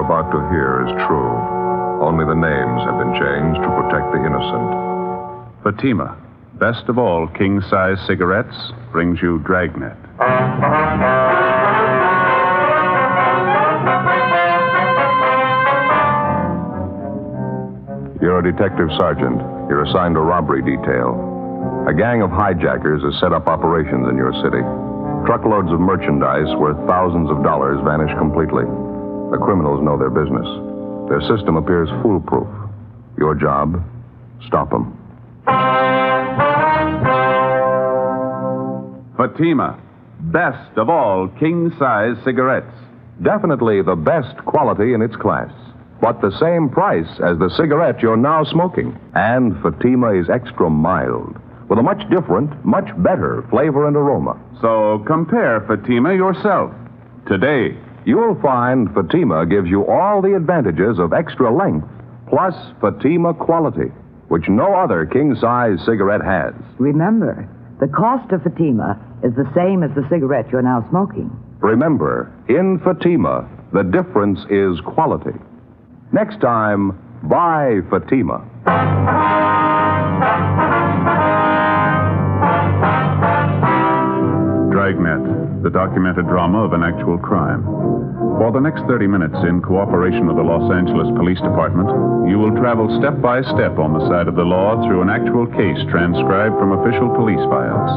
about to hear is true. Only the names have been changed to protect the innocent. Fatima, best of all king-size cigarettes, brings you Dragnet. You're a detective sergeant. You're assigned a robbery detail. A gang of hijackers has set up operations in your city. Truckloads of merchandise worth thousands of dollars vanish completely. The criminals know their business. Their system appears foolproof. Your job, stop them. Fatima, best of all king-size cigarettes. Definitely the best quality in its class, but the same price as the cigarette you're now smoking. And Fatima is extra mild, with a much different, much better flavor and aroma. So compare Fatima yourself today. You'll find Fatima gives you all the advantages of extra length, plus Fatima quality, which no other king-size cigarette has. Remember, the cost of Fatima is the same as the cigarette you're now smoking. Remember, in Fatima, the difference is quality. Next time, buy Fatima. Dragnet, the documented drama of an actual crime. For the next 30 minutes, in cooperation with the Los Angeles Police Department, you will travel step by step on the side of the law through an actual case transcribed from official police files.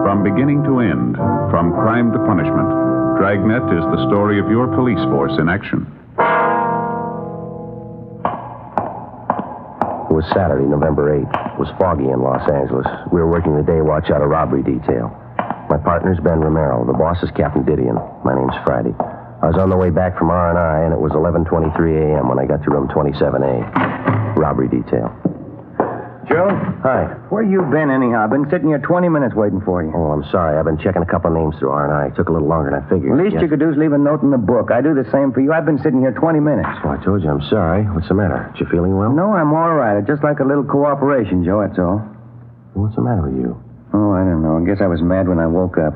From beginning to end, from crime to punishment, Dragnet is the story of your police force in action. It was Saturday, November 8th. It was foggy in Los Angeles. We were working the day watch out of robbery detail. My partner's Ben Romero. The boss is Captain Didion. My name's Friday. I was on the way back from R&I, and it was 11:23 a.m. when I got to room 27A. Robbery detail. Joe? Hi. Where you been, anyhow? I've been sitting here 20 minutes waiting for you. Oh, I'm sorry. I've been checking a couple of names through R&I. It took a little longer than I figured. The least you could do is leave a note in the book. I do the same for you. I've been sitting here 20 minutes. Oh, I told you I'm sorry. What's the matter? You feeling well? No, I'm all right. I'd just like a little cooperation, Joe, that's all. What's the matter with you? Oh, I don't know. I guess I was mad when I woke up.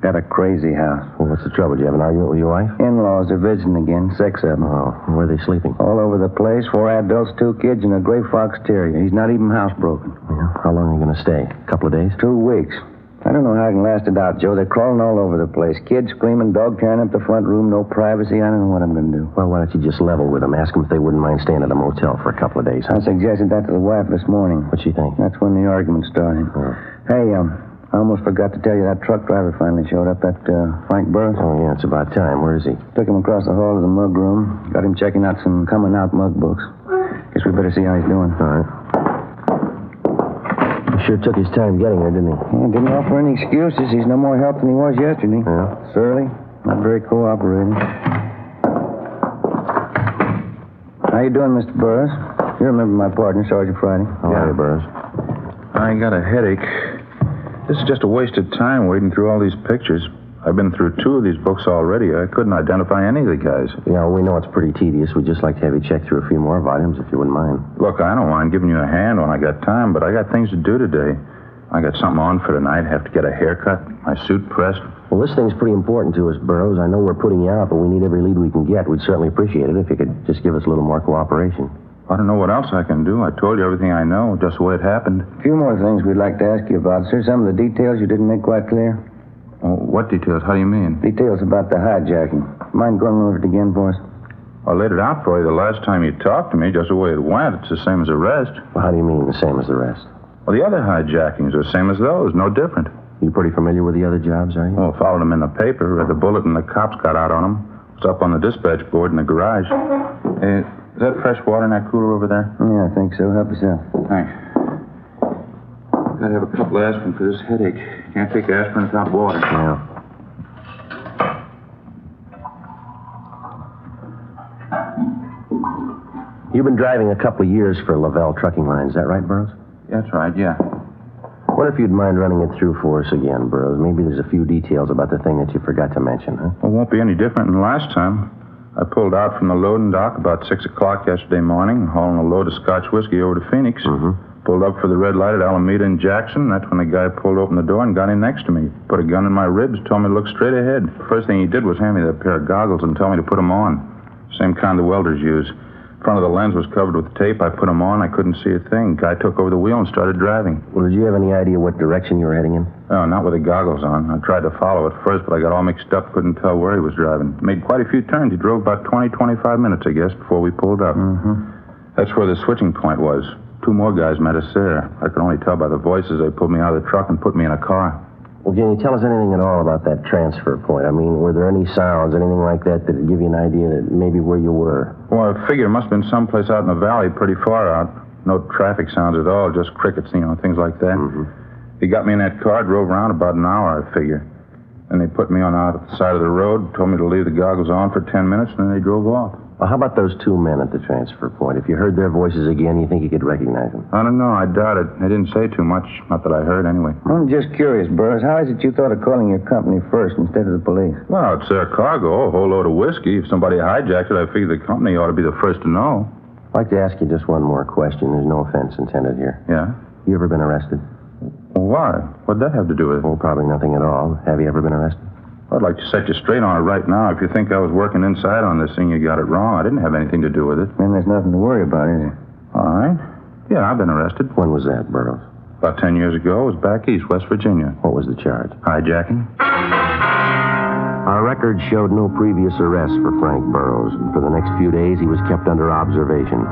Got a crazy house. Well, what's the trouble? Did you have an argument with your wife? In-laws are visiting again. 6 of them. Oh, where are they sleeping? All over the place. 4 adults, 2 kids, and a gray fox terrier. He's not even housebroken. Yeah. How long are you going to stay? A couple of days? 2 weeks. I don't know how I can last it out, Joe. They're crawling all over the place. Kids screaming, dog tearing up the front room, no privacy. I don't know what I'm going to do. Well, why don't you just level with them? Ask them if they wouldn't mind staying at a motel for a couple of days. I suggested that to the wife this morning. What'd she think? That's when the argument started. Oh. Hey, I almost forgot to tell you that truck driver finally showed up, that Frank Burris. Oh, yeah, it's about time. Where is he? Took him across the hall to the mug room. Got him checking out some coming-out mug books. Guess we better see how he's doing. All right. He sure took his time getting here, didn't he? Yeah, didn't offer any excuses. He's no more help than he was yesterday. Yeah. Surly. Not very cooperating. How you doing, Mr. Burris? You remember my partner, Sergeant Friday. How are you, Burris? I got a headache. This is just a waste of time wading through all these pictures. I've been through 2 of these books already. I couldn't identify any of the guys. Yeah, we know it's pretty tedious. We'd just like to have you check through a few more volumes, if you wouldn't mind. Look, I don't mind giving you a hand when I got time, but I got things to do today. I got something on for tonight. Have to get a haircut, my suit pressed. Well, this thing's pretty important to us, Burroughs. I know we're putting you out, but we need every lead we can get. We'd certainly appreciate it if you could just give us a little more cooperation. I don't know what else I can do. I told you everything I know, just the way it happened. A few more things we'd like to ask you about, sir. Some of the details you didn't make quite clear. Oh, what details? How do you mean? Details about the hijacking. Mind going over it again for us? I laid it out for you the last time you talked to me, just the way it went. It's the same as the rest. Well, how do you mean the same as the rest? Well, the other hijackings are the same as those, no different. You pretty familiar with the other jobs, are you? Oh, followed them in the paper, read the bulletin the cops got out on them. It's up on the dispatch board in the garage. Is that fresh water in that cooler over there? Yeah, I think so. Help yourself. Thanks. Gotta have a couple of aspirin for this headache. Can't take aspirin without water. Yeah. You've been driving a couple of years for Lavelle Trucking Line. Is that right, Burroughs? That's right, yeah. What if you'd mind running it through for us again, Burroughs? Maybe there's a few details about the thing that you forgot to mention, huh? Well, it won't be any different than last time. I pulled out from the loading dock about 6 o'clock yesterday morning, hauling a load of Scotch whiskey over to Phoenix. Mm-hmm. Pulled up for the red light at Alameda and Jackson. That's when the guy pulled open the door and got in next to me. Put a gun in my ribs, told me to look straight ahead. First thing he did was hand me that pair of goggles and tell me to put them on. Same kind the welders use. Front of the lens was covered with tape. I put them on. I couldn't see a thing. Guy took over the wheel and started driving. Well, did you have any idea what direction you were heading in? No, not with the goggles on. I tried to follow at first, but I got all mixed up. Couldn't tell where he was driving. Made quite a few turns. He drove about 20, 25 minutes, I guess, before we pulled up. That's where the switching point was. 2 more guys met us there. I could only tell by the voices. They pulled me out of the truck and put me in a car. Well, can you tell us anything at all about that transfer point? I mean, were there any sounds, anything like that would give you an idea that maybe where you were? Well, I figure it must have been someplace out in the valley, pretty far out. No traffic sounds at all, just crickets, things like that. He got me in that car, drove around about an hour, I figure. Then they put me on out the side of the road, told me to leave the goggles on for 10 minutes, and then they drove off. Well, how about those 2 men at the transfer point? If you heard their voices again, you think you could recognize them? I don't know. I doubt it. They didn't say too much. Not that I heard, anyway. I'm just curious, Burroughs. How is it you thought of calling your company first instead of the police? Well, it's their cargo, a whole load of whiskey. If somebody hijacked it, I figure the company ought to be the first to know. I'd like to ask you just one more question. There's no offense intended here. Yeah? You ever been arrested? Well, why? What'd that have to do with it? Oh, probably nothing at all. Have you ever been arrested? I'd like to set you straight on it right now. If you think I was working inside on this thing, you got it wrong. I didn't have anything to do with it. Then there's nothing to worry about, is there? All right. Yeah, I've been arrested. When was that, Burroughs? About 10 years ago. I was back east, West Virginia. What was the charge? Hijacking. Our records showed no previous arrests for Frank Burroughs. For the next few days, he was kept under observation.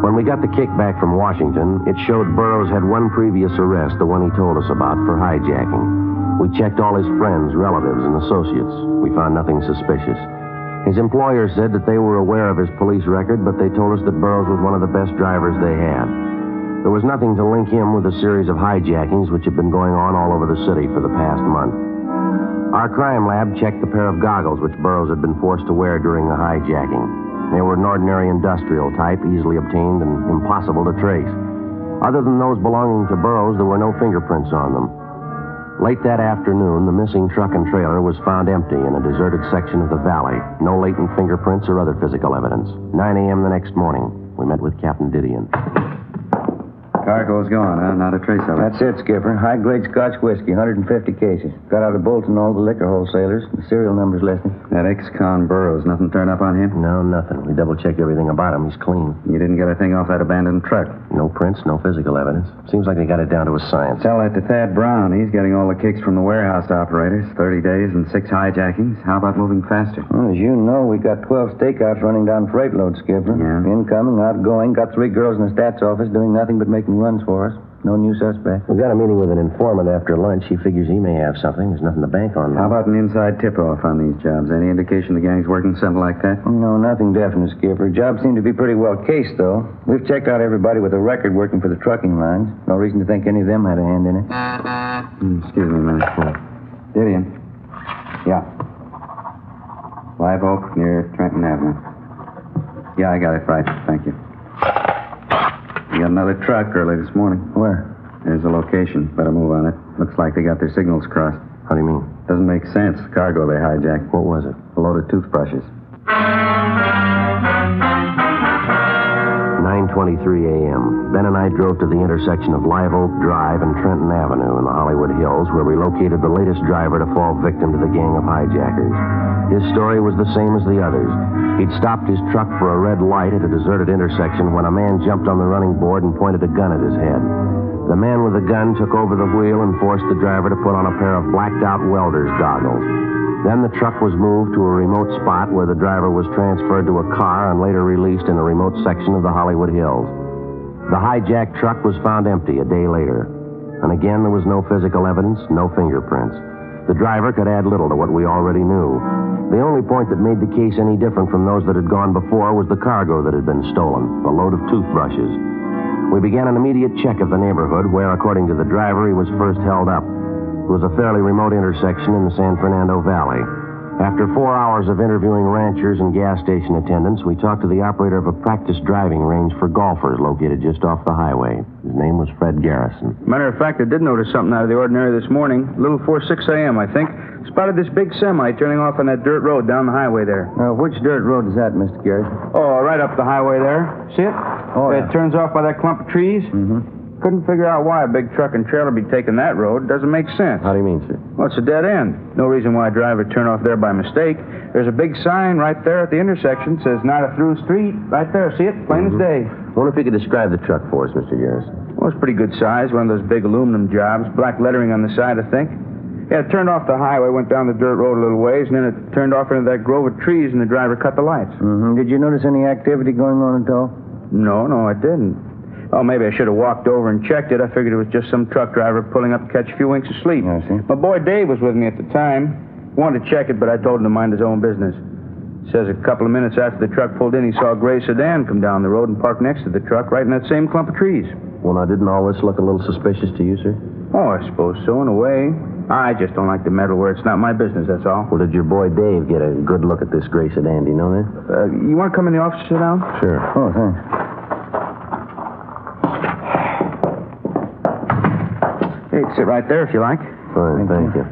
When we got the kickback from Washington, it showed Burroughs had one previous arrest, the one he told us about, for hijacking. We checked all his friends, relatives, and associates. We found nothing suspicious. His employer said that they were aware of his police record, but they told us that Burroughs was one of the best drivers they had. There was nothing to link him with a series of hijackings which had been going on all over the city for the past month. Our crime lab checked the pair of goggles which Burroughs had been forced to wear during the hijacking. They were an ordinary industrial type, easily obtained and impossible to trace. Other than those belonging to Burroughs, there were no fingerprints on them. Late that afternoon, the missing truck and trailer was found empty in a deserted section of the valley. No latent fingerprints or other physical evidence. 9 a.m. the next morning, we met with Captain Didion. Cargo's gone, huh? Not a trace of it. That's it, Skipper. High-grade Scotch whiskey, 150 cases. Got out of Bolton all the liquor wholesalers. The serial number's listed. That ex-con Burroughs, nothing turned up on him? No, nothing. We double-checked everything about him. He's clean. You didn't get a thing off that abandoned truck? No prints, no physical evidence. Seems like they got it down to a science. Tell that to Thad Brown. He's getting all the kicks from the warehouse operators. 30 days and 6 hijackings. How about moving faster? Well, as you know, we got 12 stakeouts running down freight loads, Skipper. Yeah. Incoming, outgoing. Got 3 girls in the stats office doing nothing but making runs for us. No new suspect. We got a meeting with an informant after lunch. He figures he may have something. There's nothing to bank on. How about an inside tip-off on these jobs? Any indication the gang's working something like that? No, nothing definite, Skipper. Jobs seem to be pretty well cased, though. We've checked out everybody with a record working for the trucking lines. No reason to think any of them had a hand in it. Excuse me a minute. Didion. Yeah. Live Oak near Trenton Avenue. Yeah, I got it right. Thank you. We got another truck early this morning. Where? There's a location. Better move on it. Looks like they got their signals crossed. How do you mean? Doesn't make sense. The cargo they hijacked. What was it? A load of toothbrushes. 9:23 a.m. Ben and I drove to the intersection of Live Oak Drive and Trenton Avenue in the Hollywood Hills, where we located the latest driver to fall victim to the gang of hijackers. His story was the same as the others. He'd stopped his truck for a red light at a deserted intersection when a man jumped on the running board and pointed a gun at his head. The man with the gun took over the wheel and forced the driver to put on a pair of blacked-out welder's goggles. Then the truck was moved to a remote spot where the driver was transferred to a car and later released in a remote section of the Hollywood Hills. The hijacked truck was found empty a day later. And again, there was no physical evidence, no fingerprints. The driver could add little to what we already knew. The only point that made the case any different from those that had gone before was the cargo that had been stolen, a load of toothbrushes. We began an immediate check of the neighborhood where, according to the driver, he was first held up. It was a fairly remote intersection in the San Fernando Valley. After 4 hours of interviewing ranchers and gas station attendants, we talked to the operator of a practice driving range for golfers located just off the highway. His name was Fred Garrison. Matter of fact, I did notice something out of the ordinary this morning. A little before 6 a.m., I think. Spotted this big semi turning off on that dirt road down the highway there. Which dirt road is that, Mr. Garrison? Oh, right up the highway there. See it? Oh, yeah. It turns off by that clump of trees. Mm-hmm. Couldn't figure out why a big truck and trailer be taking that road. Doesn't make sense. How do you mean, sir? Well, it's a dead end. No reason why a driver turn off there by mistake. There's a big sign right there at the intersection. Says not a through street. Right there. See it? Plain as day. Wonder if you could describe the truck for us, Mr. Garrison. Well, it's pretty good size. One of those big aluminum jobs. Black lettering on the side, I think. Yeah, it turned off the highway, went down the dirt road a little ways, and then it turned off into that grove of trees, and the driver cut the lights. Mm-hmm. Did you notice any activity going on at all? No, I didn't. Oh, maybe I should have walked over and checked it. I figured it was just some truck driver pulling up to catch a few winks of sleep. I see. My boy Dave was with me at the time. Wanted to check it, but I told him to mind his own business. Says a couple of minutes after the truck pulled in, he saw a gray sedan come down the road and park next to the truck right in that same clump of trees. Well, now, didn't all this look a little suspicious to you, sir? Oh, I suppose so, in a way. I just don't like to meddle where it's not my business, that's all. Well, did your boy Dave get a good look at this gray sedan? Do you know that? You want to come in the office and sit down? Sure. Oh, thanks. Hey, sit right there if you like. Fine, thank you.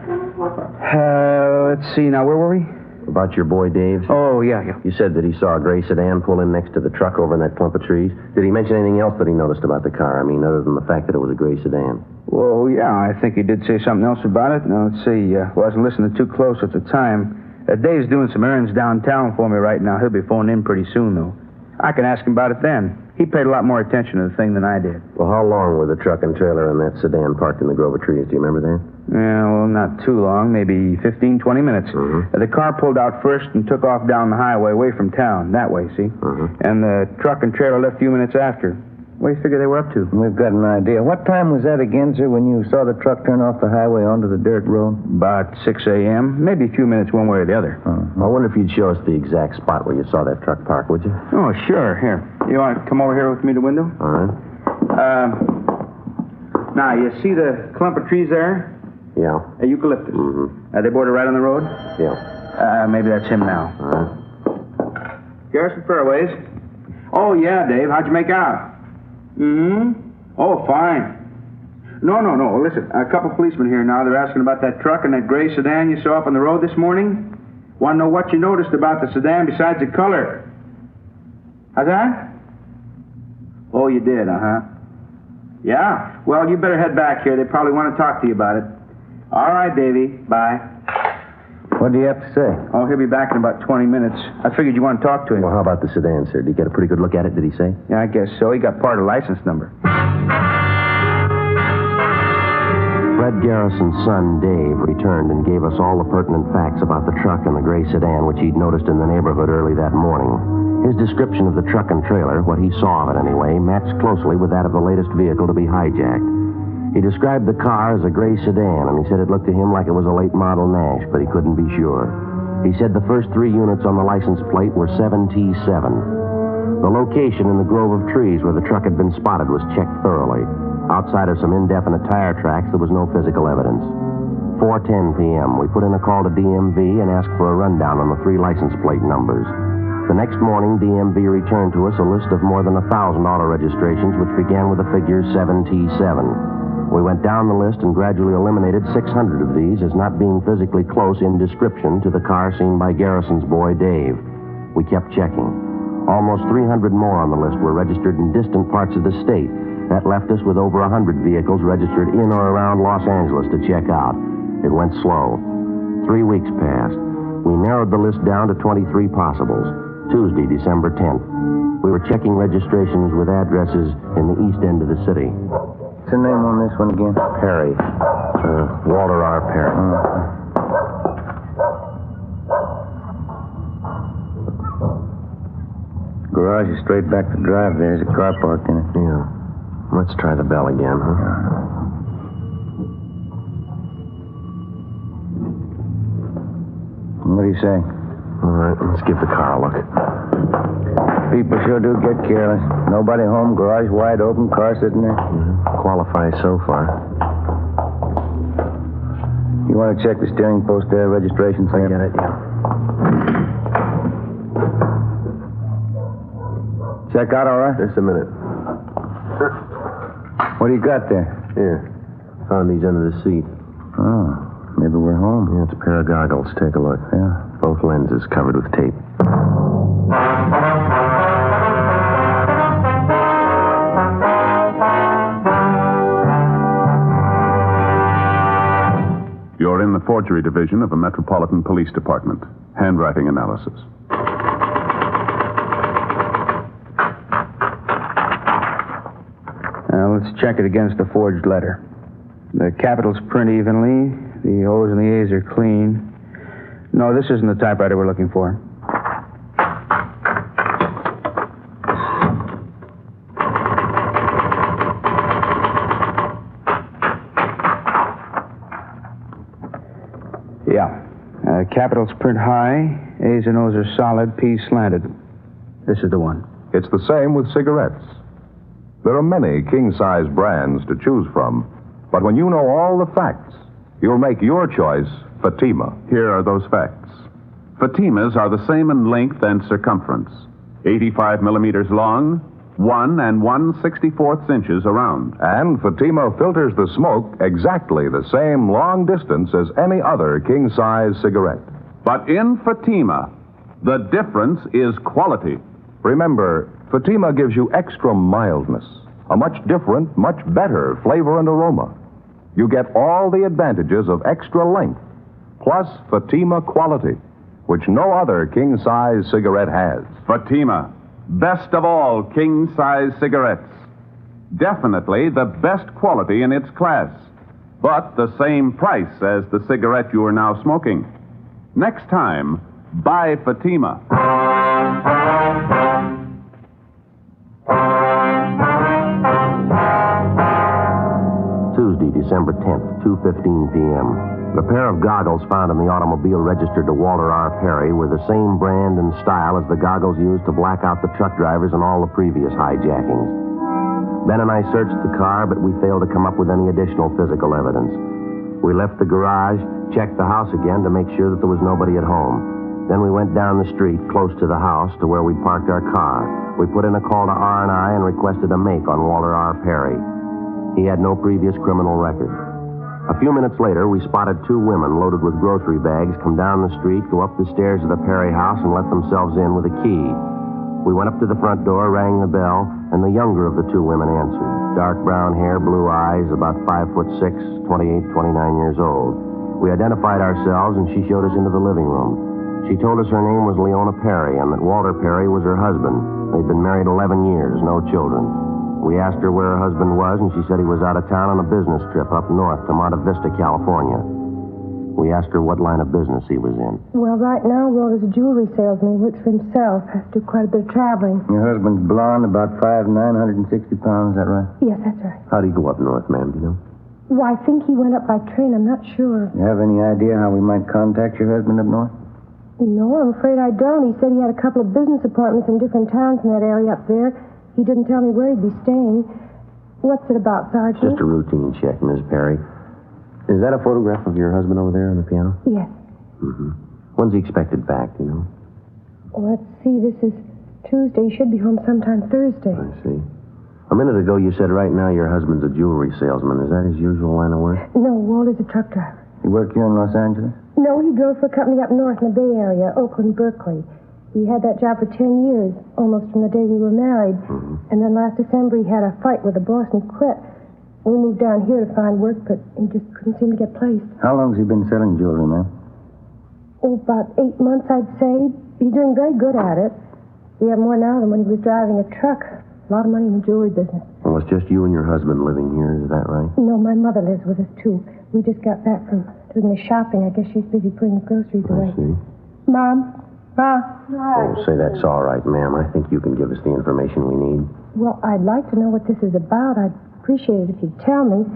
Let's see, now, where were we? About your boy Dave? Oh, yeah. You said that he saw a gray sedan pull in next to the truck over in that clump of trees. Did he mention anything else that he noticed about the car? I mean, other than the fact that it was a gray sedan. Well, yeah, I think he did say something else about it. Now, let's see. Wasn't listening too close at the time. Dave's doing some errands downtown for me right now. He'll be phoning in pretty soon, though. I can ask him about it then. He paid a lot more attention to the thing than I did. Well, how long were the truck and trailer and that sedan parked in the grove of trees? Do you remember that? Yeah, well, not too long. Maybe 15, 20 minutes. Mm-hmm. The car pulled out first and took off down the highway away from town. That way, see? Mm-hmm. And the truck and trailer left a few minutes after. What do you figure they were up to? We've got an idea. What time was that again, sir, when you saw the truck turn off the highway onto the dirt road? About 6 a.m. Maybe a few minutes one way or the other. I wonder if you'd show us the exact spot where you saw that truck park, would you? Oh, sure. Here. You want to come over here with me to the window? All right. Now, you see the clump of trees there? Yeah. Eucalyptus. Mm-hmm. They border right on the road? Yeah. Maybe that's him now. All right. Garrison Fairways. Oh, yeah, Dave. How'd you make out? Oh, fine. No. Listen, a couple policemen here now. They're asking about that truck and that gray sedan you saw up on the road this morning. Want to know what you noticed about the sedan besides the color. How's that? Oh, you did, Yeah? Well, you better head back here. They probably want to talk to you about it. All right, Davy. Bye. What do you have to say? Oh, he'll be back in about 20 minutes. I figured you want to talk to him. Well, how about the sedan, sir? Did you get a pretty good look at it, did he say? Yeah, I guess so. He got part of the license number. Fred Garrison's son, Dave, returned and gave us all the pertinent facts about the truck and the gray sedan which he'd noticed in the neighborhood early that morning. His description of the truck and trailer, what he saw of it anyway, matched closely with that of the latest vehicle to be hijacked. He described the car as a gray sedan, and he said it looked to him like it was a late model Nash, but he couldn't be sure. He said the first 3 units on the license plate were 7T7. The location in the grove of trees where the truck had been spotted was checked thoroughly. Outside of some indefinite tire tracks, there was no physical evidence. 4:10 p.m., we put in a call to DMV and asked for a rundown on the 3 license plate numbers. The next morning, DMV returned to us a list of more than 1,000 auto registrations, which began with the figure 7T7. We went down the list and gradually eliminated 600 of these as not being physically close in description to the car seen by Garrison's boy, Dave. We kept checking. Almost 300 more on the list were registered in distant parts of the state. That left us with over 100 vehicles registered in or around Los Angeles to check out. It went slow. 3 weeks passed. We narrowed the list down to 23 possibles. Tuesday, December 10th. We were checking registrations with addresses in the east end of the city. What's the name on this one again? Perry. Walter R. Perry. Garage is straight back to drive. There's a car parked in it. Yeah. Let's try the bell again, huh? What do you say? All right, let's give the car a look. People sure do get careless. Nobody home, garage wide open, car sitting there. Qualifies so far. You want to check the steering post there, registration I stamp? get it, yeah. Check out all right? Just a minute. What do you got there? Here. Found these under the seat. Oh, maybe we're home. Yeah, it's a pair of goggles. Take a look. Yeah. Both lenses covered with tape. You're in the forgery division of a Metropolitan Police Department. Handwriting analysis. Now, let's check it against the forged letter. The capitals print evenly. The O's and the A's are clean. No, this isn't the typewriter we're looking for. Yeah. Capitals print high. A's and O's are solid. P's slanted. This is the one. It's the same with cigarettes. There are many king-size brands to choose from, but when you know all the facts, you'll make your choice Fatima. Here are those facts. Fatimas are the same in length and circumference. 85 millimeters long, 1 1/64 inches around. And Fatima filters the smoke exactly the same long distance as any other king-size cigarette. But in Fatima, the difference is quality. Remember, Fatima gives you extra mildness, a much different, much better flavor and aroma. You get all the advantages of extra length, plus Fatima quality, which no other king-size cigarette has. Fatima, best of all king-size cigarettes. Definitely the best quality in its class, but the same price as the cigarette you are now smoking. Next time, buy Fatima. Tuesday, December 10th, 2:15 p.m. The pair of goggles found in the automobile registered to Walter R. Perry were the same brand and style as the goggles used to black out the truck drivers in all the previous hijackings. Ben and I searched the car, but we failed to come up with any additional physical evidence. We left the garage, checked the house again to make sure that there was nobody at home. Then we went down the street close to the house to where we parked our car. We put in a call to R&I and requested a make on Walter R. Perry. He had no previous criminal record. A few minutes later, we spotted two women loaded with grocery bags come down the street, go up the stairs of the Perry house, and let themselves in with a key. We went up to the front door, rang the bell, and the younger of the two women answered. Dark brown hair, blue eyes, about 5'6", 28, 29 years old. We identified ourselves, and she showed us into the living room. She told us her name was Leona Perry and that Walter Perry was her husband. They'd been married 11 years, no children. We asked her where her husband was, and she said he was out of town on a business trip up north to Monte Vista, California. We asked her what line of business he was in. Well, right now, Walter's a jewelry salesman. He works for himself. Has to do quite a bit of traveling. Your husband's blonde, about 5'9", 160 pounds, is that right? Yes, that's right. How'd he go up north, ma'am, do you know? Well, I think he went up by train. I'm not sure. You have any idea how we might contact your husband up north? No, I'm afraid I don't. He said he had a couple of business appointments in different towns in that area up there. He didn't tell me where he'd be staying. What's it about, Sergeant? Just a routine check, Miss Perry. Is that a photograph of your husband over there on the piano? Yes. Mm-hmm. When's he expected back, do you know? Well, let's see. This is Tuesday. He should be home sometime Thursday. I see. A minute ago, you said right now your husband's a jewelry salesman. Is that his usual line of work? No, Walter's a truck driver. You work here in Los Angeles? No, he drove for a company up north in the Bay Area, Oakland, Berkeley. He had that job for 10 years, almost from the day we were married. Mm-hmm. And then last December, he had a fight with the boss and quit. We moved down here to find work, but he just couldn't seem to get placed. How long has he been selling jewelry, ma'am? Oh, about 8 months, I'd say. He's doing very good at it. We have more now than when he was driving a truck. A lot of money in the jewelry business. Well, it's just you and your husband living here, is that right? No, my mother lives with us, too. We just got back from doing the shopping. I guess she's busy putting the groceries away. I see. Mom? Ma? Oh, say that's all right, ma'am. I think you can give us the information we need. Well, I'd like to know what this is about. I'd appreciate it if you'd tell me.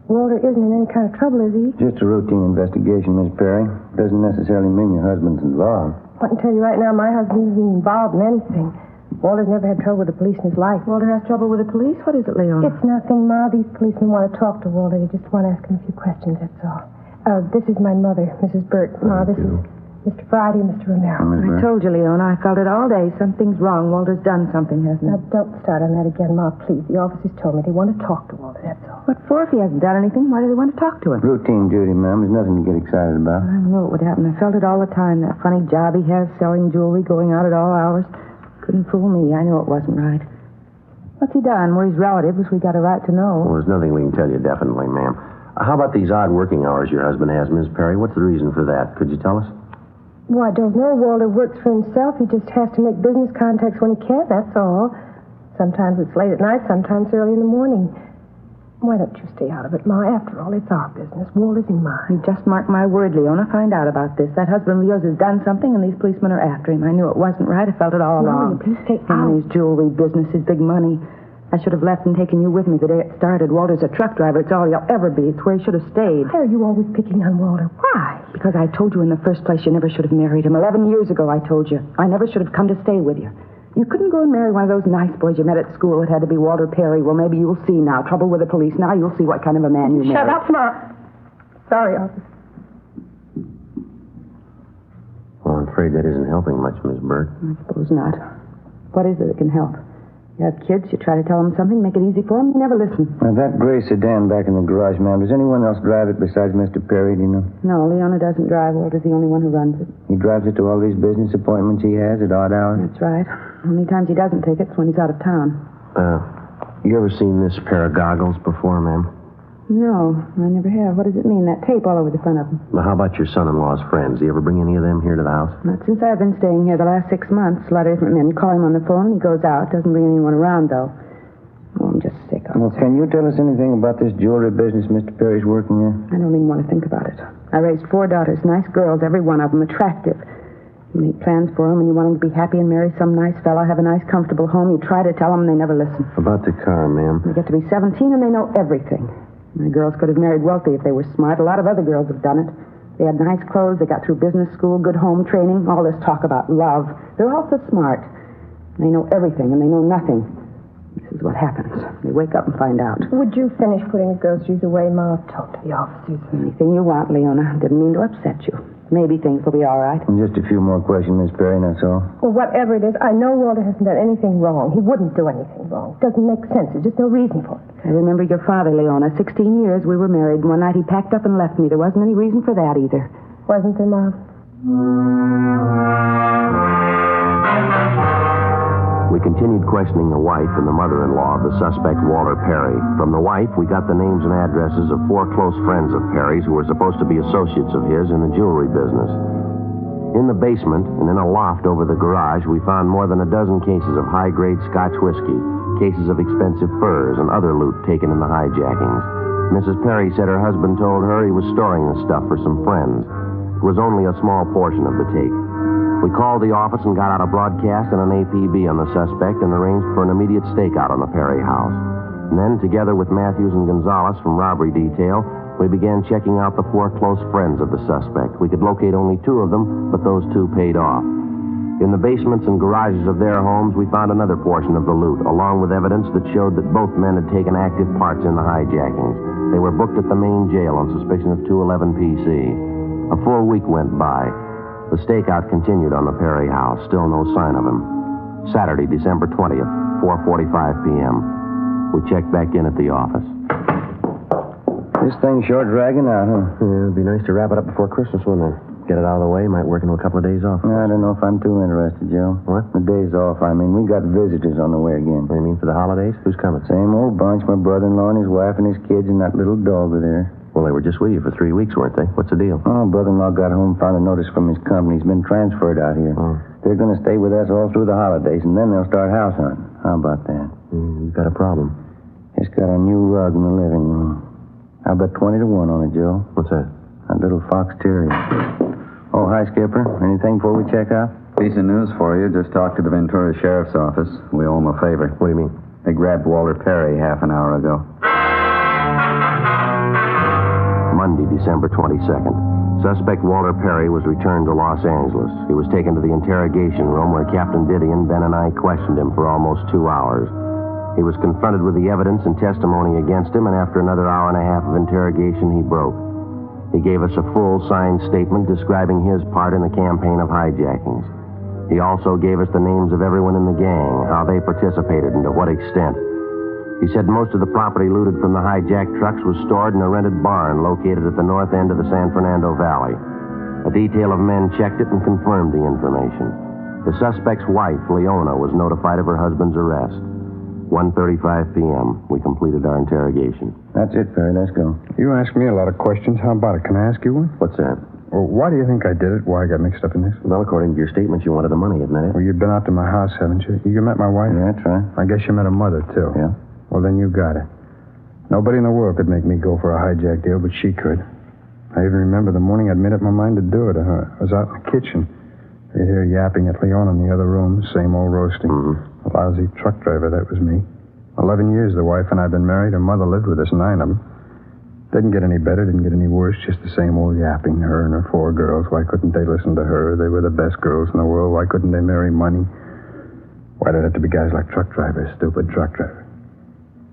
Walter isn't in any kind of trouble, is he? Just a routine investigation, Miss Perry. Doesn't necessarily mean your husband's involved. I can tell you right now, my husband isn't involved in anything. Walter's never had trouble with the police in his life. Walter has trouble with the police? What is it, Leon? It's nothing, Ma. These policemen want to talk to Walter. They just want to ask him a few questions, that's all. This is my mother, Mrs. Burt. Ma, this is Mr. Friday and Mr. Romero. I told you, Leona. I felt it all day. Something's wrong. Walter's done something, hasn't he? Now, don't start on that again, Ma, please. The officers told me they want to talk to Walter, that's all. What for? If he hasn't done anything, why do they want to talk to him? Routine duty, ma'am. There's nothing to get excited about. I knew it would happen. I felt it all the time. That funny job he has, selling jewelry, going out at all hours. Couldn't fool me. I knew it wasn't right. What's he done? We're his relatives. We got a right to know. Well, there's nothing we can tell you definitely, ma'am. How about these odd working hours your husband has, Miss Perry? What's the reason for that? Could you tell us? Well, I don't know. Walter works for himself. He just has to make business contacts when he can, that's all. Sometimes it's late at night, sometimes early in the morning. Why don't you stay out of it, Ma? After all, it's our business. Walter's in mine. You just mark my word, Leona. Find out about this. That husband of yours has done something, and these policemen are after him. I knew it wasn't right. I felt it all along. Please stay Him out. and his jewelry business, his big money. I should have left and taken you with me the day it started. Walter's a truck driver. It's all he'll ever be. It's where he should have stayed. Why are you always picking on Walter? Why? Because I told you in the first place you never should have married him. 11 years ago, I told you. I never should have come to stay with you. You couldn't go and marry one of those nice boys you met at school. It had to be Walter Perry. Well, maybe you'll see now. Trouble with the police. Now you'll see what kind of a man you married. Shut up, Ma. Sorry, officer. Well, I'm afraid that isn't helping much, Miss Burt. I suppose not. What is it that can help? You have kids, you try to tell them something, make it easy for them, they never listen. Now, that gray sedan back in the garage, ma'am, does anyone else drive it besides Mr. Perry, do you know? No, Leona doesn't drive. Walter's the only one who runs it. He drives it to all these business appointments he has at odd hours? That's right. Only times he doesn't take it's when he's out of town. You ever seen this pair of goggles before, ma'am? No, I never have. What does it mean, that tape all over the front of them? Well, how about your son-in-law's friends? Do you ever bring any of them here to the house? Not since I've been staying here the last 6 months. A lot of different men call him on the phone. He goes out. Doesn't bring anyone around, though. Oh, I'm just sick of it. Well, can you tell us anything about this jewelry business Mr. Perry's working in? I don't even want to think about it. I raised 4 daughters, nice girls, every one of them, attractive. You make plans for them, and you want them to be happy and marry some nice fellow, have a nice, comfortable home. You try to tell them, and they never listen. About the car, ma'am. They get to be 17, and they know everything. My girls could have married wealthy if they were smart. A lot of other girls have done it. They had nice clothes, they got through business school, good home training, all this talk about love. They're also smart. They know everything, and they know nothing. This is what happens. They wake up and find out. Would you finish putting the groceries away, Ma? Talk to the officers. Anything you want, Leona. Didn't mean to upset you. Maybe things will be all right. And just a few more questions, Miss Perry, that's all. Well, whatever it is, I know Walter hasn't done anything wrong. He wouldn't do anything wrong. It doesn't make sense. There's just no reason for it. I remember your father, Leona. 16 years we were married. One night he packed up and left me. There wasn't any reason for that either. Wasn't there, Ma? We continued questioning the wife and the mother-in-law of the suspect, Walter Perry. From the wife, we got the names and addresses of 4 close friends of Perry's who were supposed to be associates of his in the jewelry business. In the basement and in a loft over the garage, we found more than a dozen cases of high-grade Scotch whiskey, cases of expensive furs, and other loot taken in the hijackings. Mrs. Perry said her husband told her he was storing the stuff for some friends. It was only a small portion of the take. We called the office and got out a broadcast and an APB on the suspect and arranged for an immediate stakeout on the Perry house. And then, together with Matthews and Gonzalez from robbery detail, we began checking out the 4 close friends of the suspect. We could locate only 2 of them, but those 2 paid off. In the basements and garages of their homes, we found another portion of the loot, along with evidence that showed that both men had taken active parts in the hijackings. They were booked at the main jail on suspicion of 211 PC. A full week went by. The stakeout continued on the Perry house. Still no sign of him. Saturday, December 20th, 4:45 p.m. We checked back in at the office. This thing's sure dragging out, huh? Yeah, it'd be nice to wrap it up before Christmas, wouldn't it? Get it out of the way. Might work into a couple of days off. I don't know if I'm too interested, Joe. What? The day's off. I mean, we got visitors on the way again. What do you mean for the holidays? Who's coming? Same old bunch. My brother-in-law and his wife and his kids and that little dog are there. Well, they were just with you for 3 weeks, weren't they? What's the deal? Oh, brother-in-law got home, found a notice from his company. He's been transferred out here. Oh. They're going to stay with us all through the holidays, and then they'll start house hunting. How about that? You've got a problem. Just got a new rug in the living room. I'll bet 20 to 1 on it, Joe. What's that? A little fox terrier. Oh, hi, Skipper. Anything before we check out? Piece of news for you. Just talked to the Ventura Sheriff's Office. We owe them a favor. What do you mean? They grabbed Walter Perry half an hour ago. Monday, December 22nd. Suspect Walter Perry was returned to Los Angeles. He was taken to the interrogation room where Captain Didion, Ben, and I questioned him for almost 2 hours. He was confronted with the evidence and testimony against him, and after another hour and a half of interrogation, he broke. He gave us a full signed statement describing his part in the campaign of hijackings. He also gave us the names of everyone in the gang, how they participated, and to what extent. He said most of the property looted from the hijacked trucks was stored in a rented barn located at the north end of the San Fernando Valley. A detail of men checked it and confirmed the information. The suspect's wife, Leona, was notified of her husband's arrest. 1:35 p.m. We completed our interrogation. That's it, Perry. Let's go. You ask me a lot of questions. How about it? Can I ask you one? What's that? Well, why do you think I did it? Why I got mixed up in this? Well, according to your statement, you wanted the money, admit it. Well, you've been out to my house, haven't you? You met my wife? Yeah, that's right. I guess you met her mother, too. Yeah. Well, then you got it. Nobody in the world could make me go for a hijack deal, but she could. I even remember the morning I'd made up my mind to do it. I was out in the kitchen. I could hear yapping at Leon in the other room, same old roasting. A lousy truck driver, that was me. 11 years the wife and I've been married. Her mother lived with us, 9 of them. Didn't get any better, didn't get any worse, just the same old yapping, her and her 4 girls. Why couldn't they listen to her? They were the best girls in the world. Why couldn't they marry money? Why did it have to be guys like truck drivers, stupid truck drivers?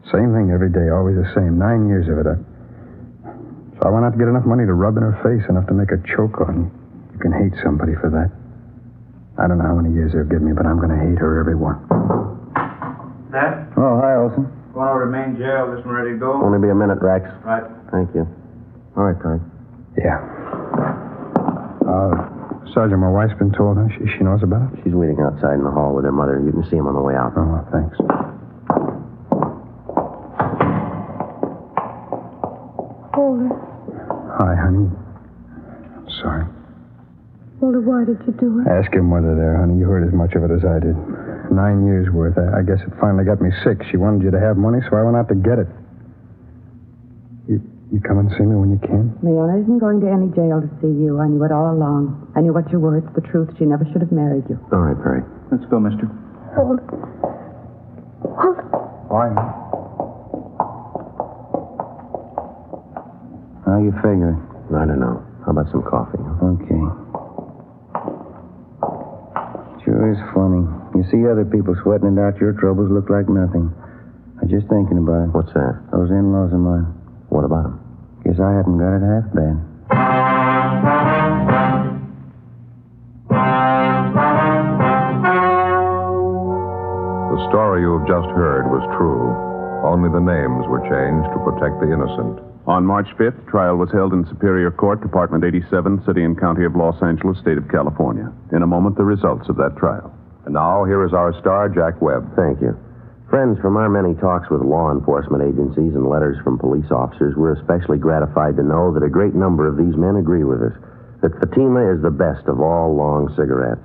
Same thing every day, always the same. 9 years of it. So I went out to get enough money to rub in her face, enough to make her choke on you. You can hate somebody for that. I don't know how many years they'll give me, but I'm going to hate her, every one. Dad? Oh, hi, Olson. Going over to main jail. This one ready to go? Only be a minute, Rex. Right. Thank you. All right, Perry. Yeah. Sergeant, my wife's been told, huh? She knows about it? She's waiting outside in the hall with her mother. You can see him on the way out. Oh, thanks. Walter. Hi, honey. Sorry. Walter, why did you do it? Ask your mother there, honey. You heard as much of it as I did. 9 years worth. I guess it finally got me sick. She wanted you to have money, so I went out to get it. You come and see me when you can? Leona isn't going to any jail to see you. I knew it all along. I knew what you were. It's the truth. She never should have married you. All right, Perry. Let's go, mister. Walter. Walter. Why? How you figuring? I don't know. How about some coffee? Okay. Sure is funny. You see other people sweating it out, your troubles look like nothing. I'm just thinking about it. What's that? Those in-laws of mine. What about them? Guess I haven't got it half bad. The story you have just heard was true. Only the names were changed to protect the innocent. On March 5th, trial was held in Superior Court, Department 87, City and County of Los Angeles, State of California. In a moment, the results of that trial. And now, here is our star, Jack Webb. Thank you. Friends, from our many talks with law enforcement agencies and letters from police officers, we're especially gratified to know that a great number of these men agree with us that Fatima is the best of all long cigarettes.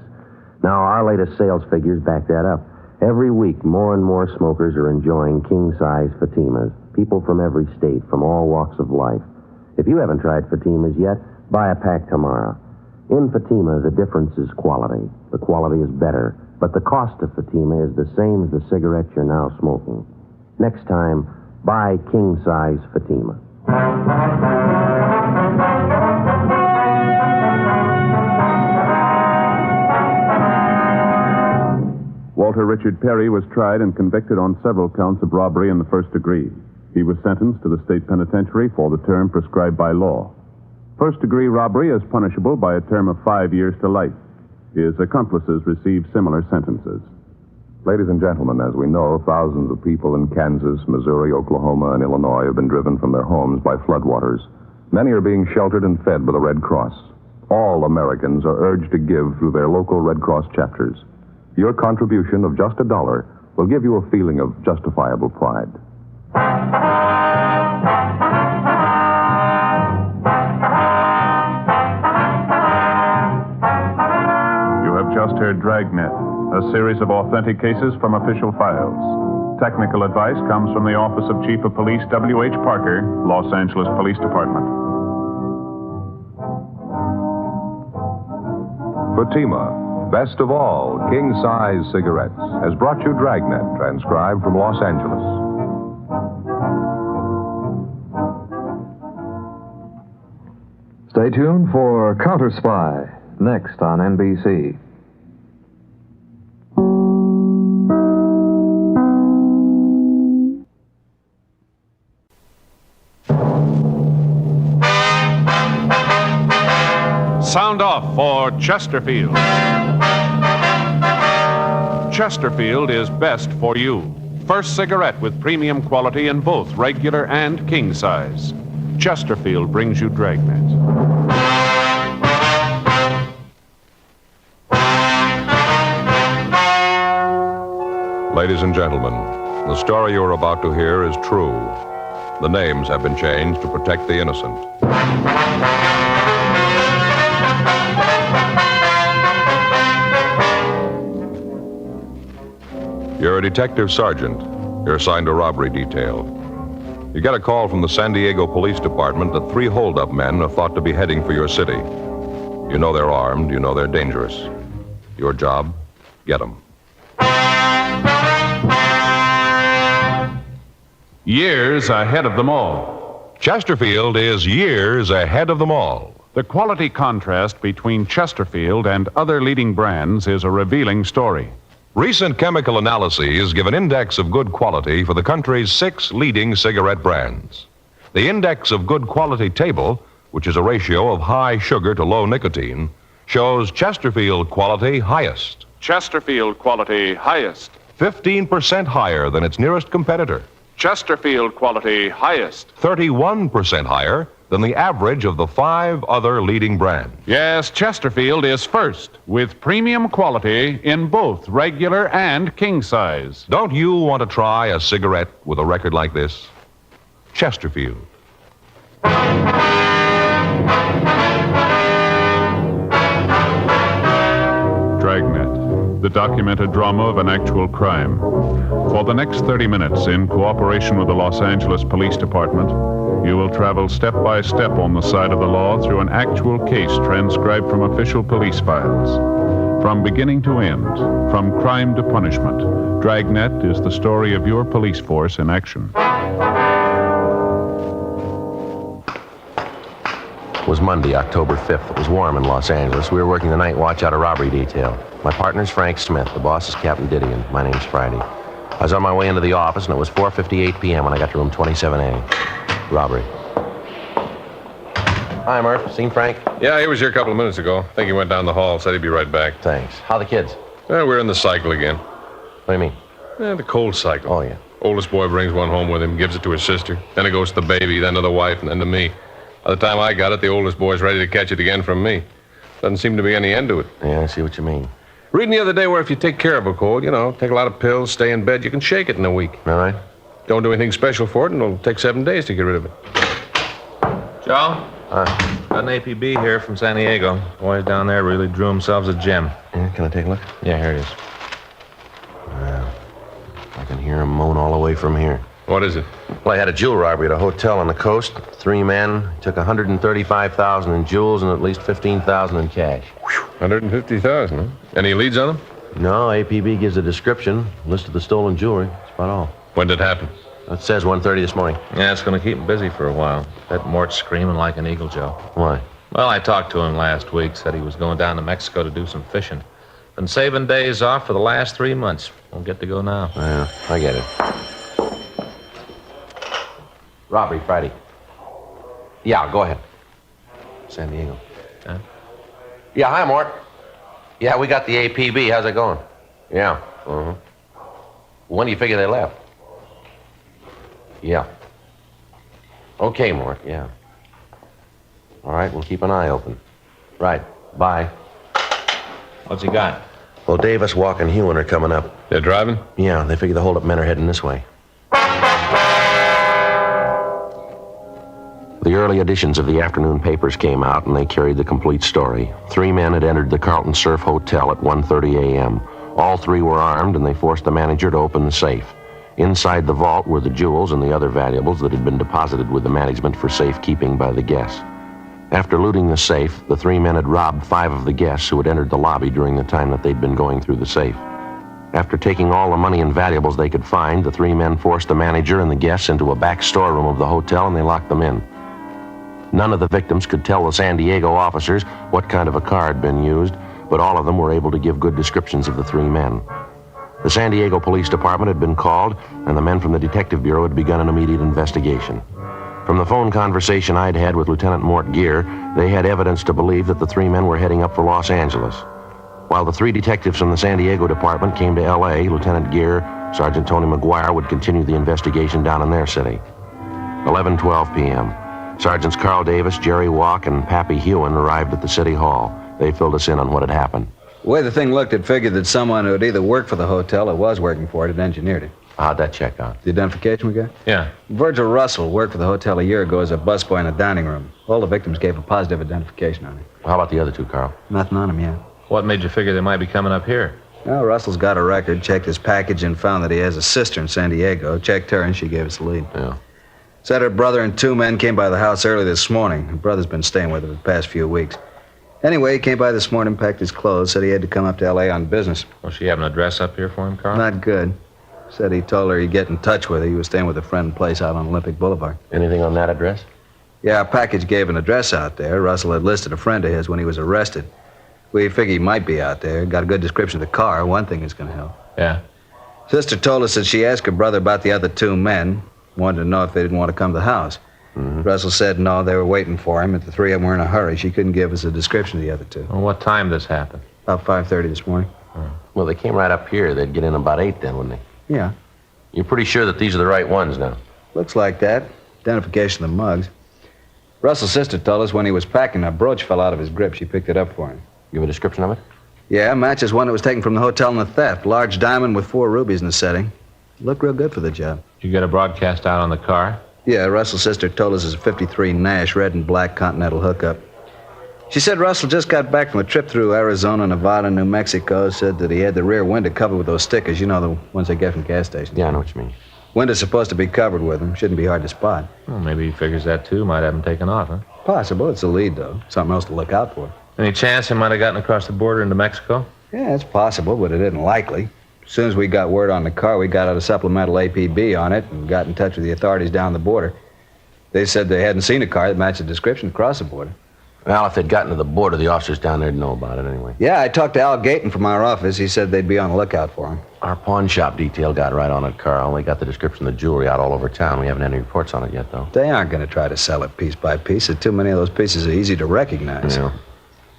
Now, our latest sales figures back that up. Every week, more and more smokers are enjoying king-size Fatimas. People from every state, from all walks of life. If you haven't tried Fatimas yet, buy a pack tomorrow. In Fatima, the difference is quality. The quality is better, but the cost of Fatima is the same as the cigarette you're now smoking. Next time, buy king-size Fatima. Walter Richard Perry was tried and convicted on several counts of robbery in the first degree. He was sentenced to the state penitentiary for the term prescribed by law. First-degree robbery is punishable by a term of 5 years to life. His accomplices received similar sentences. Ladies and gentlemen, as we know, thousands of people in Kansas, Missouri, Oklahoma, and Illinois have been driven from their homes by floodwaters. Many are being sheltered and fed by the Red Cross. All Americans are urged to give through their local Red Cross chapters. Your contribution of just $1 will give you a feeling of justifiable pride. You have just heard Dragnet, a series of authentic cases from official files. Technical advice comes from the Office of Chief of Police W.H. Parker, Los Angeles Police Department. Fatima, best of all king-size cigarettes, has brought you Dragnet, transcribed from Los Angeles. Stay tuned for Counter Spy, next on NBC. Sound off for Chesterfield. Chesterfield is best for you. First cigarette with premium quality in both regular and king size. Chesterfield brings you Dragnet. Ladies and gentlemen, The story you're about to hear is true. The names have been changed to protect the innocent. You're a detective sergeant. You're assigned to robbery detail. You get a call from the San Diego Police Department that 3 hold-up men are thought to be heading for your city. You know they're armed. You know they're dangerous. Your job, get them. Years ahead of them all. Chesterfield is years ahead of them all. The quality contrast between Chesterfield and other leading brands is a revealing story. Recent chemical analyses give an index of good quality for the country's 6 leading cigarette brands. The index of good quality table, which is a ratio of high sugar to low nicotine, shows Chesterfield quality highest. Chesterfield quality highest. 15% higher than its nearest competitor. Chesterfield quality highest. 31% higher than the average of the 5 other leading brands. Yes, Chesterfield is first with premium quality in both regular and king size. Don't you want to try a cigarette with a record like this? Chesterfield. Dragnet, the documented drama of an actual crime. For the next 30 minutes, in cooperation with the Los Angeles Police Department, you will travel step by step on the side of the law through an actual case transcribed from official police files. From beginning to end, from crime to punishment, Dragnet is the story of your police force in action. It was Monday, October 5th. It was warm in Los Angeles. We were working the night watch out of robbery detail. My partner's Frank Smith. The boss is Captain Didion. My name's Friday. I was on my way into the office, and it was 4:58 p.m. when I got to room 27A. Robbery. Hi, Murph. Seen Frank? Yeah, he was here a couple of minutes ago. I think he went down the hall, said he'd be right back. Thanks. How the kids? We're in the cycle again. What do you mean? The cold cycle. Oh, yeah. Oldest boy brings one home with him, gives it to his sister. Then it goes to the baby, then to the wife, and then to me. By the time I got it, the oldest boy's ready to catch it again from me. Doesn't seem to be any end to it. Yeah, I see what you mean. Reading the other day where if you take care of a cold, take a lot of pills, stay in bed, you can shake it in a week. All right. Don't do anything special for it, and it'll take 7 days to get rid of it. Joe? Got an APB here from San Diego. Boys down there really drew themselves a gem. Yeah, can I take a look? Yeah, here it is. Wow. I can hear him moan all the way from here. What is it? Well, I had a jewel robbery at a hotel on the coast. 3 men, took $135,000 in jewels and at least $15,000 in cash. $150,000, huh? Any leads on them? No, APB gives a description, list of the stolen jewelry. That's about all. When did it happen? It says 1:30 this morning. Yeah, it's going to keep him busy for a while. That Mort's screaming like an eagle, Joe. Why? Well, I talked to him last week, said he was going down to Mexico to do some fishing. Been saving days off for the last 3 months. Won't get to go now. Yeah, I get it. Robbery, Friday. Yeah, go ahead. San Diego. Huh? Yeah, hi, Mort. Yeah, we got the APB. How's it going? Yeah. When do you figure they left? Yeah. Okay, Mort, yeah. All right, we'll keep an eye open. Right. Bye. What's he got? Well, Davis, Walk, and Hewen are coming up. They're driving? Yeah, they figure the hold-up men are heading this way. The early editions of the afternoon papers came out, and they carried the complete story. 3 men had entered the Carlton Surf Hotel at 1:30 a.m. All 3 were armed, and they forced the manager to open the safe. Inside the vault were the jewels and the other valuables that had been deposited with the management for safekeeping by the guests. After looting the safe, the 3 men had robbed 5 of the guests who had entered the lobby during the time that they'd been going through the safe. After taking all the money and valuables they could find, the 3 men forced the manager and the guests into a back storeroom of the hotel, and they locked them in. None of the victims could tell the San Diego officers what kind of a car had been used, but all of them were able to give good descriptions of the 3 men. The San Diego Police Department had been called, and the men from the Detective Bureau had begun an immediate investigation. From the phone conversation I'd had with Lieutenant Mort Gear, they had evidence to believe that the 3 men were heading up for Los Angeles. While the 3 detectives from the San Diego Department came to L.A., Lieutenant Gear, Sergeant Tony McGuire would continue the investigation down in their city. 11:12 p.m. Sergeants Carl Davis, Jerry Walk, and Pappy Hewen arrived at the city hall. They filled us in on what had happened. The way the thing looked, it figured that someone who had either worked for the hotel or was working for it had engineered it. How'd that check out? The identification we got? Yeah. Virgil Russell worked for the hotel a year ago as a busboy in the dining room. All the victims gave a positive identification on him. Well, how about the other two, Carl? Nothing on him yet. What made you figure they might be coming up here? Well, Russell's got a record, checked his package, and found that he has a sister in San Diego. Checked her, and she gave us the lead. Yeah. Said her brother and two men came by the house early this morning. Her brother's been staying with her the past few weeks. Anyway, he came by this morning, packed his clothes, said he had to come up to L.A. on business. Well, she have an address up here for him, Carl? Not good. Said he told her he'd get in touch with her. He was staying with a friend place out on Olympic Boulevard. Anything on that address? Yeah, our package gave an address out there. Russell had listed a friend of his when he was arrested. We figured he might be out there. Got a good description of the car. One thing is going to help. Yeah. Sister told us that she asked her brother about the other two men. Wanted to know if they didn't want to come to the house. Mm-hmm. Russell said no, they were waiting for him, and the three of them were in a hurry. She couldn't give us a description of the other two. Well, what time this happened? About 5:30 this morning. Well, they came right up here. They'd get in about 8 then, wouldn't they? Yeah. You're pretty sure that these are the right ones now? Looks like that. Identification of the mugs. Russell's sister told us when he was packing, a brooch fell out of his grip. She picked it up for him. Give a description of it? Yeah, matches one that was taken from the hotel in the theft. Large diamond with 4 rubies in the setting. Looked real good for the job. Did you get a broadcast out on the car? Yeah, Russell's sister told us it's a 53 Nash, red and black Continental hookup. She said Russell just got back from a trip through Arizona, Nevada, New Mexico. Said that he had the rear window covered with those stickers. You know, the ones they get from gas stations. Yeah, I know what you mean. Window's supposed to be covered with them. Shouldn't be hard to spot. Well, maybe he figures that, too. Might have him taken off, huh? Possible. It's a lead, though. Something else to look out for. Any chance he might have gotten across the border into Mexico? Yeah, it's possible, but it isn't likely. As soon as we got word on the car, we got out a supplemental APB on it and got in touch with the authorities down the border. They said they hadn't seen a car that matched the description across the border. Well, if they'd gotten to the border, the officers down there'd know about it anyway. Yeah, I talked to Al Gayton from our office. He said they'd be on the lookout for him. Our pawn shop detail got right on it, Carl. They got the description of the jewelry out all over town. We haven't had any reports on it yet, though. They aren't going to try to sell it piece by piece. Too many of those pieces are easy to recognize. Yeah.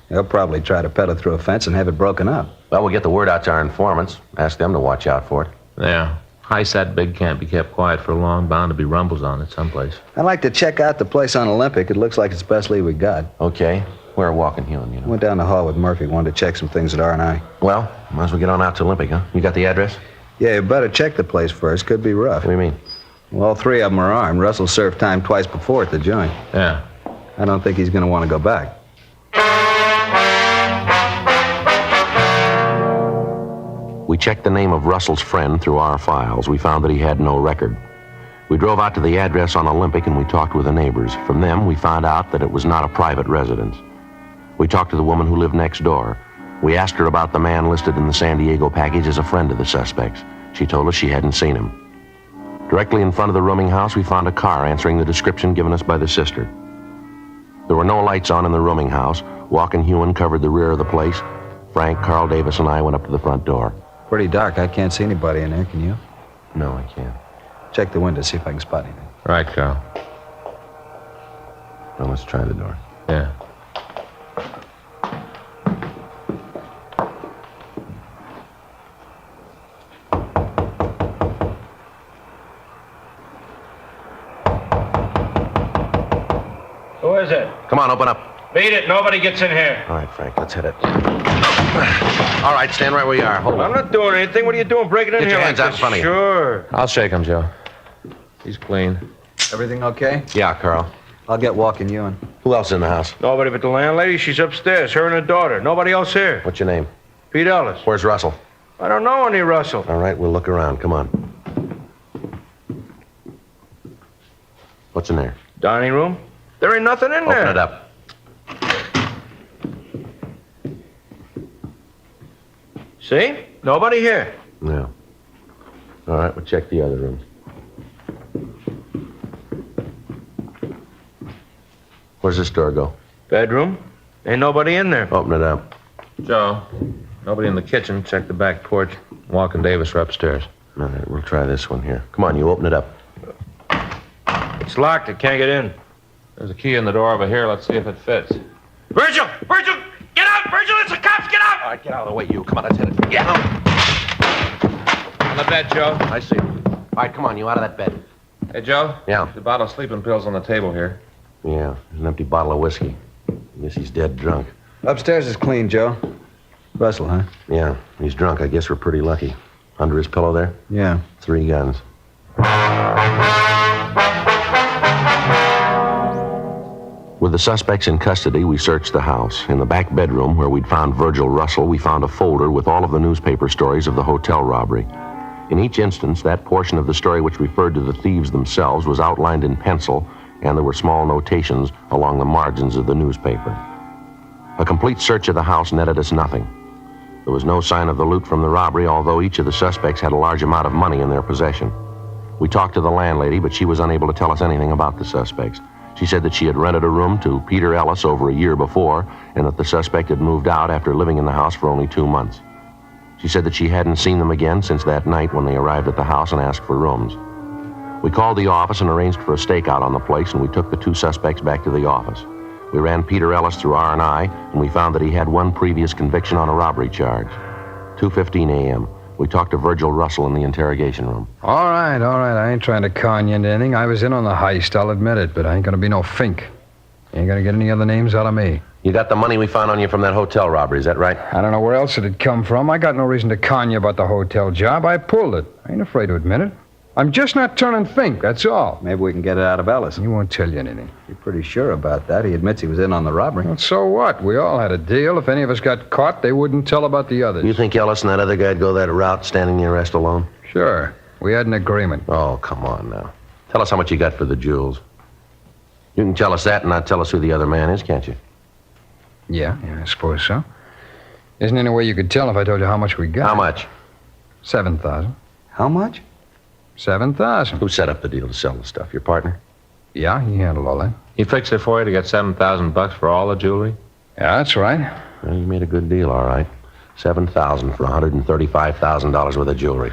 They'll probably try to peddle through a fence and have it broken up. Well, we'll get the word out to our informants. Ask them to watch out for it. Yeah. Heist that big can't be kept quiet for long. Bound to be rumbles on it someplace. I'd like to check out the place on Olympic. It looks like it's the best lead we got. Okay. We're walking Hewin, you know. Went down the hall with Murphy. Wanted to check some things at R&I. Well, might as well get on out to Olympic, huh? You got the address? Yeah, you better check the place first. Could be rough. What do you mean? Well, all 3 of them are armed. Russell served time twice before at the joint. Yeah. I don't think he's going to want to go back. We checked the name of Russell's friend through our files. We found that he had no record. We drove out to the address on Olympic and we talked with the neighbors. From them, we found out that it was not a private residence. We talked to the woman who lived next door. We asked her about the man listed in the San Diego package as a friend of the suspects. She told us she hadn't seen him. Directly in front of the rooming house, we found a car answering the description given us by the sister. There were no lights on in the rooming house. Walk and Hewin covered the rear of the place. Frank, Carl Davis, and I went up to the front door. Pretty dark. I can't see anybody in there, can you? No, I can't. Check the window, see if I can spot anything. Right, Carl. Well, let's try the door. Yeah. Who is it? Come on, open up. Beat it. Nobody gets in here. All right, Frank, let's hit it. All right, stand right where you are. Hold I'm on. not doing anything. What are you doing breaking in Get here your hands like out in this? front of you. Sure. I'll shake him, Joe. He's clean. Everything okay? Yeah, Carl. I'll get walking you in. Who else is in the house? Nobody but the landlady. She's upstairs. Her and her daughter. Nobody else here. What's your name? Pete Ellis. Where's Russell? I don't know any Russell. All right, we'll look around. Come on. What's in there? Dining room? There ain't nothing in there. Open it up. See? Nobody here. Yeah. All right, we'll check the other rooms. Where's this door go? Bedroom? Ain't nobody in there. Open it up. Joe, nobody in the kitchen. Check the back porch. Walk and Davis are upstairs. All right, we'll try this one here. Come on, you open it up. It's locked. It can't get in. There's a key in the door over here. Let's see if it fits. Virgil! Virgil! Get out! Virgil, it's the cops! Get out! All right, get out of the way, you. Come on, let's hit it. Yeah. On the bed, Joe. I see. All right, come on, you out of that bed. Hey, Joe? Yeah. The bottle of sleeping pills on the table here. Yeah, there's an empty bottle of whiskey. I guess he's dead drunk. Upstairs is clean, Joe. Russell, huh? Yeah, he's drunk. I guess we're pretty lucky. Under his pillow there? Yeah. 3 guns. With the suspects in custody, we searched the house. In the back bedroom, where we'd found Virgil Russell, we found a folder with all of the newspaper stories of the hotel robbery. In each instance, that portion of the story which referred to the thieves themselves was outlined in pencil, and there were small notations along the margins of the newspaper. A complete search of the house netted us nothing. There was no sign of the loot from the robbery, although each of the suspects had a large amount of money in their possession. We talked to the landlady, but she was unable to tell us anything about the suspects. She said that she had rented a room to Peter Ellis over a year before, and that the suspect had moved out after living in the house for only 2 months. She said that she hadn't seen them again since that night when they arrived at the house and asked for rooms. We called the office and arranged for a stakeout on the place, and we took the 2 suspects back to the office. We ran Peter Ellis through R&I, and we found that he had 1 previous conviction on a robbery charge. 2:15 a.m. We talked to Virgil Russell in the interrogation room. All right. I ain't trying to con you into anything. I was in on the heist, I'll admit it, but I ain't gonna be no fink. You ain't gonna get any other names out of me. You got the money we found on you from that hotel robbery, is that right? I don't know where else it'd come from. I got no reason to con you about the hotel job. I pulled it. I ain't afraid to admit it. I'm just not turning fink, that's all. Maybe we can get it out of Ellis. He won't tell you anything. You're pretty sure about that. He admits he was in on the robbery. Well, so what? We all had a deal. If any of us got caught, they wouldn't tell about the others. You think Ellis and that other guy'd go that route, standing the arrest alone? Sure. We had an agreement. Oh, come on now. Tell us how much you got for the jewels. You can tell us that and not tell us who the other man is, can't you? Yeah, I suppose so. Isn't there any way you could tell if I told you how much we got? How much? 7,000. How much? 7,000. Who set up the deal to sell the stuff? Your partner? Yeah, he handled all that. He fixed it for you to get $7,000 for all the jewelry? Yeah, that's right. Well, you made a good deal, all right. 7,000 for $135,000 worth of jewelry.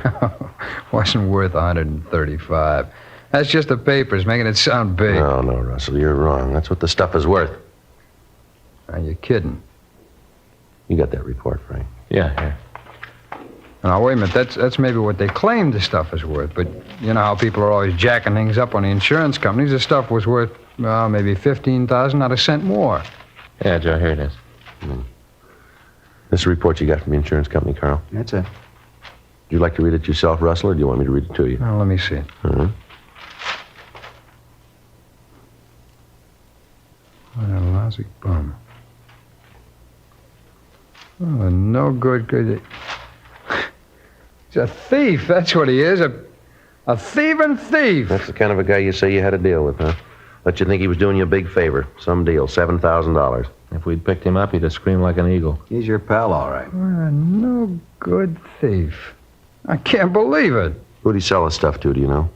Wasn't worth 135. That's just the papers, making it sound big. No, Russell, you're wrong. That's what the stuff is worth. Are you kidding? You got that report, Frank? Yeah, here. Now, wait a minute. That's maybe what they claim the stuff is worth. But you know how people are always jacking things up on the insurance companies. The stuff was worth, well, maybe 15,000, not a cent more. Yeah, Joe, here it is. This is a report you got from the insurance company, Carl. That's it. Would you like to read it yourself, Russell, or do you want me to read it to you? Well, let me see it. Uh-huh. What a lousy bum. Oh, no good. He's a thief, that's what he is. A thieving thief. That's the kind of a guy you say you had to deal with, huh? Let you think he was doing you a big favor. Some deal, $7,000. If we'd picked him up, he'd have screamed like an eagle. He's your pal, all right. What a no good thief. I can't believe it. Who'd he sell his stuff to, do you know?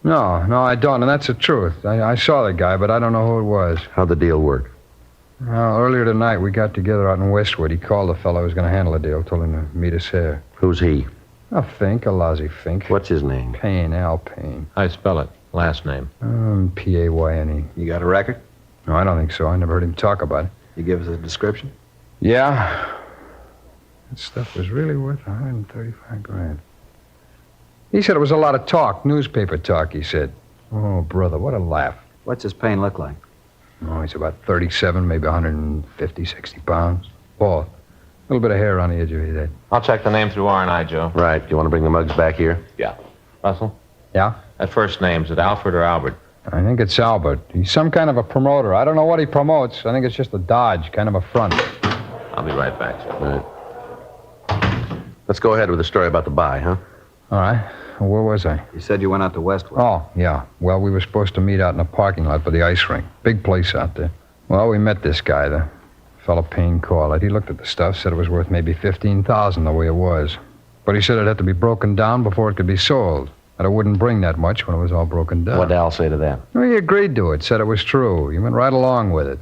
No, I don't, and that's the truth. I saw the guy, but I don't know who it was. How'd the deal work? Well, earlier tonight, we got together out in Westwood. He called the fellow who was going to handle the deal, told him to meet us here. Who's he? A Fink, a lousy Fink. What's his name? Payne, Al Payne. I spell it. Last name. P-A-Y-N-E. You got a record? No, I don't think so. I never heard him talk about it. You give us a description? Yeah. That stuff was really worth 135 grand. He said it was a lot of talk, newspaper talk, he said. Oh, brother, what a laugh. What's his pain look like? Oh, he's about 37, maybe 150, 60 pounds. Bald. A little bit of hair on the edge of his head. I'll check the name through R&I, Joe. Right. Do you want to bring the mugs back here? Yeah. Russell? Yeah? That first name, is it Alfred or Albert? I think it's Albert. He's some kind of a promoter. I don't know what he promotes. I think it's just a dodge, kind of a front. I'll be right back, Joe. All right. Let's go ahead with the story about the buy, huh? All right. Where was I? You said you went out to Westwood. Oh, yeah. Well, we were supposed to meet out in a parking lot by the ice rink. Big place out there. Well, we met this guy, the fellow Payne called it. He looked at the stuff, said it was worth maybe 15,000 the way it was. But he said it had to be broken down before it could be sold. That it wouldn't bring that much when it was all broken down. What'd Al say to that? Well, he agreed to it, said it was true. He went right along with it.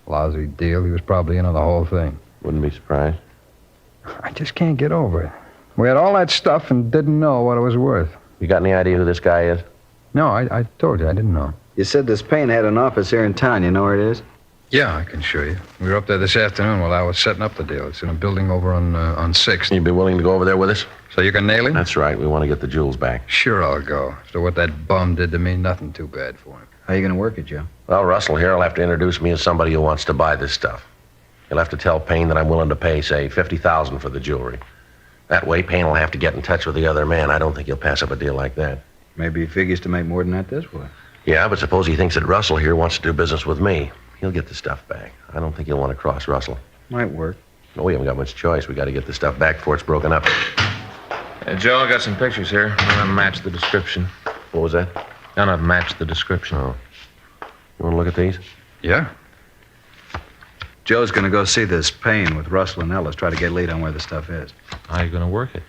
Lousy deal. He was probably in on the whole thing. Wouldn't be surprised. I just can't get over it. We had all that stuff and didn't know what it was worth. You got any idea who this guy is? No, I told you, I didn't know. You said this Payne had an office here in town. You know where it is? Yeah, I can show you. We were up there this afternoon while I was setting up the deal. It's in a building over on 6th. You'd be willing to go over there with us? So you can nail him? That's right. We want to get the jewels back. Sure, I'll go. So what that bum did to me, nothing too bad for him. How you going to work it, Joe? Well, Russell here will have to introduce me as somebody who wants to buy this stuff. He'll have to tell Payne that I'm willing to pay, say, $50,000 for the jewelry. That way, Payne will have to get in touch with the other man. I don't think he'll pass up a deal like that. Maybe he figures to make more than that this way. Yeah, but suppose he thinks that Russell here wants to do business with me. He'll get the stuff back. I don't think he'll want to cross Russell. Might work. No, we haven't got much choice. We got to get the stuff back before it's broken up. Joe, I got some pictures here. None of them match the description. What was that? None of them match the description. Oh. You want to look at these? Yeah. Joe's going to go see this Payne with Russell and Ellis, try to get a lead on where the stuff is. How are you going to work it?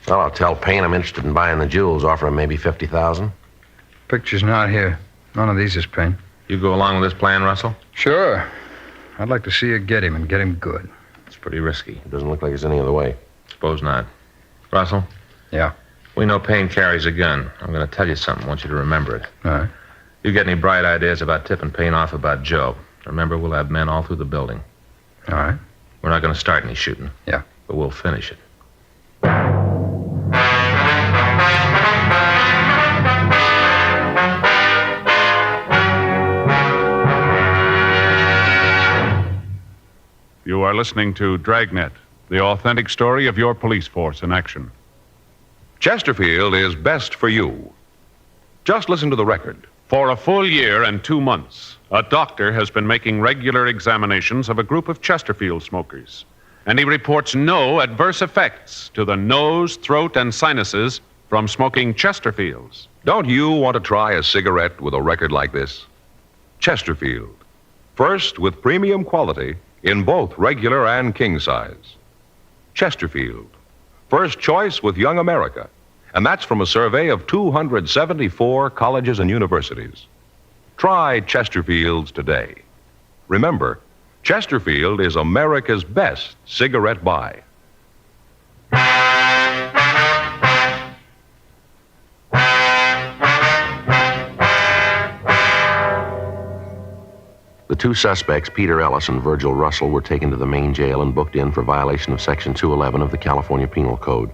Well, I'll tell Payne I'm interested in buying the jewels, offer him maybe $50,000. Picture's not here. None of these is Payne. You go along with this plan, Russell? Sure. I'd like to see you get him and get him good. It's pretty risky. It doesn't look like there's any other way. Suppose not. Russell? Yeah. We know Payne carries a gun. I'm going to tell you something. I want you to remember it. All right. You get any bright ideas about tipping Payne off about Joe? Remember, we'll have men all through the building. All right. We're not going to start any shooting. Yeah. But we'll finish it. You are listening to Dragnet, the authentic story of your police force in action. Chesterfield is best for you. Just listen to the record. For a full year and 2 months, a doctor has been making regular examinations of a group of Chesterfield smokers, and he reports no adverse effects to the nose, throat, and sinuses from smoking Chesterfields. Don't you want to try a cigarette with a record like this? Chesterfield. First with premium quality in both regular and king size. Chesterfield. First choice with Young America. And that's from a survey of 274 colleges and universities. Try Chesterfields today. Remember, Chesterfield is America's best cigarette buy. The two suspects, Peter Ellis and Virgil Russell, were taken to the main jail and booked in for violation of Section 211 of the California Penal Code.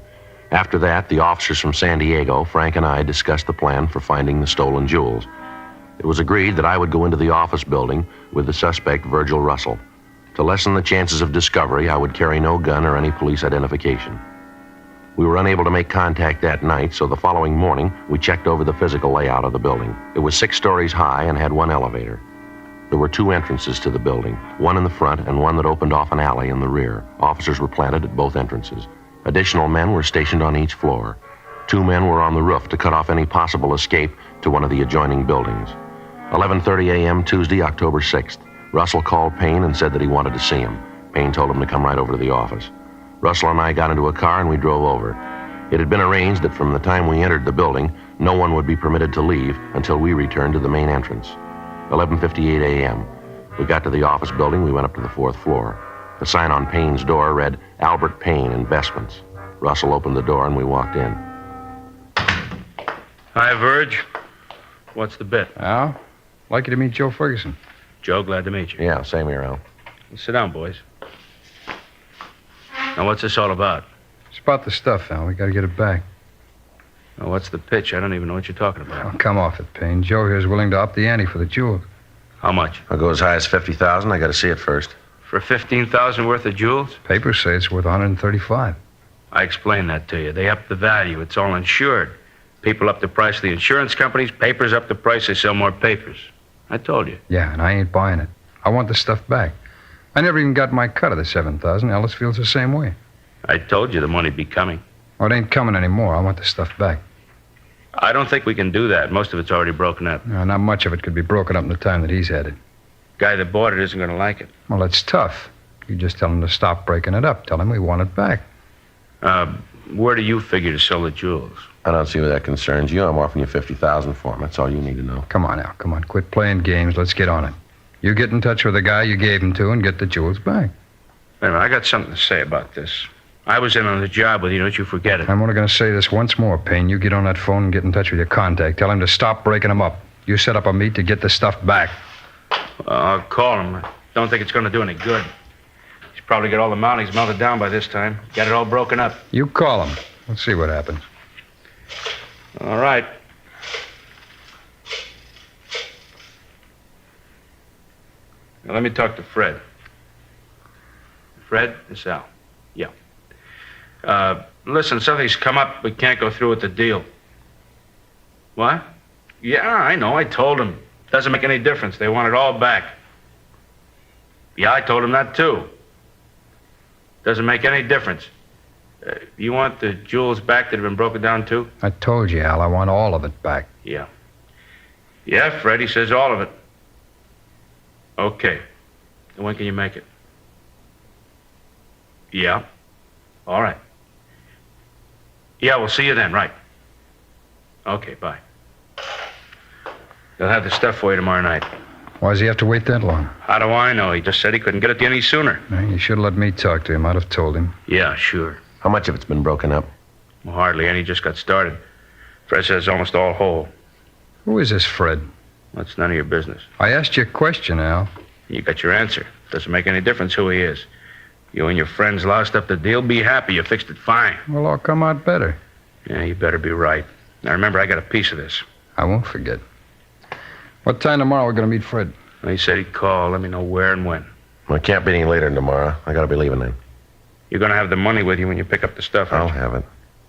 After that, the officers from San Diego, Frank and I, discussed the plan for finding the stolen jewels. It was agreed that I would go into the office building with the suspect, Virgil Russell. To lessen the chances of discovery, I would carry no gun or any police identification. We were unable to make contact that night, so the following morning, we checked over the physical layout of the building. It was 6 stories high and had 1 elevator. There were 2 entrances to the building, one in the front and one that opened off an alley in the rear. Officers were planted at both entrances. Additional men were stationed on each floor. 2 men were on the roof to cut off any possible escape to one of the adjoining buildings. 11:30 a.m. Tuesday, October 6th. Russell called Payne and said that he wanted to see him. Payne told him to come right over to the office. Russell and I got into a car and we drove over. It had been arranged that from the time we entered the building, no one would be permitted to leave until we returned to the main entrance. 11:58 a.m. We got to the office building. We went up to the 4th floor. The sign on Payne's door read, Albert Payne, Investments. Russell opened the door and we walked in. Hi, Verge. What's the bit? Al, like you to meet Joe Ferguson. Joe, glad to meet you. Yeah, same here, Al. Sit down, boys. Now, what's this all about? It's about the stuff, Al. We got to get it back. Now, what's the pitch? I don't even know what you're talking about. Oh, come off it, Payne. Joe here's willing to up the ante for the jewels. How much? I'll go as high as $50,000. I got to see it first. For $15,000 worth of jewels? Papers say it's worth $135. I explained that to you. They up the value. It's all insured. People up the price of the insurance companies. Papers up the price. They sell more papers. I told you. Yeah, and I ain't buying it. I want the stuff back. I never even got my cut of the $7,000. Ellis feels the same way. I told you the money'd be coming. Oh, it ain't coming anymore. I want the stuff back. I don't think we can do that. Most of it's already broken up. No, not much of it could be broken up in the time that he's had it. Guy that bought it isn't going to like it. Well, that's tough. You just tell him to stop breaking it up. Tell him we want it back. Where do you figure to sell the jewels? I don't see where that concerns you. I'm offering you $50,000 for them. That's all you need to know. Come on, Al. Come on. Quit playing games. Let's get on it. You get in touch with the guy you gave him to and get the jewels back. Wait a minute. I got something to say about this. I was in on the job with you. Don't you forget it. I'm only going to say this once more, Payne. You get on that phone and get in touch with your contact. Tell him to stop breaking them up. You set up a meet to get the stuff back. I'll call him. I don't think it's going to do any good. He's probably got all the mounties melted down by this time. Got it all broken up. You call him. Let's see what happens. All right. Now, let me talk to Fred. Fred, this is Al. Yeah. Listen, something's come up. We can't go through with the deal. What? Yeah, I know. I told him. Doesn't make any difference. They want it all back. Yeah, I told him that, too. Doesn't make any difference. You want the jewels back that have been broken down, too? I told you, Al, I want all of it back. Yeah. Yeah, Freddie says all of it. Okay. And when can you make it? Yeah. All right. Yeah, we'll see you then, right. Okay, bye. They'll have the stuff for you tomorrow night. Why does he have to wait that long? How do I know? He just said he couldn't get it any sooner. You should have let me talk to him. I'd have told him. Yeah, sure. How much of it's been broken up? Well, hardly any. Just got started. Fred says almost all whole. Who is this Fred? That's none of your business. I asked you a question, Al. You got your answer. Doesn't make any difference who he is. You and your friends lost up the deal. Be happy. You fixed it fine. Well, I'll come out better. Yeah, you better be right. Now, remember, I got a piece of this. I won't forget. What time tomorrow are we going to meet Fred? Well, he said he'd call. Let me know where and when. Well, it can't be any later than tomorrow. I got to be leaving then. You're going to have the money with you when you pick up the stuff, I'll aren't you? have it.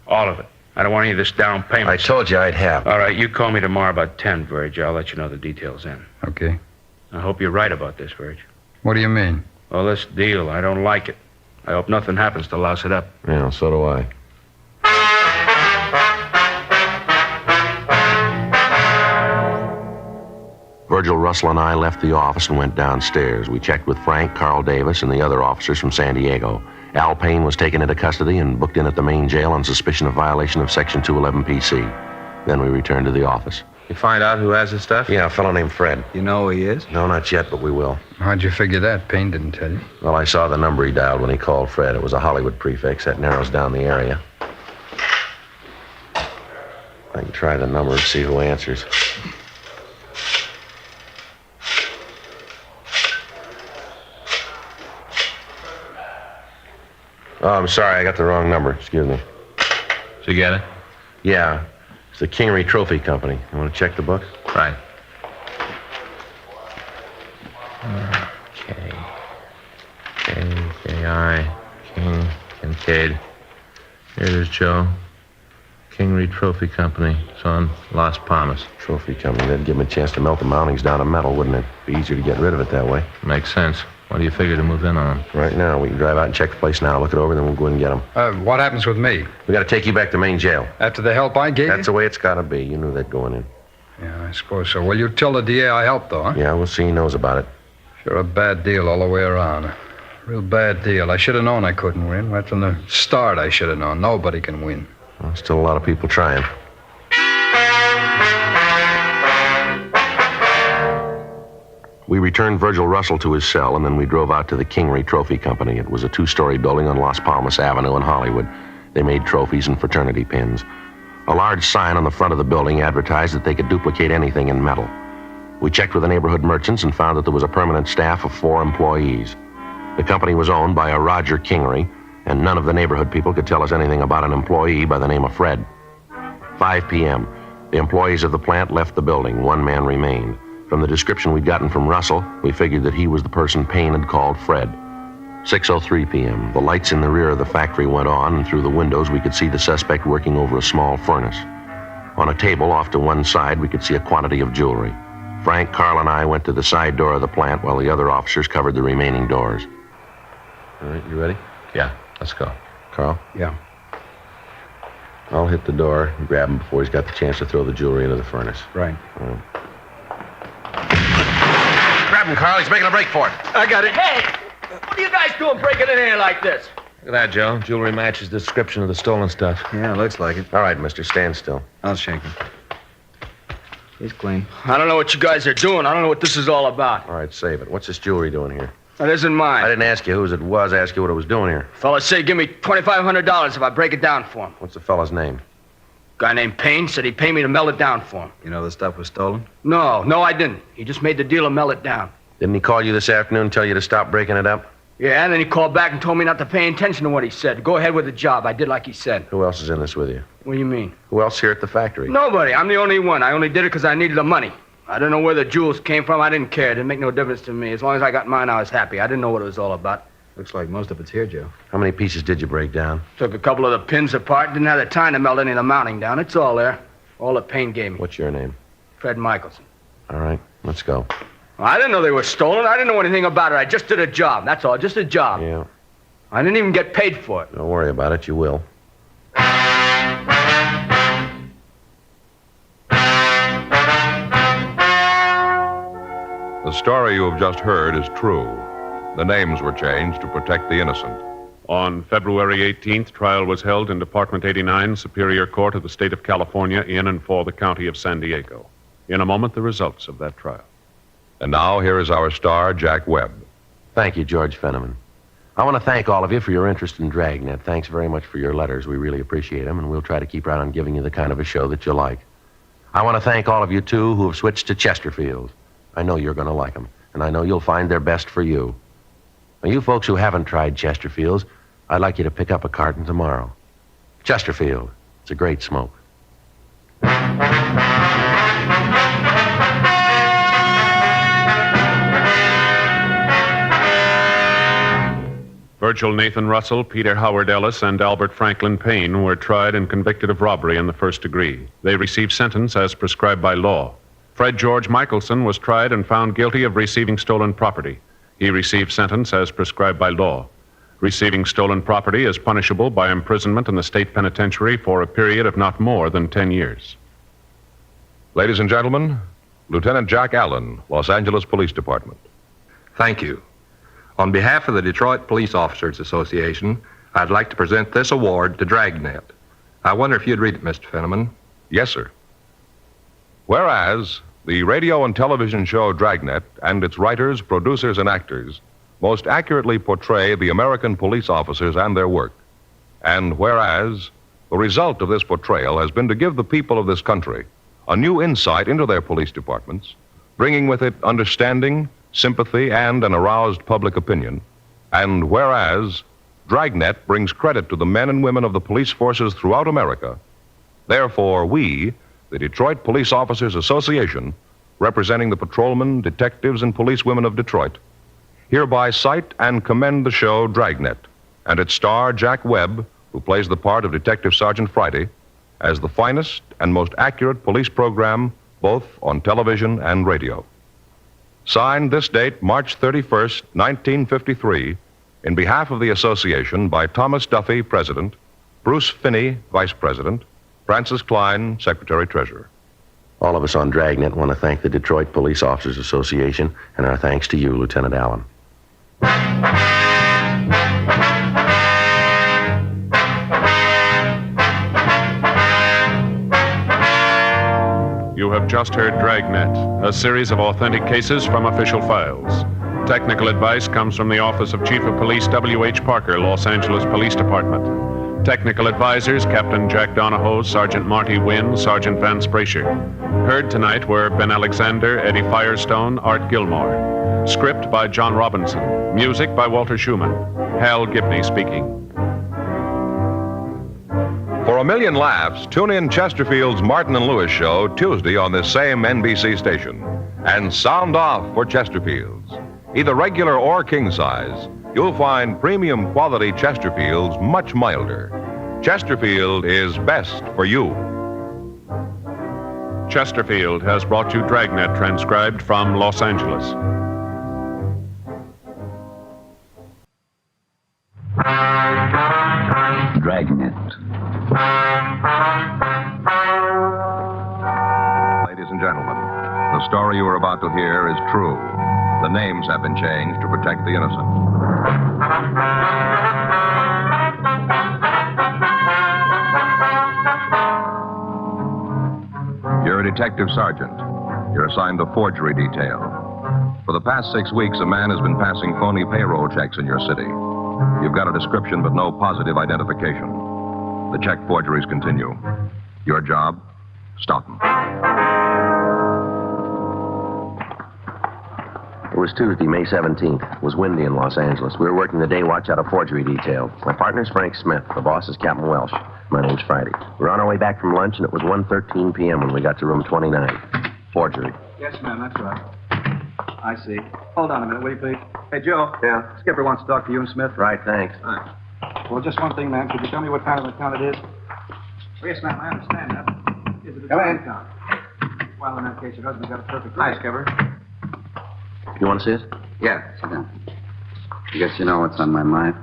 All of it. I don't want any of this down payment. I told you I'd have. All right, you call me tomorrow about 10, Verge. I'll let you know the details then. Okay. I hope you're right about this, Verge. What do you mean? Well, this deal, I don't like it. I hope nothing happens to louse it up. Yeah, so do I. Virgil, Russell, and I left the office and went downstairs. We checked with Frank, Carl Davis, and the other officers from San Diego. Al Payne was taken into custody and booked in at the main jail on suspicion of violation of Section 211 PC. Then we returned to the office. You find out who has the stuff? Yeah, a fellow named Fred. You know who he is? No, not yet, but we will. How'd you figure that? Payne didn't tell you. Well, I saw the number he dialed when he called Fred. It was a Hollywood prefix. That narrows down the area. I can try the number and see who answers. Oh, I'm sorry. I got the wrong number. Excuse me. Did you get it? Yeah. It's the Kingery Trophy Company. You want to check the book? Right. Okay. K-K-I. King Kincaid. Here it is, Joe. Kingery Trophy Company. It's on Las Palmas. Trophy Company. That'd give him a chance to melt the mountings down to metal, wouldn't it? Be easier to get rid of it that way. Makes sense. What do you figure to move in on? Right now. We can drive out and check the place now, look it over, then we'll go in and get them. What happens with me? We got to take you back to main jail. After the help I gave That's the way it's got to be. You knew that going in. Yeah, I suppose so. Well, you tell the DA I helped, though, huh? Yeah, we'll see he knows about it. Sure, a bad deal all the way around. Real bad deal. I should have known I couldn't win. Right from the start, I should have known. Nobody can win. Well, still a lot of people trying. We returned Virgil Russell to his cell, and then we drove out to the Kingery Trophy Company. It was a two-story building on Las Palmas Avenue in Hollywood. They made trophies and fraternity pins. A large sign on the front of the building advertised that they could duplicate anything in metal. We checked with the neighborhood merchants and found that there was a permanent staff of 4 employees. The company was owned by a Roger Kingery, and none of the neighborhood people could tell us anything about an employee by the name of Fred. 5 p.m. The employees of the plant left the building. 1 man remained. From the description we'd gotten from Russell, we figured that he was the person Payne had called Fred. 6:03 p.m. The lights in the rear of the factory went on, and through the windows we could see the suspect working over a small furnace. On a table off to one side, we could see a quantity of jewelry. Frank, Carl, and I went to the side door of the plant while the other officers covered the remaining doors. All right, you ready? Yeah, let's go. Carl? Yeah. I'll hit the door and grab him before he's got the chance to throw the jewelry into the furnace. Right. Grab him, Carl. He's making a break for it. I got it. Hey, what are you guys doing breaking in here like this? Look at that, Joe. Jewelry matches the description of the stolen stuff. Yeah, looks like it. All right, mister, stand still. I'll shake him. He's clean. I don't know what you guys are doing. I don't know what this is all about. All right, save it. What's this jewelry doing here? That isn't mine. I didn't ask you whose it was. I asked you what it was doing here. Fellas say give me $2,500 if I break it down for him. What's the fellow's name? Guy named Payne said he'd pay me to melt it down for him. You know the stuff was stolen? No, I didn't. He just made the deal to melt it down. Didn't he call you this afternoon and tell you to stop breaking it up? Yeah, and then he called back and told me not to pay attention to what he said. Go ahead with the job. I did like he said. Who else is in this with you? What do you mean? Who else here at the factory? Nobody. I'm the only one. I only did it because I needed the money. I don't know where the jewels came from. I didn't care. It didn't make no difference to me. As long as I got mine, I was happy. I didn't know what it was all about. Looks like most of it's here, Joe. How many pieces did you break down? Took a couple of the pins apart. Didn't have the time to melt any of the mounting down. It's all there. All that pain gave me. What's your name? Fred Michelson. All right, let's go. I didn't know they were stolen. I didn't know anything about it. I just did a job. That's all. Just a job. Yeah. I didn't even get paid for it. Don't worry about it. You will. The story you have just heard is true. The names were changed to protect the innocent. On February 18th, trial was held in Department 89, Superior Court of the State of California, in and for the County of San Diego. In a moment, the results of that trial. And now, here is our star, Jack Webb. Thank you, George Fenneman. I want to thank all of you for your interest in Dragnet. Thanks very much for your letters. We really appreciate them, and we'll try to keep right on giving you the kind of a show that you like. I want to thank all of you, too, who have switched to Chesterfield. I know you're going to like them, and I know you'll find they're best for you. Now, you folks who haven't tried Chesterfields, I'd like you to pick up a carton tomorrow. Chesterfield. It's a great smoke. Virgil Nathan Russell, Peter Howard Ellis, and Albert Franklin Payne were tried and convicted of robbery in the first degree. They received sentence as prescribed by law. Fred George Michelson was tried and found guilty of receiving stolen property. He received sentence as prescribed by law. Receiving stolen property is punishable by imprisonment in the state penitentiary for a period of not more than 10 years. Ladies and gentlemen, Lieutenant Jack Allen, Los Angeles Police Department. Thank you. On behalf of the Detroit Police Officers Association, I'd like to present this award to Dragnet. I wonder if you'd read it, Mr. Fenneman. Yes, sir. Whereas the radio and television show Dragnet and its writers, producers, and actors most accurately portray the American police officers and their work. And whereas the result of this portrayal has been to give the people of this country a new insight into their police departments, bringing with it understanding, sympathy, and an aroused public opinion. And whereas Dragnet brings credit to the men and women of the police forces throughout America, therefore we, the Detroit Police Officers Association, representing the patrolmen, detectives, and policewomen of Detroit, hereby cite and commend the show Dragnet and its star Jack Webb, who plays the part of Detective Sergeant Friday, as the finest and most accurate police program both on television and radio. Signed this date, March 31st, 1953, in behalf of the association by Thomas Duffy, President, Bruce Finney, Vice President, Francis Klein, Secretary-Treasurer. All of us on Dragnet want to thank the Detroit Police Officers Association, and our thanks to you, Lieutenant Allen. You have just heard Dragnet, a series of authentic cases from official files. Technical advice comes from the Office of Chief of Police W.H. Parker, Los Angeles Police Department. Technical advisors, Captain Jack Donahoe, Sergeant Marty Wynn, Sergeant Vance Brasher. Heard tonight were Ben Alexander, Eddie Firestone, Art Gilmore. Script by John Robinson. Music by Walter Schumann. Hal Gibney speaking. For a million laughs, tune in Chesterfield's Martin and Lewis show Tuesday on this same NBC station. And sound off for Chesterfield's. Either regular or king size, you'll find premium quality Chesterfields much milder. Chesterfield is best for you. Chesterfield has brought you Dragnet, transcribed from Los Angeles. Dragnet. Ladies and gentlemen, the story you are about to hear is true. The names have been changed to protect the innocent. You're a detective sergeant. You're assigned to forgery detail. For the past 6 weeks, a man has been passing phony payroll checks in your city. You've got a description, but no positive identification. The check forgeries continue. Your job? Stop them. It was Tuesday, May 17th. It was windy in Los Angeles. We were working the day watch out of forgery detail. My partner's Frank Smith. The boss is Captain Welsh. My name's Friday. We were on our way back from lunch, and it was 1:13 p.m. when we got to room 29. Forgery. Yes, ma'am, that's right. I see. Hold on a minute, will you, please? Hey, Joe. Yeah? Skipper wants to talk to you and Smith. Right, thanks. Well, just one thing, ma'am. Could you tell me what kind of account it is? Oh, yes, ma'am. I understand that. Is it a joint account? Well, in that case, your husband's got a perfect... Hi, Skipper. You want to see it? Yeah, sit down. I guess you know what's on my mind.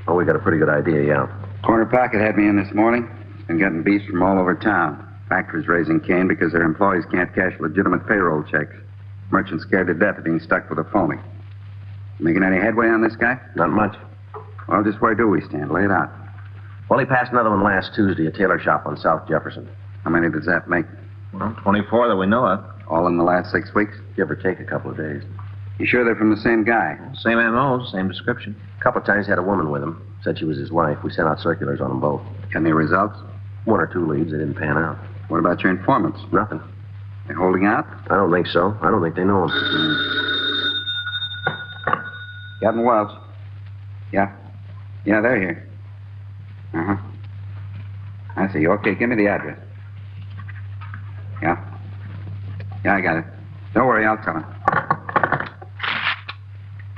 Oh, we got a pretty good idea, yeah. Corner Pocket had me in this morning. Been getting beefs from all over town. Factories raising Cain because their employees can't cash legitimate payroll checks. Merchants scared to death of being stuck with a phony. Making any headway on this guy? Not much. Well, just where do we stand? Lay it out. Well, he passed another one last Tuesday, a tailor shop on South Jefferson. How many does that make? Well, 24 that we know of. All in the last 6 weeks? Give or take a couple of days. You sure they're from the same guy? Same M.O., same description. A couple of times he had a woman with him. Said she was his wife. We sent out circulars on them both. Any results? 1 or 2 leads. They didn't pan out. What about your informants? Nothing. They're holding out? I don't think so. I don't think they know him. Captain Welch. Yeah. Yeah, they're here. Uh-huh. I see. Okay, give me the address. Yeah. Yeah, I got it. Don't worry, I'll tell him.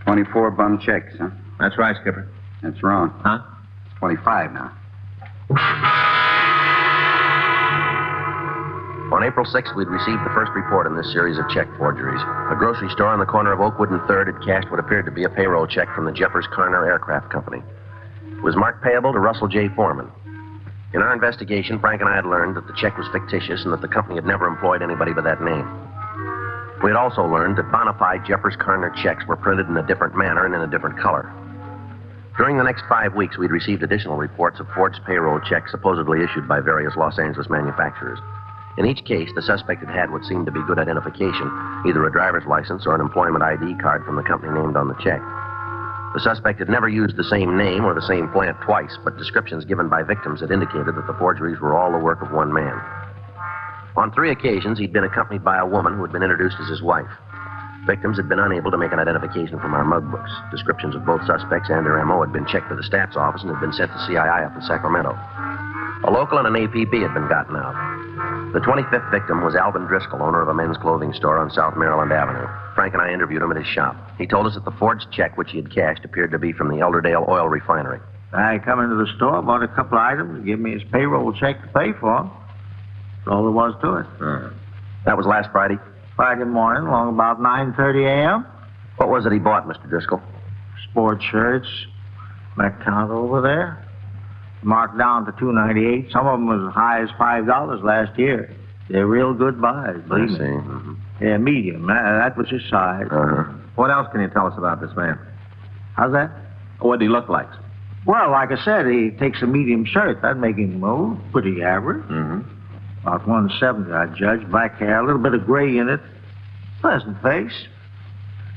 24 bum checks, huh? That's right, Skipper. That's wrong. Huh? 25 now. On April 6th, we'd received the first report in this series of check forgeries. A grocery store on the corner of Oakwood and 3rd had cashed what appeared to be a payroll check from the Jeffers Carner Aircraft Company. It was marked payable to Russell J. Foreman. In our investigation, Frank and I had learned that the check was fictitious and that the company had never employed anybody by that name. We had also learned that bona fide Jeffers Carner checks were printed in a different manner and in a different color. During the next 5 weeks, we'd received additional reports of forged payroll checks supposedly issued by various Los Angeles manufacturers. In each case, the suspect had what seemed to be good identification, either a driver's license or an employment ID card from the company named on the check. The suspect had never used the same name or the same plant twice, but descriptions given by victims had indicated that the forgeries were all the work of one man. On 3 occasions, he'd been accompanied by a woman who had been introduced as his wife. Victims had been unable to make an identification from our mug books. Descriptions of both suspects and their M.O. had been checked to the stats office and had been sent to CII up in Sacramento. A local and an APB had been gotten out. The 25th victim was Alvin Driscoll, owner of a men's clothing store on South Maryland Avenue. Frank and I interviewed him at his shop. He told us that the forged check which he had cashed appeared to be from the Elderdale Oil Refinery. I come into the store, bought a couple of items, give me his payroll check to pay for them. That's all there was to it. That was last Friday? Friday morning, along about 9:30 a.m. What was it he bought, Mr. Driscoll? Sports shirts. That count over there. Marked down to $2.98. Some of them was as high as $5 last year. They're real good buys, believe me. Mm-hmm. Yeah, medium. That was his size. What else can you tell us about this man? How's that? What did he look like? Well, like I said, he takes a medium shirt. That'd make him pretty average. About 170, I'd judge. Black hair, a little bit of gray in it. Pleasant face.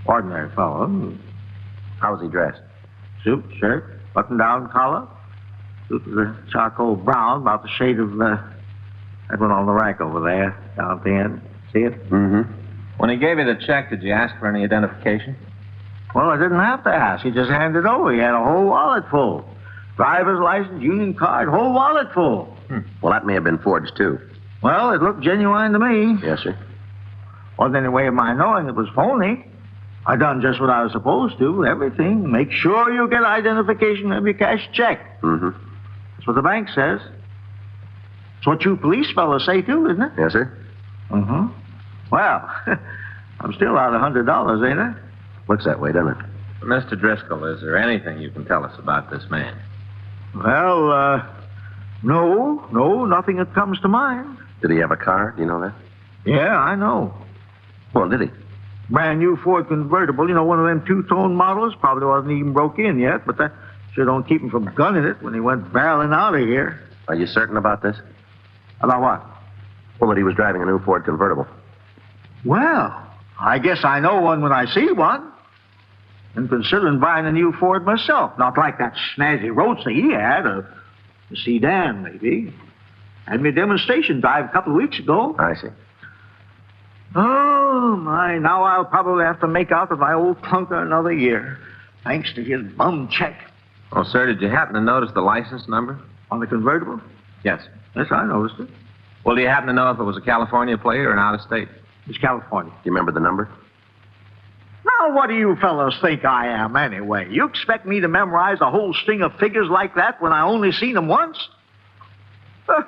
Ordinary fellow. How was he dressed? Suit, shirt, button-down collar. Suit was a charcoal brown, about the shade of that one on the rack over there, down at the end. See it? When he gave you the check, did you ask for any identification? Well, I didn't have to ask. He just handed it over. He had a whole wallet full. Driver's license, union card, whole wallet full. Well, that may have been forged, too. Well, it looked genuine to me. Yes, sir. Wasn't any way of my knowing it was phony. I done just what I was supposed to, everything. Make sure you get identification of your cash check. That's what the bank says. It's what you police fellows say, too, isn't it? Yes, sir. Well, I'm still out $100, ain't I? Looks that way, doesn't it? Mr. Driscoll, is there anything you can tell us about this man? Well, no, nothing that comes to mind. Did he have a car? Do you know that? Yeah, I know. Well, did he? Brand new Ford convertible, one of them two-tone models. Probably wasn't even broke in yet, but that sure don't keep him from gunning it when he went barreling out of here. Are you certain about this? About what? Well, that he was driving a new Ford convertible. Well, I guess I know one when I see one. And considering buying a new Ford myself. Not like that snazzy roadster he had, a sedan, maybe. Had me a demonstration drive a couple of weeks ago. I see. Oh, my. Now I'll probably have to make out with my old clunker another year. Thanks to his bum check. Oh, sir, did you happen to notice the license number? On the convertible? Yes. Yes, I noticed it. Well, do you happen to know if it was a California plate or an out-of-state? It's California. Do you remember the number? Now, what do you fellows think I am, anyway? You expect me to memorize a whole string of figures like that when I only seen them once? I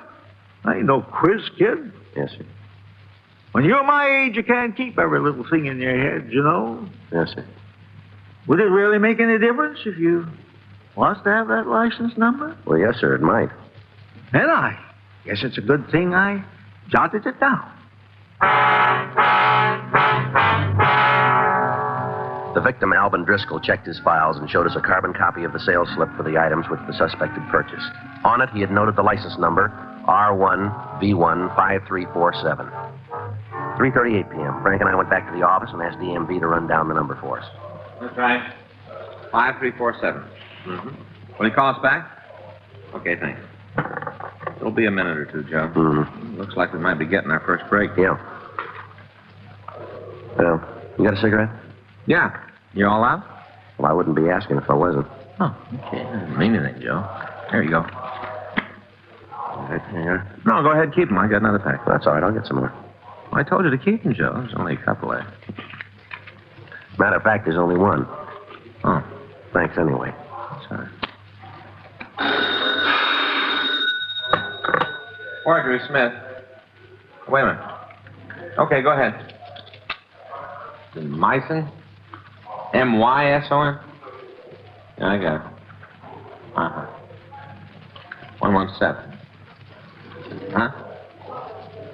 ain't no quiz kid. Yes, sir. When you're my age, you can't keep every little thing in your head, you know? Yes, sir. Would it really make any difference if you was to have that license number? Well, yes, sir, it might. And I guess it's a good thing I jotted it down. The victim, Alvin Driscoll, checked his files and showed us a carbon copy of the sales slip for the items which the suspect had purchased. On it, he had noted the license number, R1V15347. 3:38 p.m. Frank and I went back to the office and asked DMV to run down the number for us. That's right. 5347. Mm-hmm. Will you call us back? Okay, thanks. It'll be a minute or two, Joe. Mm-hmm. Looks like we might be getting our first break. Yeah. Well, you got a cigarette? Yeah. You all out? Well, I wouldn't be asking if I wasn't. Oh, okay. That doesn't mean anything, Joe. There you go. Right here. No, go ahead, keep them. I got another pack. That's all right. I'll get some more. Well, I told you to keep them, Joe. There's only a couple left. Matter of fact, there's only one. Oh. Thanks anyway. Sorry. Marjorie Smith. Wait a minute. Okay, go ahead. Myson? M-Y-S-O-N? Yeah, I got it. Uh-huh. 117. Huh?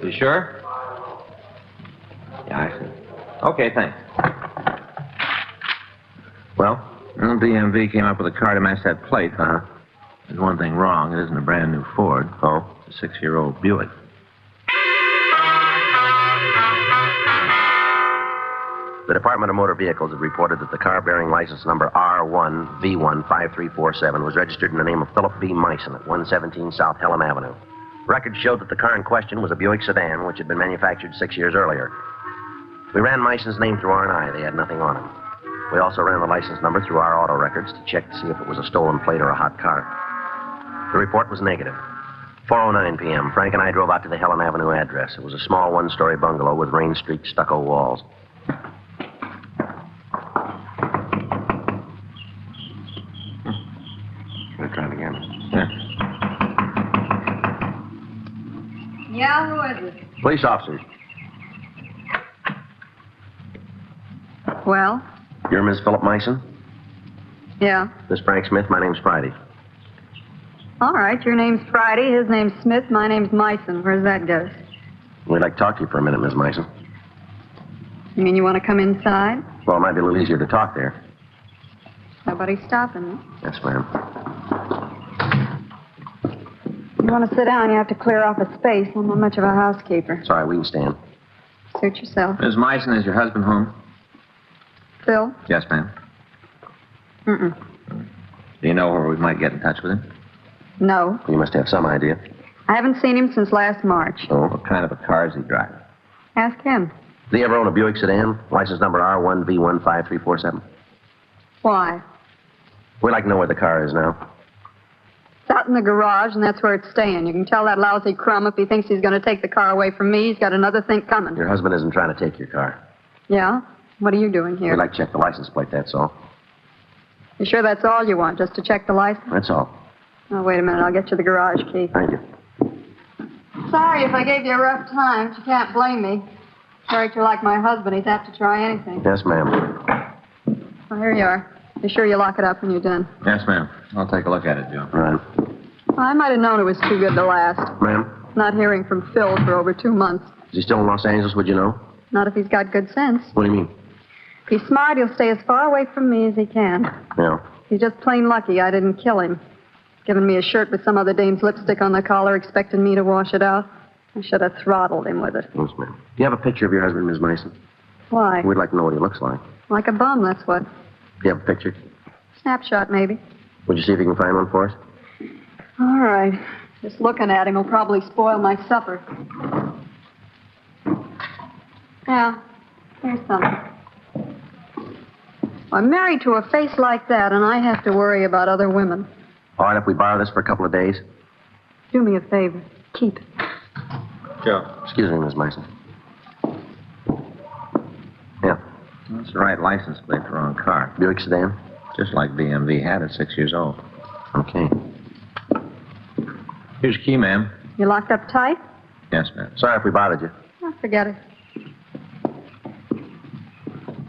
You sure? Yeah, I see. Okay, thanks. Well, DMV came up with a car to match that plate. Uh-huh. There's one thing wrong. It isn't a brand new Ford. Oh? It's a 6-year-old Buick. The Department of Motor Vehicles had reported that the car bearing license number R1V15347 was registered in the name of Philip B. Myson at 117 South Helen Avenue. Records showed that the car in question was a Buick sedan, which had been manufactured 6 years earlier. We ran Myson's name through R&I. They had nothing on him. We also ran the license number through our auto records to check to see if it was a stolen plate or a hot car. The report was negative. 4:09 p.m., Frank and I drove out to the Helen Avenue address. It was a small one-story bungalow with rain-streaked stucco walls. Should I try it again? Yeah. Yeah, who is it? Police officers. Well? You're Ms. Philip Myson? Yeah. Miss Frank Smith, my name's Friday. All right, your name's Friday, his name's Smith, my name's Myson. Where's that go? We'd like to talk to you for a minute, Miss Myson. You mean you want to come inside? Well, it might be a little easier to talk there. Nobody's stopping me. Yes, ma'am. You want to sit down, you have to clear off a space. I'm not much of a housekeeper. Sorry, we can stand. Suit yourself. Miss Myson, is your husband home? Phil? Yes, ma'am. Mm-mm. Do you know where we might get in touch with him? No. You must have some idea. I haven't seen him since last March. Oh? What kind of a car is he driving? Ask him. Did he ever own a Buick sedan? License number R1V15347. Why? We'd like to know where the car is now. It's out in the garage, and that's where it's staying. You can tell that lousy crumb if he thinks he's going to take the car away from me, he's got another thing coming. Your husband isn't trying to take your car. Yeah? What are you doing here? We'd like to check the license plate, that's all. You sure that's all you want, just to check the license? That's all. Oh, wait a minute. I'll get you the garage key. Thank you. Sorry if I gave you a rough time, but you can't blame me. Character like my husband, he's apt to try anything. Yes, ma'am. Well, here you are. Be sure you lock it up when you're done. Yes, ma'am. I'll take a look at it, Joe. Right. Well, I might have known it was too good to last. Ma'am? Not hearing from Phil for over 2 months. Is he still in Los Angeles, would you know? Not if he's got good sense. What do you mean? If he's smart, he'll stay as far away from me as he can. Yeah. He's just plain lucky I didn't kill him. Given me a shirt with some other dame's lipstick on the collar, expecting me to wash it out. I should have throttled him with it. Yes, ma'am. Do you have a picture of your husband, Miss Mason? Why? We'd like to know what he looks like. Like a bum, that's what. Do you have a picture? Snapshot, maybe. Would you see if you can find one for us? All right. Just looking at him will probably spoil my supper. Yeah, here's something. I'm married to a face like that, and I have to worry about other women. All right, if we borrow this for a couple of days. Do me a favor. Keep it. Joe. Excuse me, Miss Mason. Yeah. That's the right license plate for the wrong car. Buick sedan? Just like BMV had at 6 years old. Okay. Here's your key, ma'am. You locked up tight? Yes, ma'am. Sorry if we bothered you. Oh, forget it.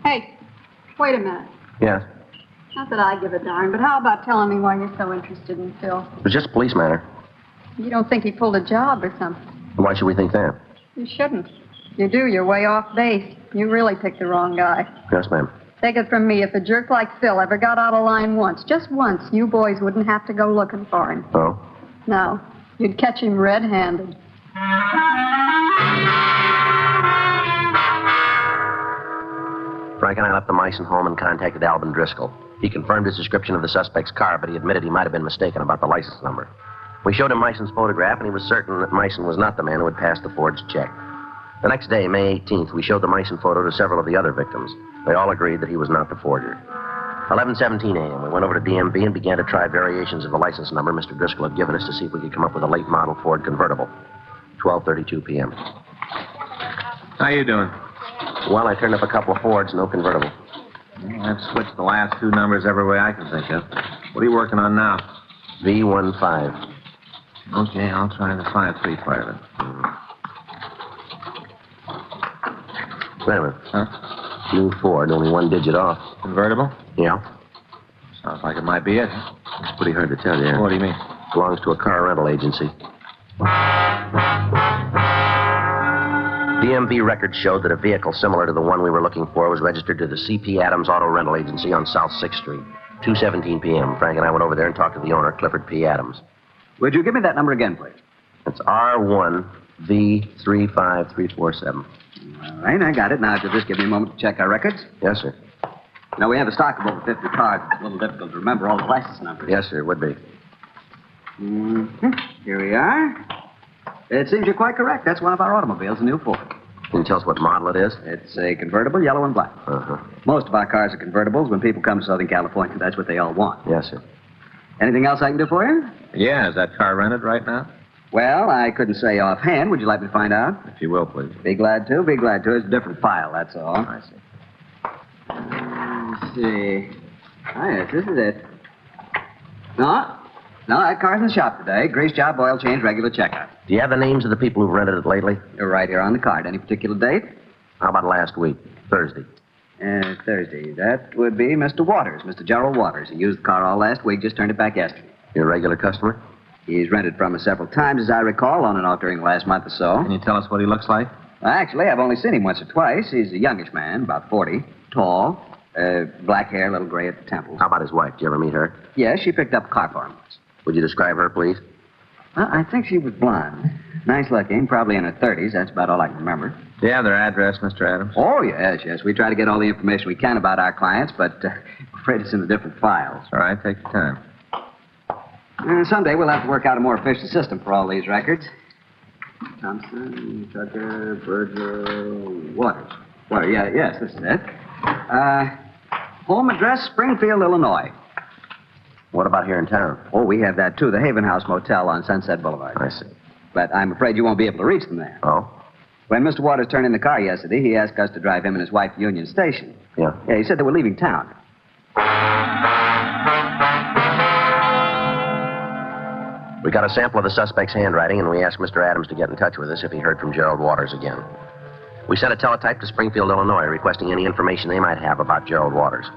Hey, wait a minute. Yes. Not that I give a darn, but how about telling me why you're so interested in Phil? It was just a police matter. You don't think he pulled a job or something? Why should we think that? You shouldn't. You do, you're way off base. You really picked the wrong guy. Yes, ma'am. Take it from me, if a jerk like Phil ever got out of line once, just once, you boys wouldn't have to go looking for him. Oh? No. You'd catch him red-handed. Frank and I left the Meissen home and contacted Alvin Driscoll. He confirmed his description of the suspect's car, but he admitted he might have been mistaken about the license number. We showed him Meissen's photograph, and he was certain that Meissen was not the man who had passed the forged check. The next day, May 18th, we showed the Meissen photo to several of the other victims. They all agreed that he was not the forger. 11:17 a.m., we went over to DMV and began to try variations of the license number Mr. Driscoll had given us to see if we could come up with a late model Ford convertible. 12:32 p.m. How you doing? Well, I turned up a couple of Fords, no convertible. Well, I've switched the last two numbers every way I can think of. What are you working on now? V15. Okay, I'll try the 5-3 part of it. Wait a minute. Huh? New Ford, only one digit off. Convertible? Yeah. Sounds like it might be it. It's pretty hard to tell, yeah. What do you mean? Belongs to a car rental agency. DMV records showed that a vehicle similar to the one we were looking for was registered to the C.P. Adams Auto Rental Agency on South 6th Street. 2:17 p.m. Frank and I went over there and talked to the owner, Clifford P. Adams. Would you give me that number again, please? It's R1V35347. All right, I got it. Now, if you'll just give me a moment to check our records. Yes, sir. Now, we have a stock of over 50 cars. It's a little difficult to remember all the license numbers. Yes, sir, it would be. Mm-hmm. Here we are. It seems you're quite correct. That's one of our automobiles, a new Ford. Can you tell us what model it is? It's a convertible, yellow and black. Uh-huh. Most of our cars are convertibles. When people come to Southern California, that's what they all want. Yes, sir. Anything else I can do for you? Yeah, is that car rented right now? Well, I couldn't say offhand. Would you like me to find out? If you will, please. Be glad to, be glad to. It's a different file, that's all. I see. Let's see. Ah, yes, this is it. No, that car's in the shop today. Grease job, oil change, regular checkup. Do you have the names of the people who've rented it lately? They're right here on the card. Any particular date? How about last week? Thursday. Thursday. That would be Mr. Waters, Mr. Gerald Waters. He used the car all last week, just turned it back yesterday. You're a regular customer? He's rented from us several times, as I recall, on and off during the last month or so. Can you tell us what he looks like? Actually, I've only seen him once or twice. He's a youngish man, about 40, tall, black hair, a little gray at the temples. How about his wife? Did you ever meet her? Yes, she picked up a car for him once. Would you describe her, please? Well, I think she was blonde. Nice looking, probably in her 30s. That's about all I can remember. Do you have their address, Mr. Adams? Oh, yes. We try to get all the information we can about our clients, but I'm afraid it's in the different files. All right, take your time. Someday we'll have to work out a more efficient system for all these records. Thompson, Tucker, Virgil, Waters. Yes, this is it. Home address, Springfield, Illinois. What about here in town? Oh, we have that, too. The Haven House Motel on Sunset Boulevard. I see. But I'm afraid you won't be able to reach them there. Oh? When Mr. Waters turned in the car yesterday, he asked us to drive him and his wife to Union Station. Yeah? Yeah, he said they were leaving town. We got a sample of the suspect's handwriting, and we asked Mr. Adams to get in touch with us if he heard from Gerald Waters again. We sent a teletype to Springfield, Illinois, requesting any information they might have about Gerald Waters.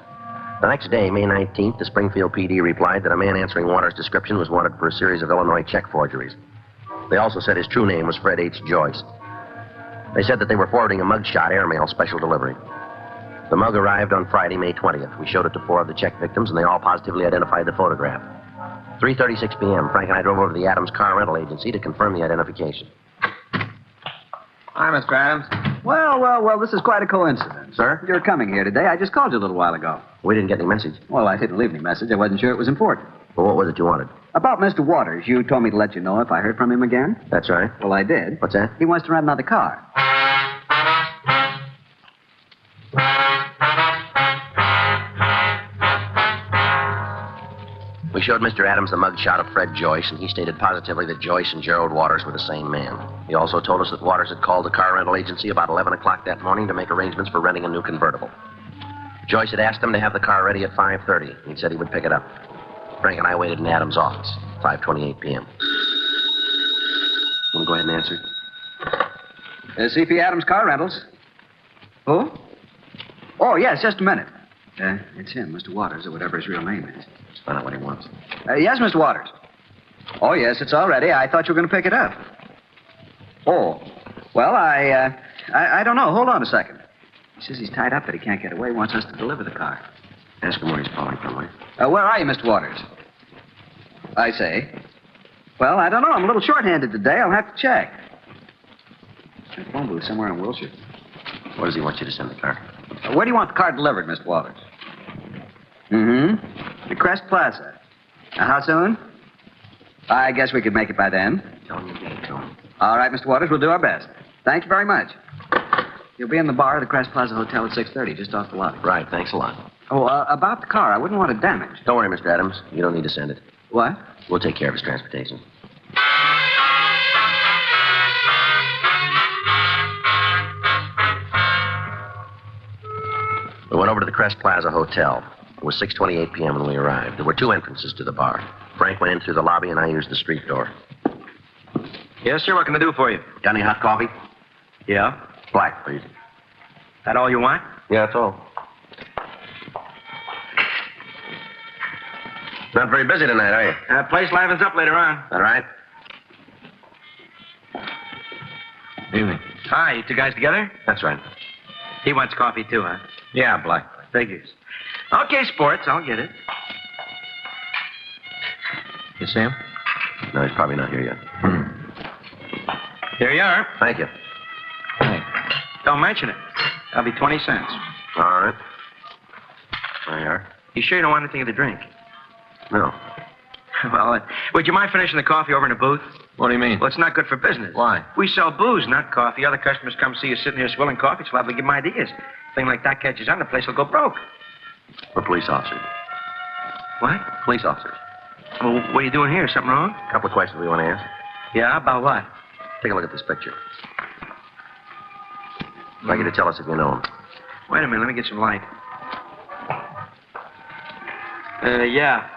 The next day, May 19th, the Springfield PD replied that a man answering Waters' description was wanted for a series of Illinois check forgeries. They also said his true name was Fred H. Joyce. They said that they were forwarding a mugshot airmail special delivery. The mug arrived on Friday, May 20th. We showed it to 4 of the check victims, and they all positively identified the photograph. 3:36 p.m., Frank and I drove over to the Adams Car Rental Agency to confirm the identification. Hi, Mr. Adams. Well, this is quite a coincidence. Sir? You're coming here today. I just called you a little while ago. We didn't get any message. Well, I didn't leave any message. I wasn't sure it was important. Well, what was it you wanted? About Mr. Waters. You told me to let you know if I heard from him again. That's right. Well, I did. What's that? He wants to rent another car. We showed Mr. Adams the mugshot of Fred Joyce, and he stated positively that Joyce and Gerald Waters were the same man. He also told us that Waters had called the car rental agency about 11 o'clock that morning to make arrangements for renting a new convertible. Joyce had asked him to have the car ready at 5:30. He said he would pick it up. Frank and I waited in Adams' office, 5:28 p.m. Want to go ahead and answer? CP Adams Car Rentals. Who? Oh, yes, just a minute. It's him, Mr. Waters, or whatever his real name is. Let's find out what he wants. Yes, Mr. Waters. Oh, yes, it's all ready. I thought you were going to pick it up. Oh, well, I don't know. Hold on a second. He says he's tied up, that he can't get away. Wants us to deliver the car. Ask him where he's calling from, will you? Where are you, Mr. Waters? I say. Well, I don't know. I'm a little short-handed today. I'll have to check. A phone booth somewhere in Wilshire. Where does he want you to send the car? Where do you want the car delivered, Mr. Waters? The Crest Plaza. How soon? I guess we could make it by then. Tell him you'll be home. All right, Mr. Waters, we'll do our best. Thank you very much. You'll be in the bar of the Crest Plaza Hotel at 6:30, just off the lobby. Right, thanks a lot. Oh, about the car, I wouldn't want it damaged. Don't worry, Mr. Adams. You don't need to send it. What? We'll take care of his transportation. We went over to the Crest Plaza Hotel. It was 6:28 p.m. when we arrived. There were two entrances to the bar. Frank went in through the lobby, and I used the street door. Yes, sir. What can I do for you? Got any hot coffee? Yeah. Black, please. That all you want? Yeah, that's all. Not very busy tonight, are you? Place livens up later on. All right. Evening. Hi, you two guys together? That's right. He wants coffee too, huh? Yeah, black. Figures. Okay, sports, I'll get it. You see him? No, he's probably not here yet. Here you are. Thank you. Hey, don't mention it. That'll be 20 cents. All right. There you are. You sure you don't want anything to drink? No. Well, would you mind finishing the coffee over in the booth? What do you mean? Well, it's not good for business. Why? We sell booze, not coffee. Other customers come see you sitting here swilling coffee. It's liable to give them ideas. Thing like that catches on, the place will go broke. We're police officers. What? Police officers. Well, what are you doing here? Something wrong? A couple of questions we want to ask. Yeah, about what? Take a look at this picture. I'd like you to tell us if you know him. Wait a minute, let me get some light. Yeah.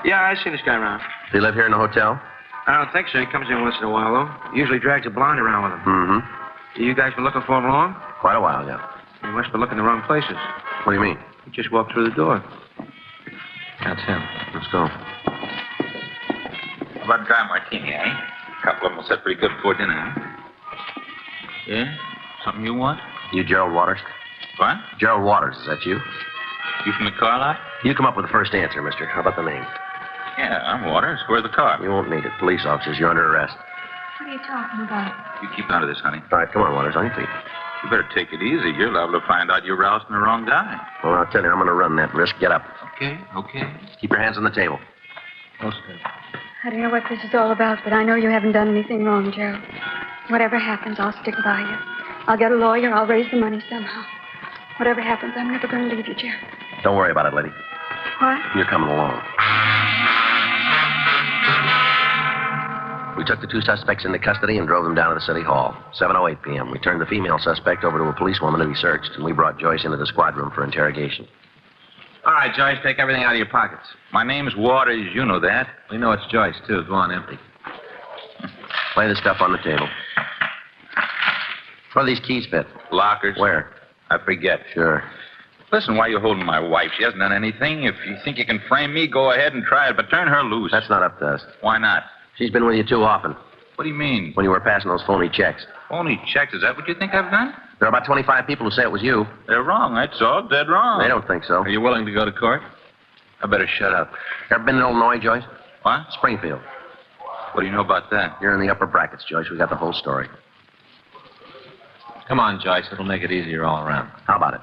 Yeah, I see this guy around. Does he live here in the hotel? I don't think so. He comes in once in a while, though. Usually drags a blonde around with him. Mm-hmm. You guys been looking for him long? Quite a while, yeah. You must be looking in the wrong places. What do you mean? He just walked through the door. That's him. Let's go. How about dry martini, eh? A couple of them will set pretty good before dinner, huh? Yeah? Something you want? You Gerald Waters? What? Gerald Waters, is that you? You from the car lot? You come up with the first answer, mister. How about the name? Yeah, I'm Waters. Where's the car? You won't need it. Police officers, you're under arrest. What are you talking about? You keep out of this, honey. All right, come on, Waters, on your feet. You better take it easy. You're liable to find out you're rousing the wrong guy. Well, I'll tell you, I'm going to run that risk. Get up. Okay. Keep your hands on the table. I don't know what this is all about, but I know you haven't done anything wrong, Gerald. Whatever happens, I'll stick by you. I'll get a lawyer. I'll raise the money somehow. Whatever happens, I'm never going to leave you, Gerald. Don't worry about it, lady. What? You're coming along. We took the two suspects into custody and drove them down to the city hall. 7:08 p.m. We turned the female suspect over to a policewoman to be searched, and we brought Joyce into the squad room for interrogation. All right, Joyce, take everything out of your pockets. My name's Waters. You know that. We know it's Joyce, too. Go on, empty. Lay the stuff on the table. Where do these keys fit? Lockers. Where? I forget. Sure. Listen, why are you holding my wife? She hasn't done anything. If you think you can frame me, go ahead and try it, but turn her loose. That's not up to us. Why not? She's been with you too often. What do you mean? When you were passing those phony checks. Phony checks? Is that what you think I've done? There are about 25 people who say it was you. They're wrong, that's all. Dead wrong. They don't think so. Are you willing to go to court? I better shut up. Ever been in Illinois, Joyce? What? Springfield. What do you know about that? You're in the upper brackets, Joyce. We got the whole story. Come on, Joyce. It'll make it easier all around. How about it?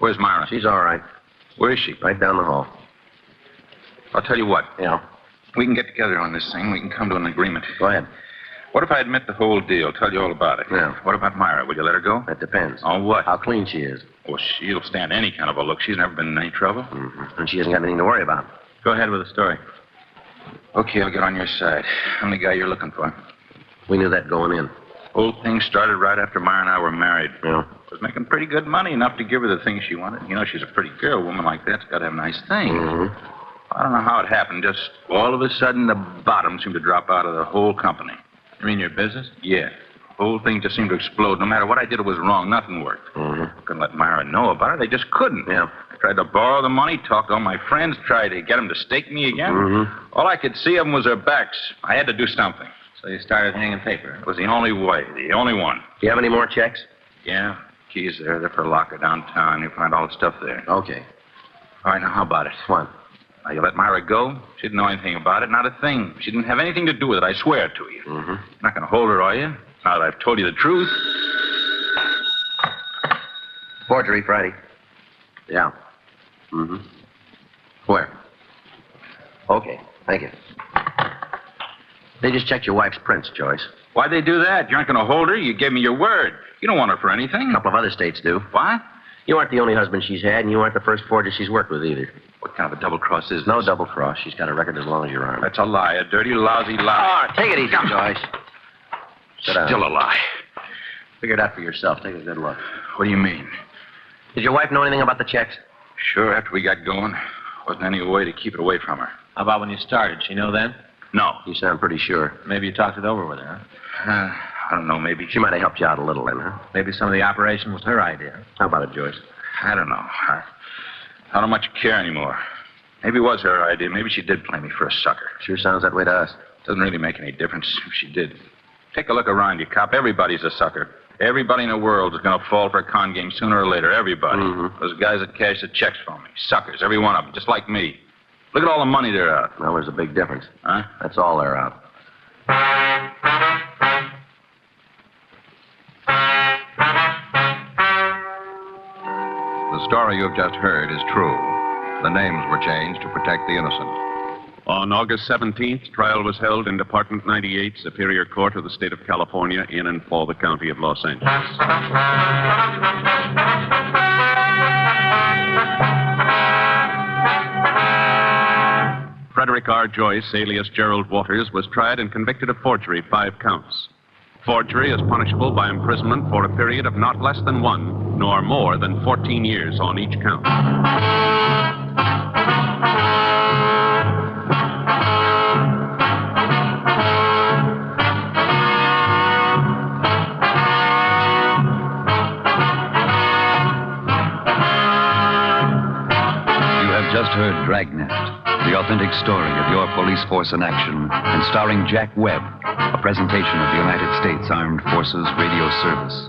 Where's Myra? She's all right. Where is she? Right down the hall. I'll tell you what. Yeah? We can get together on this thing. We can come to an agreement. Go ahead. What if I admit the whole deal? Tell you all about it. Yeah. What about Myra? Will you let her go? That depends. On what? How clean she is. Well, she'll stand any kind of a look. She's never been in any trouble. Mm-hmm. And she hasn't got anything to worry about. Go ahead with the story. Okay, I'll get on your side. I'm the guy you're looking for. We knew that going in. Whole thing started right after Myra and I were married. Yeah. Was making pretty good money, enough to give her the things she wanted. You know, she's a pretty girl. A woman like that's got to have nice things. Mm-hmm. I don't know how it happened. Just all of a sudden, the bottom seemed to drop out of the whole company. You mean your business? Yeah. The whole thing just seemed to explode. No matter what I did, it was wrong. Nothing worked. Mm-hmm. Couldn't let Myra know about it. They just couldn't. Yeah. I tried to borrow the money, talked to all my friends, tried to get them to stake me again. Mm-hmm. All I could see of them was their backs. I had to do something. So you started hanging paper. It was the only way, the only one. Do you have any more checks? Yeah. Keys there. They're for a locker downtown. You'll find all the stuff there. Okay. All right, now how about it? What? Now, you let Myra go? She didn't know anything about it, not a thing. She didn't have anything to do with it, I swear to you. Mm-hmm. You're not going to hold her, are you? Now that I've told you the truth. Forgery, Friday. Yeah. Mm-hmm. Where? Okay, thank you. They just checked your wife's prints, Joyce. Why'd they do that? You aren't going to hold her? You gave me your word. You don't want her for anything. A couple of other states do. What? You aren't the only husband she's had, and you aren't the first forger she's worked with either. What kind of a double cross is this? No double cross. She's got a record as long as your arm. That's a lie, a dirty, lousy lie. Oh, take it easy, Joyce. Sit down. Still a lie. Figure it out for yourself. Take a good look. What do you mean? Did your wife know anything about the checks? Sure, after we got going. Wasn't any way to keep it away from her. How about when you started? She know then? No. You sound pretty sure. Maybe you talked it over with her, huh? I don't know, maybe. She might have helped you out a little then, huh? Maybe some of the operation was her idea. How about it, Joyce? I don't know. I don't much care anymore. Maybe it was her idea. Maybe she did play me for a sucker. Sure sounds that way to us. Doesn't really make any difference if she did. Take a look around you, cop. Everybody's a sucker. Everybody in the world is going to fall for a con game sooner or later. Everybody. Mm-hmm. Those guys that cash the checks for me. Suckers, every one of them, just like me. Look at all the money they're out. Well, there's a big difference. Huh? That's all they're out. The story you've just heard is true. The names were changed to protect the innocent. On August 17th, trial was held in Department 98, Superior Court of the State of California, in and for the County of Los Angeles. Frederick R. Joyce, alias Gerald Waters, was tried and convicted of forgery, 5 counts. Forgery is punishable by imprisonment for a period of not less than 1, nor more than 14 years on each count. Just heard Dragnet, the authentic story of your police force in action, and starring Jack Webb, a presentation of the United States Armed Forces Radio Service.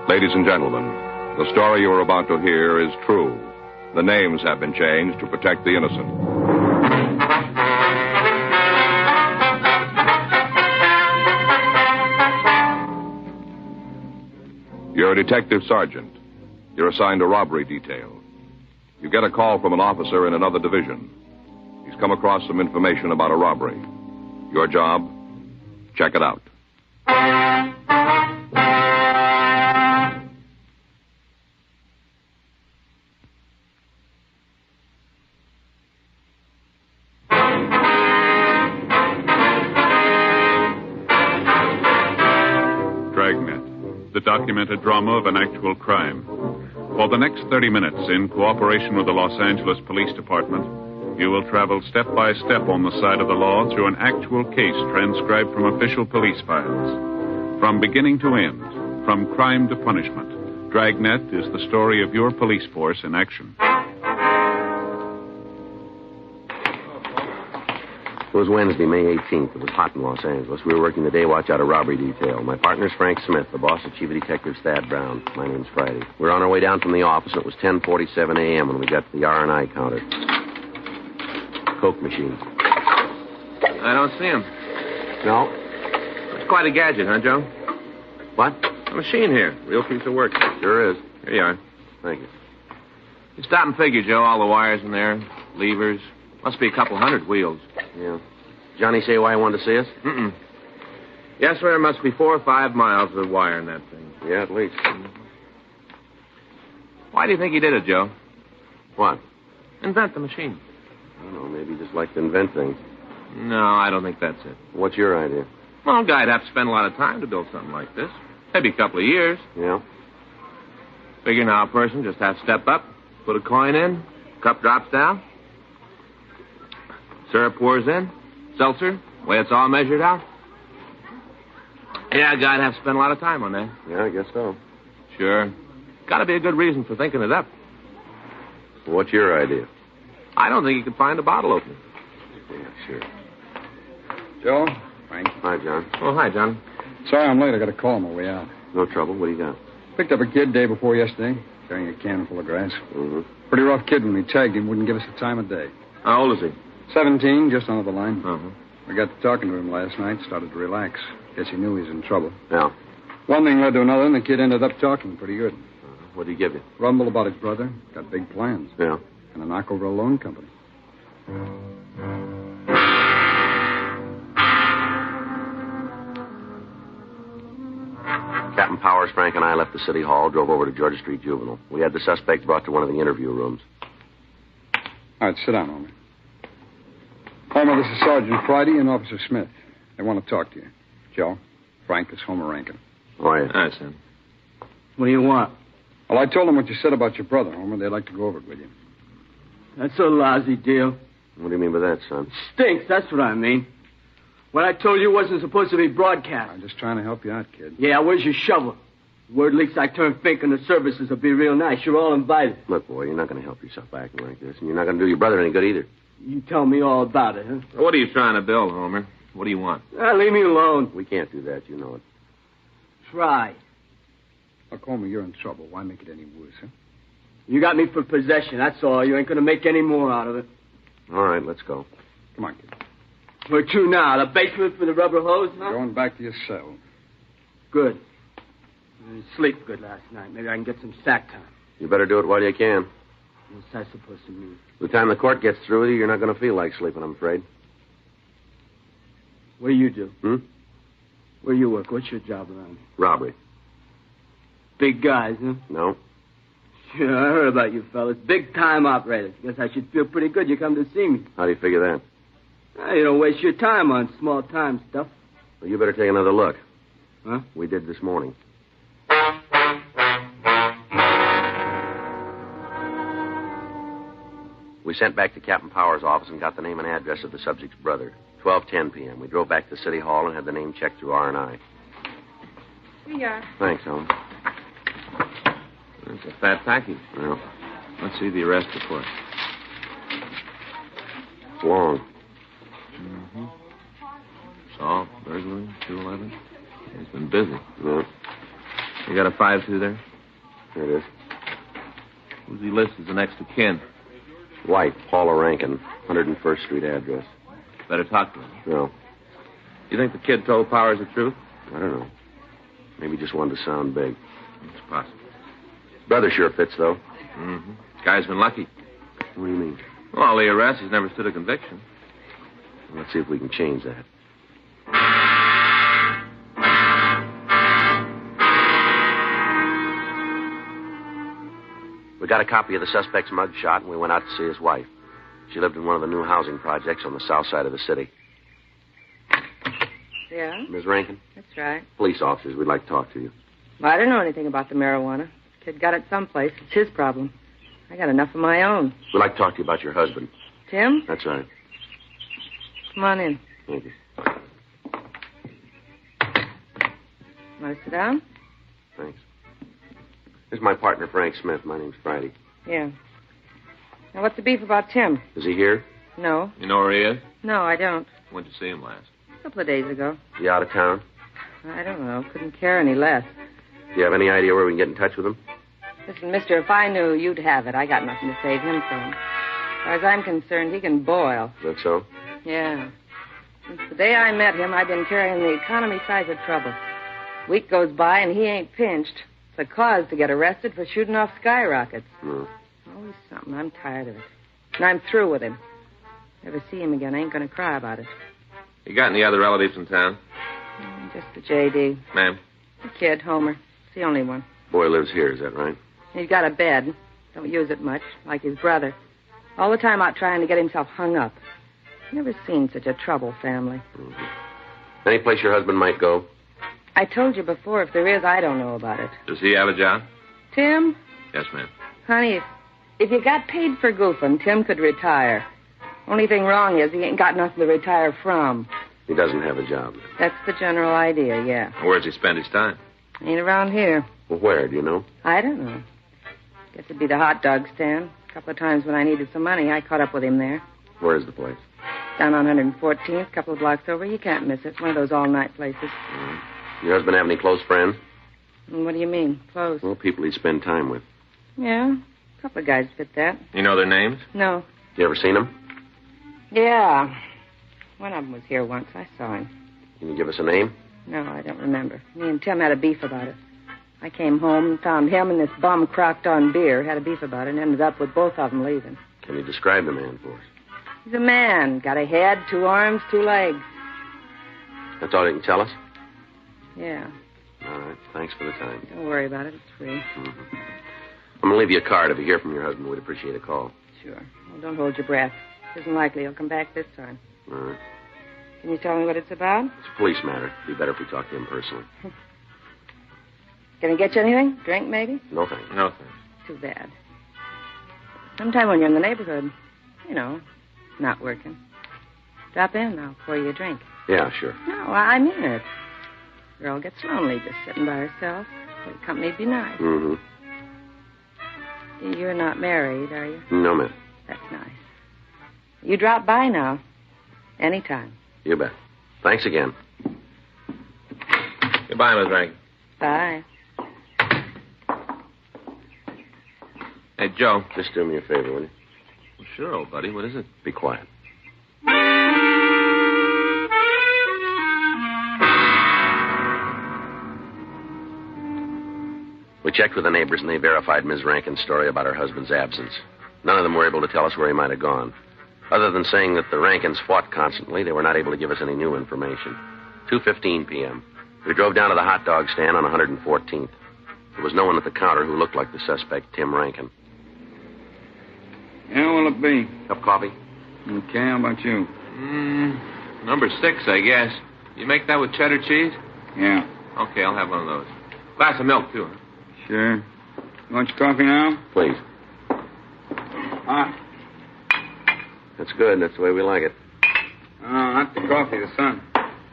Ladies and gentlemen, the story you are about to hear is true. The names have been changed to protect the innocent. You're a detective sergeant. You're assigned a robbery detail. You get a call from an officer in another division. He's come across some information about a robbery. Your job? Check it out. documented drama of an actual crime. For the next 30 minutes, in cooperation with the Los Angeles Police Department, you will travel step by step on the side of the law through an actual case transcribed from official police files. From beginning to end, from crime to punishment, Dragnet is the story of your police force in action. It was Wednesday, May 18th. It was hot in Los Angeles. We were working the day watch out of robbery detail. My partner's Frank Smith. The boss is Chief of Detectives Thad Brown. My name's Friday. We were on our way down from the office, and it was 10:47 a.m. when we got to the R&I counter. Coke machine. I don't see him. No? It's quite a gadget, huh, Joe? What? A machine here. Real piece of work. Sure is. Here you are. Thank you. You stop and figure, Joe. All the wires in there, levers. Must be a couple hundred wheels. Yeah. Johnny say why he wanted to see us? Mm-mm. Yes, sir. There must be 4 or 5 miles of wire in that thing. Yeah, at least. Why do you think he did it, Joe? What? Invent the machine. I don't know. Maybe he just liked to invent things. No, I don't think that's it. What's your idea? Well, a guy'd have to spend a lot of time to build something like this. Maybe a couple of years. Yeah? Figure now a person just has to step up, put a coin in, cup drops down, syrup pours in, seltzer, way it's all measured out. Yeah, a guy'd have to spend a lot of time on that. Yeah, I guess so. Sure. Got to be a good reason for thinking it up. What's your idea? I don't think you could find a bottle opener. Yeah, sure. Joe? Frank. Hi, John. Oh, hi, John. Sorry I'm late. I got a call on my way out. No trouble. What do you got? Picked up a kid day before yesterday, carrying a can full of grass. Mm-hmm. Pretty rough kid when we tagged him. Wouldn't give us the time of day. How old is he? 17, just under the line. Uh-huh. We got to talking to him last night, started to relax. Guess he knew he was in trouble. Yeah. One thing led to another, and the kid ended up talking pretty good. What did he give you? Rumbled about his brother. Got big plans. Yeah. And a knock over a loan company. Captain Powers, Frank, and I left the city hall, drove over to Georgia Street Juvenile. We had the suspect brought to one of the interview rooms. All right, sit down, Homer. Homer, this is Sergeant Friday and Officer Smith. They want to talk to you. Joe, Frank, it's Homer Rankin. Oh, yeah. Hi, Sam. What do you want? Well, I told them what you said about your brother, Homer. They'd like to go over it with you. That's a lousy deal. What do you mean by that, son? Stinks, that's what I mean. What I told you wasn't supposed to be broadcast. I'm just trying to help you out, kid. Yeah, where's your shovel? Word leaks I turn fink and the services will be real nice. You're all invited. Look, boy, you're not going to help yourself acting like this, and you're not going to do your brother any good either. You tell me all about it, huh? What are you trying to build, Homer? What do you want? Leave me alone. We can't do that, you know it. Try. Look, Homer, you're in trouble. Why make it any worse, huh? You got me for possession, that's all. You ain't going to make any more out of it. All right, let's go. Come on, kid. Where to now? The basement for the rubber hose, huh? Going back to your cell. Good. I didn't sleep good last night. Maybe I can get some sack time. You better do it while you can. What's that supposed to mean? By the time the court gets through with you, you're not going to feel like sleeping, I'm afraid. What do you do? Hmm? Where you work? What's your job around here? Robbery. Big guys, huh? No. Sure, I heard about you fellas. Big-time operators. Guess I should feel pretty good you come to see me. How do you figure that? Well, you don't waste your time on small-time stuff. Well, you better take another look. Huh? We did this morning. We sent back to Captain Powers' office and got the name and address of the subject's brother. 12:10 p.m. We drove back to City Hall and had the name checked through R&I. Here you are. Thanks, Helen. It's a fat package. Well, Let's see the arrest report. it's long. Mm-hmm. Assault, burglary, 211. He's been busy. Yeah, You got a 5-2 there? here it is. Who's he list as the next of kin? White, Paula Rankin, 101st Street address. Better talk to him. No, You think the kid told Powers the truth? I don't know. Maybe just wanted to sound big. It's possible. Brother sure fits, though. Mm-hmm. Guy's been lucky. What do you mean? Well, the arrest, he's never stood a conviction. Let's see if we can change that. We got a copy of the suspect's mug shot, and we went out to see his wife. She lived in one of the new housing projects on the south side of the city. Yeah? Ms. Rankin? That's right. Police officers, we'd like to talk to you. Well, I don't know anything about the marijuana. Kid got it someplace. It's his problem. I got enough of my own. We'd like to talk to you about your husband. Tim? That's right. Come on in. Thank you. Want to sit down? Thanks. This is my partner, Frank Smith. My name's Friday. Yeah. Now, what's the beef about Tim? Is he here? No. You know where he is? No, I don't. When'd you see him last? A couple of days ago. Is he out of town? I don't know. Couldn't care any less. Do you have any idea where we can get in touch with him? Listen, mister, if I knew, you'd have it. I got nothing to save him from. As far as I'm concerned, he can boil. Is that so? Yeah. Since the day I met him, I've been carrying the economy size of trouble. Week goes by and he ain't pinched. It's a cause to get arrested for shooting off skyrockets. Always something. I'm tired of it. And I'm through with him. Never see him again. I ain't gonna cry about it. You got any other relatives in town? Just the J.D. Ma'am? The kid, Homer. It's the only one. Boy lives here, is that right? He's got a bed. Don't use it much, like his brother. All the time out trying to get himself hung up. Never seen such a trouble family. Any place your husband might go? I told you before, if there is, I don't know about it. Does he have a job? Tim? Yes, ma'am. Honey, if you got paid for goofing, Tim could retire. Only thing wrong is he ain't got nothing to retire from. He doesn't have a job. That's the general idea, yeah. Where does he spend his time? Ain't around here. Well, where, do you know? I don't know. Guess it'd be the hot dog stand. A couple of times when I needed some money, I caught up with him there. Where is the place? Down on 114th, a couple of blocks over. You can't miss it. One of those all-night places. Your husband have any close friends? And what do you mean, close? Well, people he spend time with. Yeah, a couple of guys fit that. You know their names? No. You ever seen them? Yeah. One of them was here once. I saw him. Can you give us a name? No, I don't remember. Me and Tim had a beef about it. I came home and found him and this bum crocked on beer. Had a beef about it and ended up with both of them leaving. Can you describe the man for us? He's a man. Got a head, 2 arms, 2 legs. That's all you can tell us? Yeah. All right. Thanks for the time. Don't worry about it. It's free. I'm going to leave you a card. If you hear from your husband, we'd appreciate a call. Sure. Well, don't hold your breath. It isn't likely he'll come back this time. All right. Can you tell me what it's about? It's a police matter. It'd be better if we talked to him personally. Can I get you anything? Drink, maybe? No, thanks. No, thanks. Too bad. Sometime when you're in the neighborhood, you know, not working, drop in. I'll pour you a drink. Yeah, sure. No, I mean it. Girl gets lonely just sitting by herself. The company'd be nice. You're not married, are you? No, ma'am. That's nice. You drop by now. Anytime. You bet. Thanks again. Goodbye, Miss Rankin. Bye. Hey, Joe. Just do me a favor, will you? Well, sure, old buddy. What is it? Be quiet. We checked with the neighbors, and they verified Ms. Rankin's story about her husband's absence. None of them were able to tell us where he might have gone. Other than saying that the Rankins fought constantly, they were not able to give us any new information. 2:15 p.m. We drove down to the hot dog stand on 114th. There was no one at the counter who looked like the suspect, Tim Rankin. Yeah, what'll it be? Cup of coffee? Okay, how about you? Number 6, I guess. You make that with cheddar cheese? Yeah. Okay, I'll have one of those. Glass of milk, too. Sure. You want your coffee now? Please. Hot. That's good. That's the way we like it. Oh, not the coffee, the sun.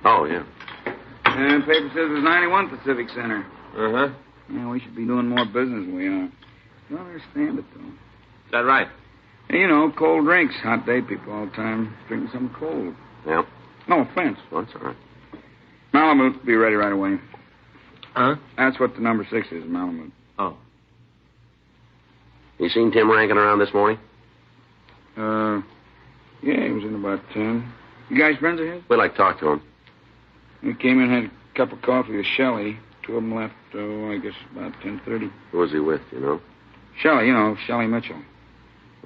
Oh, yeah. And the paper says it's 91 Pacific Center. Uh-huh. Yeah, we should be doing more business than we are. Don't understand it, though. Is that right? Hey, you know, cold drinks. Hot day people all the time drinking something cold. Yeah? No offense. Well, that's all right. Malamute, be ready right away. Huh? That's what the number 6 is, Malamute. Oh. You seen Tim Rankin around this morning? Yeah, he was in about 10. You guys friends of his? We'd like to talk to him. We came in, had a cup of coffee with Shelley. 2 of them left, I guess, about 10:30. Who was he with, you know? Shelley, you know, Shelley Mitchell.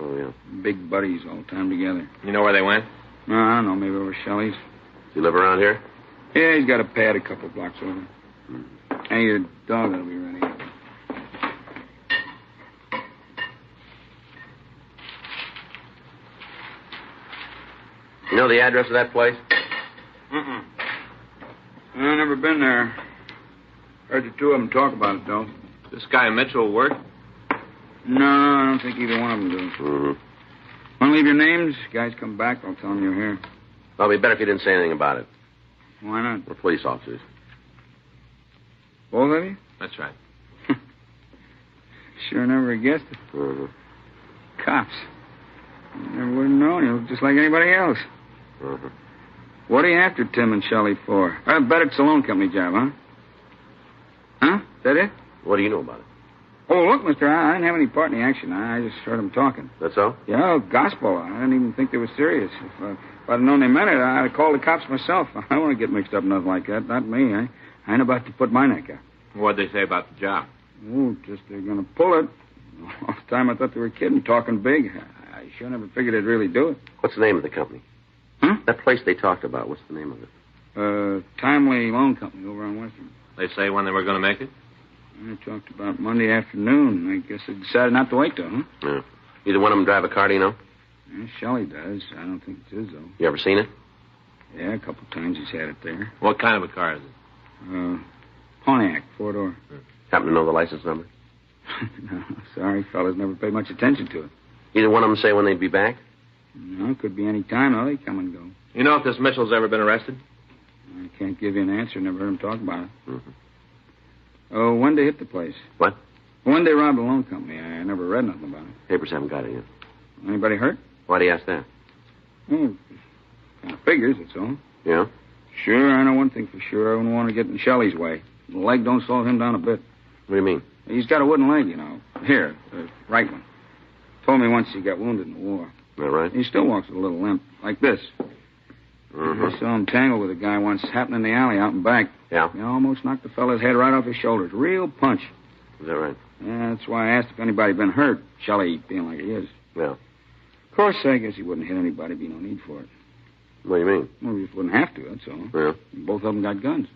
Oh, yeah. Big buddies all the time together. You know where they went? No, I don't know, maybe over Shelley's. Does he live around here? Yeah, he's got a pad a couple blocks over. Hey, your dog will be ready. You know the address of that place? I've never been there. Heard the two of them talk about it, though. This guy Mitchell will work? No, I don't think either one of them do. Mm-hmm. Want to leave your names? Guys come back, I'll tell them you're here. Well, it'd be better if you didn't say anything about it. Why not? We're police officers. Both of you? That's right. Sure never guessed it. Mm-hmm. Cops. Never would have known. You look just like anybody else. Mm-hmm. What are you after Tim and Shelley for? I bet it's a loan company job, huh? Huh? Is that it? What do you know about it? Oh, look, mister, I didn't have any part in the action. I just heard them talking. That's all? Yeah, gospel. I didn't even think they were serious. If I'd known they meant it, I'd have called the cops myself. I don't want to get mixed up in nothing like that. Not me. I ain't about to put my neck out. What'd they say about the job? Oh, just they're going to pull it. All the time I thought they were kidding, talking big. I sure never figured they'd really do it. What's the name of the company? Huh? That place they talked about, what's the name of it? Timely Loan Company over on Western. They say when they were going to make it? I talked about Monday afternoon. I guess they decided not to wait, though, huh? Yeah. Either one of them drive a car, do you know? Yeah, Shelley does. I don't think it's his, though. You ever seen it? Yeah, a couple times he's had it there. What kind of a car is it? Pontiac, 4-door. Happen to know the license number? No, sorry, fellas never paid much attention to it. Either one of them say when they'd be back? No, it could be any time, though. They come and go. You know if this Mitchell's ever been arrested? I can't give you an answer. Never heard him talk about it. Mm-hmm. Oh, when they hit the place. What? When they robbed the loan company. I never read nothing about it. Papers haven't got it yet. Anybody hurt? Why do you ask that? Oh, kind of figures, that's all. Yeah? Sure, I know one thing for sure. I wouldn't want to get in Shelley's way. The leg don't slow him down a bit. What do you mean? He's got a wooden leg, you know. Here, the right one. Told me once he got wounded in the war. Is that right? He still walks with a little limp, like this. Mm-hmm. I saw him tangle with a guy once, happened in the alley out and back. Yeah? He almost knocked the fella's head right off his shoulders. Real punch. Is that right? Yeah, that's why I asked if anybody been hurt. Shelley being like he is. Yeah. Of course, I guess he wouldn't hit anybody. Be no need for it. What do you mean? Well, he just wouldn't have to, that's all. Yeah. Both of them got guns.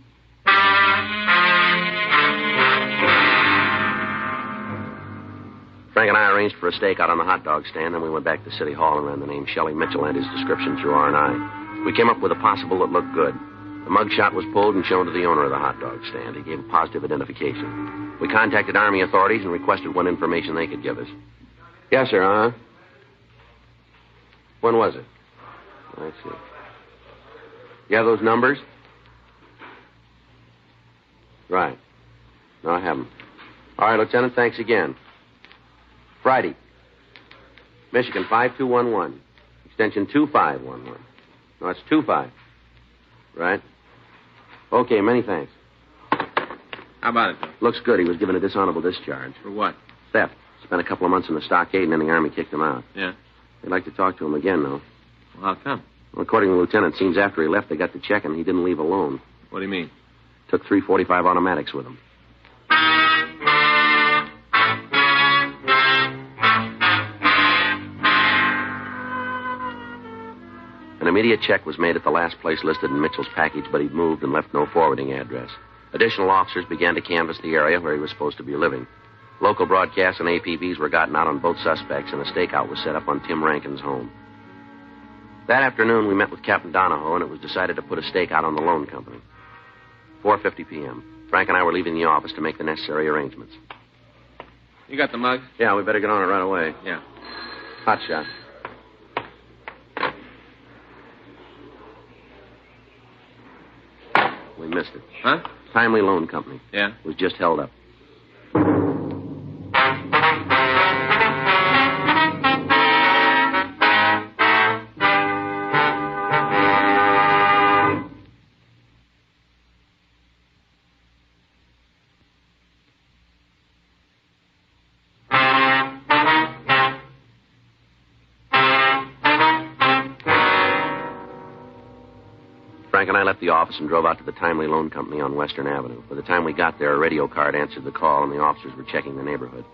Frank and I arranged for a stakeout on the hot dog stand, then we went back to City Hall and ran the name Shelley Mitchell and his description through R&I. We came up with a possible that looked good. The mugshot was pulled and shown to the owner of the hot dog stand. He gave a positive identification. We contacted Army authorities and requested what information they could give us. Yes, sir, huh? When was it? I see. You have those numbers? Right. No, I haven't. All right, Lieutenant, thanks again. Friday. Michigan 5211. Extension 2511. No, it's 25. Right? Okay, many thanks. How about it? Looks good. He was given a dishonorable discharge. For what? Theft. Spent a couple of months in the stockade, and then the Army kicked him out. Yeah. They'd like to talk to him again, though. Well, how come? Well, according to the lieutenant, it seems after he left, they got to check, and he didn't leave alone. What do you mean? Took 345 automatics with him. An immediate check was made at the last place listed in Mitchell's package, but he'd moved and left no forwarding address. Additional officers began to canvass the area where he was supposed to be living. Local broadcasts and APBs were gotten out on both suspects, and a stakeout was set up on Tim Rankin's home. That afternoon, we met with Captain Donahoe, and it was decided to put a stakeout on the loan company. 4:50 p.m. Frank and I were leaving the office to make the necessary arrangements. You got the mug? Yeah, we better get on it right away. Yeah. Hot shot. We missed it. Huh? Timely Loan Company. Yeah? It was just held up. Frank and I left the office and drove out to the Timely Loan Company on Western Avenue. By the time we got there, a radio card answered the call, and the officers were checking the neighborhood.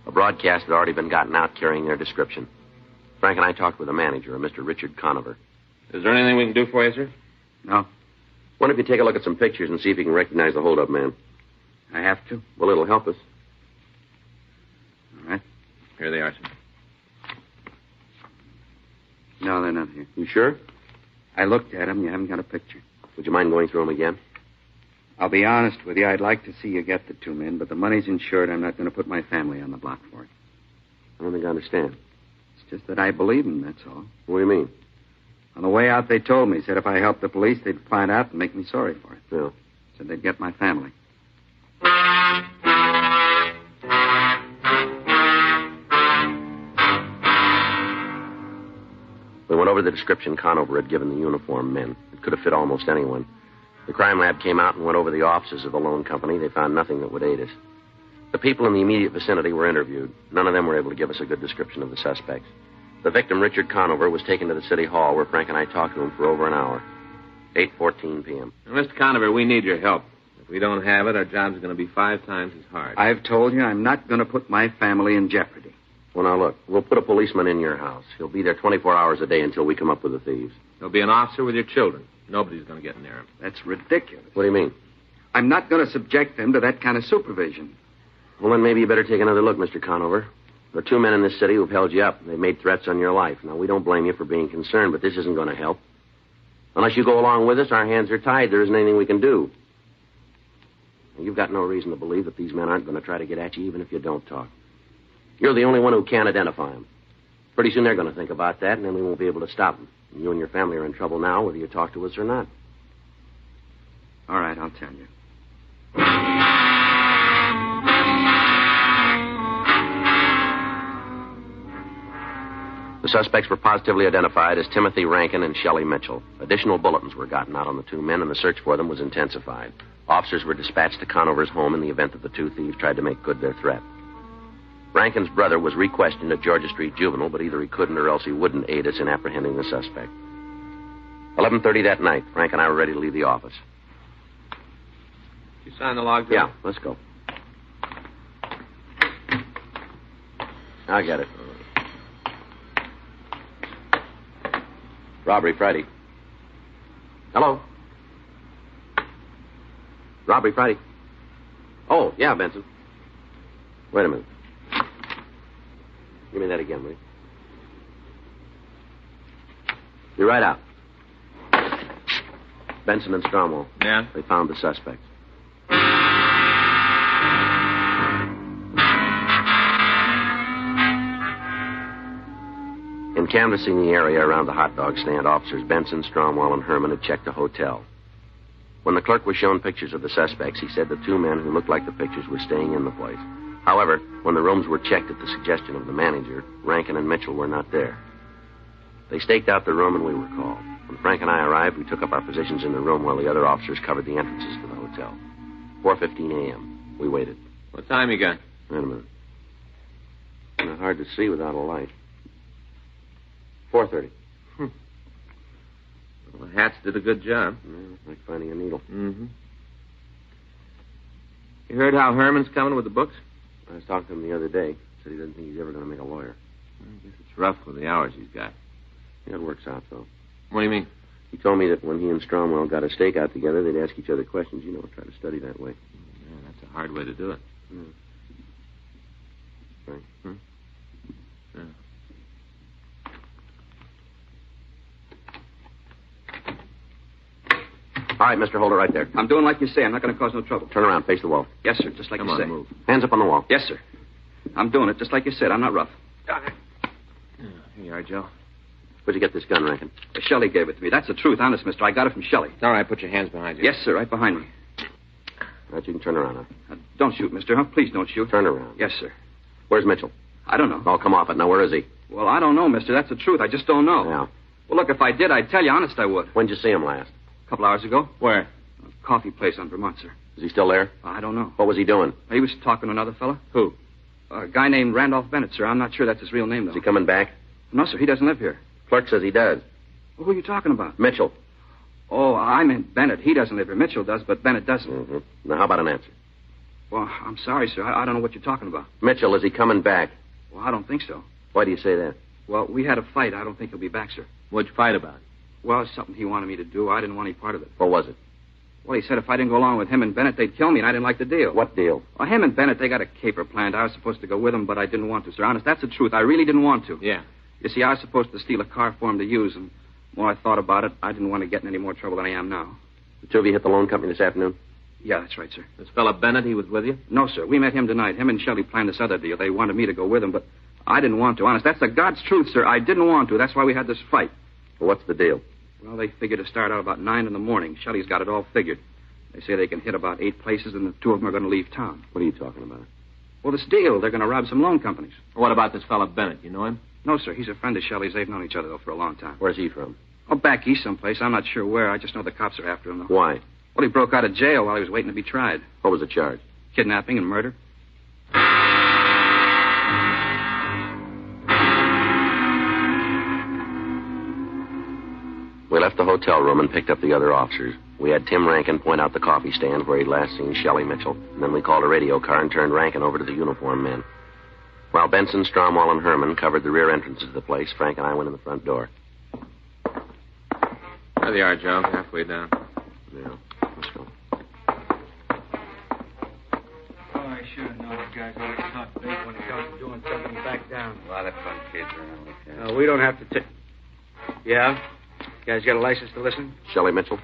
A broadcast had already been gotten out carrying their description. Frank and I talked with the manager, a Mr. Richard Conover. Is there anything we can do for you, sir? No. Why don't you take a look at some pictures and see if you can recognize the holdup man? I have to? Well, it'll help us. All right. Here they are, sir. No, they're not here. You sure? I looked at them. You haven't got a picture. Would you mind going through them again? I'll be honest with you. I'd like to see you get the 2 men, but the money's insured. I'm not going to put my family on the block for it. I don't think I understand. It's just that I believe them, that's all. What do you mean? On the way out, they told me. Said if I helped the police, they'd find out and make me sorry for it. Yeah. Said they'd get my family. We went over the description Conover had given the uniformed men. It could have fit almost anyone. The crime lab came out and went over the offices of the loan company. They found nothing that would aid us. The people in the immediate vicinity were interviewed. None of them were able to give us a good description of the suspects. The victim, Richard Conover, was taken to the city hall where Frank and I talked to him for over an hour. 8:14 p.m. Mr. Conover, we need your help. If we don't have it, our job's going to be 5 times as hard. I've told you I'm not going to put my family in jeopardy. Well, now, look, we'll put a policeman in your house. He'll be there 24 hours a day until we come up with the thieves. There'll be an officer with your children. Nobody's going to get near him. That's ridiculous. What do you mean? I'm not going to subject them to that kind of supervision. Well, then maybe you better take another look, Mr. Conover. There are 2 men in this city who've held you up. They've made threats on your life. Now, we don't blame you for being concerned, but this isn't going to help. Unless you go along with us, our hands are tied. There isn't anything we can do. Now, you've got no reason to believe that these men aren't going to try to get at you, even if you don't talk. You're the only one who can identify them. Pretty soon they're going to think about that, and then we won't be able to stop them. And you and your family are in trouble now, whether you talk to us or not. All right, I'll tell you. The suspects were positively identified as Timothy Rankin and Shelley Mitchell. Additional bulletins were gotten out on the 2 men, and the search for them was intensified. Officers were dispatched to Conover's home in the event that the 2 thieves tried to make good their threat. Rankin's brother was re-questioned at Georgia Street Juvenile, but either he couldn't or else he wouldn't aid us in apprehending the suspect. 11:30 that night, Frank and I were ready to leave the office. You sign the log? Yeah, let's go. I get it. Robbery Friday. Hello? Robbery Friday. Oh, yeah, Benson. Wait a minute. Give me that again, will you? Be right out. Benson and Stromwell. Yeah? They found the suspects. In canvassing the area around the hot dog stand, officers Benson, Stromwell, and Herman had checked a hotel. When the clerk was shown pictures of the suspects, he said the 2 men who looked like the pictures were staying in the place. However, when the rooms were checked at the suggestion of the manager, Rankin and Mitchell were not there. They staked out the room and we were called. When Frank and I arrived, we took up our positions in the room while the other officers covered the entrances to the hotel. 4:15 a.m. We waited. What time you got? Wait a minute. Not hard to see without a light. 4:30. Well, the hats did a good job. Yeah, like finding a needle. Mm-hmm. You heard how Herman's coming with the books? I was talking to him the other day. Said he doesn't think he's ever going to make a lawyer. I guess it's rough with the hours he's got. Yeah, it works out, though. What do you mean? He told me that when he and Stromwell got a stakeout together, they'd ask each other questions. You know, try to study that way. Yeah, that's a hard way to do it. Right. Yeah. All right, Mr. Hold it right there. I'm doing like you say. I'm not going to cause no trouble. Turn around, face the wall. Yes, sir, just like Come you on, say. move. Hands up on the wall. Yes, sir. I'm doing it just like you said. I'm not rough. Here you are, Joe. Where'd you get this gun, Rankin? Shelley gave it to me. That's the truth, honest, mister. I got it from Shelley. All right, put your hands behind you. Yes, sir, right behind me. All right, you can turn around now. Don't shoot, mister. Huh? Please don't shoot. Turn around. Yes, sir. Where's Mitchell? I don't know. Oh, come off it. Now, where is he? Well, I don't know, mister. That's the truth. I just don't know. Yeah. Well, look, if I did, I'd tell you. Honest, I would. When'd you see him last? A couple hours ago. Where? A coffee place on Vermont, sir. Is he still there? I don't know. What was he doing? He was talking to another fella. Who? A guy named Randolph Bennett, sir. I'm not sure that's his real name, though. Is he coming back? No, sir. He doesn't live here. Clerk says he does. Well, who are you talking about? Mitchell. Oh, I meant Bennett. He doesn't live here. Mitchell does, but Bennett doesn't. Mm-hmm. Now, how about an answer? Well, I'm sorry, sir. I don't know what you're talking about. Mitchell, is he coming back? Well, I don't think so. Why do you say that? Well, we had a fight. I don't think he'll be back, sir. What'd you fight about? Well, it's something he wanted me to do. I didn't want any part of it. What was it? Well, he said if I didn't go along with him and Bennett, they'd kill me, and I didn't like the deal. What deal? Well, him and Bennett, they got a caper planned. I was supposed to go with them, but I didn't want to, sir. Honest, that's the truth. I really didn't want to. Yeah. You see, I was supposed to steal a car for him to use, and the more I thought about it, I didn't want to get in any more trouble than I am now. The two of you hit the loan company this afternoon? Yeah, that's right, sir. This fella Bennett, he was with you? No, sir. We met him tonight. Him and Shelley planned this other deal. They wanted me to go with them, but I didn't want to. Honest, that's the God's truth, sir. I didn't want to. That's why we had this fight. Well, what's the deal? Well, they figured to start out about 9 in the morning. Shelley's got it all figured. They say they can hit about 8 places, and the 2 of them are going to leave town. What are you talking about? Well, this deal, they're going to rob some loan companies. What about this fella Bennett? You know him? No, sir. He's a friend of Shelley's. They've known each other, though, for a long time. Where's he from? Oh, back east someplace. I'm not sure where. I just know the cops are after him, though. Why? Well, he broke out of jail while he was waiting to be tried. What was the charge? Kidnapping and murder. We left the hotel room and picked up the other officers. We had Tim Rankin point out the coffee stand where he'd last seen Shelley Mitchell. And then we called a radio car and turned Rankin over to the uniformed men. While Benson, Stromwall, and Herman covered the rear entrances of the place, Frank and I went in the front door. There they are, Joe. Halfway down. Yeah, let's go. Oh, I should have known you guys always talk big when it comes to doing something back down. A lot of fun kids around with that. No, we don't have to take... Yeah? You guys got a license to listen? Shelley Mitchell?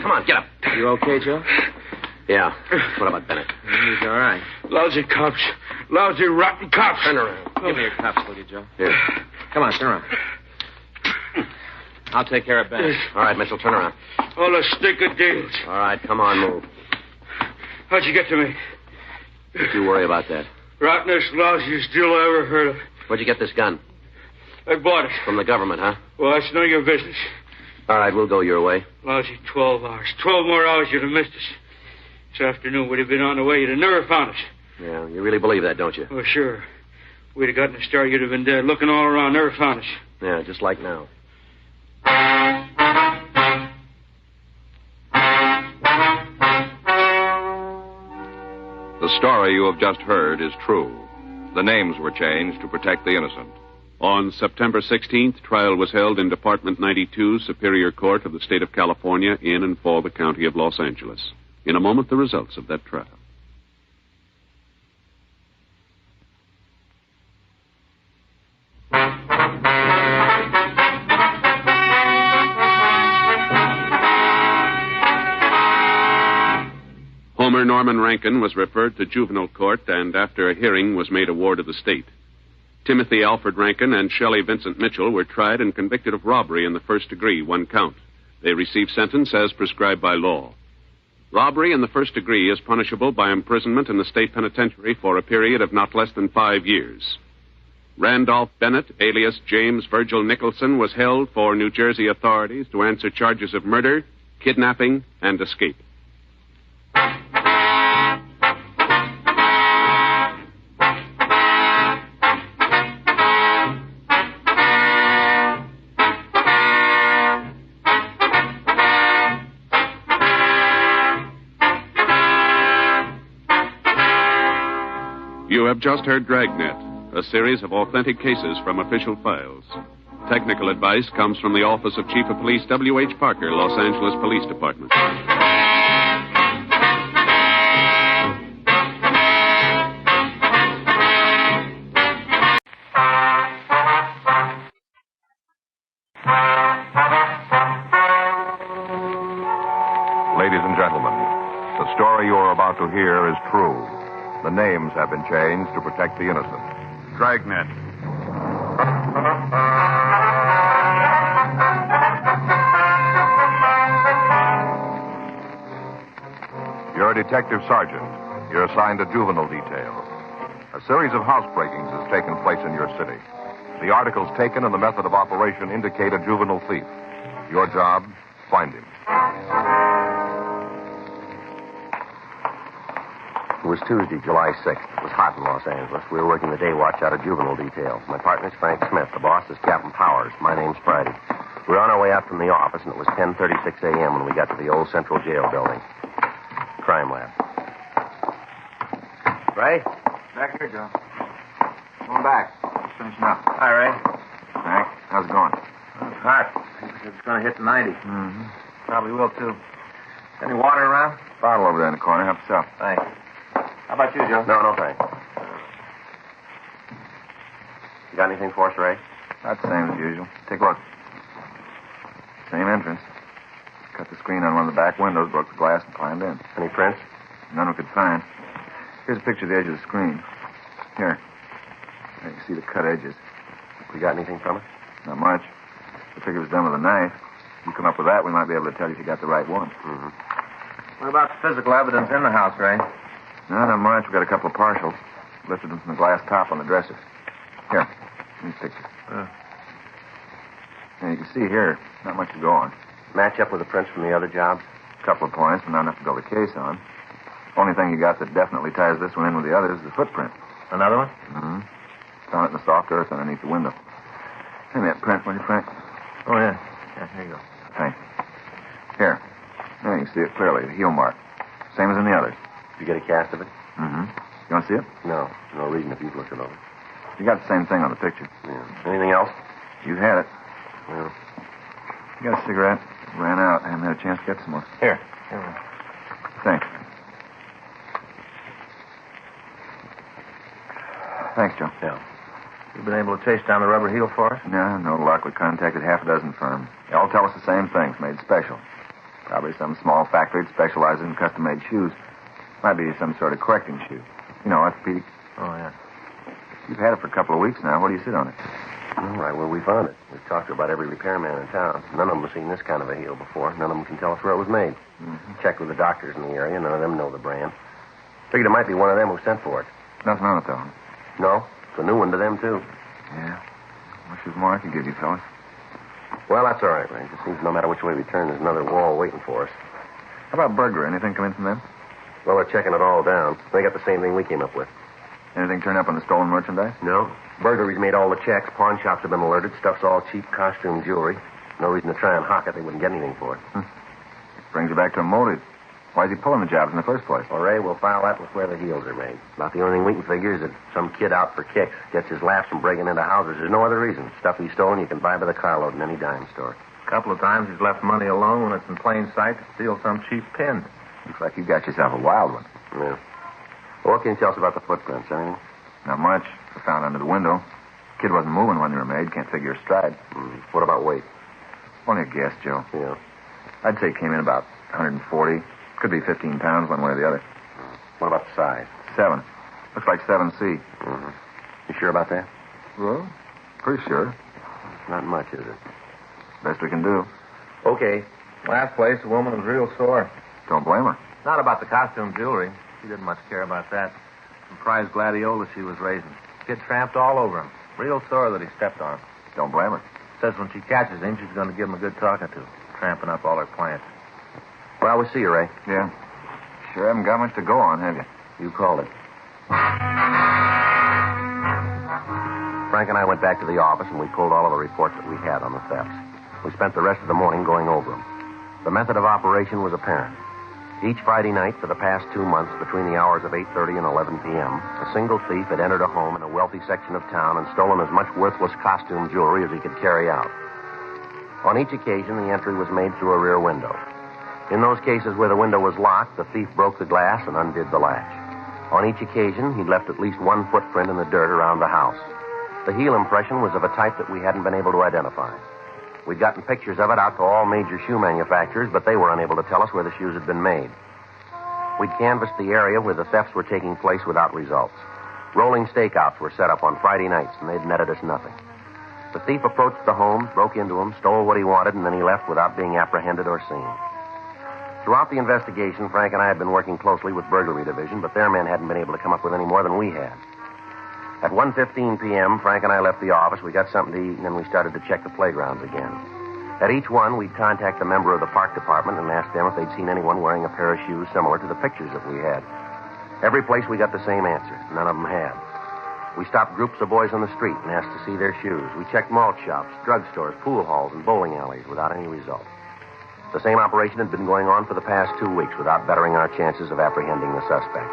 Come on, get up. You okay, Joe? Yeah. What about Bennett? He's all right. Lousy cops. Lousy, rotten cops. Turn around. Give me your cuffs, will you, Joe? Here. Come on, turn around. I'll take care of Bennett. All right, Mitchell, turn around. All the stinker deals. All right, come on, move. How'd you get to me? Don't you worry about that. Rottenest, lousiest deal I ever heard of. Where'd you get this gun? I bought it. From the government, huh? Well, that's none of your business. All right, we'll go your way. Lousy 12 hours. 12 more hours you'd have missed us. This afternoon we'd have been on the way. You'd have never found us. Yeah, you really believe that, don't you? Oh, sure. We'd have gotten a start. You'd have been dead. Looking all around. Never found us. Yeah, just like now. The story you have just heard is true. The names were changed to protect the innocent. On September 16th, trial was held in Department 92, Superior Court of the State of California, in and for the County of Los Angeles. In a moment, the results of that trial. Homer Norman Rankin was referred to juvenile court and after a hearing was made a ward of the state. Timothy Alfred Rankin and Shelley Vincent Mitchell were tried and convicted of robbery in the first degree, 1 count. They received sentence as prescribed by law. Robbery in the first degree is punishable by imprisonment in the state penitentiary for a period of not less than 5 years. Randolph Bennett, alias James Virgil Nicholson, was held for New Jersey authorities to answer charges of murder, kidnapping, and escape. You have just heard Dragnet, a series of authentic cases from official files. Technical advice comes from the Office of Chief of Police W.H. Parker, Los Angeles Police Department. Ladies and gentlemen, the story you are about to hear is true. The names have been changed to protect the innocent. Dragnet. You're a detective sergeant. You're assigned to juvenile detail. A series of housebreakings has taken place in your city. The articles taken and the method of operation indicate a juvenile thief. Your job, find him. It was Tuesday, July 6th. It was hot in Los Angeles. We were working the day watch out of juvenile detail. My partner's Frank Smith. The boss is Captain Powers. My name's Friday. We were on our way out from the office, and it was 10:36 a.m. when we got to the old Central Jail building. Crime lab. Ray? Back here, Joe. Going back. Just finishing up. Hi, Ray. Frank, how's it going? It's hot. It's going to hit 90. Mm-hmm. Probably will, too. Any water around? Bottle over there in the corner. Help yourself. Thanks. How about you, Joe? No, thanks. You got anything for us, Ray? Not the same as usual. Take a look. Same entrance. Cut the screen on one of the back windows, broke the glass, and climbed in. Any prints? None we could find. Here's a picture of the edge of the screen. Here. There you see the cut edges. We got anything from it? Not much. The figure was done with a knife. If you come up with that, we might be able to tell you if you got the right one. Mm-hmm. What about the physical evidence in the house, Ray? No, not much. We got a couple of partials. Lifted them from the glass top on the dresser. Here. These pictures. Now, you can see here, not much to go on. Match up with the prints from the other jobs? A couple of points, but not enough to build a case on. Only thing you got that definitely ties this one in with the others is the footprint. Another one? Mm-hmm. Found it in the soft earth underneath the window. Hand me that print, will you, Frank? Oh, yeah. Yeah, here you go. Thanks. Here. There you can see it clearly, the heel mark. Same as in the others. Did you get a cast of it? Mm-hmm. You want to see it? No. No reason if you've looked it over. You got the same thing on the picture. Yeah. Anything else? You had it. Well. You got a cigarette? Ran out. I haven't had a chance to get some more. Here. Thanks. Thanks, Joe. Yeah. You been able to chase down the rubber heel for us? No luck. We contacted half a dozen firms. They all tell us the same things, made special. Probably some small factory that specializes in custom-made shoes. Might be some sort of correcting shoe. You know, orthopedic. Oh, yeah. You've had it for a couple of weeks now. Where do you sit on it? All right, well, we found it. We've talked to about every repairman in town. None of them have seen this kind of a heel before. None of them can tell us where it was made. Mm-hmm. Checked with the doctors in the area. None of them know the brand. Figured it might be one of them who sent for it. Nothing on it, though. No? It's a new one to them, too. Yeah. Wish there was more I could give you, fellas. Well, that's all right, Ray. It seems no matter which way we turn, there's another wall waiting for us. How about burglary? Anything come in from them? Well, they're checking it all down. They got the same thing we came up with. Anything turn up on the stolen merchandise? No. Burglaries made all the checks. Pawn shops have been alerted. Stuff's all cheap costume jewelry. No reason to try and hawk it. They wouldn't get anything for it. Brings you back to a motive. Why is he pulling the jobs in the first place? Well, Ray, we'll file that with where the heels are made. About the only thing we can figure is that some kid out for kicks gets his laughs from breaking into houses. There's no other reason. Stuff he's stolen you can buy by the carload in any dime store. A couple of times he's left money alone when it's in plain sight to steal some cheap pin. Looks like you got yourself a wild one. Yeah. Well, what can you tell us about the footprints? Anything? Not much. They're found under the window. Kid wasn't moving when they were made. Can't figure his stride. What about weight? Only a guess, Joe. Yeah. I'd say it came in about 140. Could be 15 pounds one way or the other. What about the size? 7. Looks like 7C. Mm-hmm. You sure about that? Well, pretty sure. Not much, is it? Best we can do. Okay. Last place, the woman was real sore. Don't blame her. Not about the costume jewelry. She didn't much care about that. Some prize gladiolas she was raising. Kid tramped all over him. Real sore that he stepped on him. Don't blame her. Says when she catches him, she's going to give him a good talking to. Tramping up all her plants. Well, we'll see you, Ray. Yeah. Sure haven't got much to go on, have you? You called it. Frank and I went back to the office, and we pulled all of the reports that we had on the thefts. We spent the rest of the morning going over them. The method of operation was apparent. Each Friday night for the past 2 months, between the hours of 8:30 and 11 p.m., a single thief had entered a home in a wealthy section of town and stolen as much worthless costume jewelry as he could carry out. On each occasion, the entry was made through a rear window. In those cases where the window was locked, the thief broke the glass and undid the latch. On each occasion, he'd left at least one footprint in the dirt around the house. The heel impression was of a type that we hadn't been able to identify. We'd gotten pictures of it out to all major shoe manufacturers, but they were unable to tell us where the shoes had been made. We'd canvassed the area where the thefts were taking place without results. Rolling stakeouts were set up on Friday nights, and they'd netted us nothing. The thief approached the home, broke into them, stole what he wanted, and then he left without being apprehended or seen. Throughout the investigation, Frank and I had been working closely with Burglary Division, but their men hadn't been able to come up with any more than we had. At 1:15 p.m., Frank and I left the office. We got something to eat, and then we started to check the playgrounds again. At each one, we'd contact a member of the park department and ask them if they'd seen anyone wearing a pair of shoes similar to the pictures that we had. Every place we got the same answer. None of them had. We stopped groups of boys on the street and asked to see their shoes. We checked malt shops, drugstores, pool halls, and bowling alleys without any result. The same operation had been going on for the past 2 weeks without bettering our chances of apprehending the suspect.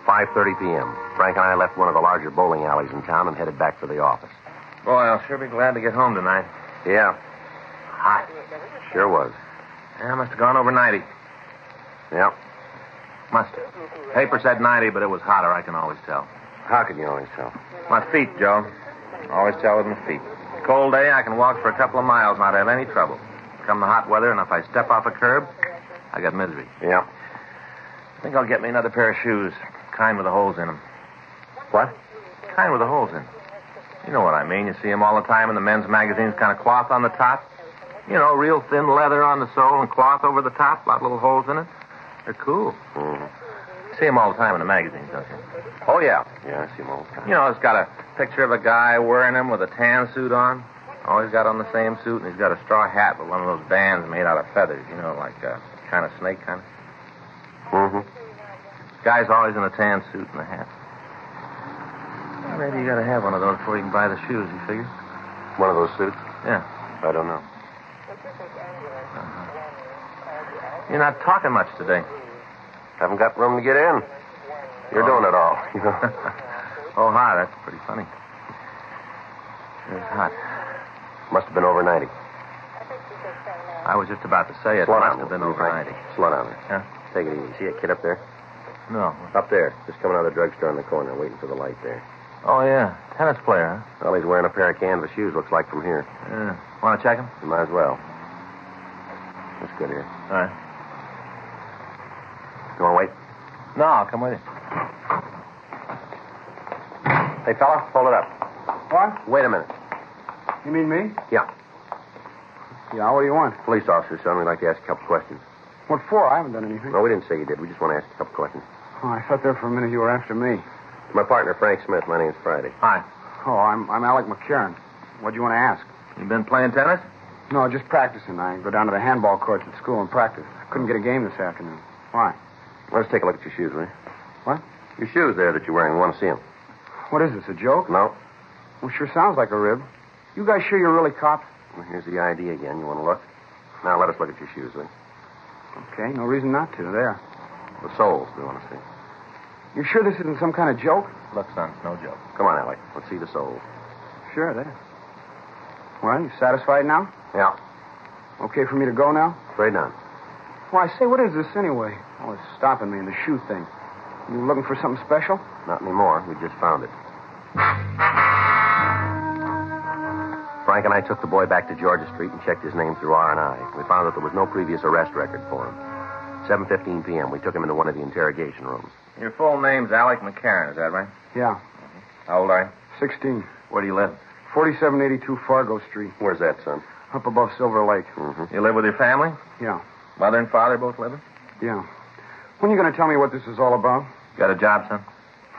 5:30 p.m. Frank and I left one of the larger bowling alleys in town and headed back for the office. Boy, I'll sure be glad to get home tonight. Yeah. Hot. Sure was. Yeah, must have gone over 90. Yep. Must have. Paper said 90, but it was hotter, I can always tell. How can you always tell? My feet, Joe. Always tell with my feet. Cold day, I can walk for a couple of miles, not have any trouble. Come the hot weather, and if I step off a curb, I got misery. Yeah. I think I'll get me another pair of shoes. Kind with the holes in them. What? Kind with the holes in. You know what I mean. You see them all the time in the men's magazines, kind of cloth on the top. You know, real thin leather on the sole and cloth over the top, a lot of little holes in it. They're cool. Mm-hmm. You see them all the time in the magazines, don't you? Oh, yeah. Yeah, I see them all the time. You know, it's got a picture of a guy wearing them with a tan suit on. Always got on the same suit, and he's got a straw hat with one of those bands made out of feathers, you know, like a kind of snake kind of. Mm-hmm. Guy's always in a tan suit and a hat. Maybe you gotta have one of those before you can buy the shoes, you figure? One of those suits? Yeah. I don't know. You're not talking much today. Haven't got room to get in. You're doing it all, you know. Oh, hi, that's pretty funny. It's hot. Must have been over 90. I was just about to say it. Slow Must down. have been over 90. Slow down there. Yeah? Take it easy. See that kid up there? No. Up there. Just coming out of the drugstore in the corner, waiting for the light there. Oh, yeah. Tennis player, huh? Well, he's wearing a pair of canvas shoes, looks like from here. Yeah. Want to check him? You might as well. That's good here. All right. You want to wait? No, I'll come with you. Hey, fella, hold it up. What? Wait a minute. You mean me? Yeah. Yeah, what do you want? Police officer, son. We'd like to ask a couple questions. What for? I haven't done anything. No, we didn't say you did. We just want to ask a couple questions. Oh, I thought there for a minute you were after me. My partner, Frank Smith. My name's Friday. Hi. Oh, I'm Alec McCarran. What do you want to ask? You been playing tennis? No, just practicing. I go down to the handball courts at school and practice. Couldn't get a game this afternoon. Why? Let's take a look at your shoes, will you? What? Your shoes there that you're wearing. We want to see them. What is this, a joke? No. Well, sure sounds like a rib. You guys sure you're really cops? Well, here's the ID again. You want to look? Now, let us look at your shoes, will you? Okay, no reason not to. There. The soles we want to see. You sure this isn't some kind of joke? Look, son, it's no joke. Come on, Alec. Let's see the soles. Sure, there. Well, you satisfied now? Yeah. Okay for me to go now? Straight down. Well, I say, what is this anyway? Oh, it's stopping me in the shoe thing. You looking for something special? Not anymore. We just found it. Frank and I took the boy back to Georgia Street and checked his name through R&I. We found that there was no previous arrest record for him. 7:15 p.m. We took him into one of the interrogation rooms. Your full name's Alec McCarran, is that right? Yeah. How old are you? 16. Where do you live? 4782 Fargo Street. Where's that, son? Up above Silver Lake. Mm-hmm. You live with your family? Yeah. Mother and father both living? Yeah. When are you going to tell me what this is all about? Got a job, son?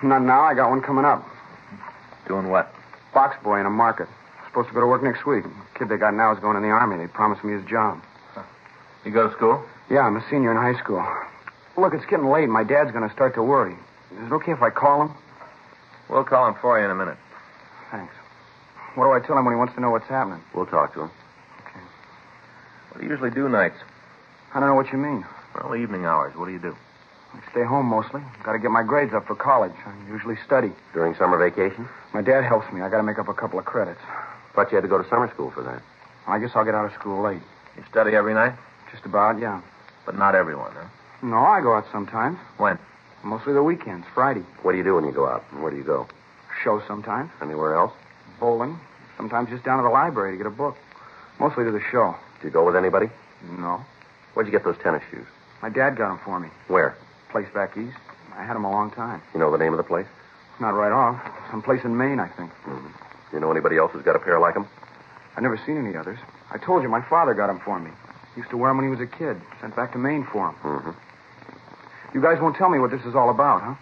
Not now. I got one coming up. Doing what? Box boy in a market. Supposed to go to work next week. The kid they got now is going in the Army. They promised me his job. Huh. You go to school? Yeah, I'm a senior in high school. Look, it's getting late. My dad's going to start to worry. Is it okay if I call him? We'll call him for you in a minute. Thanks. What do I tell him when he wants to know what's happening? We'll talk to him. Okay. What do you usually do nights? I don't know what you mean. Well, evening hours. What do you do? I stay home mostly. Got to get my grades up for college. I usually study. During summer vacation? My dad helps me. I got to make up a couple of credits. Thought you had to go to summer school for that. I guess I'll get out of school late. You study every night? Just about, yeah. But not everyone, huh? No, I go out sometimes. When? Mostly the weekends, Friday. What do you do when you go out? And where do you go? Shows sometimes. Anywhere else? Bowling. Sometimes just down to the library to get a book. Mostly to the show. Do you go with anybody? No. Where'd you get those tennis shoes? My dad got them for me. Where? Place back east. I had them a long time. You know the name of the place? Not right off. Someplace in Maine, I think. Mm-hmm. You know anybody else who's got a pair like them? I've never seen any others. I told you my father got them for me. Used to wear them when he was a kid. Sent back to Maine for them. Mm-hmm. You guys won't tell me what this is all about, huh?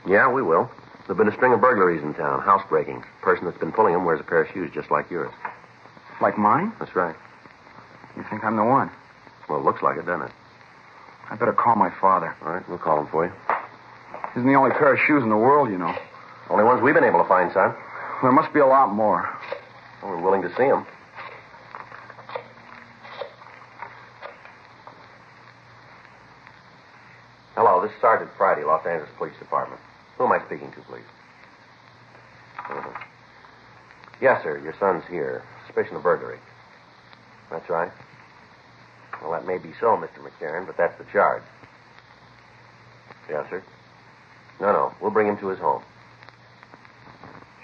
Yeah, we will. There've been a string of burglaries in town, house breakings. The person that's been pulling them wears a pair of shoes just like yours. Like mine? That's right. You think I'm the one? Well, it looks like it, doesn't it? I better call my father. All right, we'll call him for you. Isn't the only pair of shoes in the world, you know. Only ones we've been able to find, son. There must be a lot more. Well, we're willing to see them. Hello, this is Sergeant Friday, Los Angeles Police Department. Who am I speaking to, please? Uh-huh. Yes, sir. Your son's here. Suspicion of burglary. That's right. Well, that may be so, Mr. McCarran, but that's the charge. Yes, sir. No. We'll bring him to his home.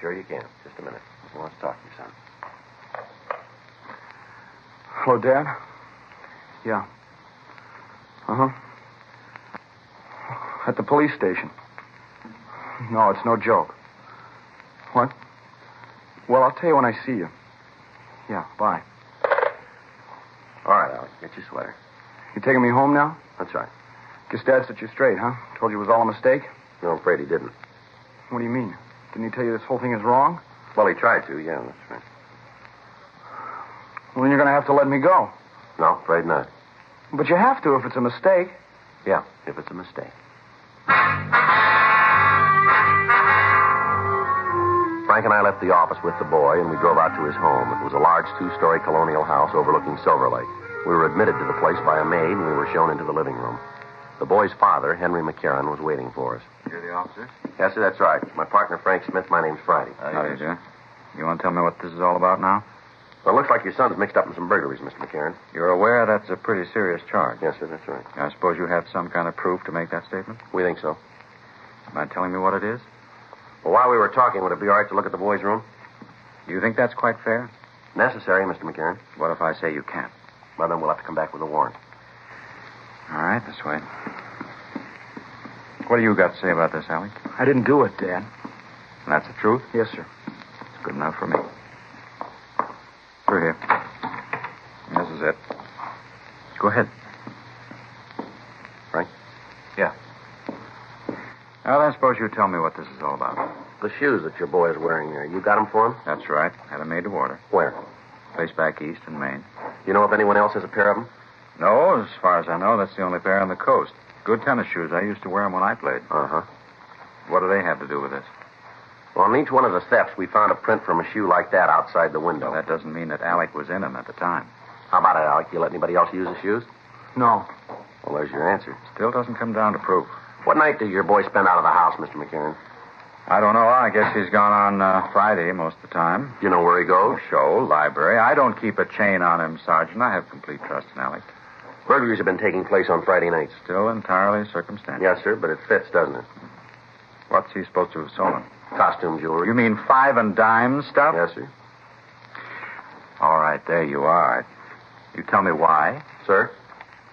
Sure you can. Just a minute. He wants to talk to you, son. Hello, Dad? Yeah. Uh-huh. At the police station. No, it's no joke. What? Well, I'll tell you when I see you. Yeah, bye. All right, Alec. Get your sweater. You taking me home now? That's right. Guess Dad set you straight, huh? Told you it was all a mistake? No, I'm afraid he didn't. What do you mean? Didn't he tell you this whole thing is wrong? Well, he tried to, yeah, that's right. Well, then you're going to have to let me go. No, afraid not. But you have to if it's a mistake. Yeah, if it's a mistake. Frank and I left the office with the boy, and we drove out to his home. It was a large two-story colonial house overlooking Silver Lake. We were admitted to the place by a maid, and we were shown into the living room. The boy's father, Henry McCarran, was waiting for us. You're the officer? Yes, sir, that's right. My partner, Frank Smith. My name's Friday. How do you do? You want to tell me what this is all about now? Well, it looks like your son's mixed up in some burglaries, Mr. McCarran. You're aware that's a pretty serious charge? Yes, sir, that's right. I suppose you have some kind of proof to make that statement? We think so. Mind telling me what it is? Well, while we were talking, would it be all right to look at the boy's room? Do you think that's quite fair? Necessary, Mr. McCarran. What if I say you can't? Well, then we'll have to come back with a warrant. All right, this way. What do you got to say about this, Alec? I didn't do it, Dad. And that's the truth? Yes, sir. It's good enough for me. Through here. This is it. Go ahead. Frank? Yeah. Now, then, suppose you tell me what this is all about. The shoes that your boy is wearing there, you got them for him? That's right. Had them made to order. Where? Place back east in Maine. You know if anyone else has a pair of them? No, as far as I know, that's the only pair on the coast. Good tennis shoes. I used to wear them when I played. Uh-huh. What do they have to do with this? Well, on each one of the thefts, we found a print from a shoe like that outside the window. Well, that doesn't mean that Alec was in them at the time. How about it, Alec? You let anybody else use the shoes? No. Well, there's your answer. Still doesn't come down to proof. What night did your boy spend out of the house, Mr. McCarran? I don't know. I guess he's gone on Friday most of the time. You know where he goes? Show, library. I don't keep a chain on him, Sergeant. I have complete trust in Alec. Burglaries have been taking place on Friday nights. Still entirely circumstantial. Yes, sir, but it fits, doesn't it? What's he supposed to have stolen? Costume jewelry. You mean 5 and dime stuff? Yes, sir. All right, there you are. You tell me why. Sir?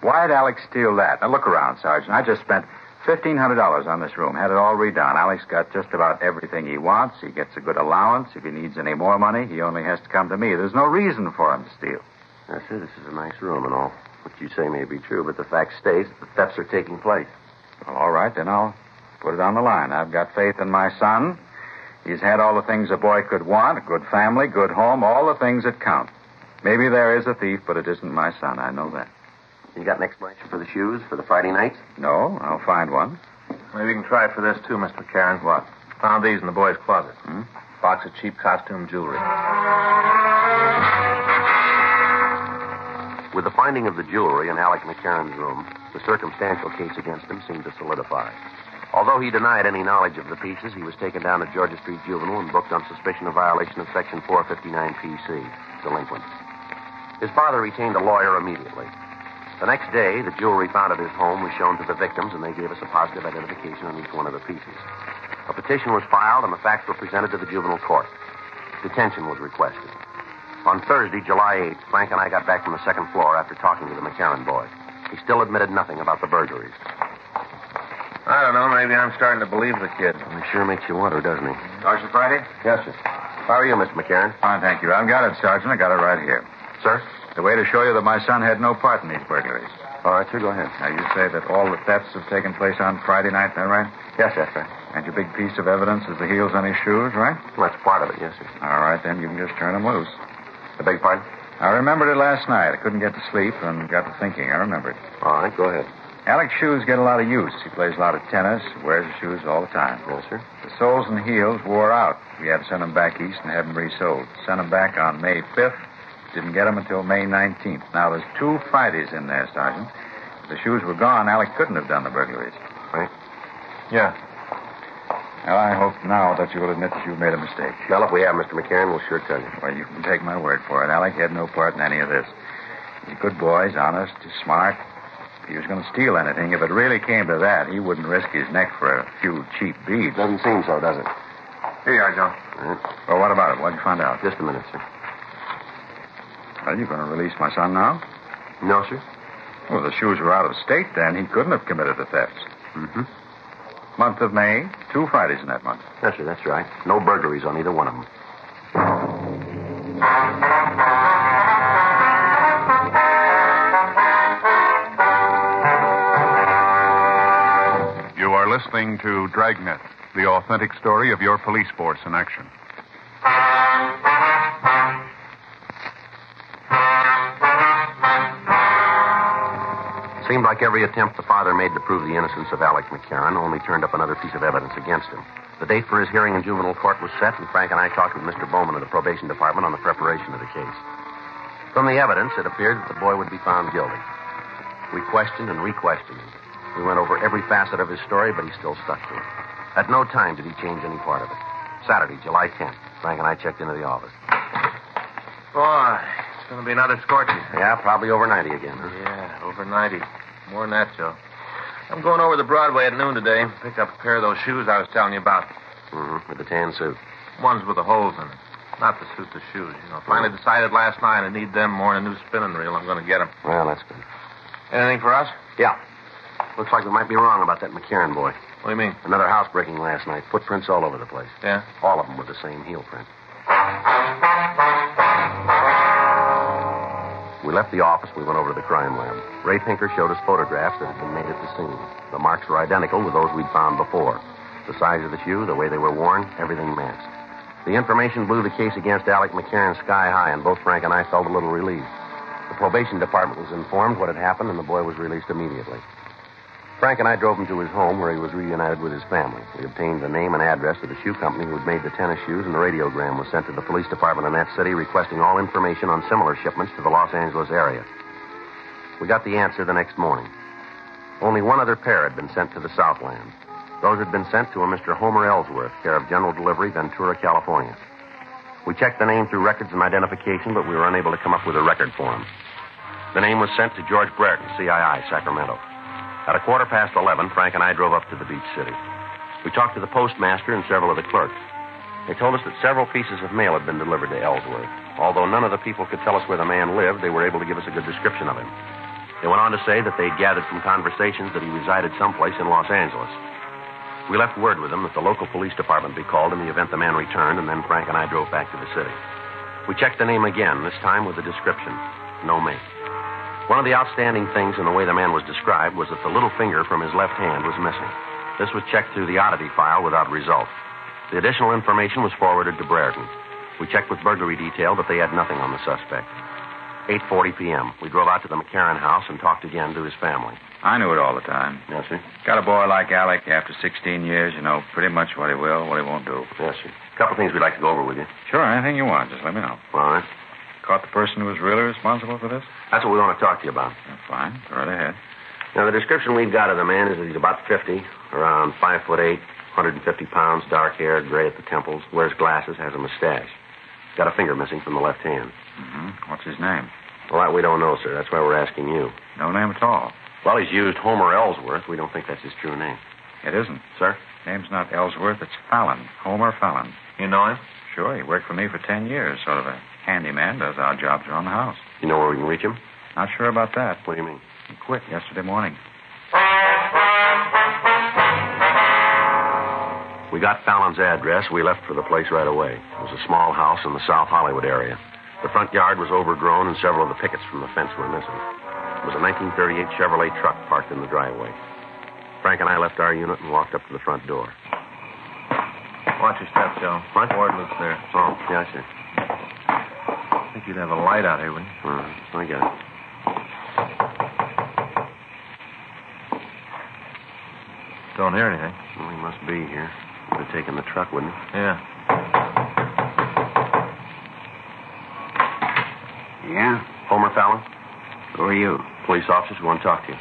Why'd Alex steal that? Now, look around, Sergeant. I just spent $1,500 on this room. Had it all redone. Alex got just about everything he wants. He gets a good allowance. If he needs any more money, he only has to come to me. There's no reason for him to steal. Yes, sir, this is a nice room and all. What you say may be true, but the fact stays that the thefts are taking place. Well, all right, then I'll put it on the line. I've got faith in my son. He's had all the things a boy could want, a good family, good home, all the things that count. Maybe there is a thief, but it isn't my son. I know that. You got an explanation for the shoes for the Friday nights? No, I'll find one. Maybe you can try for this, too, Mr. McCarran. What? Found these in the boy's closet. Hmm? Box of cheap costume jewelry. With the finding of the jewelry in Alec McCarran's room, the circumstantial case against him seemed to solidify. Although he denied any knowledge of the pieces, he was taken down to Georgia Street Juvenile and booked on suspicion of violation of Section 459 PC, delinquent. His father retained a lawyer immediately. The next day, the jewelry found at his home was shown to the victims, and they gave us a positive identification on each one of the pieces. A petition was filed, and the facts were presented to the juvenile court. Detention was requested. On Thursday, July 8th, Frank and I got back from the second floor after talking to the McCarran boy. He still admitted nothing about the burglaries. I don't know. Maybe I'm starting to believe the kid. He sure makes you wonder, doesn't he? Sergeant Friday? Yes, sir. How are you, Mr. McCarran? Fine, thank you. I've got it, Sergeant. I got it right here. Sir? The way to show you that my son had no part in these burglaries. All right, sir, go ahead. Now, you say that all the thefts have taken place on Friday night, is that right? Yes, that's right. And your big piece of evidence is the heels on his shoes, right? Well, that's part of it, yes, sir. All right, then you can just turn them loose. I beg your pardon? I remembered it last night. I couldn't get to sleep and got to thinking. I remembered. All right, go ahead. Alec's shoes get a lot of use. He plays a lot of tennis, wears his shoes all the time. Yes, sir. The soles and heels wore out. We had to send them back east and have them resold. Sent them back on May 5th. Didn't get them until May 19th. Now, there's 2 Fridays in there, Sergeant. If the shoes were gone, Alec couldn't have done the burglaries. Right? Yeah. Well, I hope now that you will admit that you've made a mistake. Well, if we have, Mr. McCarran, we'll sure tell you. Well, you can take my word for it. Alec had no part in any of this. He's a good boy. He's honest. He's smart. If he was going to steal anything, if it really came to that, he wouldn't risk his neck for a few cheap beads. Doesn't seem so, does it? Here you are, Joe. All right. Well, what about it? What'd you find out? Just a minute, sir. Well, you're going to release my son now? No, sir. Well, the shoes were out of state then. He couldn't have committed the thefts. Mm-hmm. Month of May. 2 Fridays in that month. Yes, sir, that's right. No burglaries on either one of them. You are listening to Dragnet, the authentic story of your police force in action. Seemed like every attempt the father made to prove the innocence of Alec McCarran only turned up another piece of evidence against him. The date for his hearing in juvenile court was set, and Frank and I talked with Mr. Bowman of the probation department on the preparation of the case. From the evidence, it appeared that the boy would be found guilty. We questioned and re-questioned him. We went over every facet of his story, but he still stuck to it. At no time did he change any part of it. Saturday, July 10th, Frank and I checked into the office. Boy, it's going to be another scorching. Yeah, probably over 90 again, huh? Yeah, over 90. More than that, Joe. I'm going over to Broadway at noon today. Picked up a pair of those shoes I was telling you about. Mm-hmm, with the tan suit. Ones with the holes in it. Not the suit, the shoes. Finally decided last night I need them more than a new spinning reel. I'm going to get them. Well, that's good. Anything for us? Yeah. Looks like we might be wrong about that McCarran boy. What do you mean? Another housebreaking last night. Footprints all over the place. Yeah? All of them with the same heel print. We left the office. We went over to the crime lab. Ray Pinker showed us photographs that had been made at the scene. The marks were identical with those we'd found before. The size of the shoe, the way they were worn, everything matched. The information blew the case against Alec McCarran sky high, and both Frank and I felt a little relieved. The probation department was informed what had happened, and the boy was released immediately. Frank and I drove him to his home, where he was reunited with his family. We obtained the name and address of the shoe company who had made the tennis shoes, and a radiogram was sent to the police department in that city requesting all information on similar shipments to the Los Angeles area. We got the answer the next morning. Only one other pair had been sent to the Southland. Those had been sent to a Mr. Homer Ellsworth, care of General Delivery, Ventura, California. We checked the name through records and identification, but we were unable to come up with a record for him. The name was sent to George Brereton, CII, Sacramento. At 11:15, Frank and I drove up to the beach city. We talked to the postmaster and several of the clerks. They told us that several pieces of mail had been delivered to Ellsworth. Although none of the people could tell us where the man lived, they were able to give us a good description of him. They went on to say that they'd gathered from conversations that he resided someplace in Los Angeles. We left word with them that the local police department be called in the event the man returned, and then Frank and I drove back to the city. We checked the name again, this time with the description. No make. One of the outstanding things in the way the man was described was that the little finger from his left hand was missing. This was checked through the oddity file without result. The additional information was forwarded to Brereton. We checked with burglary detail, but they had nothing on the suspect. 8:40 p.m. We drove out to the McCarran house and talked again to his family. I knew it all the time. Yes, sir? Got a boy like Alec after 16 years, you know pretty much what he will, what he won't do. Yes, sir. A couple things we'd like to go over with you. Sure, anything you want. Just let me know. All right. Caught the person who was really responsible for this? That's what we want to talk to you about. Fine. Go right ahead. Now, the description we've got of the man is that he's about 50, around 5'8", 150 pounds, dark hair, gray at the temples, wears glasses, has a mustache. Got a finger missing from the left hand. Mm-hmm. What's his name? Well, that we don't know, sir. That's why we're asking you. No name at all. Well, he's used Homer Ellsworth. We don't think that's his true name. It isn't. Sir? Name's not Ellsworth. It's Fallon. Homer Fallon. You know him? Sure. He worked for me for 10 years. Sort of a handyman. Does odd jobs around the house. You know where we can reach him? Not sure about that. What do you mean? He quit yesterday morning. We got Fallon's address. We left for the place right away. It was a small house in the South Hollywood area. The front yard was overgrown, and several of the pickets from the fence were missing. It was a 1938 Chevrolet truck parked in the driveway. Frank and I left our unit and walked up to the front door. Watch your steps, Joe. What? Ford lives there. Oh, yeah, I see. I think you'd have a light out here, wouldn't you? All right, I get it. Don't hear anything. Well, he must be here. Would have taken the truck, wouldn't he? Yeah. Yeah? Homer Fallon? Who are you? Police officers. We want to talk to you.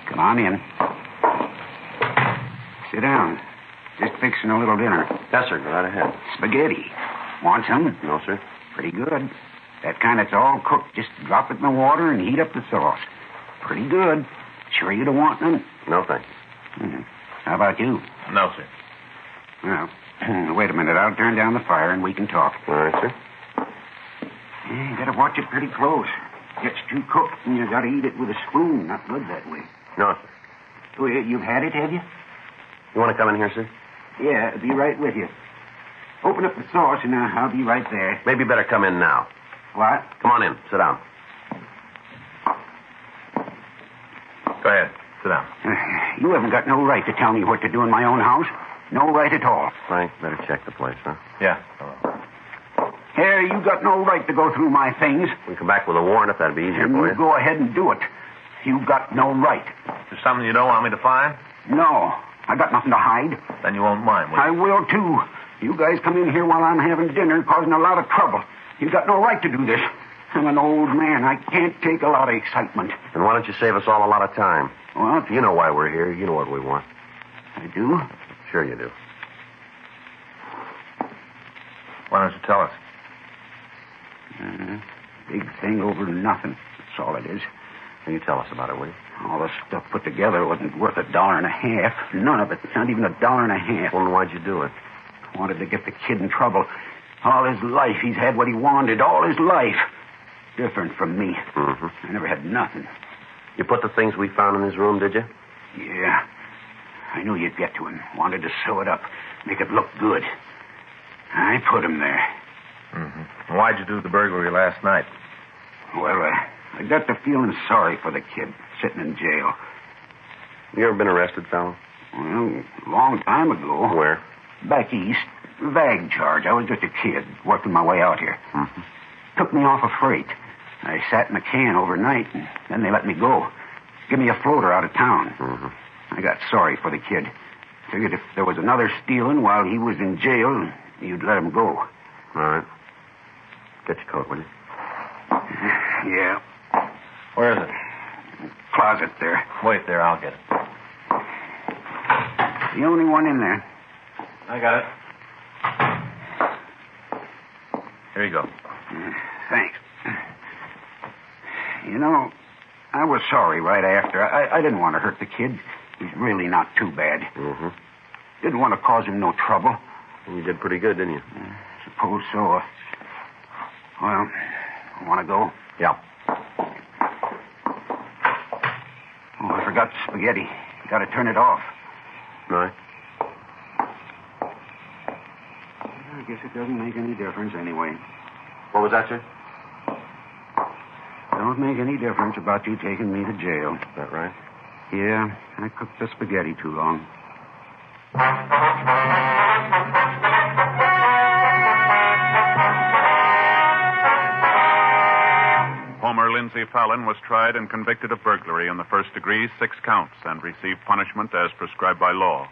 Come on in. Sit down. Just fixing a little dinner. Yes, sir. Go right ahead. Spaghetti. Want some? No, sir. Pretty good. That kind that's all cooked. Just drop it in the water and heat up the sauce. Pretty good. Sure you don't want none? No, thanks. How about you? No, sir. Well, wait a minute. I'll turn down the fire and we can talk. All right, sir. You gotta watch it pretty close. Gets too cooked and you gotta eat it with a spoon. Not good that way. No, sir. Oh, you've had it, have you? You want to come in here, sir? Yeah, be right with you. Open up the sauce and I'll be right there. Maybe better come in now. What? Come on in. Sit down. Go ahead. Sit down. You haven't got no right to tell me what to do in my own house. No right at all. Frank, better check the place, huh? Yeah. Here, you got no right to go through my things. We come back with a warrant if that'd be easier And for you you. go ahead and do it. You got no right. Is there something you don't want me to find? No. I got nothing to hide. Then you won't mind, will you? I will, too. You guys come in here while I'm having dinner, causing a lot of trouble. You got no right to do this. I'm an old man. I can't take a lot of excitement. And why don't you save us all a lot of time? What? You know why we're here. You know what we want. I do? Sure you do. Why don't you tell us? Big thing over nothing. That's all it is. Can you tell us about it, will you? All the stuff put together wasn't worth $1.50. None of it. Not even $1.50. Well, then why'd you do it? Wanted to get the kid in trouble. All his life, he's had what he wanted. All his life. Different from me. Mm-hmm. I never had nothing. You put the things we found in his room, did you? Yeah. I knew you'd get to him. Wanted to sew it up. Make it look good. I put him there. Mm-hmm. Why'd you do the burglary last night? Well, I got to feeling sorry for the kid sitting in jail. You ever been arrested, fellow? Well, a long time ago. Where? Back east. Vag charge. I was just a kid, working my way out here. Mm-hmm. Took me off a freight. I sat in a can overnight, and then they let me go. Give me a floater out of town. Mm-hmm. I got sorry for the kid. Figured if there was another stealing while he was in jail, you'd let him go. All right. Get your coat, will you? Yeah. Where is it? Closet there. Wait there, I'll get it. The only one in there. I got it. Here you go. Thanks. You know, I was sorry right after. I didn't want to hurt the kid. He's really not too bad. Mm-hmm. Didn't want to cause him no trouble. Well, you did pretty good, didn't you? Suppose so. Well, want to go? Yeah. Oh, I forgot the spaghetti. Got to turn it off. Right. I guess it doesn't make any difference anyway. What was that, sir? Don't make any difference about you taking me to jail. Is that right? Yeah, I cooked the spaghetti too long. Homer Lindsay Fallon was tried and convicted of burglary in the first degree, 6 counts, and received punishment as prescribed by law.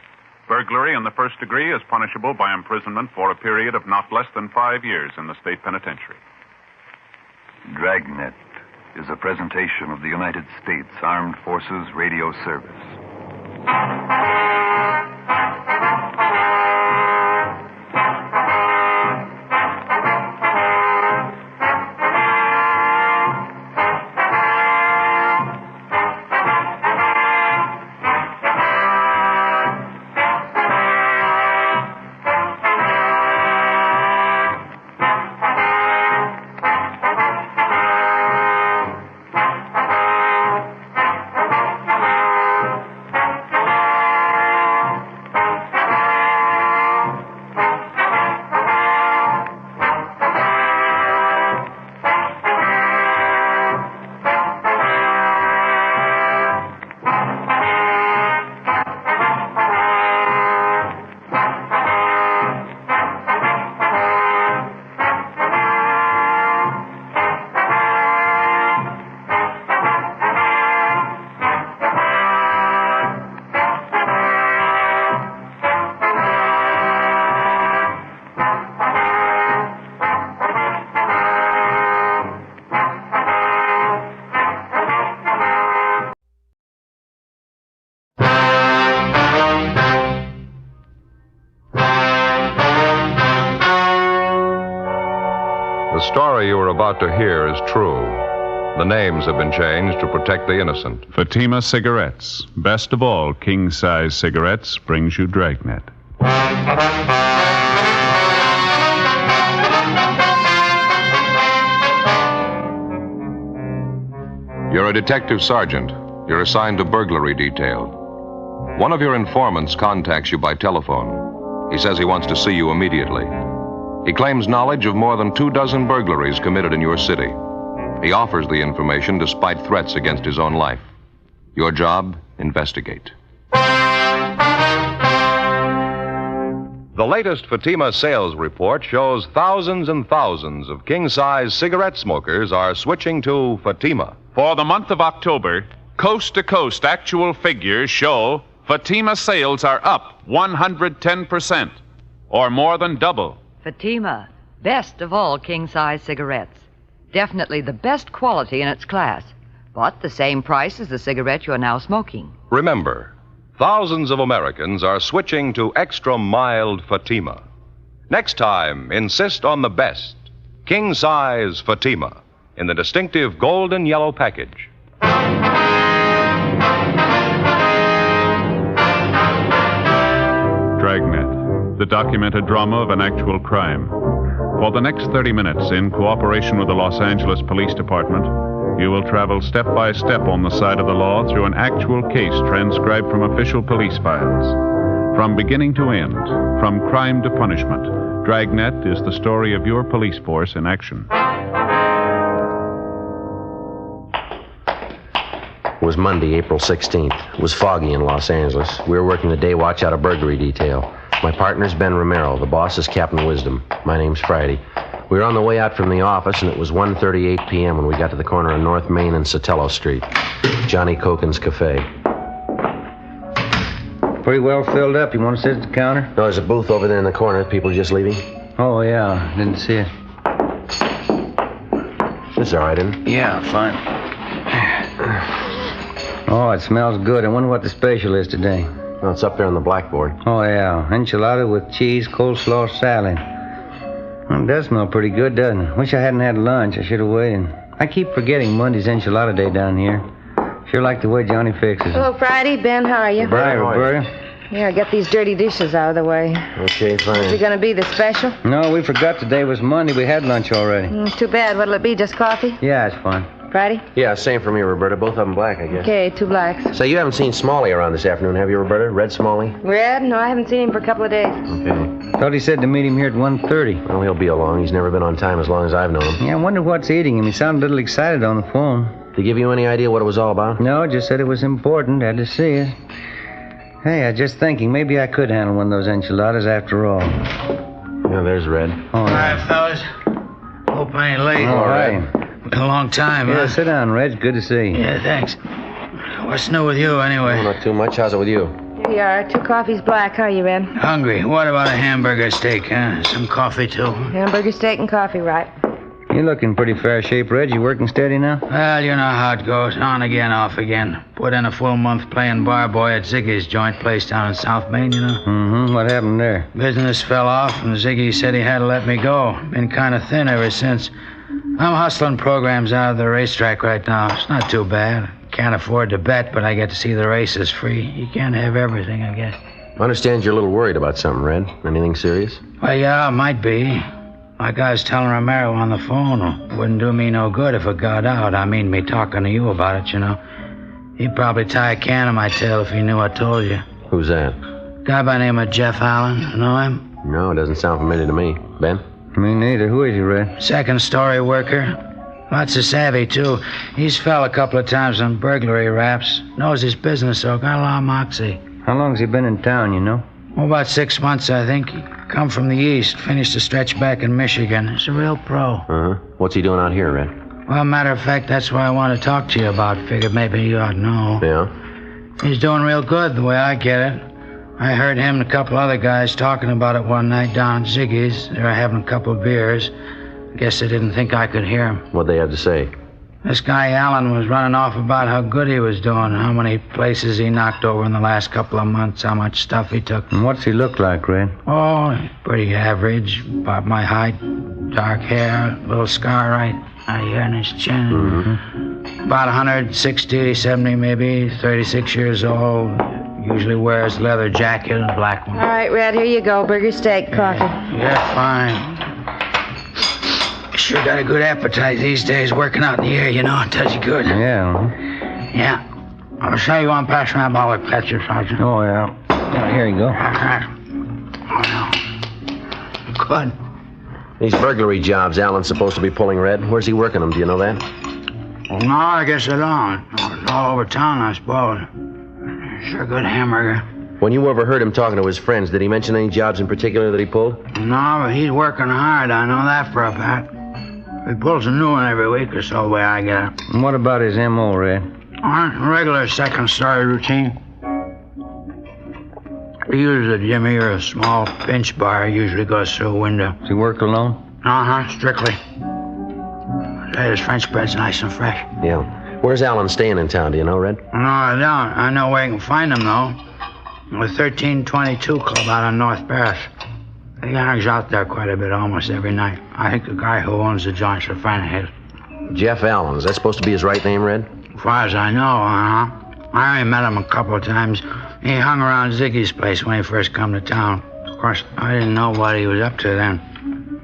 Burglary in the first degree is punishable by imprisonment for a period of not less than 5 years in the state penitentiary. Dragnet is a presentation of the United States Armed Forces Radio Service. story you are about to hear is true. The names have been changed to protect the innocent. Fatima Cigarettes. Best of all, king-size cigarettes brings you Dragnet. You're a detective sergeant. You're assigned to burglary detail. One of your informants contacts you by telephone. He says he wants to see you immediately. He claims knowledge of more than 24 burglaries committed in your city. He offers the information despite threats against his own life. Your job, investigate. The latest Fatima sales report shows thousands and thousands of king-size cigarette smokers are switching to Fatima. For the month of October, coast-to-coast actual figures show Fatima sales are up 110%, or more than double. Fatima, best of all king-size cigarettes. Definitely the best quality in its class, but the same price as the cigarette you're now smoking. Remember, thousands of Americans are switching to extra mild Fatima. Next time, insist on the best, king-size Fatima, in the distinctive golden yellow package. Dragnet, the documented drama of an actual crime. For the next 30 minutes, in cooperation with the Los Angeles Police Department, you will travel step by step on the side of the law through an actual case transcribed from official police files. From beginning to end, from crime to punishment, Dragnet is the story of your police force in action. It was Monday, April 16th. It was foggy in Los Angeles. We were working the day watch out of burglary detail. My partner's Ben Romero. The boss is Captain Wisdom. My name's Friday. We were on the way out from the office, and it was 1:38 p.m. when we got to the corner of North Main and Sotelo Street. Johnny Cokin's Cafe. Pretty well filled up. You want to sit at the counter? No, there's a booth over there in the corner. People just leaving. Oh, yeah. Didn't see it. This is all right, isn't it? Yeah, fine. Oh, it smells good. I wonder what the special is today. Well, it's up there on the blackboard. Oh, yeah. Enchilada with cheese, coleslaw, salad. Well, it does smell pretty good, doesn't it? Wish I hadn't had lunch. I should have waited. I keep forgetting Monday's enchilada day down here. Sure like the way Johnny fixes it. Hello, Friday. Ben, how are you? Hi, Roberta. Here, get these dirty dishes out of the way. Okay, fine. Is it going to be the special? No, we forgot today was Monday. We had lunch already. Too bad. What'll it be, just coffee? Yeah, it's fine. Friday? Yeah, same for me, Roberta. Both of them black, I guess. Okay, 2 blacks. Say, you haven't seen Smalley around this afternoon, have you, Roberta? Red Smalley? Red? No, I haven't seen him for a couple of days. Okay. Thought he said to meet him here at 1:30. Well, he'll be along. He's never been on time as long as I've known him. Yeah, I wonder what's eating him. He sounded a little excited on the phone. Did he give you any idea what it was all about? No, just said it was important. Had to see it. Hey, I was just thinking, maybe I could handle one of those enchiladas after all. Yeah, there's Red. Oh, All right, fellas. Hope I ain't late. All right. Been a long time, Yeah, huh? sit down, Reg. Good to see you. Yeah, thanks. What's new with you, anyway? Oh, not too much. How's it with you? Here you are. 2 coffees black. How are you, Red? Hungry. What about a hamburger steak, huh? Some coffee, too. Hamburger steak and coffee, right? You're looking pretty fair shape, Reg. You working steady now? Well, you know how it goes. On again, off again. Put in a full month playing bar boy at Ziggy's joint place down in South Main, you know. Mm-hmm. What happened there? Business fell off, and Ziggy said he had to let me go. Been kind of thin ever since. I'm hustling programs out of the racetrack right now. It's not too bad. Can't afford to bet, but I get to see the races free. You can't have everything, I guess. I understand you're a little worried about something, Red. Anything serious? Well, yeah, might be. Like I was telling Romero on the phone, it wouldn't do me no good if it got out. I mean, me talking to you about it, you know. He'd probably tie a can to my tail if he knew I told you. Who's that? Guy by the name of Jeff Allen. You know him? No, it doesn't sound familiar to me. Ben? Me neither. Who is he, Red? Second story worker. Lots of savvy, too. He's fell a couple of times on burglary raps. Knows his business, though. Got a lot of moxie. How long's he been in town, you know? Oh, about 6 months, I think. He come from the east. Finished a stretch back in Michigan. He's a real pro. Uh-huh. What's he doing out here, Red? Well, matter of fact, that's what I want to talk to you about. Figured maybe you ought to know. Yeah? He's doing real good, the way I get it. I heard him and a couple other guys talking about it one night down at Ziggy's. They were having a couple of beers. Guess they didn't think I could hear him. What'd they have to say? This guy Allen was running off about how good he was doing, how many places he knocked over in the last couple of months, how much stuff he took. And what's he look like, Red? Oh, pretty average, about my height, dark hair, little scar right here in his chin. Mm-hmm. About 160, 70 maybe, 36 years old. Usually wears leather jacket and black one. All right, Red, here you go. Burger, steak, coffee. Yeah, fine. Sure got a good appetite these days, working out in the air, you know. It does you good. Yeah. Yeah. I'll show you one pass around all the catcher, Sergeant. Oh, yeah. Here you go. Good. These burglary jobs Alan's supposed to be pulling, Red. Where's he working them? Do you know that? Well, no, I guess I don't. It's all over town, I suppose. Sure good hamburger. When you overheard him talking to his friends, did he mention any jobs in particular that he pulled? No, but he's working hard. I know that for a fact. He pulls a new one every week or so, the way I get it. And what about his M.O., Red? Regular second-story routine. He uses a jimmy or a small pinch bar. He usually goes through a window. Does he work alone? Strictly. His French bread's nice and fresh. Yeah. Where's Alan staying in town, do you know, Red? No, I don't. I know where you can find him, though. The 1322 Club out on North Paris. He hangs out there quite a bit almost every night. I think the guy who owns the joint's a friend of his. Jeff Allen. Is that supposed to be his right name, Red? As far as I know, I only met him a couple of times. He hung around Ziggy's place when he first come to town. Of course, I didn't know what he was up to then.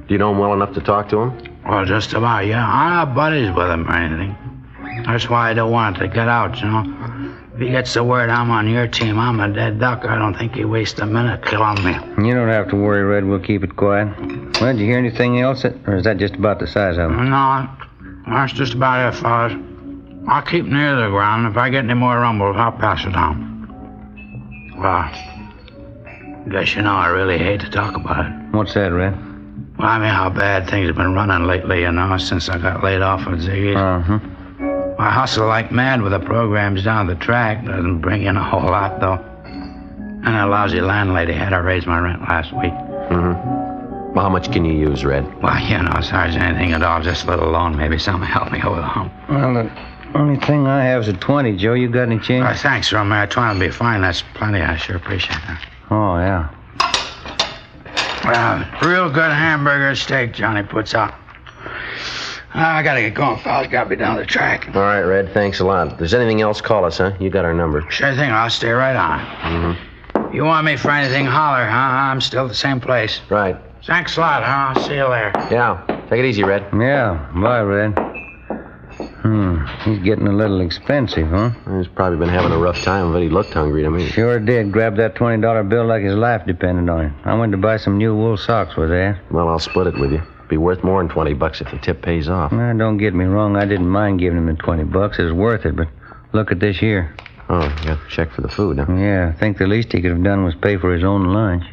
Do you know him well enough to talk to him? Well, just about, yeah. I'm not buddies with him or anything. That's why I don't want it to get out, you know. If he gets the word I'm on your team, I'm a dead duck. I don't think he wastes a minute killing me. You don't have to worry, Red. We'll keep it quiet. Well, did you hear anything else? Or is that just about the size of him? No, that's just about it, fellas. I'll keep near the ground. If I get any more rumbles, I'll pass it on. Well, guess you know I really hate to talk about it. What's that, Red? Well, I mean how bad things have been running lately, you know, since I got laid off at Ziggy's. Uh-huh. I hustle like mad with the programs down the track. Doesn't bring in a whole lot, though. And that lousy landlady had to raise my rent last week. Mm-hmm. Well, how much can you use, Red? Well, you know, as far as anything at all, just a little loan, maybe something to help me over the hump. Well, the only thing I have is a 20, Joe. You got any change? Thanks, Romeo. I try to be fine. That's plenty. I sure appreciate that. Oh, yeah. Well, real good hamburger steak Johnny puts out. I gotta get going, fellas. Gotta be down the track. All right, Red. Thanks a lot. If there's anything else, call us, huh? You got our number. Sure thing. I'll stay right on. Mm-hmm. You want me for anything, holler, huh? I'm still at the same place. Right. Thanks a lot, huh? I'll see you there. Yeah. Take it easy, Red. Yeah. Bye, Red. He's getting a little expensive, huh? He's probably been having a rough time, but he looked hungry to me. Sure did. Grabbed that $20 bill like his life depended on it. I went to buy some new wool socks with that. Well, I'll split it with you. Be worth more than $20 if the tip pays off. Now, don't get me wrong. I didn't mind giving him the $20. It was worth it, but look at this here. Oh, you got a check for the food, huh? Yeah, I think the least he could have done was pay for his own lunch.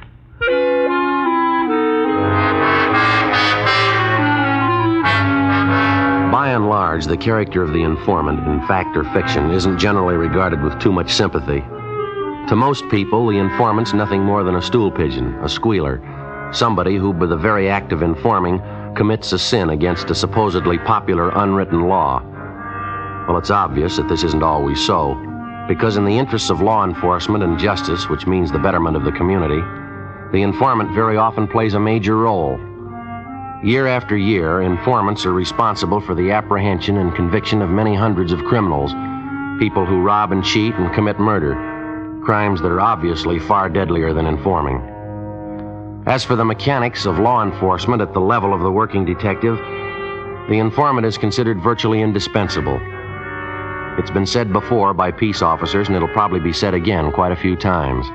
By and large, the character of the informant, in fact or fiction, isn't generally regarded with too much sympathy. To most people, the informant's nothing more than a stool pigeon, a squealer, somebody who, by the very act of informing, commits a sin against a supposedly popular unwritten law. Well, it's obvious that this isn't always so, because in the interests of law enforcement and justice, which means the betterment of the community, the informant very often plays a major role. Year after year, informants are responsible for the apprehension and conviction of many hundreds of criminals, people who rob and cheat and commit murder, crimes that are obviously far deadlier than informing. As for the mechanics of law enforcement at the level of the working detective, the informant is considered virtually indispensable. It's been said before by peace officers, and it'll probably be said again quite a few times.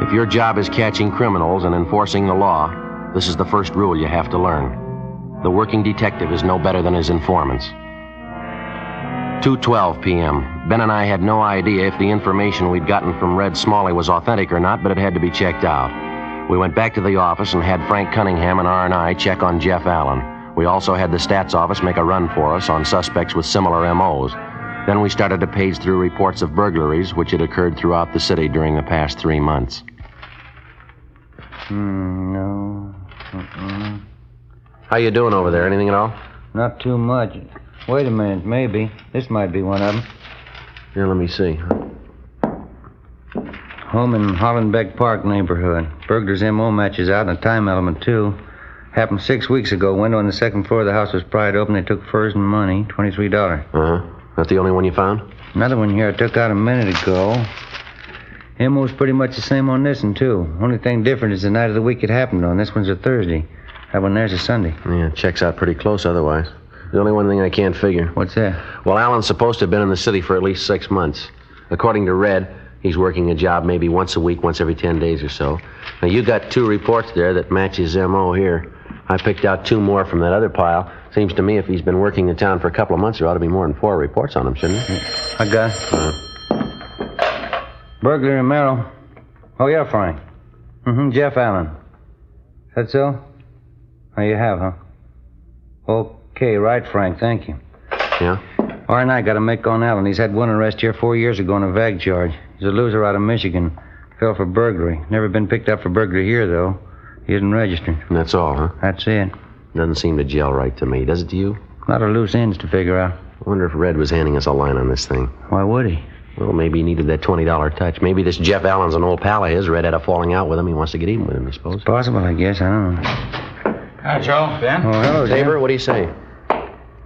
If your job is catching criminals and enforcing the law, this is the first rule you have to learn. The working detective is no better than his informants. 2:12 p.m. Ben and I had no idea if the information we'd gotten from Red Smalley was authentic or not, but it had to be checked out. We went back to the office and had Frank Cunningham and R&I check on Jeff Allen. We also had the stats office make a run for us on suspects with similar M.O.s. Then we started to page through reports of burglaries which had occurred throughout the city during the past 3 months. No. How you doing over there? Anything at all? Not too much. Wait a minute, maybe. This might be one of them. Here, let me see. Home in Hollenbeck Park neighborhood. Burglar's M.O. matches out in a time element, too. Happened 6 weeks ago. Window on the second floor of the house was pried open. They took furs and money, $23. Uh-huh. That the only one you found? Another one here I took out a minute ago. M.O.'s pretty much the same on this one, too. Only thing different is the night of the week it happened on. This one's a Thursday. That one there's a Sunday. Yeah, checks out pretty close otherwise. The only one thing I can't figure. What's that? Well, Alan's supposed to have been in the city for at least 6 months. According to Red, he's working a job maybe once a week, once every 10 days or so. Now, you got 2 reports there that match his M.O. here. I picked out 2 more from that other pile. Seems to me if he's been working in town for a couple of months, there ought to be more than 4 reports on him, shouldn't there? I got it. Burglar in Merrill. Oh, yeah, Frank. Jeff Allen. That so? Oh, you have, huh? Okay, right, Frank, thank you. Yeah? R&I got a make on Allen. He's had one arrest here 4 years ago on a vag charge. He's a loser out of Michigan. Fell for burglary. Never been picked up for burglary here, though. He isn't registered. And that's all, huh? That's it. Doesn't seem to gel right to me, does it to you? A lot of loose ends to figure out. I wonder if Red was handing us a line on this thing. Why would he? Well, maybe he needed that $20 touch. Maybe this Jeff Allen's an old pal of his. Red had a falling out with him. He wants to get even with him, I suppose. It's possible, I guess. I don't know. Hi, Joe. Ben? Oh, hello, Jim. Tabor, what do you say?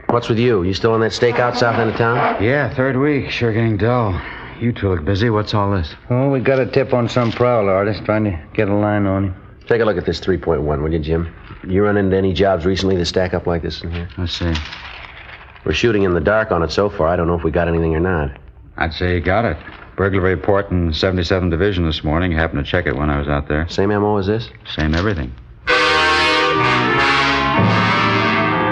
What's with you? You still on that stakeout south end of town? Yeah, 3rd week. Sure getting dull. You two look busy. What's all this? Oh, we got a tip on some prowler artist trying to get a line on him. Take a look at this 3.1, will you, Jim? You run into any jobs recently that stack up like this in here? Let's see. We're shooting in the dark on it so far. I don't know if we got anything or not. I'd say you got it. Burglary report in 77th Division this morning. Happened to check it when I was out there. Same M.O. as this? Same everything.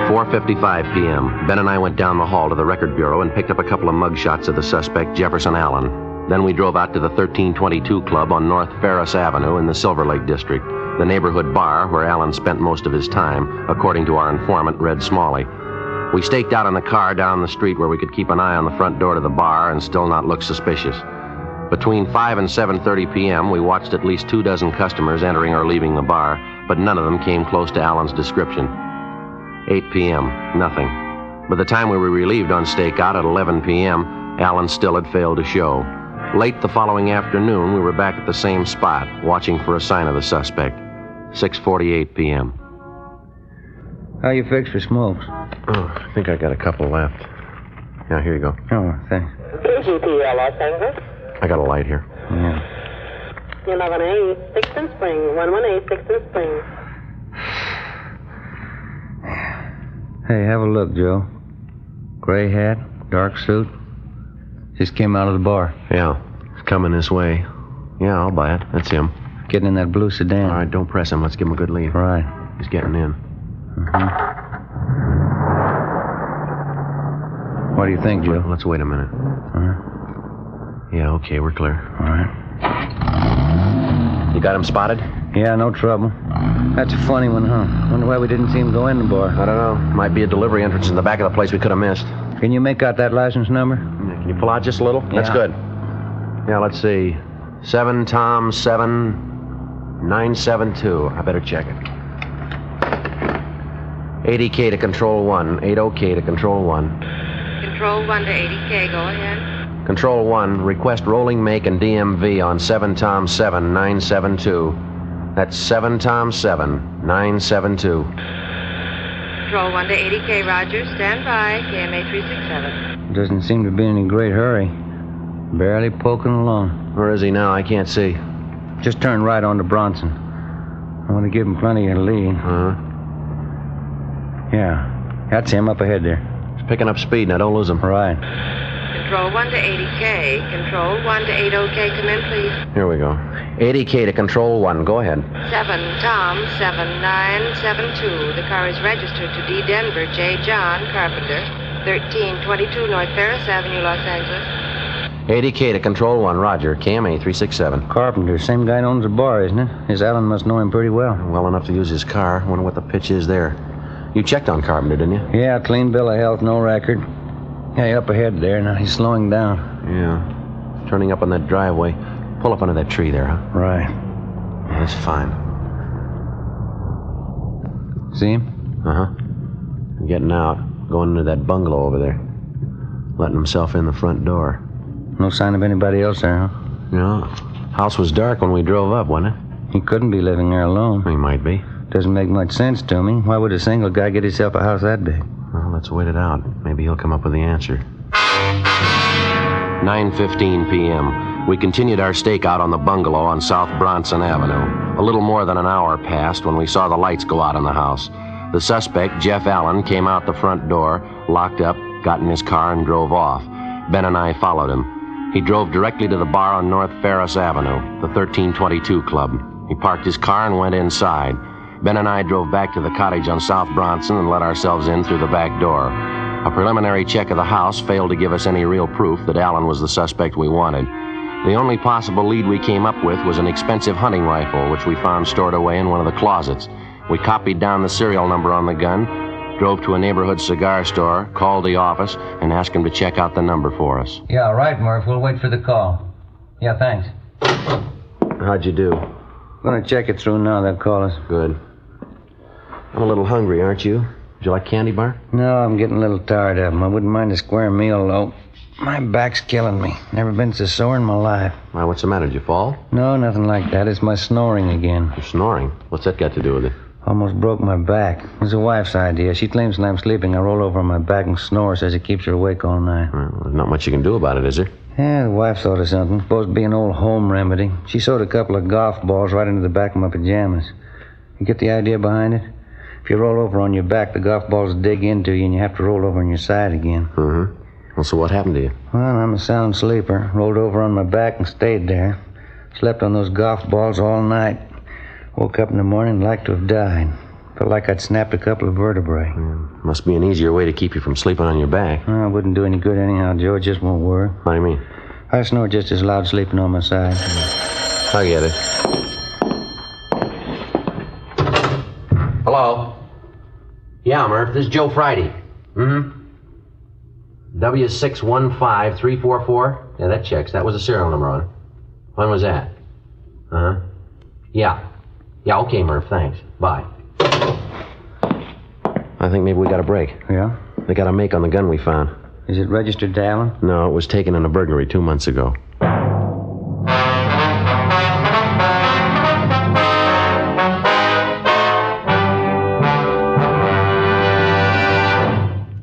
4:55 p.m. Ben and I went down the hall to the record bureau and picked up a couple of mugshots of the suspect, Jefferson Allen. Then we drove out to the 1322 Club on North Ferris Avenue in the Silver Lake District, the neighborhood bar where Allen spent most of his time, according to our informant, Red Smalley. We staked out in the car down the street where we could keep an eye on the front door to the bar and still not look suspicious. Between 5 and 7:30 p.m., we watched at least 24 customers entering or leaving the bar, but none of them came close to Allen's description. 8 p.m., nothing. By the time we were relieved on stakeout at 11 p.m., Allen still had failed to show. Late the following afternoon, we were back at the same spot, watching for a sign of the suspect. 6:48 p.m. How you fixed for smokes? Oh, I think I got a couple left. Yeah, here you go. Oh, thanks. KGPL Los Angeles. I got a light here. Yeah. 11A, 6th Spring. 11A, 6th Spring. Hey, have a look, Joe. Gray hat, dark suit. Just came out of the bar. Yeah, it's coming this way. Yeah, I'll buy it. That's him. Getting in that blue sedan. All right, don't press him. Let's give him a good lead. Right. He's getting in. What do you think, Joe? Let's wait a minute. Yeah, okay, we're clear. All right. You got him spotted? Yeah, no trouble. That's a funny one, huh? Wonder why we didn't see him go in the bar. I don't know. Might be a delivery entrance in the back of the place we could have missed. Can you make out that license number? Yeah, can you pull out just a little? Yeah. That's good. Yeah, let's see. 7 Tom 7 972. I better check it. 80K to Control 1. 80K to Control 1. Control 1 to 80K. Go ahead. Control 1, request rolling make and DMV on 7 Tom 7 972. That's 7 Tom 7 972. Control 1 to 80K. Roger. Stand by. KMA 367. Doesn't seem to be in any great hurry. Barely poking along. Where is he now? I can't see. Just turn right onto Bronson. I want to give him plenty of lead. Yeah. That's him up ahead there. He's picking up speed. Now don't lose him. Right. Control 1 to 80K. Control 1 to 80K. Come in, please. Here we go. 80K to Control 1. Go ahead. 7 Tom 7972. The car is registered to D. Denver J. John Carpenter, 1322 North Ferris Avenue, Los Angeles. 80K to Control 1. Roger. KMA 367. Carpenter. Same guy that owns the bar, isn't it? His Allen must know him pretty well. Well enough to use his car. Wonder what the pitch is there. You checked on Carpenter, didn't you? Yeah, clean bill of health, no record. Yeah, up ahead there. Now he's slowing down. Yeah. Turning up on that driveway. Pull up under that tree there, huh? Right. Yeah, that's fine. See him? Uh-huh. Getting out. going into that bungalow over there. Letting himself in the front door. No sign of anybody else there, huh? No. House was dark when we drove up, wasn't it? He couldn't be living there alone. He might be. Doesn't make much sense to me. Why would a single guy get himself a house that big? Well, let's wait it out. Maybe he'll come up with the answer. 9:15 p.m. We continued our stakeout on the bungalow on South Bronson Avenue. A little more than an hour passed when we saw the lights go out in the house. The suspect, Jeff Allen, came out the front door, locked up, got in his car, and drove off. Ben and I followed him. He drove directly to the bar on North Ferris Avenue, the 1322 Club. He parked his car and went inside. Ben and I drove back to the cottage on South Bronson and let ourselves in through the back door. A preliminary check of the house failed to give us any real proof that Allen was the suspect we wanted. The only possible lead we came up with was an expensive hunting rifle, which we found stored away in one of the closets. We copied down the serial number on the gun, drove to a neighborhood cigar store, called the office, and asked him to check out the number for us. Yeah, right, Murph. We'll wait for the call. Yeah, thanks. How'd you do? Gonna check it through now. They'll call us. Good. I'm a little hungry, aren't you? Would you like candy bar? No, I'm getting a little tired of them. I wouldn't mind a square meal, though. My back's killing me. Never been so sore in my life. Why, what's the matter? Did you fall? No, nothing like that. It's my snoring again. You're snoring? What's that got to do with it? Almost broke my back. It was the wife's idea. She claims when I'm sleeping, I roll over on my back and snore, says it keeps her awake all night. Well, there's not much you can do about it, is there? Yeah, the wife thought of something. Supposed to be an old home remedy. She sewed a couple of golf balls right into the back of my pajamas. You get the idea behind it? If you roll over on your back, the golf balls dig into you and you have to roll over on your side again. Mm-hmm. Well, so what happened to you? Well, I'm a sound sleeper. Rolled over on my back and stayed there. Slept on those golf balls all night. Woke up in the morning like to have died. Felt like I'd snapped a couple of vertebrae. Must be an easier way to keep you from sleeping on your back. Well, it wouldn't do any good anyhow, Joe. It just won't work. What do you mean? I snore just as loud sleeping on my side. I get it. Hello? Yeah, Murph, this is Joe Friday. Mm-hmm. W615344? Yeah, that checks. That was the serial number on it. When was that? Uh-huh. Yeah. Yeah, okay, Murph, thanks. Bye. I think maybe we got a break. Yeah? They got a make on the gun we found. Is it registered to Allen? No, it was taken in a burglary 2 months ago.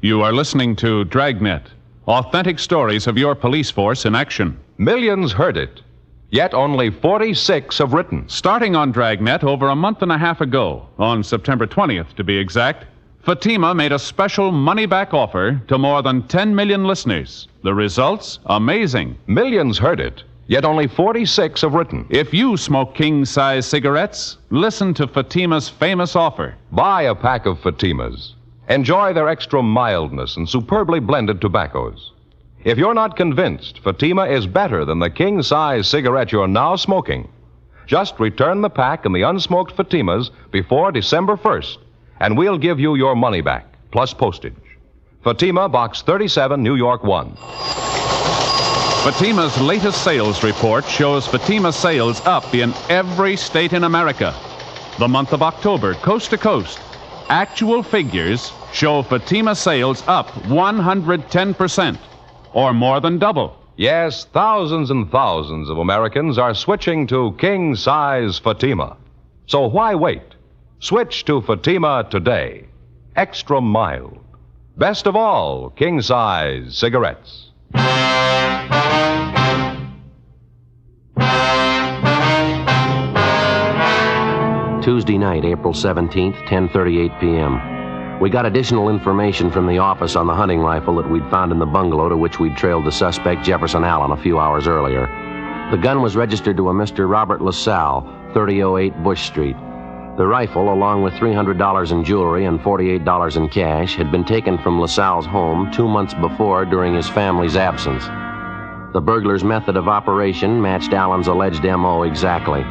You are listening to Dragnet, authentic stories of your police force in action. Millions heard it, yet only 46 have written. Starting on Dragnet over a month and a half ago, on September 20th to be exact, Fatima made a special money-back offer to more than 10 million listeners. The results? Amazing. Millions heard it, yet only 46 have written. If you smoke king-size cigarettes, listen to Fatima's famous offer. Buy a pack of Fatimas. Enjoy their extra mildness and superbly blended tobaccos. If you're not convinced Fatima is better than the king-size cigarette you're now smoking, just return the pack and the unsmoked Fatimas before December 1st, and we'll give you your money back, plus postage. Fatima, Box 37, New York 1. Fatima's latest sales report shows Fatima sales up in every state in America. The month of October, coast to coast, actual figures show Fatima sales up 110%, or more than double. Yes, thousands and thousands of Americans are switching to king-size Fatima. So why wait? Switch to Fatima today. Extra mild. Best of all, king-size cigarettes. Tuesday night, April 17th, 10:38 p.m. We got additional information from the office on the hunting rifle that we'd found in the bungalow to which we'd trailed the suspect, Jefferson Allen, a few hours earlier. The gun was registered to a Mr. Robert LaSalle, 3008 Bush Street. The rifle, along with $300 in jewelry and $48 in cash, had been taken from LaSalle's home 2 months before during his family's absence. The burglar's method of operation matched Allen's alleged M.O. exactly.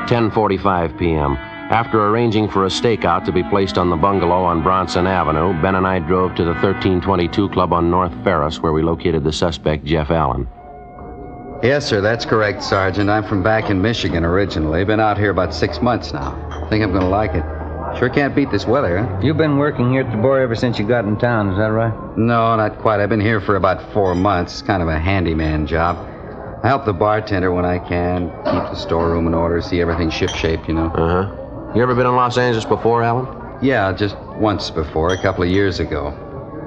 10:45 p.m. After arranging for a stakeout to be placed on the bungalow on Bronson Avenue, Ben and I drove to the 1322 Club on North Ferris, where we located the suspect, Jeff Allen. Yes, sir, that's correct, Sergeant. I'm from back in Michigan originally. Been out here about 6 months now. Think I'm going to like it. Sure can't beat this weather, huh? You've been working here at the bar ever since you got in town, is that right? No, not quite. I've been here for about 4 months. It's kind of a handyman job. I help the bartender when I can, keep the storeroom in order, see everything shipshape, you know. Uh-huh. You ever been in Los Angeles before, Alan? Yeah, just once before, a couple of years ago.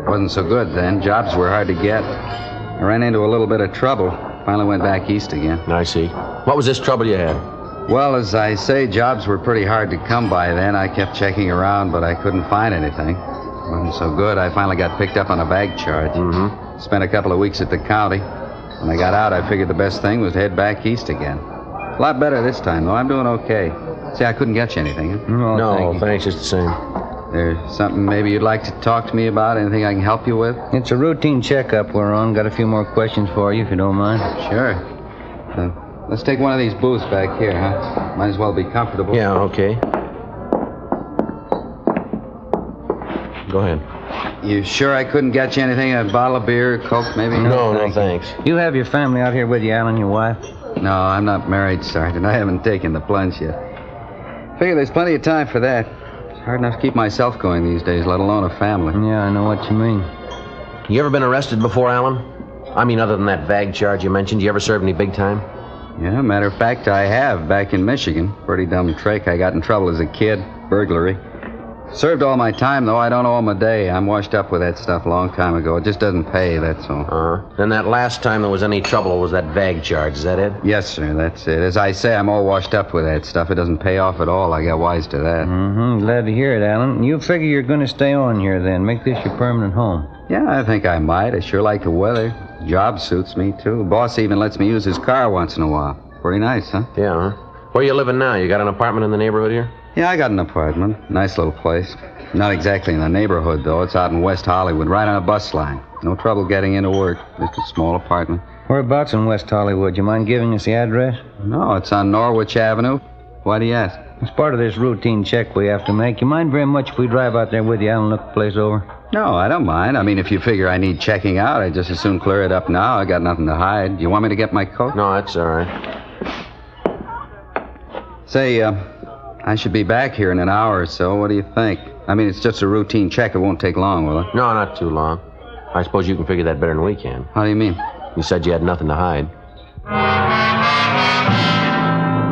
Wasn't so good then. Jobs were hard to get. I ran into a little bit of trouble. Finally went back east again. I see. What was this trouble you had? Well, as I say, jobs were pretty hard to come by then. I kept checking around, but I couldn't find anything. Wasn't so good. I finally got picked up on a bag charge. Mm-hmm. Spent a couple of weeks at the county. When I got out, I figured the best thing was to head back east again. A lot better this time, though. I'm doing okay. See, I couldn't get you anything, huh? No, thanks, just the same. There's something maybe you'd like to talk to me about? Anything I can help you with? It's a routine checkup we're on. Got a few more questions for you, if you don't mind. Sure. Let's take one of these booths back here, huh? Might as well be comfortable. Yeah, okay. Go ahead. You sure I couldn't get you anything? A bottle of beer, Coke, maybe? No, thanks. You have your family out here with you, Alan, your wife? No, I'm not married, Sergeant. I haven't taken the plunge yet. Figure there's plenty of time for that. It's hard enough to keep myself going these days, let alone a family. Yeah, I know what you mean. You ever been arrested before, Alan? I mean, other than that bag charge you mentioned, you ever served any big time? Yeah, matter of fact, I have, back in Michigan. Pretty dumb trick. I got in trouble as a kid. Burglary. Served all my time, though. I don't owe 'em a day. I'm washed up with that stuff a long time ago. It just doesn't pay, that's all. Then that last time there was any trouble was that bag charge. Is that it? Yes, sir, that's it. As I say, I'm all washed up with that stuff. It doesn't pay off at all. I got wise to that. Mm-hmm. Glad to hear it, Alan. You figure you're going to stay on here, then. Make this your permanent home. Yeah, I think I might. I sure like the weather. Job suits me, too. Boss even lets me use his car once in a while. Pretty nice, huh? Yeah, huh? Where you living now? You got an apartment in the neighborhood here? Yeah, I got an apartment. Nice little place. Not exactly in the neighborhood, though. It's out in West Hollywood, right on a bus line. No trouble getting into work. Just a small apartment. Whereabouts in West Hollywood? You mind giving us the address? No, it's on Norwich Avenue. Why do you ask? It's part of this routine check we have to make. You mind very much if we drive out there with you, Alan, and look the place over? No, I don't mind. I mean, if you figure I need checking out, I'd just as soon clear it up now. I got nothing to hide. You want me to get my coat? No, that's all right. Say, I should be back here in an hour or so. What do you think? I mean, it's just a routine check. It won't take long, will it? No, not too long. I suppose you can figure that better than we can. How do you mean? You said you had nothing to hide.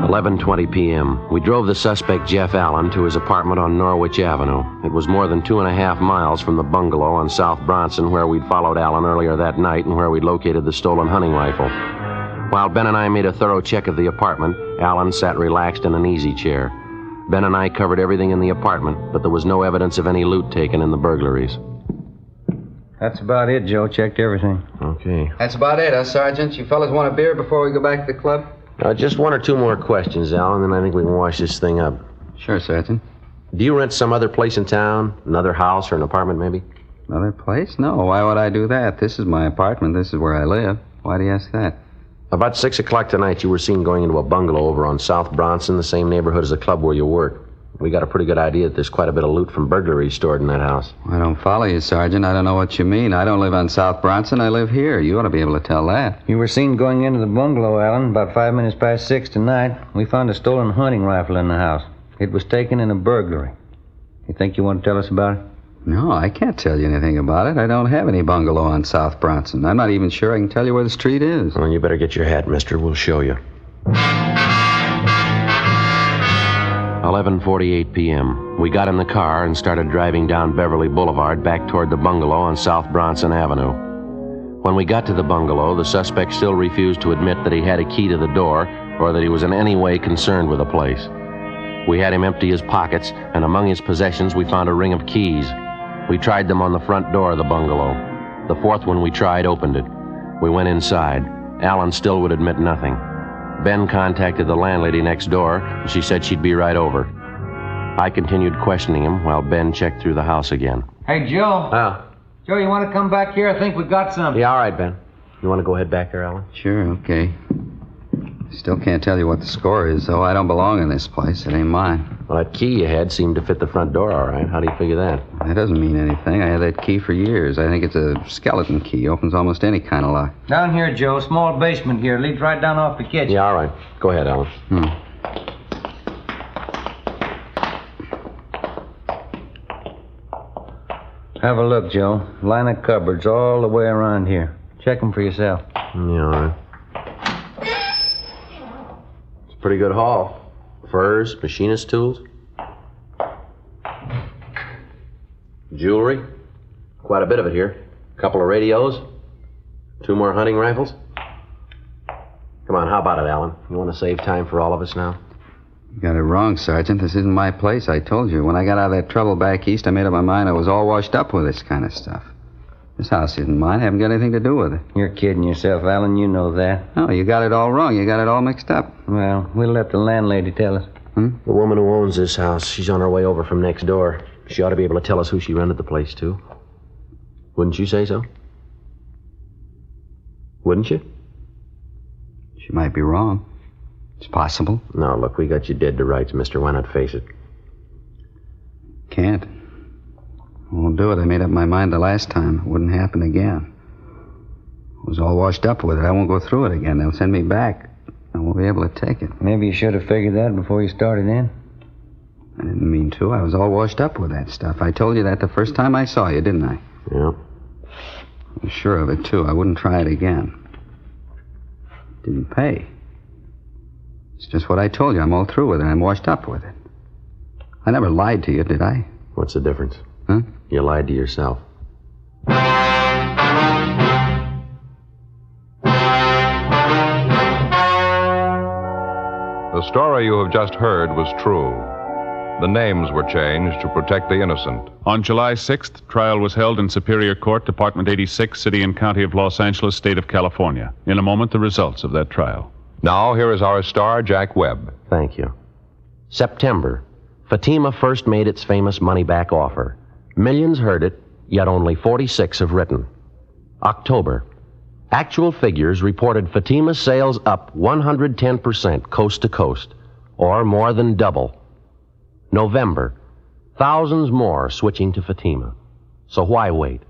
11:20 p.m. We drove the suspect, Jeff Allen, to his apartment on Norwich Avenue. It was more than 2.5 miles from the bungalow on South Bronson, where we'd followed Allen earlier that night and where we'd located the stolen hunting rifle. While Ben and I made a thorough check of the apartment, Allen sat relaxed in an easy chair. Ben and I covered everything in the apartment, but there was no evidence of any loot taken in the burglaries. That's about it, Joe. Checked everything. Okay. That's about it, huh, Sergeant? You fellas want a beer before we go back to the club? Just one or two more questions, Alan, then I think we can wash this thing up. Sure, Sergeant. Do you rent some other place in town? Another house or an apartment, maybe? Another place? No, why would I do that? This is my apartment. This is where I live. Why do you ask that? About 6 o'clock tonight, you were seen going into a bungalow over on South Bronson, the same neighborhood as the club where you work. We got a pretty good idea that there's quite a bit of loot from burglaries stored in that house. I don't follow you, Sergeant. I don't know what you mean. I don't live on South Bronson. I live here. You ought to be able to tell that. You were seen going into the bungalow, Alan, about 5 minutes past 6 tonight. We found a stolen hunting rifle in the house. It was taken in a burglary. You think you want to tell us about it? No, I can't tell you anything about it. I don't have any bungalow on South Bronson. I'm not even sure I can tell you where the street is. Well, you better get your hat, mister. We'll show you. 11:48 p.m. We got in the car and started driving down Beverly Boulevard back toward the bungalow on South Bronson Avenue. When we got to the bungalow, the suspect still refused to admit that he had a key to the door or that he was in any way concerned with the place. We had him empty his pockets, and among his possessions we found a ring of keys. We tried them on the front door of the bungalow. The fourth one we tried opened it. We went inside. Allen still would admit nothing. Ben contacted the landlady next door, and she said she'd be right over. I continued questioning him while Ben checked through the house again. Hey, Joe. Joe, you want to come back here? I think we got something. Yeah, all right, Ben. You want to go ahead back there, Allen? Sure, okay. Still can't tell you what the score is, though. I don't belong in this place. It ain't mine. Well, that key you had seemed to fit the front door all right. How do you figure that? That doesn't mean anything. I had that key for years. I think it's a skeleton key. Opens almost any kind of lock. Down here, Joe. Small basement here. Leads right down off the kitchen. Yeah, all right. Go ahead, Allen. Have a look, Joe. Line of cupboards all the way around here. Check them for yourself. Yeah, all right. It's a pretty good haul. Furs, machinist tools. Jewelry. Quite a bit of it here. A couple of radios. 2 more hunting rifles. Come on, how about it, Alan? You want to save time for all of us now? You got it wrong, Sergeant. This isn't my place, I told you. When I got out of that trouble back east, I made up my mind I was all washed up with this kind of stuff. This house isn't mine. I haven't got anything to do with it. You're kidding yourself, Alan. You know that. No, you got it all wrong. You got it all mixed up. Well, we'll let the landlady tell us. The woman who owns this house, she's on her way over from next door. She ought to be able to tell us who she rented the place to. Wouldn't you say so? Wouldn't you? She might be wrong. It's possible. No, look, we got you dead to rights, mister. Why not face it? Can't. Won't do it. I made up my mind the last time. It wouldn't happen again. I was all washed up with it. I won't go through it again. They'll send me back. I won't be able to take it. Maybe you should have figured that before you started in. I didn't mean to. I was all washed up with that stuff. I told you that the first time I saw you, didn't I? Yeah. I was sure of it, too. I wouldn't try it again. Didn't pay. It's just what I told you. I'm all through with it. I'm washed up with it. I never lied to you, did I? What's the difference? Huh? You lied to yourself. The story you have just heard was true. The names were changed to protect the innocent. On July 6th, trial was held in Superior Court, Department 86, City and County of Los Angeles, State of California. In a moment, the results of that trial. Now, here is our star, Jack Webb. Thank you. September. Fatima first made its famous money-back offer. Millions heard it, yet only 46 have written. October. Actual figures reported Fatima's sales up 110% coast to coast, or more than double. November. Thousands more switching to Fatima. So why wait?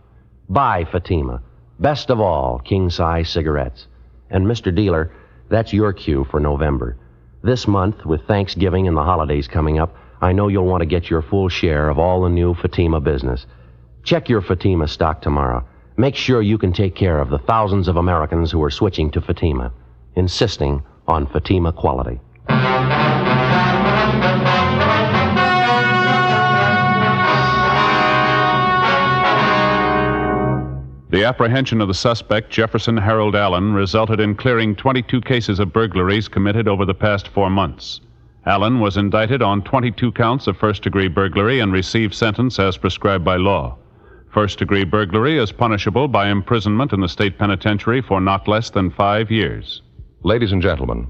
Buy Fatima. Best of all, king-size cigarettes. And Mr. Dealer, that's your cue for November. This month, with Thanksgiving and the holidays coming up, I know you'll want to get your full share of all the new Fatima business. Check your Fatima stock tomorrow. Make sure you can take care of the thousands of Americans who are switching to Fatima, insisting on Fatima quality. The apprehension of the suspect, Jefferson Harold Allen, resulted in clearing 22 cases of burglaries committed over the past 4 months. Allen was indicted on 22 counts of first-degree burglary and received sentence as prescribed by law. First-degree burglary is punishable by imprisonment in the state penitentiary for not less than 5 years. Ladies and gentlemen,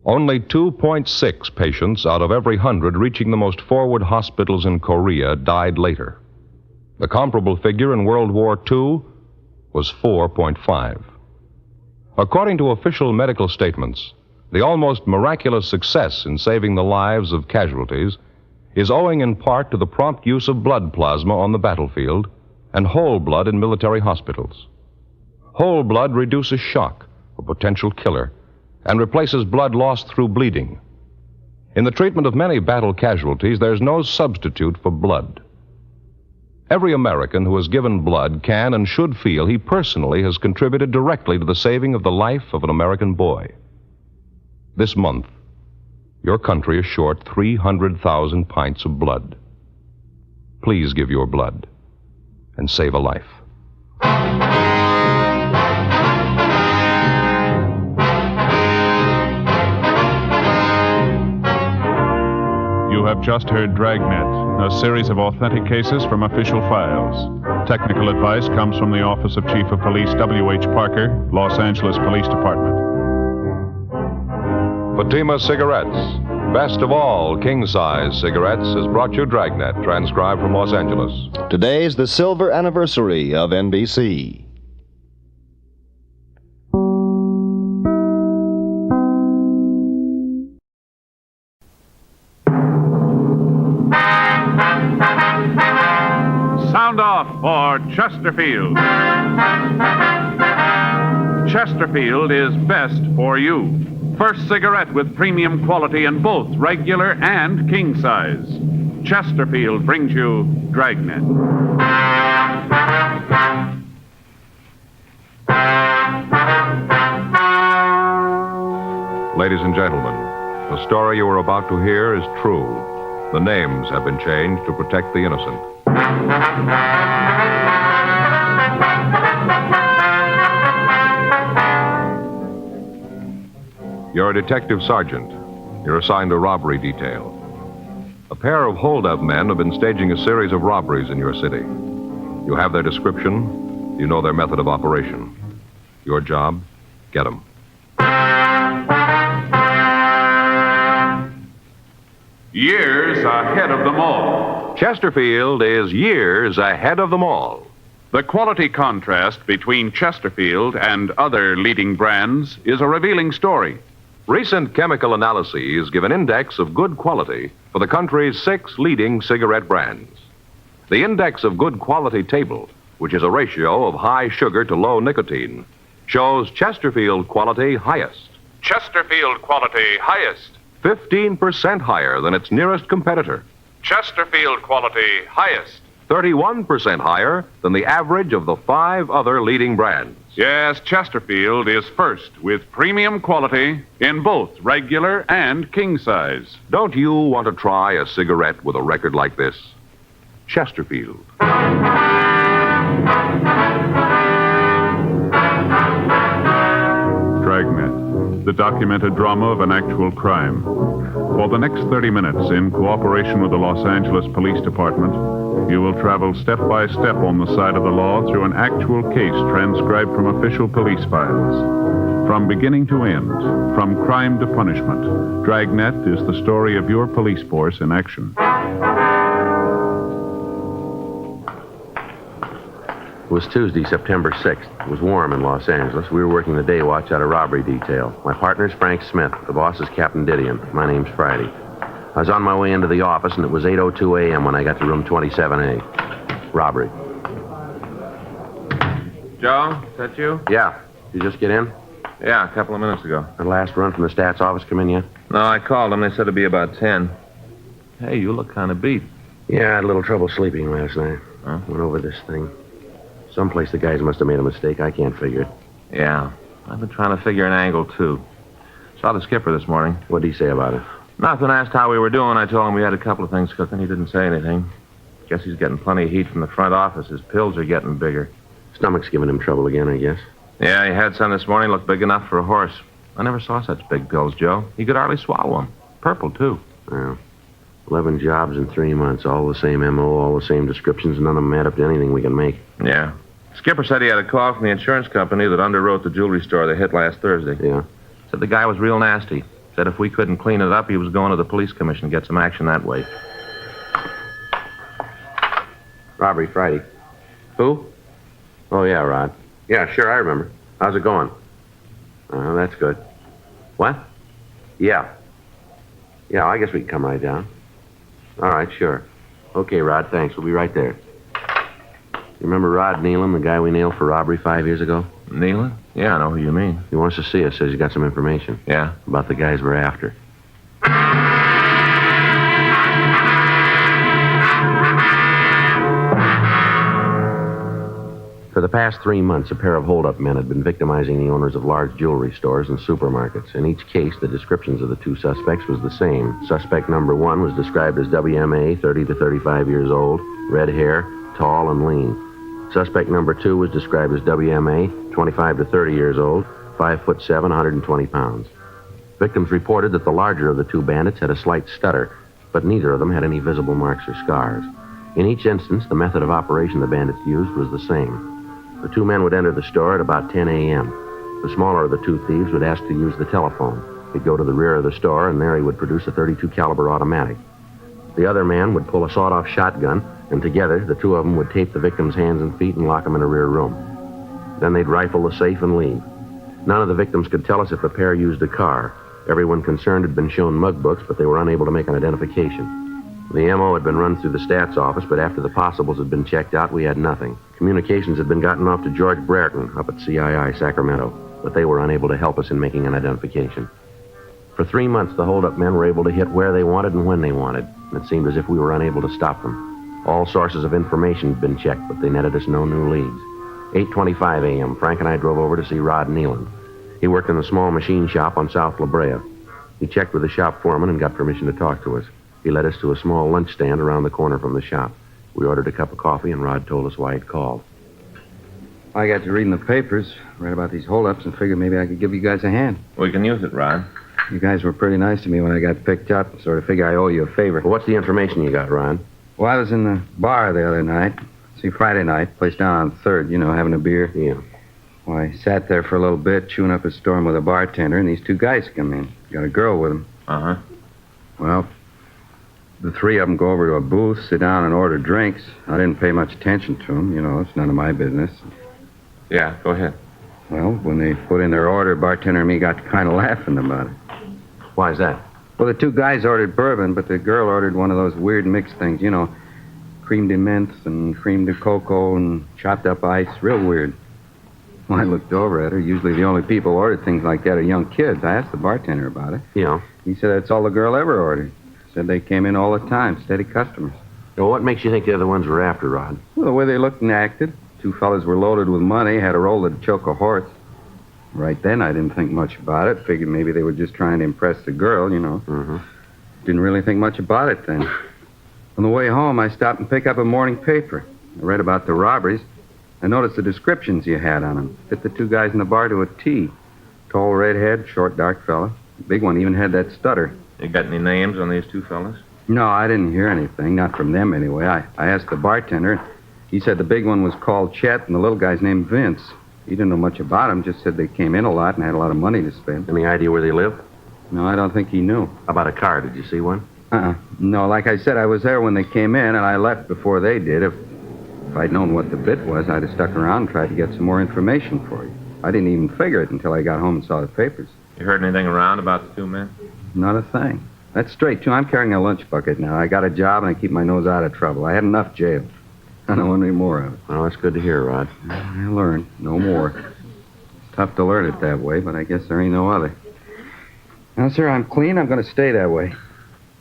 only 2.6 patients out of every 100 reaching the most forward hospitals in Korea died later. The comparable figure in World War II was 4.5. According to official medical statements, the almost miraculous success in saving the lives of casualties is owing in part to the prompt use of blood plasma on the battlefield and whole blood in military hospitals. Whole blood reduces shock, a potential killer, and replaces blood lost through bleeding. In the treatment of many battle casualties, there's no substitute for blood. Every American who has given blood can and should feel he personally has contributed directly to the saving of the life of an American boy. This month, your country is short 300,000 pints of blood. Please give your blood and save a life. You have just heard Dragnet, a series of authentic cases from official files. Technical advice comes from the Office of Chief of Police W.H. Parker, Los Angeles Police Department. Fatima Cigarettes, best of all king-size cigarettes, has brought you Dragnet, transcribed from Los Angeles. Today's the silver anniversary of NBC. Sound off for Chesterfield. Chesterfield is best for you. First cigarette with premium quality in both regular and king size. Chesterfield brings you Dragnet. Ladies and gentlemen, the story you are about to hear is true. The names have been changed to protect the innocent. You're a detective sergeant. You're assigned a robbery detail. A pair of hold-up men have been staging a series of robberies in your city. You have their description. You know their method of operation. Your job, get them. Years ahead of them all. Chesterfield is years ahead of them all. The quality contrast between Chesterfield and other leading brands is a revealing story. Recent chemical analyses give an index of good quality for the country's 6 leading cigarette brands. The index of good quality table, which is a ratio of high sugar to low nicotine, shows Chesterfield quality highest. Chesterfield quality highest. 15% higher than its nearest competitor. Chesterfield quality highest. 31% higher than the average of the 5 other leading brands. Yes, Chesterfield is first with premium quality in both regular and king size. Don't you want to try a cigarette with a record like this? Chesterfield. Dragnet, the documented drama of an actual crime. For the next 30 minutes, in cooperation with the Los Angeles Police Department, you will travel step by step on the side of the law through an actual case transcribed from official police files. From beginning to end, from crime to punishment, Dragnet is the story of your police force in action. It was Tuesday, September 6th. It was warm in Los Angeles. We were working the day watch out of robbery detail. My partner's Frank Smith. The boss is Captain Didion. My name's Friday. I was on my way into the office, and it was 8:02 a.m. when I got to room 27A. Robbery. Joe, is that you? Yeah. Did you just get in? Yeah, a couple of minutes ago. The last run from the stats office come in yet? No, I called them. They said it'd be about 10. Hey, you look kind of beat. Yeah, I had a little trouble sleeping last night. Huh? Went over this thing. Someplace the guys must have made a mistake. I can't figure it. Yeah, I've been trying to figure an angle, too. Saw the skipper this morning. What'd he say about it? Nothing. Asked how we were doing. I told him we had a couple of things cooking. He didn't say anything. Guess he's getting plenty of heat from the front office. His pills are getting bigger. Stomach's giving him trouble again, I guess. Yeah, he had some this morning. Looked big enough for a horse. I never saw such big pills, Joe. He could hardly swallow them. Purple, too. Well, 11 jobs in 3 months. All the same M.O., all the same descriptions. None of them add up to anything we can make. Yeah. Skipper said he had a call from the insurance company that underwrote the jewelry store they hit last Thursday. Yeah. Said the guy was real nasty. Said if we couldn't clean it up, he was going to the police commission to get some action that way. Robbery Friday. Who? Oh, yeah, Rod. Yeah, sure, I remember. How's it going? That's good. What? Yeah. Yeah, I guess we can come right down. All right, sure. Okay, Rod, thanks. We'll be right there. You remember Rod Nealon, the guy we nailed for robbery 5 years ago? Nealon? Yeah, I know who you mean. He wants to see us. Says he's got some information. Yeah? About the guys we're after. For the past 3 months, a pair of hold-up men had been victimizing the owners of large jewelry stores and supermarkets. In each case, the descriptions of the 2 suspects was the same. Suspect number 1 was described as WMA, 30 to 35 years old, red hair, tall and lean. Suspect number 2 was described as WMA, 25 to 30 years old, 5'7", 120 pounds. Victims reported that the larger of the 2 bandits had a slight stutter, but neither of them had any visible marks or scars. In each instance, the method of operation the bandits used was the same. The 2 men would enter the store at about 10 a.m. The smaller of the 2 thieves would ask to use the telephone. He'd go to the rear of the store, and there he would produce a .32 caliber automatic. The other man would pull a sawed-off shotgun, and together, the 2 of them would tape the victim's hands and feet and lock them in a rear room. Then they'd rifle the safe and leave. None of the victims could tell us if the pair used a car. Everyone concerned had been shown mug books, but they were unable to make an identification. The M.O. had been run through the stats office, but after the possibles had been checked out, we had nothing. Communications had been gotten off to George Brereton up at CII, Sacramento, but they were unable to help us in making an identification. For 3 months, the holdup men were able to hit where they wanted and when they wanted. It seemed as if we were unable to stop them. All sources of information had been checked, but they netted us no new leads. 8:25 a.m., Frank and I drove over to see Rod Nealon. He worked in a small machine shop on South La Brea. He checked with the shop foreman and got permission to talk to us. He led us to a small lunch stand around the corner from the shop. We ordered a cup of coffee, and Rod told us why he'd called. I got to reading the papers, read about these holdups, and figured maybe I could give you guys a hand. We can use it, Rod. You guys were pretty nice to me when I got picked up. Sort of figure I owe you a favor. Well, what's the information you got, Rod? Well, I was in the bar the other night. See, Friday night, place down on 3rd, having a beer. Yeah. Well, I sat there for a little bit, chewing up a storm with a bartender, and these two guys come in. Got a girl with them. Uh-huh. Well, the three of them go over to a booth, sit down and order drinks. I didn't pay much attention to them. It's none of my business. Yeah, go ahead. Well, when they put in their order, bartender and me got kind of laughing about it. Why is that? Well, the two guys ordered bourbon, but the girl ordered one of those weird mixed things, cream de menthe and cream de cocoa and chopped up ice. Real weird. Well, I looked over at her. Usually the only people who ordered things like that are young kids. I asked the bartender about it. Yeah. He said that's all the girl ever ordered. Said they came in all the time, steady customers. Well, what makes you think the other ones were after, Rod? Well, the way they looked and acted. Two fellas were loaded with money, had a roll that'd choke a horse. Right then, I didn't think much about it. Figured maybe they were just trying to impress the girl, Mm-hmm. Didn't really think much about it then. On the way home, I stopped and picked up a morning paper. I read about the robberies. I noticed the descriptions you had on them. Fit the two guys in the bar to a T. Tall, redhead, short, dark fella. The big one even had that stutter. You got any names on these two fellas? No, I didn't hear anything. Not from them, anyway. I asked the bartender. He said the big one was called Chet and the little guy's named Vince. He didn't know much about them, just said they came in a lot and had a lot of money to spend. Any idea where they live? No, I don't think he knew. How about a car? Did you see one? No, like I said, I was there when they came in, and I left before they did. If I'd known what the bit was, I'd have stuck around and tried to get some more information for you. I didn't even figure it until I got home and saw the papers. You heard anything around about the two men? Not a thing. That's straight, too. I'm carrying a lunch bucket now. I got a job, and I keep my nose out of trouble. I had enough jail. I don't want any more of it. Well, that's good to hear, Rod. I learned. No more. It's tough to learn it that way, but I guess there ain't no other. Now, sir, I'm clean. I'm going to stay that way.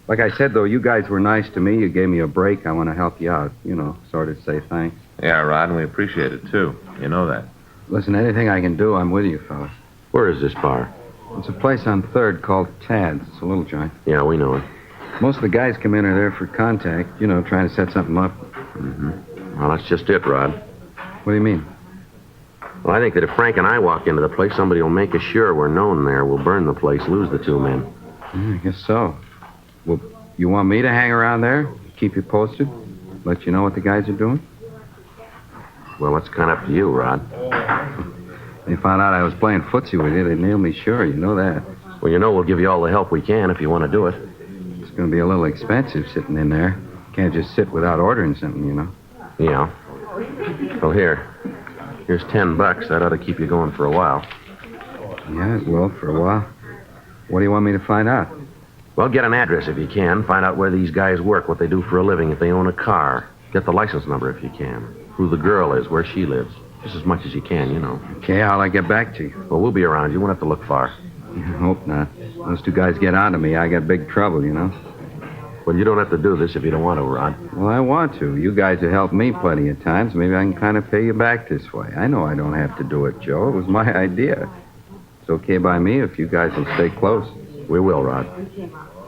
Like I said, though, you guys were nice to me. You gave me a break. I want to help you out. Sort of say thanks. Yeah, Rod, and we appreciate it, too. You know that. Listen, anything I can do, I'm with you, fellas. Where is this bar? It's a place on 3rd called Tad's. It's a little joint. Yeah, we know it. Most of the guys come in are there for contact, trying to set something up. Mm-hmm. Well, that's just it, Rod. What do you mean? Well, I think that if Frank and I walk into the place, somebody will make us sure we're known there. We'll burn the place, lose the two men. I guess so. Well, you want me to hang around there? Keep you posted? Let you know what the guys are doing? Well, that's kind of up to you, Rod. They found out I was playing footsie with you. They'd nail me sure. You know that. Well, we'll give you all the help we can if you want to do it. It's going to be a little expensive sitting in there. Can't just sit without ordering something, Yeah. Well, here's $10. That ought to keep you going for a while. Yeah, it will for a while. What do you want me to find out? Well, get an address if you can. Find out where these guys work, what they do for a living, if they own a car. Get the license number if you can. Who the girl is, where she lives. Just as much as you can, Okay, how'll I get back to you? Well, we'll be around. You won't have to look far. I hope not. Those two guys get onto me, I got big trouble, Well, you don't have to do this if you don't want to, Rod. Well, I want to. You guys have helped me plenty of times. Maybe I can kind of pay you back this way. I know I don't have to do it, Joe. It was my idea. It's okay by me if you guys will stay close. We will, Rod.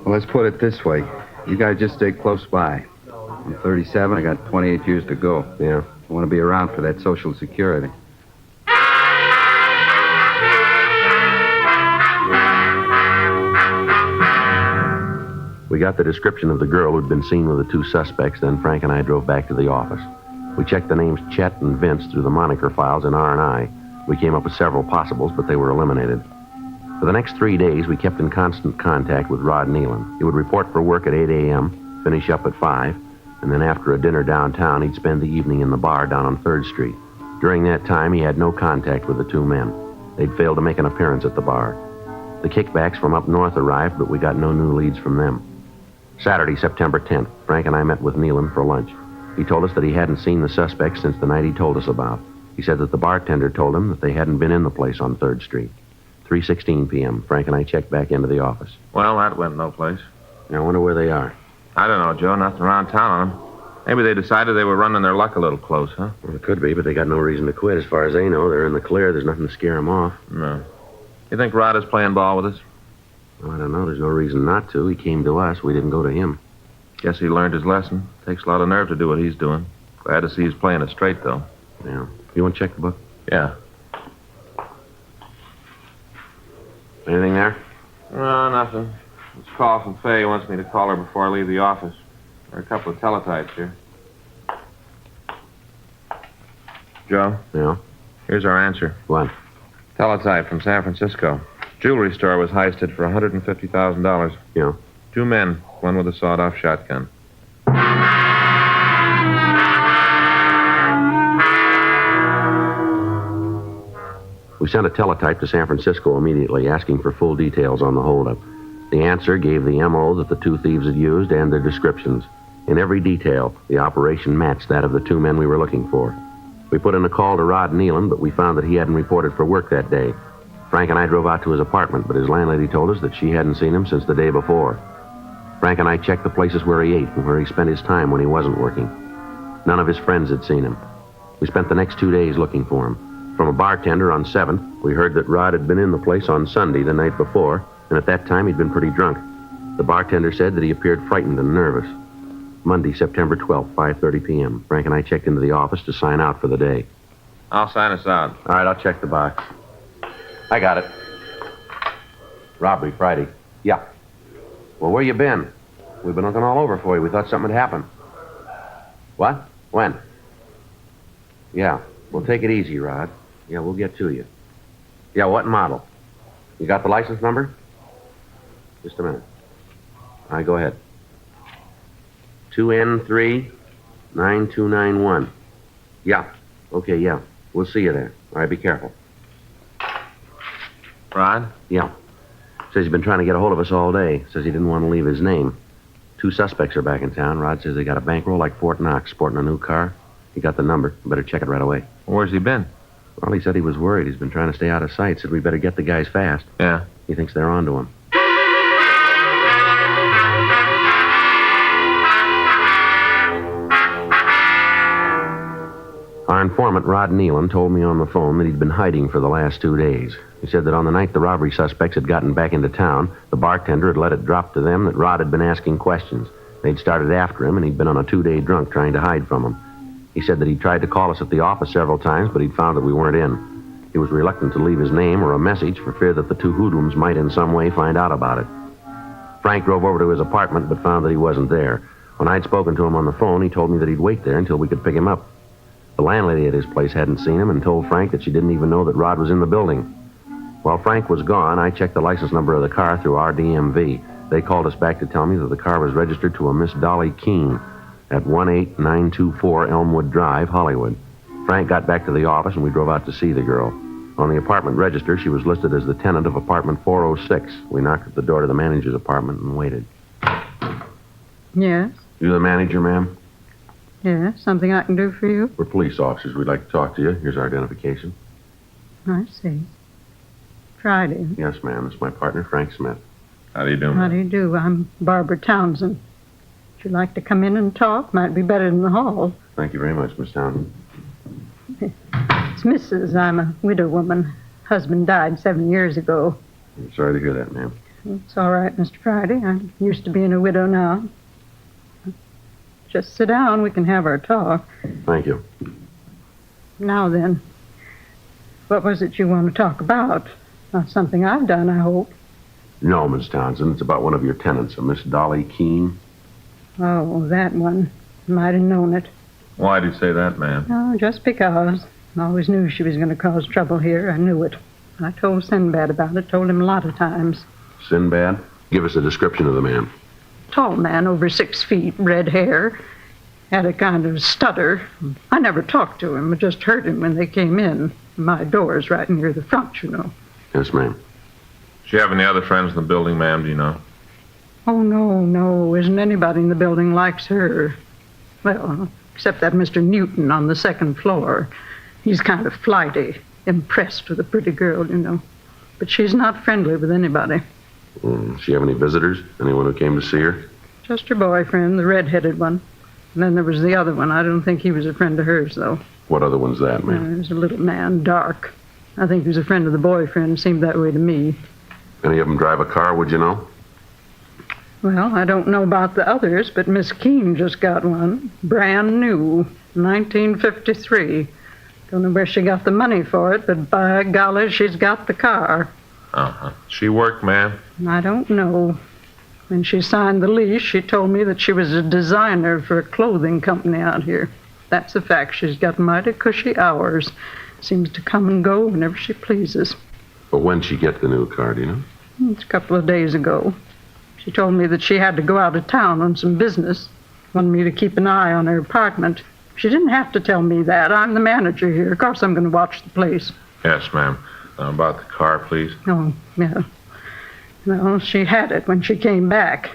Well, let's put it this way. You guys just stay close by. I'm 37. I got 28 years to go. Yeah. I want to be around for that Social Security. We got the description of the girl who'd been seen with the two suspects, then Frank and I drove back to the office. We checked the names Chet and Vince through the moniker files in R&I. We came up with several possibles, but they were eliminated. For the next 3 days, we kept in constant contact with Rod Nealon. He would report for work at 8 a.m., finish up at 5, and then after a dinner downtown, he'd spend the evening in the bar down on 3rd Street. During that time, he had no contact with the two men. They'd failed to make an appearance at the bar. The kickbacks from up north arrived, but we got no new leads from them. Saturday, September 10th, Frank and I met with Nealon for lunch. He told us that he hadn't seen the suspects since the night he told us about. He said that the bartender told him that they hadn't been in the place on 3rd Street. 3:16 p.m. Frank and I checked back into the office. Well, that went no place. I wonder where they are. I don't know, Joe. Nothing around town on them. Maybe they decided they were running their luck a little close, huh? Well, it could be, but they got no reason to quit. As far as they know, they're in the clear. There's nothing to scare them off. No. You think Rod is playing ball with us? Well, I don't know. There's no reason not to. He came to us. We didn't go to him. Guess he learned his lesson. Takes a lot of nerve to do what he's doing. Glad to see he's playing it straight, though. Yeah. You want to check the book? Yeah. Anything there? No, nothing. This call from Faye wants me to call her before I leave the office. There are a couple of teletypes here. Joe? Yeah? Here's our answer. What? Teletype from San Francisco. Jewelry store was heisted for $150,000. Yeah? 2 men, one with a sawed-off shotgun. We sent a teletype to San Francisco immediately, asking for full details on the holdup. The answer gave the M.O. that the 2 thieves had used and their descriptions. In every detail, the operation matched that of the 2 men we were looking for. We put in a call to Rod Nealon, but we found that he hadn't reported for work that day. Frank and I drove out to his apartment, but his landlady told us that she hadn't seen him since the day before. Frank and I checked the places where he ate and where he spent his time when he wasn't working. None of his friends had seen him. We spent the next 2 days looking for him. From a bartender on 7th, we heard that Rod had been in the place on Sunday the night before, and at that time he'd been pretty drunk. The bartender said that he appeared frightened and nervous. Monday, September 12th, 5:30 p.m. Frank and I checked into the office to sign out for the day. I'll sign us out. All right, I'll check the box. I got it. Robbery, Friday. Yeah. Well, where you been? We've been looking all over for you. We thought something had happened. What? When? Yeah. Well, take it easy, Rod. Yeah, we'll get to you. Yeah, what model? You got the license number? Just a minute. All right, go ahead. 2N3-9291. Yeah. Okay, yeah. We'll see you there. All right, be careful. Rod? Yeah. Says he's been trying to get a hold of us all day. Says he didn't want to leave his name. 2 suspects are back in town. Rod says they got a bankroll like Fort Knox, sporting a new car. He got the number. Better check it right away. Where's he been? Well, he said he was worried. He's been trying to stay out of sight. Said we better get the guys fast. Yeah. He thinks they're onto him. Our informant, Rod Nealon, told me on the phone that he'd been hiding for the last 2 days. He said that on the night the robbery suspects had gotten back into town, the bartender had let it drop to them that Rod had been asking questions. They'd started after him, and he'd been on a 2-day drunk trying to hide from him. He said that he'd tried to call us at the office several times, but he'd found that we weren't in. He was reluctant to leave his name or a message for fear that the 2 hoodlums might in some way find out about it. Frank drove over to his apartment, but found that he wasn't there. When I'd spoken to him on the phone, he told me that he'd wait there until we could pick him up. The landlady at his place hadn't seen him and told Frank that she didn't even know that Rod was in the building. While Frank was gone, I checked the license number of the car through our DMV. They called us back to tell me that the car was registered to a Miss Dolly Keene at 18924 Elmwood Drive, Hollywood. Frank got back to the office, and we drove out to see the girl. On the apartment register, she was listed as the tenant of apartment 406. We knocked at the door to the manager's apartment and waited. Yes? You the manager, ma'am? Yes, something I can do for you? We're police officers. We'd like to talk to you. Here's our identification. I see. Friday. Yes, ma'am. This is my partner, Frank Smith. How do you do, How do you do? I'm Barbara Townsend. Would you like to come in and talk? Might be better in the hall. Thank you very much, Miss Townsend. It's Mrs. I'm a widow woman. Husband died 7 years ago. I'm sorry to hear that, ma'am. It's all right, Mr. Friday. I'm used to being a widow now. Just sit down. We can have our talk. Thank you. Now then, what was it you want to talk about? Not something I've done, I hope. No, Miss Townsend. It's about one of your tenants, a Miss Dolly Keene. Oh, that one. Might have known it. Why'd you say that, ma'am? Oh, just because. I always knew she was going to cause trouble here. I knew it. I told Sinbad about it. Told him a lot of times. Sinbad? Give us a description of the man. Tall man, over 6 feet, red hair. Had a kind of stutter. I never talked to him. I just heard him when they came in. My door's right near the front, you know. Yes, ma'am. Does she have any other friends in the building, ma'am? Do you know? Oh, no. Isn't anybody in the building likes her. Well, except that Mr. Newton on the 2nd floor. He's kind of flighty. Impressed with a pretty girl, you know. but she's not friendly with anybody. She have any visitors? Anyone who came to see her? Just her boyfriend, the red-headed one. And then there was the other one. I don't think he was a friend of hers, though. What other one's that, ma'am? He was a little man, dark. I think he was a friend of the boyfriend. Seemed that way to me. Any of them drive a car, would you know? Well, I don't know about the others, but Miss Keene just got one. Brand new. 1953. Don't know where she got the money for it, but by golly, she's got the car. Uh-huh. She work, ma'am? I don't know. When she signed the lease, she told me that she was a designer for a clothing company out here. That's a fact. She's got mighty cushy hours. Seems to come and go whenever she pleases. But when'd she get the new car, do you know? It's a couple of days ago. She told me that she had to go out of town on some business. Wanted me to keep an eye on her apartment. She didn't have to tell me that. I'm the manager here. Of course I'm going to watch the place. Yes, ma'am. About the car, please. Oh, yeah. Well, she had it when she came back.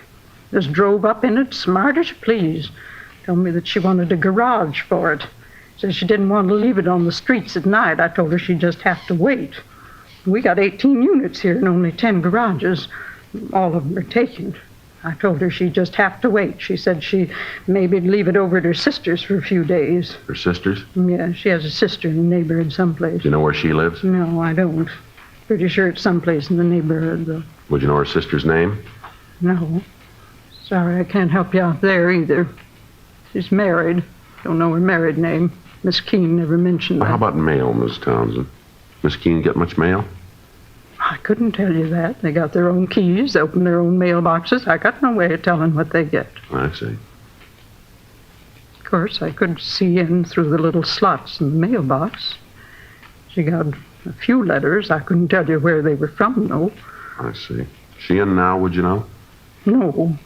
Just drove up in it, smart as you please. Told me that she wanted a garage for it. Said she didn't want to leave it on the streets at night. I told her she'd just have to wait. We got 18 units here and only 10 garages. All of them are taken. I told her she'd just have to wait. She said she maybe leave it over at her sister's for a few days. Her sister's? Yeah, she has a sister in the neighborhood someplace. Do you know where she lives? No, I don't. Pretty sure it's someplace in the neighborhood, though. Would you know her sister's name? No. Sorry, I can't help you out there either. She's married. Don't know her married name. Miss Keene never mentioned that. How about mail, Miss Townsend? Miss Keene get much mail? I couldn't tell you that. They got their own keys, open their own mailboxes. I got no way of telling what they get. I see. Of course, I could see in through the little slots in the mailbox. She got a few letters. I couldn't tell you where they were from, though. I see. She in now, would you know? No.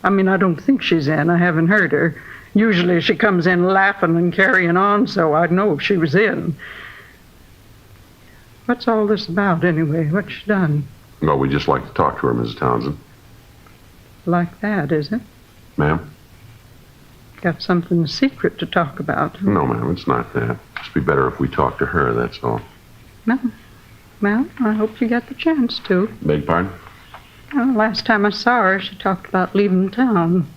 I mean, I don't think she's in. I haven't heard her. Usually she comes in laughing and carrying on, so I'd know if she was in. What's all this about, anyway? What's she done? Well, we'd just like to talk to her, Mrs. Townsend. Like that, is it? Ma'am? Got something secret to talk about? No, ma'am, it's not that. It'd be better if we talked to her, that's all. No. Well, I hope you get the chance to. Beg pardon? Well, last time I saw her, she talked about leaving town.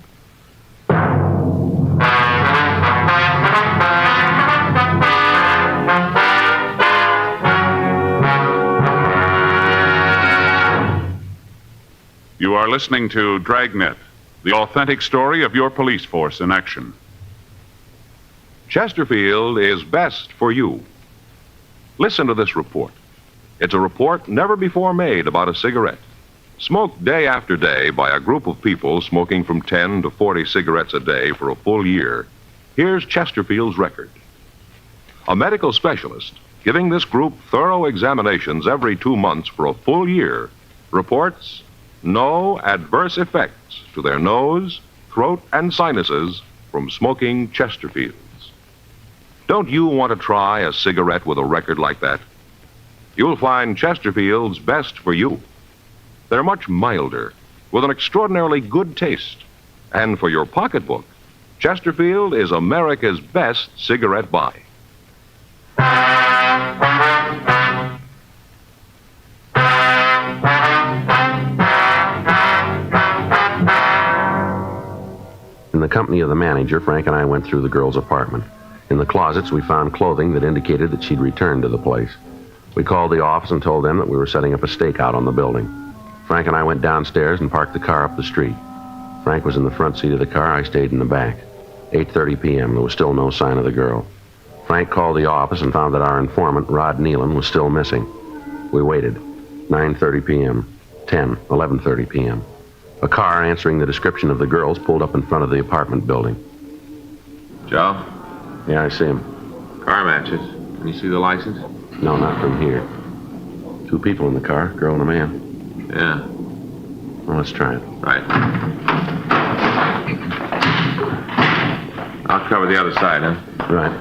You are listening to Dragnet, the authentic story of your police force in action. Chesterfield is best for you. Listen to this report. It's a report never before made about a cigarette. Smoked day after day by a group of people smoking from 10 to 40 cigarettes a day for a full year. Here's Chesterfield's record. A medical specialist, giving this group thorough examinations every 2 months for a full year, reports no adverse effects to their nose, throat, and sinuses from smoking Chesterfields. Don't you want to try a cigarette with a record like that? You'll find Chesterfield's best for you. They're much milder, with an extraordinarily good taste. And for your pocketbook, Chesterfield is America's best cigarette buy. In the company of the manager, Frank and I went through the girl's apartment. In the closets, we found clothing that indicated that she'd returned to the place. We called the office and told them that we were setting up a stakeout on the building. Frank and I went downstairs and parked the car up the street. Frank was in the front seat of the car. I stayed in the back. 8:30 p.m. There was still no sign of the girl. Frank called the office and found that our informant, Rod Nealon, was still missing. We waited. 9:30 p.m., 10, 11:30 p.m. A car answering the description of the girls pulled up in front of the apartment building. Joe? Yeah, I see him. Car matches. Can you see the license? No, not from here. 2 people in the car, girl and a man. Yeah. Well, let's try it. Right. I'll cover the other side, huh? Right.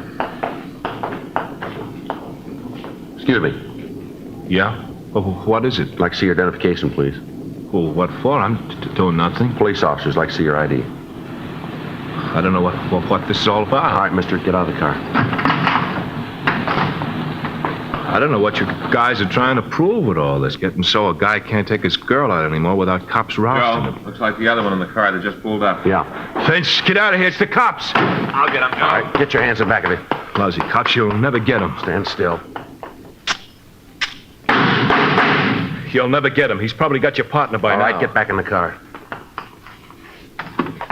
Excuse me. Yeah? What is it? I'd like to see your identification, please. Well, what for? I'm doing nothing. Police officers like to see your ID. I don't know what this is all about. All right, mister, get out of the car. I don't know what you guys are trying to prove with all this. Getting so a guy can't take his girl out anymore without cops rousting him. Looks like the other one in the car that just pulled up. Yeah. Finch, get out of here. It's the cops. I'll get him, Joe. All right, get your hands in back of it. Lousy cops, you'll never get him. Stand still. You'll never get him. He's probably got your partner by now. All right, get back in the car.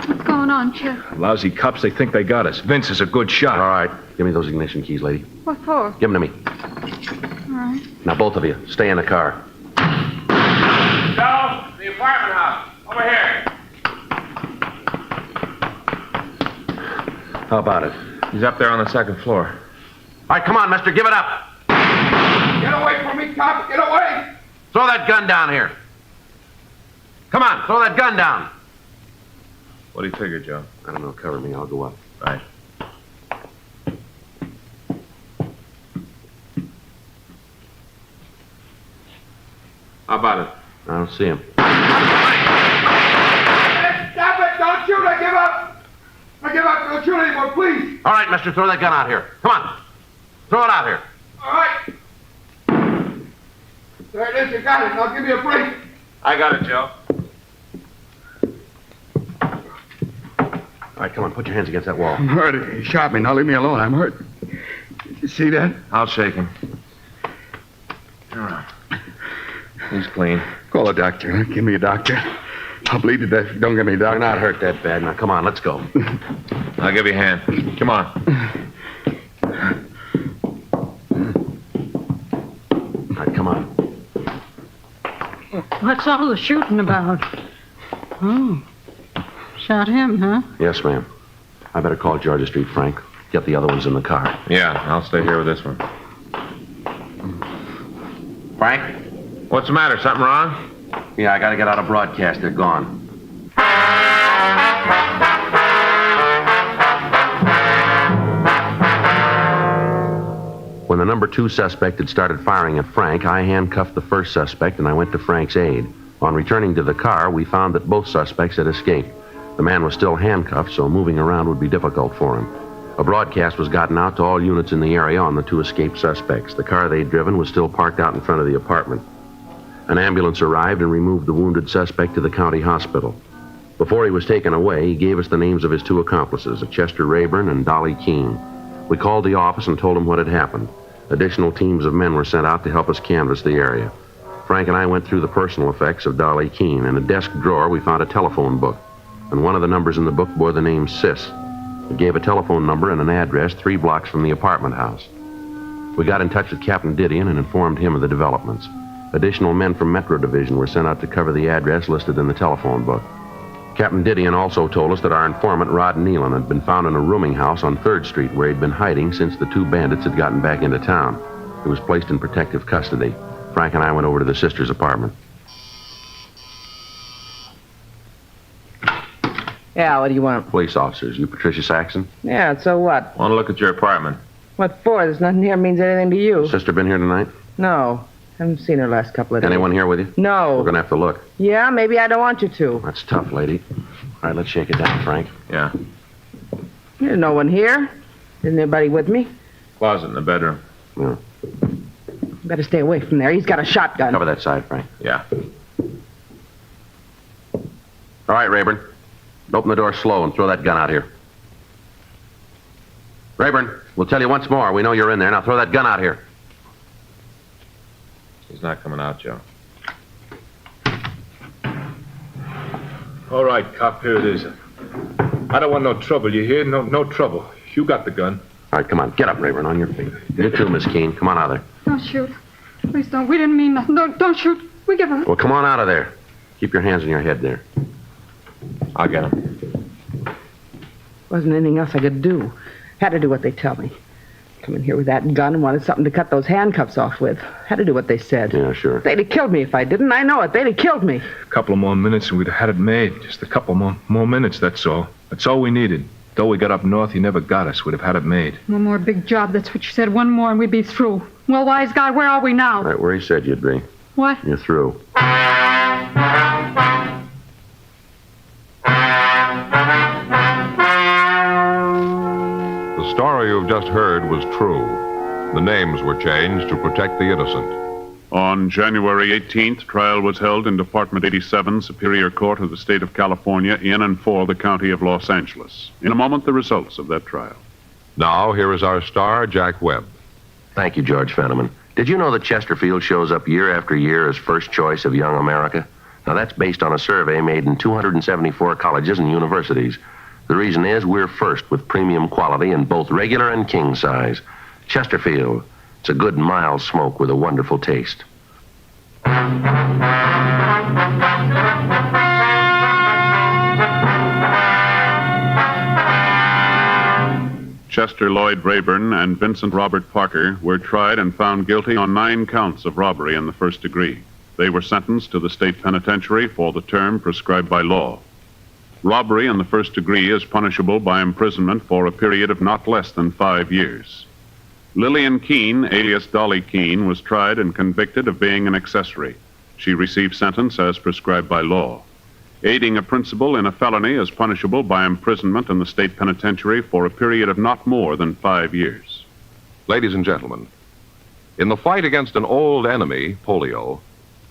What's going on, Chet? Lousy cops, they think they got us. Vince is a good shot. All right, give me those ignition keys, lady. What for? Give them to me. All right. Now, both of you, stay in the car. Joe, the apartment house. Over here. How about it? He's up there on the second floor. All right, come on, mister, give it up. Get away from me, cop! Get away! Throw that gun down here. Come on, throw that gun down. What do you figure, Joe? I don't know, cover me, I'll go up. Right. How about it? I don't see him. Stop it! Don't shoot! I give up! I give up! Don't shoot anymore, please! All right, mister, throw that gun out here. Come on. Throw it out here. All right! There it is, you got it. Now give me a break. I got it, Joe. All right, come on, put your hands against that wall. I'm hurt. He shot me. Now leave me alone. I'm hurt. You see that? I'll shake him. He's clean. Call a doctor. Give me a doctor. I'll bleed to death. Don't give me a doctor. You're not hurt that bad. Now, come on, let's go. I'll give you a hand. Come on. All right, come on. What's all the shooting about? Oh, shot him, huh? Yes, ma'am. I better call Georgia Street, Frank. Get the other ones in the car. Yeah, I'll stay here with this one. Frank? What's the matter? Something wrong? Yeah, I gotta get out of broadcast. They're gone. When the number 2 suspect had started firing at Frank, I handcuffed the first suspect and I went to Frank's aid. On returning to the car, we found that both suspects had escaped. The man was still handcuffed, so moving around would be difficult for him. A broadcast was gotten out to all units in the area on the 2 escaped suspects. The car they'd driven was still parked out in front of the apartment. An ambulance arrived and removed the wounded suspect to the county hospital. Before he was taken away, he gave us the names of his 2 accomplices, a Chester Rayburn and Dolly Keene. We called the office and told him what had happened. Additional teams of men were sent out to help us canvass the area. Frank and I went through the personal effects of Dolly Keene. In a desk drawer, we found a telephone book, and one of the numbers in the book bore the name Sis. It gave a telephone number and an address 3 blocks from the apartment house. We got in touch with Captain Didion and informed him of the developments. Additional men from Metro Division were sent out to cover the address listed in the telephone book. Captain Didion also told us that our informant, Rod Nealon, had been found in a rooming house on 3rd Street where he'd been hiding since the 2 bandits had gotten back into town. He was placed in protective custody. Frank and I went over to the sister's apartment. Yeah, what do you want? Police officers. You Patricia Saxon? Yeah, so what? Want to look at your apartment? What for? There's nothing here means anything to you. Sister been here tonight? No. Haven't seen her last couple of days. Anyone here with you? No. We're going to have to look. Yeah, maybe I don't want you to. That's tough, lady. All right, let's shake it down, Frank. Yeah. There's no one here. Isn't anybody with me? Closet in the bedroom. Yeah. Better stay away from there. He's got a shotgun. Cover that side, Frank. Yeah. All right, Rayburn. Open the door slow and throw that gun out here. Rayburn, we'll tell you once more. We know you're in there. Now throw that gun out here. He's not coming out, Joe. All right, cop, here it is. I don't want no trouble, you hear? No trouble. You got the gun. All right, come on. Get up, Rayburn, on your feet. You too, Miss Keene. Come on out of there. Don't shoot. Please don't. We didn't mean nothing. Don't shoot. We give her. Well, come on out of there. Keep your hands on your head there. I'll get him. Wasn't anything else I could do. Had to do what they tell me. Come in here with that gun and wanted something to cut those handcuffs off with. Had to do what they said. Yeah, sure. They'd have killed me if I didn't. I know it. They'd have killed me. A couple of more minutes and we'd have had it made. Just a couple more minutes, that's all. That's all we needed. Though we got up north, he never got us. We'd have had it made. One more big job. That's what you said. One more and we'd be through. Well, wise guy, where are we now? Right where he said you'd be. What? You're through. The story you've just heard was true. The names were changed to protect the innocent. On January 18th, trial was held in Department 87, Superior Court of the State of California, in and for the County of Los Angeles. In a moment, the results of that trial. Now, here is our star, Jack Webb. Thank you, George Fenneman. Did you know that Chesterfield shows up year after year as first choice of young America? Now, that's based on a survey made in 274 colleges and universities. The reason is we're first with premium quality in both regular and king size. Chesterfield. It's a good, mild smoke with a wonderful taste. Chester Lloyd Rayburn and Vincent Robert Parker were tried and found guilty on 9 counts of robbery in the first degree. They were sentenced to the state penitentiary for the term prescribed by law. Robbery in the first degree is punishable by imprisonment for a period of not less than 5 years. Lillian Keene, alias Dolly Keene, was tried and convicted of being an accessory. She received sentence as prescribed by law. Aiding a principal in a felony is punishable by imprisonment in the state penitentiary for a period of not more than 5 years. Ladies and gentlemen, in the fight against an old enemy, polio,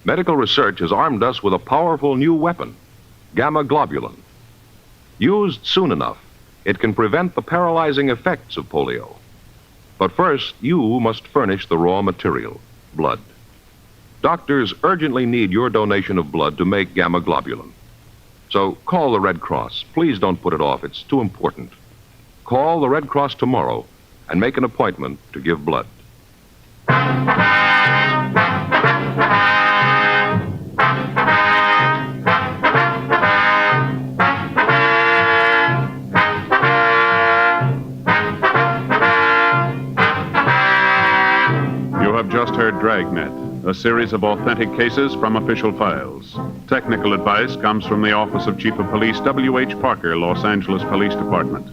medical research has armed us with a powerful new weapon, gamma globulin. Used soon enough, it can prevent the paralyzing effects of polio. But first, you must furnish the raw material, blood. Doctors urgently need your donation of blood to make gamma globulin. So call the Red Cross. Please don't put it off. It's too important. Call the Red Cross tomorrow and make an appointment to give blood. Just heard Dragnet, a series of authentic cases from official files. Technical advice comes from the Office of Chief of Police W.H. Parker, Los Angeles Police Department.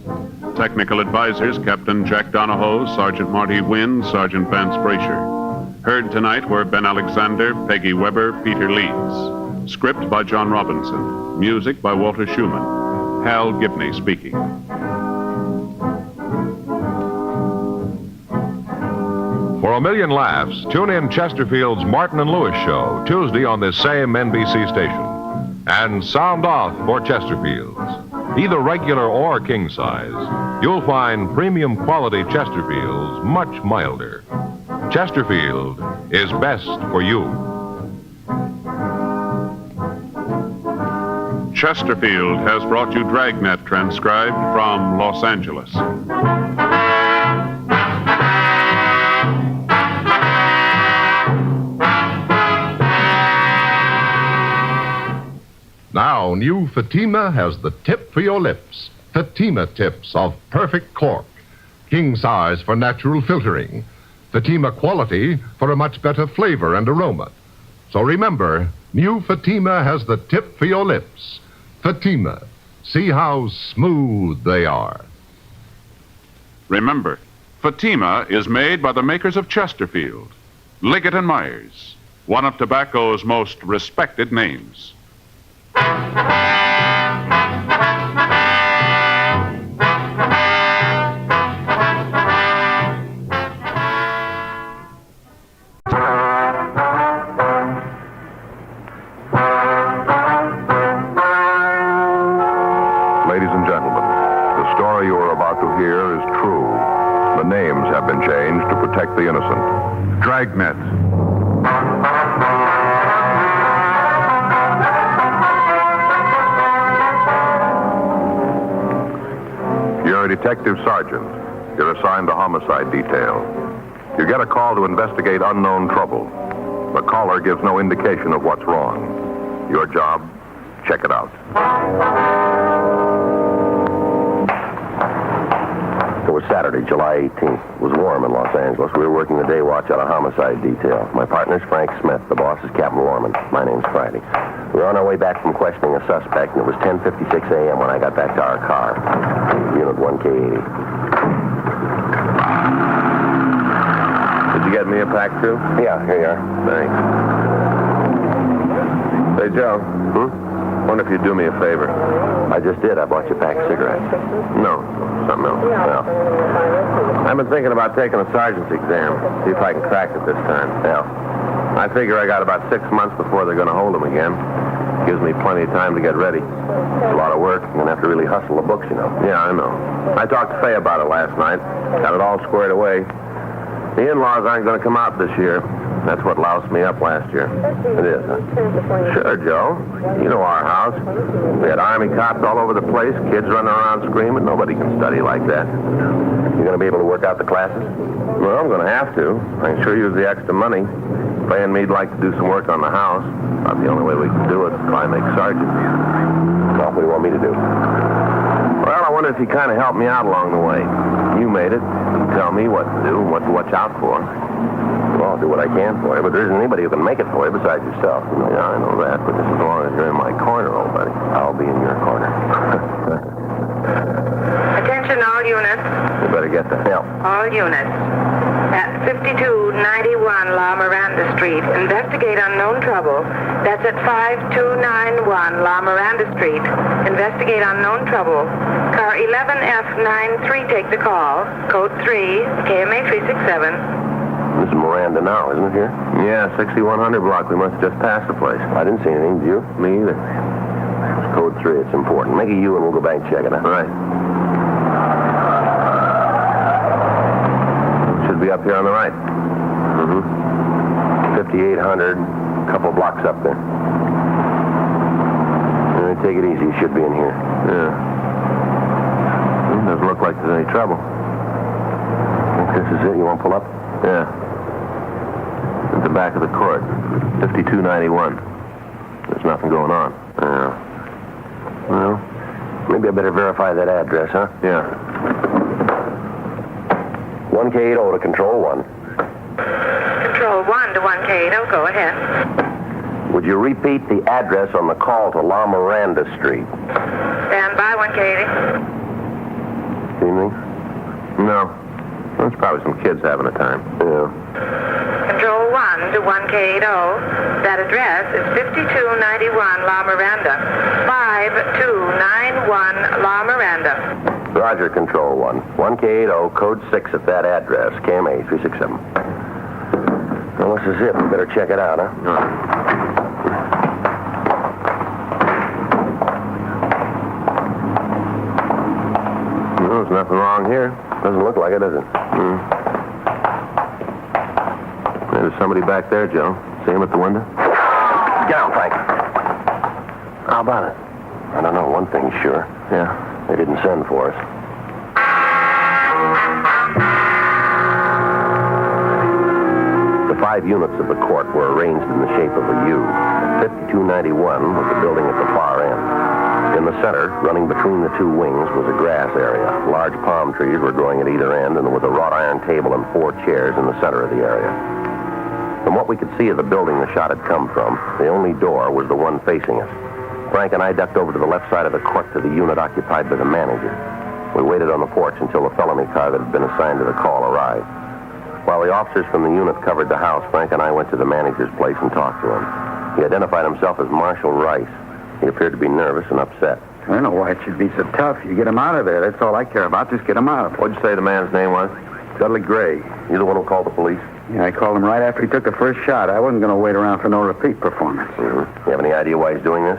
Technical advisors, Captain Jack Donahoe, Sergeant Marty Wynn, Sergeant Vance Brasher. Heard tonight were Ben Alexander, Peggy Weber, Peter Leeds. Script by John Robinson. Music by Walter Schumann. Hal Gibney speaking. For a million laughs, tune in Chesterfield's Martin and Lewis show, Tuesday on this same NBC station. And sound off for Chesterfield's. Either regular or king size, you'll find premium quality Chesterfields much milder. Chesterfield is best for you. Chesterfield has brought you Dragnet, transcribed from Los Angeles. Now, new Fatima has the tip for your lips. Fatima tips of perfect cork. King size for natural filtering. Fatima quality for a much better flavor and aroma. So remember, new Fatima has the tip for your lips. Fatima. See how smooth they are. Remember, Fatima is made by the makers of Chesterfield, Liggett and Myers, one of tobacco's most respected names. Ladies and gentlemen, the story you are about to hear is true. The names have been changed to protect the innocent. Dragnet. You're a detective sergeant. You're assigned to homicide detail. You get a call to investigate unknown trouble. The caller gives no indication of what's wrong. Your job, check it out. It was Saturday, July 18th. It was warm in Los Angeles. We were working the day watch on a homicide detail. My partner's Frank Smith. The boss is Captain Warman. My name's Friday. We were on our way back from questioning a suspect, and it was 10:56 a.m. when I got back to our car. Unit 1K80. Did you get me a pack, too? Yeah, here you are. Thanks. Hey, Joe. Wonder if you'd do me a favor. I just did. I bought you a pack of cigarettes. No, something else. Well, I've been thinking about taking a sergeant's exam. See if I can crack it this time. Yeah. I figure I got about 6 months before they're going to hold him again. Gives me plenty of time to get ready. It's a lot of work. You're going to have to really hustle the books, you know. Yeah, I know. I talked to Faye about it last night. Got it all squared away. The in-laws aren't going to come out this year. That's what loused me up last year. It is, huh? Sure, Joe. You know our house. We had Army cops all over the place, kids running around screaming. Nobody can study like that. You going to be able to work out the classes? Well, I'm going to have to. I can sure use the extra money. Faye and me'd like to do some work on the house. About the only way we can do it is try and make sergeant. Well, what do you want me to do? Well, I wonder if you kind of help me out along the way. You made it. You tell me what to do and what to watch out for. Well, I'll do what I can for you, but there isn't anybody who can make it for you besides yourself. You know? Yeah, I know that, but just as long as you're in my corner, old buddy. I'll be in your corner. Attention all units. You better get the help. All units. At 5291 La Miranda Street, investigate unknown trouble. That's at 5291 La Miranda Street. Investigate unknown trouble. Car 11F93, take the call. Code 3, KMA 367. This is Miranda now, isn't it here? Yeah, 6100 block. We must have just passed the place. I didn't see anything, did you? Me either. It's code 3, it's important. Make a U and we'll go back and check it out. All right. Should be up here on the right. Mm-hmm. 5800, couple blocks up there. Take it easy, you should be in here. Yeah. Doesn't look like there's any trouble. Think this is it? You want to pull up? Yeah. At the back of the court. 5291. There's nothing going on. Yeah. Well, maybe I better verify that address, huh? Yeah. 1K80 to Control 1. Control 1 to 1K80, go ahead. Would you repeat the address on the call to La Miranda Street? Stand by, 1K80. See anything? No. There's probably some kids having a time. Yeah. Control 1 to 1K80. That address is 5291 La Miranda. 5291 La Miranda. Roger, Control 1. 1K80, code 6 at that address. KMA 367. Well, this is it. We better check it out, huh? No. There's nothing wrong here. Doesn't look like it, does it? There's somebody back there, Joe. See him at the window? Get down, Frank. How about it? I don't know. One thing's sure. Yeah. They didn't send for us. The 5 units of the court were arranged in the shape of a U. 5291 was the building at the far end. In the center, running between the 2 wings, was a grass area. Large palm trees were growing at either end, and there was a wrought iron table and 4 chairs in the center of the area. From what we could see of the building the shot had come from, the only door was the one facing us. Frank and I ducked over to the left side of the court to the unit occupied by the manager. We waited on the porch until the felony car that had been assigned to the call arrived. While the officers from the unit covered the house, Frank and I went to the manager's place and talked to him. He identified himself as Marshal Rice. He appeared to be nervous and upset. I don't know why it should be so tough. You get him out of there. That's all I care about. Just get him out. What'd you say the man's name was? Dudley Gray. You the one who called the police? Yeah, I called him right after he took the first shot. I wasn't going to wait around for no repeat performance. Mm-hmm. You have any idea why he's doing this?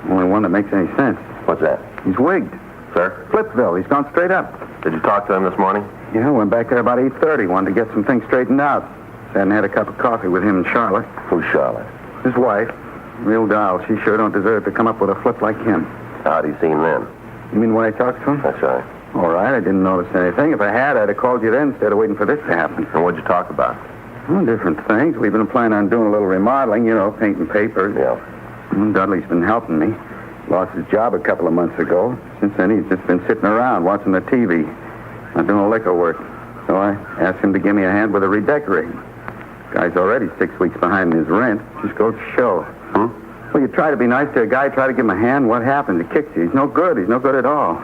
Only one that makes any sense. What's that? He's wigged. Sir? Flipville. He's gone straight up. Did you talk to him this morning? Yeah, went back there about 8:30. Wanted to get some things straightened out. Sat and had a cup of coffee with him and Charlotte. Who's Charlotte? His wife. Real doll. She sure don't deserve to come up with a flip like him. How'd he seem then? You mean when I talked to him? That's right. All right, I didn't notice anything. If I had, I'd have called you then instead of waiting for this to happen. And what'd you talk about? Well, different things. We've been planning on doing a little remodeling, painting papers. Yeah. Dudley's been helping me. Lost his job a couple of months ago. Since then, he's just been sitting around watching the TV. Not doing liquor work. So I asked him to give me a hand with a redecorating. Guy's already 6 weeks behind in his rent. Just goes to show. Well, you try to be nice to a guy, try to give him a hand, what happens? He kicks you. He's no good. He's no good at all.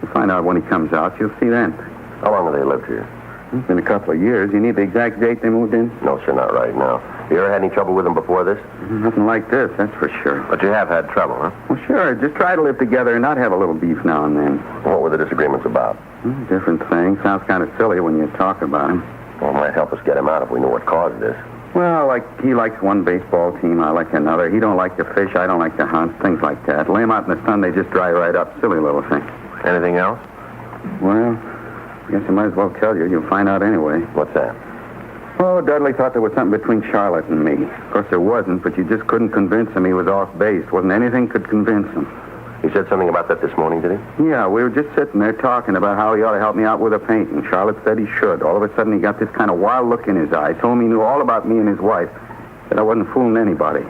You'll find out when he comes out. You'll see then. How long have they lived here? It's been a couple of years. You need the exact date they moved in? No, sir, not right now. You ever had any trouble with him before this? Nothing like this, that's for sure. But you have had trouble, huh? Well, sure. Just try to live together and not have a little beef now and then. What were the disagreements about? Different things. Sounds kind of silly when you talk about him. Well, it might help us get him out if we knew what caused this. Well, like he likes one baseball team, I like another. He don't like to fish, I don't like to hunt, things like that. Lay him out in the sun, they just dry right up. Silly little thing. Anything else? Well, I guess I might as well tell you. You'll find out anyway. What's that? Oh, Dudley thought there was something between Charlotte and me. Of course, there wasn't, but you just couldn't convince him he was off base. Wasn't anything could convince him. He said something about that this morning, did he? Yeah, we were just sitting there talking about how he ought to help me out with a painting. Charlotte said he should. All of a sudden, he got this kind of wild look in his eye. Told me he knew all about me and his wife. That I wasn't fooling anybody.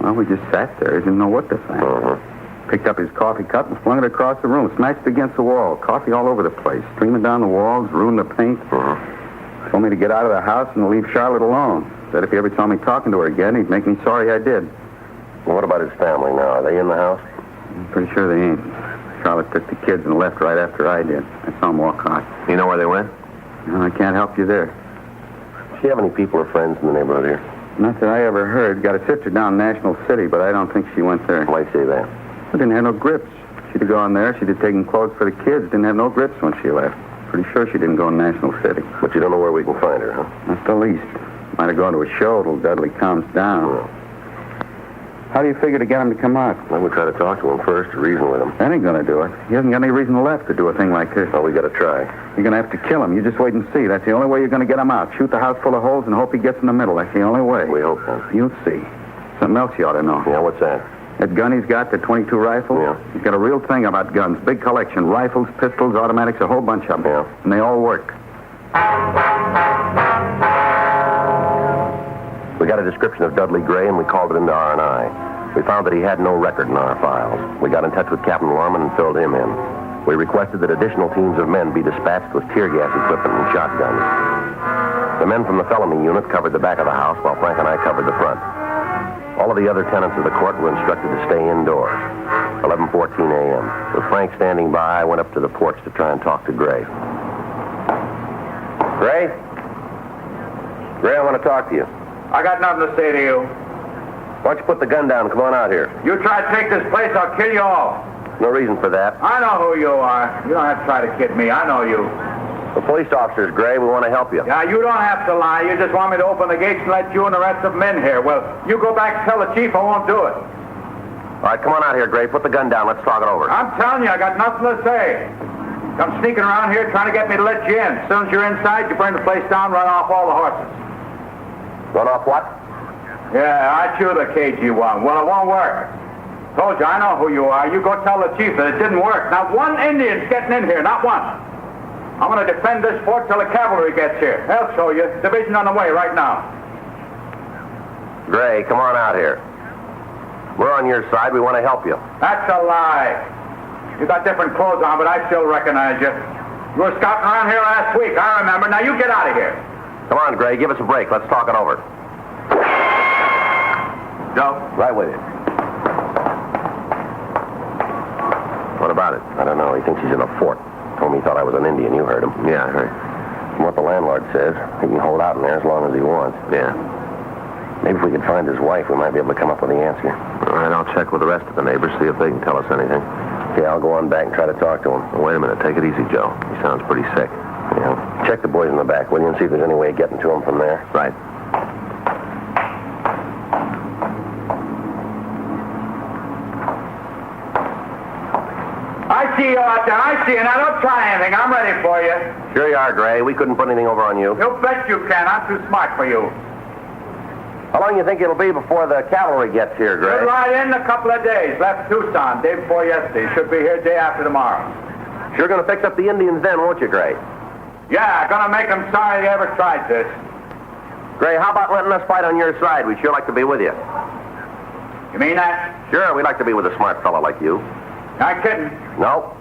Well, we just sat there. Didn't know what to think. Picked up his coffee cup and flung it across the room. Smashed it against the wall. Coffee all over the place. Streaming down the walls. Ruined the paint. Told me to get out of the house and leave Charlotte alone. Said if he ever saw me talking to her again, he'd make me sorry I did. Well, what about his family now? Are they in the house? I'm pretty sure they ain't. Charlotte took the kids and left right after I did. I saw them walk out. You know where they went? No, I can't help you there. Does she have any people or friends in the neighborhood here? Not that I ever heard. Got a sister down in National City, but I don't think she went there. Why'd you say that? I didn't have no grips. She'd have gone there. She'd have taken clothes for the kids. Didn't have no grips when she left. Pretty sure she didn't go to National City. But you don't know where we can find her, huh? Not the least. Might have gone to a show till Dudley calms down. How do you figure to get him to come out? Well, we'll try to talk to him first, to reason with him. That ain't gonna do it. He hasn't got any reason left to do a thing like this. Well, we gotta try. You're gonna have to kill him. You just wait and see. That's the only way you're gonna get him out. Shoot the house full of holes and hope he gets in the middle. That's the only way. We hope so. You'll see. Something else you ought to know. Yeah, what's that? That gun he's got, the .22 rifle? Yeah. He's got a real thing about guns. Big collection. Rifles, pistols, automatics, a whole bunch of them. Yeah. And they all work. We got a description of Dudley Gray, and we called it into R&I. We found that he had no record in our files. We got in touch with Captain Lorman and filled him in. We requested that additional teams of men be dispatched with tear gas equipment and shotguns. The men from the felony unit covered the back of the house, while Frank and I covered the front. All of the other tenants of the court were instructed to stay indoors. 11:14 a.m. With Frank standing by, I went up to the porch to try and talk to Gray. Gray? Gray, I want to talk to you. I got nothing to say to you. Why don't you put the gun down and come on out here? You try to take this place, I'll kill you all. No reason for that. I know who you are. You don't have to try to kid me. I know you. The police officers, Gray. We want to help you. Yeah, you don't have to lie. You just want me to open the gates and let you and the rest of them in here. Well, you go back and tell the chief I won't do it. All right, come on out here, Gray. Put the gun down. Let's talk it over. I'm telling you, I got nothing to say. Come sneaking around here trying to get me to let you in. As soon as you're inside, you burn the place down, run off all the horses. Run off what? Yeah, aren't you the cagey one? Well, it won't work. Told you, I know who you are. You go tell the chief that it didn't work. Not one Indian's getting in here, not one. I'm going to defend this fort till the cavalry gets here. I'll show you. Division on the way right now. Gray, come on out here. We're on your side. We want to help you. That's a lie. You got different clothes on, but I still recognize you. You were scouting around here last week, I remember. Now you get out of here. Come on, Gray. Give us a break. Let's talk it over. Joe? Right with you. What about it? I don't know. He thinks he's in a fort. Told me he thought I was an Indian. You heard him. Yeah, I heard. From what the landlord says, he can hold out in there as long as he wants. Yeah. Maybe if we could find his wife, we might be able to come up with the answer. All right, I'll check with the rest of the neighbors, see if they can tell us anything. Okay, I'll go on back and try to talk to him. Well, wait a minute. Take it easy, Joe. He sounds pretty sick. Yeah. Check the boys in the back, will you, and see if there's any way of getting to him from there. Right. I see you out there. I see you. Now, don't try anything. I'm ready for you. Sure you are, Gray. We couldn't put anything over on you. You bet you can. I'm too smart for you. How long do you think it'll be before the cavalry gets here, Gray? Should ride in a couple of days. Left Tucson day before yesterday. Should be here day after tomorrow. You're going to fix up the Indians then, won't you, Gray? Yeah, gonna make them sorry they ever tried this. Gray, how about letting us fight on your side? We'd sure like to be with you. You mean that? Sure, we'd like to be with a smart fellow like you. Not kidding. No.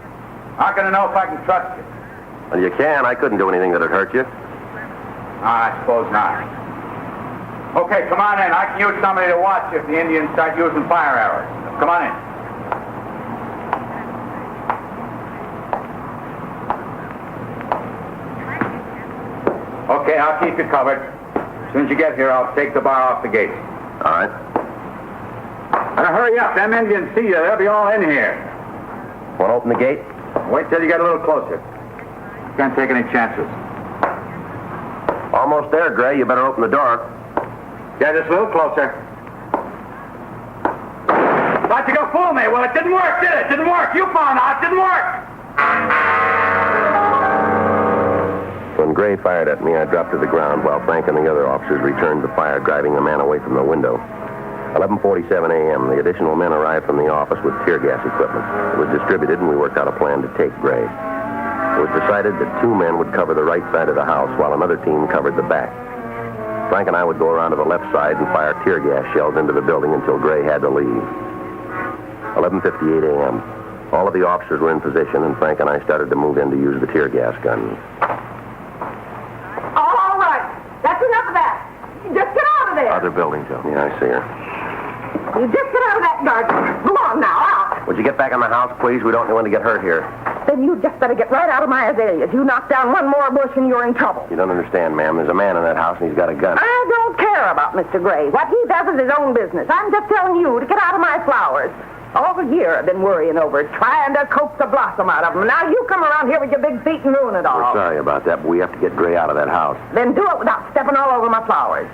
How can I know if I can trust you? Well, you can. I couldn't do anything that'd hurt you. I suppose not. Okay, come on in. I can use somebody to watch if the Indians start using fire arrows. Come on in. Okay, I'll keep you covered. soon as you get here, I'll take the bar off the gate. All right. Now hurry up. Them Indians see you. They'll be all in here. Want to open the gate? Wait till you get a little closer. Can't take any chances. Almost there, Gray. You better open the door. Yeah, just a little closer. Thought you were gonna fool me. Well, it didn't work, did it? Didn't work. You found out. It didn't work. When Gray fired at me, I dropped to the ground while Frank and the other officers returned the fire, driving the man away from the window. 11:47 a.m., the additional men arrived from the office with tear gas equipment. It was distributed, and we worked out a plan to take Gray. It was decided that 2 men would cover the right side of the house while another team covered the back. Frank and I would go around to the left side and fire tear gas shells into the building until Gray had to leave. 11:58 a.m. All of the officers were in position, and Frank and I started to move in to use the tear gas guns. All right. That's enough of that. Just get out of there. Other building, Joe. Yeah, I see her. You just get out of that garden. Go on now, out. Would you get back in the house, please? We don't want to get hurt here. Then you just better get right out of my azaleas. You knock down one more bush and you're in trouble. You don't understand, ma'am. There's a man in that house and he's got a gun. I don't care about Mr. Gray. What he does is his own business. I'm just telling you to get out of my flowers. All the year I've been worrying over it, trying to coax the blossom out of them. Now you come around here with your big feet and ruin it all. We're sorry about that, but we have to get Gray out of that house. Then do it without stepping all over my flowers.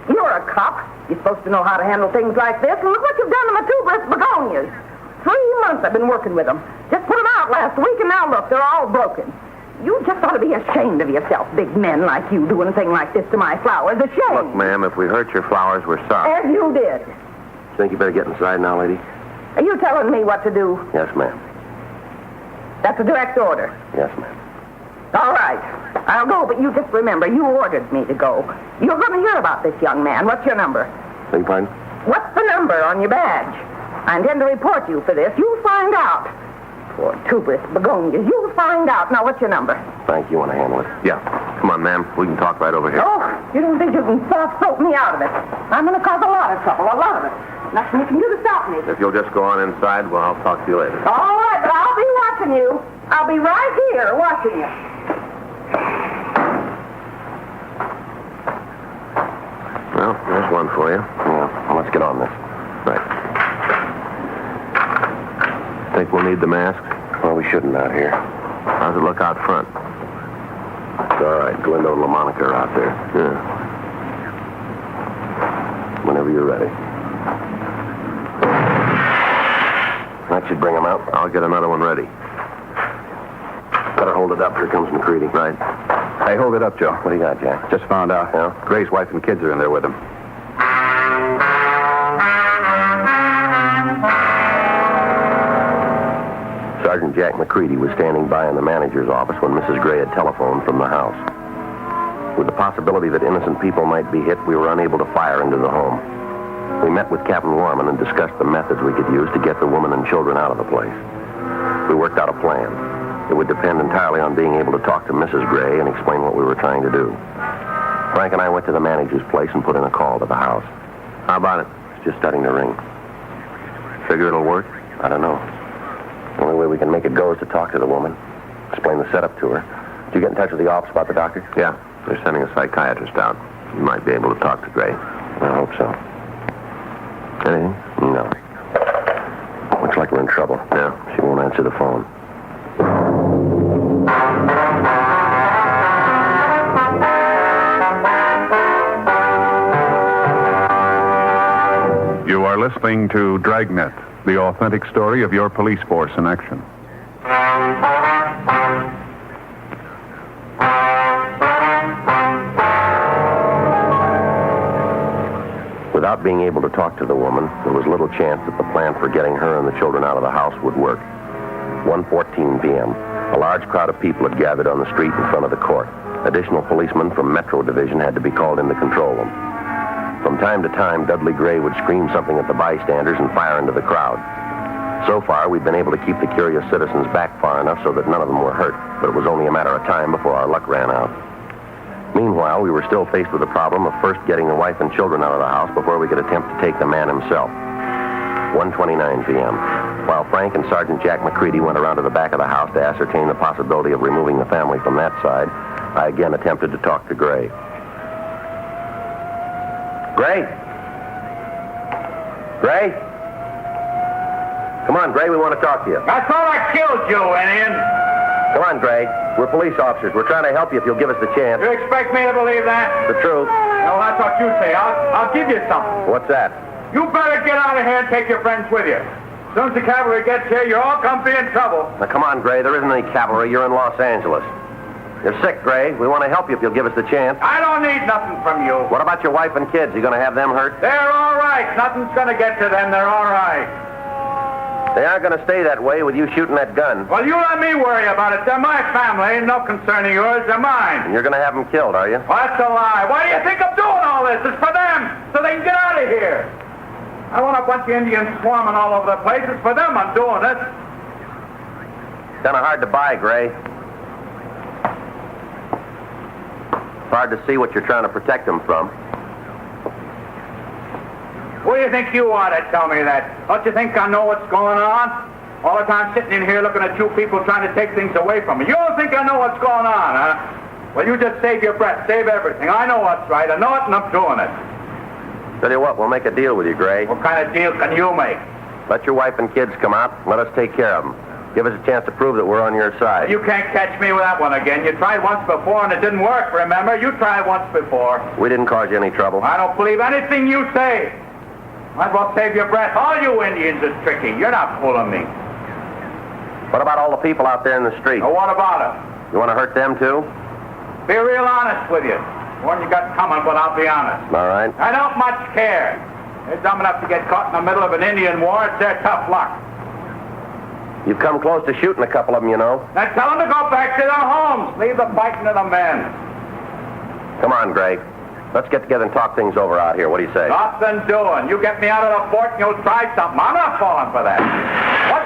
You're a cop. You're supposed to know how to handle things like this. And look what you've done to my tuberous begonias. 3 months I've been working with them. Just put them out last week, and now look, they're all broken. You just ought to be ashamed of yourself, big men like you doing a thing like this to my flowers. Ashamed. Look, ma'am, if we hurt your flowers, we're sorry. As you did. Think you better get inside now, lady? Are you telling me what to do? Yes, ma'am. That's a direct order. Yes, ma'am. All right. I'll go, but you just remember, you ordered me to go. You're going to hear about this young man. What's your number? Beg your pardon? What's the number on your badge? I intend to report you for this. You'll find out. Poor tuberous begonias. You'll find out. Now, what's your number? Frank, you want to handle it? Yeah. Come on, ma'am. We can talk right over here. Oh, you don't think you can soft-soap me out of it? I'm going to cause a lot of trouble, a lot of it. Nothing you can do to stop me. If you'll just go on inside, well, I'll talk to you later. All right, but I'll be watching you. I'll be right here watching you. Well, there's one for you. Yeah, well, let's get on this. Right. Think we'll need the mask? Well, we shouldn't out here. How's it look out front? It's all right. Glendo and LaMonica are out there. Yeah. Whenever you're ready. That should bring them out. I'll get another one ready. Better hold it up. Here comes McCready. Right. Hey, hold it up, Joe. What do you got, Jack? Just found out. Yeah? Gray's wife and kids are in there with him. Sergeant Jack McCready was standing by in the manager's office when Mrs. Gray had telephoned from the house. With the possibility that innocent people might be hit, we were unable to fire into the home. We met with Captain Warman and discussed the methods we could use to get the woman and children out of the place. We worked out a plan. It would depend entirely on being able to talk to Mrs. Gray and explain what we were trying to do. Frank and I went to the manager's place and put in a call to the house. How about it? It's just starting to ring. Figure it'll work? I don't know. The only way we can make it go is to talk to the woman, explain the setup to her. Did you get in touch with the office about the doctor? Yeah. They're sending a psychiatrist out. You might be able to talk to Gray. I hope so. Anything? No. Looks like we're in trouble. Yeah. She won't answer the phone. You are listening to Dragnet, the authentic story of your police force in action. Without being able to talk to the woman, there was little chance that the plan for getting her and the children out of the house would work. 1:14 p.m. A large crowd of people had gathered on the street in front of the court. Additional policemen from Metro Division had to be called in to control them. From time to time, Dudley Gray would scream something at the bystanders and fire into the crowd. So far, we'd been able to keep the curious citizens back far enough so that none of them were hurt, but it was only a matter of time before our luck ran out. Meanwhile, we were still faced with the problem of first getting the wife and children out of the house before we could attempt to take the man himself. 1:29 p.m. While Frank and Sergeant Jack McCready went around to the back of the house to ascertain the possibility of removing the family from that side, I again attempted to talk to Gray. Gray? Gray? Come on, Gray, we want to talk to you. I thought I killed you, Indian. Come on, Gray. We're police officers. We're trying to help you if you'll give us the chance. You expect me to believe that? The truth. Well, that's what you say. I'll give you something. What's that? You better get out of here and take your friends with you. As soon as the cavalry gets here, you're all going to be in trouble. Now, come on, Gray. There isn't any cavalry. You're in Los Angeles. You're sick, Gray. We want to help you if you'll give us the chance. I don't need nothing from you. What about your wife and kids? You going to have them hurt? They're all right. Nothing's going to get to them. They're all right. They aren't going to stay that way with you shooting that gun. Well, you let me worry about it. They're my family. No concern of yours. They're mine. And you're going to have them killed, are you? Well, that's a lie. Why do you think I'm doing all this? It's for them, so they can get out of here. I want a bunch of Indians swarming all over the place. It's for them I'm doing this. It's kind of hard to buy, Gray. It's hard to see what you're trying to protect them from. What do you think you are to tell me that? Don't you think I know what's going on? All the time sitting in here looking at you people trying to take things away from me. You don't think I know what's going on, huh? Well, you just save your breath, save everything. I know what's right. I know it, and I'm doing it. Tell you what, we'll make a deal with you, Gray. What kind of deal can you make? Let your wife and kids come out. Let us take care of them. Give us a chance to prove that we're on your side. You can't catch me with that one again. You tried once before, and it didn't work, remember? You tried once before. We didn't cause you any trouble. I don't believe anything you say. Might as well save your breath. All you Indians are tricky. You're not fooling me. What about all the people out there in the street? Well, what about them? You want to hurt them, too? Be real honest with you. One you got coming, but I'll be honest. All right. I don't much care. They're dumb enough to get caught in the middle of an Indian war. It's their tough luck. You've come close to shooting a couple of them, you know. Now tell them to go back to their homes. Leave the fighting to the men. Come on, Gray. Let's get together and talk things over out here. What do you say? Nothing doing. You get me out of the fort and you'll try something. I'm not falling for that. What?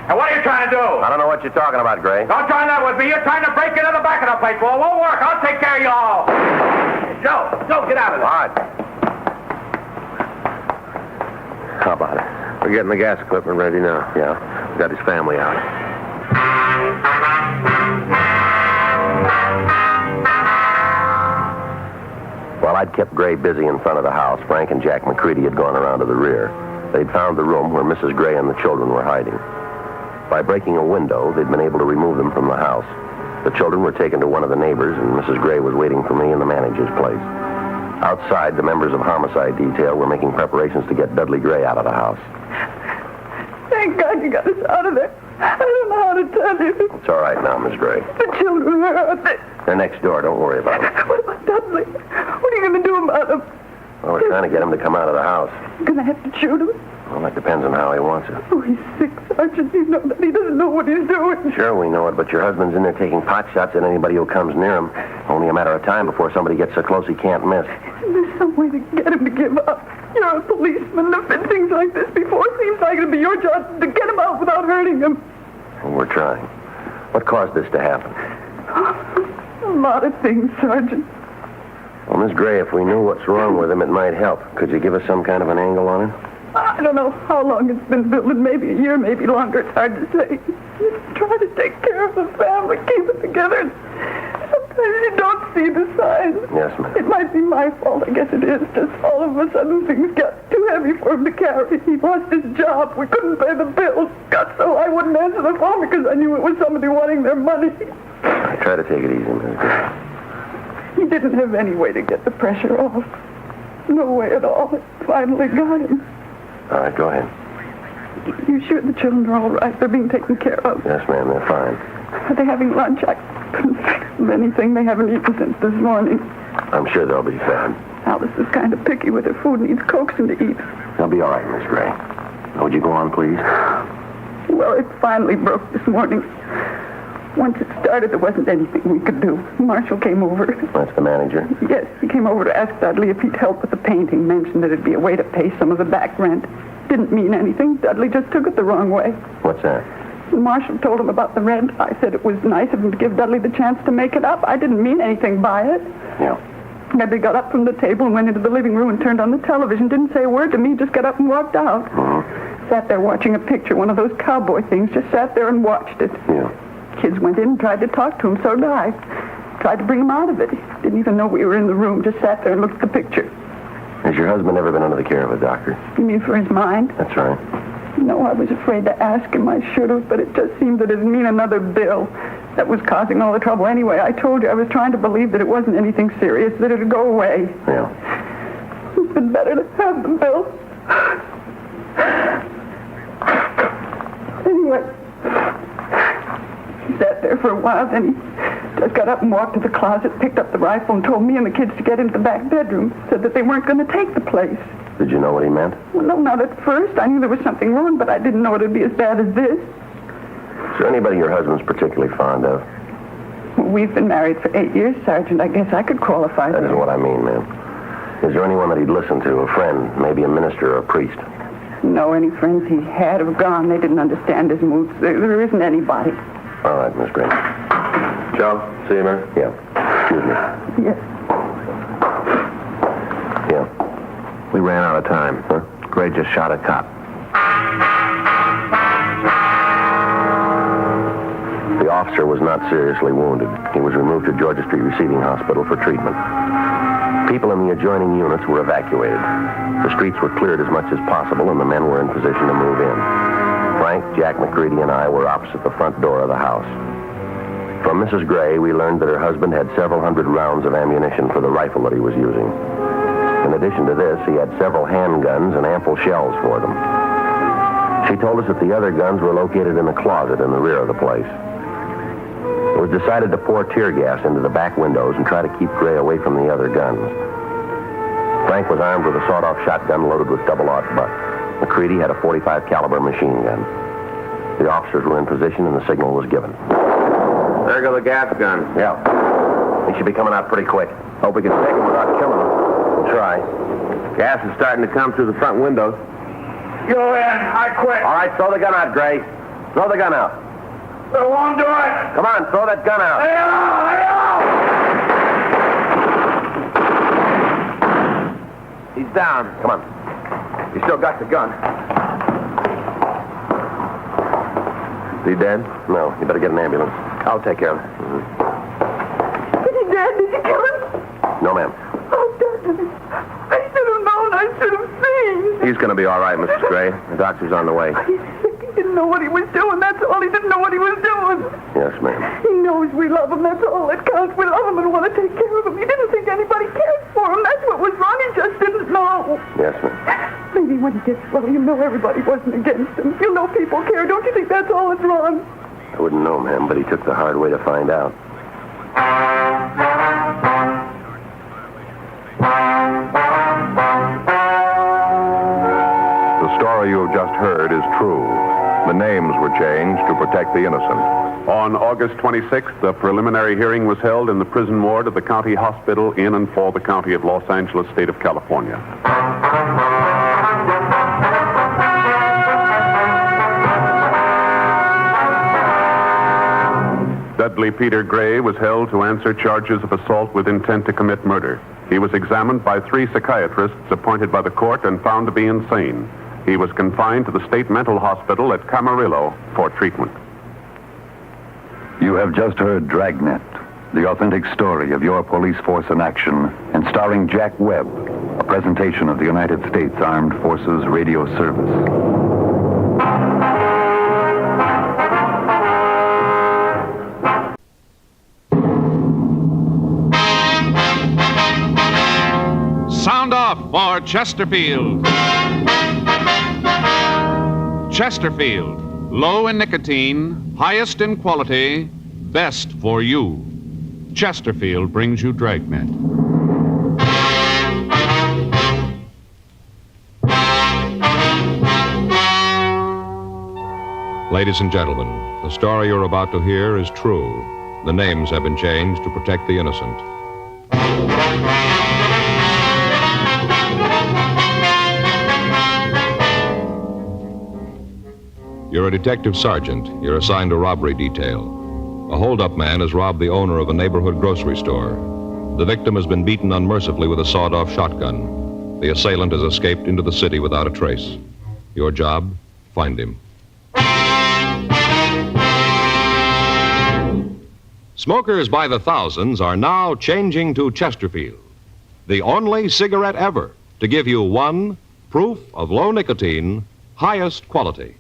And what are you trying to do? I don't know what you're talking about, Gray. Don't try that with me. You're trying to break into the back of the place. Well, it won't work. I'll take care of you all. Joe, get out of there. All right. How about it? We're getting the gas equipment ready now. Yeah. We got his family out. While I'd kept Gray busy in front of the house, Frank and Jack McCready had gone around to the rear. They'd found the room where Mrs. Gray and the children were hiding. By breaking a window, they'd been able to remove them from the house. The children were taken to one of the neighbors, and Mrs. Gray was waiting for me in the manager's place. Outside, the members of homicide detail were making preparations to get Dudley Gray out of the house. Thank God you got us out of there. I don't know how to tell you. It's all right now, Miss Gray. The children, where are they? They're next door. Don't worry about them. What about Dudley? What are you going to do about him? Well, we're trying to get him to come out of the house. You're going to have to shoot him? Well, that depends on how he wants it. Oh, he's sick, Sergeant. You know that. He doesn't know what he's doing. Sure, we know it, but your husband's in there taking pot shots at anybody who comes near him. Only a matter of time before somebody gets so close he can't miss. Isn't there some way to get him to give up? You're a policeman. There've been things like this before. It seems like it'd be your job to get him out without hurting him. Well, we're trying. What caused this to happen? A lot of things, Sergeant. Well, Miss Gray, if we knew what's wrong with him, it might help. Could you give us some kind of an angle on it? I don't know how long it's been building. Maybe a year, maybe longer. It's hard to say. Just try to take care of the family, keep it together. Sometimes you don't see the signs. Yes, ma'am. It might be my fault. I guess it is. Just all of a sudden things got too heavy for him to carry. He lost his job. We couldn't pay the bills. Got so I wouldn't answer the phone because I knew it was somebody wanting their money. I try to take it easy, Miss Gray. He didn't have any way to get the pressure off. No way at all. It finally got him. All right, go ahead. You sure the children are all right? They're being taken care of? Yes, ma'am, they're fine. Are they having lunch? I couldn't fix them anything. They haven't eaten since this morning. I'm sure they'll be fed. Alice is kind of picky with her food, needs coaxing to eat. They'll be all right, Miss Gray. Now, would you go on, please? Well, it finally broke this morning. Once it started, there wasn't anything we could do. Marshall came over. That's the manager? Yes, he came over to ask Dudley if he'd help with the painting. Mentioned that it'd be a way to pay some of the back rent. Didn't mean anything. Dudley just took it the wrong way. What's that? Marshall told him about the rent. I said it was nice of him to give Dudley the chance to make it up. I didn't mean anything by it. Yeah. Dudley got up from the table and went into the living room and turned on the television. Didn't say a word to me, just got up and walked out. Mm-hmm. Sat there watching a picture, one of those cowboy things. Just sat there and watched it. Yeah. Kids went in and tried to talk to him, so did I. Tried to bring him out of it. Didn't even know we were in the room, just sat there and looked at the picture. Are Has your husband ever been under the care of a doctor? You mean for his mind? That's right. No, I was afraid to ask him. I should have, but it just seemed that it'd mean another bill. That was causing all the trouble anyway. I told you I was trying to believe that it wasn't anything serious, that it'd go away. Yeah. It's been better to have the bill. Anyway, he sat there for a while, then he just got up and walked to the closet, picked up the rifle, and told me and the kids to get into the back bedroom. Said that they weren't going to take the place. Did you know what he meant? Well, no, not at first. I knew there was something wrong, but I didn't know it'd be as bad as this. Is there anybody your husband's particularly fond of? Well, we've been married for 8 years, Sergeant. I guess I could qualify. That is what I mean, ma'am. Is there anyone that he'd listen to, a friend, maybe a minister or a priest? No, any friends he had have gone. They didn't understand his moods. There isn't anybody. All right, Miss Green. Joe, see you, man. Yeah. Excuse me. Yes. Yeah. We ran out of time. Huh? Gray just shot a cop. The officer was not seriously wounded. He was removed to Georgia Street Receiving Hospital for treatment. People in the adjoining units were evacuated. The streets were cleared as much as possible, and the men were in position to move in. Frank, Jack McCready, and I were opposite the front door of the house. From Mrs. Gray, we learned that her husband had several hundred rounds of ammunition for the rifle that he was using. In addition to this, he had several handguns and ample shells for them. She told us that the other guns were located in a closet in the rear of the place. It was decided to pour tear gas into the back windows and try to keep Gray away from the other guns. Frank was armed with a sawed-off shotgun loaded with double-aught butt. McCready had a .45 caliber machine gun. The officers were in position and the signal was given. There go the gas guns. Yeah. They should be coming out pretty quick. Hope we can take them without killing them. We'll try. Gas is starting to come through the front windows. Go in. I quit. All right, throw the gun out, Gray. Throw the gun out. They won't do it. Come on, throw that gun out. Hey, He's down. Come on. You still got the gun. Is he dead? No. You better get an ambulance. I'll take care of him. Is he dead? Did you kill him? No, ma'am. Oh, Dad, I should have known. I should have seen. He's going to be all right, Mrs. Gray. The doctor's on the way. He's sick. He didn't know what he was doing. That's all. He didn't know what he was doing. Yes, ma'am. He knows we love him. That's all that counts. We love him and want to take care of him. He didn't think anybody cared for him. That's what was wrong. He just didn't know. Yes, ma'am. Maybe when he gets well, you know everybody wasn't against him. You know people care. Don't you think that's all that's wrong? I wouldn't know, ma'am, but he took the hard way to find out. The story you have just heard is true. The names were changed to protect the innocent. On August 26th, a preliminary hearing was held in the prison ward of the county hospital in and for the county of Los Angeles, state of California. Dudley Peter Gray was held to answer charges of assault with intent to commit murder. He was examined by 3 psychiatrists appointed by the court and found to be insane. He was confined to the state mental hospital at Camarillo for treatment. You have just heard Dragnet, the authentic story of your police force in action, and starring Jack Webb, a presentation of the United States Armed Forces Radio Service. Sound off for Chesterfield. Chesterfield, low in nicotine, highest in quality, best for you. Chesterfield brings you Dragnet. Ladies and gentlemen, the story you're about to hear is true. The names have been changed to protect the innocent. You're a detective sergeant. You're assigned a robbery detail. A hold-up man has robbed the owner of a neighborhood grocery store. The victim has been beaten unmercifully with a sawed-off shotgun. The assailant has escaped into the city without a trace. Your job? Find him. Smokers by the thousands are now changing to Chesterfield, the only cigarette ever to give you 1, proof of low nicotine, highest quality.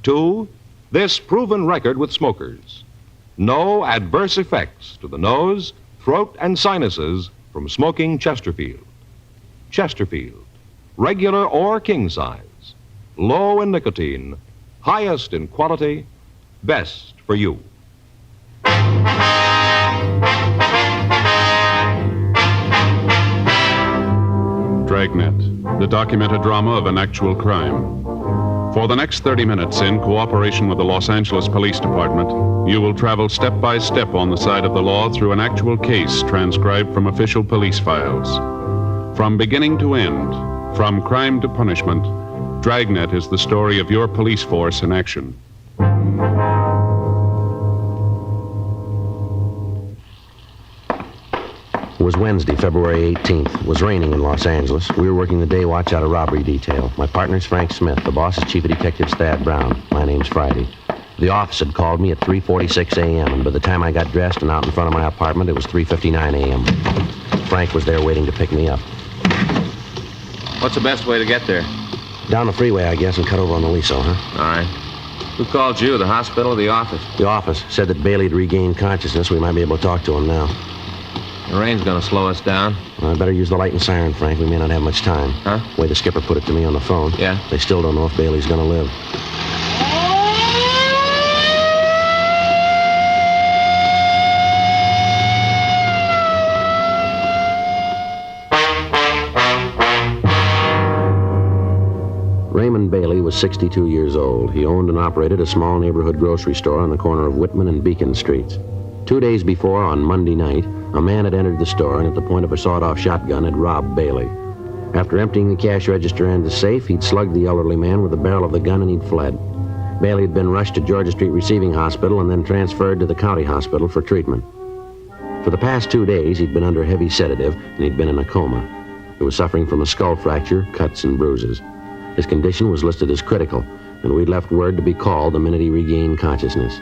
2, this proven record with smokers. No adverse effects to the nose, throat, and sinuses from smoking Chesterfield. Chesterfield, regular or king size, low in nicotine, highest in quality, best for you. Dragnet, the documented drama of an actual crime. For the next 30 minutes, in cooperation with the Los Angeles Police Department, you will travel step by step on the side of the law through an actual case transcribed from official police files. From beginning to end, from crime to punishment, Dragnet is the story of your police force in action. It was Wednesday, February 18th. It was raining in Los Angeles. We were working the day watch out of robbery detail. My partner's Frank Smith. The boss is Chief of Detectives Thad Brown. My name's Friday. The office had called me at 3:46 a.m., and by the time I got dressed and out in front of my apartment, it was 3:59 a.m. Frank was there waiting to pick me up. What's the best way to get there? Down the freeway, I guess, and cut over on the Liso, huh? All right. Who called you, the hospital or the office? The office. Said that Bailey had regained consciousness. We might be able to talk to him now. The rain's gonna slow us down. Well, I better use the light and siren, Frank. We may not have much time. Huh? The way the skipper put it to me on the phone. Yeah? They still don't know if Bailey's gonna live. Raymond Bailey was 62 years old. He owned and operated a small neighborhood grocery store on the corner of Whitman and Beacon Streets. 2 days before, on Monday night, a man had entered the store and at the point of a sawed-off shotgun had robbed Bailey. After emptying the cash register and the safe, he'd slugged the elderly man with the barrel of the gun and he'd fled. Bailey had been rushed to Georgia Street Receiving Hospital and then transferred to the county hospital for treatment. For the past 2 days, he'd been under heavy sedative and he'd been in a coma. He was suffering from a skull fracture, cuts, and bruises. His condition was listed as critical, and we'd left word to be called the minute he regained consciousness.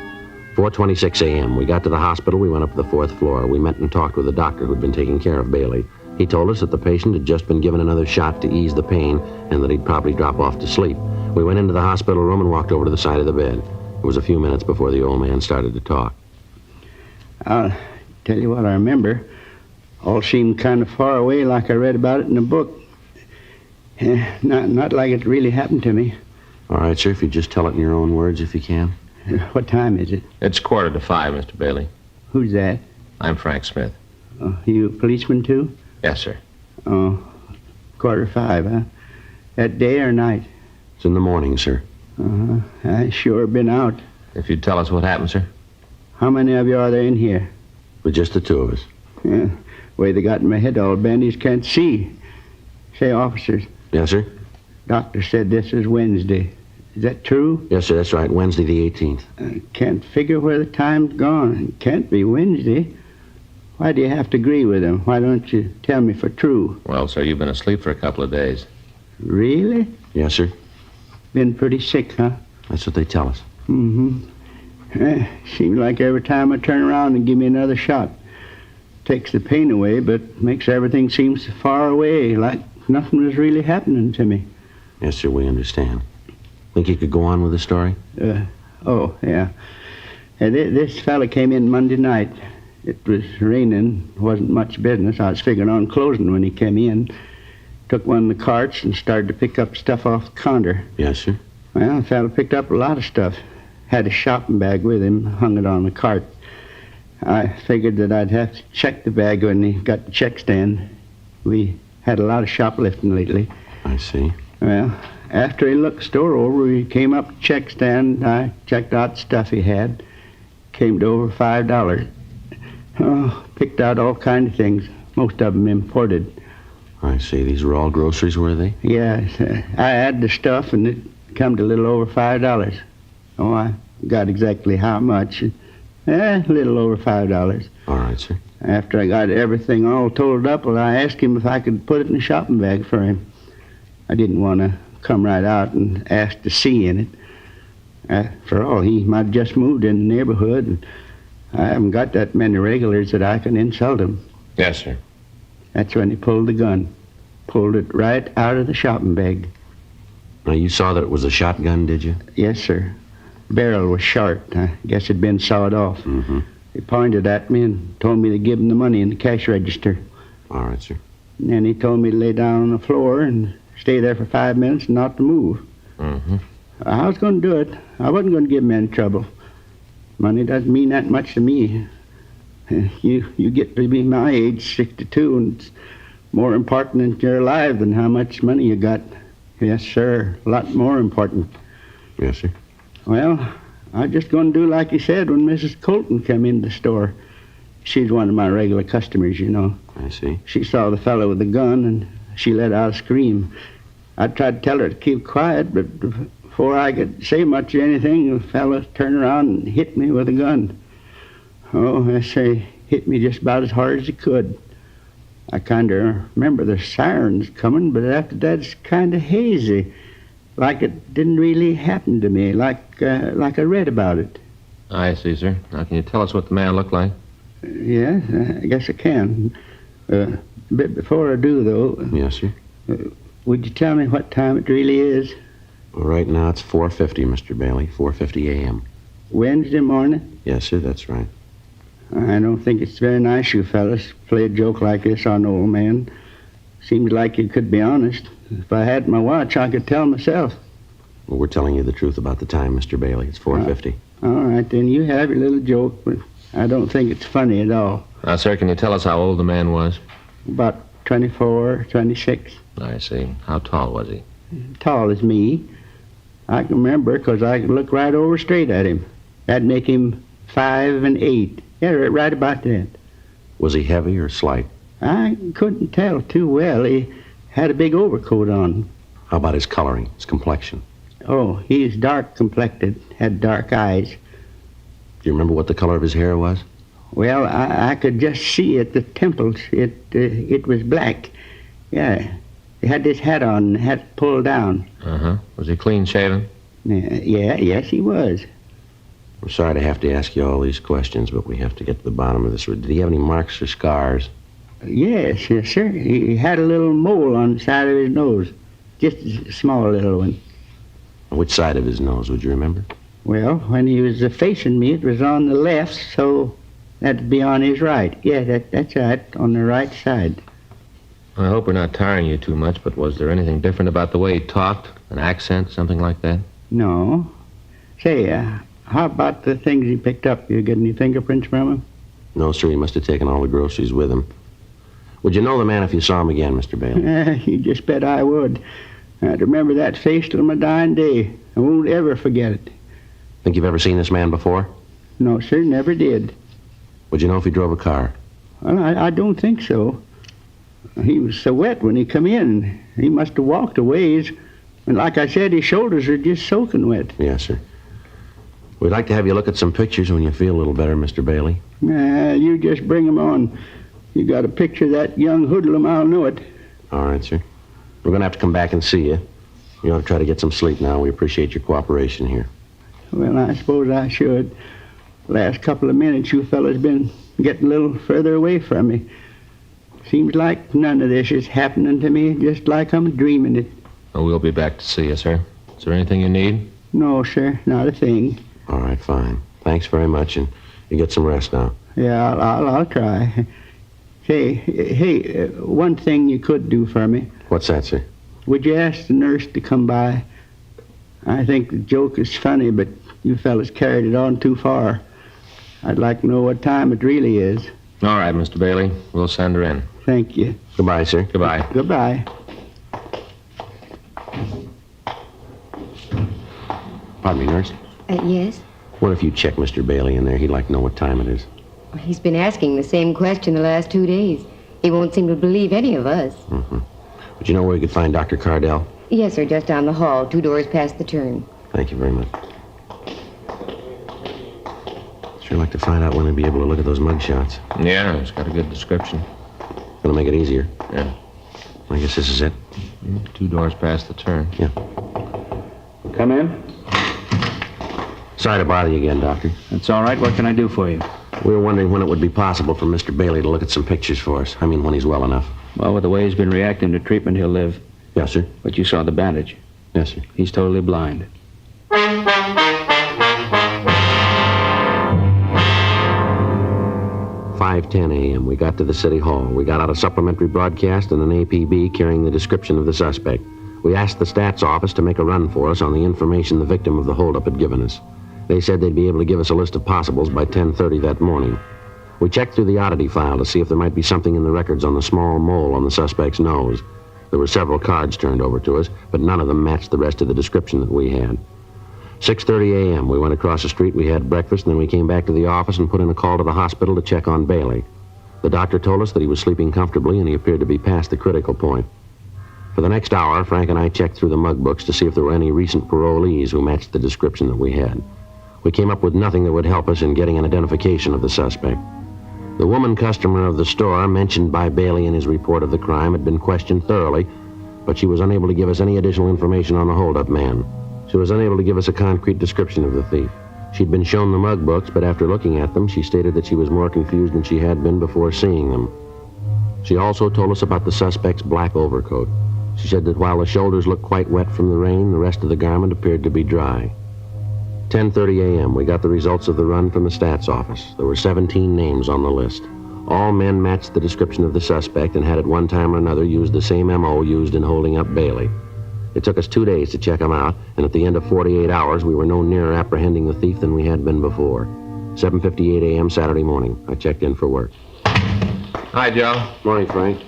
4:26 a.m. We got to the hospital. We went up to the 4th floor. We met and talked with the doctor who'd been taking care of Bailey. He told us that the patient had just been given another shot to ease the pain and that he'd probably drop off to sleep. We went into the hospital room and walked over to the side of the bed. It was a few minutes before the old man started to talk. I'll tell you what I remember. All seemed kind of far away, like I read about it in a book. Not like it really happened to me. All right, sir, if you just tell it in your own words, if you can. What time is it? It's 4:45, Mr. Bailey. Who's that? I'm Frank Smith. You a policeman, too? Yes, sir. Oh, 4:45, huh? That day or night? It's in the morning, sir. I sure been out. If you'd tell us what happened, sir. How many of you are there in here? But just the two of us. Yeah. Way they got my head all bandaged, can't see. Say, officers. Yes, sir? Doctor said this is Wednesday. Is that true? Yes, sir, that's right. Wednesday the 18th. I can't figure where the time's gone. It can't be Wednesday. Why do you have to agree with him? Why don't you tell me for true? Well, sir, you've been asleep for a couple of days. Really? Yes, sir. Been pretty sick, huh? That's what they tell us. Seems like every time I turn around and give me another shot. Takes the pain away, but makes everything seem so far away, like nothing was really happening to me. Yes, sir, we understand. Think you could go on with the story? Oh, yeah. This fella came in Monday night. It was raining. Wasn't much business. I was figuring on closing when he came in. Took one of the carts and started to pick up stuff off the counter. Yes, sir. Well, the fella picked up a lot of stuff. Had a shopping bag with him, hung it on the cart. I figured that I'd have to check the bag when he got the check stand. We had a lot of shoplifting lately. I see. Well, after he looked the store over, he came up to the check stand. I checked out the stuff he had. Came to over $5. Oh, picked out all kinds of things, most of them imported. I see. These were all groceries, were they? Yes. I had the stuff, and it come to a little over $5. Oh, I got exactly how much. A little over $5. All right, sir. After I got everything all totaled up, well, I asked him if I could put it in a shopping bag for him. I didn't want to come right out and ask to see in it. After all, he might have just moved in the neighborhood, and I haven't got that many regulars that I can insult him. Yes, sir. That's when he pulled the gun. pulled it right out of the shopping bag. Now, you saw that it was a shotgun, did you? Yes, sir. Barrel was short. I guess it'd been sawed off. Mm-hmm. He pointed at me and told me to give him the money in the cash register. All right, sir. And then he told me to lay down on the floor and stay there for 5 minutes and not to move. Mm-hmm. I was going to do it. I wasn't going to give him any trouble. Money doesn't mean that much to me. You get to be my age, 62, and it's more important that you're alive than how much money you got. Yes, sir. A lot more important. Yes, sir. Well, I was just going to do like you said when Mrs. Colton came in the store. She's one of my regular customers, you know. I see. She saw the fellow with the gun, and she let out a scream. I tried to tell her to keep quiet, but before I could say much of anything, the fellow turned around and hit me with a gun. Oh, I say, hit me just about as hard as he could. I kind of remember the sirens coming, but after that it's kind of hazy. Like it didn't really happen to me, like I read about it. I see, sir. Now, can you tell us what the man looked like? Yes, I guess I can. But before I do, though... Yes, sir. Would you tell me what time it really is? Well, right now it's 4:50, Mr. Bailey. 4:50 a.m. Wednesday morning? Yes, sir, that's right. I don't think it's very nice, you fellas, to play a joke like this on an old man. Seems like you could be honest. If I had my watch, I could tell myself. Well, we're telling you the truth about the time, Mr. Bailey. It's 4:50. All right, then you have your little joke, but I don't think it's funny at all. Now, sir, can you tell us how old the man was? About 24, 26. I see. How tall was he? Tall as me. I can remember because I could look right over straight at him. That'd make him 5 and 8. Yeah, right about that. Was he heavy or slight? I couldn't tell too well. He had a big overcoat on. How about his coloring, his complexion? Oh, he's dark complected, had dark eyes. Do you remember what the color of his hair was? Well, I could just see at the temples. It was black. Yeah. He had this hat on, hat pulled down. Uh-huh. Was he clean shaven? Yes, he was. I'm sorry to have to ask you all these questions, but we have to get to the bottom of this. Did he have any marks or scars? Yes, sir. He had a little mole on the side of his nose. Just a small little one. Which side of his nose, would you remember? Well, when he was facing me, it was on the left, so that'd be on his right. Yeah, that's right, on the right side. I hope we're not tiring you too much, but was there anything different about the way he talked? An accent, something like that? No. Say, how about the things he picked up? You get any fingerprints from him? No, sir. He must have taken all the groceries with him. Would you know the man if you saw him again, Mr. Bailey? You just bet I would. I'd remember that face till my dying day. I won't ever forget it. Think you've ever seen this man before? No, sir, never did. Would you know if he drove a car? Well, I don't think so. He was so wet when he come in. He must have walked a ways. And like I said, his shoulders are just soaking wet. Yes, sir. We'd like to have you look at some pictures when you feel a little better, Mr. Bailey. You just bring 'em on. You got a picture of that young hoodlum, I'll know it. All right, sir. We're going to have to come back and see you. You ought to try to get some sleep now. We appreciate your cooperation here. Well, I suppose I should. Last couple of minutes, you fellas been getting a little further away from me. Seems like none of this is happening to me, just like I'm dreaming it. Oh, we'll be back to see you, sir. Is there anything you need? No, sir, not a thing. All right, fine. Thanks very much, and you get some rest now. Yeah, I'll try. Hey, one thing you could do for me. What's that, sir? Would you ask the nurse to come by? I think the joke is funny, but you fellas carried it on too far. I'd like to know what time it really is. All right, Mr. Bailey. We'll send her in. Thank you. Goodbye, sir. Goodbye. Goodbye. Pardon me, nurse. Yes? What if you check Mr. Bailey in there? He'd like to know what time it is. He's been asking the same question the last 2 days. He won't seem to believe any of us. Mm-hmm. Would you know where you could find Dr. Cardell? Yes, sir, just down the hall, 2 doors past the turn. Thank you very much. Sure like to find out when he'll be able to look at those mug shots. Yeah, it's got a good description. Gonna make it easier. Yeah. I guess this is it. 2 doors past the turn. Yeah. Come in. Sorry to bother you again, Doctor. That's all right. What can I do for you? We were wondering when it would be possible for Mr. Bailey to look at some pictures for us. I mean, when he's well enough. Well, with the way he's been reacting to treatment, he'll live. Yes, sir. But you saw the bandage. Yes, sir. He's totally blind. 5:10 a.m. We got to the city hall. We got out a supplementary broadcast and an APB carrying the description of the suspect. We asked the stats office to make a run for us on the information the victim of the holdup had given us. They said they'd be able to give us a list of possibles by 10:30 that morning. We checked through the oddity file to see if there might be something in the records on the small mole on the suspect's nose. There were several cards turned over to us, but none of them matched the rest of the description that we had. 6:30 a.m. We went across the street, we had breakfast, and then we came back to the office and put in a call to the hospital to check on Bailey. The doctor told us that he was sleeping comfortably and he appeared to be past the critical point. For the next hour, Frank and I checked through the mug books to see if there were any recent parolees who matched the description that we had. We came up with nothing that would help us in getting an identification of the suspect. The woman customer of the store mentioned by Bailey in his report of the crime had been questioned thoroughly, but she was unable to give us any additional information on the holdup man. She was unable to give us a concrete description of the thief. She'd been shown the mug books, but after looking at them, she stated that she was more confused than she had been before seeing them. She also told us about the suspect's black overcoat. She said that while the shoulders looked quite wet from the rain, the rest of the garment appeared to be dry. 10:30 a.m. We got the results of the run from the stats office. There were 17 names on the list. All men matched the description of the suspect and had at one time or another used the same MO used in holding up Bailey. It took us 2 days to check them out, and at the end of 48 hours, we were no nearer apprehending the thief than we had been before. 7:58 a.m. Saturday morning. I checked in for work. Hi, Joe. Morning, Frank.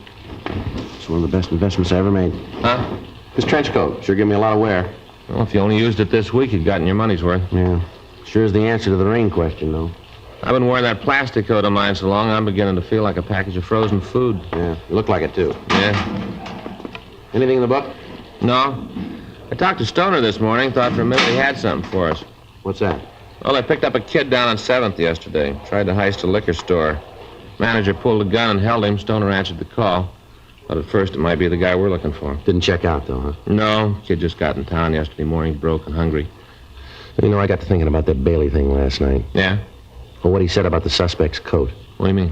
It's one of the best investments I ever made. Huh? This trench coat sure gave me a lot of wear. Well, if you only used it this week, you'd gotten your money's worth. Yeah. Sure is the answer to the rain question, though. I've been wearing that plastic coat of mine so long, I'm beginning to feel like a package of frozen food. Yeah, you look like it, too. Yeah. Anything in the book? No. I talked to Stoner this morning, thought for a minute he had something for us. What's that? Well, I picked up a kid down on 7th yesterday. Tried to heist a liquor store. Manager pulled a gun and held him. Stoner answered the call. Thought at first it might be the guy we're looking for. Didn't check out, though, huh? No. Kid just got in town yesterday morning, broke and hungry. You know, I got to thinking about that Bailey thing last night. Yeah? Well, what he said about the suspect's coat. What do you mean?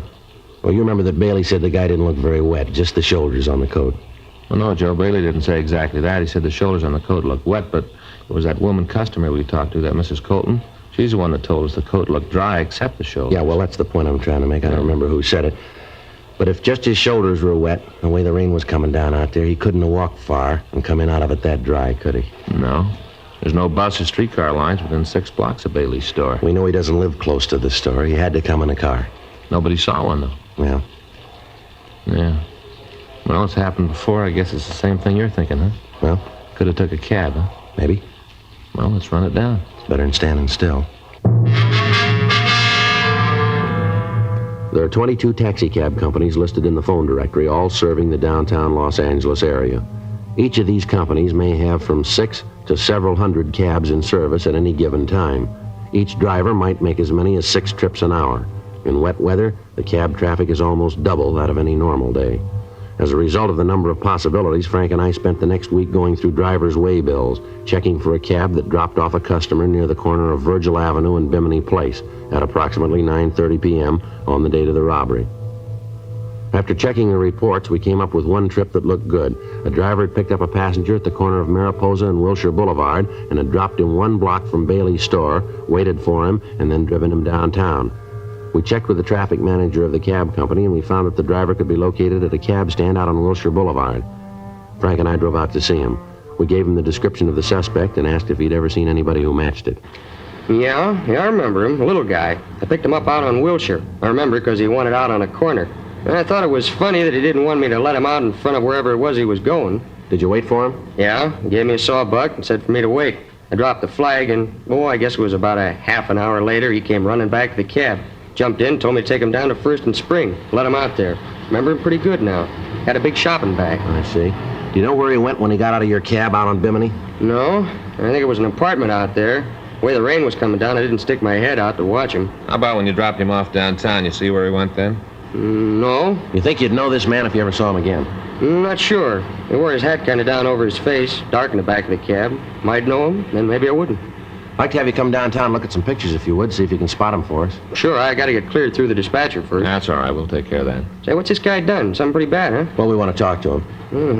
Well, you remember that Bailey said the guy didn't look very wet, just the shoulders on the coat. Well, no, Joe, Bailey didn't say exactly that. He said the shoulders on the coat looked wet, but it was that woman customer we talked to, that Mrs. Colton. She's the one that told us the coat looked dry except the shoulders. Yeah, well, that's the point I'm trying to make. I don't remember who said it. But if just his shoulders were wet, the way the rain was coming down out there, he couldn't have walked far and come in out of it that dry, could he? No. There's no bus or streetcar lines within 6 blocks of Bailey's store. We know he doesn't live close to the store. He had to come in a car. Nobody saw one, though. Yeah. Yeah. Well, it's happened before. I guess it's the same thing you're thinking, huh? Well? Could have took a cab, huh? Maybe. Well, let's run it down. It's better than standing still. There are 22 taxicab companies listed in the phone directory, all serving the downtown Los Angeles area. Each of these companies may have from 6 to several hundred cabs in service at any given time. Each driver might make as many as 6 trips an hour. In wet weather, the cab traffic is almost double that of any normal day. As a result of the number of possibilities, Frank and I spent the next week going through driver's way bills, checking for a cab that dropped off a customer near the corner of Virgil Avenue and Bimini Place at approximately 9:30 p.m. on the date of the robbery. After checking the reports, we came up with one trip that looked good. A driver had picked up a passenger at the corner of Mariposa and Wilshire Boulevard and had dropped him 1 block from Bailey's store, waited for him, and then driven him downtown. We checked with the traffic manager of the cab company, and we found that the driver could be located at a cab stand out on Wilshire Boulevard. Frank and I drove out to see him. We gave him the description of the suspect and asked if he'd ever seen anybody who matched it. Yeah, I remember him, a little guy. I picked him up out on Wilshire. I remember because he wanted out on a corner. And I thought it was funny that he didn't want me to let him out in front of wherever it was he was going. Did you wait for him? Yeah, he gave me a sawbuck and said for me to wait. I dropped the flag, and, I guess it was about a half an hour later, he came running back to the cab. Jumped in, told me to take him down to First and Spring. Let him out there. Remember him pretty good now. Had a big shopping bag. I see. Do you know where he went when he got out of your cab out on Bimini? No. I think it was an apartment out there. The way the rain was coming down, I didn't stick my head out to watch him. How about when you dropped him off downtown? You see where he went then? No. You think you'd know this man if you ever saw him again? Not sure. He wore his hat kind of down over his face, dark in the back of the cab. Might know him, then maybe I wouldn't. I'd like to have you come downtown and look at some pictures if you would, see if you can spot them for us. Sure, I gotta get cleared through the dispatcher first. That's all right. We'll take care of that. Say, what's this guy done? Something pretty bad, huh? Well, we want to talk to him.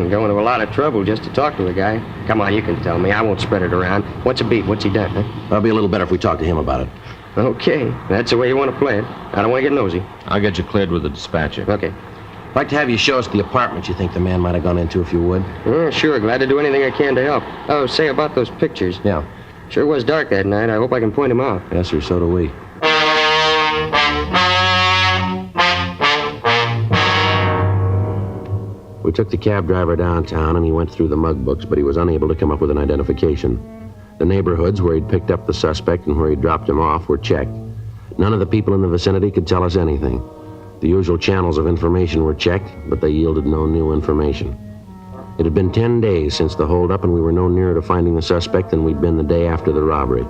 Going to a lot of trouble just to talk to a guy. Come on, you can tell me. I won't spread it around. What's a beat? What's he done, huh? That'll be a little better if we talk to him about it. Okay, that's the way you want to play it. I don't want to get nosy. I'll get you cleared with the dispatcher. Okay. I'd like to have you show us the apartment you think the man might have gone into, if you would. Sure, glad to do anything I can to help. Oh, say about those pictures. Yeah. Sure was dark that night. I hope I can point him out. Yes, sir, so do we. We took the cab driver downtown, and he went through the mug books, but he was unable to come up with an identification. The neighborhoods where he'd picked up the suspect and where he'd dropped him off were checked. None of the people in the vicinity could tell us anything. The usual channels of information were checked, but they yielded no new information. It had been 10 days since the holdup, and we were no nearer to finding the suspect than we'd been the day after the robbery.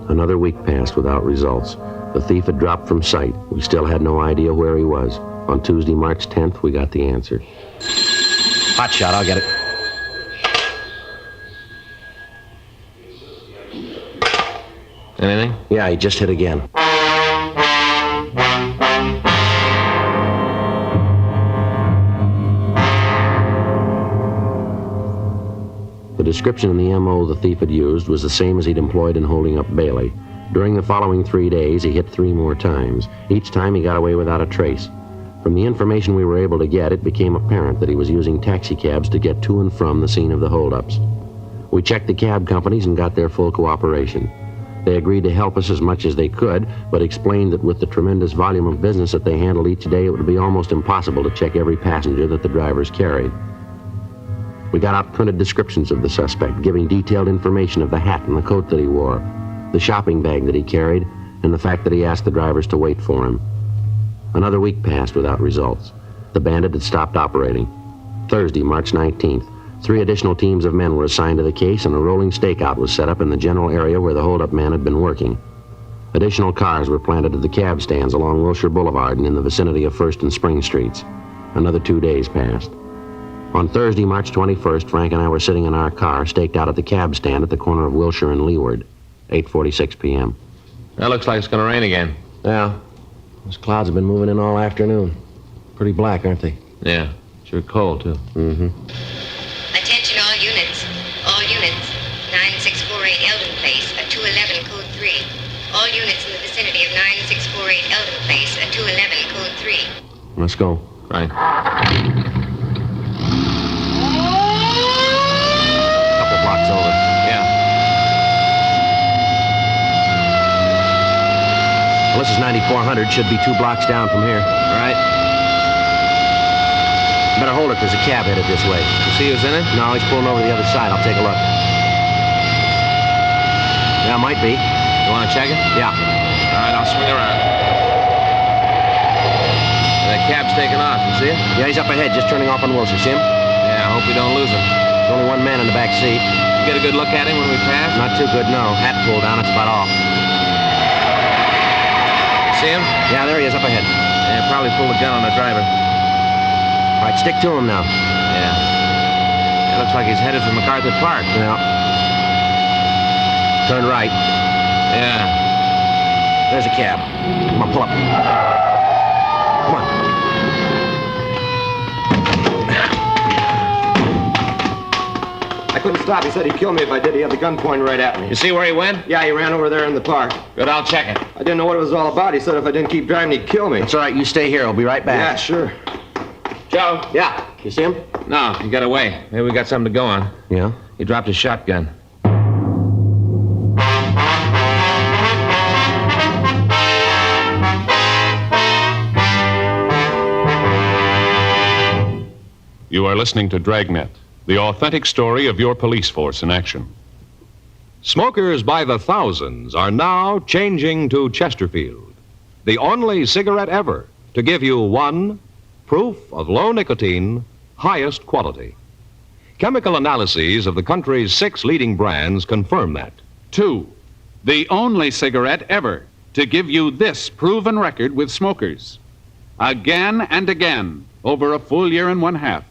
Another week passed without results. The thief had dropped from sight. We still had no idea where he was. On Tuesday, March 10th, we got the answer. Hot shot, I'll get it. Anything? Yeah, he just hit again. The description in the M.O. the thief had used was the same as he'd employed in holding up Bailey. During the following 3 days, he hit 3 more times. Each time he got away without a trace. From the information we were able to get, it became apparent that he was using taxicabs to get to and from the scene of the holdups. We checked the cab companies and got their full cooperation. They agreed to help us as much as they could, but explained that with the tremendous volume of business that they handled each day, it would be almost impossible to check every passenger that the drivers carried. We got out printed descriptions of the suspect, giving detailed information of the hat and the coat that he wore, the shopping bag that he carried, and the fact that he asked the drivers to wait for him. Another week passed without results. The bandit had stopped operating. Thursday, March 19th, 3 additional teams of men were assigned to the case, and a rolling stakeout was set up in the general area where the holdup man had been working. Additional cars were planted at the cab stands along Wilshire Boulevard and in the vicinity of 1st and Spring Streets. Another 2 days passed. On Thursday, March 21st, Frank and I were sitting in our car, staked out at the cab stand at the corner of Wilshire and Leeward, 8:46 p.m. That looks like it's going to rain again. Yeah. Those clouds have been moving in all afternoon. Pretty black, aren't they? Yeah. Sure cold, too. Mm-hmm. Attention all units. All units. 9648 Eldon Place at 211 code 3. All units in the vicinity of 9648 Eldon Place at 211 code 3. Let's go. Right. Couple blocks over. Yeah. Well, this is 9400. Should be 2 blocks down from here. Right. Better hold it. There's a cab headed this way. You see who's in it? No, he's pulling over the other side. I'll take a look. Yeah, might be. You want to check it? Yeah. All right, I'll swing around. That cab's taking off. You see it? Yeah, he's up ahead, just turning off on Wilshire. See him? Yeah, I hope we don't lose him. There's only one man in the back seat. Get a good look at him when we pass? Not too good, no. Hat pulled down, that's about all. See him? Yeah, there he is, up ahead. Yeah, probably pulled a gun on the driver. All right, stick to him now. Yeah. It looks like he's headed for MacArthur Park. Yeah. Turn right. Yeah. There's a cab. Come on, pull up. Come on. I couldn't stop. He said he'd kill me if I did. He had the gun pointed right at me. You see where he went? Yeah, he ran over there in the park. Good, I'll check it. I didn't know what it was all about. He said if I didn't keep driving, he'd kill me. That's all right. You stay here. I'll be right back. Yeah, sure. Joe? Yeah. You see him? No, he got away. Maybe we got something to go on. Yeah? He dropped his shotgun. You are listening to Dragnet, the authentic story of your police force in action. Smokers by the thousands are now changing to Chesterfield, the only cigarette ever to give you 1, proof of low nicotine, highest quality. Chemical analyses of the country's 6 leading brands confirm that. 2, the only cigarette ever to give you this proven record with smokers. Again and again, over a full year and 1/2,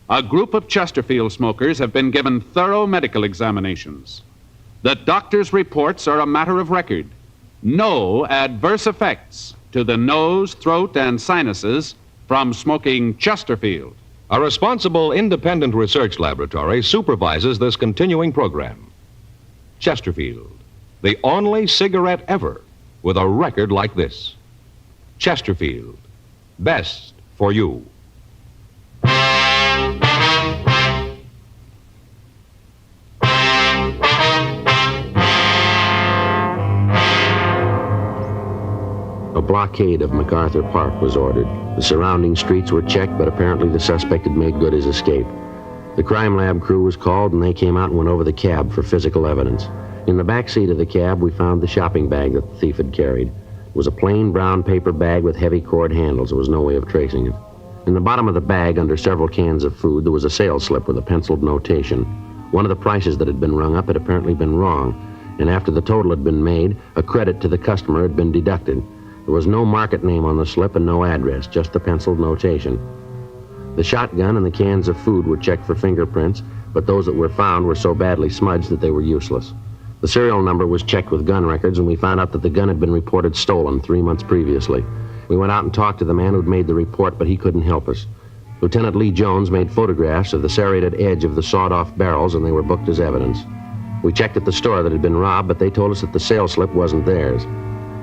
a group of Chesterfield smokers have been given thorough medical examinations. The doctor's reports are a matter of record. No adverse effects to the nose, throat, and sinuses from smoking Chesterfield. A responsible independent research laboratory supervises this continuing program. Chesterfield, the only cigarette ever with a record like this. Chesterfield, best for you. A blockade of MacArthur Park was ordered. The surrounding streets were checked, but apparently the suspect had made good his escape. The crime lab crew was called, and they came out and went over the cab for physical evidence. In the back seat of the cab, we found the shopping bag that the thief had carried. It was a plain brown paper bag with heavy cord handles. There was no way of tracing it. In the bottom of the bag, under several cans of food, there was a sales slip with a penciled notation. One of the prices that had been rung up had apparently been wrong, and after the total had been made, a credit to the customer had been deducted. There was no market name on the slip and no address, just the penciled notation. The shotgun and the cans of food were checked for fingerprints, but those that were found were so badly smudged that they were useless. The serial number was checked with gun records, and we found out that the gun had been reported stolen 3 months previously. We went out and talked to the man who'd made the report, but he couldn't help us. Lieutenant Lee Jones made photographs of the serrated edge of the sawed-off barrels, and they were booked as evidence. We checked at the store that had been robbed, but they told us that the sales slip wasn't theirs.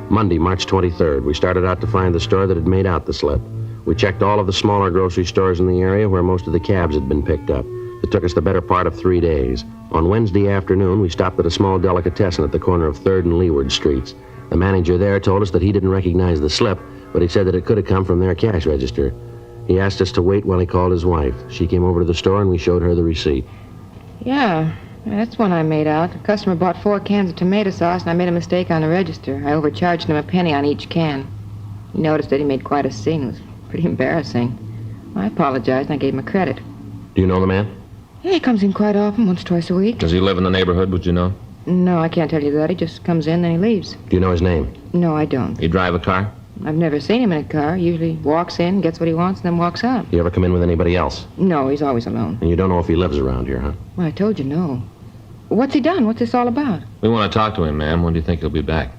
Monday, March 23rd, we started out to find the store that had made out the slip. We checked all of the smaller grocery stores in the area where most of the cabs had been picked up. It took us the better part of 3 days. On Wednesday afternoon, we stopped at a small delicatessen at the corner of 3rd and Leeward Streets. The manager there told us that he didn't recognize the slip, but he said that it could have come from their cash register. He asked us to wait while he called his wife. She came over to the store and we showed her the receipt. Yeah, that's one I made out. The customer bought 4 cans of tomato sauce, and I made a mistake on the register. I overcharged him a penny on each can. He noticed that he made quite a scene. It was pretty embarrassing. I apologized, and I gave him a credit. Do you know the man? Yeah, he comes in quite often, once, twice a week. Does he live in the neighborhood, would you know? No, I can't tell you that. He just comes in, then he leaves. Do you know his name? No, I don't. He drive a car? I've never seen him in a car. He usually walks in, gets what he wants, and then walks out. You ever come in with anybody else? No, he's always alone. And you don't know if he lives around here, huh? Well, I told you no. What's he done? What's this all about? We want to talk to him, ma'am. When do you think he'll be back?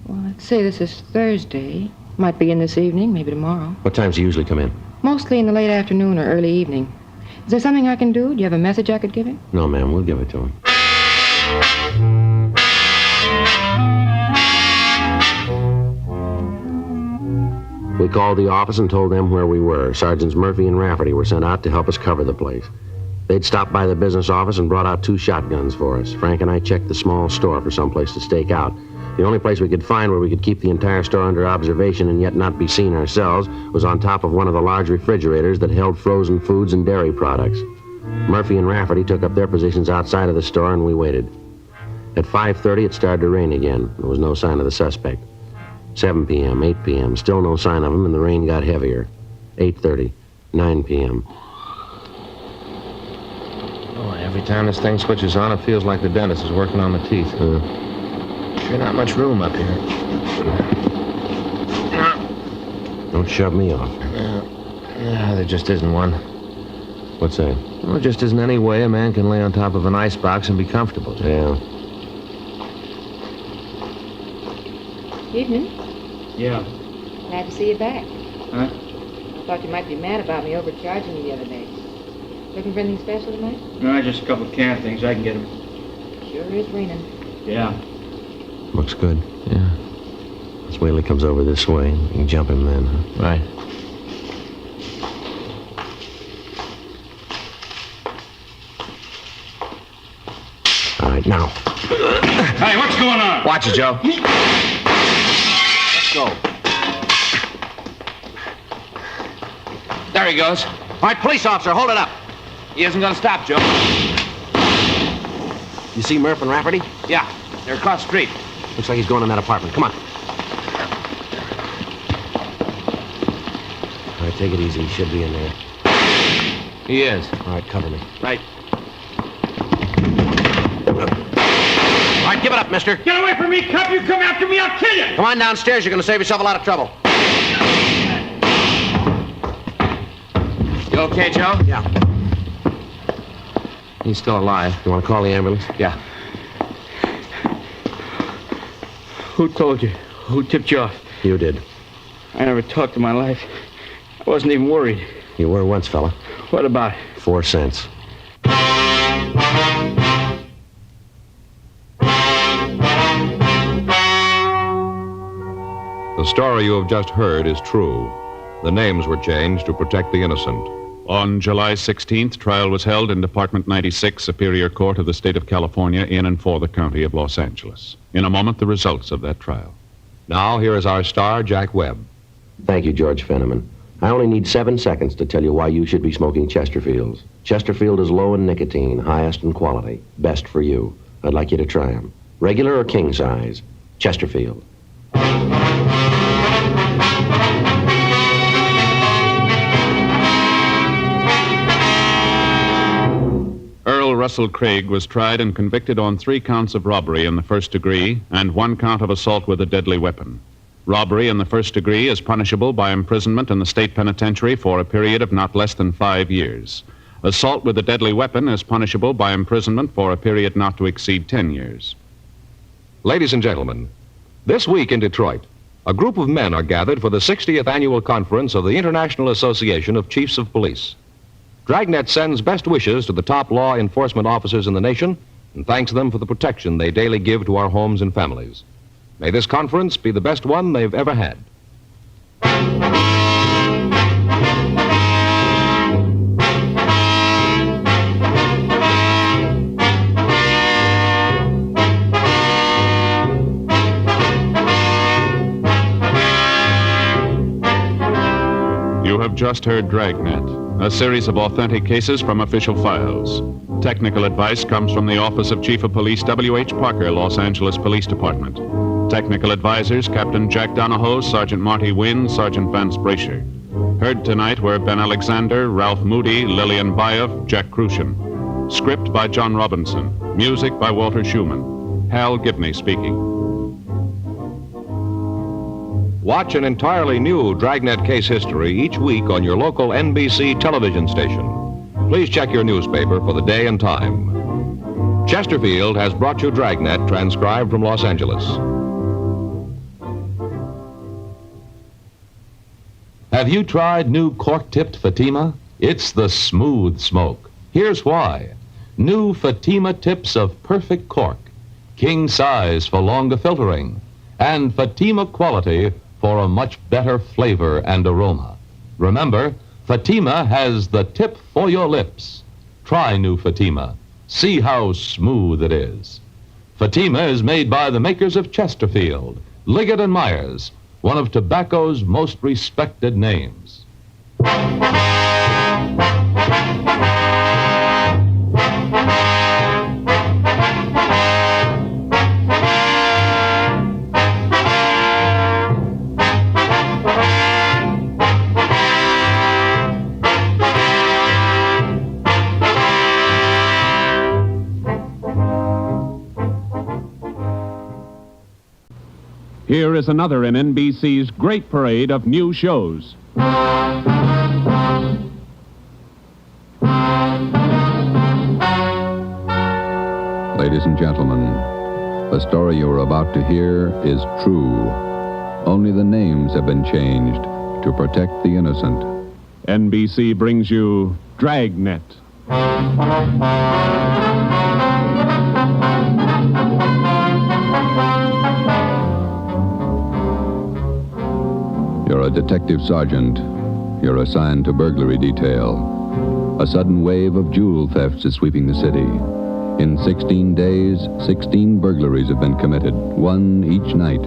Well, let's say this is Thursday. Might be in this evening, maybe tomorrow. What times do you usually come in? Mostly in the late afternoon or early evening. Is there something I can do? Do you have a message I could give him? No, ma'am. We'll give it to him. We called the office and told them where we were. Sergeants Murphy and Rafferty were sent out to help us cover the place. They'd stopped by the business office and brought out 2 shotguns for us. Frank and I checked the small store for some place to stake out. The only place we could find where we could keep the entire store under observation and yet not be seen ourselves was on top of one of the large refrigerators that held frozen foods and dairy products. Murphy and Rafferty took up their positions outside of the store, and we waited. At 5:30, it started to rain again. There was no sign of the suspect. 7 p.m., 8 p.m., still no sign of him, and the rain got heavier. 8:30, 9 p.m. Oh, every time this thing switches on, it feels like the dentist is working on the teeth. Sure not much room up here. Don't shove me off. Yeah, there just isn't one. What's that? Well, there just isn't any way a man can lay on top of an icebox and be comfortable. Yeah. Evening. Yeah. Glad to see you back. Huh? I thought you might be mad about me overcharging you the other day. Looking for anything special tonight? No, just a couple of can things. I can get them. Sure is raining. Yeah. Looks good. Yeah. Let's wait till he comes over this way. You can jump him then, huh? Right. All right, now. Hey, what's going on? Watch it, Joe. Let's go. There he goes. All right, police officer, hold it up. He isn't going to stop, Joe. You see Murph and Rafferty? Yeah, they're across the street. Looks like he's going in that apartment. Come on. All right, take it easy. He should be in there. He is. All right, cover me. Right. All right, give it up, mister. Get away from me, cop. You come after me, I'll kill you. Come on downstairs. You're going to save yourself a lot of trouble. You okay, Joe? Yeah. He's still alive. You want to call the ambulance? Yeah. Who told you? Who tipped you off? You did. I never talked in my life. I wasn't even worried. You were once, fella. What about it? 4 cents. The story you have just heard is true. The names were changed to protect the innocent. On July 16th, trial was held in Department 96, Superior Court of the State of California, in and for the County of Los Angeles. In a moment, the results of that trial. Now, here is our star, Jack Webb. Thank you, George Fenneman. I only need 7 seconds to tell you why you should be smoking Chesterfields. Chesterfield is low in nicotine, highest in quality, best for you. I'd like you to try them. Regular or king size? Chesterfield. Earl Russell Craig was tried and convicted on 3 counts of robbery in the first degree and 1 count of assault with a deadly weapon. Robbery in the first degree is punishable by imprisonment in the state penitentiary for a period of not less than 5 years. Assault with a deadly weapon is punishable by imprisonment for a period not to exceed 10 years. Ladies and gentlemen, this week in Detroit, a group of men are gathered for the 60th annual conference of the International Association of Chiefs of Police. Dragnet sends best wishes to the top law enforcement officers in the nation and thanks them for the protection they daily give to our homes and families. May this conference be the best one they've ever had. You have just heard Dragnet, a series of authentic cases from official files. Technical advice comes from the Office of Chief of Police W.H. Parker, Los Angeles Police Department. Technical advisors, Captain Jack Donahoe, Sergeant Marty Wynn, Sergeant Vance Brasher. Heard tonight were Ben Alexander, Ralph Moody, Lillian Bayev, Jack Crucian. Script by John Robinson. Music by Walter Schumann. Hal Gibney speaking. Watch an entirely new Dragnet case history each week on your local NBC television station. Please check your newspaper for the day and time. Chesterfield has brought you Dragnet, transcribed from Los Angeles. Have you tried new cork-tipped Fatima? It's the smooth smoke. Here's why. New Fatima tips of perfect cork, king size for longer filtering, and Fatima quality for a much better flavor and aroma. Remember, Fatima has the tip for your lips. Try new Fatima. See how smooth it is. Fatima is made by the makers of Chesterfield, Liggett & Myers, one of tobacco's most respected names. Here is another in NBC's great parade of new shows. Ladies and gentlemen, the story you are about to hear is true. Only the names have been changed to protect the innocent. NBC brings you Dragnet. You're a detective sergeant. You're assigned to burglary detail. A sudden wave of jewel thefts is sweeping the city. In 16 days, 16 burglaries have been committed, one each night.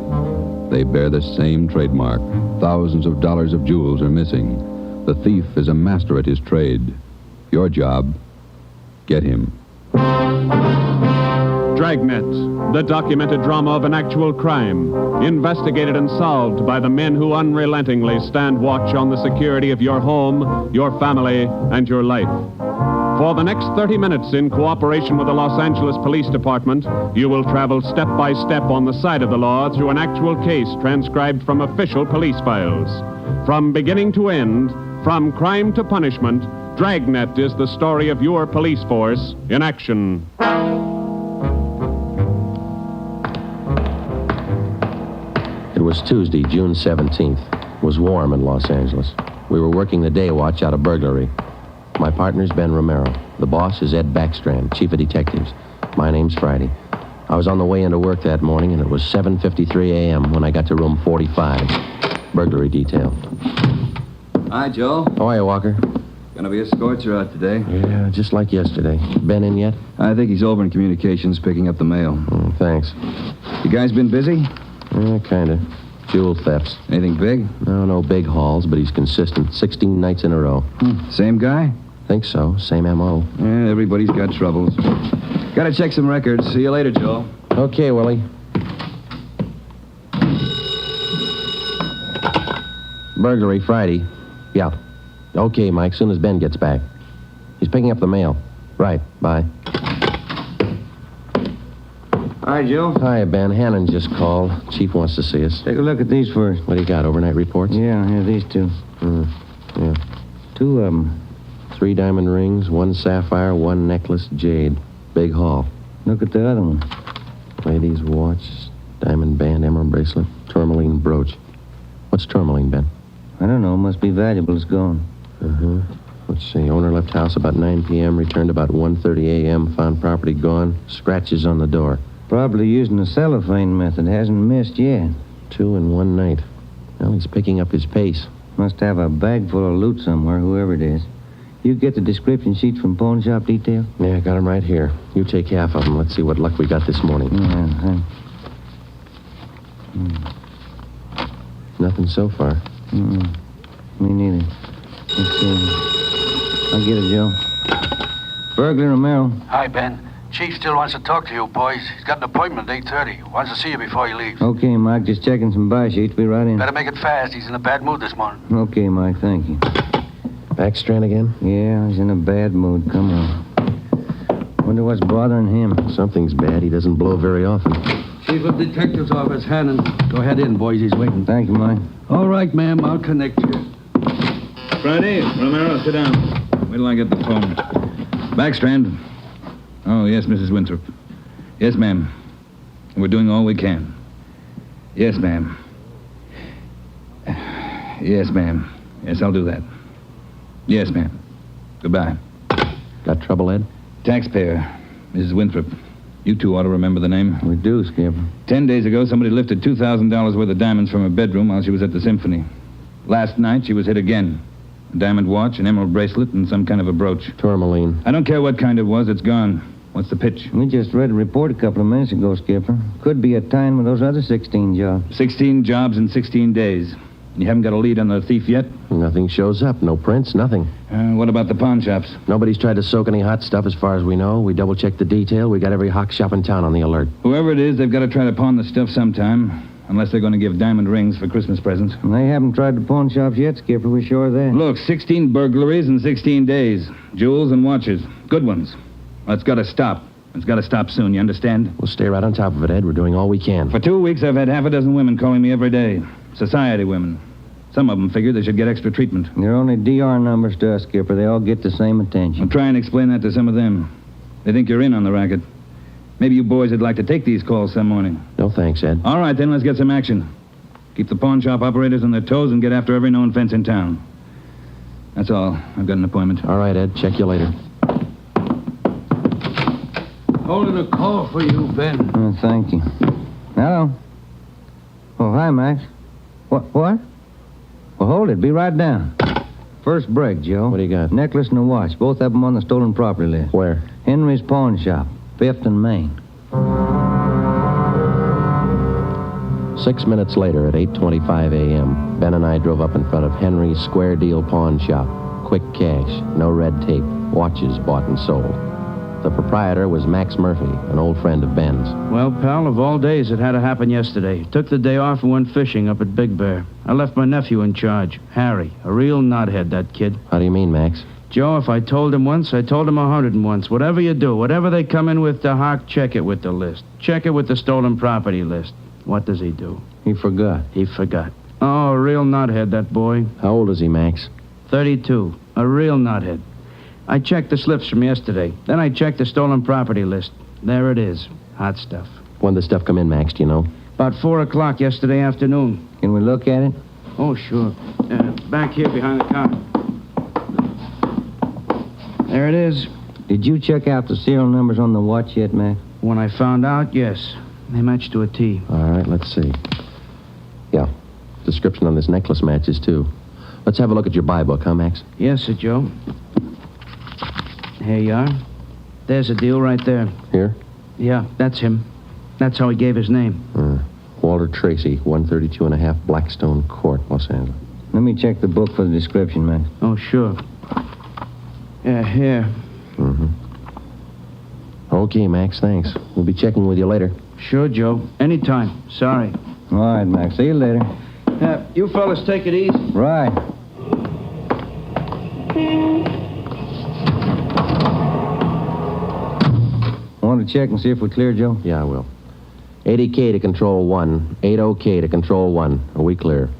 They bear the same trademark. Thousands of dollars of jewels are missing. The thief is a master at his trade. Your job, get him. Dragnet, the documented drama of an actual crime, investigated and solved by the men who unrelentingly stand watch on the security of your home, your family, and your life. For the next 30 minutes, in cooperation with the Los Angeles Police Department, you will travel step by step on the side of the law through an actual case transcribed from official police files. From beginning to end, from crime to punishment, Dragnet is the story of your police force in action. It was Tuesday, June 17th. It was warm in Los Angeles. We were working the day watch out of burglary. My partner's Ben Romero. The boss is Ed Backstrand, chief of detectives. My name's Friday. I was on the way into work that morning, and it was 7:53 a.m. when I got to room 45. Burglary detail. Hi, Joe. How are you, Walker? Gonna be a scorcher out today. Yeah, just like yesterday. Ben in yet? I think he's over in communications picking up the mail. Thanks. You guys been busy? Yeah, kinda. Jewel thefts. Anything big? No big hauls, but he's consistent. 16 nights in a row. Same guy? Think so. Same M.O. Yeah, everybody's got troubles. Gotta check some records. See you later, Joe. Okay, Willie. Burglary Friday. Yeah. Okay, Mike, soon as Ben gets back. He's picking up the mail. Right, bye. Hi, Joe. Hi, Ben. Hannon just called. Chief wants to see us. Take a look at these first. What do you got, overnight reports? Yeah, these two. Yeah. 2 of them. 3 diamond rings, 1 sapphire, 1 necklace, jade. Big haul. Look at the other one. Ladies' watch, diamond band, emerald bracelet, tourmaline brooch. What's tourmaline, Ben? I don't know. Must be valuable. It's gone. Let's see. Owner left house about 9 p.m., returned about 1:30 a.m., found property gone, scratches on the door. Probably using the cellophane method. Hasn't missed yet. 2 in 1 night. Well, he's picking up his pace. Must have a bag full of loot somewhere, whoever it is. You get the description sheets from pawn shop detail? Yeah, got them right here. You take half of them. Let's see what luck we got this morning. Nothing so far. Me neither. Let's see. I'll get it, Joe. Burglar Romero. Hi, Ben. Chief still wants to talk to you, boys. He's got an appointment at 8:30. Wants to see you before he leaves. Okay, Mike. Just checking some buy sheets. Be right in. Better make it fast. He's in a bad mood this morning. Okay, Mike. Thank you. Backstrand again? Yeah, he's in a bad mood. Come on. Wonder what's bothering him. Something's bad. He doesn't blow very often. Chief of Detective's Office, Hannon. Go ahead in, boys. He's waiting. Thank you, Mike. All right, ma'am. I'll connect you. Friday, Romero, sit down. Wait till I get the phone. Backstrand. Oh, yes, Mrs. Winthrop. Yes, ma'am. We're doing all we can. Yes, ma'am. Yes, ma'am. Yes, I'll do that. Yes, ma'am. Goodbye. Got trouble, Ed? Taxpayer, Mrs. Winthrop. You two ought to remember the name. We do, Skipper. 10 days ago, somebody lifted $2,000 worth of diamonds from her bedroom while she was at the symphony. Last night, she was hit again. A diamond watch, an emerald bracelet, and some kind of a brooch. Tourmaline. I don't care what kind it was. It's gone. What's the pitch? We just read a report a couple of minutes ago, Skipper. Could be a tie-in with those other 16 jobs. 16 jobs in 16 days. You haven't got a lead on the thief yet? Nothing shows up. No prints, nothing. What about the pawn shops? Nobody's tried to soak any hot stuff as far as we know. We double-checked the detail. We got every hawk shop in town on the alert. Whoever it is, they've got to try to pawn the stuff sometime. Unless they're going to give diamond rings for Christmas presents. And they haven't tried the pawn shops yet, Skipper. We're sure of that. Look, 16 burglaries in 16 days. Jewels and watches. Good ones. That's got to stop. It's got to stop soon, you understand? We'll stay right on top of it, Ed. We're doing all we can. For 2 weeks, I've had half a dozen women calling me every day. Society women. Some of them figure they should get extra treatment. They're only DR numbers to us, Skipper. They all get the same attention. I'll try and explain that to some of them. They think you're in on the racket. Maybe you boys would like to take these calls some morning. No thanks, Ed. All right, then, let's get some action. Keep the pawn shop operators on their toes and get after every known fence in town. That's all. I've got an appointment. All right, Ed. Check you later. Holding a call for you, Ben. Oh, thank you. Hello. Oh, hi, Max. What? Well, hold it. Be right down. First break, Joe. What do you got? Necklace and a watch. Both of them on the stolen property list. Where? Henry's Pawn Shop. 5th and Main. 6 minutes later, at 8:25 a.m., Ben and I drove up in front of Henry's Square Deal Pawn Shop. Quick cash, no red tape, watches bought and sold. The proprietor was Max Murphy, an old friend of Ben's. Well, pal, of all days, it had to happen yesterday. Took the day off and went fishing up at Big Bear. I left my nephew in charge, Harry. A real knothead, that kid. How do you mean, Max? Joe, if I told him once, I told him 101. Whatever you do, whatever they come in with to Hawk, check it with the list. Check it with the stolen property list. What does he do? He forgot. He forgot. Oh, a real knothead, that boy. How old is he, Max? 32. A real knothead. I checked the slips from yesterday. Then I checked the stolen property list. There it is. Hot stuff. When did the stuff come in, Max, do you know? About 4 o'clock yesterday afternoon. Can we look at it? Oh, sure. Back here behind the counter. There it is. Did you check out the serial numbers on the watch yet, Mac? When I found out, yes. They match to a T. All right, let's see. Yeah. Description on this necklace matches, too. Let's have a look at your buy book, huh, Max? Yes, sir, Joe. Here you are. There's a deal right there. Here? Yeah, that's him. That's how he gave his name. Walter Tracy, 132 and a half Blackstone Court, Los Angeles. Let me check the book for the description, Max. Oh, sure. Yeah, here. Okay, Max, thanks. We'll be checking with you later. Sure, Joe. Anytime. Sorry. All right, Max. See you later. You fellas take it easy. Right. Want to check and see if we're clear, Joe? Yeah, I will. 80K to Control 1. 80K to Control 1. Are we clear?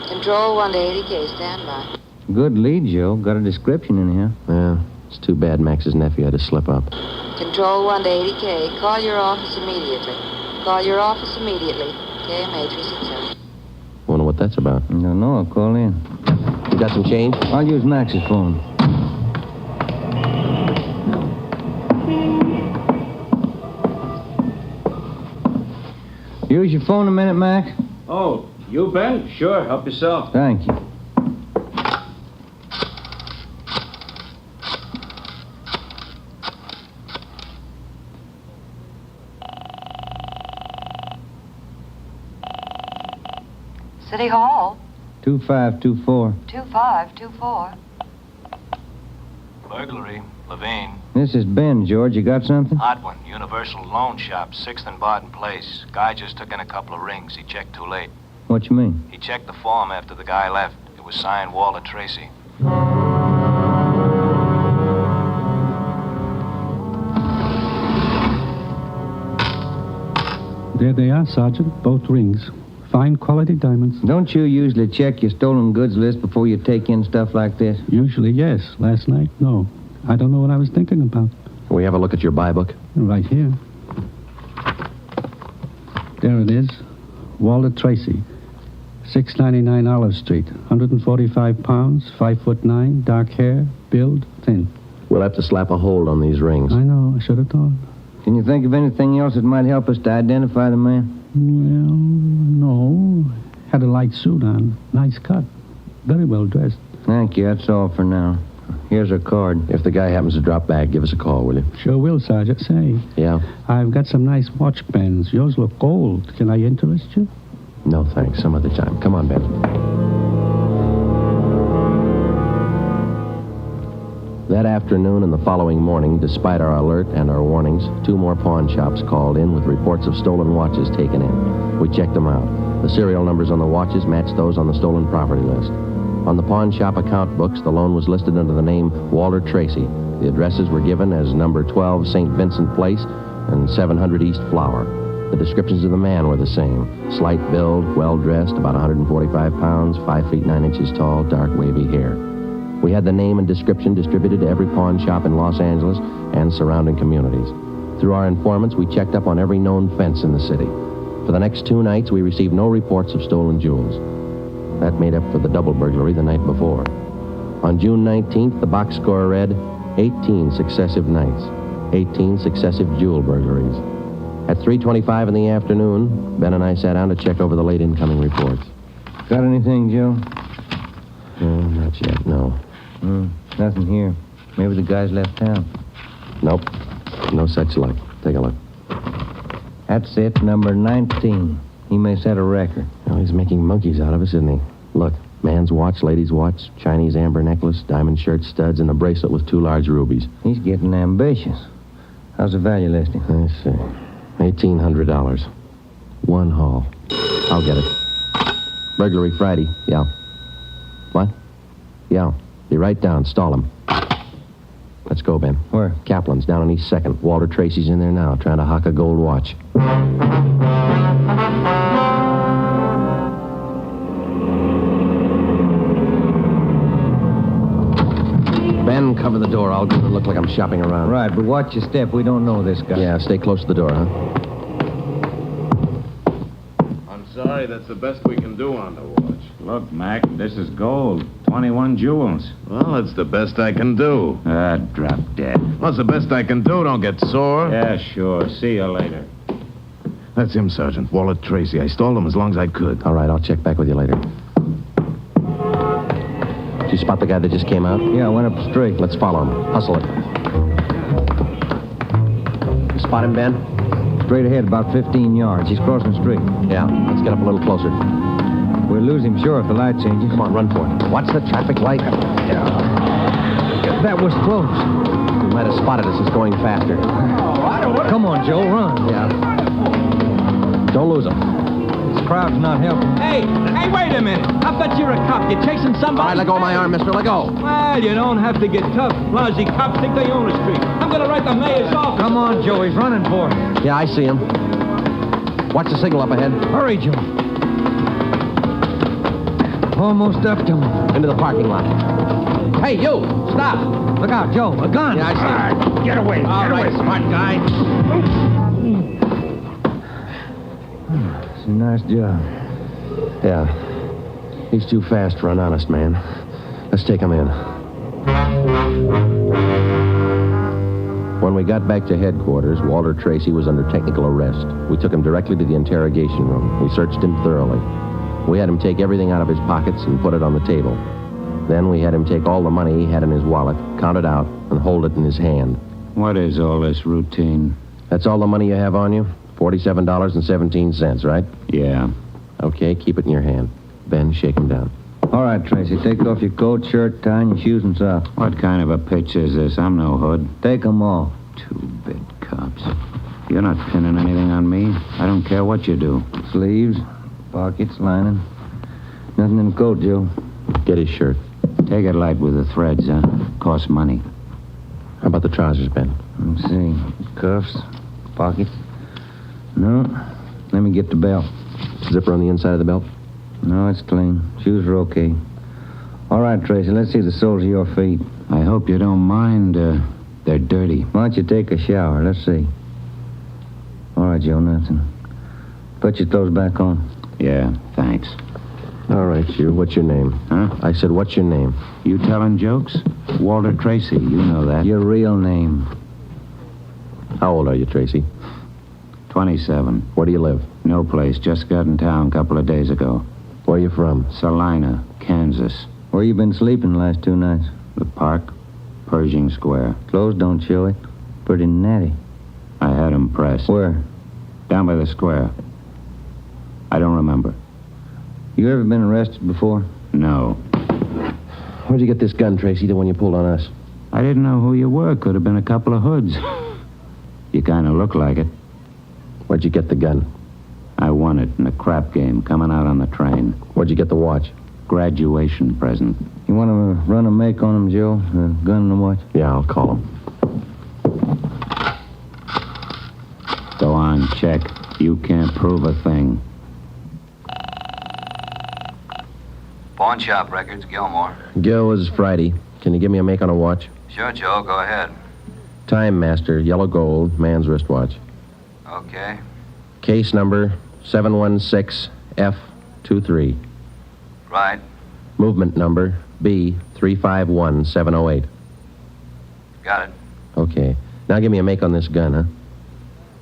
Control 1 to 80K. Stand by. Good lead, Joe. Got a description in here. Yeah. It's too bad Max's nephew had to slip up. Control 1 to 80K. Call your office immediately. Call your office immediately. KMA 367. Wonder what that's about. I don't know. I'll call in. You got some change? I'll use Max's phone. Use your phone a minute, Mac? Oh, you, Ben? Sure. Help yourself. Thank you. City Hall. 2524. 2524. Burglary. Levine. This is Ben, George. You got something? Hot one. Universal Loan Shop, 6th and Barton Place. Guy just took in a couple of rings. He checked too late. What you mean? He checked the form after the guy left. It was signed Walter Tracy. There they are, Sergeant. Both rings. Fine quality diamonds. Don't you usually check your stolen goods list before you take in stuff like this? Usually, yes. Last night, no. I don't know what I was thinking about. Can we have a look at your buy book? Right here. There it is. Walter Tracy. 699 Olive Street. 145 pounds, 5'9", dark hair, build, thin. We'll have to slap a hold on these rings. I know. I should have thought. Can you think of anything else that might help us to identify the man? Well, no. Had a light suit on. Nice cut. Very well dressed. Thank you. That's all for now. Here's our card. If the guy happens to drop back, give us a call, will you? Sure will, Sergeant. Say. Yeah? I've got some nice watch bands. Yours look gold. Can I interest you? No, thanks. Some other time. Come on, Ben. That afternoon and the following morning, despite our alert and our warnings, 2 more pawn shops called in with reports of stolen watches taken in. We checked them out. The serial numbers on the watches matched those on the stolen property list. On the pawn shop account books, the loan was listed under the name Walter Tracy. The addresses were given as number 12 St. Vincent Place and 700 East Flower. The descriptions of the man were the same. Slight build, well-dressed, about 145 pounds, 5 feet 9 inches tall, dark wavy hair. We had the name and description distributed to every pawn shop in Los Angeles and surrounding communities. Through our informants, we checked up on every known fence in the city. For the next 2 nights, we received no reports of stolen jewels. That made up for the double burglary the night before. On June 19th, the box score read 18 successive nights, 18 successive jewel burglaries. At 3:25 in the afternoon, Ben and I sat down to check over the late incoming reports. Got anything, Joe? No, not yet, no. Nothing here. Maybe the guys left town. Nope. No such luck. Take a look. That's it, number 19. He may set a record. Oh, he's making monkeys out of us, isn't he? Look, man's watch, lady's watch, Chinese amber necklace, diamond shirt studs, and a bracelet with 2 large rubies. He's getting ambitious. How's the value listing? Let's see. $1,800. 1 haul. I'll get it. Burglary Friday. Yeah. What? Yeah. Be right down. Stall him. Let's go, Ben. Where? Kaplan's down on East 2nd. Walter Tracy's in there now, trying to hock a gold watch. Ben, cover the door. I'll do it look like I'm shopping around. Right, but watch your step. We don't know this guy. Yeah, stay close to the door, huh? Sorry, that's the best we can do on the watch. Look, Mac, this is gold. 21 jewels. Well, that's the best I can do. Drop dead. What's the best I can do? Don't get sore. Yeah, sure. See you later. That's him, Sergeant. Wallet Tracy. I stalled him as long as I could. All right, I'll check back with you later. Did you spot the guy that just came out? Yeah, I went up straight. Let's follow him. Hustle it. You spot him, Ben? Straight ahead, about 15 yards. He's crossing the street. Yeah, let's get up a little closer. We'll lose him, sure, if the light changes. Come on, run for it. Watch the traffic light. That was close. He might have spotted us. It's going faster. Come on, Joe, run. Yeah. Don't lose him. This crowd's not helping. Hey, wait a minute. I bet you're a cop. You're chasing somebody. All right, let go of my arm, mister. Let go. Well, you don't have to get tough. Lousy cops think they own the street. I'm going to write the mayor's office. Come on, Joe. He's running for it. Yeah, I see him. Watch the signal up ahead. Hurry, Joe. Almost up to him. Into the parking lot. Hey, you! Stop! Look out, Joe. A gun. Yeah, I see him. Get away. All right, smart guy. It's a nice job. Yeah. He's too fast for an honest man. Let's take him in. When we got back to headquarters, Walter Tracy was under technical arrest. We took him directly to the interrogation room. We searched him thoroughly. We had him take everything out of his pockets and put it on the table. Then we had him take all the money he had in his wallet, count it out, and hold it in his hand. What is all this routine? That's all the money you have on you? $47.17, right? Yeah. Okay, keep it in your hand. Ben, shake him down. All right, Tracy. Take off your coat, shirt, tie, and your shoes and socks. What kind of a pitch is this? I'm no hood. Take them off. Two-bit cops. You're not pinning anything on me. I don't care what you do. Sleeves, pockets, lining. Nothing in the coat, Joe. Get his shirt. Take it light with the threads, huh? Costs money. How about the trousers, Ben? Let's see. Cuffs, pockets. No. Let me get the belt. Zipper on the inside of the belt? No, it's clean. Shoes are okay. All right, Tracy, let's see the soles of your feet. I hope you don't mind. They're dirty. Why don't you take a shower? Let's see. All right, Joe, nothing. Put your clothes back on. Yeah, thanks. All right, you. What's your name? Huh? I said, what's your name? You telling jokes? Walter Tracy, you know that. Your real name. How old are you, Tracy? 27. Where do you live? No place. Just got in town a couple of days ago. Where are you from? Salina, Kansas. Where you been sleeping the last 2 nights? The park, Pershing Square. Clothes don't show it. Pretty natty. I had 'em pressed. Where? Down by the square. I don't remember. You ever been arrested before? No. Where'd you get this gun, Tracy, the one you pulled on us? I didn't know who you were. Could have been a couple of hoods. You kind of look like it. Where'd you get the gun? I won it in a crap game coming out on the train. Where'd you get the watch? Graduation present. You want to run a make on him, Joe? The gun and the watch? Yeah, I'll call him. Go on, check. You can't prove a thing. Pawn shop records, Gilmore. Gil, this is Friday. Can you give me a make on a watch? Sure, Joe, go ahead. Time Master, yellow gold, man's wristwatch. Okay. Case number 716F23. Right. Movement number B351708. Got it. Okay. Now give me a make on this gun, huh?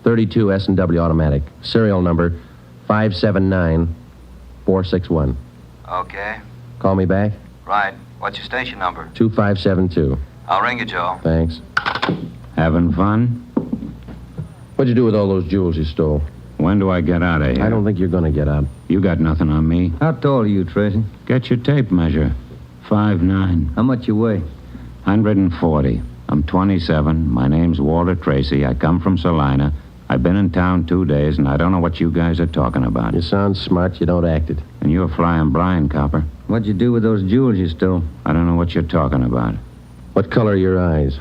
32 S&W automatic. Serial number 579461. Okay. Call me back? Right. What's your station number? 2572. I'll ring you, Joe. Thanks. Having fun? What'd you do with all those jewels you stole? When do I get out of here? I don't think you're gonna get out. You got nothing on me. How tall are you, Tracy? Get your tape measure. 5'9". How much you weigh? 140. I'm 27. My name's Walter Tracy. I come from Salina. I've been in town 2 days, and I don't know what you guys are talking about. You sound smart. You don't act it. And you're flying blind, copper. What'd you do with those jewels you stole? I don't know what you're talking about. What color are your eyes?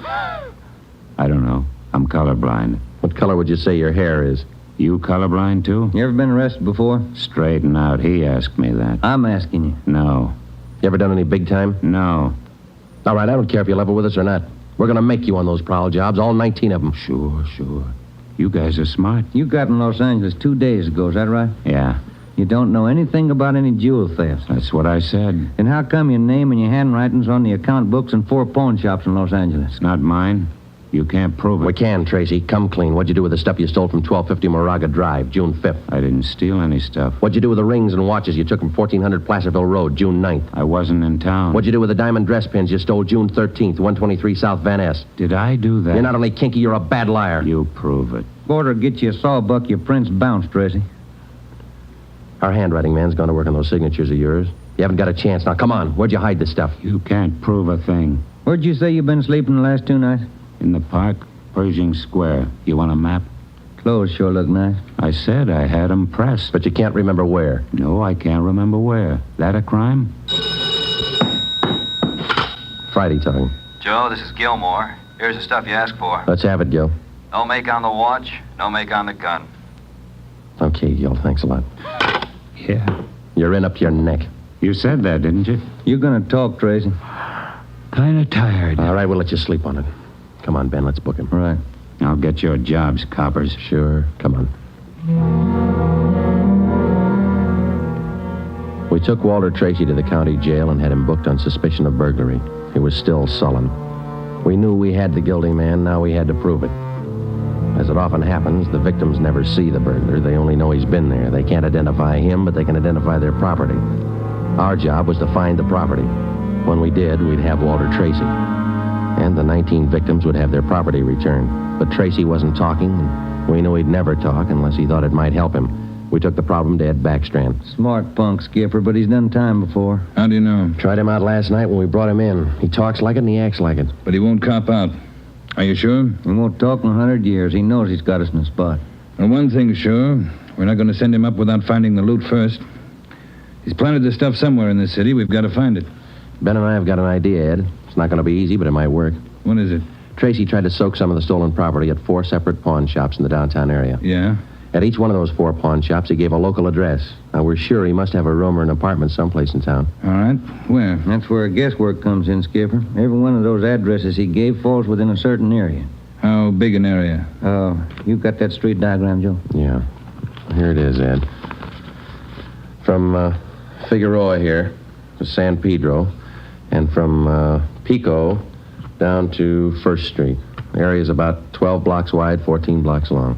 I don't know. I'm colorblind. What color would you say your hair is? You colorblind, too? You ever been arrested before? Straighten out. He asked me that. I'm asking you. No. You ever done any big time? No. All right, I don't care if you level with us or not. We're gonna make you on those prowl jobs, all 19 of them. Sure. You guys are smart. You got in Los Angeles 2 days ago, is that right? Yeah. You don't know anything about any jewel thefts. That's what I said. And how come your name and your handwriting's on the account books in 4 pawn shops in Los Angeles? It's not mine. You can't prove it. We can, Tracy. Come clean. What'd you do with the stuff you stole from 1250 Moraga Drive, June 5th? I didn't steal any stuff. What'd you do with the rings and watches you took from 1400 Placerville Road, June 9th? I wasn't in town. What'd you do with the diamond dress pins you stole June 13th, 123 South Van Ness? Did I do that? You're not only kinky, you're a bad liar. You prove it. Order get you a sawbuck, your prints bounced, Tracy. Our handwriting man's gone to work on those signatures of yours. You haven't got a chance. Now, come on. Where'd you hide this stuff? You can't prove a thing. Where'd you say you've been sleeping the last 2 nights? In the park, Pershing Square. You want a map? Clothes sure look nice. I said I had them pressed. But you can't remember where. No, I can't remember where. That a crime? Friday talking. Joe, this is Gilmore. Here's the stuff you asked for. Let's have it, Gil. No make on the watch, no make on the gun. Okay, Gil. Thanks a lot. Yeah. You're in up to your neck. You said that, didn't you? You're gonna talk, Tracy. Kind of tired. All right, we'll let you sleep on it. Come on, Ben, let's book him. Right. I'll get your jobs, coppers. Sure. Come on. We took Walter Tracy to the county jail and had him booked on suspicion of burglary. He was still sullen. We knew we had the guilty man, now we had to prove it. As it often happens, the victims never see the burglar. They only know he's been there. They can't identify him, but they can identify their property. Our job was to find the property. When we did, we'd have Walter Tracy. And the 19 victims would have their property returned. But Tracy wasn't talking, and we knew he'd never talk unless he thought it might help him. We took the problem to Ed Backstrand. Smart punk, Skipper, but he's done time before. How do you know? Tried him out last night when we brought him in. He talks like it and he acts like it. But he won't cop out. Are you sure? He won't talk in 100 years. He knows he's got us in the spot. Well, one thing's sure. We're not going to send him up without finding the loot first. He's planted the stuff somewhere in this city. We've got to find it. Ben and I have got an idea, Ed. It's not going to be easy, but it might work. What is it? Tracy tried to soak some of the stolen property at 4 separate pawn shops in the downtown area. Yeah? At each one of those 4 pawn shops, he gave a local address. Now, we're sure he must have a room or an apartment someplace in town. All right. Where? That's where guesswork comes in, Skipper. Every one of those addresses he gave falls within a certain area. How big an area? You got that street diagram, Joe? Yeah. Here it is, Ed. From Figueroa here to San Pedro, and from Pico down to 1st Street. The area's about 12 blocks wide, 14 blocks long.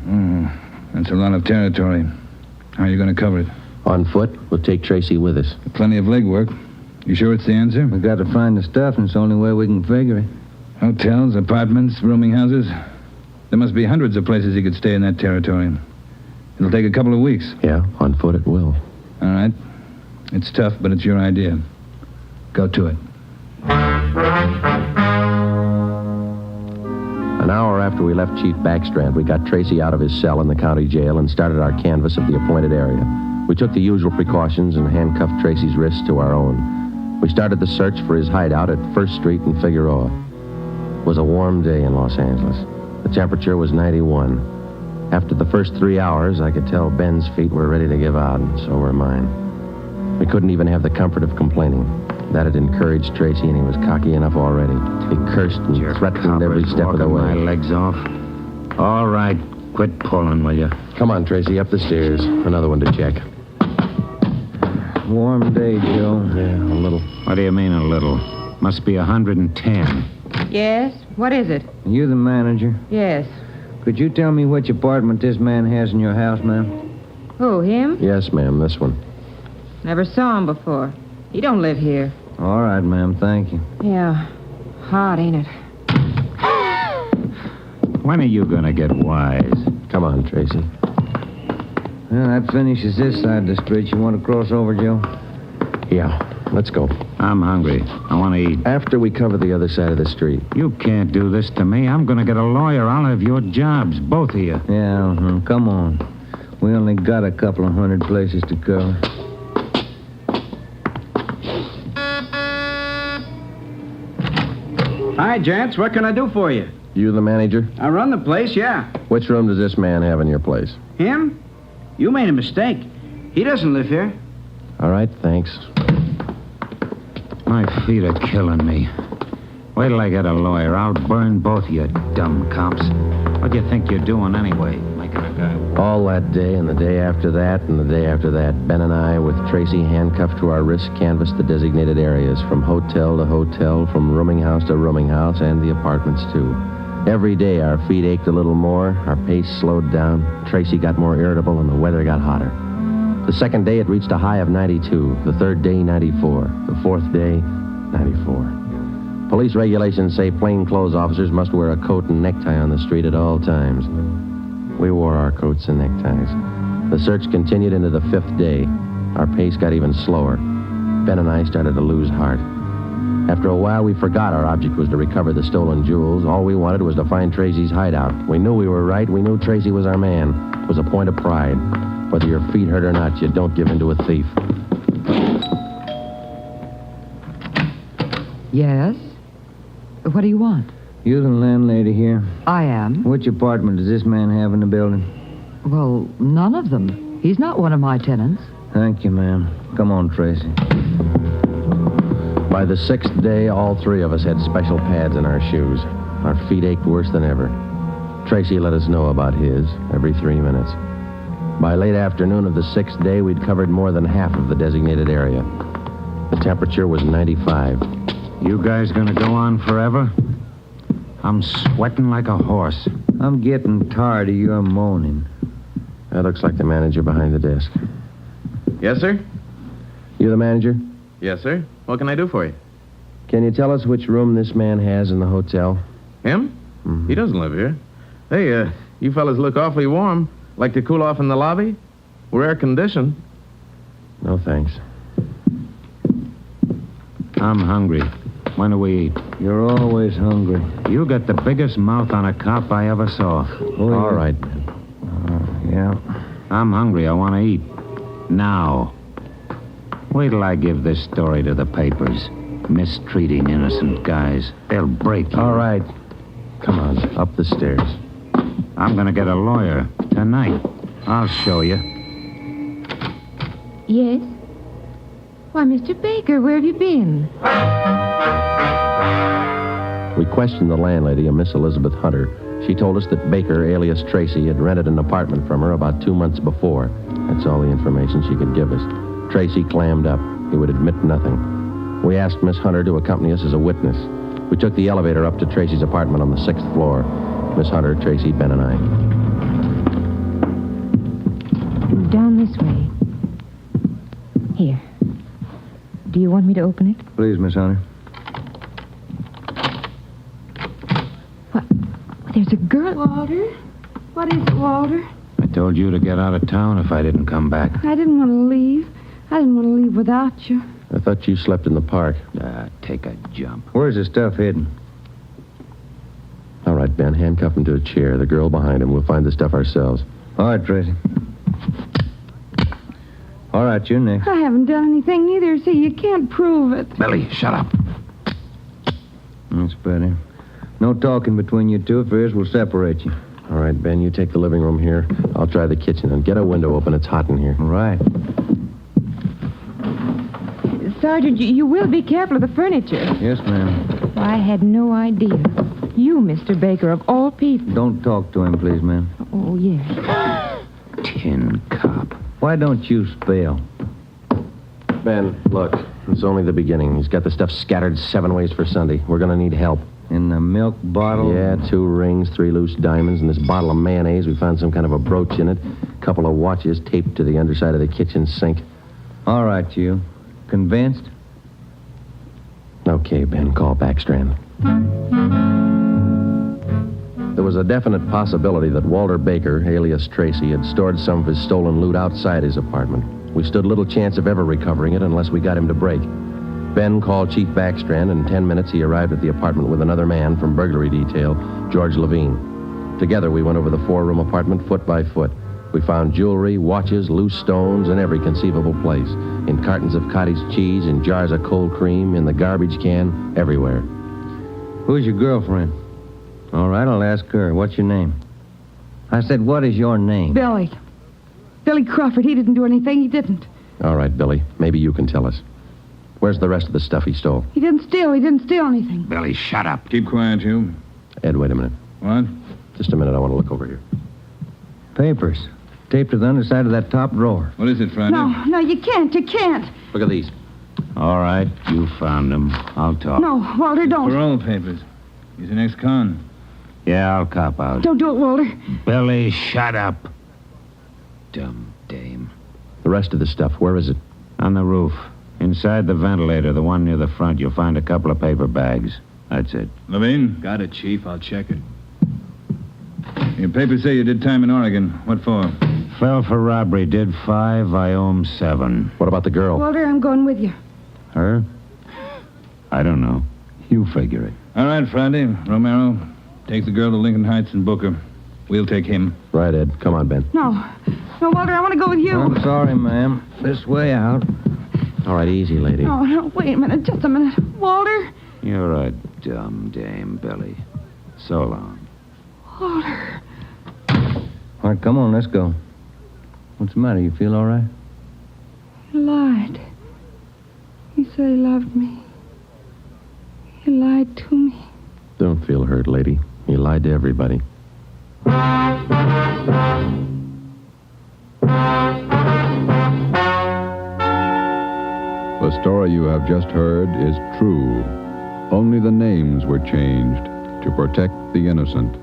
That's a lot of territory. How are you going to cover it? On foot. We'll take Tracy with us. Plenty of legwork. You sure it's the answer? We got to find the stuff, and it's the only way we can figure it. Hotels, apartments, rooming houses. There must be hundreds of places he could stay in that territory. It'll take a couple of weeks. Yeah, on foot it will. All right. It's tough, but it's your idea. Go to it. An hour after we left Chief Backstrand, we got Tracy out of his cell in the county jail and started our canvass of the appointed area. We took the usual precautions and handcuffed Tracy's wrists to our own. We started the search for his hideout at 1st Street in Figueroa. It was a warm day in Los Angeles. The temperature was 91. After the first 3 hours, I could tell Ben's feet were ready to give out, and so were mine. We couldn't even have the comfort of complaining. That had encouraged Tracy, and he was cocky enough already. He cursed and threatened every step of the way. My legs off. All right, quit pulling, will you? Come on, Tracy, up the stairs. Another one to check. Warm day, Joe. Yeah, a little. What do you mean, a little? Must be 110. Yes? What is it? You the manager? Yes. Could you tell me which apartment this man has in your house, ma'am? Who, him? Yes, ma'am, this one. Never saw him before. He don't live here. All right, ma'am, thank you. Yeah. Hot, ain't it? When are you gonna get wise? Come on, Tracy. Well, that finishes this side of the street. You want to cross over, Joe? Yeah, let's go. I'm hungry. I want to eat. After we cover the other side of the street. You can't do this to me. I'm gonna get a lawyer. I'll have your jobs, both of you. Yeah, come on. We only got a couple of 100 places to cover. Hi, gents. What can I do for you? You the manager? I run the place, yeah. Which room does this man have in your place? Him? You made a mistake. He doesn't live here. All right, thanks. My feet are killing me. Wait till I get a lawyer. I'll burn both of you dumb cops. What do you think you're doing anyway? My taking a guy. All that day and the day after that and the day after that, Ben and I, with Tracy handcuffed to our wrists, canvassed the designated areas from hotel to hotel, from rooming house to rooming house, and the apartments, too. Every day our feet ached a little more, our pace slowed down, Tracy got more irritable, and the weather got hotter. The second day, it reached a high of 92. The third day, 94. The fourth day, 94. Police regulations say plainclothes officers must wear a coat and necktie on the street at all times. We wore our coats and neckties. The search continued into the fifth day. Our pace got even slower. Ben and I started to lose heart. After a while, we forgot our object was to recover the stolen jewels. All we wanted was to find Tracy's hideout. We knew we were right. We knew Tracy was our man. It was a point of pride. Whether your feet hurt or not, you don't give in to a thief. Yes? What do you want? You the landlady here? I am. Which apartment does this man have in the building? Well, none of them. He's not one of my tenants. Thank you, ma'am. Come on, Tracy. By the sixth day, all three of us had special pads in our shoes. Our feet ached worse than ever. Tracy let us know about his every 3 minutes. By late afternoon of the sixth day, we'd covered more than half of the designated area. The temperature was 95. You guys gonna go on forever? I'm sweating like a horse. I'm getting tired of your moaning. That looks like the manager behind the desk. Yes, sir? You the manager? Yes, sir. What can I do for you? Can you tell us which room this man has in the hotel? Him? He doesn't live here. Hey, you fellas look awfully warm. Like to cool off in the lobby? We're air-conditioned. No, thanks. I'm hungry. When do we eat? You're always hungry. You got the biggest mouth on a cop I ever saw. Oh, all right. Yeah. I'm hungry. I want to eat. Now. Wait till I give this story to the papers. Mistreating innocent guys. They'll break you. All right. Come on, up the stairs. I'm going to get a lawyer tonight. I'll show you. Yes? Why, Mr. Baker, where have you been? We questioned the landlady, a Miss Elizabeth Hunter. She told us that Baker, alias Tracy, had rented an apartment from her about 2 months before. That's all the information she could give us. Tracy clammed up. He would admit nothing. We asked Miss Hunter to accompany us as a witness. We took the elevator up to Tracy's apartment on the 6th floor. Miss Hunter, Tracy, Ben, and I. Down this way. Here. Do you want me to open it? Please, Miss Hunter. What? There's a girl. Walter? What is it, Walter? I told you to get out of town if I didn't come back. I didn't want to leave. I didn't want to leave without you. I thought you slept in the park. Take a jump. Where's the stuff hidden? All right, Ben, handcuff him to a chair. The girl behind him. We'll find the stuff ourselves. All right, Tracy. All right, you're next. I haven't done anything neither, see, you can't prove it. Billy, shut up. That's better. No talking between you two. If there is, we'll separate you. All right, Ben, you take the living room here. I'll try the kitchen. And get a window open. It's hot in here. All right. Sergeant, you will be careful of the furniture. Yes, ma'am. I had no idea. You, Mr. Baker, of all people. Don't talk to him, please, ma'am. Oh, yes. Tin cop. Why don't you spell? Ben, look. It's only the beginning. He's got the stuff scattered 7 ways for Sunday. We're going to need help. In the milk bottle? Yeah, 2 rings, 3 loose diamonds, and this bottle of mayonnaise. We found some kind of a brooch in it. A couple of watches taped to the underside of the kitchen sink. All right, you. Convinced? Okay, Ben, call Backstrand. There was a definite possibility that Walter Baker, alias Tracy, had stored some of his stolen loot outside his apartment. We stood little chance of ever recovering it unless we got him to break. Ben called Chief Backstrand, and in 10 minutes he arrived at the apartment with another man from burglary detail, George Levine. Together we went over the 4-room apartment foot by foot. We found jewelry, watches, loose stones in every conceivable place. In cartons of cottage cheese, in jars of cold cream, in the garbage can, everywhere. Who's your girlfriend? All right, I'll ask her. What's your name? I said, what is your name? Billy. Billy Crawford. He didn't do anything. He didn't. All right, Billy. Maybe you can tell us. Where's the rest of the stuff he stole? He didn't steal. He didn't steal anything. Billy, shut up. Keep quiet, you. Ed, wait a minute. What? Just a minute. I want to look over here. Papers. Taped to the underside of that top drawer. What is it, Friday? No, you can't. You can't. Look at these. All right, you found them. I'll talk. No, Walter, don't. Parole papers. He's an ex-con. Yeah, I'll cop out. Don't do it, Walter. Billy, shut up. Dumb dame. The rest of the stuff, where is it? On the roof. Inside the ventilator, the one near the front, you'll find a couple of paper bags. That's it. Levine? Got it, Chief. I'll check it. Your papers say you did time in Oregon. What for? Fell for robbery, did 5, I owe him 7. What about the girl? Walter, I'm going with you. Her? I don't know. You figure it. All right, Friday. Romero, take the girl to Lincoln Heights and book her. We'll take him. Right, Ed. Come on, Ben. No, Walter, I want to go with you. I'm sorry, ma'am. This way out. All right, easy, lady. No, wait a minute. Just a minute. Walter. You're a dumb dame, Billy. So long. Walter. All right, come on, let's go. What's the matter? You feel all right? He lied. He said he loved me. He lied to me. Don't feel hurt, lady. He lied to everybody. The story you have just heard is true. Only the names were changed to protect the innocent.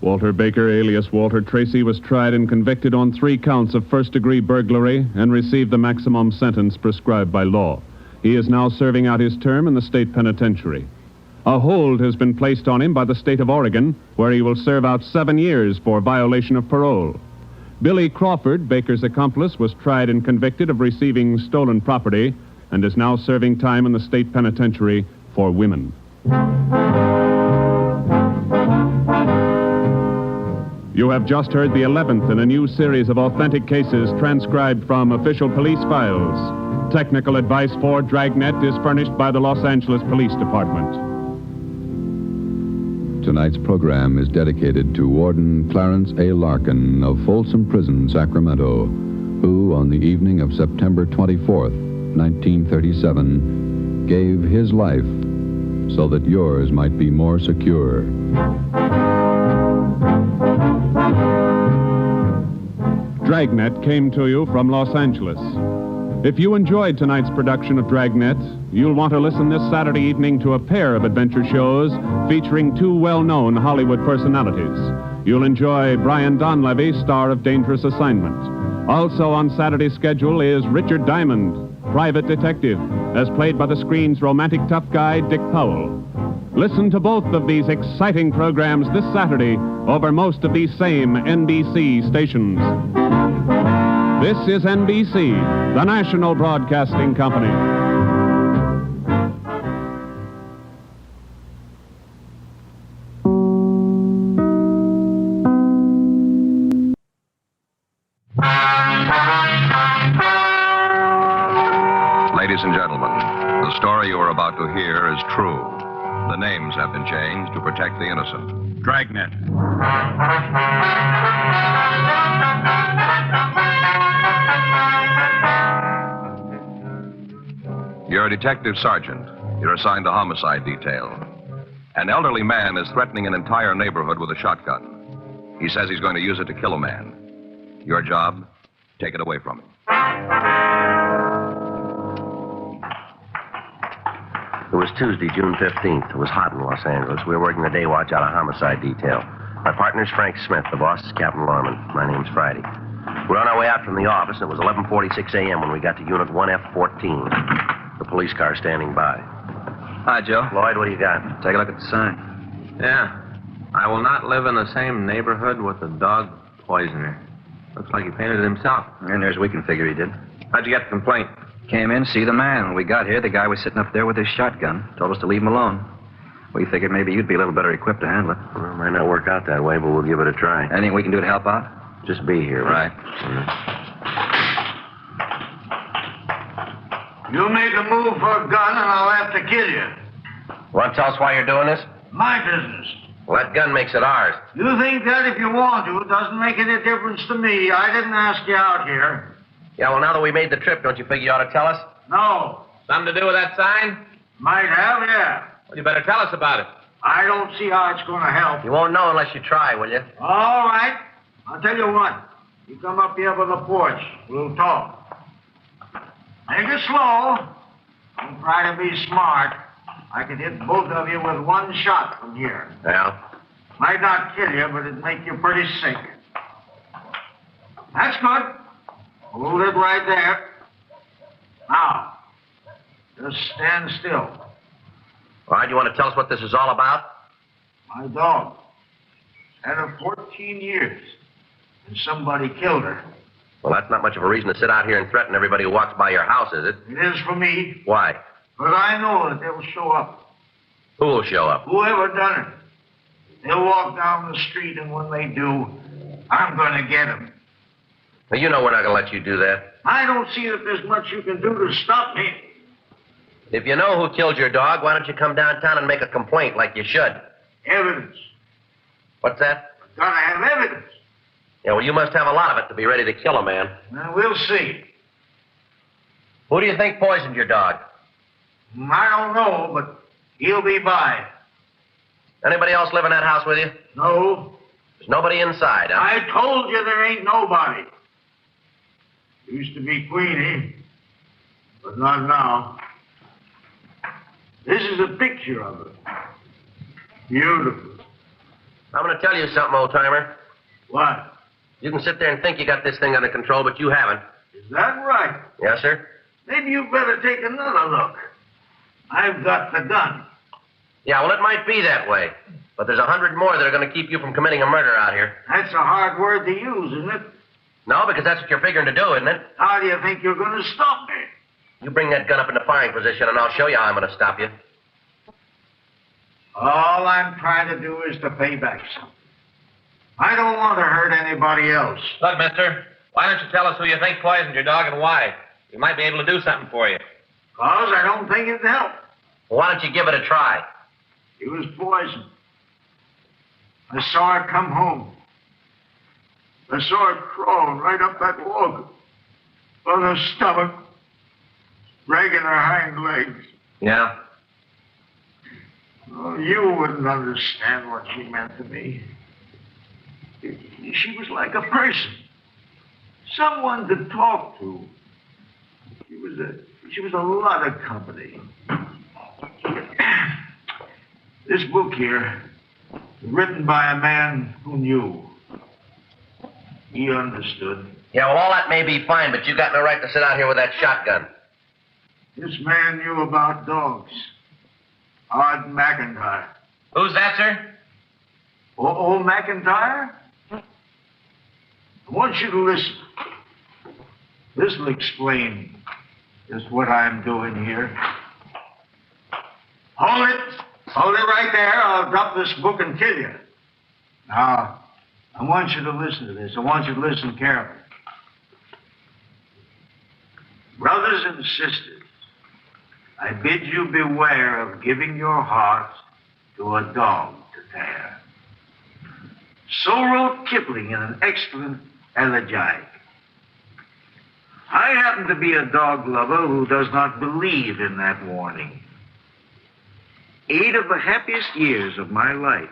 Walter Baker, alias Walter Tracy, was tried and convicted on 3 counts of first-degree burglary and received the maximum sentence prescribed by law. He is now serving out his term in the state penitentiary. A hold has been placed on him by the state of Oregon, where he will serve out 7 years for violation of parole. Billy Crawford, Baker's accomplice, was tried and convicted of receiving stolen property and is now serving time in the state penitentiary for women. You have just heard the 11th in a new series of authentic cases transcribed from official police files. Technical advice for Dragnet is furnished by the Los Angeles Police Department. Tonight's program is dedicated to Warden Clarence A. Larkin of Folsom Prison, Sacramento, who, on the evening of September 24th, 1937, gave his life so that yours might be more secure. Dragnet came to you from Los Angeles. If you enjoyed tonight's production of Dragnet, you'll want to listen this Saturday evening to a pair of adventure shows featuring 2 well-known Hollywood personalities. You'll enjoy Brian Donlevy, star of Dangerous Assignment. Also on Saturday's schedule is Richard Diamond, private detective, as played by the screen's romantic tough guy, Dick Powell. Listen to both of these exciting programs this Saturday over most of these same NBC stations. This is NBC, the national broadcasting company. Ladies and gentlemen, the story you are about to hear is true. The names have been changed to protect the innocent. Dragnet. You're a detective sergeant. You're assigned to homicide detail. An elderly man is threatening an entire neighborhood with a shotgun. He says he's going to use it to kill a man. Your job, take it away from him. It was Tuesday, June 15th. It was hot in Los Angeles. We were working the day watch out of homicide detail. My partner's Frank Smith. The boss is Captain Lorman. My name's Friday. We're on our way out from the office, and it was 11:46 a.m. when we got to Unit 1F14. The police car standing by. Hi, Joe. Lloyd, what do you got? Take a look at the sign. Yeah. I will not live in the same neighborhood with the dog poisoner. Looks like he painted it himself. And there's we can figure he did. How'd you get the complaint? Came in, see the man. When we got here, the guy was sitting up there with his shotgun. Told us to leave him alone. We figured maybe you'd be a little better equipped to handle it. Well, it might not work out that way, but we'll give it a try. Anything we can do to help out? Just be here. Right. You make a move for a gun and I'll have to kill you. Want to tell us why you're doing this? My business. Well, that gun makes it ours. You think that if you want to, it doesn't make any difference to me. I didn't ask you out here. Yeah, well, now that we made the trip, don't you figure you ought to tell us? No. Something to do with that sign? Might have, yeah. Well, you better tell us about it. I don't see how it's going to help. You won't know unless you try, will you? All right. I'll tell you what. You come up here by the porch. We'll talk. Take it slow. Don't try to be smart. I can hit both of you with one shot from here. Yeah? Might not kill you, but it'd make you pretty sick. That's good. Hold it right there. Now, just stand still. All right, you want to tell us what this is all about? My dog. Had her 14 years. And somebody killed her. Well, that's not much of a reason to sit out here and threaten everybody who walks by your house, is it? It is for me. Why? But I know that they'll show up. Who will show up? Whoever done it. They'll walk down the street, and when they do, I'm going to get them. Now, you know we're not going to let you do that. I don't see that there's much you can do to stop me. If you know who killed your dog, why don't you come downtown and make a complaint like you should? Evidence. What's that? Gotta have evidence. Yeah, well, you must have a lot of it to be ready to kill a man. Now, we'll see. Who do you think poisoned your dog? I don't know, but he'll be by. Anybody else live in that house with you? No. There's nobody inside, huh? I told you there ain't nobody. Used to be Queenie, but not now. This is a picture of her. Beautiful. I'm going to tell you something, old-timer. What? You can sit there and think you got this thing under control, but you haven't. Is that right? Yes, sir? Maybe you better take another look. I've got the gun. Yeah, well, it might be that way. But there's 100 more that are going to keep you from committing a murder out here. That's a hard word to use, isn't it? No, because that's what you're figuring to do, isn't it? How do you think you're going to stop me? You bring that gun up into firing position, and I'll show you how I'm going to stop you. All I'm trying to do is to pay back something. I don't want to hurt anybody else. Look, mister, why don't you tell us who you think poisoned your dog and why? We might be able to do something for you. Because I don't think it'd help. Well, why don't you give it a try? He was poisoned. I saw her come home. I saw her crawling right up that walk on her stomach, dragging her hind legs. Yeah? Oh, you wouldn't understand what she meant to me. She was like a person. Someone to talk to. She was a lot of company. This book here, written by a man who knew. He understood. Yeah, well, all that may be fine, but you got no right to sit out here with that shotgun. This man knew about dogs. Art McIntyre. Who's that, sir? Old McIntyre? I want you to listen. This will explain just what I'm doing here. Hold it. Hold it right there. I'll drop this book and kill you. Now, I want you to listen to this. I want you to listen carefully. Brothers and sisters, I bid you beware of giving your hearts to a dog to tear. So wrote Kipling in an excellent elegiac. I happen to be a dog lover who does not believe in that warning. 8 of the happiest years of my life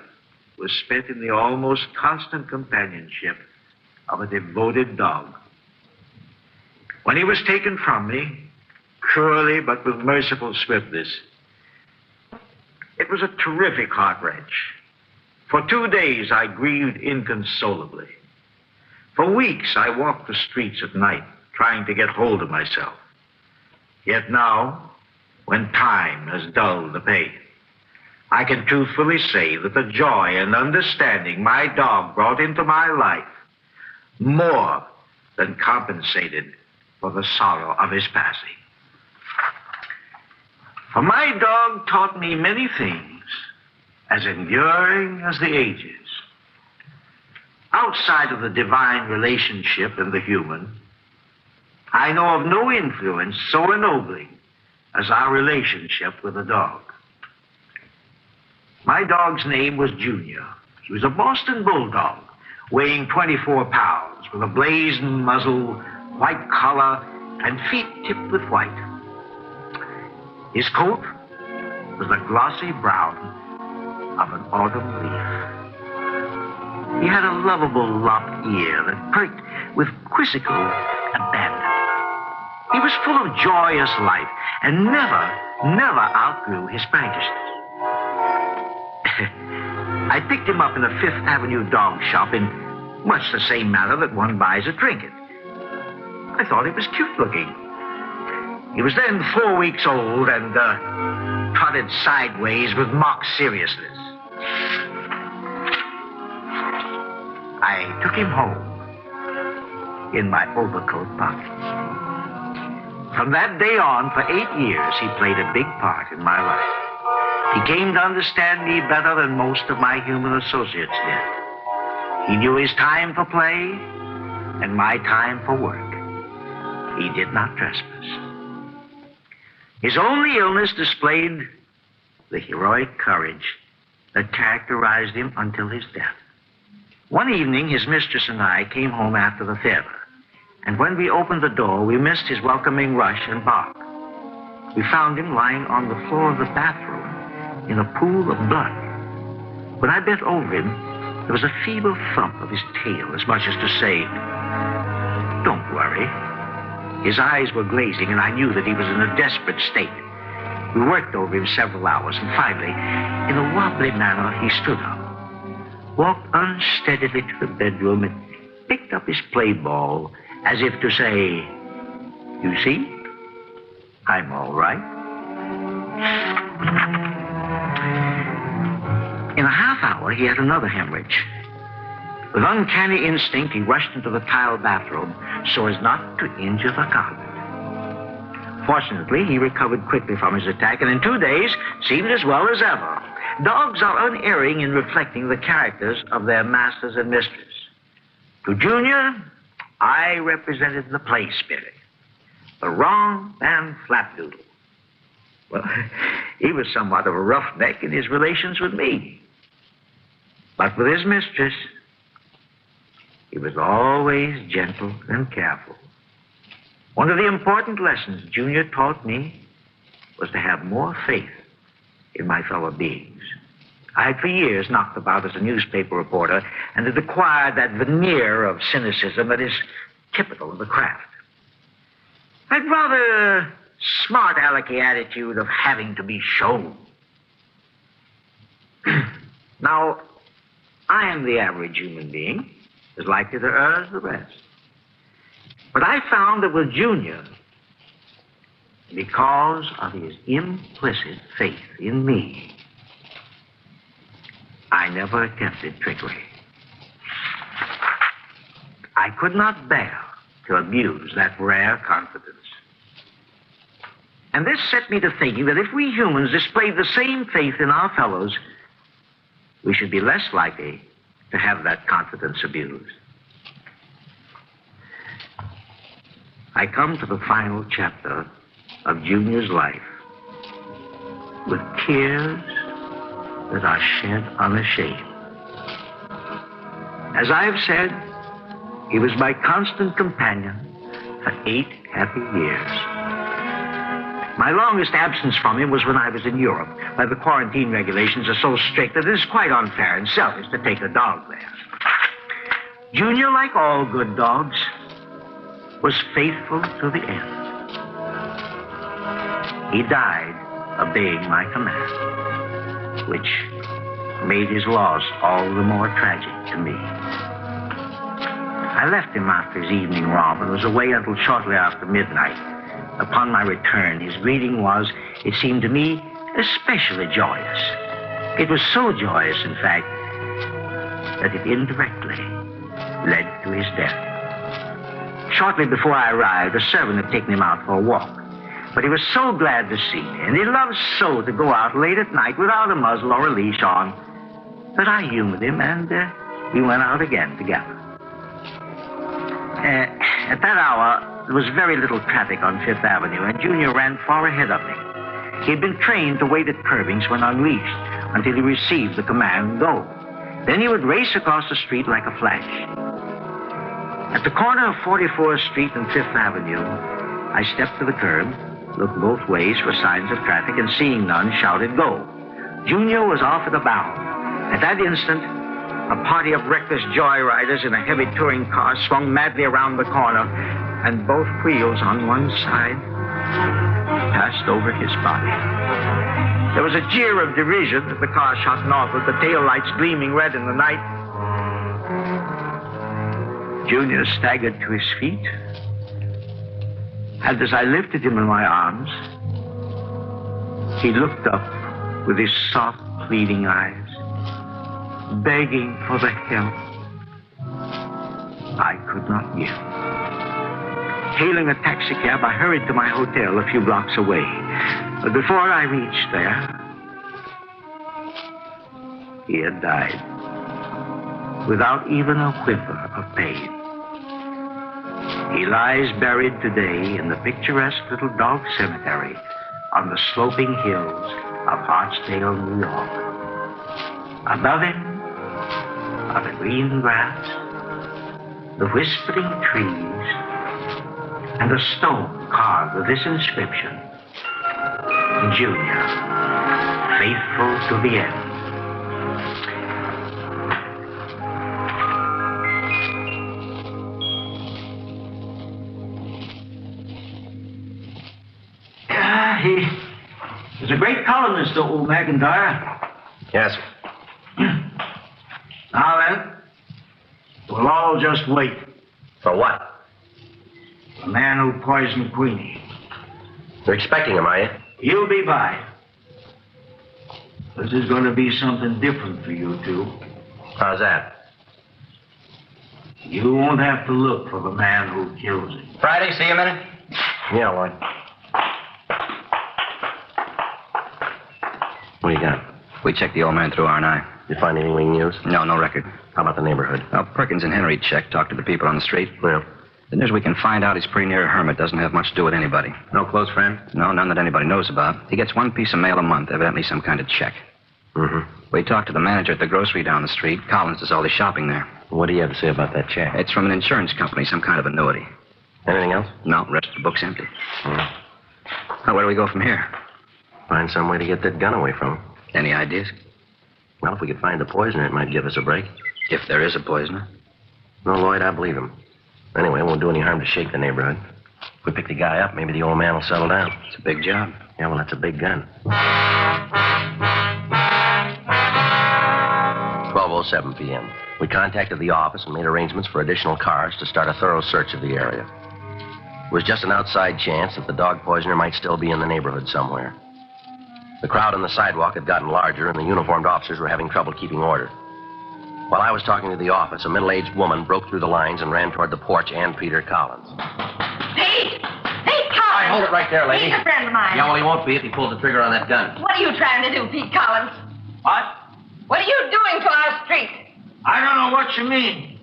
was spent in the almost constant companionship of a devoted dog. When he was taken from me, cruelly but with merciful swiftness, it was a terrific heart wrench. For 2 days, I grieved inconsolably. For weeks, I walked the streets at night, trying to get hold of myself. Yet now, when time has dulled the pain, I can truthfully say that the joy and understanding my dog brought into my life more than compensated for the sorrow of his passing. For my dog taught me many things, as enduring as the ages. Outside of the divine relationship and the human, I know of no influence so ennobling as our relationship with a dog. My dog's name was Junior. He was a Boston Bulldog, weighing 24 pounds, with a blazing muzzle, white collar, and feet tipped with white. His coat was the glossy brown of an autumn leaf. He had a lovable lopped ear that perked with quizzical abandon. He was full of joyous life and never outgrew his practices. I picked him up in a Fifth Avenue dog shop in much the same manner that one buys a trinket. I thought he was cute looking. He was then 4 weeks old and trotted sideways with mock seriousness. I took him home in my overcoat pocket. From that day on, for 8 years, he played a big part in my life. He came to understand me better than most of my human associates did. He knew his time for play and my time for work. He did not trespass. His only illness displayed the heroic courage that characterized him until his death. One evening, his mistress and I came home after the theater, and when we opened the door, we missed his welcoming rush and bark. We found him lying on the floor of the bathroom in a pool of blood. When I bent over him, there was a feeble thump of his tail, as much as to say, "Don't worry." His eyes were glazing, and I knew that he was in a desperate state. We worked over him several hours, and finally, in a wobbly manner, he stood up, walked unsteadily to the bedroom, and picked up his play ball as if to say, "You see, I'm all right." In a half hour, he had another hemorrhage. With uncanny instinct, he rushed into the tile bathroom so as not to injure the carpet. Fortunately, he recovered quickly from his attack, and in 2 days seemed as well as ever. Dogs are unerring in reflecting the characters of their masters and mistress. To Junior, I represented the play spirit, the wrong and flapdoodle. Well, he was somewhat of a roughneck in his relations with me. But with his mistress, he was always gentle and careful. One of the important lessons Junior taught me was to have more faith in my fellow beings. I had for years knocked about as a newspaper reporter and had acquired that veneer of cynicism that is typical of the craft. I'd rather smart alecky attitude of having to be shown. Now, I am the average human being, as likely to err as the rest. But I found that with Junior, because of his implicit faith in me, I never attempted trickery. I could not bear to abuse that rare confidence. And this set me to thinking that if we humans displayed the same faith in our fellows, we should be less likely to have that confidence abused. I come to the final chapter of Junior's life with tears that are shed unashamed. As I have said, he was my constant companion for 8 happy years. My longest absence from him was when I was in Europe, where the quarantine regulations are so strict that it is quite unfair and selfish to take a dog there. Junior, like all good dogs, was faithful to the end. He died obeying my command, which made his loss all the more tragic to me. I left him after his evening romp and was away until shortly after midnight. Upon my return, his greeting was, it seemed to me, especially joyous. It was so joyous, in fact, that it indirectly led to his death. Shortly before I arrived, a servant had taken him out for a walk. But he was so glad to see me, and he loved so to go out late at night without a muzzle or a leash on, that I humored him, and we went out again together. At that hour, there was very little traffic on Fifth Avenue, and Junior ran far ahead of me. He had been trained to wait at curbings when unleashed until he received the command, go. Then he would race across the street like a flash. At the corner of 44th Street and Fifth Avenue, I stepped to the curb, looked both ways for signs of traffic, and seeing none, shouted, go. Junior was off at a bound. At that instant, A party of reckless joyriders in a heavy touring car swung madly around the corner, and both wheels on one side passed over his body. There was a jeer of derision as the car shot northward, the taillights gleaming red in the night. Junior staggered to his feet, and as I lifted him in my arms, he looked up with his soft, pleading eyes, begging for the help I could not give. Hailing a taxicab, I hurried to my hotel a few blocks away. But before I reached there, he had died without even a whimper of pain. He lies buried today in the picturesque little dog cemetery on the sloping hills of Hartsdale, New York. Above him are the green grass, the whispering trees, and a stone carved with this inscription: Junior, faithful to the end. He was a great columnist, old McIntyre. Yes. Now then, we'll all just wait. For what? The man who poisoned Queenie. You're expecting him, are you? He'll be by. This is going to be something different for you two. How's that? You won't have to look for the man who kills him. Friday, see you a minute? Yeah, Lloyd. What do you got? We checked the old man through R&I. You find anything we can use? No, no record. How about the neighborhood? Well, Perkins and Henry checked, talked to the people on the street. Well? The news we can find out he's pretty near a hermit. Doesn't have much to do with anybody. No close friend? No, none that anybody knows about. He gets one piece of mail a month, evidently some kind of check. Mm-hmm. We talked to the manager at the grocery down the street. Collins does all his shopping there. What do you have to say about that check? It's from an insurance company, some kind of annuity. Anything else? No, rest of the book's empty. Now, where do we go from here? Find some way to get that gun away from him. Any ideas? Well, if we could find the poisoner, it might give us a break. If there is a poisoner. No, Lloyd, I believe him. Anyway, it won't do any harm to shake the neighborhood. If we pick the guy up, maybe the old man will settle down. It's a big job. Yeah, well, that's a big gun. 12:07 p.m. We contacted the office and made arrangements for additional cars to start a thorough search of the area. It was just an outside chance that the dog poisoner might still be in the neighborhood somewhere. The crowd on the sidewalk had gotten larger, and the uniformed officers were having trouble keeping order. While I was talking to the office, a middle-aged woman broke through the lines and ran toward the porch and Peter Collins. Pete! Pete Collins! All right, hold it right there, lady. He's a friend of mine. Yeah, well, he won't be if he pulls the trigger on that gun. What are you trying to do, Pete Collins? What? What are you doing to our street? I don't know what you mean.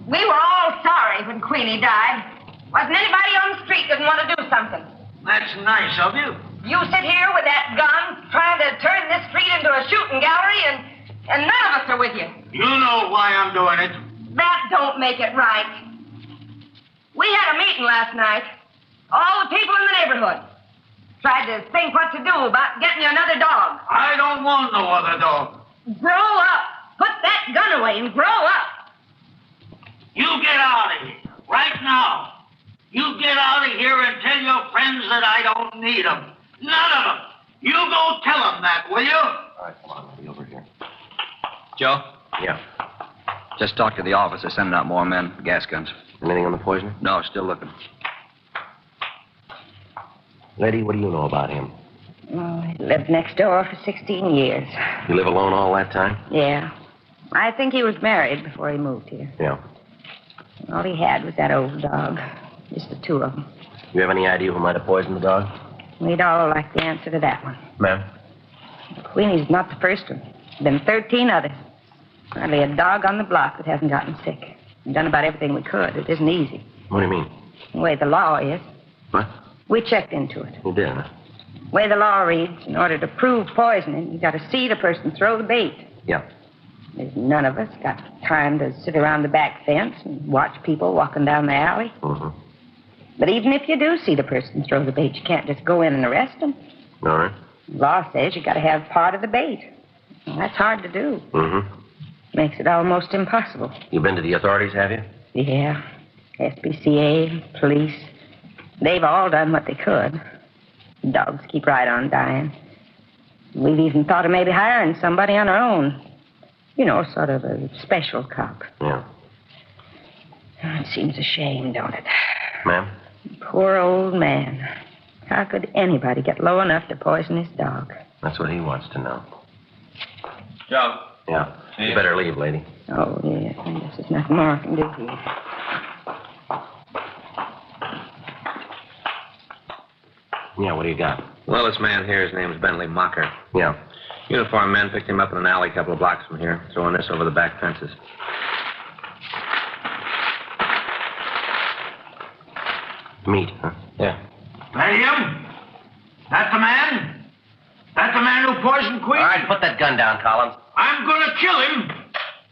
We were all sorry when Queenie died. Wasn't anybody on the street didn't want to do something. That's nice of you. You sit here with that gun trying to turn this street into a shooting gallery, and none of us are with you. You know why I'm doing it. That don't make it right. We had a meeting last night. All the people in the neighborhood. Tried to think what to do about getting you another dog. I don't want no other dog. Grow up. Put that gun away and grow up. You get out of here. Right now. You get out of here and tell your friends that I don't need them. None of them. You go tell them that, will you? All right, come on, we'll be over here. Joe? Yeah. Just talked to the office. They're sending out more men, gas guns. Anything on the poisoner? No, still looking. Lady, what do you know about him? Oh, he lived next door for 16 years. You live alone all that time? Yeah. I think he was married before he moved here. Yeah. All he had was that old dog. Just the two of them. You have any idea who might have poisoned the dog? We'd all like the answer to that one. Ma'am? Queenie's not the first one. There's been 13 others. Hardly a dog on the block that hasn't gotten sick. We've done about everything we could. It isn't easy. What do you mean? The way the law is. What? We checked into it. You did, huh? The way the law reads, in order to prove poisoning, you got to see the person throw the bait. Yeah. There's none of us got time to sit around the back fence and watch people walking down the alley. Mm-hmm. But even if you do see the person throw the bait, you can't just go in and arrest them. All right. The law says you got to have part of the bait. Well, that's hard to do. Mm-hmm. Makes it almost impossible. You been to the authorities, have you? Yeah. SPCA, police. They've all done what they could. Dogs keep right on dying. We've even thought of maybe hiring somebody on our own. You know, sort of a special cop. Yeah. It seems a shame, don't it? Ma'am? Poor old man. How could anybody get low enough to poison his dog? That's what he wants to know. Joe. Yeah. You better leave, lady. Oh, yes. I guess there's nothing more I can do here. Yeah, what do you got? Well, this man here, his name's Bentley Mocker. Yeah. Uniformed men picked him up in an alley a couple of blocks from here, throwing this over the back fences. Meat, huh? Yeah. That him? That the man? That the man who poisoned Queen? All right, put that gun down, Collins. I'm gonna kill him.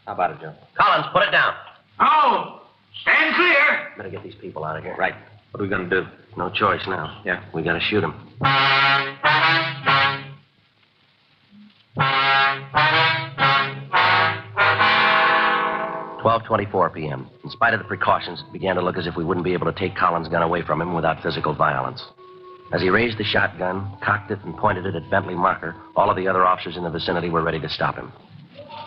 How about it, Joe? Collins, put it down. Oh, stand clear. Better get these people out of here. Right. What are we going to do? No choice now. Yeah. We gotta shoot him. 12:24 p.m. In spite of the precautions, it began to look as if we wouldn't be able to take Collins' gun away from him without physical violence. As he raised the shotgun, cocked it, and pointed it at Bentley Mocker, all of the other officers in the vicinity were ready to stop him.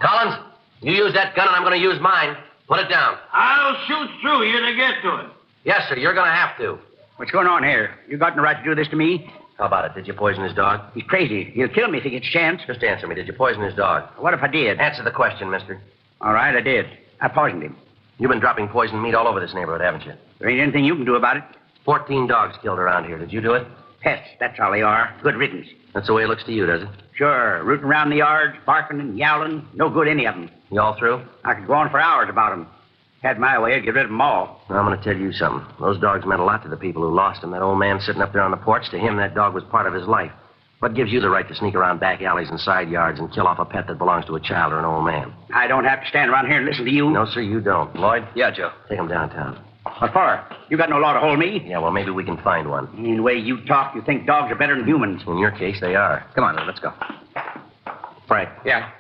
Collins, you use that gun and I'm going to use mine. Put it down. I'll shoot through you to get to it. Yes, sir, you're going to have to. What's going on here? You got no right to do this to me? How about it? Did you poison his dog? He's crazy. He'll kill me if he gets a chance. Just answer me. Did you poison his dog? What if I did? Answer the question, mister. All right, I did. I poisoned him. You've been dropping poisoned meat all over this neighborhood, haven't you? There ain't anything you can do about it. 14 dogs killed around here. Did you do it? Pests, that's all they are. Good riddance. That's the way it looks to you, does it? Sure, rooting around the yards, barking and yowling. No good, any of them. You all through? I could go on for hours about them. Had my way, I'd get rid of them all. Well, I'm going to tell you something. Those dogs meant a lot to the people who lost them. That old man sitting up there on the porch, to him, that dog was part of his life. What gives you the right to sneak around back alleys and side yards and kill off a pet that belongs to a child or an old man? I don't have to stand around here and listen to you. No, sir, you don't. Lloyd? Yeah, Joe. Take him downtown. What for? You got no law to hold me? Yeah, well, maybe we can find one. In the way you talk, you think dogs are better than humans. In your case, they are. Come on, let's go. Frank. Yeah.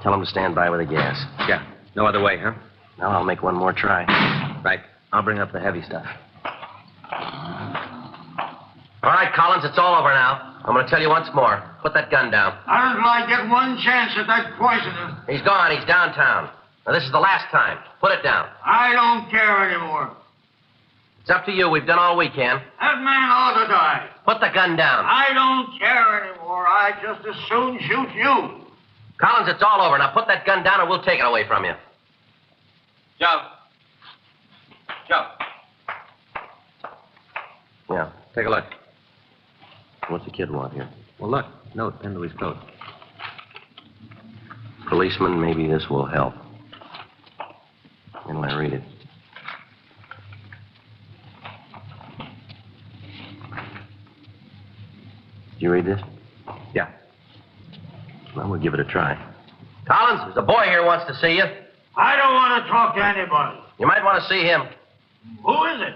Tell him to stand by with the gas. Yeah. No other way, huh? Now I'll make one more try. Right. I'll bring up the heavy stuff. All right, Collins, it's all over now. I'm going to tell you once more. Put that gun down. I don't like get one chance at that poisoner. He's gone. He's downtown. Now, this is the last time. Put it down. I don't care anymore. It's up to you. We've done all we can. That man ought to die. Put the gun down. I don't care anymore. I just as soon shoot you. Collins, it's all over. Now put that gun down and we'll take it away from you. Joe. Joe. Yeah, take a look. What's the kid want here? Well, look. Note pinned to his coat. Policeman, maybe this will help. And I read it. Did you read this? Yeah. Well, we'll give it a try. Collins, there's a boy here who wants to see you. I don't want to talk to anybody. You might want to see him. Who is it?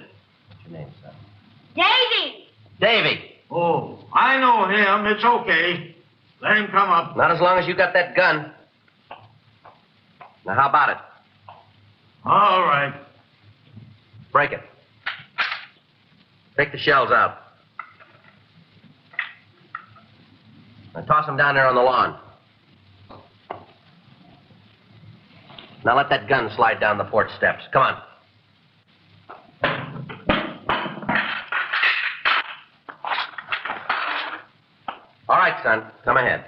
What's your name, son? Davy! Davy. Oh, I know him. It's okay. Let him come up. Not as long as you got that gun. Now, how about it? All right. Break it. Take the shells out. Now, toss them down there on the lawn. Now, let that gun slide down the porch steps. Come on. All right, son. Come ahead.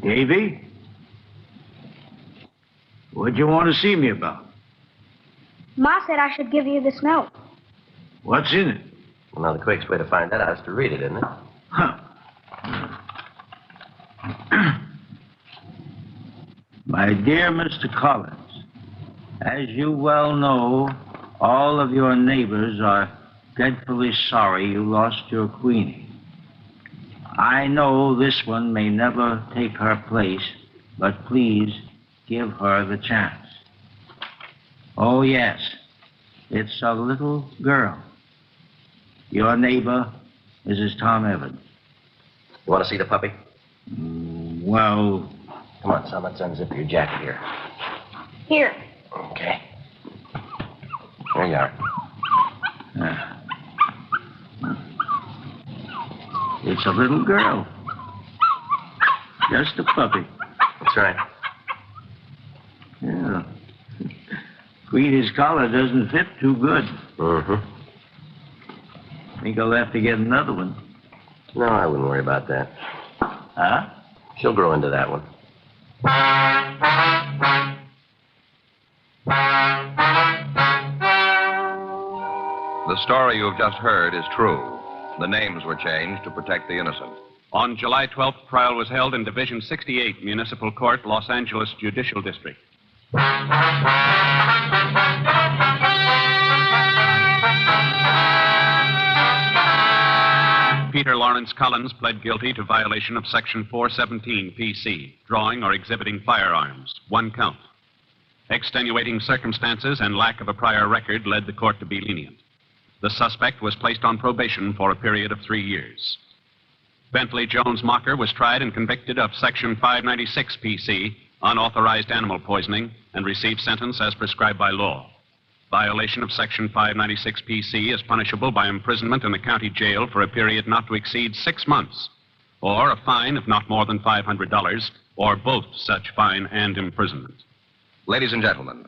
Davy? What'd you want to see me about? Ma said I should give you this note. What's in it? Well, now, the quickest way to find that out is to read it, isn't it? Huh. My dear Mr. Collins, as you well know, all of your neighbors are dreadfully sorry you lost your Queenie. I know this one may never take her place, but please give her the chance. Oh, yes, it's a little girl. Your neighbor, Mrs. Tom Evans. You want to see the puppy? Well... Come on, son. Let's unzip your jacket here. Here. Okay. There you are. It's a little girl. Just a puppy. That's right. Yeah. Queenie's collar doesn't fit too good. Mm-hmm. Think I'll have to get another one. No, I wouldn't worry about that. Huh? She'll grow into that one. The story you have just heard is true. The names were changed to protect the innocent. On July 12th, trial was held in Division 68, Municipal Court, Los Angeles Judicial District. Peter Lawrence Collins pled guilty to violation of Section 417 PC, drawing or exhibiting firearms, 1 count. Extenuating circumstances and lack of a prior record led the court to be lenient. The suspect was placed on probation for a period of 3 years. Bentley Jones Mocker was tried and convicted of Section 596 PC, unauthorized animal poisoning, and received sentence as prescribed by law. Violation of Section 596 PC is punishable by imprisonment in the county jail for a period not to exceed 6 months, or a fine of not more than $500, or both such fine and imprisonment. Ladies and gentlemen,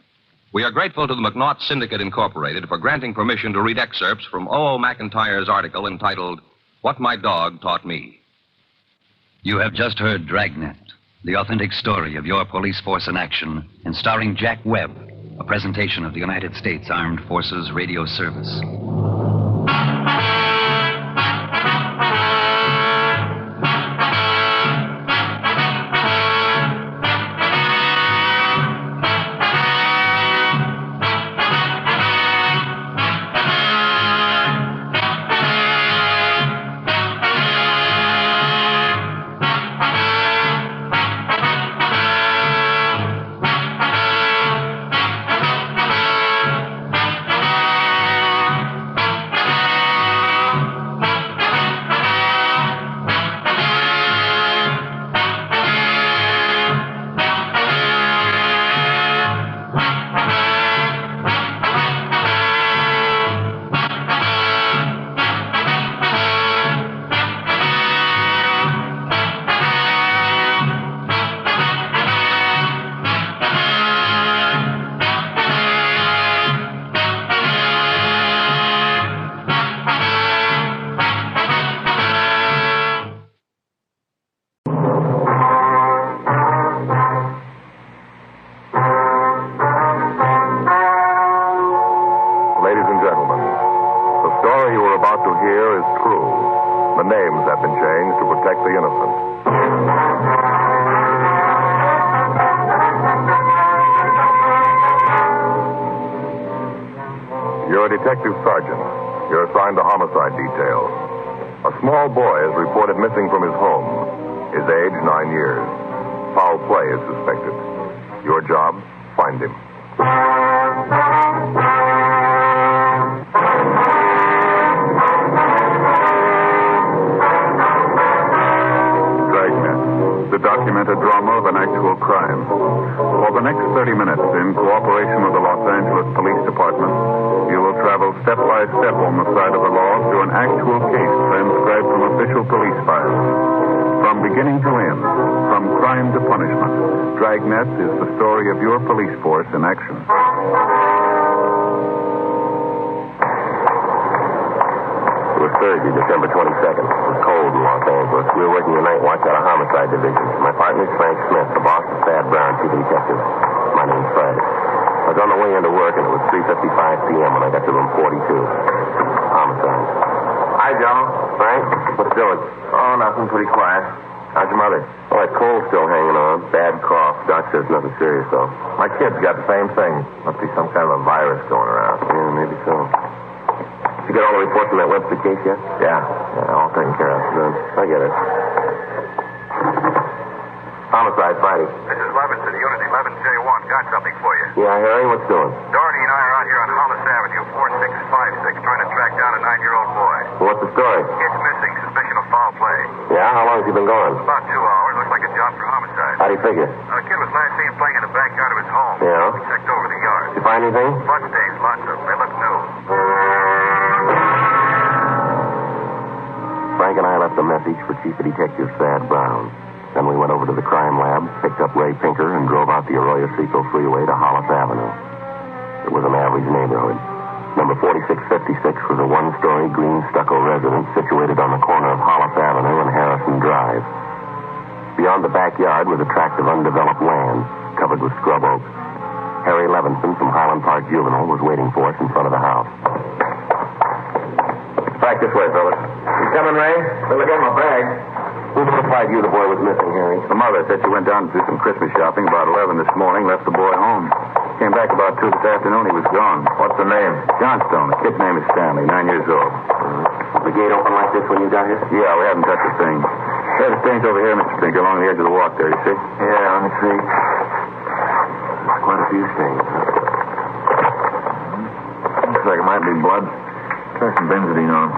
we are grateful to the McNaught Syndicate Incorporated for granting permission to read excerpts from O.O. McIntyre's article entitled, What My Dog Taught Me. You have just heard Dragnet, the authentic story of your police force in action, and starring Jack Webb, a presentation of the United States Armed Forces Radio Service. Detective Sergeant. You're assigned to homicide detail. A small boy is reported missing from his home. His age, 9 years. Foul play is suspected. Your job, find him. Dragnet, the documented drama of an actual crime. For the next 30 minutes, in cooperation with the Los Angeles Police Department, you will travel step by step on the side of the law through an actual case transcribed from official police files. From beginning to end, from crime to punishment, Dragnet is the story of your police force in action. It was Thursday, December 22nd. It was cold in Los Angeles. We were working the night watch out of homicide division. My partner is Frank Smith. The boss is Thad Brown, chief detective. My name's Friday. I was on the way into work, and it was 3:55 p.m. when I got to room 42. Homicide. Hi, Joe. Frank, what's doing? Oh, nothing. Pretty quiet. How's your mother? Oh, that cold's still hanging on. Bad cough. Doc says nothing serious, though. My kid's got the same thing. Must be some kind of a virus going around. Yeah, maybe so. You got all the reports on that Webster case yet? Yeah, all taken care of. Good. I get it. Homicide, Friday. This is Levinson, Unit 11J1. Got something for you. Yeah, Harry, what's doing? Doherty and I are out here on Hollis Avenue, 4656, trying to track down a 9-year-old boy. you been gone? About 2 hours. Looks like a job for homicide. How do you figure? The kid was last seen playing in the backyard of his home. Yeah? We checked over the yard. Did you find anything? Blood stains, lots of them. They look new. Frank and I left a message for Chief Detective Thad Brown. Then we went over to the crime lab, picked up Ray Pinker, and drove out the Arroyo Seco Freeway to Hollis Avenue. It was an average neighborhood. Number 4656 was a one-story green stucco residence situated on the corner of Hollis Avenue and Harrison Drive. Beyond the backyard was a tract of undeveloped land covered with scrub oaks. Harry Levinson from Highland Park Juvenile was waiting for us in front of the house. Back this way, fellas. You coming, Ray? Better get my bag. Who notified you the boy was missing, Harry? The mother said she went down to do some Christmas shopping about 11 this morning, left the boy home. Came back about 2 this afternoon. He was gone. What's the name? Johnstone. The kid's name is Stanley, 9 years old. Was the gate open like this when you got here? Yeah, we haven't touched a thing. There's the stains over here, Mr. Pinker, along the edge of the walk there, you see? Yeah, let me see. Quite a few stains. Looks like it might be blood. Try some benzidine on him.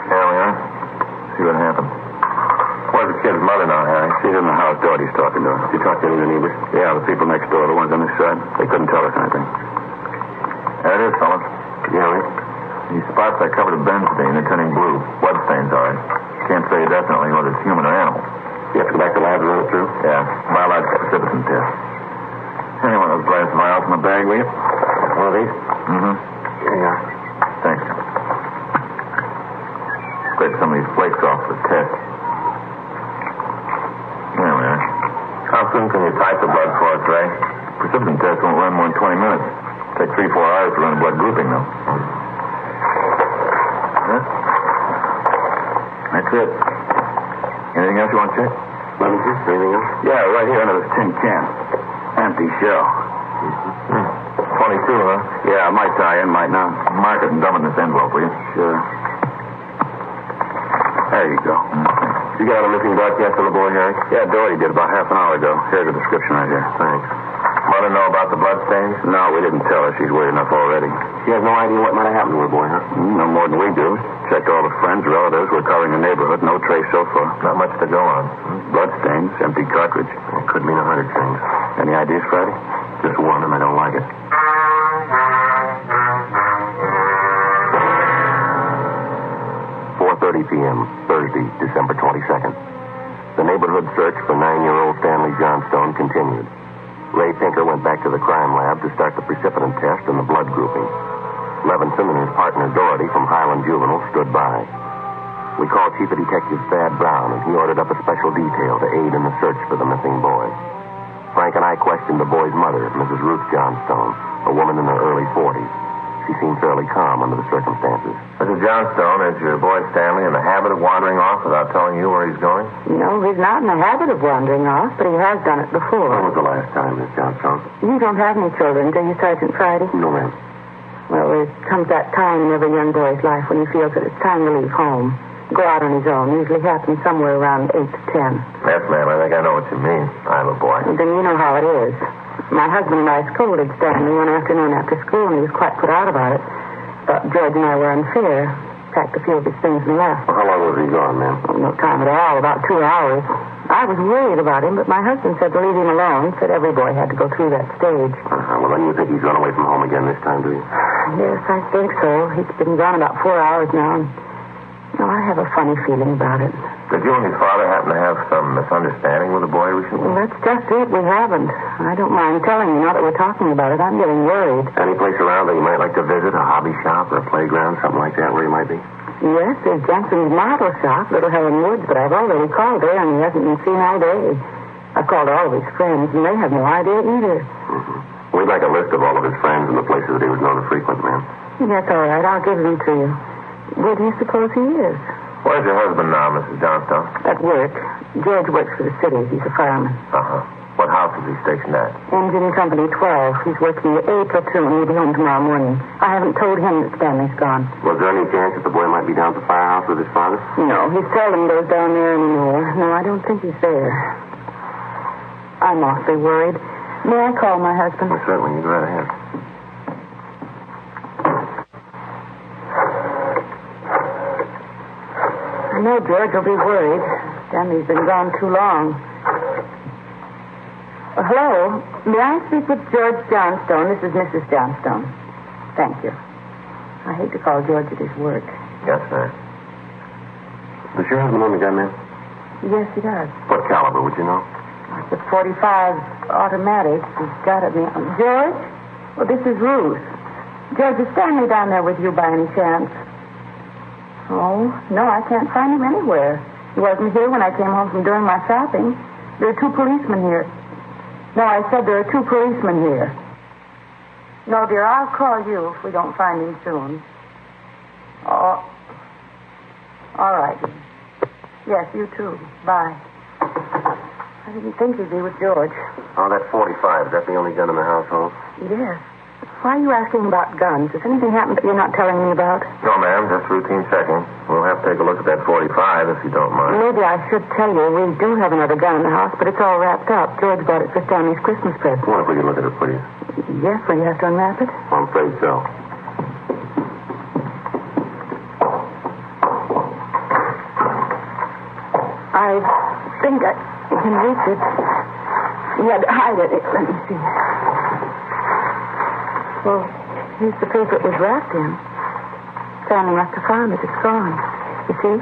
There we are. See what happened. Where's the kid's mother now, Harry? She's in the house. Doherty's talking to her. Did you talk to any of the neighbors? Yeah, the people next door, the ones on this side. They couldn't tell us anything. There it is, fellas. Yeah, Rick? These spots I covered with benzidine. They're turning blue. Blood stains, all right. Can't say definitely whether it's human or animal. You have to go back to the lab and run it through? Yeah. Biological precipitin test. Any one of those glass vials in the bag, will you? One of these? Mm-hmm. Here you are. Thanks. Scrape some of these flakes off for the test. There we are. How soon can you type the blood for us, Ray? Precipitin test won't run more than 20 minutes. Take 3-4 hours to run a blood grouping, though. Huh? That's it. Anything else you want to check? Let me see. Anything else? Yeah, right here under this tin can. Empty shell. 22, huh? Yeah, it might tie in, might not. Mark it and dump it in this envelope, will you? Sure. There you go. You got a missing broadcast on the boy, Harry? Yeah, Doherty did about half an hour ago. Here's the description right here. Thanks. Mother know about the blood stains? No, we didn't tell her. She's worried enough already. She has no idea what might have happened to her boy, huh? No more than we do. Checked all the friends, relatives. We're covering the neighborhood. No trace so far. Not much to go on. Blood stains, empty cartridge. It could mean 100 things. Any ideas, Friday? Just one, and I don't like it. 4:30 p.m., Thursday, December 22nd. The neighborhood search for 9-year-old Stanley Johnstone continued. Ray Pinker went back to the crime lab to start the precipitin test and the blood grouping. Levinson and his partner Doherty from Highland Juvenile stood by. We called Chief Detective Thad Brown, and he ordered up a special detail to aid in the search for the missing boy. Frank and I questioned the boy's mother, Mrs. Ruth Johnstone, a woman in her early 40s. She seemed fairly calm under the circumstances. Mrs. Johnstone, is your boy Stanley in the habit of wandering off without telling you where he's going? No, he's not in the habit of wandering off, but he has done it before. When was the last time, Miss Johnstone? You don't have any children, do you, Sergeant Friday? No, ma'am. Well, there comes that time in every young boy's life when he feels that it's time to leave home. Go out on his own. Usually happens somewhere around 8 to 10. Yes, ma'am. I think I know what you mean. I have a boy. Then you know how it is. My husband and I scolded Stanley one afternoon after school, and he was quite put out about it. Thought George and I were unfair. Packed a few of his things and left. Well, how long was he gone, ma'am? Oh, no time at all. About 2 hours. I was worried about him, but my husband said to leave him alone. Said every boy had to go through that stage. Well, then you think he's gone away from home again this time, do you? Yes, I think so. He's been gone about 4 hours now, and I have a funny feeling about it. Did you and his father happen to have some misunderstanding with the boy recently? Well, that's just it. We haven't. I don't mind telling you now that we're talking about it. I'm getting worried. Any place around that you might like to visit, a hobby shop or a playground, something like that, where he might be? Yes, there's Jensen's model shop, Little Helen Woods, but I've already called there, and he hasn't been seen all day. I've called all of his friends, and they have no idea either. Mm-hmm. We'd like a list of all of his friends and the places that he was known to frequent, ma'am. That's all right. I'll give them to you. Where do you suppose he is? Where's your husband now, Mrs. Johnstone? At work. George works for the city. He's a fireman. Uh-huh. What house is he stationed at? Engine Company 12. He's working the A platoon. He'll be home tomorrow morning. I haven't told him that Stanley's gone. Was there any chance that the boy might be down at the firehouse with his father? No, he seldom goes down there anymore. No, I don't think he's there. I'm awfully worried. May I call my husband? Well, certainly. You go right ahead. I know George will be worried. Stanley's been gone too long. Hello. May I speak with George Johnstone? This is Mrs. Johnstone. Thank you. I hate to call George at his work. Yes, sir. Does your husband own the gun, ma'am? Yes, he does. What caliber, would you know? It's a .45 automatic. He's got it. George? Well, this is Ruth. George, is Stanley down there with you by any chance? Oh, no, I can't find him anywhere. He wasn't here when I came home from doing my shopping. There are 2 policemen here. No, I said there are 2 policemen here. No, dear, I'll call you if we don't find him soon. Oh, all right. Yes, you too. Bye. I didn't think he'd be with George. Oh, that .45, is that the only gun in the household? Yes. Why are you asking about guns? Has anything happened that you're not telling me about? No, ma'am, just routine checking. We'll have to take a look at that .45 if you don't mind. Maybe I should tell you we do have another gun in the house, but it's all wrapped up. George bought it for Stanley's Christmas present. Well, if we can look at it, please. Yes, will you have to unwrap it? I'm afraid so. I think I can reach it. You had to hide it. Let me see. Well, here's the paper it was wrapped in. Stanley must have found it. It's gone. You see?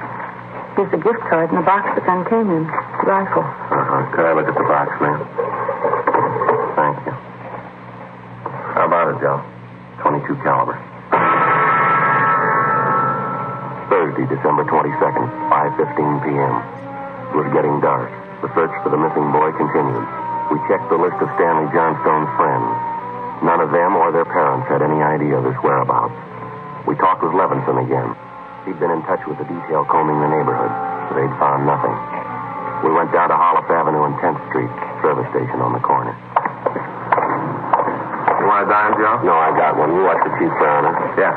Here's the gift card and the box the gun came in. The rifle. Could I look at the box, ma'am? Thank you. How about it, Joe? .22 caliber. Thursday, December 22nd, 5:15 p.m. It was getting dark. The search for the missing boy continued. We checked the list of Stanley Johnstone's friends. None of them or their parents had any idea of his whereabouts. We talked with Levinson again. He'd been in touch with the detail combing the neighborhood. They'd found nothing. We went down to Hollis Avenue and 10th Street, service station on the corner. You want a dime, Joe? No, I got one. You watch the chief there, huh? Yeah.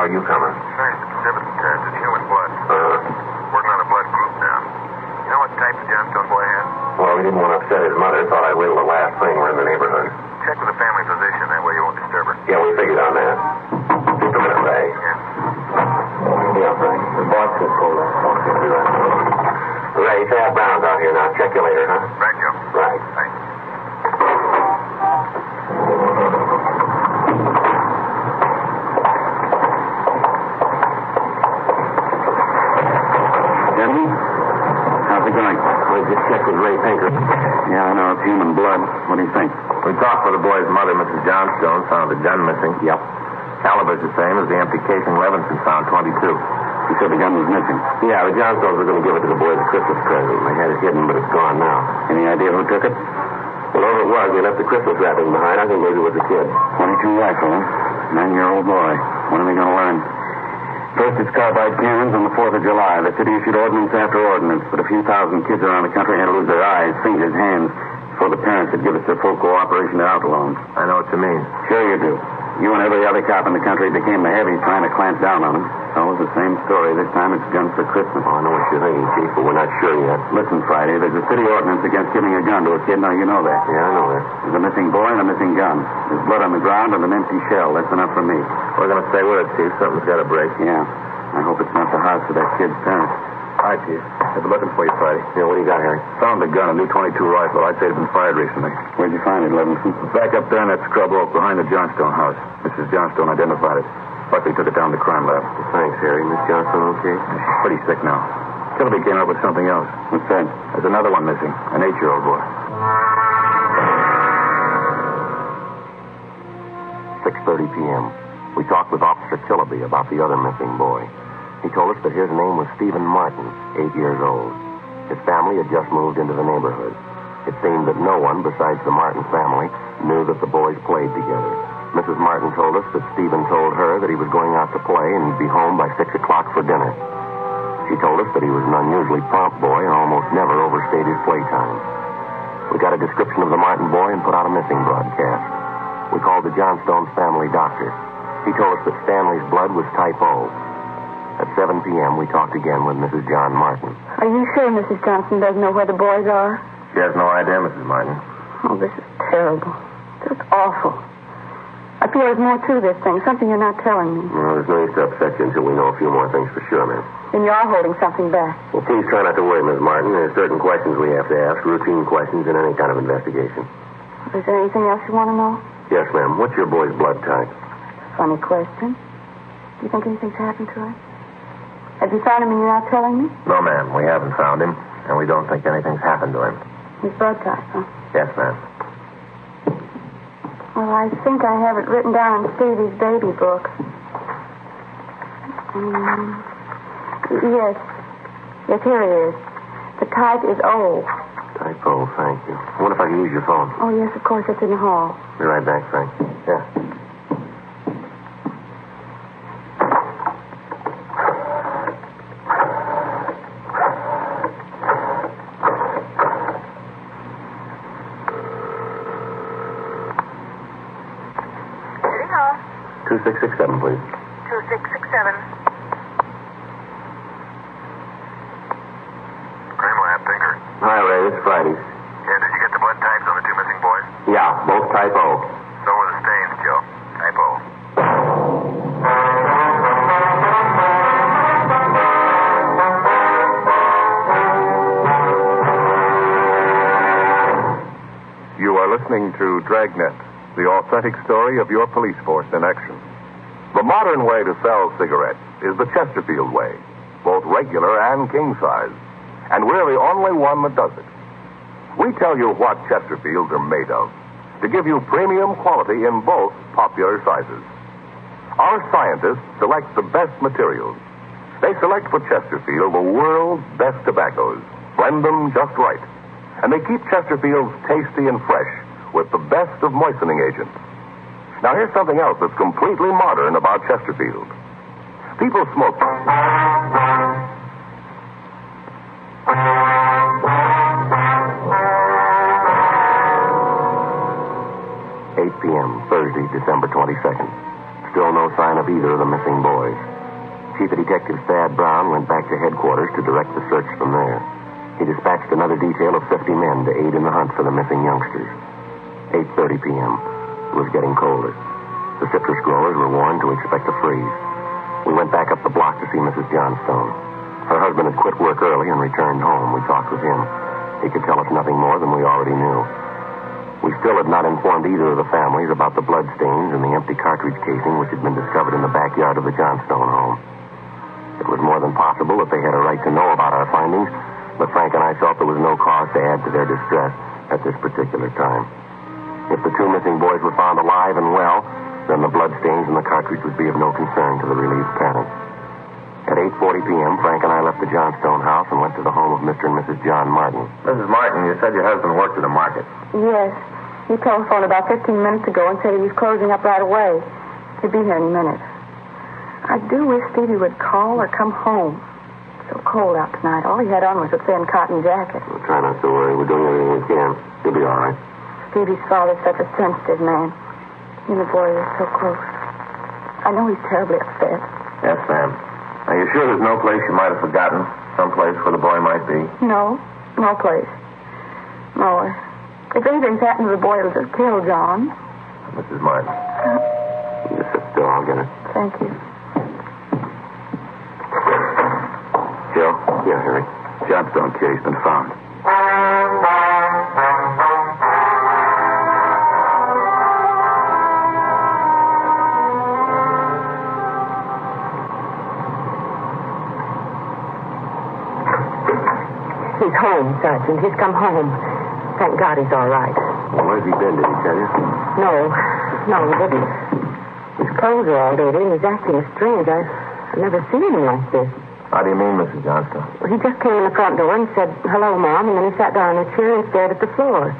You coming? Nice exhibit test. It's human blood. Working on a blood group now. You know what type the Johnstone boy had? Well, we didn't want to upset his mother. Thought I'd wait till the last thing. We're in the neighborhood. Check with the family physician. That way you won't disturb her. Yeah, we figured on that. Just a minute, Ray. Yeah, Ray. The boss is pulled up. Ray, Thad Brown's out here now. Check you later, huh? Right, Joe. Right. Thanks. Just checked with Ray Pinker. Yeah, I know. It's human blood. What do you think? We talked with the boy's mother, Mrs. Johnstone. Found the gun missing. Yep. Caliber's the same as the empty casing Levinson found, 22. He said the gun was missing. Yeah, the Johnstones were going to give it to the boys as a Christmas present. They had it hidden, but it's gone now. Any idea who took it? Well, whoever it was, they left the Christmas wrapping behind. I think maybe it was a kid. .22 rifle, huh? 9-year-old boy. When are they going to learn? First, it's carbide cannons on the 4th of July. The city issued ordinance after ordinance, but a few thousand kids around the country had to lose their eyes, fingers, hands, before the parents would give us their full cooperation to outlaw them. I know what you mean. Sure you do. You and every other cop in the country became the heavies trying to clamp down on them. It's always the same story. This time it's guns for Christmas. Oh, I know what you're thinking, Chief, but we're not sure yet. Listen, Friday, there's a city ordinance against giving a gun to a kid. Now, you know that. Yeah, I know that. There's a missing boy and a missing gun. There's blood on the ground and an empty shell. That's enough for me. We're going to stay with it, Chief. Something's got to break. Yeah. I hope it's not the house of that kid's parents. Hi, Chief. I've been looking for you, Friday. Yeah, what do you got, Harry? Found a gun, a new .22 rifle. I'd say it's been fired recently. Where'd you find it, Levinson? Back up there in that scrub oak behind the Johnstone house. Mrs. Johnstone identified it. Luckily took it down to the crime lab. Well, thanks, Harry. Miss Johnstone okay? She's pretty sick now. Kilby came up with something else. What's that? There's another one missing. An 8-year-old boy. 6:30 p.m. We talked with Officer Killaby about the other missing boy. He told us that his name was Stephen Martin, 8 years old. His family had just moved into the neighborhood. It seemed that no one besides the Martin family knew that the boys played together. Mrs. Martin told us that Stephen told her that he was going out to play and he'd be home by 6 o'clock for dinner. She told us that he was an unusually prompt boy and almost never overstayed his playtime. We got a description of the Martin boy and put out a missing broadcast. We called the Johnstone's family doctor. He told us that Stanley's blood was type O. At 7 p.m., we talked again with Mrs. John Martin. Are you sure Mrs. Johnson doesn't know where the boys are? She has no idea, Mrs. Martin. Oh, this is terrible. Just awful. I feel there's more to this thing, something you're not telling me. Well, there's no use to upset you until we know a few more things for sure, ma'am. Then you are holding something back. Well, please try not to worry, Miss Martin. There's certain questions we have to ask, routine questions in any kind of investigation. Is there anything else you want to know? Yes, ma'am. What's your boy's blood type? Funny question. Do you think anything's happened to him? Have you found him and you're not telling me? No, ma'am. We haven't found him, and we don't think anything's happened to him. His blood type, huh? Yes, ma'am. Well, I think I have it written down in Stevie's baby book. Yes. Yes, here it is. The type is O. Type O, thank you. I wonder if I can use your phone. Oh, yes, of course. It's in the hall. Be right back, Frank. Yeah. City Hall. 2667, please. 2667. Crime Lab, Tinker. Hi, Ray. It's Friday. Yeah, did you get the blood types on the two missing boys? Yeah, both type O. So were the stains, Joe. Type O. You are listening to Dragnet, the authentic story of your police force in action. The modern way to sell cigarettes is the Chesterfield way, both regular and king size. And we're the only one that does it. We tell you what Chesterfields are made of to give you premium quality in both popular sizes. Our scientists select the best materials. They select for Chesterfield the world's best tobaccos, blend them just right, and they keep Chesterfields tasty and fresh with the best of moistening agents. Now, here's something else that's completely modern about Chesterfield. People smoke. 8 p.m., Thursday, December 22nd. Still no sign of either of the missing boys. Chief Detective Thad Brown went back to headquarters to direct the search from there. He dispatched another detail of 50 men to aid in the hunt for the missing youngsters. 8:30 p.m. It was getting colder. The citrus growers were warned to expect a freeze. We went back up the block to see Mrs. Johnstone. Her husband had quit work early and returned home. We talked with him. He could tell us nothing more than we already knew. We still had not informed either of the families about the blood stains and the empty cartridge casing which had been discovered in the backyard of the Johnstone home. It was more than possible that they had a right to know about our findings, but Frank and I felt there was no cause to add to their distress at this particular time. If the two missing boys were found alive and well, then the blood stains in the cartridge would be of no concern to the relieved parents. At 8:40 p.m., Frank and I left the Johnstone house and went to the home of Mr. and Mrs. John Martin. Mrs. Martin, you said your husband worked at a market. Yes. He telephoned about 15 minutes ago and said he was closing up right away. He'll be here any minute. I do wish Stevie would call or come home. It's so cold out tonight. All he had on was a thin cotton jacket. Well, try not to worry. We're doing everything we can. He'll be all right. Stevie's father's such a sensitive man. He and the boy are so close. I know he's terribly upset. Yes, ma'am. Are you sure there's no place you might have forgotten? Some place where the boy might be? No place. No. If anything's happened to the boy, it'll just kill John. Mrs. Martin. You just sit still. I'll get it. Thank you. Joe? Yeah, Harry. Johnstone case's been found. He's home, Sergeant. He's come home. Thank God he's all right. Well, where's he been? Did he tell you? No, he didn't. His clothes are all dirty and he's acting strange. I've never seen him like this. How do you mean, Mrs. Johnstone? Well, he just came in the front door and said, "Hello, Mom," and then he sat down in a chair and stared at the floor.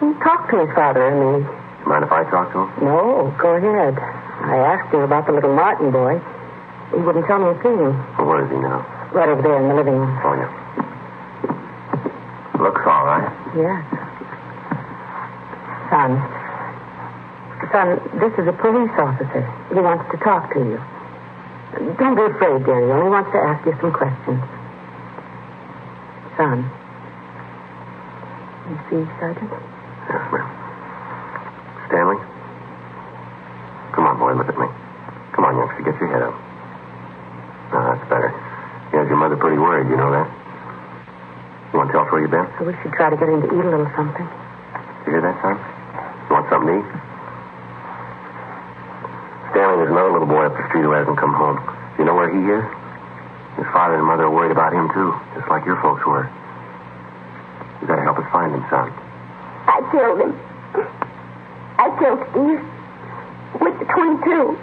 He talked to his father and me. Mind if I talk to him? No, go ahead. I asked him about the little Martin boy. He wouldn't tell me a thing. Well, where is he now? Right over there in the living room. Oh, yeah. Looks all right. Yes. Son, this is a police officer. He wants to talk to you. Don't be afraid, dear. He only wants to ask you some questions. Son. You see, Sergeant? Yes, ma'am. Stanley? Come on, boy, look at me. Come on, youngster, get your head up. Oh, that's better. He has your mother pretty worried, you know that? You want to tell us where you've been? I wish you'd try to get him to eat a little something. You hear that, son? You want something to eat? Stanley, there's another little boy up the street who hasn't come home. Do you know where he is? His father and mother are worried about him, too, just like your folks were. You gotta help us find him, son. I killed him. I killed Steve with the .22.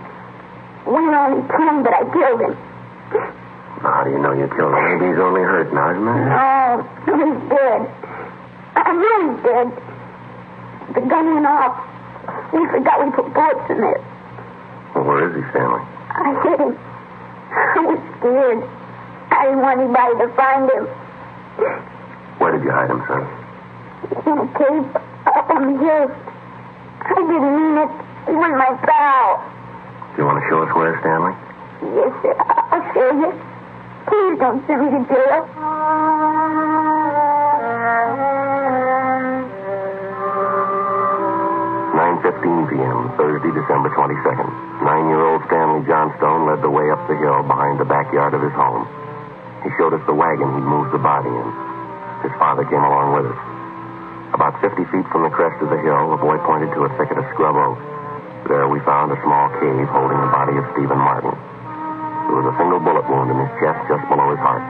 Went on and planned, but I killed him. How do you know you killed him? Maybe he's only hurt now, isn't he? No, he's dead. I know he's dead. The gun went off. We forgot we put bullets in it. Well, where is he, Stanley? I hit him. I was scared. I didn't want anybody to find him. Where did you hide him, son? In a cave up on the hill. I didn't mean it. He was my pal. Do you want to show us where, Stanley? Yes, sir. I'll show you. Please don't send me to jail. 9:15 p.m., Thursday, December 22nd. 9-year-old Stanley Johnstone led the way up the hill behind the backyard of his home. He showed us the wagon he'd moved the body in. His father came along with us. About 50 feet from the crest of the hill, the boy pointed to a thicket of scrub oak. There we found a small cave holding the body of Stephen Martin. There was a single bullet wound in his chest just below his heart.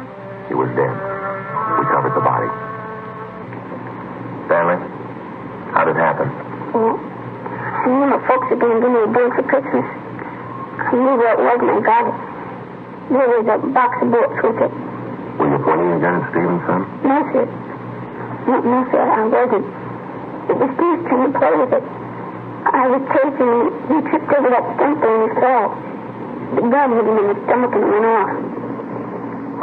He was dead. We covered the body. Stanley, how did it happen? Well, I knew my folks were going to give me a bird for Christmas. I knew where it was and I got it. There was a box of bullets with it. Were you pointing a gun at Stephen's son? No, sir. No, sir, I wasn't. It was Steve's turn to play with it. I was chasing him. He tripped over that stump and he fell. The gun hit him in the stomach and it went off.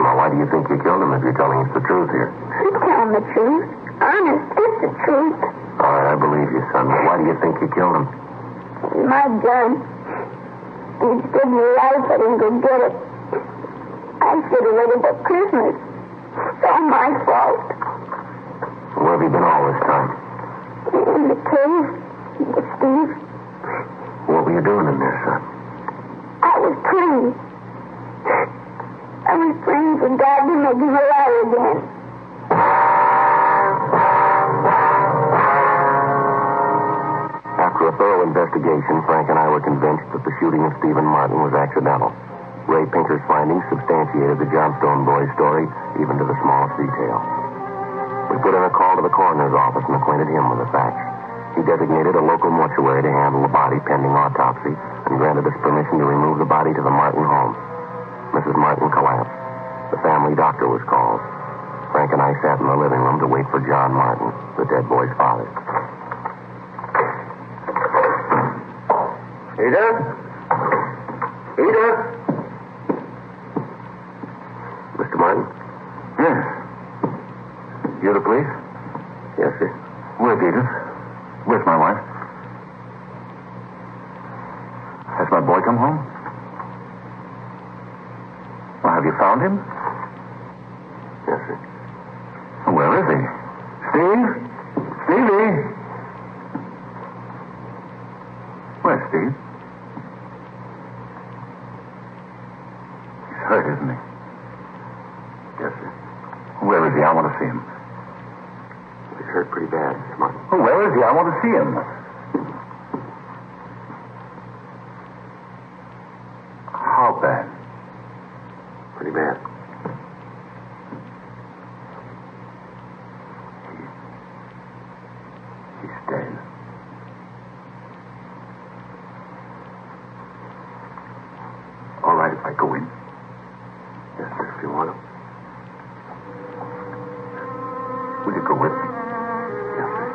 Now, why do you think you killed him if you're telling us the truth here? I'm telling the truth. Honest, it's the truth. All right, I believe you, son. But why do you think you killed him? My gun. He'd give me life, I didn't go get it. I should have waited till Christmas. It's all my fault. Where have you been all this time? In the cave with Steve. What were you doing in there, son? I was praying. I was praying for God to make him alive again. After a thorough investigation, Frank and I were convinced that the shooting of Stephen Martin was accidental. Ray Pinker's findings substantiated the Johnstone boy's story, even to the smallest detail. We put in a call to the coroner's office and acquainted him with the facts. He designated a local mortuary to handle the body pending autopsy and granted us permission to remove the body to the Martin home. Mrs. Martin collapsed. The family doctor was called. Frank and I sat in the living room to wait for John Martin, the dead boy's father. Edith? Edith? Mr. Martin? Yes. You're the police? Yes, sir. Where's Edith? Where's my wife? Has my boy come home? Well, have you found him? Yes, sir. Where is he? Steve? Stevie? Where's Steve? He's hurt, isn't he? Yes, sir. Where is he? I want to see him. He's hurt pretty bad, Mr. Martin. Oh, where is he? I want to see him. How bad? Pretty bad. He's dead. All right, if I go in. Yes, sir, if you want to. Will you go with me? Yes, sir.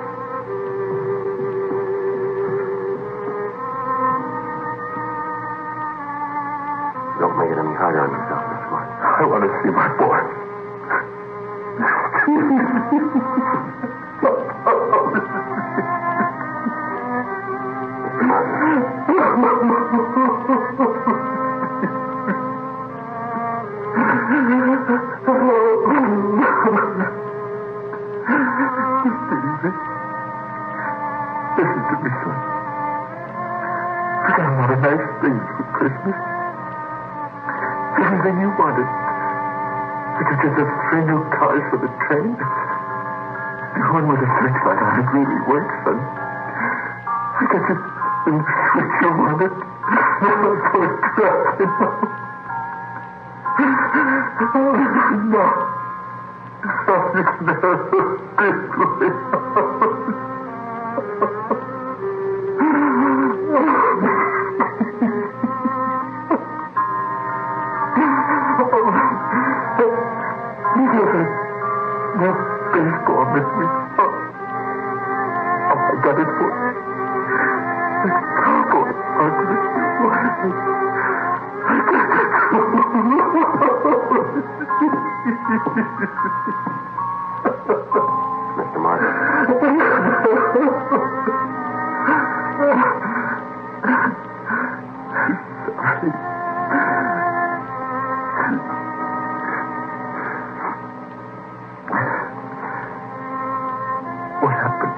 Don't make it any harder on yourself, Mr. Martin. I want to see my boy. Listen to me, son. I got a lot of nice things for Christmas. Everything you wanted. I got you the 3 new cars for the train. The one with the searchlight on it really works, son. I got you the switch you wanted. I'm so trapped in love. Oh, no. Oh, you can never speak me. No baseball with me. Oh, I got it for you. The cowboy argument you wanted me. I got it Mr. Martin. Sorry. What happened?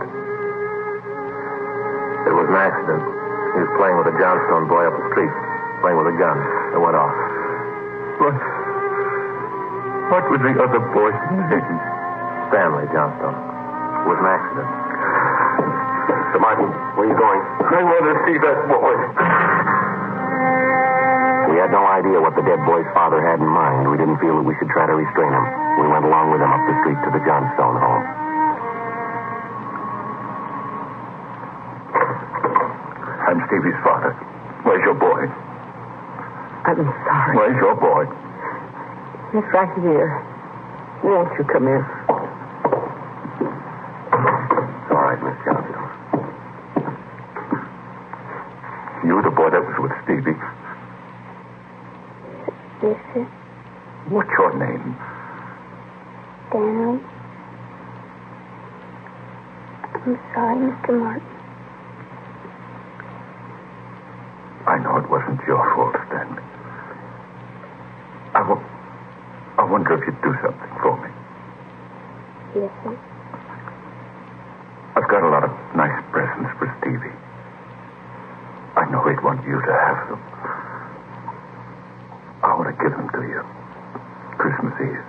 It was an accident. He was playing with a Johnstone boy up the street, playing with a gun. It went off. What was the other boy's name? Stanley Johnstone. It was an accident. Mr. Martin, where are you going? I want to see that boy. We had no idea what the dead boy's father had in mind. We didn't feel that we should try to restrain him. We went along with him up the street to the Johnstone home. I'm Stevie's father. Where's your boy? I'm sorry. Where's your boy? He's right here. Won't you come in? It's all right, Miss Johnstone. You the boy that was with Stevie? Yes, sir. What's your name? Stanley. I'm sorry, Mr. Martin. I know it wasn't your fault, Stanley. I wonder if you'd do something for me. Yes, sir. I've got a lot of nice presents for Stevie. I know he'd want you to have them. I want to give them to you. Christmas Eve.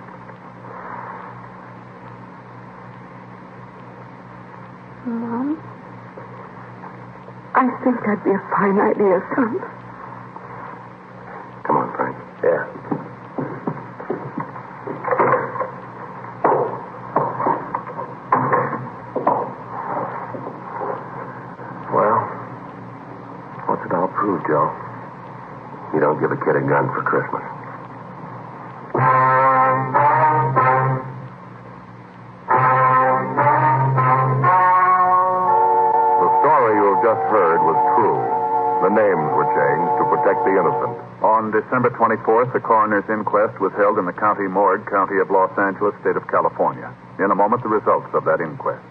Mom? I think that'd be a fine idea, son. Come on, Frank. Yeah. Well, what's it all prove, Joe? You don't give a kid a gun for Christmas. The names were changed to protect the innocent. On December 24th, the coroner's inquest was held in the county morgue, county of Los Angeles, state of California. In a moment, the results of that inquest.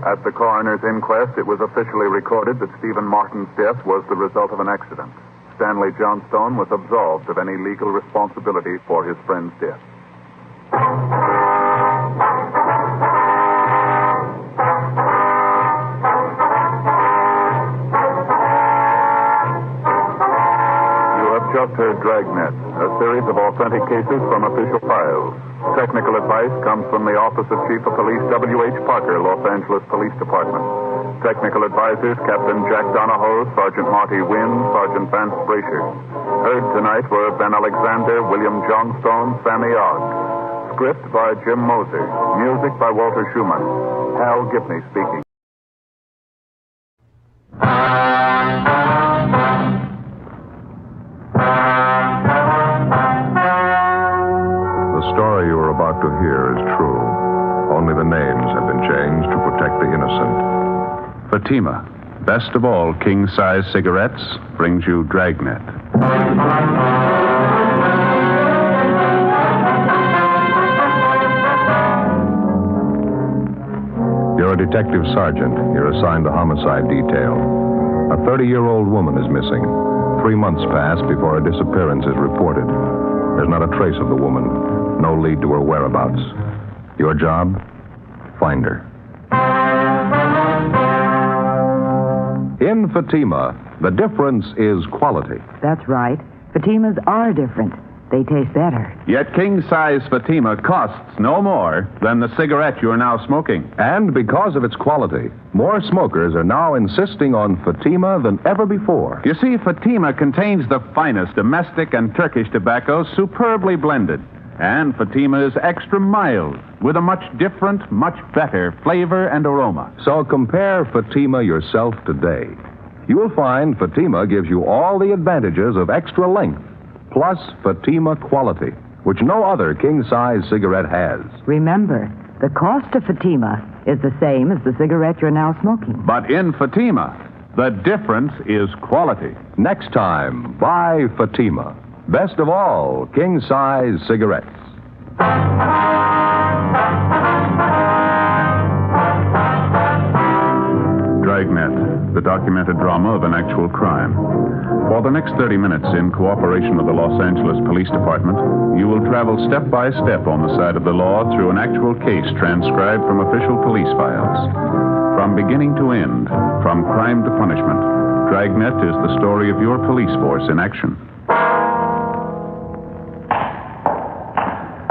At the coroner's inquest, it was officially recorded that Stephen Martin's death was the result of an accident. Stanley Johnstone was absolved of any legal responsibility for his friend's death. Just heard Dragnet, a series of authentic cases from official files. Technical advice comes from the Office of Chief of Police W.H. Parker, Los Angeles Police Department. Technical advisors Captain Jack Donahoe, Sergeant Marty Wynn, Sergeant Vance Brasher. Heard tonight were Ben Alexander, William Johnstone, Sammy Ogg. Script by Jim Moser. Music by Walter Schumann. Hal Gibney speaking. The story you are about to hear is true. Only the names have been changed to protect the innocent. Fatima, best of all king-size cigarettes, brings you Dragnet. You're a detective sergeant. You're assigned to homicide detail. A 30-year-old woman is missing. 3 months pass before a disappearance is reported. There's not a trace of the woman. No lead to her whereabouts. Your job? Find her. In Fatima, the difference is quality. That's right. Fatimas are different. They taste better. Yet king-size Fatima costs no more than the cigarette you're now smoking. And because of its quality, more smokers are now insisting on Fatima than ever before. You see, Fatima contains the finest domestic and Turkish tobaccos superbly blended. And Fatima is extra mild, with a much different, much better flavor and aroma. So compare Fatima yourself today. You will find Fatima gives you all the advantages of extra length, plus Fatima quality, which no other king-size cigarette has. Remember, the cost of Fatima is the same as the cigarette you're now smoking. But in Fatima, the difference is quality. Next time, buy Fatima. Best of all, king-size cigarettes. Dragnet, the documented drama of an actual crime. For the next 30 minutes, in cooperation with the Los Angeles Police Department, you will travel step by step on the side of the law through an actual case transcribed from official police files. From beginning to end, from crime to punishment, Dragnet is the story of your police force in action.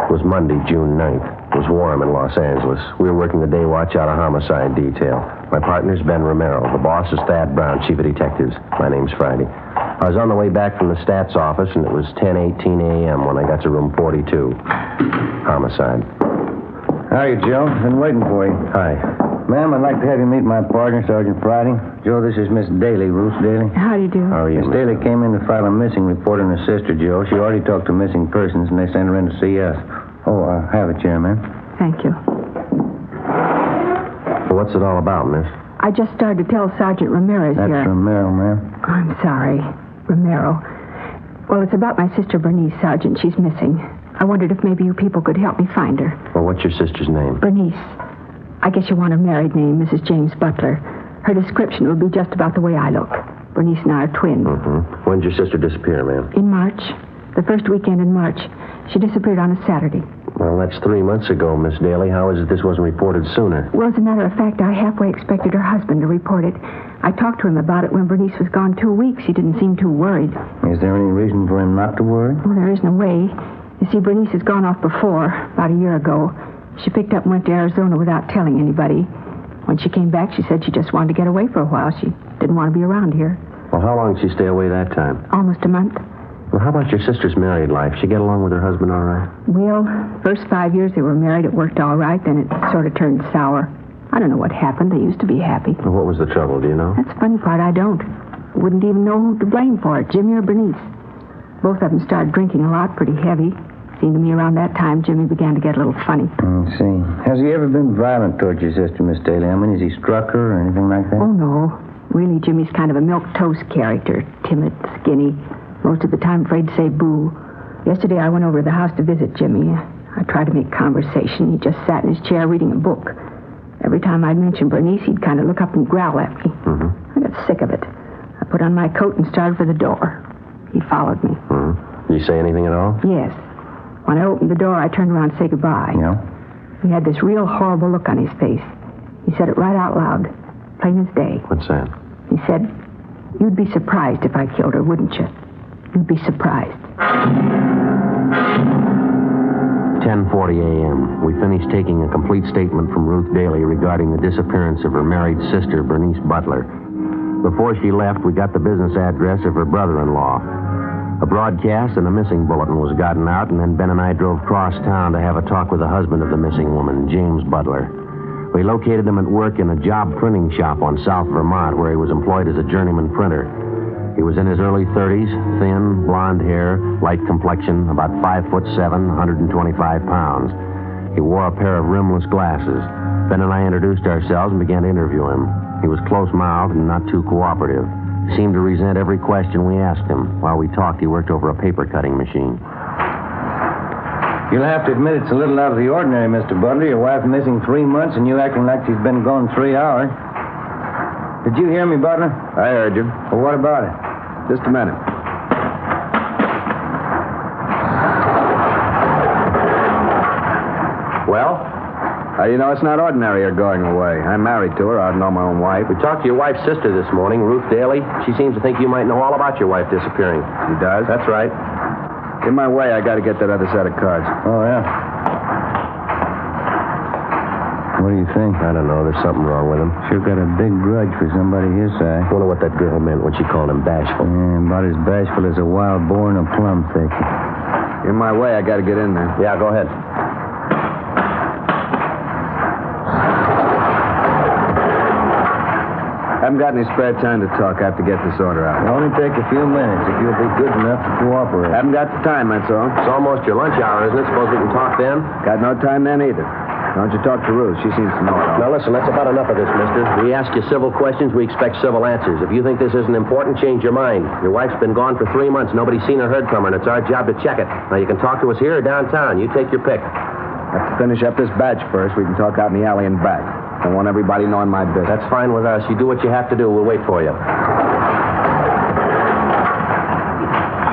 It was Monday, June 9th. It was warm in Los Angeles. We were working the day watch out of homicide detail. My partner's Ben Romero. The boss is Thad Brown, chief of detectives. My name's Friday. I was on the way back from the stats office, and it was 10:18 a.m. when I got to room 42. Homicide. How are you, Joe? Been waiting for you. Hi. Ma'am, I'd like to have you meet my partner, Sergeant Friday. Joe, this is Miss Daly, Ruth Daly. How do you do? How are you, Miss Daly came in to file a missing report on her sister, Joe. She already talked to missing persons, and they sent her in to see us. Oh, have a chair, ma'am. Thank you. So what's it all about, miss? I just started to tell Sergeant Ramirez That's here. That's Romero, ma'am. I'm sorry. Romero. Well, it's about my sister Bernice, Sergeant. She's missing. I wondered if maybe you people could help me find her. Well, what's your sister's name? Bernice. I guess you want her married name, Mrs. James Butler. Her description will be just about the way I look. Bernice and I are twins. Mm-hmm. When did your sister disappear, ma'am? In March. The first weekend in March. She disappeared on a Saturday. Well, that's 3 months ago, Miss Daly. How is it this wasn't reported sooner? Well, as a matter of fact, I halfway expected her husband to report it. I talked to him about it when Bernice was gone 2 weeks. He didn't seem too worried. Is there any reason for him not to worry? Well, there isn't a way. You see, Bernice has gone off before, about a year ago. She picked up and went to Arizona without telling anybody. When she came back, she said she just wanted to get away for a while. She didn't want to be around here. Well, how long did she stay away that time? Almost a month. Well, how about your sister's married life? She get along with her husband all right? Well, first 5 years they were married, it worked all right. Then it sort of turned sour. I don't know what happened. They used to be happy. Well, what was the trouble, do you know? That's the funny part. I don't. Wouldn't even know who to blame for it, Jimmy or Bernice. Both of them started drinking a lot, pretty heavy. Seemed to me around that time Jimmy began to get a little funny. I see. Has he ever been violent towards your sister, Miss Daly? I mean, has he struck her or anything like that? Oh, no. Really, Jimmy's kind of a milquetoast character. Timid, skinny. Most of the time afraid to say boo. Yesterday I went over to the house to visit Jimmy. I tried to make conversation. He just sat in his chair reading a book. Every time I'd mention Bernice, he'd kind of look up and growl at me. Mm-hmm. I got sick of it. I put on my coat and started for the door. He followed me. Mm-hmm. Did you say anything at all? Yes. When I opened the door, I turned around to say goodbye. Yeah? He had this real horrible look on his face. He said it right out loud, plain as day. What's that? He said, "You'd be surprised if I killed her, wouldn't you? You'd be surprised." 10:40 a.m. We finished taking a complete statement from Ruth Daly regarding the disappearance of her married sister, Bernice Butler. Before she left, we got the business address of her brother-in-law. A broadcast and a missing bulletin was gotten out, and then Ben and I drove across town to have a talk with the husband of the missing woman, James Butler. We located him at work in a job printing shop on South Vermont, where he was employed as a journeyman printer. He was in his early 30s, thin, blonde hair, light complexion, about 5'7", 125 pounds. He wore a pair of rimless glasses. Ben and I introduced ourselves and began to interview him. He was close-mouthed and not too cooperative. He seemed to resent every question we asked him. While we talked, he worked over a paper-cutting machine. You'll have to admit it's a little out of the ordinary, Mr. Butler. Your wife missing 3 months and you acting like she's been gone 3 hours. Did you hear me, Butler? I heard you. Well, what about it? Just a minute. Well? How do you know it's not ordinary her going away? I'm married to her. I know my own wife. We talked to your wife's sister this morning, Ruth Daly. She seems to think you might know all about your wife disappearing. She does? That's right. In my way, I got to get that other set of cards. Oh, yeah. What do you think? I don't know. There's something wrong with him. Sure got a big grudge for somebody his size. I wonder what that girl meant when she called him bashful. Yeah, about as bashful as a wild boar in a plum thicket. In my way, I got to get in there. Yeah, go ahead. Haven't got any spare time to talk. I have to get this order out. It'll only take a few minutes if you'll be good enough to cooperate. Haven't got the time, that's all. It's almost your lunch hour, isn't it? Suppose we can talk then? Got no time then either. Why don't you talk to Ruth? She seems to know it all. Now, listen, that's about enough of this, mister. We ask you civil questions, we expect civil answers. If you think this isn't important, change your mind. Your wife's been gone for 3 months. Nobody's seen or heard from her, and it's our job to check it. Now, you can talk to us here or downtown. You take your pick. Have to finish up this batch first. We can talk out in the alley and back. I want everybody knowing my business. That's fine with us. You do what you have to do. We'll wait for you.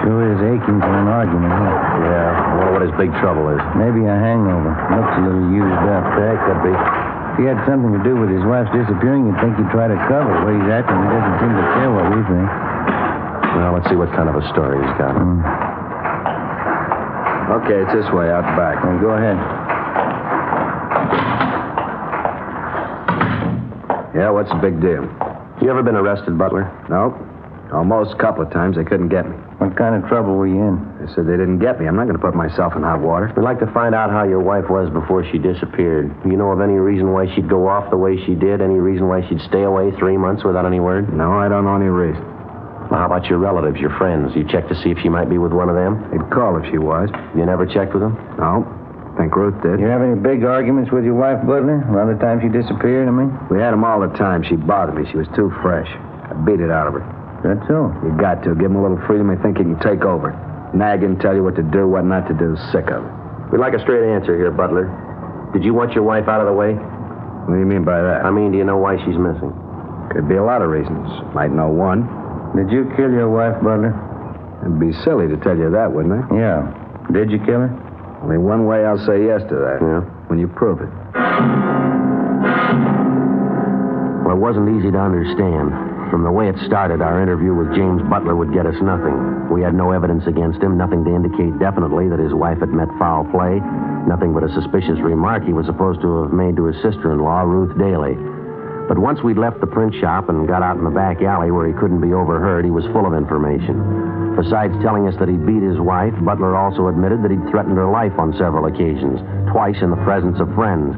Sure is aching for an argument, huh? Yeah, I wonder what his big trouble is. Maybe a hangover. Looks a little used up. Yeah, it could be. If he had something to do with his wife's disappearing, you'd think he'd try to cover it. The way he's acting, he doesn't seem to care what we think. Well, let's see what kind of a story he's got. Okay, it's this way, out back. Well, go ahead. Yeah, what's the big deal? You ever been arrested, Butler? No. Almost a couple of times. They couldn't get me. What kind of trouble were you in? They said they didn't get me. I'm not going to put myself in hot water. We'd like to find out how your wife was before she disappeared. You know of any reason why she'd go off the way she did? Any reason why she'd stay away 3 months without any word? No, I don't know any reason. Well, how about your relatives, your friends? You checked to see if she might be with one of them? They'd call if she was. You never checked with them? No. I think Ruth did. You have any big arguments with your wife, Butler? Around the time she disappeared, I mean? We had them all the time. She bothered me. She was too fresh. I beat it out of her. That's so. You got to. Give him a little freedom. They think he can take over. Nag him, tell you what to do, what not to do. Sick of it. We'd like a straight answer here, Butler. Did you want your wife out of the way? What do you mean by that? I mean, do you know why she's missing? Could be a lot of reasons. Might know one. Did you kill your wife, Butler? It'd be silly to tell you that, wouldn't it? Yeah. Did you kill her? Only one way I'll say yes to that. Yeah? When you prove it. Well, it wasn't easy to understand. From the way it started, our interview with James Butler would get us nothing. We had no evidence against him, nothing to indicate definitely that his wife had met foul play, nothing but a suspicious remark he was supposed to have made to his sister-in-law, Ruth Daly. But once we'd left the print shop and got out in the back alley where he couldn't be overheard, he was full of information. Besides telling us that he'd beat his wife, Butler also admitted that he'd threatened her life on several occasions, twice in the presence of friends.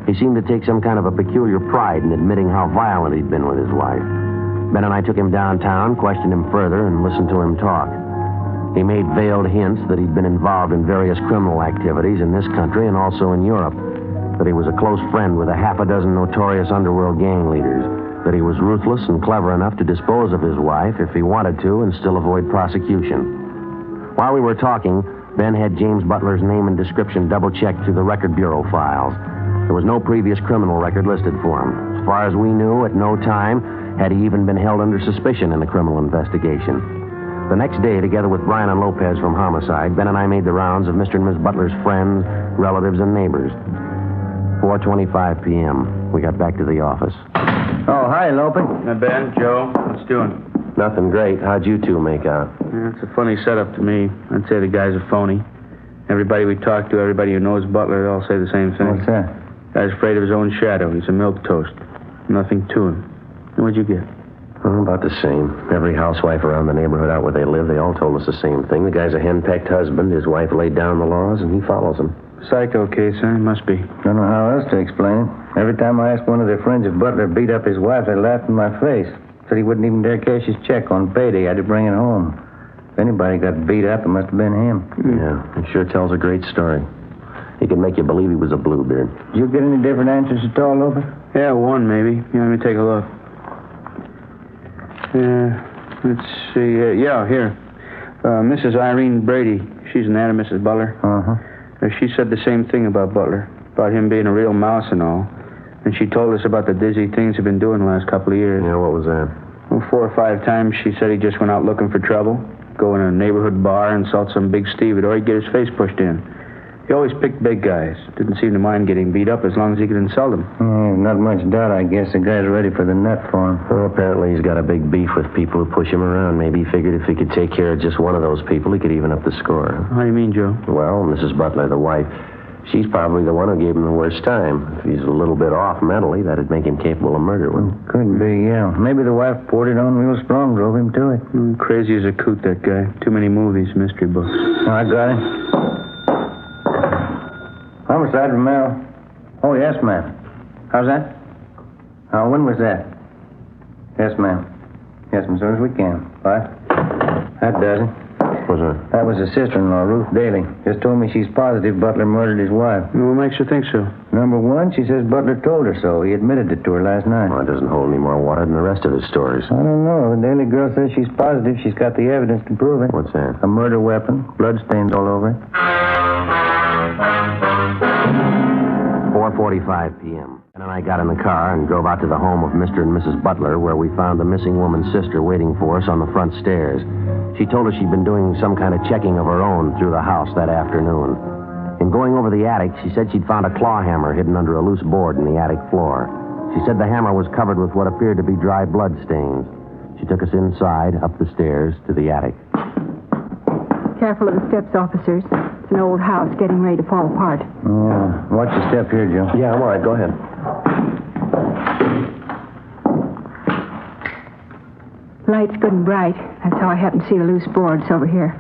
He seemed to take some kind of a peculiar pride in admitting how violent he'd been with his wife. Ben and I took him downtown, questioned him further, and listened to him talk. He made veiled hints that he'd been involved in various criminal activities in this country and also in Europe, that he was a close friend with a half a dozen notorious underworld gang leaders, that he was ruthless and clever enough to dispose of his wife if he wanted to and still avoid prosecution. While we were talking, Ben had James Butler's name and description double-checked through the Record Bureau files. There was no previous criminal record listed for him. As far as we knew, at no time had he even been held under suspicion in a criminal investigation. The next day, together with Brian and Lopez from Homicide, Ben and I made the rounds of Mr. and Miss Butler's friends, relatives, and neighbors. 4:25 p.m. We got back to the office. Oh, hi, Lopez. Hi, Ben, Joe. What's doing? Nothing great. How'd you two make out? Yeah, it's a funny setup to me. I'd say the guy's a phony. Everybody we talk to, everybody who knows Butler, they all say the same thing. What's that? Guy's afraid of his own shadow. He's a milquetoast. Nothing to him. And what'd you get? Oh, about the same. Every housewife around the neighborhood out where they live, they all told us the same thing. The guy's a hen-pecked husband. His wife laid down the laws, and he follows them. Psycho case, huh? Must be. Don't know how else to explain it. Every time I asked one of their friends if Butler beat up his wife, they laughed in my face. Said he wouldn't even dare cash his check on payday. Had to bring it home. If anybody got beat up, it must have been him. Yeah, he sure tells a great story. He could make you believe he was a bluebeard. Did you get any different answers at all, Lopez? Yeah, one maybe. Yeah, let me take a look. Let's see. Yeah, here. Mrs. Irene Brady. She's an aunt of Mrs. Butler. She said the same thing about Butler, about him being a real mouse and all. And she told us about the dizzy things he'd been doing the last couple of years. Yeah, what was that? Well, 4 or 5 times she said he just went out looking for trouble, go in a neighborhood bar, insult some big stevedore, or he'd get his face pushed in. He always picked big guys. Didn't seem to mind getting beat up as long as he could insult them. Not much doubt, I guess. The guy's ready for the nut for him. Well, apparently he's got a big beef with people who push him around. Maybe he figured if he could take care of just one of those people, he could even up the score. How do you mean, Joe? Well, Mrs. Butler, the wife, she's probably the one who gave him the worst time. If he's a little bit off mentally, that'd make him capable of murder, wouldn't it? Could be, yeah. Maybe the wife poured it on real strong, drove him to it. Crazy as a coot, that guy. Too many movies, mystery books. I got it. Homicide, Romero. Oh, yes, ma'am. How's that? When was that? Yes, ma'am. Yes, ma'am, as soon as we can. Bye. That does it. What's that? That was his sister-in-law, Ruth Daly. Just told me she's positive Butler murdered his wife. What makes you think so? Number one, she says Butler told her so. He admitted it to her last night. Well, it doesn't hold any more water than the rest of his stories. I don't know. The Daly girl says she's positive she's got the evidence to prove it. What's that? A murder weapon, bloodstains all over it. 4:45 p.m. And I got in the car and drove out to the home of Mr. and Mrs. Butler, where we found the missing woman's sister waiting for us on the front stairs. She told us she'd been doing some kind of checking of her own through the house that afternoon. In going over the attic, she said she'd found a claw hammer hidden under a loose board in the attic floor. She said the hammer was covered with what appeared to be dry blood stains. She took us inside, up the stairs, to the attic. Careful of the steps, officers. It's an old house getting ready to fall apart. Yeah. Watch your step here, Joe. Yeah, I'm all right. Go ahead. Light's good and bright. That's how I happen to see the loose boards over here.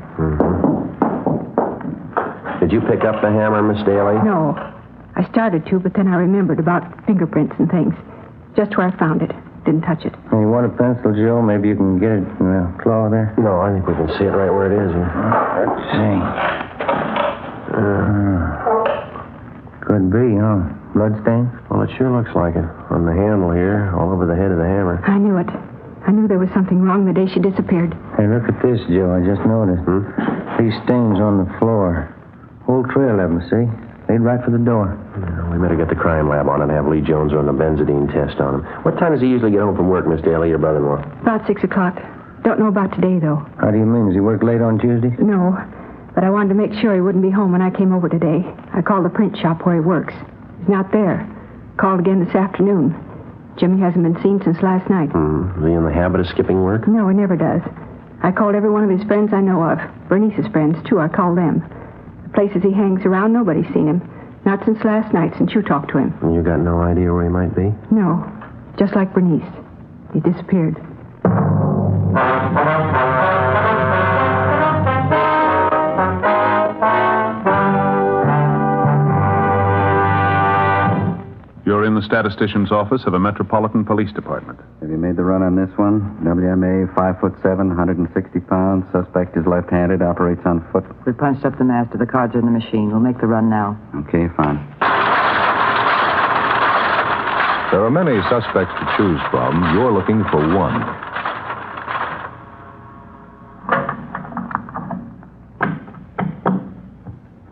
Did you pick up the hammer, Miss Daly? No. I started to, but then I remembered about fingerprints and things. Just where I found it. Didn't touch it. Hey, you want a pencil, Joe? Maybe you can get it in the claw there? No, I think we can see it right where it is. Let's see. Could be, huh? Bloodstains? Well, it sure looks like it. On the handle here, all over the head of the hammer. I knew it. I knew there was something wrong the day she disappeared. Hey, look at this, Joe. I just noticed. These stains on the floor. Whole trail of them, see? Lead right for the door. Yeah, we better get the crime lab on it and have Lee Jones run the benzidine test on him. What time does he usually get home from work, Miss Daly, your brother-in-law? About 6 o'clock. Don't know about today, though. How do you mean? Does he work late on Tuesdays? No, but I wanted to make sure he wouldn't be home when I came over today. I called the print shop where he works. He's not there. Called again this afternoon. Jimmy hasn't been seen since last night. Is he in the habit of skipping work? No, he never does. I called every one of his friends I know of. Bernice's friends, too. I called them. The places he hangs around, nobody's seen him. Not since last night, since you talked to him. And you got no idea where he might be? No. Just like Bernice. He disappeared. You're in the statistician's office of a metropolitan police department. Have you made the run on this one? WMA, 5'7", 160 pounds. Suspect is left-handed, operates on foot. We punched up the master. The cards are in the machine. We'll make the run now. Okay, fine. There are many suspects to choose from. You're looking for one.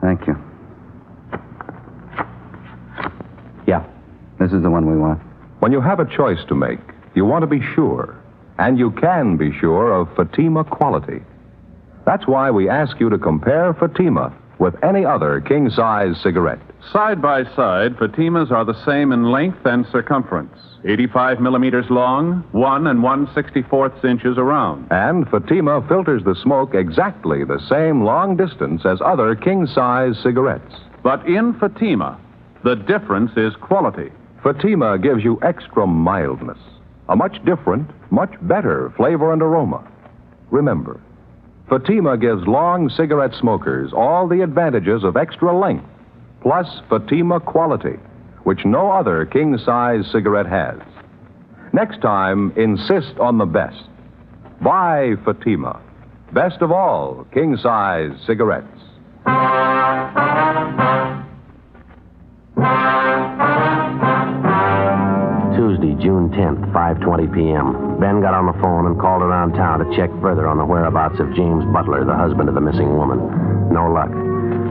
Thank you. Yeah. This is the one we want. When you have a choice to make, you want to be sure. And you can be sure of Fatima quality. That's why we ask you to compare Fatima with any other king-size cigarette. Side by side, Fatimas are the same in length and circumference. 85 millimeters long, 1 1/64 inches around. And Fatima filters the smoke exactly the same long distance as other king-size cigarettes. But in Fatima, the difference is quality. Fatima gives you extra mildness, a much different, much better flavor and aroma. Remember, Fatima gives long cigarette smokers all the advantages of extra length, plus Fatima quality, which no other king-size cigarette has. Next time, insist on the best. Buy Fatima. Best of all king-size cigarettes. Tuesday, June 10th, 5:20 p.m. Ben got on the phone and called around town to check further on the whereabouts of James Butler, the husband of the missing woman. No luck.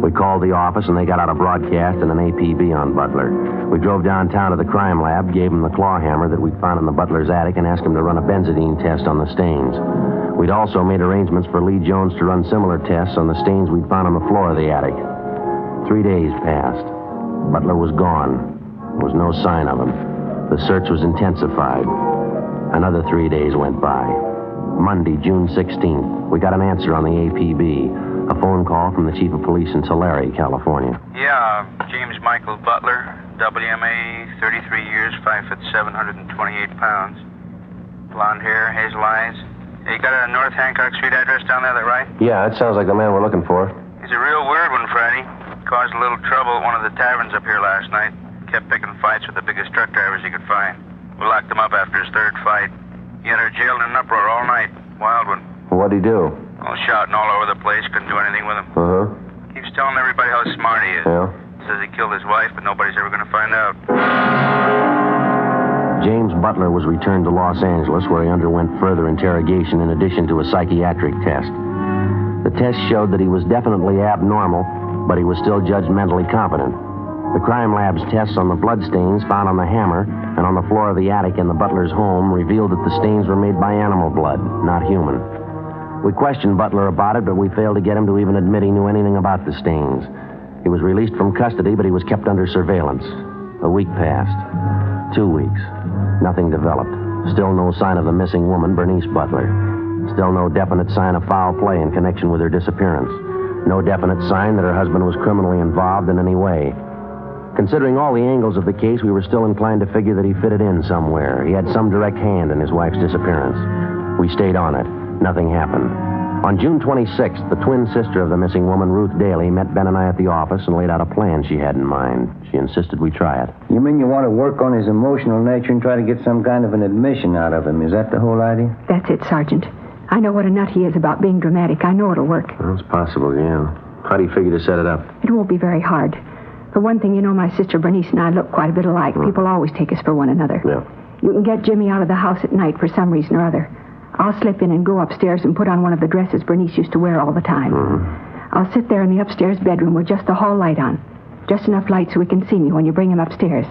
We called the office, and they got out a broadcast and an APB on Butler. We drove downtown to the crime lab, gave him the claw hammer that we'd found in the Butler's attic, and asked him to run a benzidine test on the stains. We'd also made arrangements for Lee Jones to run similar tests on the stains we'd found on the floor of the attic. 3 days passed. Butler was gone. There was no sign of him. The search was intensified. Another 3 days went by. Monday, June 16th, we got an answer on the APB. A phone call from the chief of police in Tulare, California. Yeah, James Michael Butler, WMA, 33 years, 5'7", 128 pounds. Blonde hair, hazel eyes. Hey, you got a North Hancock Street address down there, that right? Yeah, that sounds like the man we're looking for. He's a real weird one, Friday. Caused a little trouble at one of the taverns up here last night. Kept picking fights with the biggest truck drivers he could find. We locked him up after his third fight. He had her jailed in an uproar all night. Wild one. What'd he do? All shouting all over the place. Couldn't do anything with him. Uh-huh. Keeps telling everybody how smart he is. Yeah? Says he killed his wife, but nobody's ever going to find out. James Butler was returned to Los Angeles, where he underwent further interrogation in addition to a psychiatric test. The test showed that he was definitely abnormal, but he was still judged mentally competent. The crime lab's tests on the bloodstains found on the hammer and on the floor of the attic in the Butler's home revealed that the stains were made by animal blood, not human. We questioned Butler about it, but we failed to get him to even admit he knew anything about the stains. He was released from custody, but he was kept under surveillance. A week passed. 2 weeks. Nothing developed. Still no sign of the missing woman, Bernice Butler. Still no definite sign of foul play in connection with her disappearance. No definite sign that her husband was criminally involved in any way. Considering all the angles of the case, we were still inclined to figure that he fitted in somewhere. He had some direct hand in his wife's disappearance. We stayed on it. Nothing happened. On June 26th, the twin sister of the missing woman, Ruth Daly, met Ben and I at the office and laid out a plan she had in mind. She insisted we try it. You mean you want to work on his emotional nature and try to get some kind of an admission out of him? Is that the whole idea? That's it, Sergeant. I know what a nut he is about being dramatic. I know it'll work. Well, it's possible, yeah. How do you figure to set it up? It won't be very hard. For one thing, you know my sister Bernice and I look quite a bit alike. People always take us for one another. Yeah. You can get Jimmy out of the house at night for some reason or other. I'll slip in and go upstairs and put on one of the dresses Bernice used to wear all the time. Mm-hmm. I'll sit there in the upstairs bedroom with just the hall light on. Just enough light so he can see me when you bring him upstairs.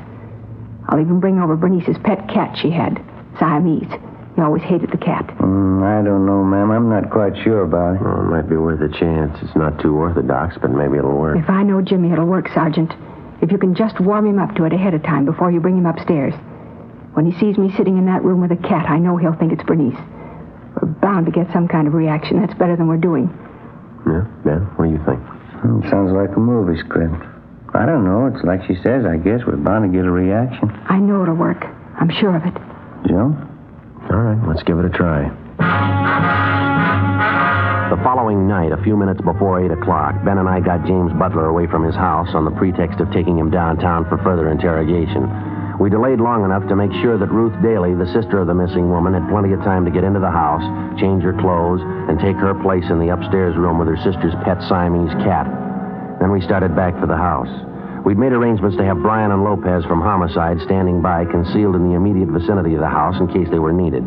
I'll even bring over Bernice's pet cat she had, Siamese. He always hated the cat. I don't know, ma'am. I'm not quite sure about it. Well, it might be worth a chance. It's not too orthodox, but maybe it'll work. If I know Jimmy, it'll work, Sergeant. If you can just warm him up to it ahead of time before you bring him upstairs. When he sees me sitting in that room with a cat, I know he'll think it's Bernice. We're bound to get some kind of reaction. That's better than we're doing. Yeah, Ben, what do you think? Sounds like a movie script. I don't know. It's like she says, I guess. We're bound to get a reaction. I know it'll work. I'm sure of it. Joe? All right, let's give it a try. The following night, a few minutes before 8 o'clock, Ben and I got James Butler away from his house on the pretext of taking him downtown for further interrogation. We delayed long enough to make sure that Ruth Daly, the sister of the missing woman, had plenty of time to get into the house, change her clothes, and take her place in the upstairs room with her sister's pet Siamese cat. Then we started back for the house. We'd made arrangements to have Brian and Lopez from Homicide standing by, concealed in the immediate vicinity of the house in case they were needed.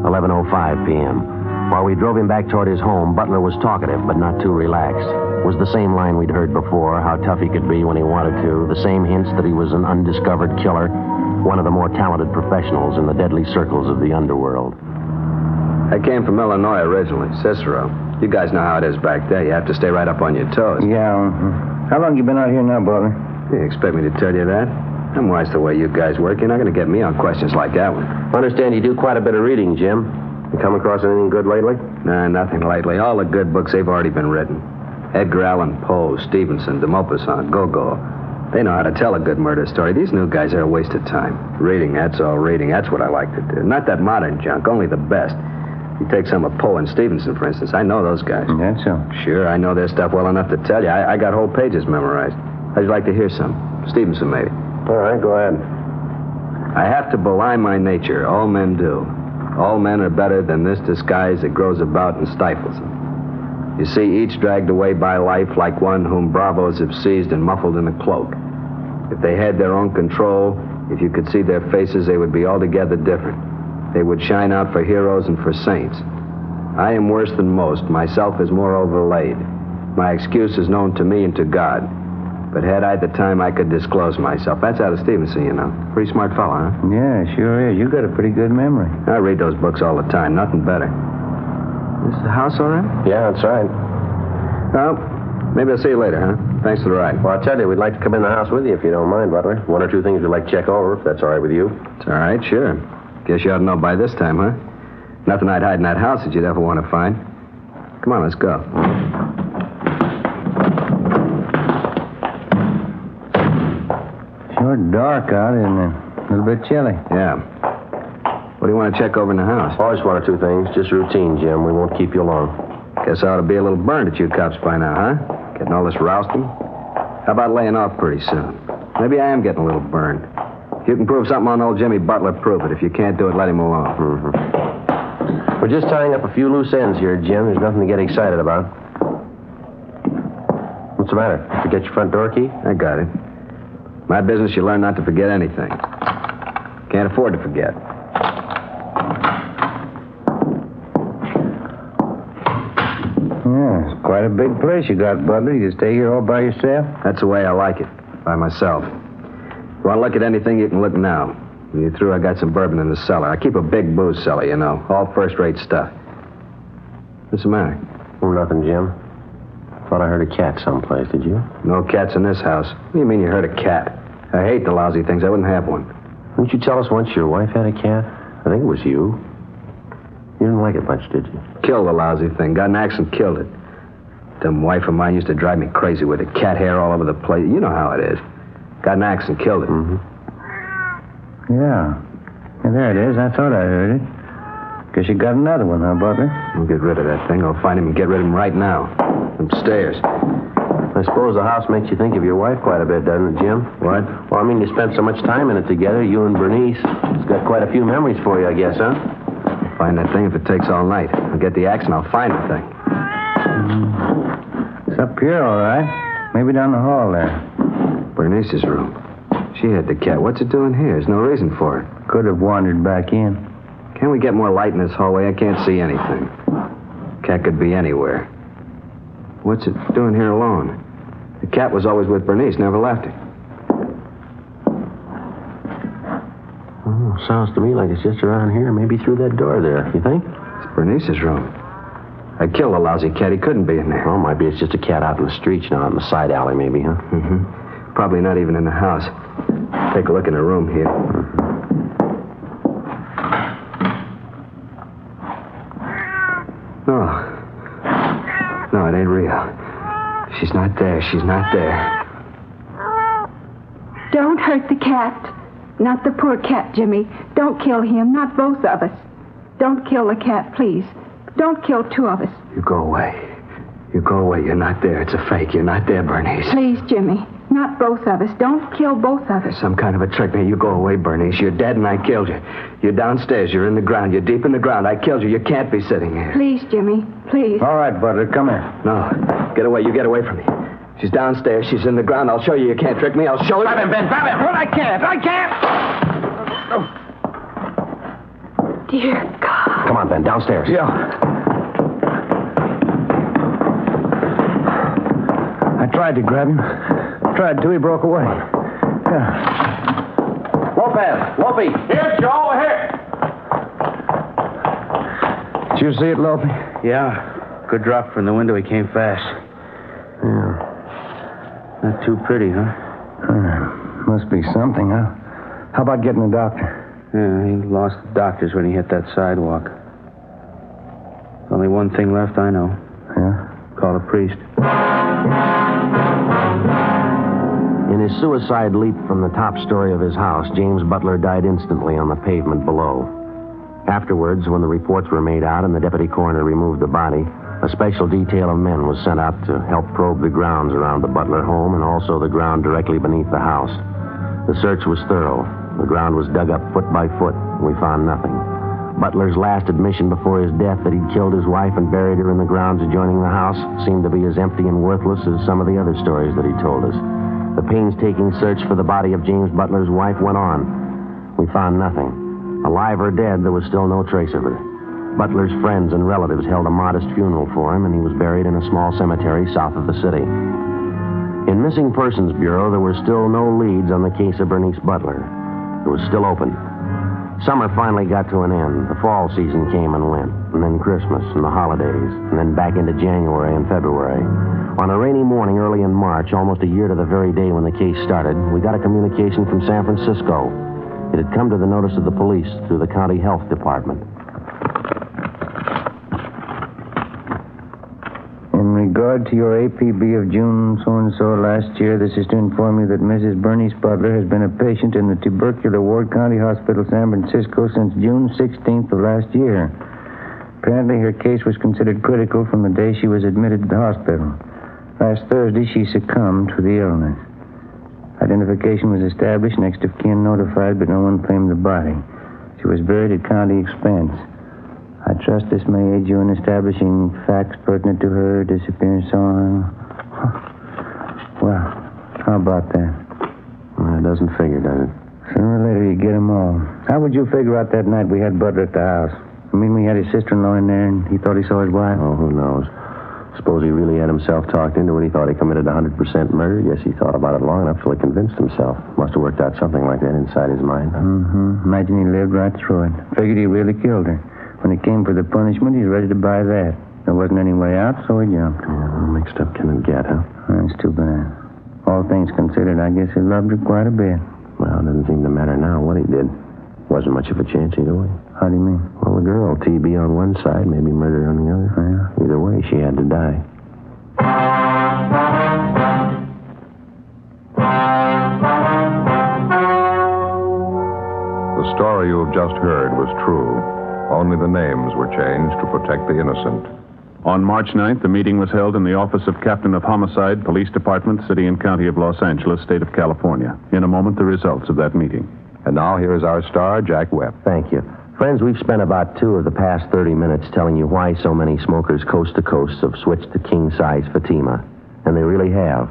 11:05 p.m. While we drove him back toward his home, Butler was talkative, but not too relaxed. It was the same line we'd heard before, how tough he could be when he wanted to, the same hints that he was an undiscovered killer, one of the more talented professionals in the deadly circles of the underworld. I came from Illinois originally, Cicero. You guys know how it is back there. You have to stay right up on your toes. Yeah. How long you been out here now, Butler? You expect me to tell you that? I'm wise to the way you guys work. You're not going to get me on questions like that one. I understand you do quite a bit of reading, Jim. You come across anything good lately? Nah, nothing lately. All the good books, they've already been written. Edgar Allan Poe, Stevenson, de Maupassant, Gogol. They know how to tell a good murder story. These new guys are a waste of time. Reading, that's all reading. That's what I like to do. Not that modern junk, only the best. You take some of Poe and Stevenson, for instance. I know those guys. That's so. Sure, I know their stuff well enough to tell you. I got whole pages memorized. How'd you like to hear some? Stevenson, maybe. All right, go ahead. I have to belie my nature. All men do. All men are better than this disguise that grows about and stifles them. You see, each dragged away by life like one whom bravos have seized and muffled in a cloak. If they had their own control, If you could see their faces, they would be altogether different. They would shine out for heroes and for saints. I am worse than most. Myself is more overlaid. My excuse is known to me and to God. But had I the time, I could disclose myself. That's out of Stevenson, you know. Pretty smart fella, huh? Yeah, sure is. You got a pretty good memory. I read those books all the time. Nothing better. This is the house all right? Yeah, that's right. Well, maybe I'll see you later, huh? Thanks for the ride. Well, I'll tell you, we'd like to come in the house with you if you don't mind, Butler. One or two things we'd like to check over, if that's all right with you. It's all right, sure. Guess you ought to know by this time, huh? Nothing I'd hide in that house that you'd ever want to find. Come on, let's go. Sure dark out, isn't it? A little bit chilly. Yeah. What do you want to check over in the house? Oh, just one or two things. Just routine, Jim. We won't keep you long. Guess I ought to be a little burned at you cops by now, huh? Getting all this rousting? How about laying off pretty soon? Maybe I am getting a little burned. If you can prove something on old Jimmy Butler, prove it. If you can't do it, let him alone. We're just tying up a few loose ends here, Jim. There's nothing to get excited about. What's the matter? Forget your front door key? I got it. My business, you learn not to forget anything. Can't afford to forget. Yeah, it's quite a big place you got, Butler. You stay here all by yourself? That's the way I like it. By myself. If you want to look at anything, you can look now. When you're through, I got some bourbon in the cellar. I keep a big booze cellar, you know. All first-rate stuff. What's the matter? Oh, nothing, Jim. Thought I heard a cat someplace, did you? No cats in this house. What do you mean you heard a cat? I hate the lousy things. I wouldn't have one. Didn't you tell us once your wife had a cat? I think it was you. You didn't like it much, did you? Killed the lousy thing. Got an axe and killed it. Dumb wife of mine used to drive me crazy with it. Cat hair all over the place. You know how it is. Got an axe and killed it. Yeah. There it is. I thought I heard it. Guess you got another one, huh, Butler? I'll get rid of that thing. I'll find him and get rid of him right now. Upstairs. I suppose the house makes you think of your wife quite a bit, doesn't it, Jim? What? Well, I mean, you spent so much time in it together, you and Bernice. It's got quite a few memories for you, I guess, huh? Find that thing if it takes all night. I'll get the axe and I'll find the thing. It's up here, all right. Maybe down the hall there. Bernice's room. She had the cat. What's it doing here? There's no reason for it. Could have wandered back in. Can't we get more light in this hallway? I can't see anything. Cat could be anywhere. What's it doing here alone? The cat was always with Bernice, never left her. Oh, sounds to me like it's just around here, maybe through that door there. You think? It's Bernice's room. I killed the lousy cat. He couldn't be in there. Oh, might be it's just a cat out in the streets now, in the side alley, maybe, huh? Probably not even in the house. Take a look in the room here. No, it ain't real. She's not there. She's not there. Don't hurt the cat. Not the poor cat, Jimmy. Don't kill him. Not both of us. Don't kill the cat, please. Don't kill two of us. You go away. You go away. You're not there. It's a fake. You're not there, Bernice. Please, Jimmy. Not both of us. Don't kill both of us. Some kind of a trick. Now, you go away, Bernice. You're dead and I killed you. You're downstairs. You're in the ground. You're deep in the ground. I killed you. You can't be sitting here. Please, Jimmy. Please. All right, Butler. Come here. No. Get away. You get away from me. She's downstairs. She's in the ground. I'll show you. You can't trick me. I'll show you. Grab him, Ben. Grab him. I can't. Dear God. Come on, Ben. Downstairs. Yeah. I tried to grab him. Tried to. He broke away. Yeah. Lopey. Here, Joe. Here. Did you see it, Lopey? Yeah. Good drop from the window. He came fast. Yeah. Not too pretty, huh? Must be something, huh? How about getting a doctor? Yeah, he lost the doctors when he hit that sidewalk. There's only one thing left I know. Yeah? Call a priest. In his suicide leap from the top story of his house, James Butler died instantly on the pavement below. Afterwards, when the reports were made out and the deputy coroner removed the body, a special detail of men was sent out to help probe the grounds around the Butler home and also the ground directly beneath the house. The search was thorough. The ground was dug up foot by foot, and we found nothing. Butler's last admission before his death that he'd killed his wife and buried her in the grounds adjoining the house seemed to be as empty and worthless as some of the other stories that he told us. The painstaking search for the body of James Butler's wife went on, We found nothing. Alive or dead, there was still no trace of her. Butler's friends and relatives held a modest funeral for him, and he was buried in a small cemetery south of the city. In Missing Persons Bureau, there were still no leads on the case of Bernice Butler. It was still open. Summer finally got to an end. The fall season came and went, and then Christmas and the holidays, and then back into January and February. On a rainy morning early in March, almost a year to the very day when the case started, we got a communication from San Francisco. It had come to the notice of the police through the county health department. In regard to your APB of June so-and-so last year, this is to inform you that Mrs. Bernice Butler has been a patient in the tubercular ward, County Hospital, San Francisco, since June 16th of last year. Apparently, her case was considered critical from the day she was admitted to the hospital. Last Thursday, she succumbed to the illness. Identification was established, next of kin notified, but no one claimed the body. She was buried at county expense. I trust this may aid you in establishing facts pertinent to her disappearance on. Well, how about that? Well, it doesn't figure, does it? Sooner or later, you get them all. How would you figure out that night we had Butler at the house? I mean, we had his sister-in-law in there, and he thought he saw his wife? Oh, who knows? Suppose he really had himself talked into it. He thought he committed 100% murder. Yes, he thought about it long enough till he convinced himself. Must have worked out something like that inside his mind. Mm-hmm. Imagine he lived right through it. Figured he really killed her. When it came for the punishment, he's ready to buy that. There wasn't any way out, so he jumped. Yeah, mixed up can it get, huh? That's too bad. All things considered, I guess he loved her quite a bit. Well, it doesn't seem to matter now what he did. Wasn't much of a chance either way. How do you mean? Well, the girl, TB on one side, maybe murder on the other. Yeah. Either way, she had to die. The story you have just heard was true. Only the names were changed to protect the innocent. On March 9th, the meeting was held in the office of Captain of Homicide, Police Department, City and County of Los Angeles, State of California. In a moment, the results of that meeting. And now here is our star, Jack Webb. Thank you. Friends, we've spent about 2 of the past 30 minutes telling you why so many smokers coast to coast have switched to king-size Fatima. And they really have.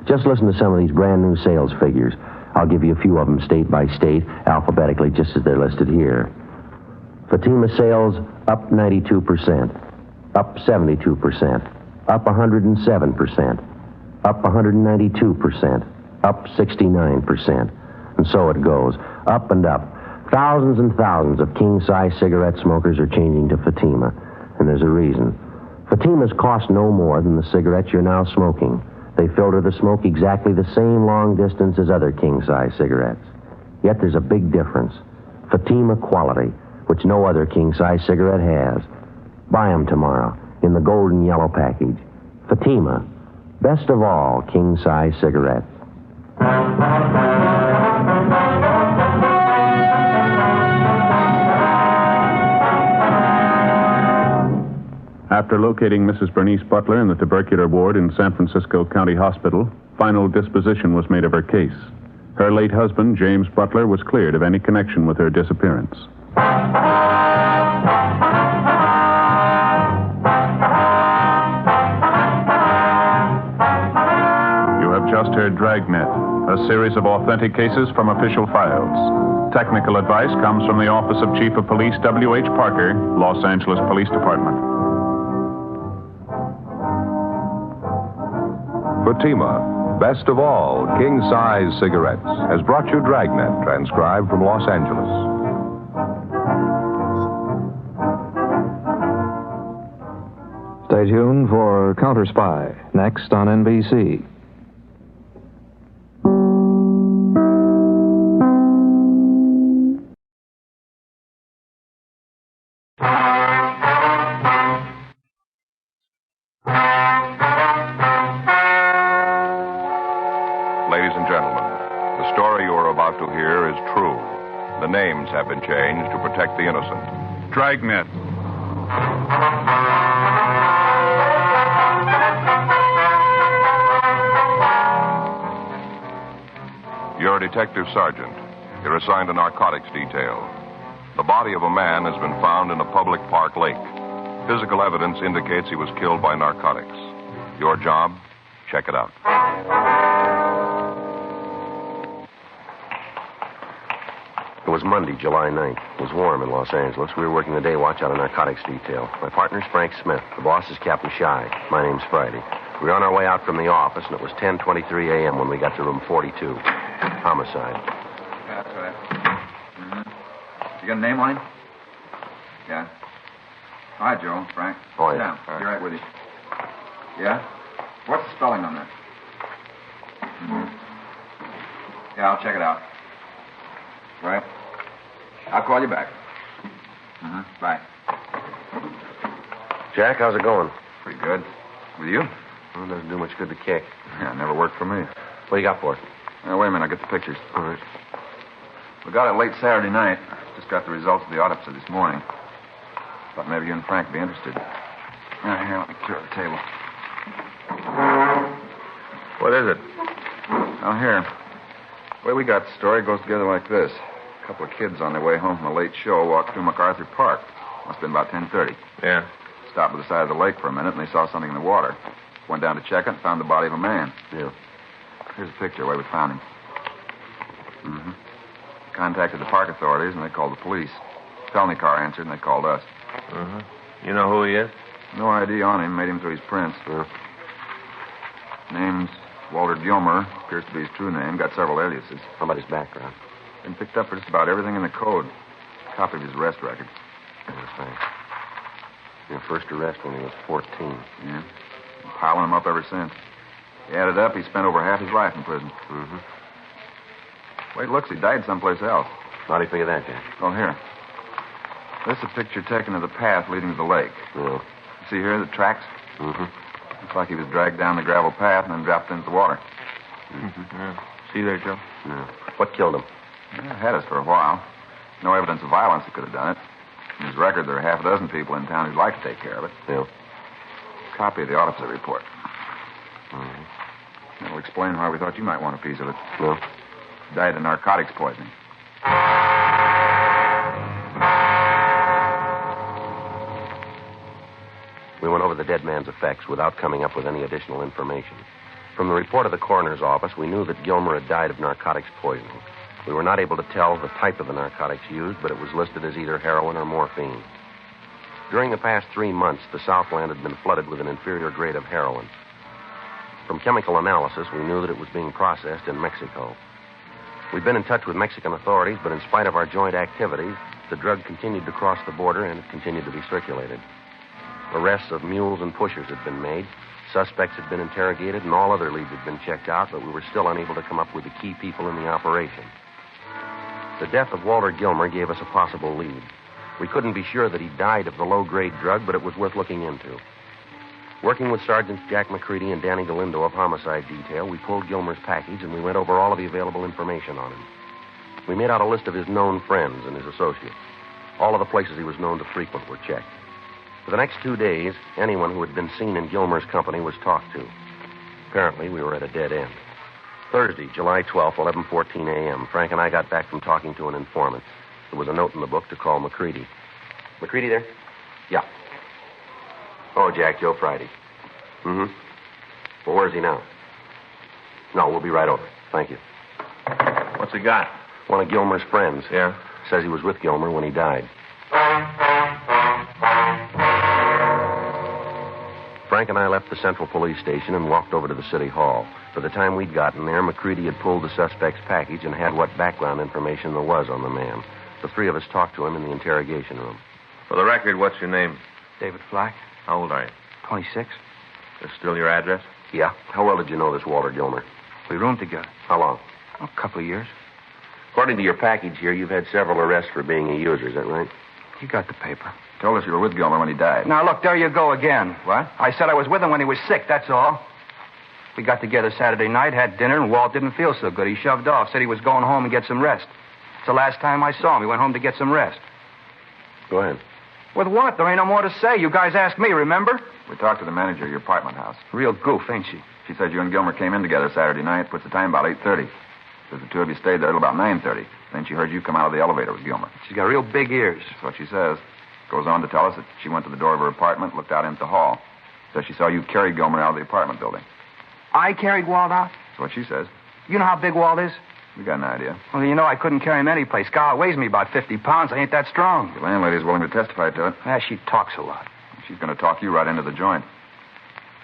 Just listen to some of these brand new sales figures. I'll give you a few of them state by state, alphabetically, just as they're listed here. Fatima sales up 92%, up 72%, up 107%, up 192%, up 69%. And so it goes, up and up. Thousands and thousands of king-size cigarette smokers are changing to Fatima, and there's a reason. Fatimas cost no more than the cigarettes you're now smoking. They filter the smoke exactly the same long distance as other king-size cigarettes. Yet there's a big difference. Fatima quality, which no other king-size cigarette has. Buy them tomorrow in the golden yellow package. Fatima, best of all king-size cigarettes. After locating Mrs. Bernice Butler in the tubercular ward in San Francisco County Hospital, final disposition was made of her case. Her late husband, James Butler, was cleared of any connection with her disappearance. You have just heard Dragnet, a series of authentic cases from official files. Technical advice comes from the Office of Chief of Police W.H. Parker, Los Angeles Police Department. Fatima, best of all king-size cigarettes, has brought you Dragnet, transcribed from Los Angeles. Stay tuned for Counter Spy, next on NBC. Ladies and gentlemen, the story you are about to hear is true. The names have been changed to protect the innocent. Dragnet. You're a detective sergeant. You're assigned to narcotics detail. The body of a man has been found in a public park lake. Physical evidence indicates he was killed by narcotics. Your job? Check it out. It was Monday, July 9th. It was warm in Los Angeles. We were working the day watch out of narcotics detail. My partner's Frank Smith. The boss is Captain Shy. My name's Friday. We were on our way out from the office, and it was 10:23 a.m. when we got to room 42. Homicide. Yeah, that's right. Mm-hmm. You got a name on him? Yeah. Hi, Joe. Frank. Oh, Sit yeah. down. Be right with you. Yeah? What's the spelling on that? Mm-hmm. Yeah, I'll check it out. Right. I'll call you back. Mm-hmm. Bye. Jack, how's it going? Pretty good. With you? Well, it doesn't do much good to kick. Yeah, never worked for me. What do you got for us? Wait a minute, I'll get the pictures. All right. We got it late Saturday night. Just got the results of the autopsy this morning. Thought maybe you and Frank would be interested. Here, let me clear the table. What is it? Now, here. The way we got the story goes together like this. A couple of kids on their way home from a late show walked through MacArthur Park. Must have been about 10:30. Yeah. Stopped by the side of the lake for a minute, and they saw something in the water. Went down to check it and found the body of a man. Yeah. Here's a picture where we found him. Mm-hmm. Contacted the park authorities, and they called the police. Felony car answered, and they called us. Uh-huh. You know who he is? No ID on him. Made him through his prints. Name's Walter Gilmer. Appears to be his true name. Got several aliases. How about his background? Been picked up for just about everything in the code. Copy of his arrest record. That's right. Your first arrest when he was 14. Yeah. Been piling him up ever since. He added up, he spent over half his life in prison. Mm-hmm. Way it looks, he died someplace else. How do you figure that, Jack? Oh, here. This is a picture taken of the path leading to the lake. Yeah. See here, the tracks? Mm-hmm. Looks like he was dragged down the gravel path and then dropped into the water. Mm-hmm. Yeah. See there, Joe? Yeah. What killed him? Yeah, had us for a while. No evidence of violence that could have done it. In his record, there are half a dozen people in town who'd like to take care of it. Yeah. Copy of the autopsy report. Mm-hmm. That'll explain why we thought you might want a piece of it. Yeah. Died of narcotics poisoning. We went over the dead man's effects without coming up with any additional information. From the report of the coroner's office, we knew that Gilmer had died of narcotics poisoning. We were not able to tell the type of the narcotics used, but it was listed as either heroin or morphine. During the past 3 months, the Southland had been flooded with an inferior grade of heroin. From chemical analysis, we knew that it was being processed in Mexico. We'd been in touch with Mexican authorities, but in spite of our joint activities, the drug continued to cross the border and it continued to be circulated. Arrests of mules and pushers had been made. Suspects had been interrogated, and all other leads had been checked out, but we were still unable to come up with the key people in the operation. The death of Walter Gilmer gave us a possible lead. We couldn't be sure that he died of the low-grade drug, but it was worth looking into. Working with Sergeants Jack McCready and Danny Galindo of Homicide Detail, we pulled Gilmer's package, and we went over all of the available information on him. We made out a list of his known friends and his associates. All of the places he was known to frequent were checked. For the next 2 days, anyone who had been seen in Gilmer's company was talked to. Apparently, we were at a dead end. Thursday, July 12th, 11:14 a.m., Frank and I got back from talking to an informant. There was a note in the book to call McCready. McCready there? Yeah. Oh, Jack, Joe Friday. Mm-hmm. Well, where's he now? No, we'll be right over. Thank you. What's he got? One of Gilmer's friends. Yeah? Says he was with Gilmer when he died. Frank and I left the Central Police Station and walked over to the City Hall. By the time we'd gotten there, McCready had pulled the suspect's package and had what background information there was on the man. The three of us talked to him in the interrogation room. For the record, what's your name? David Flack. How old are you? 26. Is still your address? Yeah. How well did you know this Walter Gilmer? We roomed together. How long? A couple of years. According to your package here, you've had several arrests for being a user. Is that right? You got the paper. Told us you were with Gilmer when he died. Now, look, there you go again. What? I said I was with him when he was sick, that's all. We got together Saturday night, had dinner, and Walt didn't feel so good. He shoved off, said he was going home and get some rest. It's the last time I saw him. He went home to get some rest. Go ahead. With what? There ain't no more to say. You guys asked me, remember? We talked to the manager of your apartment house. Real goof, ain't she? She said you and Gilmer came in together Saturday night. Puts the time about 8:30. Says the two of you stayed there till about 9:30. Then she heard you come out of the elevator with Gilmer. She's got real big ears. That's what she says. Goes on to tell us that she went to the door of her apartment, looked out into the hall. Says she saw you carry Gilmer out of the apartment building. I carried Walt out? That's what she says. You know how big Walt is? We got an idea. Well, you know I couldn't carry him any place. God weighs me about 50 pounds. I ain't that strong. The landlady's willing to testify to it. Yeah, she talks a lot. She's going to talk you right into the joint.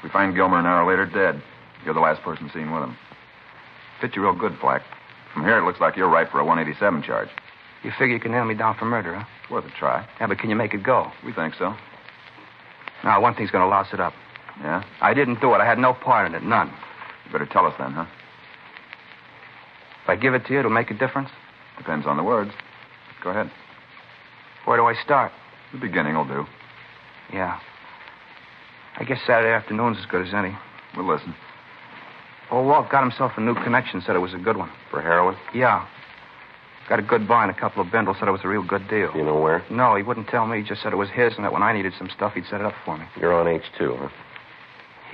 We find Gilmer an hour later dead. You're the last person seen with him. Fit you real good, Flack. From here, it looks like you're right for a 187 charge. You figure you can nail me down for murder, huh? It's worth a try. Yeah, but can you make it go? We think so. Now, one thing's going to louse it up. Yeah? I didn't do it. I had no part in it. None. You better tell us then, huh? If I give it to you, it'll make a difference? Depends on the words. Go ahead. Where do I start? The beginning will do. Yeah. I guess Saturday afternoon's as good as any. We'll listen. Old Walt got himself a new connection, said it was a good one. For heroin? Yeah. Got a good buy and a couple of bindles, said it was a real good deal. You know where? No, he wouldn't tell me. He just said it was his and that when I needed some stuff, he'd set it up for me. You're on H2, huh?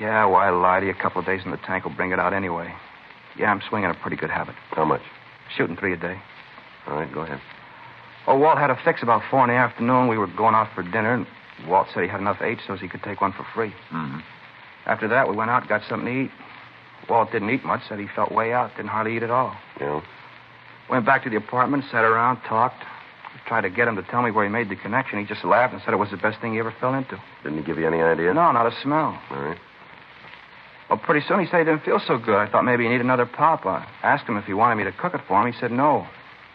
Yeah, why lie to you? A couple of days in the tank will bring it out anyway. Yeah, I'm swinging a pretty good habit. How much? Shooting 3 a day. All right, go ahead. Oh, Walt had a fix about 4 in the afternoon. We were going out for dinner, and Walt said he had enough H so he could take one for free. Mm-hmm. After that, we went out and got something to eat. Walt didn't eat much, said he felt way out, didn't hardly eat at all. Yeah? Went back to the apartment, sat around, talked. Tried to get him to tell me where he made the connection. He just laughed and said it was the best thing he ever fell into. Didn't he give you any idea? No, not a smell. All right. Well, pretty soon he said he didn't feel so good. I thought maybe he needed another pop. I asked him if he wanted me to cook it for him. He said no.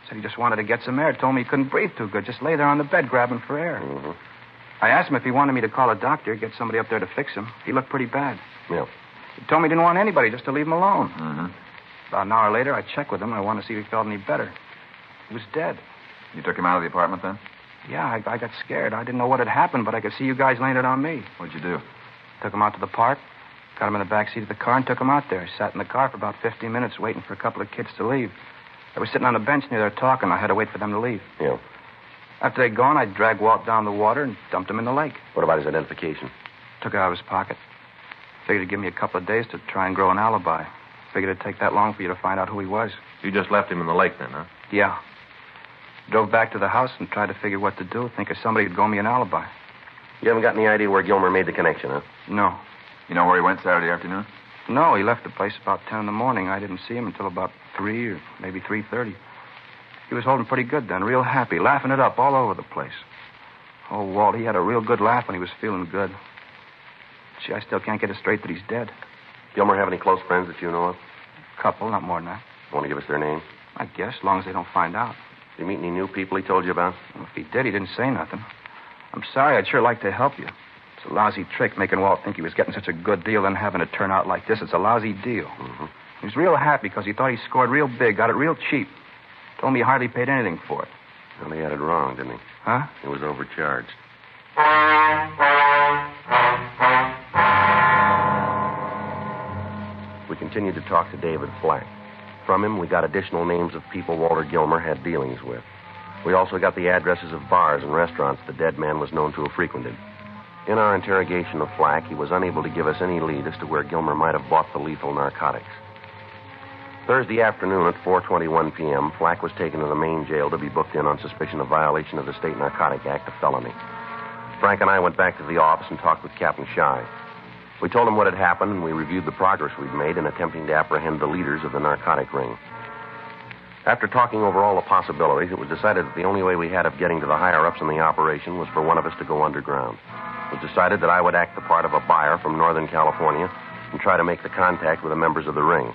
Said he just wanted to get some air. Told me he couldn't breathe too good. Just lay there on the bed grabbing for air. Mm-hmm. I asked him if he wanted me to call a doctor, get somebody up there to fix him. He looked pretty bad. Yeah. He told me he didn't want anybody, just to leave him alone. Mm-hmm. About an hour later, I checked with him. I wanted to see if he felt any better. He was dead. You took him out of the apartment then? Yeah, I got scared. I didn't know what had happened, but I could see you guys laying it on me. What'd you do? Took him out to the park, got him in the back seat of the car, and took him out there. Sat in the car for about 15 minutes waiting for a couple of kids to leave. They were sitting on a bench near there talking. I had to wait for them to leave. Yeah. After they'd gone, I dragged Walt down the water and dumped him in the lake. What about his identification? Took it out of his pocket. Figured it'd give me a couple of days to try and grow an alibi. Figured it'd take that long for you to find out who he was. You just left him in the lake then, huh? Yeah. Drove back to the house and tried to figure what to do. Think of somebody who'd go me an alibi. You haven't got any idea where Gilmer made the connection, huh? No. You know where he went Saturday afternoon? No, he left the place about 10 in the morning. I didn't see him until about 3 or maybe 3:30. He was holding pretty good then, real happy, laughing it up all over the place. Oh, Walt, he had a real good laugh when he was feeling good. Gee, I still can't get it straight that he's dead. Gilmer have any close friends that you know of? Couple, not more than that. Want to give us their names? I guess, as long as they don't find out. Did you meet any new people he told you about? Well, if he did, he didn't say nothing. I'm sorry, I'd sure like to help you. It's a lousy trick making Walt think he was getting such a good deal and having it turn out like this. It's a lousy deal. Mm-hmm. He was real happy because he thought he scored real big, got it real cheap. Told me he hardly paid anything for it. Well, he had it wrong, didn't he? Huh? He was overcharged. We continued to talk to David Flack. From him, we got additional names of people Walter Gilmer had dealings with. We also got the addresses of bars and restaurants the dead man was known to have frequented. In our interrogation of Flack, he was unable to give us any lead as to where Gilmer might have bought the lethal narcotics. Thursday afternoon at 4:21 p.m., Flack was taken to the main jail to be booked in on suspicion of violation of the State Narcotic Act, a felony. Frank and I went back to the office and talked with Captain Shy. We told him what had happened, and we reviewed the progress we'd made in attempting to apprehend the leaders of the narcotic ring. After talking over all the possibilities, it was decided that the only way we had of getting to the higher-ups in the operation was for one of us to go underground. It was decided that I would act the part of a buyer from Northern California and try to make the contact with the members of the ring.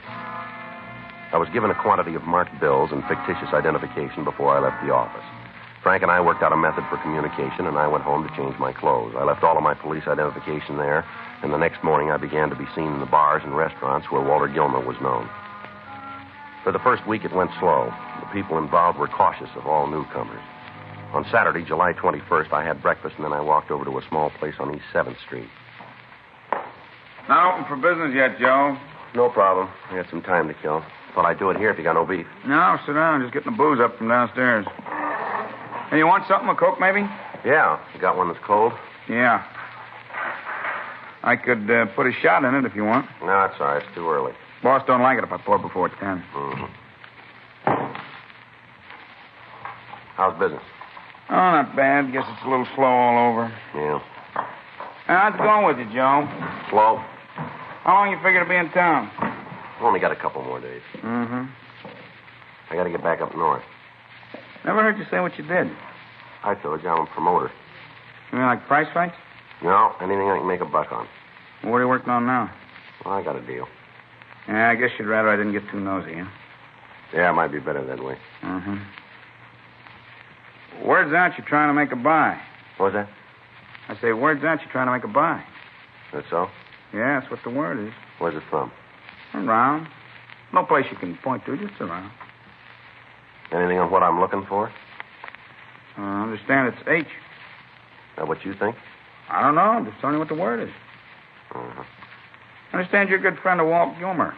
I was given a quantity of marked bills and fictitious identification before I left the office. Frank and I worked out a method for communication, and I went home to change my clothes. I left all of my police identification there, and the next morning I began to be seen in the bars and restaurants where Walter Gilmer was known. For the first week, it went slow. The people involved were cautious of all newcomers. On Saturday, July 21st, I had breakfast, and then I walked over to a small place on East 7th Street. Not open for business yet, Joe. No problem. I had some time to kill. Thought I'd do it here if you got no beef. No, sit down. Just getting the booze up from downstairs. Hey, you want something, a Coke, maybe? Yeah. You got one that's cold? Yeah. I could put a shot in it if you want. No, it's all right. It's too early. Boss don't like it if I pour before 10. Mm-hmm. How's business? Oh, not bad. Guess it's a little slow all over. Yeah. How's it going with you, Joe? Slow. How long you figure to be in town? Only got a couple more days. Mm-hmm. I got to get back up north. Never heard you say what you did. I told you I'm a promoter. You mean like prize fights? No, anything I can make a buck on. What are you working on now? Well, I got a deal. Yeah, I guess you'd rather I didn't get too nosy, huh? Yeah, it might be better that way. Mm-hmm. Word's out you're trying to make a buy. What was that? I say, word's out you're trying to make a buy. That's so? Yeah, that's what the word is. Where's it from? Around. No place you can point to, just around. Anything on what I'm looking for? I understand it's H. Is that what you think? I don't know. I'm just telling you what the word is. Uh-huh. I understand you're a good friend of Walt Gilmer.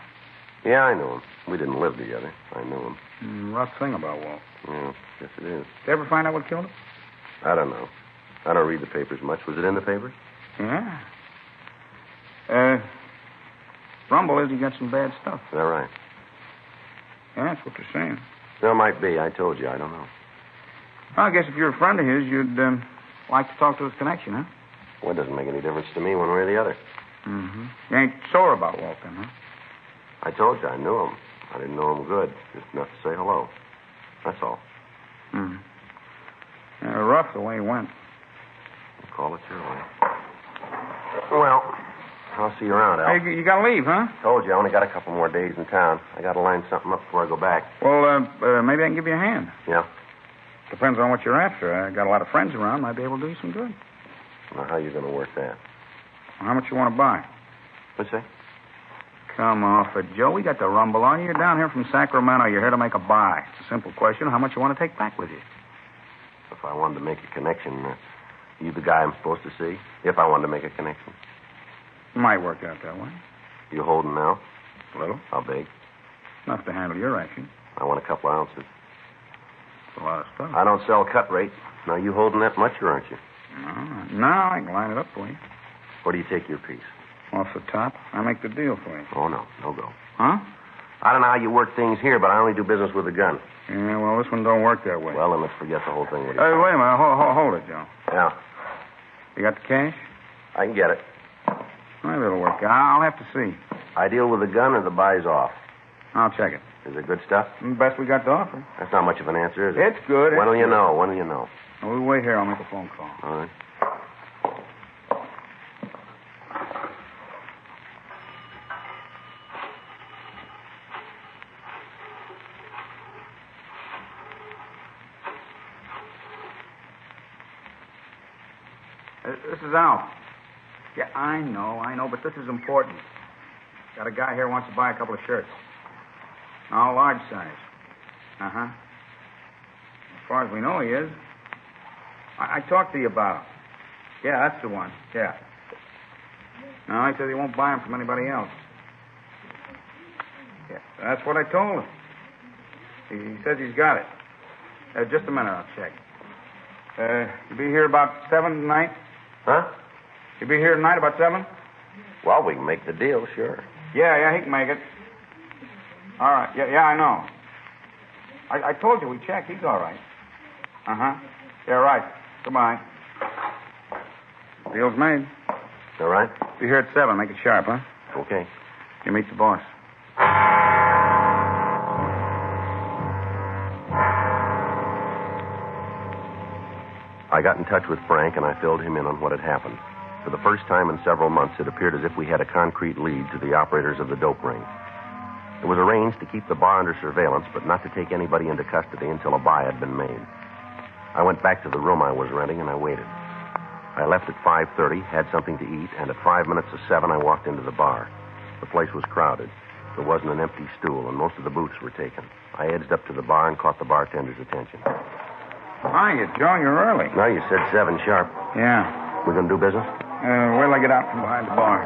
Yeah, I knew him. We didn't live together. I knew him. Rough thing about Walt. Yeah, yes it is. Did you ever find out what killed him? I don't know. I don't read the papers much. Was it in the papers? Yeah. Rumble is he got some bad stuff. Is that right? Yeah, that's what they're saying. There might be. I told you. I don't know. Well, I guess if you're a friend of his, you'd like to talk to his connection, huh? Well, it doesn't make any difference to me one way or the other. Mm-hmm. You ain't sore about Walt, then, huh? I told you I knew him. I didn't know him good. Just enough to say hello. That's all. Hmm. Yeah, rough the way he went. Call it your way. Well, I'll see you around, Al. Hey, you gotta leave, huh? Told you, I only got a couple more days in town. I gotta line something up before I go back. Well, maybe I can give you a hand. Yeah? Depends on what you're after. I got a lot of friends around. Might be able to do you some good. Now, how you gonna work that? Well, how much you want to buy? What's that? Come off it, Joe. We got the rumble on you. You're down here from Sacramento. You're here to make a buy. It's a simple question. How much you want to take back with you? If I wanted to make a connection, you the guy I'm supposed to see? If I wanted to make a connection. Might work out that way. You holding now? A little. How big? Enough to handle your action. I want a couple ounces. That's a lot of stuff. I don't sell cut rate. Now, you holding that much, or aren't you? No, I can line it up for you. Where do you take your piece? Off the top. I make the deal for you. Oh, no. No go. Huh? I don't know how you work things here, but I only do business with a gun. Yeah, well, this one don't work that way. Well, then let's forget the whole thing. Hey, wait a minute. Hold it, Joe. Yeah. You got the cash? I can get it. Maybe it'll work. I'll have to see. I deal with the gun or the buy's off? I'll check it. Is it good stuff? Best we got to offer. That's not much of an answer, is it? It's good. When will you know? When will you know? We'll wait here. I'll make a phone call. All right. This is Al. Yeah, I know, but this is important. Got a guy here who wants to buy a couple of shirts. All large size. Uh-huh. As far as we know, he is. I talked to you about him. Yeah, that's the one. Yeah. No, he says he won't buy them from anybody else. Yeah, that's what I told him. He says he's got it. Just a minute, I'll check. You be here about 7 tonight? Huh? You be here tonight about 7? Well, we can make the deal, sure. Yeah, he can make it. All right. Yeah, I know. I told you we checked. He's all right. Uh-huh. Yeah, right. Goodbye. Deal's made. All right. Be here at 7. Make it sharp, huh? Okay. You meet the boss. I got in touch with Frank, and I filled him in on what had happened. For the first time in several months, it appeared as if we had a concrete lead to the operators of the dope ring. It was arranged to keep the bar under surveillance, but not to take anybody into custody until a buy had been made. I went back to the room I was renting, and I waited. I left at 5:30, had something to eat, and at 5 minutes of 7, I walked into the bar. The place was crowded. There wasn't an empty stool, and most of the booths were taken. I edged up to the bar and caught the bartender's attention. Hiya, Joe, you're early. No, you said 7 sharp. Yeah. We gonna do business? Wait till I get out from behind the bar.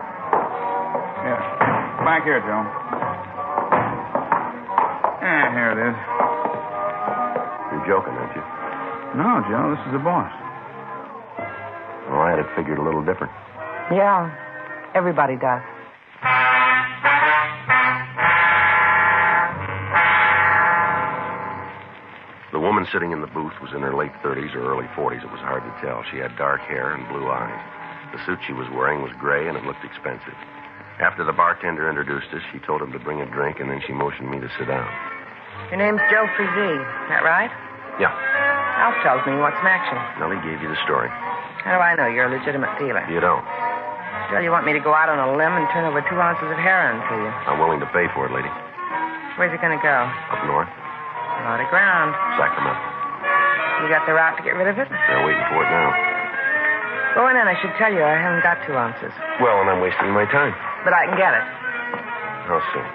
Yeah. Back here, Joe. Yeah, here it is. You're joking, aren't you? No, Joe, this is the boss. Well, I had it figured a little different. Yeah, everybody does. The woman sitting in the booth was in her late 30s or early 40s. It was hard to tell. She had dark hair and blue eyes. The suit she was wearing was gray, and it looked expensive. After the bartender introduced us, she told him to bring a drink, and then she motioned me to sit down. Your name's Joe Frizee, is that right? Yeah. Alf tells me you want some action. Well, he gave you the story. How do I know you're a legitimate dealer? You don't. Still, you want me to go out on a limb and turn over 2 ounces of heroin to you. I'm willing to pay for it, lady. Where's it going to go? Up north. A lot of ground. Sacramento. You got the route to get rid of it? They're waiting for it now. Go in, and I should tell you I haven't got 2 ounces. Well, and I'm wasting my time. But I can get it. How soon?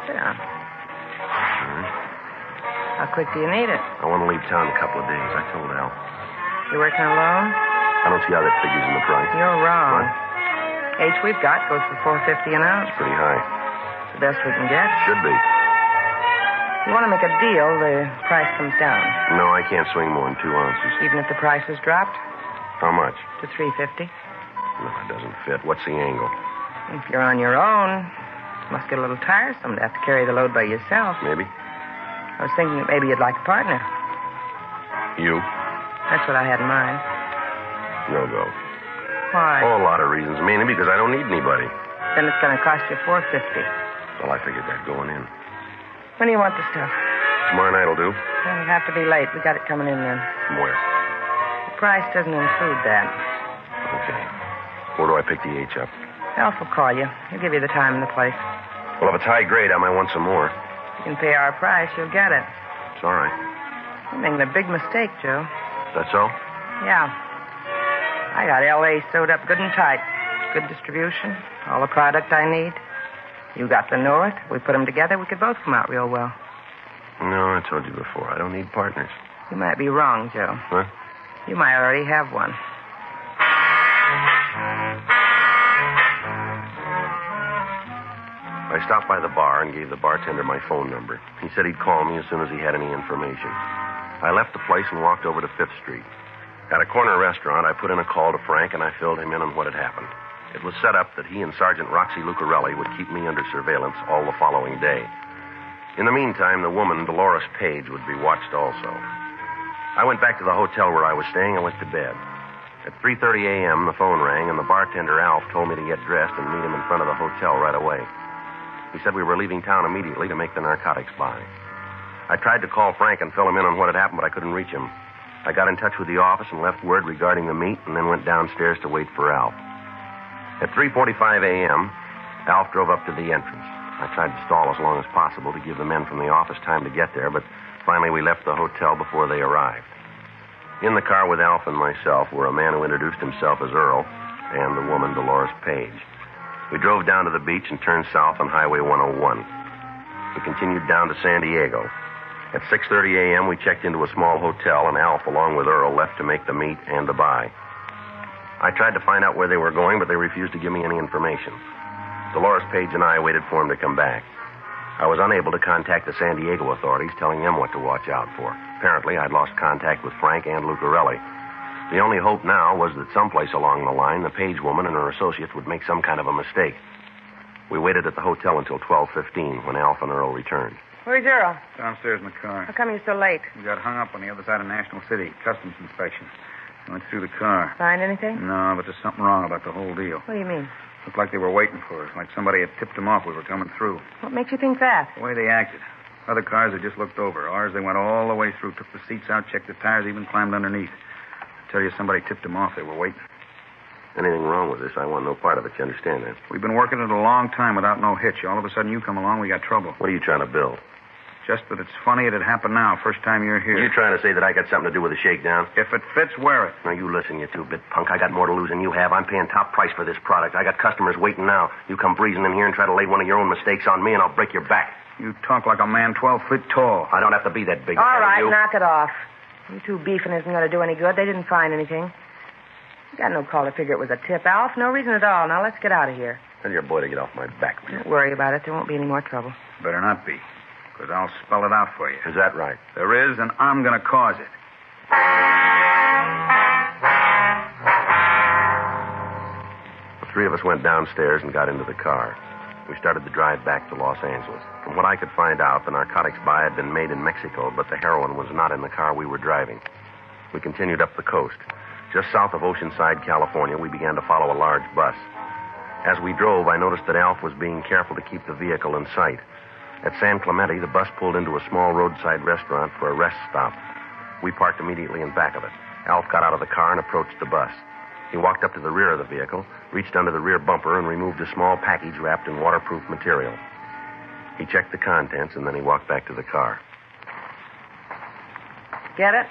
Sit down. All right. How quick do you need it? I want to leave town in a couple of days. I told Al. You working alone? I don't see how that figures in the price. You're wrong. What? H we've got goes for $4.50 an ounce. It's pretty high. It's the best we can get. Should be. If you want to make a deal, the price comes down. No, I can't swing more than 2 ounces. Even if the price is dropped? How much? To $3.50. No, it doesn't fit. What's the angle? If you're on your own, it must get a little tiresome to have to carry the load by yourself. Maybe. I was thinking that maybe you'd like a partner. You? That's what I had in mind. No go. Why? Oh, a lot of reasons. Mainly because I don't need anybody. Then it's going to cost you $4.50. Well, I figured that going in. When do you want the stuff? Tomorrow night will do. It'll have to be late. We got it coming in then. From where? The price doesn't include that. Okay. Where do I pick the H up? Alf will call you. He'll give you the time and the place. Well, if it's high grade, I might want some more. You can pay our price. You'll get it. It's all right. You're making a big mistake, Joe. That's so? Yeah. I got L.A. sewed up good and tight. Good distribution. All the product I need. You got the North. We put them together. We could both come out real well. No, I told you before. I don't need partners. You might be wrong, Joe. Huh? You might already have one. I stopped by the bar and gave the bartender my phone number. He said he'd call me as soon as he had any information. I left the place and walked over to 5th Street. At a corner restaurant, I put in a call to Frank, and I filled him in on what had happened. It was set up that he and Sergeant Roxy Lucarelli would keep me under surveillance all the following day. In the meantime, the woman, Dolores Page, would be watched also. I went back to the hotel where I was staying and went to bed. At 3:30 a.m., the phone rang, and the bartender, Alf, told me to get dressed and meet him in front of the hotel right away. He said we were leaving town immediately to make the narcotics buy. I tried to call Frank and fill him in on what had happened, but I couldn't reach him. I got in touch with the office and left word regarding the meet, and then went downstairs to wait for Alf. At 3:45 a.m., Alf drove up to the entrance. I tried to stall as long as possible to give the men from the office time to get there, but finally we left the hotel before they arrived. In the car with Alf and myself were a man who introduced himself as Earl and the woman, Dolores Page. We drove down to the beach and turned south on Highway 101. We continued down to San Diego. At 6:30 a.m., we checked into a small hotel, and Alf, along with Earl, left to make the meet and the buy. I tried to find out where they were going, but they refused to give me any information. Dolores Page and I waited for him to come back. I was unable to contact the San Diego authorities, telling them what to watch out for. Apparently, I'd lost contact with Frank and Lucarelli. The only hope now was that someplace along the line, the Page woman and her associates would make some kind of a mistake. We waited at the hotel until 12:15 when Alf and Earl returned. Where's Earl? Downstairs in the car. How come you're so late? We got hung up on the other side of National City. Customs inspection. Went through the car. Find anything? No, but there's something wrong about the whole deal. What do you mean? Looked like they were waiting for us, like somebody had tipped them off we were coming through. What makes you think that? The way they acted. Other cars they just looked over. Ours, they went all the way through, took the seats out, checked the tires, even climbed underneath. I tell you, somebody tipped them off. They were waiting. Anything wrong with this? I want no part of it. You understand that? We've been working it a long time without no hitch. All of a sudden, you come along, we got trouble. What are you trying to build? Just that it's funny it had happened now, first time you're here. Are you trying to say that I got something to do with the shakedown? If it fits, wear it. Now, you listen, you two-bit punk. I got more to lose than you have. I'm paying top price for this product. I got customers waiting now. You come breezing in here and try to lay one of your own mistakes on me, and I'll break your back. You talk like a man 12 feet tall. I don't have to be that big. All right, you. knock it off. You two beefing isn't going to do any good. They didn't find anything. You got no call to figure it was a tip, Alf. No reason at all. Now, let's get out of here. Tell your boy to get off my back, will you? Don't worry about it. There won't be any more trouble. Better not be, because I'll spell it out for you. Is that right? There is, and I'm going to cause it. The three of us went downstairs and got into the car. We started the drive back to Los Angeles. From what I could find out, the narcotics buy had been made in Mexico, but the heroin was not in the car we were driving. We continued up the coast. Just south of Oceanside, California, we began to follow a large bus. As we drove, I noticed that Alf was being careful to keep the vehicle in sight. At San Clemente, the bus pulled into a small roadside restaurant for a rest stop. We parked immediately in back of it. Alf got out of the car and approached the bus. He walked up to the rear of the vehicle, reached under the rear bumper, and removed a small package wrapped in waterproof material. He checked the contents, and then he walked back to the car. Get it?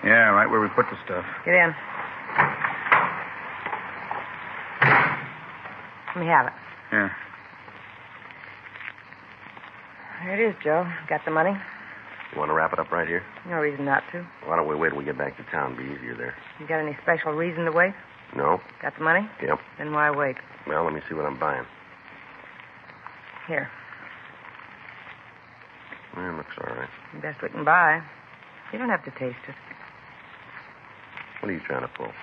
Yeah, right where we put the stuff. Get in. Let me have it. Here. Here it is, Joe. Got the money? You want to wrap it up right here? No reason not to. Why don't we wait till we get back to town? It'll be easier there. You got any special reason to wait? No? Got the money? Yep. Then why wait? Well, let me see what I'm buying. Here. It looks all right. Best we can buy. You don't have to taste it. What are you trying to pull?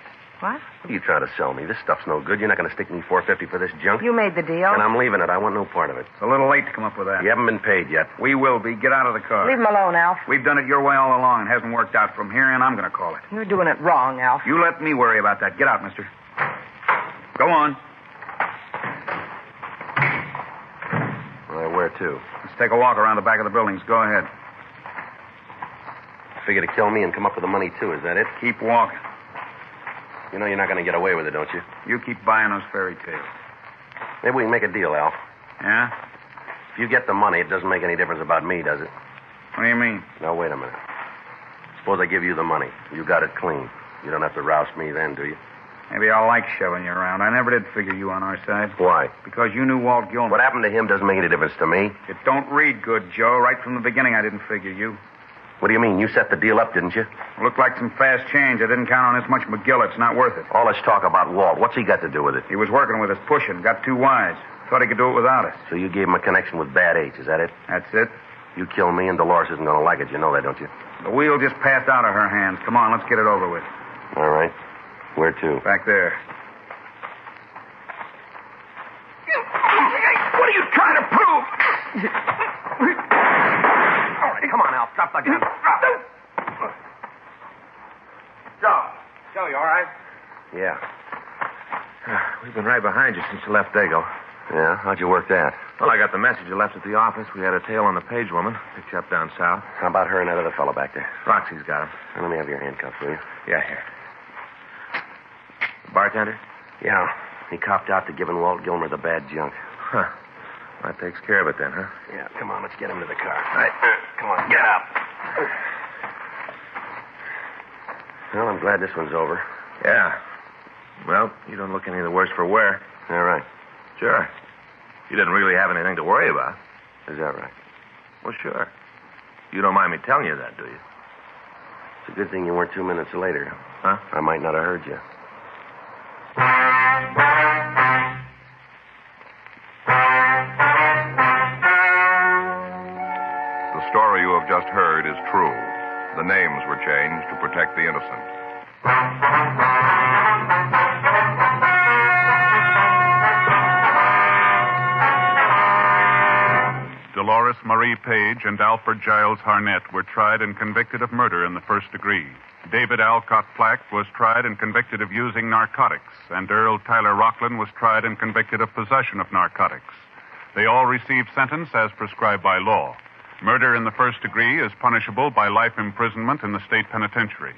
What? What are you trying to sell me? This stuff's no good. You're not going to stick me $4.50 for this junk? You made the deal. And I'm leaving it. I want no part of it. It's a little late to come up with that. You haven't been paid yet. We will be. Get out of the car. Leave him alone, Alf. We've done it your way all along. It hasn't worked out. From here in, I'm going to call it. You're doing it wrong, Alf. You let me worry about that. Get out, mister. Go on. All right, where to? Let's take a walk around the back of the buildings. Go ahead. Figure to kill me and come up with the money, too. Is that it? Keep walking. You know you're not going to get away with it, don't you? You keep buying those fairy tales. Maybe we can make a deal, Alf. Yeah? If you get the money, it doesn't make any difference about me, does it? What do you mean? Now, wait a minute. Suppose I give you the money. You got it clean. You don't have to roust me then, do you? Maybe I'll like shoving you around. I never did figure you on our side. Why? Because you knew Walt Gilmer. What happened to him doesn't make any difference to me. It don't read good, Joe. Right from the beginning, I didn't figure you. What do you mean? You set the deal up, didn't you? Looked like some fast change. I didn't count on this much McGill. It's not worth it. All this talk about Walt, what's he got to do with it? He was working with us, pushing. Got too wise. Thought he could do it without us. So you gave him a connection with Bad H, is that it? That's it. You kill me and Dolores isn't going to like it. You know that, don't you? The wheel just passed out of her hands. Come on, let's get it over with. All right. Where to? Back there. What are you trying to prove? All right, come on, Al. Stop the gun. Joe, you all right? Yeah. We've been right behind you since you left Dago. Yeah? How'd you work that? Well, I got the message you left at the office. We had a tail on the Page woman. Picked you up down south. How about her and that other fellow back there? Roxy's got him. Now, let me have your handcuffs, will you? Yeah, here. The bartender? Yeah. He copped out to giving Walt Gilmer the bad junk. Huh. That takes care of it then, huh? Yeah, come on, let's get him to the car. All right. Come on, get up. Well, I'm glad this one's over. Yeah. Well, you don't look any the worse for wear. All right. Sure. You didn't really have anything to worry about. Is that right? Well, sure. You don't mind me telling you that, do you? It's a good thing you weren't 2 minutes later. Huh? I might not have heard you. The story you have just heard is true. The names were changed to protect the innocent. Dolores Marie Page and Alfred Giles Harnett were tried and convicted of murder in the first degree. David Alcott Flack was tried and convicted of using narcotics, and Earl Tyler Rockland was tried and convicted of possession of narcotics. They all received sentence as prescribed by law. Murder in the first degree is punishable by life imprisonment in the state penitentiary.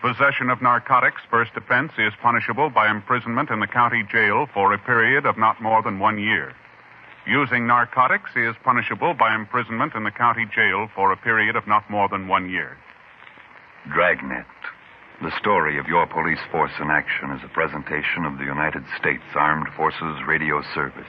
Possession of narcotics, first offense, is punishable by imprisonment in the county jail for a period of not more than 1 year. Using narcotics is punishable by imprisonment in the county jail for a period of not more than 1 year. Dragnet. The story of your police force in action is a presentation of the United States Armed Forces Radio Service.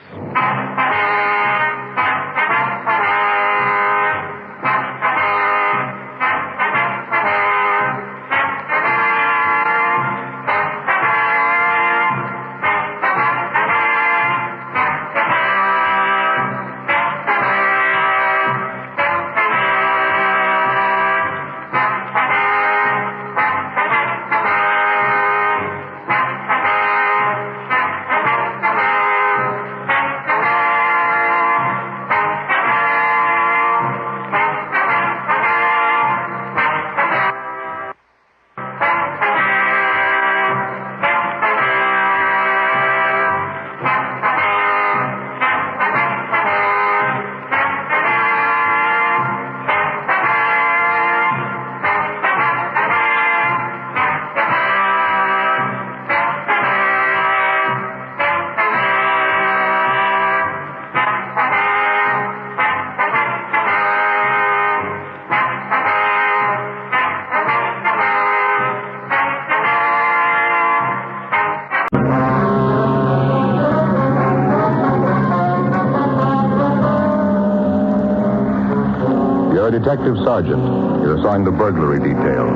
detective sergeant. You're assigned to burglary detail.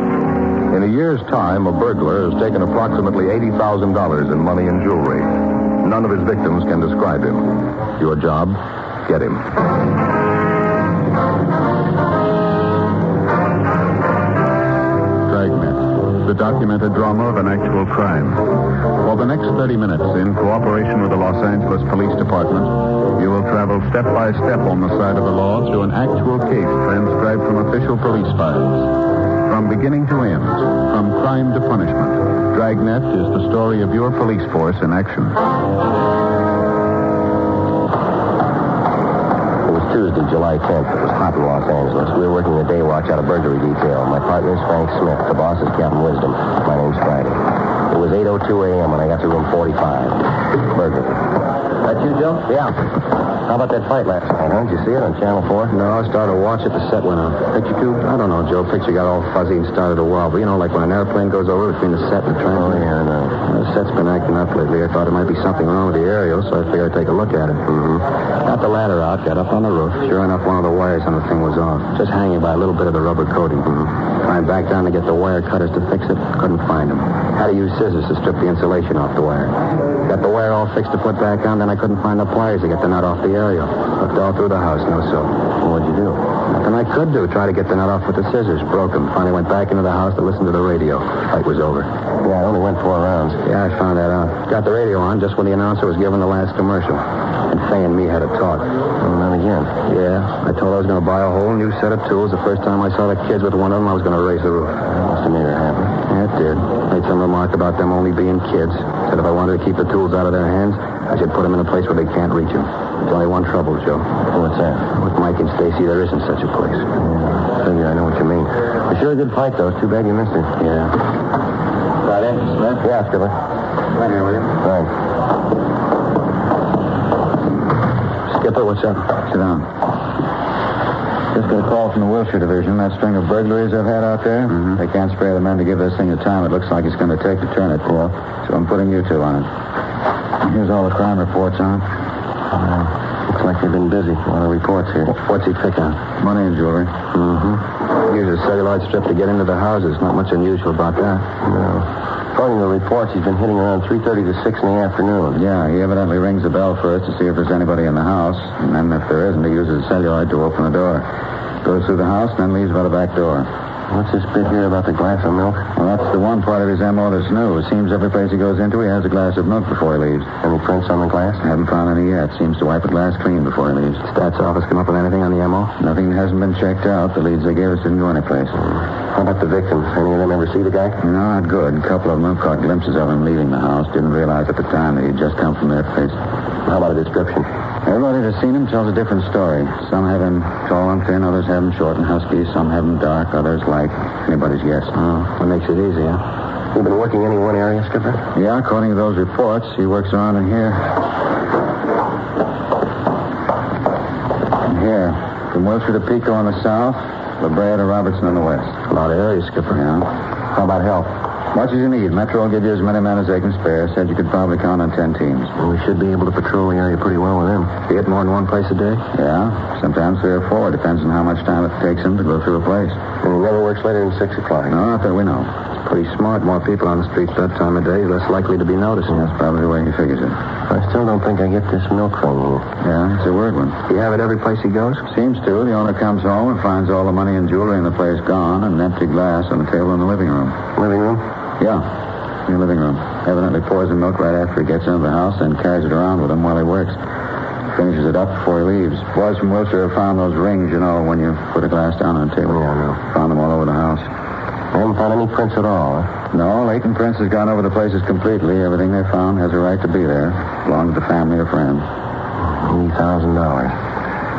In a year's time, a burglar has taken approximately $80,000 in money and jewelry. None of his victims can describe him. Your job, get him. Dragnet, the documented drama of an actual crime. For the next 30 minutes, in cooperation with the Los Angeles Police Department, you will travel step by step on the side of the law through an actual case transcribed from official police files. From beginning to end, from crime to punishment, Dragnet is the story of your police force in action. It was Tuesday, July 10th. It was hot in Los Angeles. We were working the day watch out of burglary detail. My partner is Frank Smith. The boss is Captain Wisdom. My name's Friday. It was 8:02 a.m. when I got to room 45. Burglary. That you, Joe? Yeah. How about that fight last night, huh? Did you see it on Channel 4? No, I started to watch it. The set went on. Picture tube? I don't know, Joe. Picture got all fuzzy and started to wobble. You know, like when an airplane goes over between the set and the train. Oh, yeah, I know. The set's been acting up lately. I thought there might be something wrong with the aerial, so I figured I'd take a look at it. Got the ladder out, got up on the roof. Sure enough, one of the wires on the thing was off. Just hanging by a little bit of the rubber coating. Climbed back down to get the wire cutters to fix it. Couldn't find them. Had to use scissors to strip the insulation off the wire. Got the wire all fixed to put back on, then I couldn't find the pliers to get the nut off the aerial. Looked all through the house, no soap. Well, what'd you do? Nothing I could do. Try to get the nut off with the scissors. Broke them. Finally went back into the house to listen to the radio. Fight was over. Yeah, I only went 4 rounds. Yeah, I found that out. Got the radio on just when the announcer was giving the last commercial. And Faye and me had a talk. And then again. Yeah, I told her I was going to buy a whole new set of tools. The first time I saw the kids with one of them, I was going to raise the roof. That must have made her happy. Yeah, it did. Made some remark about them only being kids. Said if I wanted to keep the tools out of their hands, I should put them in a place where they can't reach them. There's only one trouble, Joe. What's that? With Mike and Stacy, there isn't such a place. Yeah, figure I know what you mean. It's sure a good fight, though. It's too bad you missed it. Yeah. Got in, Smith? Yeah, Skipper. Right here, will you? Thanks. Skipper, what's up? Sit down. Just got a call from the Wilshire Division. That string of burglaries I've had out there, they can't spare the men to give this thing the time it looks like it's going to take to turn it. Yeah. So I'm putting you two on it. Here's all the crime reports on it. Looks like they've been busy. A lot of reports here. What's he pick on? Money and jewelry. Use a celluloid strip to get into the houses. Not much unusual about that. No. According to the reports, he's been hitting around 3:30 to 6 in the afternoon. Yeah, he evidently rings the bell first to see if there's anybody in the house. And then if there isn't, he uses a celluloid to open the door. Goes through the house, then leaves by the back door. What's this bit here about the glass of milk? Well, that's the one part of his M.O. that's new. It seems every place he goes into, he has a glass of milk before he leaves. Any prints on the glass? Haven't found any yet. Seems to wipe the glass clean before he leaves. Stats office come up with anything on the M.O.? Nothing hasn't been checked out. The leads they gave us didn't go anyplace. How about the victims? Any of them ever see the guy? No, not good. A couple of them have caught glimpses of him leaving the house. Didn't realize at the time that he'd just come from their place. How about a description? Everybody that's seen him tells a different story. Some have him tall and thin, others have him short and husky. Some have him dark, others light. Anybody's guess. That makes it easy, huh? You've been working any one area, Skipper? Yeah, according to those reports, he works around in here. And here. From Wilshire to Pico on the south, La Brea to Robertson on the west. A lot of areas, Skipper. Yeah. How about help? Much as you need. Metro will give you as many men as they can spare. Said you could probably count on 10 teams. Well, we should be able to patrol the area pretty well with them. You get more than one place a day? Yeah, sometimes 3 or 4. Depends on how much time it takes them to go through a place. And he never works later than 6 o'clock. No, not that we know. It's pretty smart. More people on the streets that time of day, less likely to be noticed. That's probably the way he figures it. I still don't think I get this milk thing. Yeah, it's a weird one. You have it every place he goes? Seems to. The owner comes home and finds all the money and jewelry in the place gone and an empty glass on the table in the living room. Living room? Yeah. In the living room. Evidently pours the milk right after he gets into the house and carries it around with him while he works. Finishes it up before he leaves. Boys from Wilshire have found those rings, you know, when you put a glass down on the table. Yeah, I know. Found them all over the house. I haven't found any prints at all, huh? No, Leighton Prince has gone over the places completely. Everything they found has a right to be there. Belongs to family or friends. $80,000.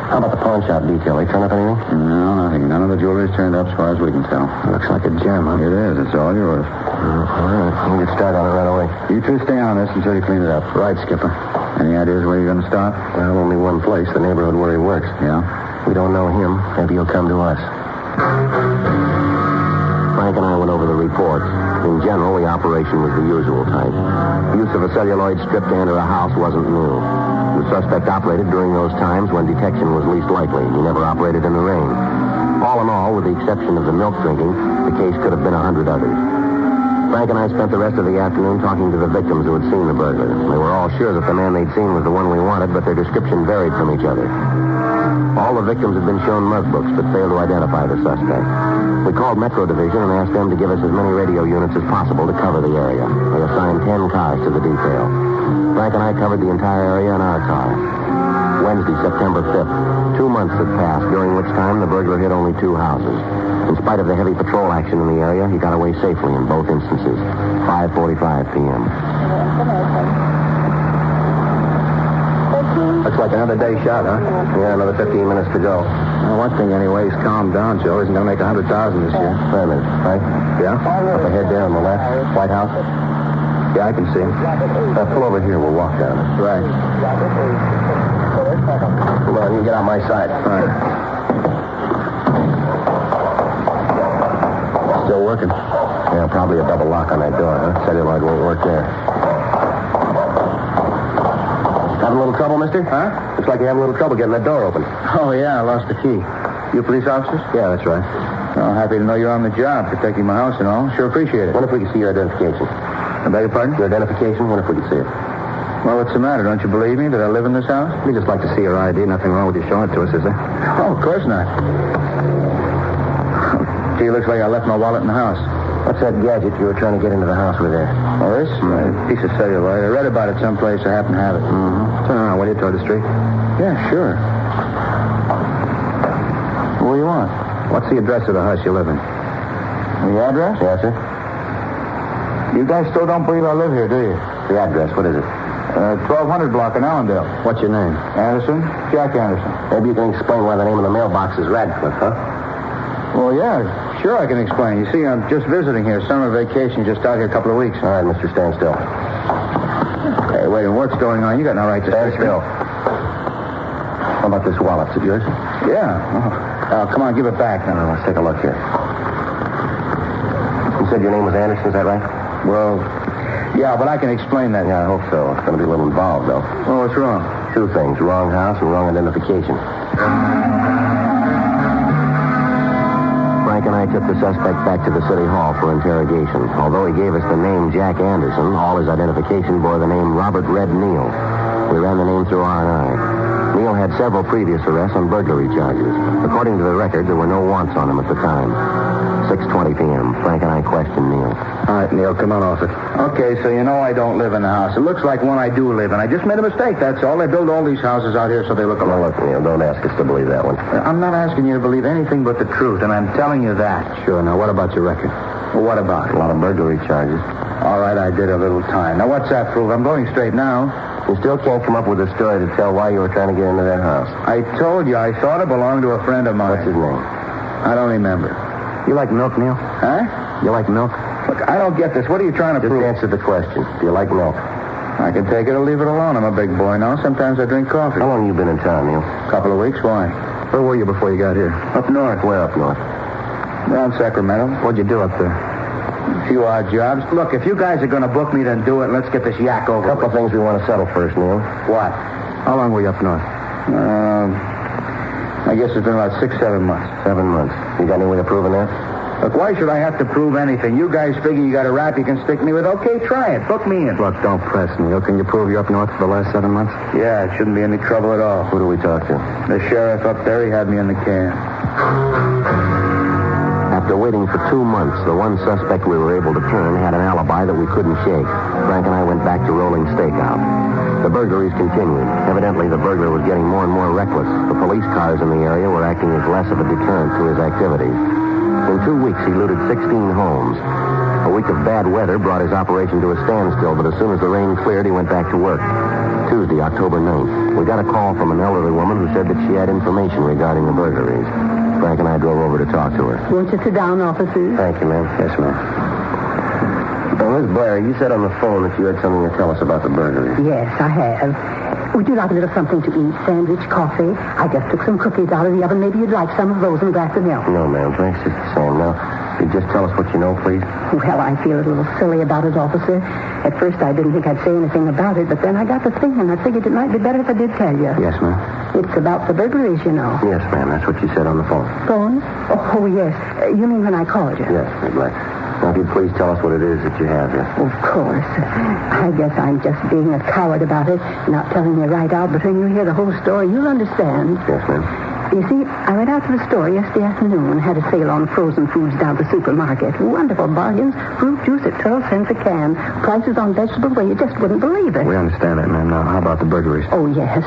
How about the pawn shop detail? They turn up anything? No, nothing. None of the jewelry's turned up as far as we can tell. Looks like a gem, huh? It is. It's all yours. All right. We'll get started on it right away. You two stay on this until you clean it up. Right, Skipper. Any ideas where you're going to start? Well, only one place, the neighborhood where he works. Yeah? We don't know him. Maybe he'll come to us. Frank and I went over the reports. In general, the operation was the usual type. Use of a celluloid strip to enter a house wasn't new. The suspect operated during those times when detection was least likely. He never operated in the rain. All in all, with the exception of the milk drinking, the case could have been 100 others. Frank and I spent the rest of the afternoon talking to the victims who had seen the burglar. They were all sure that the man they'd seen was the one we wanted, but their description varied from each other. All the victims had been shown mug books, but failed to identify the suspect. We called Metro Division and asked them to give us as many radio units as possible to cover the area. They assigned 10 cars to the detail. Frank and I covered the entire area in our car. Wednesday, September 5th. 2 months had passed, during which time the burglar hit only 2 houses. In spite of the heavy patrol action in the area, he got away safely in both instances. 5:45 p.m. Looks like another day shot, huh? Yeah, another 15 minutes to go. Well, one thing anyway, he's calmed down, Joe. He's going to make 100,000 this year. Wait a minute, Frank. Yeah? Up ahead there on the left, White House. Yeah, I can see him. Pull over here. We'll walk down it. Right. Come on, you get on my side. Right. Still working? Yeah, probably a double lock on that door, huh? Celluloid won't work there. Having a little trouble, mister? Huh? Looks like you're having a little trouble getting that door open. Oh, yeah, I lost the key. You police officers? Yeah, that's right. Well, happy to know you're on the job, protecting my house and all. Sure appreciate it. Wonder if we can see your identification. I beg your pardon? Your identification? Wonder if we can see it. Well, what's the matter? Don't you believe me that I live in this house? We just like to see your ID. Nothing wrong with you showing it to us, is there? Oh, of course not. Gee, looks like I left my wallet in the house. What's that gadget you were trying to get into the house with there? Oh, this? A piece of celluloid. I read about it someplace. I happen to have it. Mm-hmm. Turn around, will you, toward the street? Yeah, sure. What do you want? What's the address of the house you live in? The address? Yes, sir. You guys still don't believe I live here, do you? The address, what is it? 1200 block in Allendale. What's your name? Anderson. Jack Anderson. Maybe you can explain why the name of the mailbox is Radcliffe, huh? Well, yeah, sure I can explain. You see, I'm just visiting here. Summer vacation, just out here a couple of weeks. All right, mister, stand still. Hey, wait, what's going on? You got no right to stand still. How about this wallet? Is it yours? Yeah. Oh, come on, give it back. No, let's take a look here. You said your name was Anderson, is that right? Well, yeah, but I can explain that. Yeah, I hope so. It's going to be a little involved, though. Oh, what's wrong? 2 things. Wrong house and wrong identification. Frank and I took the suspect back to the city hall for interrogation. Although he gave us the name Jack Anderson, all his identification bore the name Robert Red Neal. We ran the name through R&I. Neal had several previous arrests on burglary charges. According to the record, there were no wants on him at the time. 6:20 p.m. Frank and I questioned Neal. All right, Neal, come on off it. Okay, so you know I don't live in the house. It looks like one I do live in. I just made a mistake, that's all. They build all these houses out here so they look alike. Now, look, Neal, don't ask us to believe that one. I'm not asking you to believe anything but the truth, and I'm telling you that. Sure. Now, what about your record? Well, what about it? A lot of burglary charges. All right, I did a little time. Now, what's that prove? I'm going straight now. You still can't come up with a story to tell why you were trying to get into that house. I told you, I thought it belonged to a friend of mine. What's his name? I don't remember. You like milk, Neal? Huh? You like milk? Look, I don't get this. What are you trying to prove? Just answer the question. Do you like milk? I can take it or leave it alone. I'm a big boy now. Sometimes I drink coffee. How long have you been in town, Neal? A couple of weeks. Why? Where were you before you got here? Up north. Where up north? Down Sacramento. What'd you do up there? A few odd jobs. Look, if you guys are going to book me, then do it. Let's get this yak over. A couple of things we want to settle first, Neal. What? How long were you up north? I guess it's been about 6-7 months. 7 months. You got any way of proving that? Look, why should I have to prove anything? You guys figure you got a rap you can stick me with. Okay, try it. Book me in. Look, don't press, Neal. Can you prove you're up north for the last 7 months? Yeah, it shouldn't be any trouble at all. Who do we talk to? The sheriff up there. He had me in the can. After waiting for 2 months, the one suspect we were able to turn had an alibi that we couldn't shake. Frank and I went back to rolling stakeout. The burglaries continued. Evidently, the burglar was getting more and more reckless. The police cars in the area were acting as less of a deterrent to his activities. In 2 weeks, he looted 16 homes. A week of bad weather brought his operation to a standstill, but as soon as the rain cleared, he went back to work. Tuesday, October 9th, we got a call from an elderly woman who said that she had information regarding the burglaries. Frank and I drove over to talk to her. Won't you sit down, officers? Thank you, ma'am. Yes, ma'am. Now, Miss Blair, you said on the phone that you had something to tell us about the burglaries. Yes, I have. Would you like a little something to eat? Sandwich, coffee? I just took some cookies out of the oven. Maybe you'd like some of those and a glass of milk. No, ma'am. Thanks, just the same. Now, You just tell us what you know, please. Well, I feel a little silly about it, officer. At first, I didn't think I'd say anything about it, but then I got to thinking, and I figured it might be better if I did tell you. Yes, ma'am. It's about the burglaries, you know. Yes, ma'am. That's what you said on the phone. Phone? Oh, yes. You mean when I called you? Yes, I'd like. Now, if you'd please tell us what it is that you have here. Of course. I guess I'm just being a coward about it, not telling you right out, but when you hear the whole story, you'll understand. Yes, ma'am. You see, I went out to the store yesterday afternoon, had a sale on frozen foods down at the supermarket. Wonderful bargains. Fruit juice at 12 cents a can. Prices on vegetables where you just wouldn't believe it. We understand that, ma'am. Now, how about the burglaries? Oh, yes.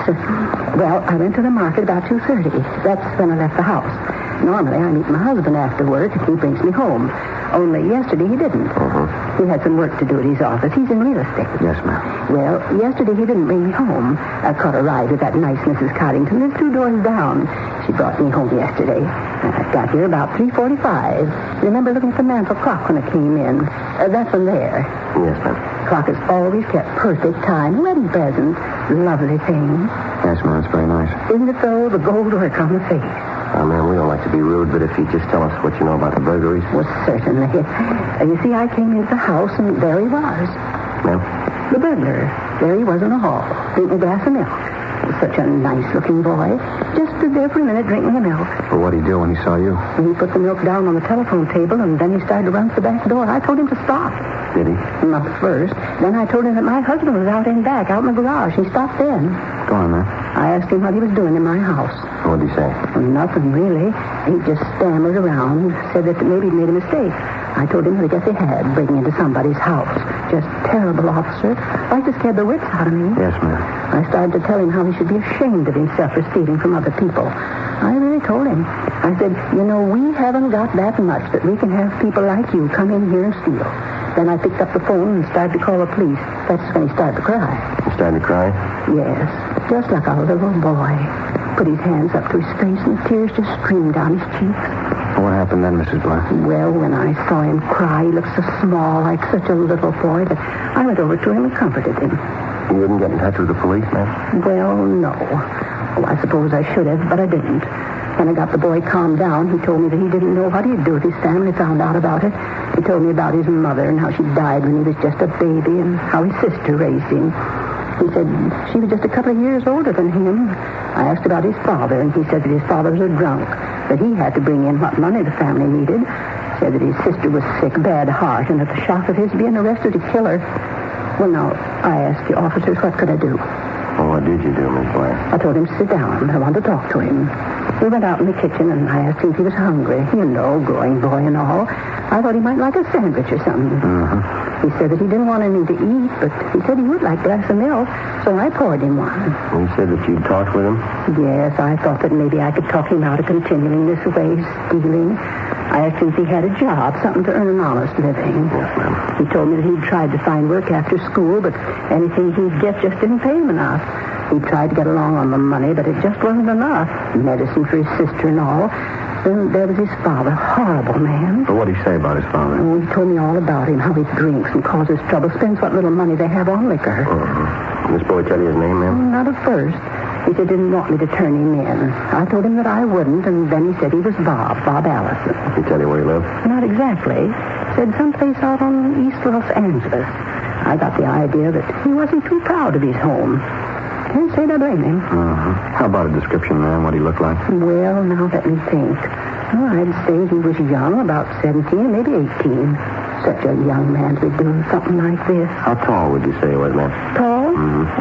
Well, I went to the market about 2:30. That's when I left the house. Normally, I meet my husband after work, and he brings me home. Only yesterday he didn't. He had some work to do at his office. He's in real estate. Yes, ma'am. Well, yesterday he didn't bring me home. I caught a ride with that nice Mrs. Coddington. There's 2 doors down. She brought me home yesterday. I got here about 3:45. Remember looking at the mantel clock when I came in? That's from there. Yes, ma'am. Clock has always kept perfect time. Wedding present. Lovely thing. Yes, ma'am. It's very nice. Isn't it though? The gold work on the face. Ma'am, we don't like to be rude, but if you just tell us what you know about the burglaries. Well, certainly. You see, I came into the house, and there he was. Ma'am? The burglar. There he was in the hall, drinking a glass of milk. Such a nice-looking boy. Just stood there for a minute drinking the milk. Well, what did he do when he saw you? He put the milk down on the telephone table, and then he started to run to the back door. I told him to stop. Did he? Not at first. Then I told him that my husband was out in back, out in the garage. He stopped then. Go on, ma'am. I asked him what he was doing in my house. What did he say? Well, nothing, really. He just stammered around, said that maybe he'd made a mistake. I told him that I guess he had, breaking into somebody's house. Just terrible, officer. Like to scare the wits out of me. Yes, ma'am. I started to tell him how he should be ashamed of himself for stealing from other people. I really told him. I said, you know, we haven't got that much that we can have people like you come in here and steal. Then I picked up the phone and started to call the police. That's when he started to cry. He started to cry? Yes, just like a little boy. Put his hands up to his face and the tears just streamed down his cheeks. What happened then, Mrs. Blair? Well, when I saw him cry, he looked so small, like such a little boy, that I went over to him and comforted him. You wouldn't get in touch with the police, ma'am? Well, no. Oh, I suppose I should have, but I didn't. When I got the boy calmed down, he told me that he didn't know what he'd do if his family found out about it. He told me about his mother and how she died when he was just a baby and how his sister raised him. He said she was just a couple of years older than him. I asked about his father, and he said that his father was a drunk, that he had to bring in what money the family needed. Said that his sister was sick, bad heart, and at the shock of his being arrested to kill her. Well, now, I asked the officers, what could I do? Well, what did you do, Miss Blair? I told him to sit down. I wanted to talk to him. We went out in the kitchen, and I asked him if he was hungry. You know, growing boy and all. I thought he might like a sandwich or something. He said that he didn't want anything to eat, but he said he would like a glass of milk, so I poured him one. He said that you'd talked with him? Yes, I thought that maybe I could talk him out of continuing this way, stealing. I asked him if he had a job, something to earn an honest living. Yes, ma'am. He told me that he'd tried to find work after school, but anything he'd get just didn't pay him enough. He tried to get along on the money, but it just wasn't enough. Medicine for his sister and all. Then there was his father. Horrible man. Well, what did he say about his father? Oh, he told me all about him, how he drinks and causes trouble, spends what little money they have on liquor. This boy tell you his name, ma'am? Not at first. He said he didn't want me to turn him in. I told him that I wouldn't, and then he said he was Bob Allison. Did he tell you where he lived? Not exactly. Said someplace out on East Los Angeles. I got the idea that he wasn't too proud of his home. Can't say that I blame him. How about a description, ma'am, what he looked like? Well, now let me think. Oh, I'd say he was young, about 17, maybe 18. Such a young man to be doing something like this. How tall would you say he was, ma'am? Tall?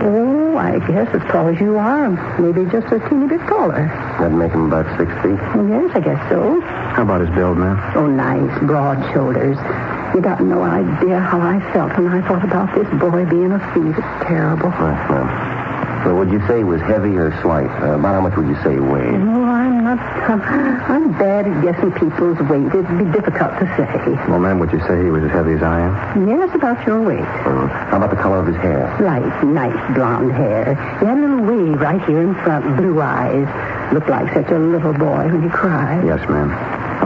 Oh, I guess as tall as you are. Maybe just a teeny bit taller. That'd make him about 6 feet? Yes, I guess so. How about his build, ma'am? Oh, nice, broad shoulders. You got no idea how I felt when I thought about this boy being a thief. It's terrible. Yes, ma'am. So would you say he was heavy or slight? About how much would you say he weighed? Oh, I'm bad at guessing people's weight. It'd be difficult to say. Well, ma'am, would you say he was as heavy as I am? Yes, about your weight. How about the color of his hair? Light, nice blonde hair. He had a little wave right here in front, blue eyes. Looked like such a little boy when he cried. Yes, ma'am.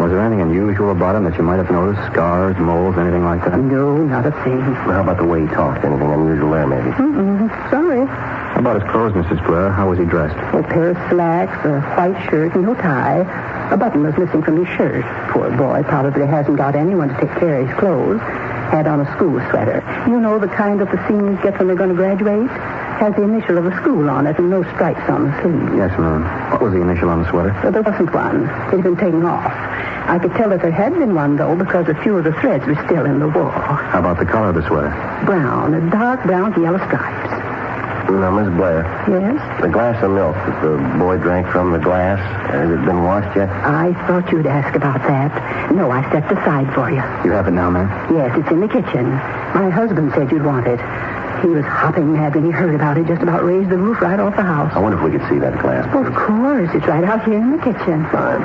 Was there anything unusual about him that you might have noticed? Scars, moles, anything like that? No, not a thing. Well, how about the way he talked? Anything unusual there, maybe? Sorry. How about his clothes, Mrs. Blair? How was he dressed? A pair of slacks, a white shirt, and no tie. A button was missing from his shirt. Poor boy probably hasn't got anyone to take care of his clothes. Had on a school sweater. You know, the kind that the seniors get when they're going to graduate? Has the initial of the school on it and no stripes on the sleeve. Yes, ma'am. What was the initial on the sweater? There wasn't one. It had been taken off. I could tell that there had been one, though, because a few of the threads were still in the wool. How about the color of the sweater? Brown, a dark brown with yellow stripes. Now, Miss Blair. Yes? The glass of milk that the boy drank from the glass, has it been washed yet? I thought you'd ask about that. No, I stepped aside for you. You have it now, ma'am? Yes, it's in the kitchen. My husband said you'd want it. He was hopping mad when he heard about it, just about raised the roof right off the house. I wonder if we could see that glass. Well, of course. It's right out here in the kitchen. Fine.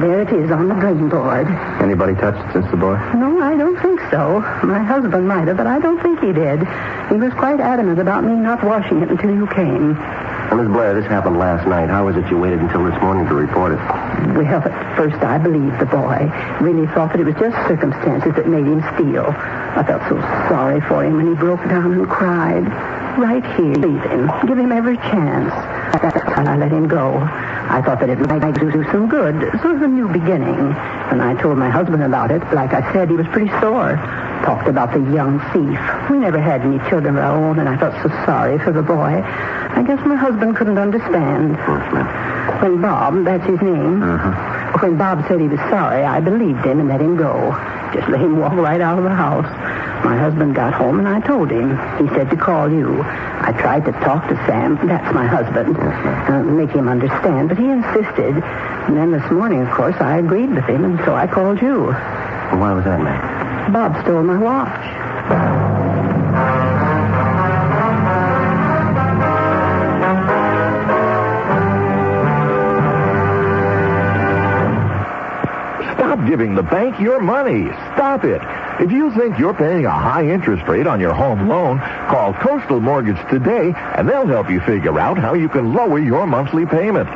There it is on the drain board. Anybody touched it since the boy? No, I don't think so. My husband might have, but I don't think he did. He was quite adamant about me not washing it until you came. Now, Miss Blair, this happened last night. How was it you waited until this morning to report it? Well, at first I believed the boy. Really thought that it was just circumstances that made him steal. I felt so sorry for him when he broke down and cried. Right here, leave him. Give him every chance. That's how I let him go. I thought that it might do some good, sort of a new beginning. When I told my husband about it, like I said, he was pretty sore. Talked about the young thief. We never had any children of our own, and I felt so sorry for the boy. I guess my husband couldn't understand. When Bob, that's his name, when Bob said he was sorry, I believed him and let him go. Just let him walk right out of the house. My husband got home, and I told him. He said to call you. I tried to talk to Sam, that's my husband, make him understand, but he insisted. And then this morning, of course, I agreed with him, and so I called you. Well, why was that, ma'am? Bob stole my watch. Stop giving the bank your money. Stop it. If you think you're paying a high interest rate on your home loan, call Coastal Mortgage today, and they'll help you figure out how you can lower your monthly payment.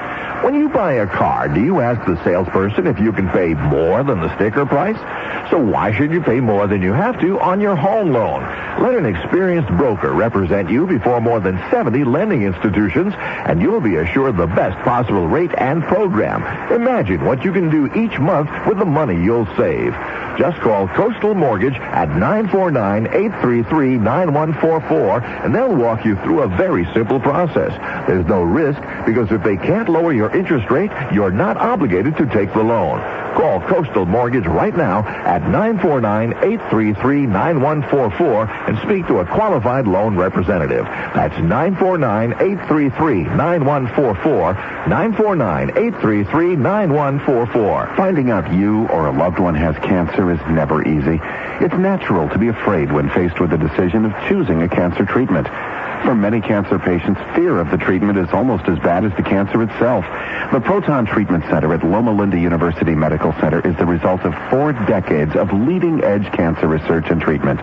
When you buy a car, do you ask the salesperson if you can pay more than the sticker price? So why should you pay more than you have to on your home loan? Let an experienced broker represent you before more than 70 lending institutions, and you'll be assured the best possible rate and program. Imagine what you can do each month with the money you'll save. Just call Coastal Mortgage at 949-833-9144, and they'll walk you through a very simple process. There's no risk, because if they can't lower your interest rate, you're not obligated to take the loan. Call Coastal Mortgage right now at 949-833-9144 and speak to a qualified loan representative. That's 949-833-9144, 949-833-9144. Finding out you or a loved one has cancer is never easy. It's natural to be afraid when faced with the decision of choosing a cancer treatment. For many cancer patients, fear of the treatment is almost as bad as the cancer itself. The Proton Treatment Center at Loma Linda University Medical Center is the result of 4 decades of leading-edge cancer research and treatment.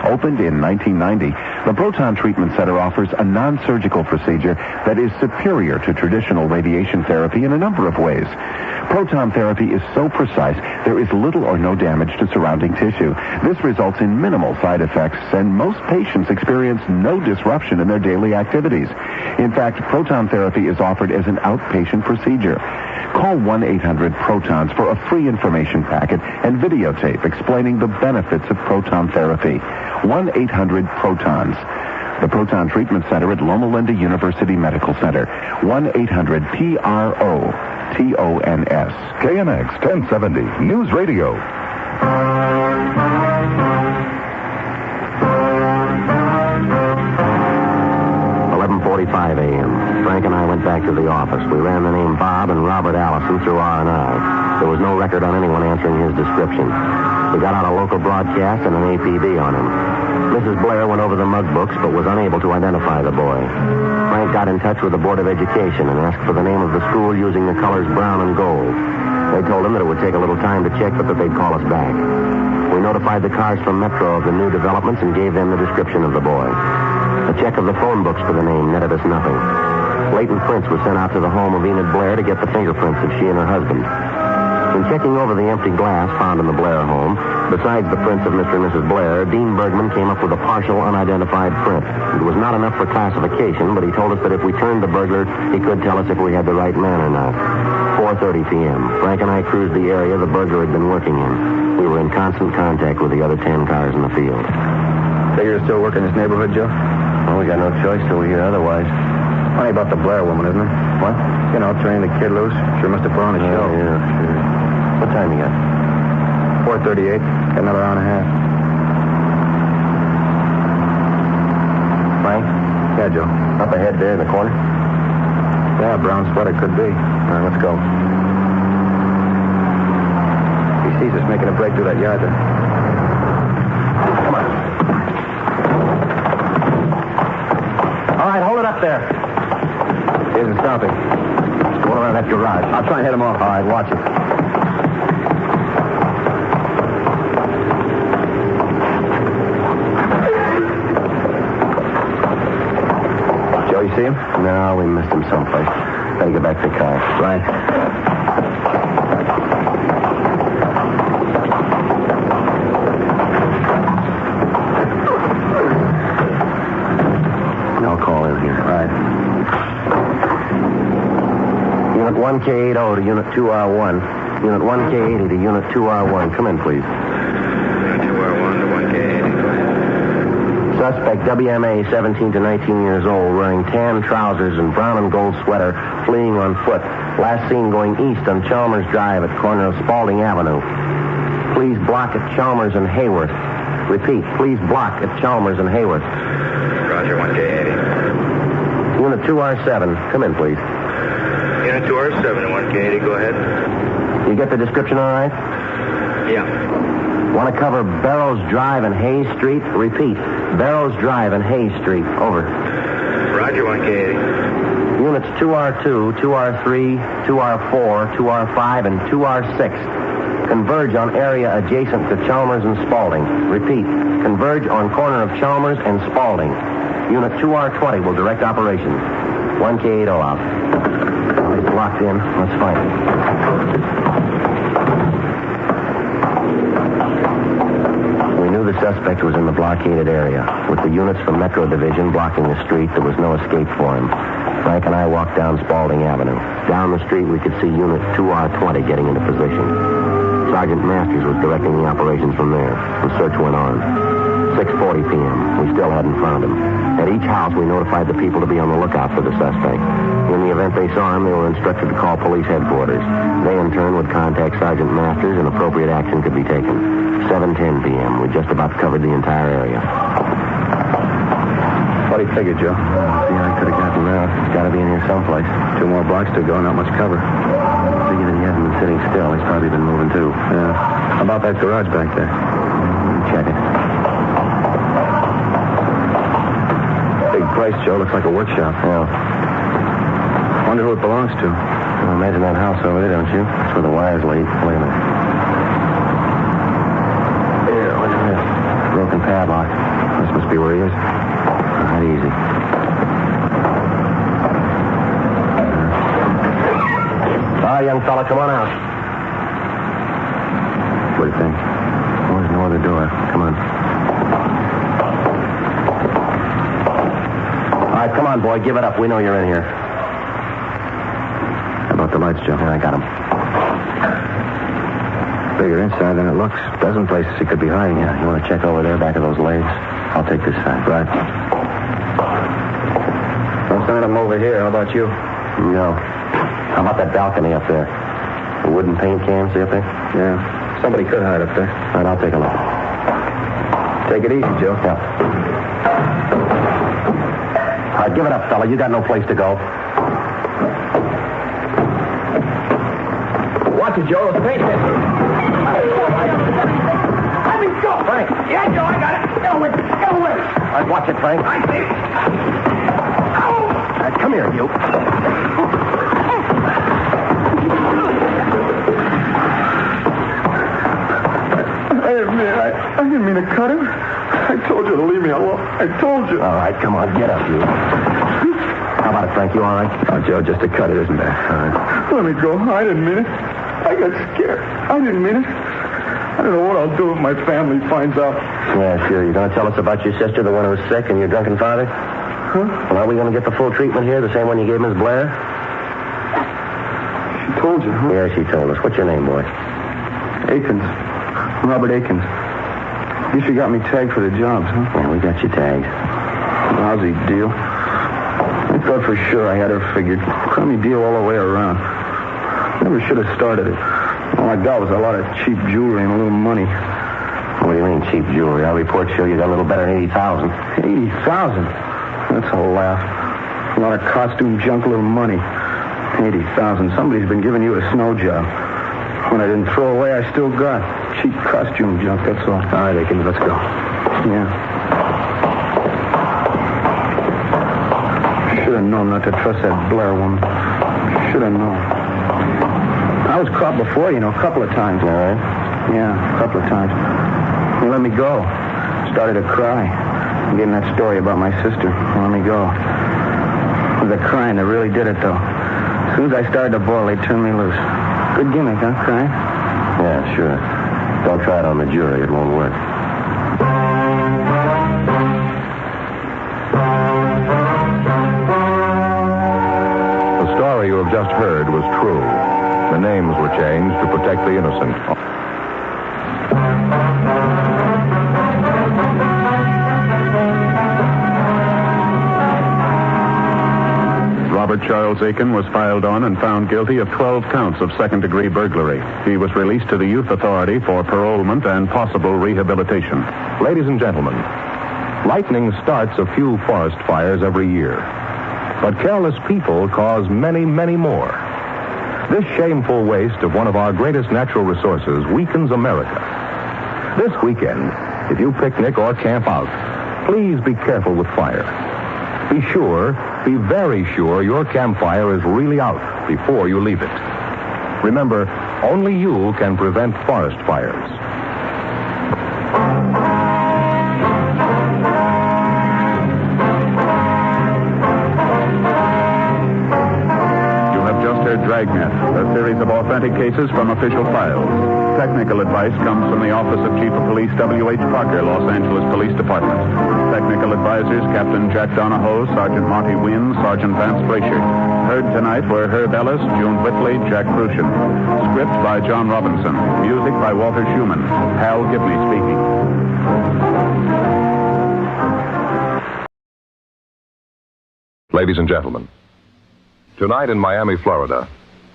Opened in 1990, the Proton Treatment Center offers a non-surgical procedure that is superior to traditional radiation therapy in a number of ways. Proton therapy is so precise, there is little or no damage to surrounding tissue. This results in minimal side effects, and most patients experience no disruption in their daily activities. In fact, proton therapy is offered as an outpatient procedure. Call 1-800-PROTONS for a free information packet and videotape explaining the benefits of proton therapy. 1-800-PROTONS. The Proton Treatment Center at Loma Linda University Medical Center. 1-800-PROTONS. KNX 1070 News Radio. 11:45 a.m. Frank and I went back to the office. We ran the name Bob and Robert Allison through R&I. There was no record on anyone answering his description. We got out a local broadcast and an APB on him. Mrs. Blair went over the mug books, but was unable to identify the boy. Frank got in touch with the Board of Education and asked for the name of the school using the colors brown and gold. They told him that it would take a little time to check, but that they'd call us back. We notified the cars from Metro of the new developments and gave them the description of the boy. A check of the phone books for the name netted us nothing. Latent prints were sent out to the home of Enid Blair to get the fingerprints of she and her husband. In checking over the empty glass found in the Blair home, Besides the prints of Mr. and Mrs. Blair, Dean Bergman came up with a partial unidentified print. It was not enough for classification, but he told us that if we turned the burglar, he could tell us if we had the right man or not. 4:30 p.m. Frank and I cruised the area the burglar had been working in. We were in constant contact with the other 10 cars in the field. Figure you're still working this neighborhood, Joe? Well, we got no choice till we hear otherwise. Funny about the Blair woman, isn't it? What? You know, turning the kid loose. Sure must have put on a show. Yeah, sure. What time you got? 4:38. Got another hour and a half. Frank? Yeah, Joe. Up ahead there in the corner? Yeah, brown sweater could be. All right, let's go. He sees us making a break through that yard there. Come on. All right, hold it up there. He isn't stopping. He's going around that garage. I'll try and head him off. All right, watch it. Joe, you see him? No, we missed him someplace. Better get back to the car. Right. I'll call in here. Right. Unit 1K80 to Unit 2R1. Unit 1K80 to Unit 2R1. Come in, please. 2R1 to 1K80. Suspect WMA, 17 to 19 years old, wearing tan trousers and brown and gold sweater, fleeing on foot. Last seen going east on Chalmers Drive at corner of Spalding Avenue. Please block at Chalmers and Hayworth. Repeat, please block at Chalmers and Hayworth. Roger, 1K80. Unit 2R7, come in, please. Unit 2R7 to 1K80, go ahead. You get the description all right? Yeah. Want to cover Barrows Drive and Hayes Street? Repeat, Barrows Drive and Hayes Street. Over. Roger, 1K80. Units 2R2, 2R3, 2R4, 2R5, and 2R6 converge on area adjacent to Chalmers and Spalding. Repeat, converge on corner of Chalmers and Spalding. Unit 2R20 will direct operations. 1K80 out. Well, he's locked in. Let's find him. We knew the suspect was in the blockaded area. With the units from Metro Division blocking the street, there was no escape for him. Frank and I walked down Spalding Avenue. Down the street, we could see Unit 2R20 getting into position. Sergeant Masters was directing the operations from there. The search went on. 6:40 p.m. We still hadn't found him. At each house, we notified the people to be on the lookout for the suspect. In the event they saw him, they were instructed to call police headquarters. They, in turn, would contact Sergeant Masters and appropriate action could be taken. 7:10 p.m. We just about covered the entire area. What do you figure, Joe? Yeah, I could have gotten out. It's got to be in here someplace. 2 more blocks to go, not much cover. I figure that he hasn't been sitting still. He's probably been moving, too. Yeah. How about that garage back there? Check it. Big place, Joe. Looks like a workshop. Yeah. Wonder who it belongs to. Well, imagine that house over there, don't you? That's where the wires laid. Wait a minute. Yeah, what's this? Broken padlock. This must be where he is. Not easy. All right, young fella, come on out. What do you think? Oh, there's no other door. Come on. All right, come on, boy. Give it up. We know you're in here. How about the lights, Joe? Yeah, I got them. Bigger inside than it looks. Dozen places he could be hiding. Yeah, you want to check over there, back of those legs? I'll take this side. Right. No sign of him over here. How about you? No. How about that balcony up there? The wooden paint can, see up there? Yeah. Somebody could hide up there. All right, I'll take a look. Take it easy, Joe. Yeah. All right, give it up, fella. You got no place to go. Watch it, Joe. It's paint. Let me go. Frank. Yeah, Joe, I got it. Get away. Get away. All right, watch it, Frank. I see. All right, come here, you. I didn't mean to cut him. I told you to leave me alone. I told you. All right, come on, get up, you. How about it, Frank? You all right? Oh, Joe, just a cut it, isn't there? Let me go. I didn't mean it. I got scared. I didn't mean it. I don't know what I'll do if my family finds out. Yeah, sure. You going to tell us about your sister, the one who was sick, and your drunken father? Huh? Well, are we going to get the full treatment here, the same one you gave Miss Blair? She told you, huh? Yeah, she told us. What's your name, boy? Akins. Robert Akins. Guess you got me tagged for the jobs, huh? Yeah, we got you tagged. Lousy deal. I thought for sure I had her figured. Crummy deal all the way around. Never should have started it. All I got was a lot of cheap jewelry and a little money. What do you mean, cheap jewelry? Our reports show you got a little better than 80,000. 80,000? That's a laugh. A lot of costume junk, a little money. 80,000. Somebody's been giving you a snow job. When I didn't throw away, I still got cheap costume junk, that's all. All right, Akins, let's go. Yeah. Should have known not to trust that Blair woman. Should have known. I was caught before, you know, a couple of times. All right? Yeah, a couple of times. They let me go. Started to cry. Getting that story about my sister. They let me go. It was the crying that really did it, though. As soon as I started to boil, they turned me loose. Good gimmick, huh, crying? Yeah, sure. Don't try it on the jury. It won't work. The story you have just heard was true. The names were changed to protect the innocent. Robert Charles Aiken was filed on and found guilty of 12 counts of second-degree burglary. He was released to the Youth Authority for parolement and possible rehabilitation. Ladies and gentlemen, lightning starts a few forest fires every year. But careless people cause many, many more. This shameful waste of one of our greatest natural resources weakens America. This weekend, if you picnic or camp out, please be careful with fire. Be sure, be very sure your campfire is really out before you leave it. Remember, only you can prevent forest fires. Dragnet, a series of authentic cases from official files. Technical advice comes from the Office of Chief of Police W.H. Parker, Los Angeles Police Department. Technical advisors Captain Jack Donahoe, Sergeant Marty Wynn, Sergeant Vance Brasher. Heard tonight were Herb Ellis, June Whitley, Jack Crucian. Script by John Robinson. Music by Walter Schumann. Hal Gibney speaking. Ladies and gentlemen, tonight in Miami, Florida,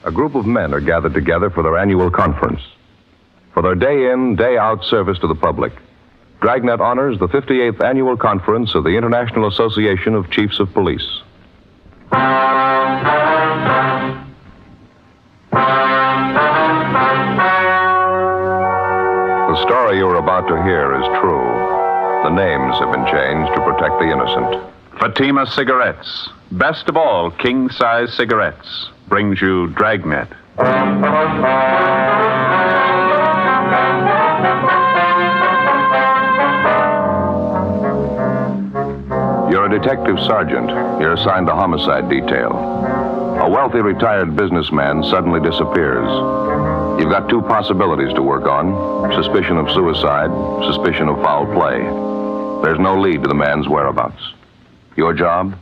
a group of men are gathered together for their annual conference. For their day-in, day-out service to the public, Dragnet honors the 58th annual conference of the International Association of Chiefs of Police. The story you're about to hear is true. The names have been changed to protect the innocent. Fatima Cigarettes, best of all king-size cigarettes, brings you Dragnet. You're a detective sergeant. You're assigned to homicide detail. A wealthy retired businessman suddenly disappears. You've got two possibilities to work on: suspicion of suicide, suspicion of foul play. There's no lead to the man's whereabouts. Your job?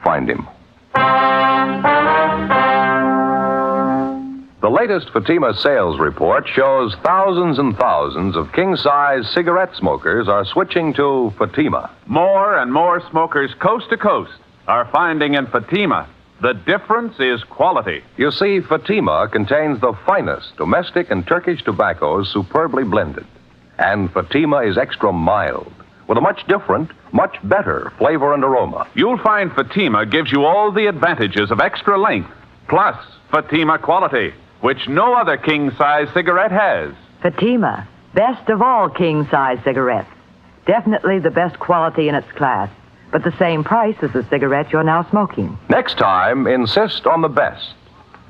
Find him. The latest Fatima sales report shows thousands and thousands of king-size cigarette smokers are switching to Fatima. More and more smokers coast to coast are finding in Fatima the difference is quality. You see, Fatima contains the finest domestic and Turkish tobaccos superbly blended. And Fatima is extra mild, with a much different, much better flavor and aroma. You'll find Fatima gives you all the advantages of extra length, plus Fatima quality, which no other king-size cigarette has. Fatima, best of all king-size cigarettes. Definitely the best quality in its class, but the same price as the cigarette you're now smoking. Next time, insist on the best.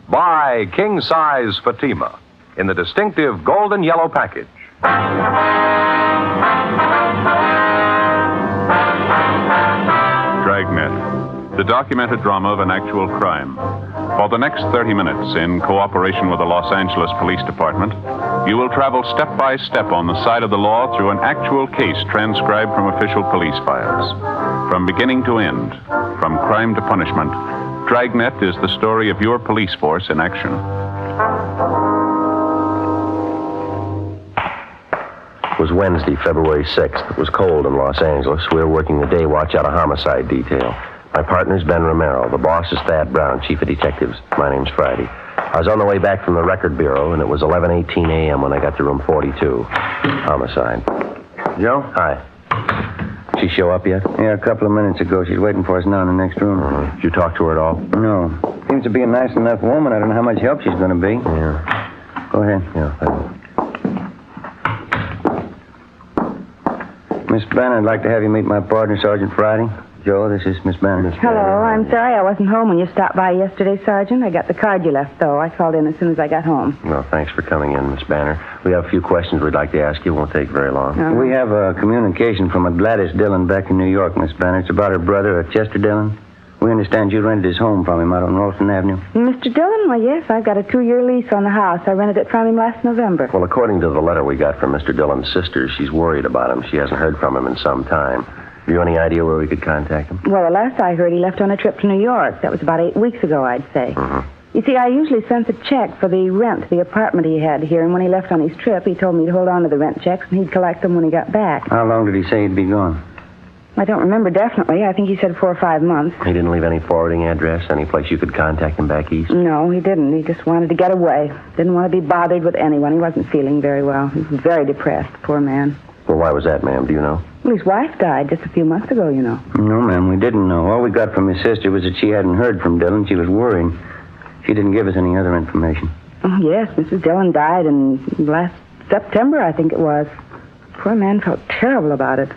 Buy king-size Fatima in the distinctive golden yellow package. Dragnet, the documented drama of an actual crime. For the next 30 minutes, in cooperation with the Los Angeles Police Department, You will travel step by step on the side of the law through an actual case transcribed from official police files. From beginning to end, from crime to punishment, Dragnet is the story of your police force in action. It was Wednesday, February 6th. It was cold in Los Angeles. We were working the day watch out of homicide detail. My partner's Ben Romero. The boss is Thad Brown, chief of detectives. My name's Friday. I was on the way back from the record bureau, and it was 11:18 a.m. when I got to room 42. Homicide. Joe? Hi. She show up yet? Yeah, a couple of minutes ago. She's waiting for us now in the next room. Did you talk to her at all? No. Seems to be a nice enough woman. I don't know how much help she's going to be. Yeah. Go ahead. Yeah, thank you. Miss Banner, I'd like to have you meet my partner, Sergeant Friday. Joe, this is Miss Banner. Hello, I'm sorry I wasn't home when you stopped by yesterday, Sergeant. I got the card you left, though. I called in as soon as I got home. Well, thanks for coming in, Miss Banner. We have a few questions we'd like to ask you. It won't take very long. We have a communication from a Gladys Dillon back in New York, Miss Banner. It's about her brother, Chester Dillon. We understand you rented his home from him out on Ralston Avenue. Mr. Dillon? Well, yes, I've got a 2-year lease on the house. I rented it from him last November. Well, according to the letter we got from Mr. Dillon's sister, she's worried about him. She hasn't heard from him in some time. Have you any idea where we could contact him? Well, the last I heard, he left on a trip to New York. That was about 8 weeks ago, I'd say. You see, I usually sent a check for the rent to the apartment he had here, and when he left on his trip, he told me to hold on to the rent checks, and he'd collect them when he got back. How long did he say he'd be gone? I don't remember definitely. I think he said 4 or 5 months. He didn't leave any forwarding address, any place you could contact him back east? No, he didn't. He just wanted to get away. Didn't want to be bothered with anyone. He wasn't feeling very well. He was very depressed, poor man. Well, why was that, ma'am? Do you know? Well, his wife died just a few months ago, you know. No, ma'am, we didn't know. All we got from his sister was that she hadn't heard from Dillon. She was worried. She didn't give us any other information. Oh, yes, Mrs. Dillon died in last September, I think it was. Poor man felt terrible about it.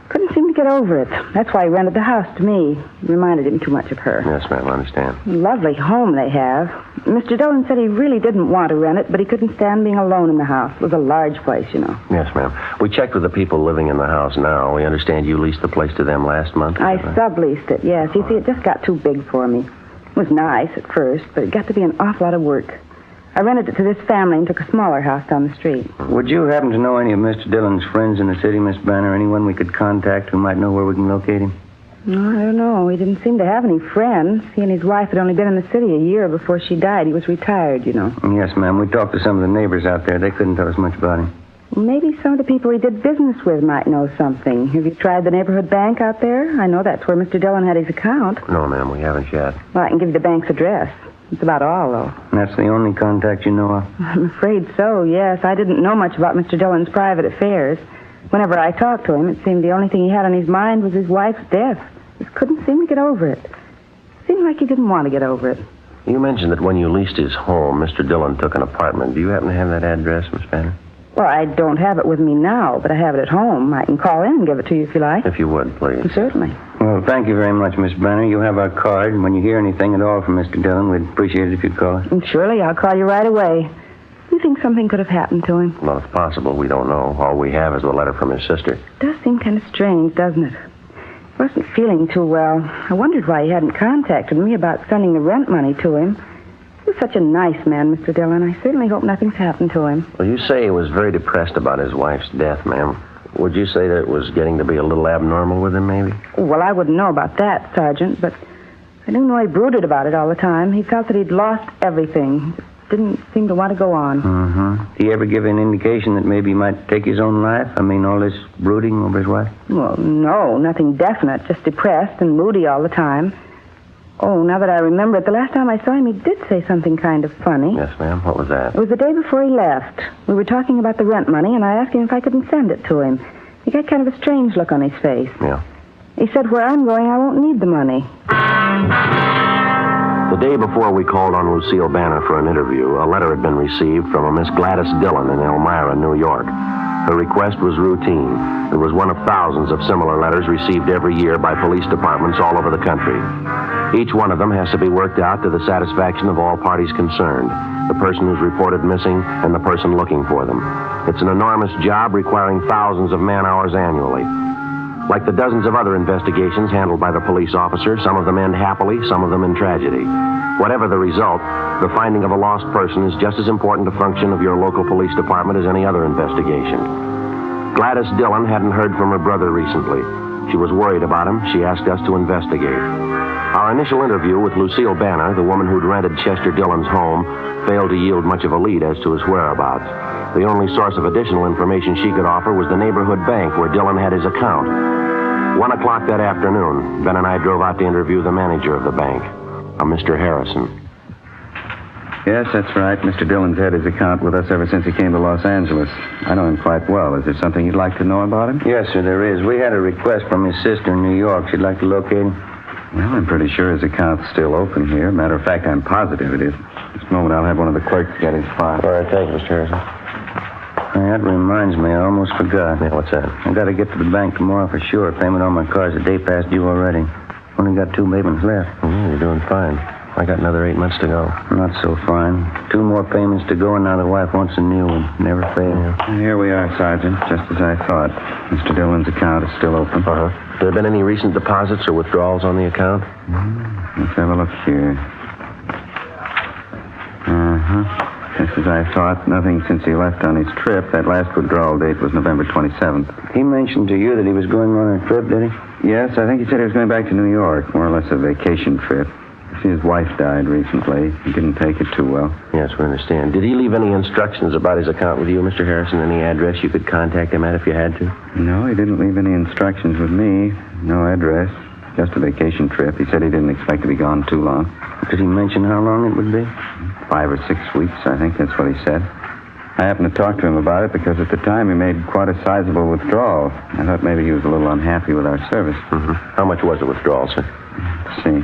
Couldn't seem to get over it. That's why he rented the house to me. It reminded him too much of her. Yes, ma'am, I understand. Lovely home they have. Mr. Dillon said he really didn't want to rent it, but he couldn't stand being alone in the house. It was a large place, you know. Yes, ma'am. We checked with the people living in the house now. We understand you leased the place to them last month. I subleased it, yes. You see, it just got too big for me. It was nice at first, but it got to be an awful lot of work. I rented it to this family and took a smaller house down the street. Would you happen to know any of Mr. Dillon's friends in the city, Miss Banner? Anyone we could contact who might know where we can locate him? No, I don't know. He didn't seem to have any friends. He and his wife had only been in the city a year before she died. He was retired, you know. Yes, ma'am. We talked to some of the neighbors out there. They couldn't tell us much about him. Well, maybe some of the people he did business with might know something. Have you tried the neighborhood bank out there? I know that's where Mr. Dillon had his account. No, ma'am, we haven't yet. Well, I can give you the bank's address. That's about all, though. That's the only contact you know of? I'm afraid so, yes. I didn't know much about Mr. Dillon's private affairs. Whenever I talked to him, it seemed the only thing he had on his mind was his wife's death. Just couldn't seem to get over it. Seemed like he didn't want to get over it. You mentioned that when you leased his home, Mr. Dillon took an apartment. Do you happen to have that address, Miss Banner? Well, I don't have it with me now, but I have it at home. I can call in and give it to you if you like. If you would, please. Certainly. Well, thank you very much, Miss Banner. You have our card, and when you hear anything at all from Mr. Dillon, we'd appreciate it if you'd call us. And surely, I'll call you right away. You think something could have happened to him? Well, it's possible. We don't know. All we have is the letter from his sister. It does seem kind of strange, doesn't it? He wasn't feeling too well. I wondered why he hadn't contacted me about sending the rent money to him. He was such a nice man, Mr. Dillon. I certainly hope nothing's happened to him. Well, you say he was very depressed about his wife's death, ma'am. Would you say that it was getting to be a little abnormal with him, maybe? Well, I wouldn't know about that, Sergeant, but I do know he brooded about it all the time. He felt that he'd lost everything. Didn't seem to want to go on. Did he ever give an indication that maybe he might take his own life? I mean, all this brooding over his wife? Well, no, nothing definite. Just depressed and moody all the time. Oh, now that I remember it, the last time I saw him, he did say something kind of funny. Yes, ma'am. What was that? It was the day before he left. We were talking about the rent money, and I asked him if I couldn't send it to him. He got kind of a strange look on his face. Yeah. He said, where I'm going, I won't need the money. The day before we called on Lucille Banner for an interview, a letter had been received from a Miss Gladys Dillon in Elmira, New York. Her request was routine. It was one of thousands of similar letters received every year by police departments all over the country. Each one of them has to be worked out to the satisfaction of all parties concerned, the person who's reported missing and the person looking for them. It's an enormous job requiring thousands of man-hours annually. Like the dozens of other investigations handled by the police officer, some of them end happily, some of them in tragedy. Whatever the result, the finding of a lost person is just as important a function of your local police department as any other investigation. Gladys Dillon hadn't heard from her brother recently. She was worried about him. She asked us to investigate. Our initial interview with Lucille Banner, the woman who'd rented Chester Dillon's home, failed to yield much of a lead as to his whereabouts. The only source of additional information she could offer was the neighborhood bank where Dillon had his account. 1 o'clock that afternoon, Ben and I drove out to interview the manager of the bank, a Mr. Harrison. Yes, that's right. Mr. Dillon's had his account with us ever since he came to Los Angeles. I know him quite well. Is there something you'd like to know about him? Yes, sir, there is. We had a request from his sister in New York. She'd like to locate him. Well, I'm pretty sure his account's still open here. Matter of fact, I'm positive it is. This moment, I'll have one of the clerks get his file. All right, thank you, Mr. Harrison. That reminds me, I almost forgot. Yeah, what's that? I got to get to the bank tomorrow for sure. Payment on my car's a day past due already. Only got 2 payments left. You're doing fine. I got another 8 months to go. Not so fine. 2 more payments to go, and now the wife wants a new one. Never fail. Yeah. Here we are, Sergeant, just as I thought. Mr. Dillon's account is still open. Uh-huh. Have there been any recent deposits or withdrawals on the account? Let's have a look here. Uh-huh. Just as I thought, nothing since he left on his trip. That last withdrawal date was November 27th. He mentioned to you that he was going on a trip, did he? Yes, I think he said he was going back to New York, more or less a vacation trip. You see, his wife died recently. He didn't take it too well. Yes, we understand. Did he leave any instructions about his account with you, Mr. Harrison? Any address you could contact him at if you had to? No, he didn't leave any instructions with me. No address. Just a vacation trip. He said he didn't expect to be gone too long. Did he mention how long it would be? 5 or 6 weeks, I think that's what he said. I happened to talk to him about it because at the time he made quite a sizable withdrawal. I thought maybe he was a little unhappy with our service. Mm-hmm. How much was the withdrawal, sir? Let's see.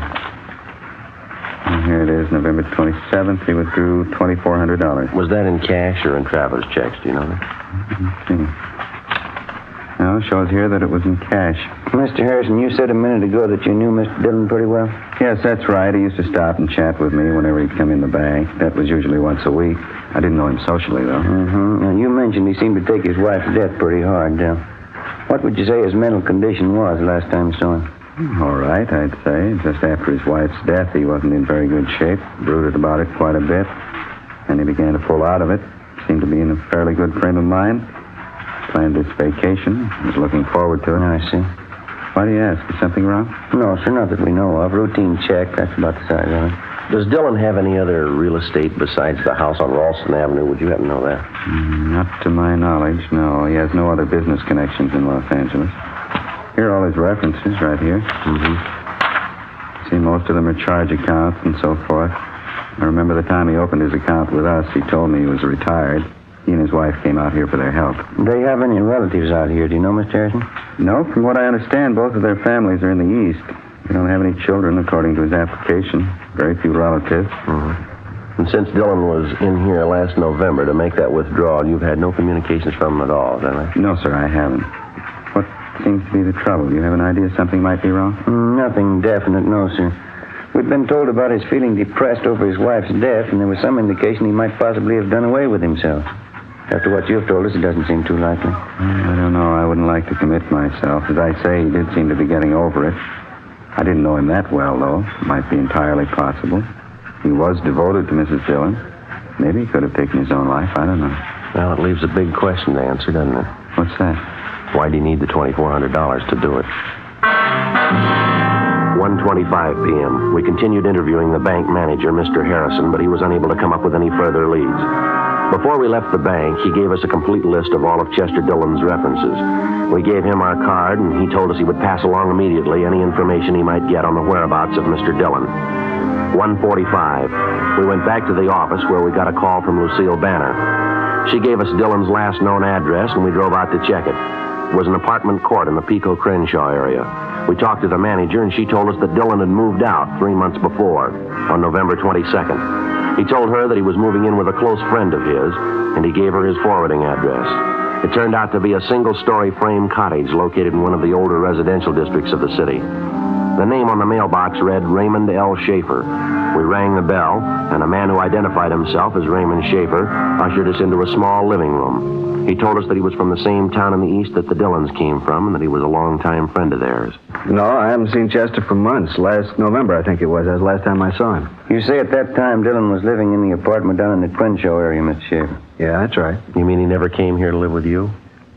And here it is, November 27th. He withdrew $2,400. Was that in cash or in traveler's checks? Do you know that? Let's see. No, it shows here that it was in cash. Mr. Harrison, you said a minute ago that you knew Mr. Dillon pretty well? Yes, that's right. He used to stop and chat with me whenever he'd come in the bank. That was usually once a week. I didn't know him socially, though. Mm-hmm. Now, you mentioned he seemed to take his wife's death pretty hard. What would you say his mental condition was last time you saw him? All right, I'd say. Just after his wife's death, he wasn't in very good shape. Brooded about it quite a bit. And he began to pull out of it. Seemed to be in a fairly good frame of mind. Planned this vacation. Was looking forward to it. I see. Why do you ask? Is something wrong? No, sir, not that we know of. Routine check. That's about the size of it. Does Dillon have any other real estate besides the house on Ralston Avenue? Would you happen to know that? Not to my knowledge, no. He has no other business connections in Los Angeles. Here are all his references right here. Mm-hmm. See, most of them are charge accounts and so forth. I remember the time he opened his account with us, he told me he was retired. He and his wife came out here for their health. Do they have any relatives out here? Do you know, Mr. Harrison? No, from what I understand, both of their families are in the East. They don't have any children, according to his application. Very few relatives. Mm-hmm. And since Dillon was in here last November to make that withdrawal, you've had no communications from him at all, is that right? No, sir, I haven't. What seems to be the trouble? Do you have an idea something might be wrong? Nothing definite, no, sir. We'd been told about his feeling depressed over his wife's death, and there was some indication he might possibly have done away with himself. After what you've told us, it doesn't seem too likely. I don't know. I wouldn't like to commit myself. As I say, he did seem to be getting over it. I didn't know him that well, though. Might be entirely possible. He was devoted to Mrs. Dillon. Maybe he could have taken his own life. I don't know. Well, it leaves a big question to answer, doesn't it? What's that? Why do you need the $2,400 to do it? 1:25 p.m. We continued interviewing the bank manager, Mr. Harrison, but he was unable to come up with any further leads. Before we left the bank, he gave us a complete list of all of Chester Dillon's references. We gave him our card, and he told us he would pass along immediately any information he might get on the whereabouts of Mr. Dillon. 1:45. We went back to the office where we got a call from Lucille Banner. She gave us Dillon's last known address, and we drove out to check it. It was an apartment court in the Pico Crenshaw area. We talked to the manager, and she told us that Dillon had moved out 3 months before, on November 22nd. He told her that he was moving in with a close friend of his, and he gave her his forwarding address. It turned out to be a single-story frame cottage located in one of the older residential districts of the city. The name on the mailbox read Raymond L. Schaefer. We rang the bell, and a man who identified himself as Raymond Schaefer ushered us into a small living room. He told us that he was from the same town in the east that the Dillons came from, and that he was a longtime friend of theirs. No, I haven't seen Chester for months. Last November, I think it was. That was the last time I saw him. You say at that time Dillon was living in the apartment down in the Crenshaw area, Mr. Schaefer? Yeah, that's right. You mean he never came here to live with you?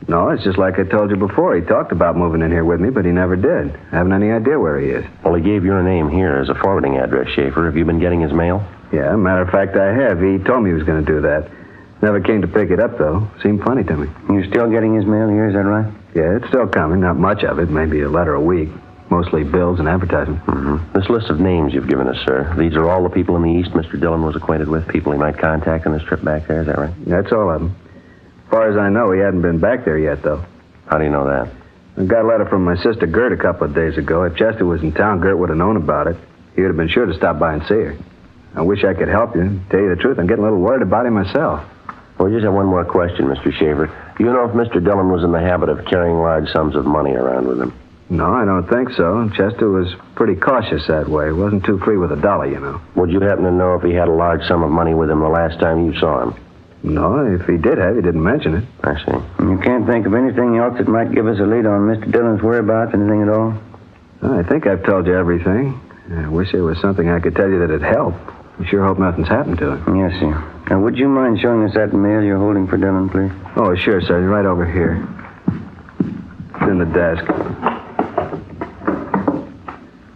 No, it's just like I told you before. He talked about moving in here with me, but he never did. I haven't any idea where he is. Well, he gave your name here as a forwarding address, Schaefer. Have you been getting his mail? Yeah, matter of fact, I have. He told me he was going to do that. Never came to pick it up, though. Seemed funny to me. You're still getting his mail here, is that right? Yeah, it's still coming. Not much of it. Maybe a letter a week. Mostly bills and advertisements. Mm-hmm. This list of names you've given us, sir, these are all the people in the East Mr. Dillon was acquainted with, people he might contact on his trip back there, is that right? That's all of them. As far as I know, he hadn't been back there yet, though. How do you know that? I got a letter from my sister Gert a couple of days ago. If Chester was in town, Gert would have known about it. He would have been sure to stop by and see her. I wish I could help you. Tell you the truth, I'm getting a little worried about him myself. Well, just have one more question, Mr. Schaefer. Do you know if Mr. Dillon was in the habit of carrying large sums of money around with him? No, I don't think so. Chester was pretty cautious that way. He wasn't too free with a dollar, you know. Would you happen to know if he had a large sum of money with him the last time you saw him? No, if he did have, he didn't mention it. I see. You can't think of anything else that might give us a lead on Mr. Dillon's whereabouts, anything at all? I think I've told you everything. I wish there was something I could tell you that'd help. I sure hope nothing's happened to him. Yes, sir. Now, would you mind showing us that mail you're holding for Dillon, please? Oh, sure, sir. Right over here. It's in the desk.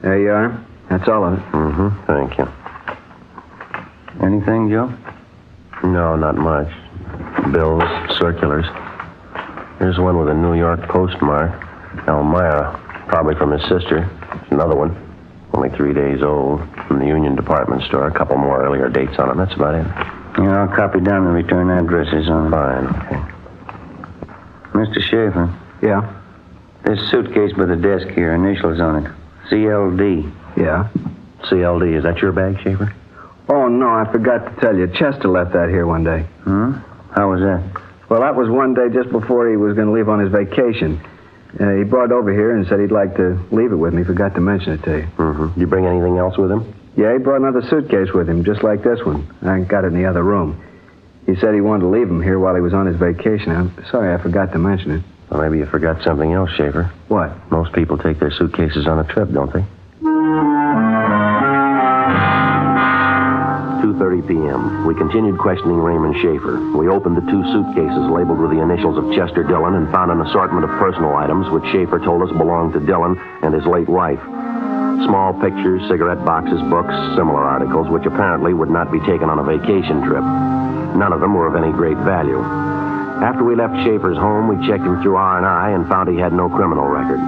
There you are. That's all of it. Mm-hmm. Thank you. Anything, Joe? No, not much. Bills, circulars. Here's one with a New York postmark. Elmira. Probably from his sister. Another one. Only 3 days old. From the Union Department Store. A couple more earlier dates on it. That's about it. Yeah, I'll copy down the return addresses on it. Fine. Okay. Mr. Schaefer. Yeah? This suitcase by the desk here, initials on it. CLD. Yeah? CLD. Is that your bag, Schaefer? Oh, no, I forgot to tell you. Chester left that here one day. Hmm? How was that? Well, that was one day just before he was going to leave on his vacation. He brought it over here and said he'd like to leave it with me. Forgot to mention it to you. Mm-hmm. Did you bring anything else with him? Yeah, he brought another suitcase with him, just like this one. I got it in the other room. He said he wanted to leave him here while he was on his vacation. I'm sorry I forgot to mention it. Well, maybe you forgot something else, Schaefer. What? Most people take their suitcases on a trip, don't they? 2:30 p.m. We continued questioning Raymond Schaefer. We opened the two suitcases labeled with the initials of Chester Dillon and found an assortment of personal items which Schaefer told us belonged to Dillon and his late wife. Small pictures, cigarette boxes, books, similar articles which apparently would not be taken on a vacation trip. None of them were of any great value. After we left Schaefer's home, we checked him through R&I and found he had no criminal record.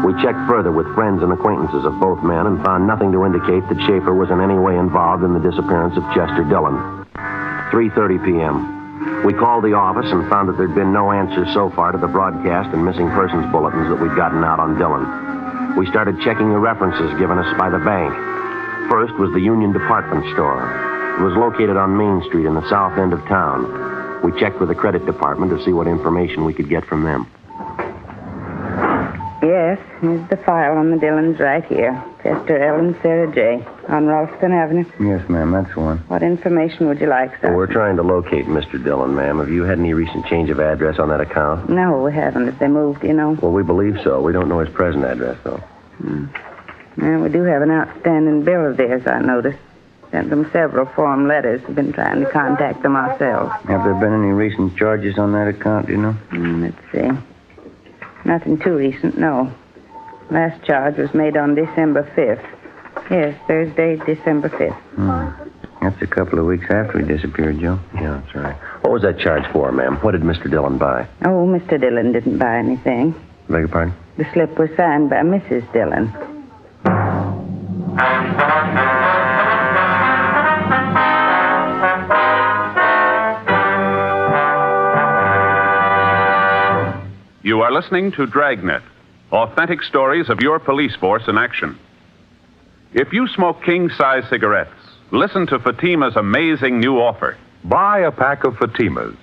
We checked further with friends and acquaintances of both men and found nothing to indicate that Schaefer was in any way involved in the disappearance of Chester Dillon. 3:30 p.m. We called the office and found that there'd been no answers so far to the broadcast and missing persons bulletins that we'd gotten out on Dillon. We started checking the references given us by the bank. First was the Union Department Store. It was located on Main Street in the south end of town. We checked with the credit department to see what information we could get from them. Yes, here's the file on the Dillons right here. Chester L. and Sarah J. on Ralston Avenue. Yes, ma'am, that's the one. What information would you like, sir? Well, we're trying to locate Mr. Dillon, ma'am. Have you had any recent change of address on that account? No, we haven't. If they moved, you know. Well, we believe so. We don't know his present address, though. Well, we do have an outstanding bill of theirs, I noticed. Sent them several form letters. We've been trying to contact them ourselves. Have there been any recent charges on that account, do you know? Let's see. Nothing too recent, no. Last charge was made on December 5th. Yes, Thursday, December 5th. That's a couple of weeks after he disappeared, Joe. Yeah, that's right. What was that charge for, ma'am? What did Mr. Dillon buy? Oh, Mr. Dillon didn't buy anything. Beg your pardon? The slip was signed by Mrs. Dillon. You are listening to Dragnet, authentic stories of your police force in action. If you smoke king-size cigarettes, listen to Fatima's amazing new offer. Buy a pack of Fatimas.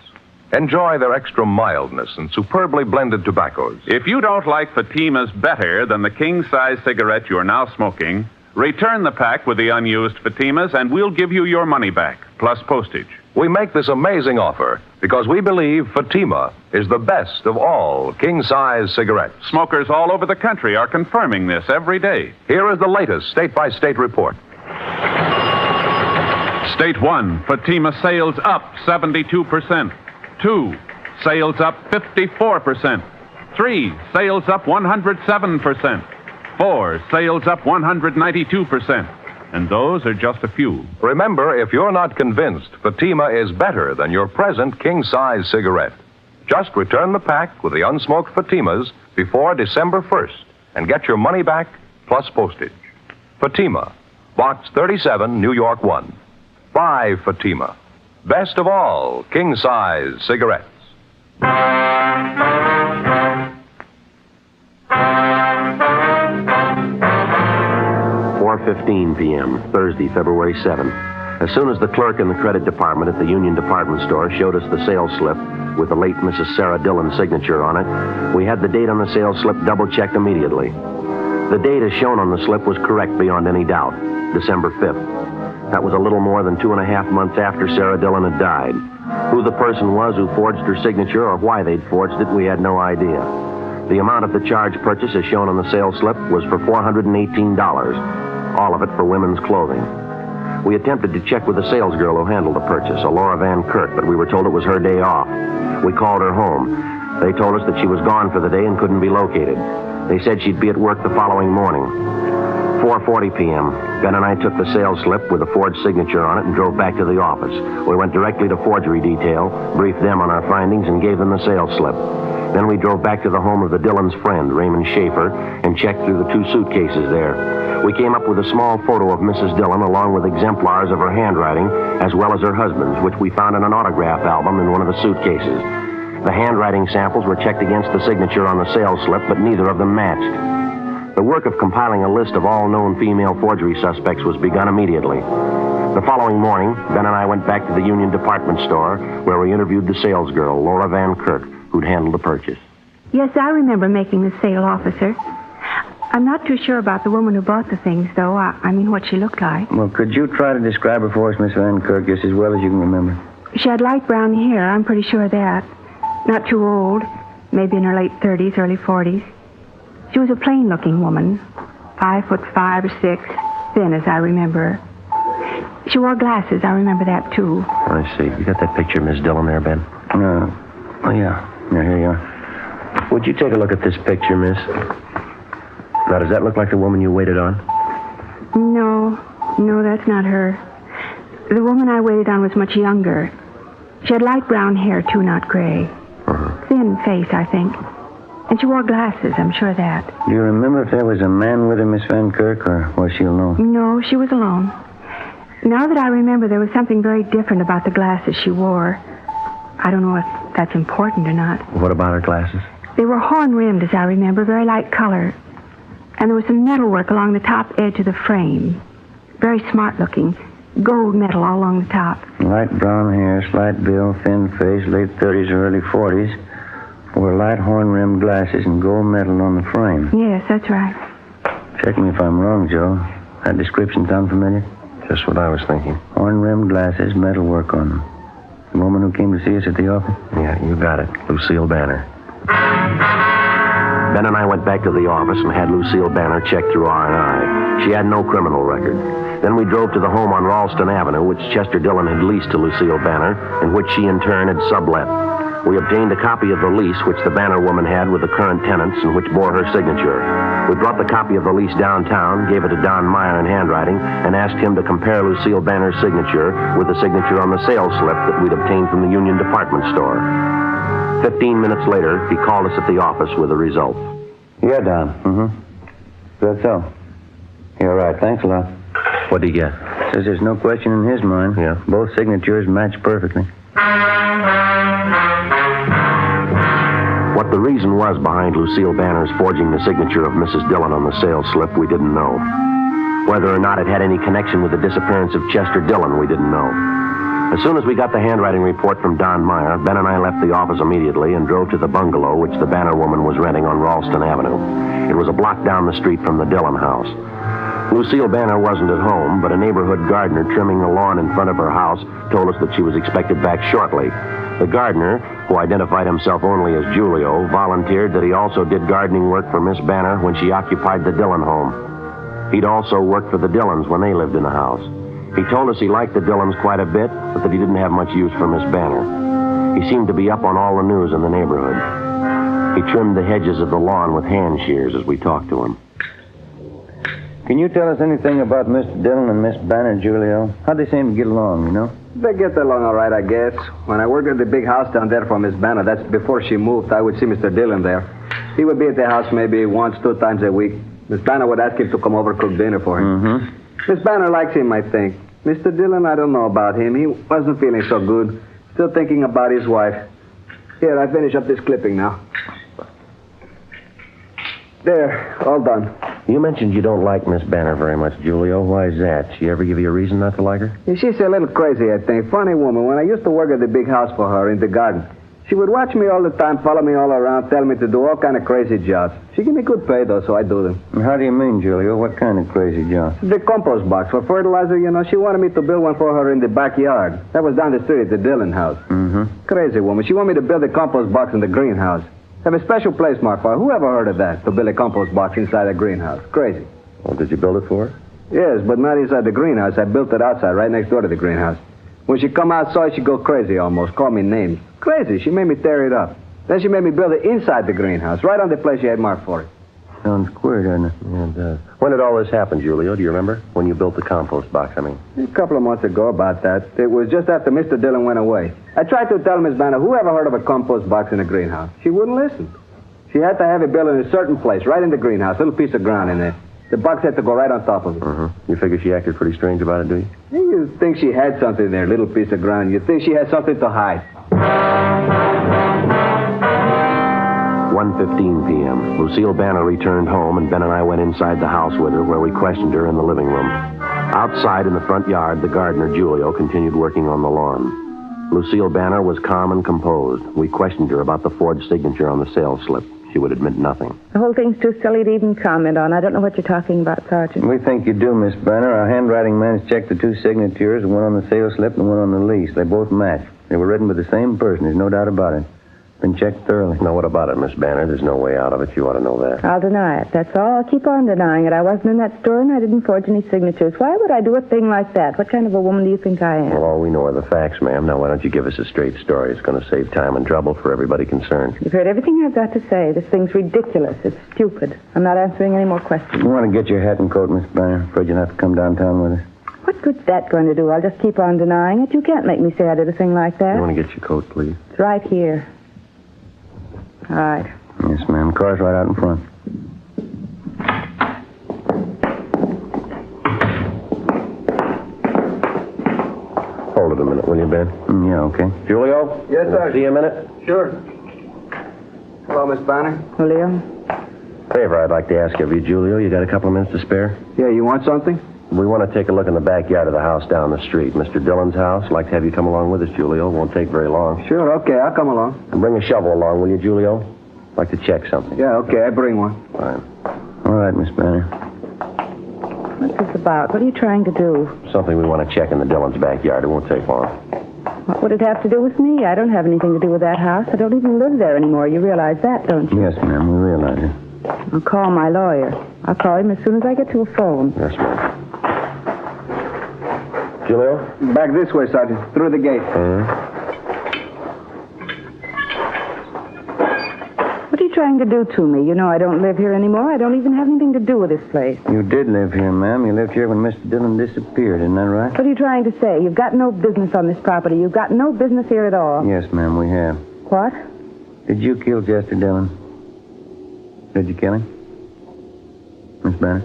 Enjoy their extra mildness and superbly blended tobaccos. If you don't like Fatimas better than the king-size cigarette you're now smoking, return the pack with the unused Fatimas and we'll give you your money back, plus postage. We make this amazing offer because we believe Fatima is the best of all king-size cigarettes. Smokers all over the country are confirming this every day. Here is the latest state-by-state report. State 1, Fatima sales up 72%. 2, sales up 54%. 3, sales up 107%. 4, sales up 192%. And those are just a few. Remember, if you're not convinced Fatima is better than your present king-size cigarette, just return the pack with the unsmoked Fatimas before December 1st and get your money back plus postage. Fatima, Box 37, New York 1. Buy Fatima. Best of all king-size cigarettes. 4:15 p.m., Thursday, February 7th. As soon as the clerk in the credit department at the Union Department Store showed us the sales slip with the late Mrs. Sarah Dillon's signature on it, we had the date on the sales slip double-checked immediately. The date as shown on the slip was correct beyond any doubt, December 5th. That was a little more than 2.5 months after Sarah Dillon had died. Who the person was who forged her signature or why they'd forged it, we had no idea. The amount of the charge purchase as shown on the sales slip was for $418, all of it for women's clothing. We attempted to check with the salesgirl who handled the purchase, a Laura Van Kirk, but we were told it was her day off. We called her home. They told us that she was gone for the day and couldn't be located. They said she'd be at work the following morning. 4:40 p.m., Ben and I took the sales slip with a forged signature on it and drove back to the office. We went directly to forgery detail, briefed them on our findings, and gave them the sales slip. Then we drove back to the home of the Dillons' friend, Raymond Schaefer, and checked through the 2 suitcases there. We came up with a small photo of Mrs. Dillon along with exemplars of her handwriting as well as her husband's, which we found in an autograph album in one of the suitcases. The handwriting samples were checked against the signature on the sales slip, but neither of them matched. The work of compiling a list of all known female forgery suspects was begun immediately. The following morning, Ben and I went back to the Union Department Store where we interviewed the salesgirl, Laura Van Kirk, who'd handled the purchase. Yes, I remember making the sale, officer. I'm not too sure about the woman who bought the things, though. I mean, what she looked like. Well, could you try to describe her for us, Miss Van Kirk, just as well as you can remember? She had light brown hair, I'm pretty sure of that. Not too old, maybe in her late 30s, early 40s. She was a plain-looking woman, 5'5" or 6", thin as I remember her. She wore glasses, I remember that, too. I see. You got that picture of Miss Dillon there, Ben? Oh, yeah. Yeah, here you are. Would you take a look at this picture, miss? Now, does that look like the woman you waited on? No, that's not her. The woman I waited on was much younger. She had light brown hair, too, not gray. Thin face, I think. And she wore glasses, I'm sure of that. Do you remember if there was a man with her, Miss Van Kirk, or was she alone? No, she was alone. Now that I remember, there was something very different about the glasses she wore. I don't know if that's important or not. What about her glasses? They were horn-rimmed, as I remember, very light color. And there was some metalwork along the top edge of the frame. Very smart-looking. Gold metal all along the top. Light brown hair, slight build, thin face, late 30s or early 40s. Wore light horn-rimmed glasses and gold metal on the frame. Yes, that's right. Check me if I'm wrong, Joe. That description sound familiar? Just what I was thinking. Horn-rimmed glasses, metalwork on them. The woman who came to see us at the office? Yeah, you got it. Lucille Banner. Ben and I went back to the office and had Lucille Banner checked through R&I. She had no criminal record. Then we drove to the home on Ralston Avenue, which Chester Dillon had leased to Lucille Banner, and which she in turn had sublet. We obtained a copy of the lease which the Banner woman had with the current tenants and which bore her signature. We brought the copy of the lease downtown, gave it to Don Meyer in handwriting, and asked him to compare Lucille Banner's signature with the signature on the sales slip that we'd obtained from the Union Department Store. 15 minutes later, he called us at the office with the results. Yeah, Don. Is that so? You're right. Thanks a lot. What'd he get? Says there's no question in his mind. Yeah. Both signatures match perfectly. What the reason was behind Lucille Banner's forging the signature of Mrs. Dillon on the sales slip, we didn't know. Whether or not it had any connection with the disappearance of Chester Dillon, we didn't know. As soon as we got the handwriting report from Don Meyer, Ben and I left the office immediately and drove to the bungalow which the Banner woman was renting on Ralston Avenue. It was a block down the street from the Dillon house. Lucille Banner wasn't at home, but a neighborhood gardener trimming the lawn in front of her house told us that she was expected back shortly. The gardener, who identified himself only as Julio, volunteered that he also did gardening work for Miss Banner when she occupied the Dillon home. He'd also worked for the Dillons when they lived in the house. He told us he liked the Dillons quite a bit, but that he didn't have much use for Miss Banner. He seemed to be up on all the news in the neighborhood. He trimmed the hedges of the lawn with hand shears as we talked to him. Can you tell us anything about Mr. Dillon and Miss Banner, Julio? How'd they seem to get along, you know? They get along all right, I guess. When I worked at the big house down there for Miss Banner, that's before she moved, I would see Mr. Dillon there. He would be at the house maybe once, 2 times a week. Miss Banner would ask him to come over cook dinner for him. Mm-hmm. Miss Banner likes him, I think. Mr. Dillon, I don't know about him. He wasn't feeling so good. Still thinking about his wife. Here, I finish up this clipping now. There, all done. You mentioned you don't like Miss Banner very much, Julio. Why is that? She ever give you a reason not to like her? Yeah, she's a little crazy, I think. Funny woman. When I used to work at the big house for her in the garden, she would watch me all the time, follow me all around, tell me to do all kind of crazy jobs. She give me good pay, though, so I do them. And how do you mean, Julio? What kind of crazy jobs? The compost box for fertilizer, you know. She wanted me to build one for her in the backyard. That was down the street at the Dillon house. Mm-hmm. Crazy woman. She wanted me to build a compost box in the greenhouse. Have a special place marked for her. Who ever heard of that, to build a compost box inside a greenhouse? Crazy. Well, did you build it for her? Yes, but not inside the greenhouse. I built it outside, right next door to the greenhouse. When she come outside, she'd go crazy almost, call me names. Crazy. She made me tear it up. Then she made me build it inside the greenhouse, right on the place she had marked for it. Sounds queer, doesn't it? Yeah, it does. When did all this happen, Julio? Do you remember? When you built the compost box, I mean. A couple of months ago about that. It was just after Mr. Dillon went away. I tried to tell Miss Banner, who ever heard of a compost box in a greenhouse? She wouldn't listen. She had to have it built in a certain place, right in the greenhouse, a little piece of ground in there. The box had to go right on top of it. You figure she acted pretty strange about it, do you? You think she had something there, little piece of ground. You think she had something to hide. 1:15 p.m. Lucille Banner returned home, and Ben and I went inside the house with her, where we questioned her in the living room. Outside in the front yard, the gardener, Julio, continued working on the lawn. Lucille Banner was calm and composed. We questioned her about the forged signature on the sales slip. She would admit nothing. The whole thing's too silly to even comment on. I don't know what you're talking about, Sergeant. We think you do, Miss Banner. Our handwriting man's checked the 2 signatures, one on the sales slip and one on the lease. They both match. They were written by the same person. There's no doubt about it. Been checked thoroughly. Now, what about it, Miss Banner? There's no way out of it. You ought to know that. I'll deny it. That's all. I'll keep on denying it. I wasn't in that store and I didn't forge any signatures. Why would I do a thing like that? What kind of a woman do you think I am? Well, all we know are the facts, ma'am. Now, why don't you give us a straight story? It's going to save time and trouble for everybody concerned. You've heard everything I've got to say. This thing's ridiculous. It's stupid. I'm not answering any more questions. You want to get your hat and coat, Miss Banner? Afraid you'll have to come downtown with us. What good's that going to do? I'll just keep on denying it. You can't make me say I did a thing like that. You want to get your coat, please? It's right here. All right. Yes, ma'am. Car's right out in front. Hold it a minute, will you, Ben? Yeah, okay. Julio? Yes, sir. See you a minute? Sure. Hello, Miss Banner. Julio? Favor I'd like to ask of you, Julio. You got a couple of minutes to spare? Yeah, you want something? We want to take a look in the backyard of the house down the street. Mr. Dillon's house. I'd like to have you come along with us, Julio. Won't take very long. Sure, okay, I'll come along. And bring a shovel along, will you, Julio? I'd like to check something. Yeah, okay, I bring one. Fine. All right, Miss Banner. What's this about? What are you trying to do? Something we want to check in the Dillon's backyard. It won't take long. What would it have to do with me? I don't have anything to do with that house. I don't even live there anymore. You realize that, don't you? Yes, ma'am, we realize it. I'll call my lawyer. I'll call him as soon as I get to a phone. Yes, ma'am. Julio? Back this way, Sergeant. Through the gate. What are you trying to do to me? You know I don't live here anymore. I don't even have anything to do with this place. You did live here, ma'am. You lived here when Mr. Dillon disappeared, isn't that right? What are you trying to say? You've got no business on this property. You've got no business here at all. Yes, ma'am, we have. What? Did you kill Chester Dillon? Did you kill him? Miss Banner?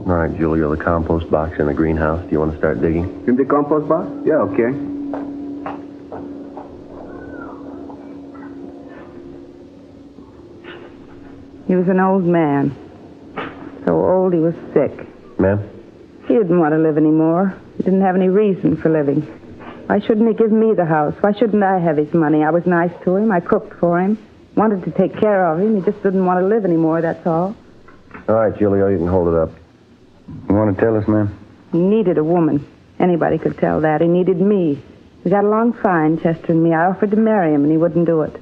All right, Julio, the compost box in the greenhouse. Do you want to start digging? In the compost box? Yeah, okay. He was an old man. So old he was sick. Ma'am? He didn't want to live anymore. He didn't have any reason for living. Why shouldn't he give me the house? Why shouldn't I have his money? I was nice to him. I cooked for him. Wanted to take care of him. He just didn't want to live anymore, that's all. All right, Julio, you can hold it up. You want to tell us, ma'am? He needed a woman. Anybody could tell that. He needed me. We got along fine, Chester and me. I offered to marry him, and he wouldn't do it.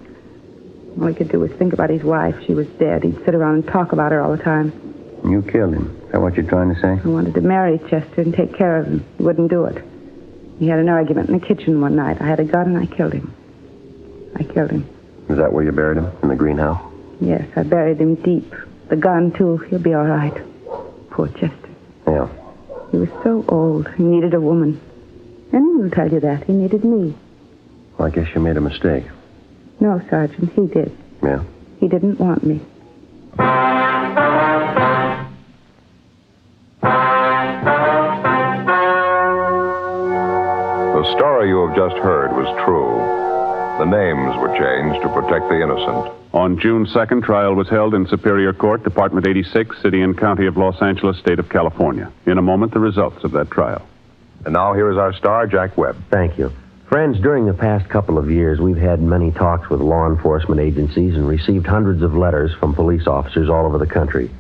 All he could do was think about his wife. She was dead. He'd sit around and talk about her all the time. You killed him. Is that what you're trying to say? I wanted to marry Chester and take care of him. He wouldn't do it. We had an argument in the kitchen one night. I had a gun, and I killed him. I killed him. Is that where you buried him? In the greenhouse? Yes, I buried him deep. The gun, too. He'll be all right. Poor Chester. Yeah. He was so old. He needed a woman. Anyone will tell you that. He needed me. Well, I guess you made a mistake. No, Sergeant, he did. Yeah? He didn't want me. The story you have just heard was true. The names were changed to protect the innocent. On June 2nd, trial was held in Superior Court, Department 86, City and County of Los Angeles, State of California. In a moment, the results of that trial. And now here is our star, Jack Webb. Thank you. Friends, during the past couple of years, we've had many talks with law enforcement agencies and received hundreds of letters from police officers all over the country.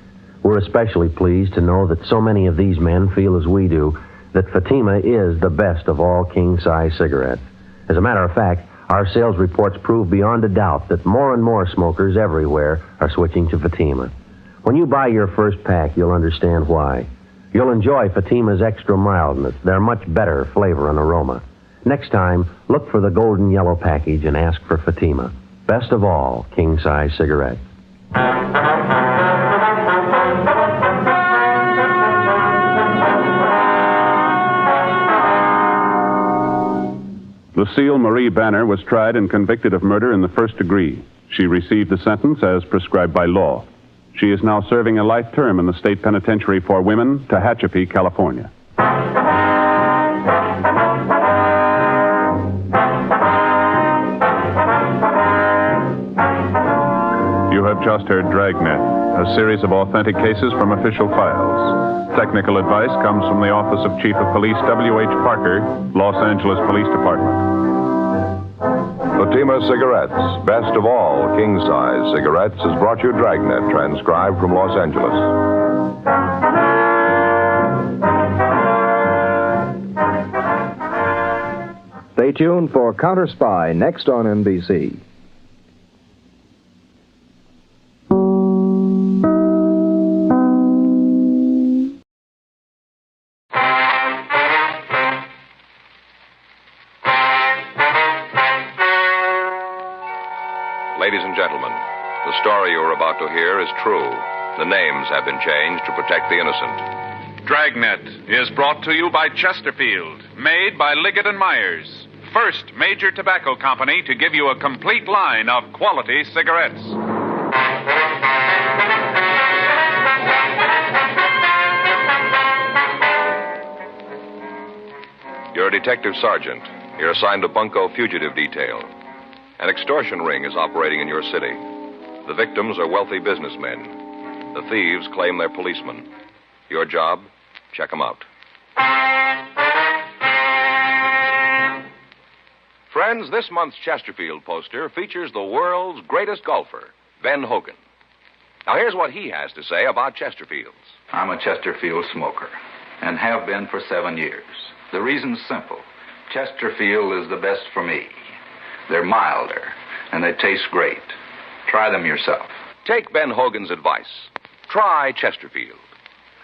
We're especially pleased to know that so many of these men feel as we do, that Fatima is the best of all king-size cigarettes. As a matter of fact, our sales reports prove beyond a doubt that more and more smokers everywhere are switching to Fatima. When you buy your first pack, you'll understand why. You'll enjoy Fatima's extra mildness, their much better flavor and aroma. Next time, look for the golden yellow package and ask for Fatima. Best of all, king-size cigarettes. Lucille Marie Banner was tried and convicted of murder in the first degree. She received the sentence as prescribed by law. She is now serving a life term in the state penitentiary for women, Tehachapi, California. You have just heard Dragnet, a series of authentic cases from official files. Technical advice comes from the Office of Chief of Police W.H. Parker, Los Angeles Police Department. Fatima Cigarettes, best of all king-size cigarettes, has brought you Dragnet, transcribed from Los Angeles. Stay tuned for Counter Spy next on NBC. Ladies and gentlemen, the story you are about to hear is true. The names have been changed to protect the innocent. Dragnet is brought to you by Chesterfield, made by Liggett & Myers, first major tobacco company to give you a complete line of quality cigarettes. You're a detective sergeant. You're assigned to Bunko Fugitive Detail. An extortion ring is operating in your city. The victims are wealthy businessmen. The thieves claim they're policemen. Your job? Check them out. Friends, this month's Chesterfield poster features the world's greatest golfer, Ben Hogan. Now, here's what he has to say about Chesterfields. I'm a Chesterfield smoker and have been for 7 years. The reason's simple. Chesterfield is the best for me. They're milder, and they taste great. Try them yourself. Take Ben Hogan's advice. Try Chesterfield,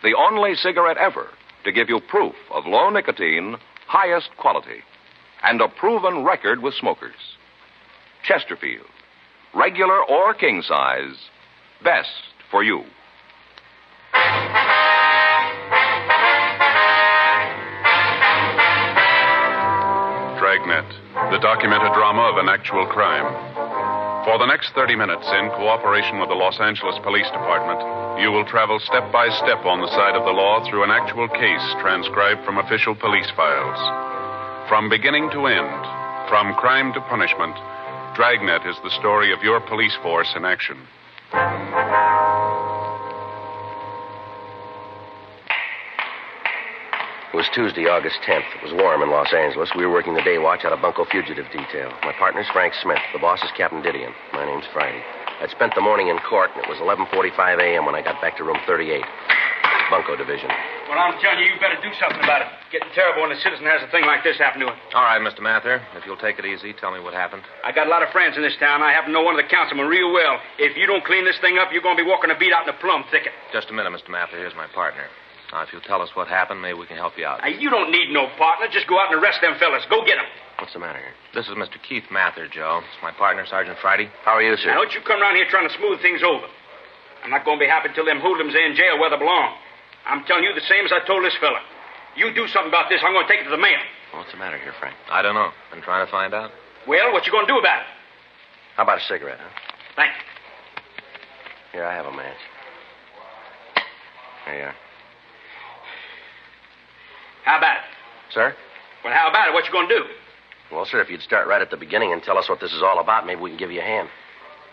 the only cigarette ever to give you proof of low nicotine, highest quality, and a proven record with smokers. Chesterfield, regular or king size, best for you. Dragnet, the documented drama of an actual crime. For the next 30 minutes, in cooperation with the Los Angeles Police Department, you will travel step by step on the side of the law through an actual case transcribed from official police files. From beginning to end, from crime to punishment, Dragnet is the story of your police force in action. It was Tuesday, August 10th. It was warm in Los Angeles. We were working the day watch out of Bunko Fugitive Detail. My partner's Frank Smith. The boss is Captain Didion. My name's Friday. I'd spent the morning in court, and it was 11:45 a.m. when I got back to room 38. Bunko Division. Well, I'm telling you, you better do something about it. Getting terrible when a citizen has a thing like this happen to him. All right, Mr. Mather. If you'll take it easy, tell me what happened. I got a lot of friends in this town. I happen to know one of the councilmen real well. If you don't clean this thing up, you're going to be walking a beat out in the plum thicket. Just a minute, Mr. Mather. Here's my partner. Now, if you'll tell us what happened, maybe we can help you out. Hey, you don't need no partner. Just go out and arrest them fellas. Go get them. What's the matter here? This is Mr. Keith Mather, Joe. It's my partner, Sergeant Friday. How are you, sir? Now, don't you come around here trying to smooth things over. I'm not going to be happy till them hoodlums are in jail where they belong. I'm telling you the same as I told this fella. You do something about this, I'm going to take it to the mayor. What's the matter here, Frank? I don't know. Been trying to find out. Well, what you going to do about it? How about a cigarette, huh? Thank you. Here, I have a match. There you are. How about it? Sir? Well, how about it? What you going to do? Well, sir, if you'd start right at the beginning and tell us what this is all about, maybe we can give you a hand.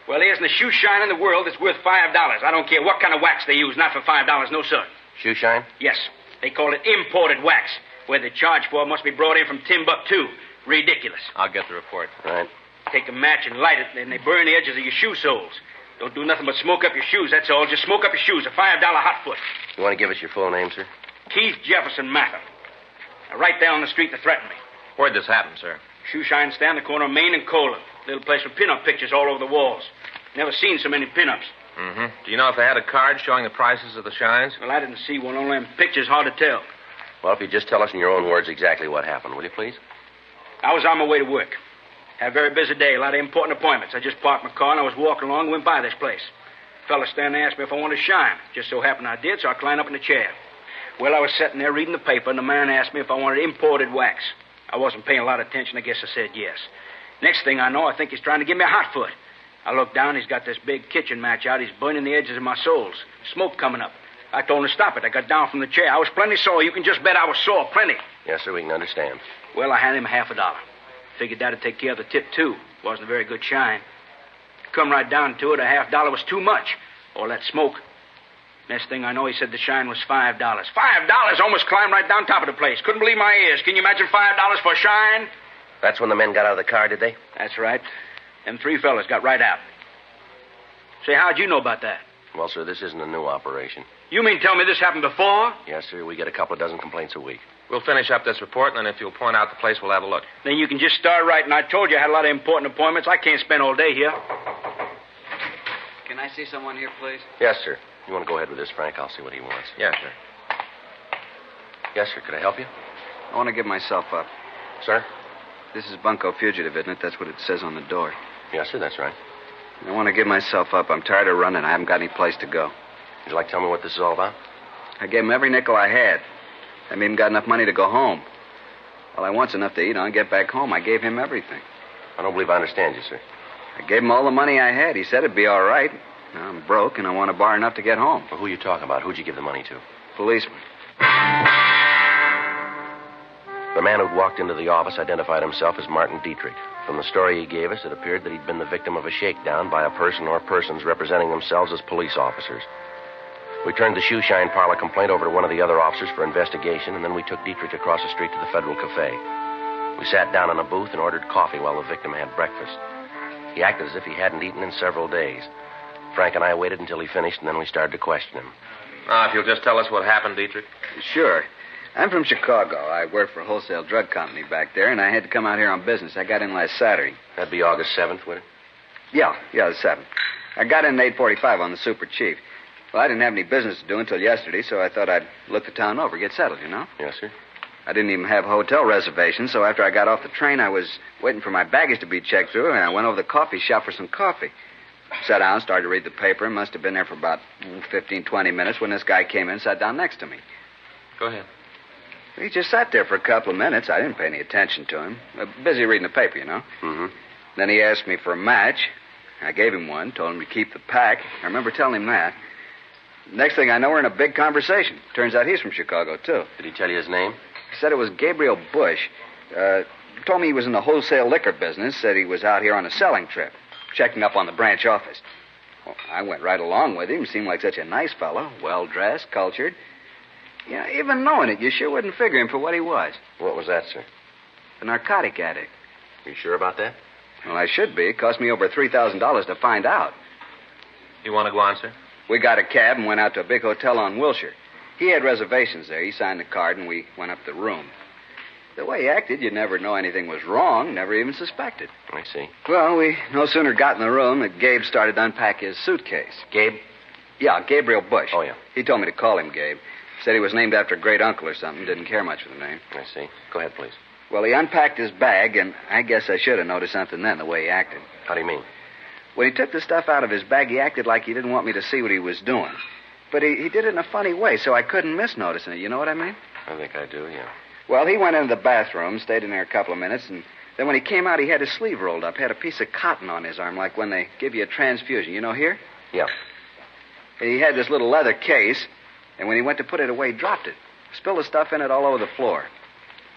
Well, there isn't a shoe shine in the world that's worth $5. I don't care what kind of wax they use, not for $5, no, sir. Shoe shine? Yes. They call it imported wax. Where they charge for it must be brought in from Timbuktu. Ridiculous. I'll get the report. Right. Take a match and light it, then they burn the edges of your shoe soles. Don't do nothing but smoke up your shoes, that's all. Just smoke up your shoes, a $5 hot foot. You want to give us your full name, sir? Keith Jefferson Mather. Now, right there on the street to threaten me. Where'd this happen, sir? Shoe shine stand, the corner of Main and Cola. Little place with pin-up pictures all over the walls. Never seen so many pin-ups. Mm-hmm. Do you know if they had a card showing the prices of the shines? Well, I didn't see one. Only them pictures, hard to tell. Well, if you just tell us in your own words exactly what happened, will you, please? I was on my way to work. Had a very busy day, a lot of important appointments. I just parked my car and I was walking along and went by this place. A fella standing there asked me if I wanted to shine. Just so happened I did, so I climbed up in the chair. Well, I was sitting there reading the paper, and the man asked me if I wanted imported wax. I wasn't paying a lot of attention. I guess I said yes. Next thing I know, I think he's trying to give me a hot foot. I looked down. He's got this big kitchen match out. He's burning the edges of my soles. Smoke coming up. I told him to stop it. I got down from the chair. I was plenty sore. You can just bet I was sore. Plenty. Yes, sir, we can understand. Well, I handed him $50. Figured that'd take care of the tip, too. Wasn't a very good shine. Come right down to it, a $50 was too much. All that smoke. Next thing I know, he said the shine was $5. $5! Almost climbed right down top of the place. Couldn't believe my ears. Can you imagine $5 for a shine? That's when the men got out of the car, did they? That's right. Them three fellas got right out. Say, how'd you know about that? Well, sir, this isn't a new operation. You mean tell me this happened before? Yes, sir. We get a couple of dozen complaints a week. We'll finish up this report, and then if you'll point out the place, we'll have a look. Then you can just start writing. I told you I had a lot of important appointments. I can't spend all day here. Can I see someone here, please? Yes, sir. You want to go ahead with this, Frank? I'll see what he wants. Yes, sir. Yes, sir. Could I help you? I want to give myself up. Sir? This is Bunko Fugitive, isn't it? That's what it says on the door. Yes, sir. That's right. I want to give myself up. I'm tired of running. I haven't got any place to go. Would you like to tell me what this is all about? I gave him every nickel I had. I haven't even got enough money to go home. All I want's enough to eat on and get back home. I gave him everything. I don't believe I understand you, sir. I gave him all the money I had. He said it'd be all right. Now I'm broke, and I want to borrow enough to get home. Well, who are you talking about? Who'd you give the money to? Policeman. The man who'd walked into the office identified himself as Martin Dietrich. From the story he gave us, it appeared that he'd been the victim of a shakedown by a person or persons representing themselves as police officers. We turned the shoe shine parlor complaint over to one of the other officers for investigation, and then we took Dietrich across the street to the Federal Cafe. We sat down in a booth and ordered coffee while the victim had breakfast. He acted as if he hadn't eaten in several days. Frank and I waited until he finished, and then we started to question him. If you'll just tell us what happened, Dietrich. Sure. I'm from Chicago. I work for a wholesale drug company back there, and I had to come out here on business. I got in last Saturday. That'd be August 7th, would it? Yeah, the 7th. I got in at 8:45 on the Super Chief. Well, I didn't have any business to do until yesterday, so I thought I'd look the town over, get settled, you know? Yes, sir. I didn't even have hotel reservations, so after I got off the train, I was waiting for my baggage to be checked through, and I went over to the coffee shop for some coffee. Sat down, started to read the paper, and must have been there for about 15, 20 minutes when this guy came in and sat down next to me. Go ahead. He just sat there for a couple of minutes. I didn't pay any attention to him. Busy reading the paper, you know. Mm-hmm. Then he asked me for a match. I gave him one, told him to keep the pack. I remember telling him that. Next thing I know, we're in a big conversation. Turns out he's from Chicago, too. Did he tell you his name? He said it was Gabriel Bush. Told me he was in the wholesale liquor business. Said he was out here on a selling trip, checking up on the branch office. Well, I went right along with him. Seemed like such a nice fellow, well-dressed, cultured. Yeah, even knowing it, you sure wouldn't figure him for what he was. What was that, sir? A narcotic addict. You sure about that? Well, I should be. It cost me over $3,000 to find out. You want to go on, sir? We got a cab and went out to a big hotel on Wilshire. He had reservations there. He signed the card, and we went up the room. The way he acted, you'd never know anything was wrong, never even suspected. I see. Well, we no sooner got in the room than Gabe started to unpack his suitcase. Gabe? Yeah, Gabriel Bush. Oh, yeah. He told me to call him Gabe. Said he was named after a great uncle or something. Didn't care much for the name. I see. Go ahead, please. Well, he unpacked his bag, and I guess I should have noticed something then, the way he acted. How do you mean? When he took the stuff out of his bag, he acted like he didn't want me to see what he was doing. But he did it in a funny way, so I couldn't miss noticing it. You know what I mean? I think I do, yeah. Well, he went into the bathroom, stayed in there a couple of minutes, and then when he came out, he had his sleeve rolled up, had a piece of cotton on his arm, like when they give you a transfusion. You know, here? Yeah. He had this little leather case, and when he went to put it away, he dropped it. Spilled the stuff in it all over the floor.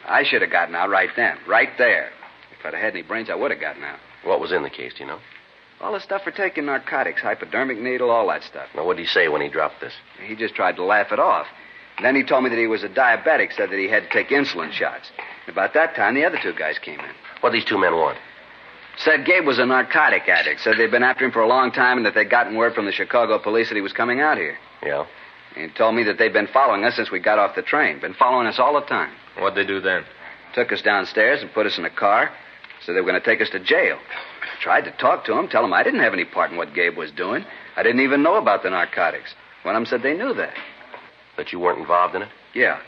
I should have gotten out right then, right there. If I'd have had any brains, I would have gotten out. What was in the case, do you know? All the stuff for taking narcotics, hypodermic needle, all that stuff. Now, what did he say when he dropped this? He just tried to laugh it off. Then he told me that he was a diabetic, said that he had to take insulin shots. About that time, the other two guys came in. What did these two men want? Said Gabe was a narcotic addict. Said they'd been after him for a long time and that they'd gotten word from the Chicago police that he was coming out here. Yeah? He told me that they'd been following us since we got off the train. Been following us all the time. What'd they do then? Took us downstairs and put us in a car. Said they were going to take us to jail. I tried to talk to him, tell him I didn't have any part in what Gabe was doing. I didn't even know about the narcotics. One of them said they knew that. That you weren't involved in it? Yeah.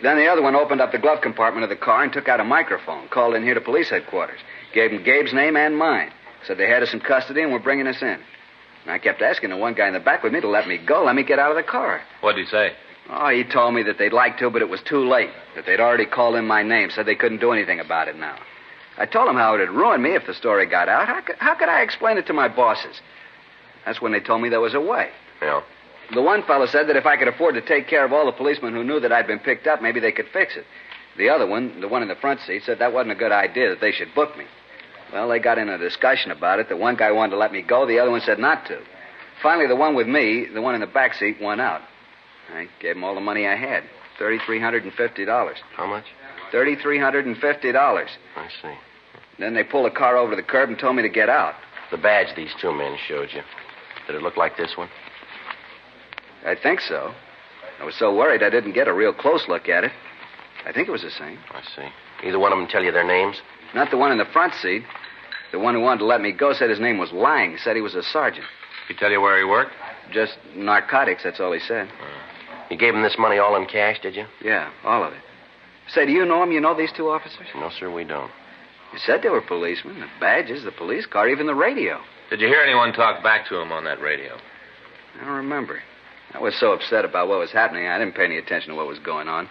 Then the other one opened up the glove compartment of the car and took out a microphone, called in here to police headquarters. Gave him Gabe's name and mine. Said they had us in custody and were bringing us in. And I kept asking the one guy in the back with me to let me go, let me get out of the car. What'd he say? Oh, he told me that they'd like to, but it was too late. That they'd already called in my name, said they couldn't do anything about it now. I told him how it would ruin me if the story got out. How could I explain it to my bosses? That's when they told me there was a way. Yeah. The one fellow said that if I could afford to take care of all the policemen who knew that I'd been picked up, maybe they could fix it. The other one, the one in the front seat, said that wasn't a good idea, that they should book me. Well, they got in a discussion about it. The one guy wanted to let me go. The other one said not to. Finally, the one with me, the one in the back seat, won out. I gave him all the money I had, $3,350. How much? $3,350. I see. Then they pulled the car over to the curb and told me to get out. The badge these two men showed you, did it look like this one? I think so. I was so worried I didn't get a real close look at it. I think it was the same. I see. Either one of them tell you their names? Not the one in the front seat. The one who wanted to let me go said his name was Lang. Said he was a sergeant. He tell you where he worked? Just narcotics, that's all he said. You gave him this money all in cash, did you? Yeah, all of it. Say, do you know him? You know these two officers? No, sir, we don't. You said they were policemen. The badges, the police car, even the radio. Did you hear anyone talk back to him on that radio? I don't remember. I was so upset about what was happening, I didn't pay any attention to what was going on.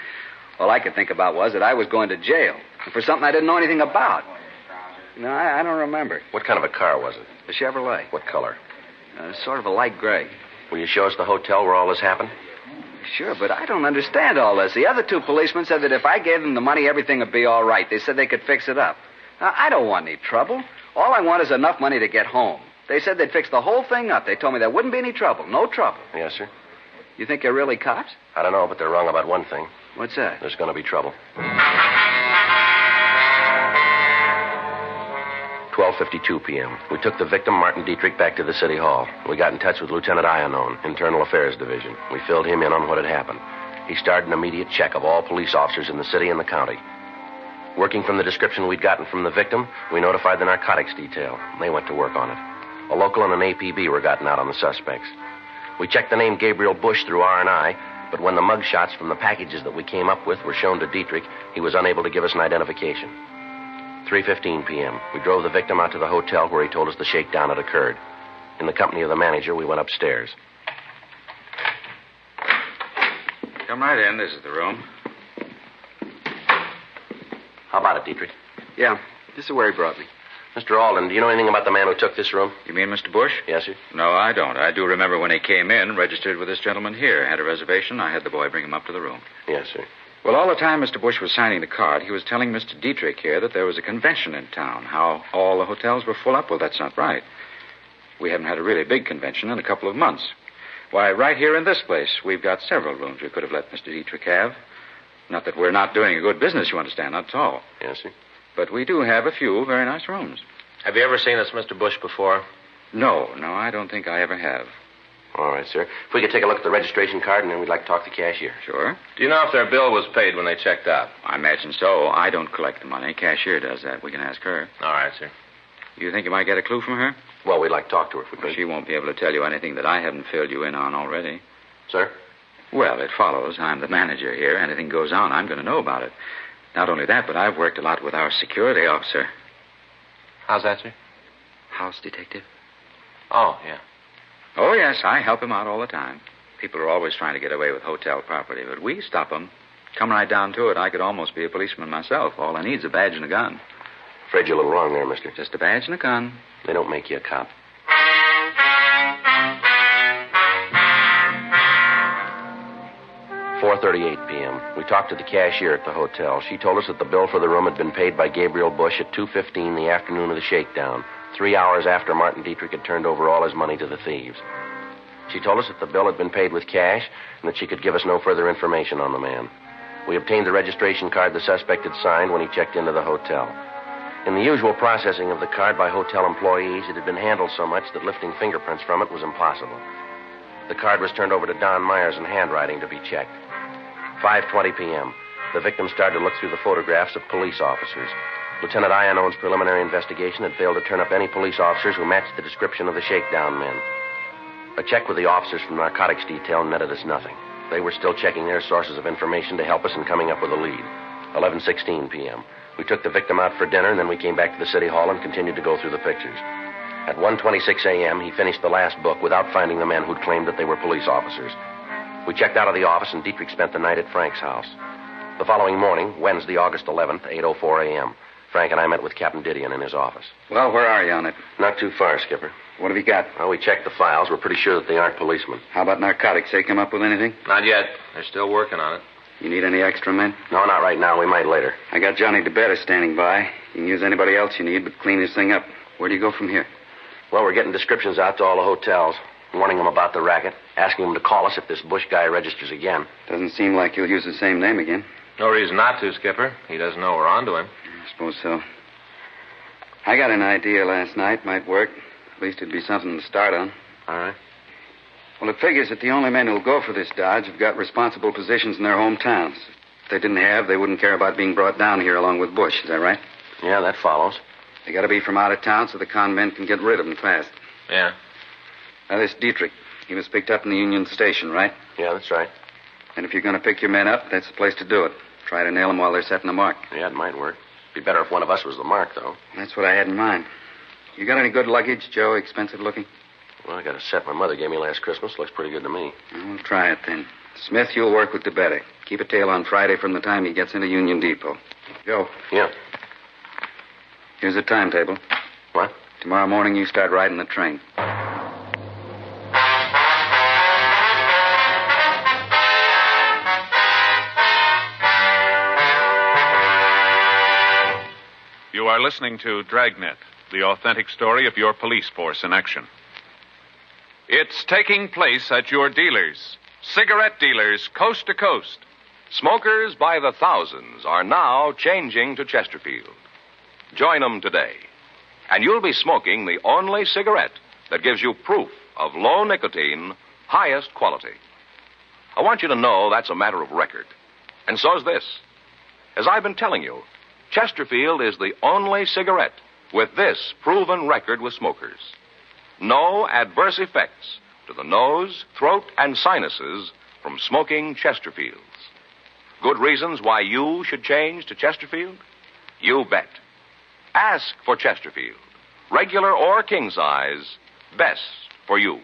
All I could think about was that I was going to jail for something I didn't know anything about. No, I don't remember. What kind of a car was it? A Chevrolet. What color? Sort of a light gray. Will you show us the hotel where all this happened? Sure, but I don't understand all this. The other two policemen said that if I gave them the money, everything would be all right. They said they could fix it up. Now, I don't want any trouble. All I want is enough money to get home. They said they'd fix the whole thing up. They told me there wouldn't be any trouble. No trouble. Yes, sir. You think they're really cops? I don't know, but they're wrong about one thing. What's that? There's going to be trouble. 12:52 p.m. We took the victim, Martin Dietrich, back to the city hall. We got in touch with Lieutenant Ionone, Internal Affairs Division. We filled him in on what had happened. He started an immediate check of all police officers in the city and the county. Working from the description we'd gotten from the victim, we notified the narcotics detail. They went to work on it. A local and an APB were gotten out on the suspects. We checked the name Gabriel Bush through R&I, but when the mug shots from the packages that we came up with were shown to Dietrich, he was unable to give us an identification. 3:15 p.m. We drove the victim out to the hotel where he told us the shakedown had occurred. In the company of the manager, we went upstairs. Come right in. This is the room. How about it, Dietrich? Yeah, this is where he brought me. Mr. Alden, do you know anything about the man who took this room? You mean Mr. Bush? Yes, sir. No, I don't. I do remember when he came in, registered with this gentleman here. Had a reservation. I had the boy bring him up to the room. Yes, sir. Well, all the time Mr. Bush was signing the card, he was telling Mr. Dietrich here that there was a convention in town, how all the hotels were full up. Well, that's not right. We haven't had a really big convention in a couple of months. Why, right here in this place, we've got several rooms we could have let Mr. Dietrich have. Not that we're not doing a good business, you understand, not at all. Yes, sir. But we do have a few very nice rooms. Have you ever seen this Mr. Bush before? No, I don't think I ever have. All right, sir. If we could take a look at the registration card, and then we'd like to talk to the cashier. Sure. Do you know if their bill was paid when they checked out? I imagine so. I don't collect the money. Cashier does that. We can ask her. All right, sir. You think you might get a clue from her? Well, we'd like to talk to her if we could. She won't be able to tell you anything that I haven't filled you in on already. Sir? Well, it follows. I'm the manager here. Anything goes on, I'm going to know about it. Not only that, but I've worked a lot with our security officer. How's that, sir? House detective. Oh, yeah. Oh, yes, I help him out all the time. People are always trying to get away with hotel property, but we stop them. Come right down to it, I could almost be a policeman myself. All I need is a badge and a gun. Afraid you're a little wrong there, mister. Just a badge and a gun. They don't make you a cop. 4:38 p.m. We talked to the cashier at the hotel. She told us that the bill for the room had been paid by Gabriel Bush at 2:15 the afternoon of the shakedown, 3 hours after Martin Dietrich had turned over all his money to the thieves. She told us that the bill had been paid with cash and that she could give us no further information on the man. We obtained the registration card the suspect had signed when he checked into the hotel. In the usual processing of the card by hotel employees, it had been handled so much that lifting fingerprints from it was impossible. The card was turned over to Don Myers in handwriting to be checked. 5:20 p.m. The victim started to look through the photographs of police officers. Lieutenant Iannone's preliminary investigation had failed to turn up any police officers who matched the description of the shakedown men. A check with the officers from narcotics detail netted us nothing. They were still checking their sources of information to help us in coming up with a lead. 11:16 p.m. We took the victim out for dinner, and then we came back to the city hall and continued to go through the pictures. At 1:26 a.m., he finished the last book without finding the men who'd claimed that they were police officers. We checked out of the office, and Dietrich spent the night at Frank's house. The following morning, Wednesday, August 11th, 8:04 a.m., Frank and I met with Captain Didion in his office. Well, where are you on it? Not too far, Skipper. What have you got? Well, we checked the files. We're pretty sure that they aren't policemen. How about narcotics? They come up with anything? Not yet. They're still working on it. You need any extra men? No, not right now. We might later. I got Johnny DeBetta standing by. You can use anybody else you need, but clean this thing up. Where do you go from here? Well, we're getting descriptions out to all the hotels, warning them about the racket, asking them to call us if this Bush guy registers again. Doesn't seem like you'll use the same name again. No reason not to, Skipper. He doesn't know we're onto him. I suppose so. I got an idea last night. Might work. At least it'd be something to start on. All right. Well, it figures that the only men who'll go for this dodge have got responsible positions in their hometowns. If they didn't have, they wouldn't care about being brought down here along with Bush. Is that right? Yeah, that follows. They got to be from out of town so the con men can get rid of them fast. Yeah. Now, this Dietrich, he was picked up in the Union Station, right? Yeah, that's right. And if you're going to pick your men up, that's the place to do it. Try to nail them while they're setting the mark. Yeah, it might work. Be better if one of us was the mark, though. That's what I had in mind. You got any good luggage, Joe? Expensive looking? Well, I got a set my mother gave me last Christmas. Looks pretty good to me. Well, we'll try it then. Smith, you'll work with DeBetta. Keep a tail on Friday from the time he gets into Union Depot. Joe. Yeah. Here's a timetable. What? Tomorrow morning you start riding the train. You are listening to Dragnet, the authentic story of your police force in action. It's taking place at your dealers, cigarette dealers coast to coast. Smokers by the thousands are now changing to Chesterfield. Join them today, and you'll be smoking the only cigarette that gives you proof of low nicotine, highest quality. I want you to know that's a matter of record. And so's this. As I've been telling you, Chesterfield is the only cigarette with this proven record with smokers. No adverse effects to the nose, throat, and sinuses from smoking Chesterfields. Good reasons why you should change to Chesterfield? You bet. Ask for Chesterfield. Regular or king size, best for you.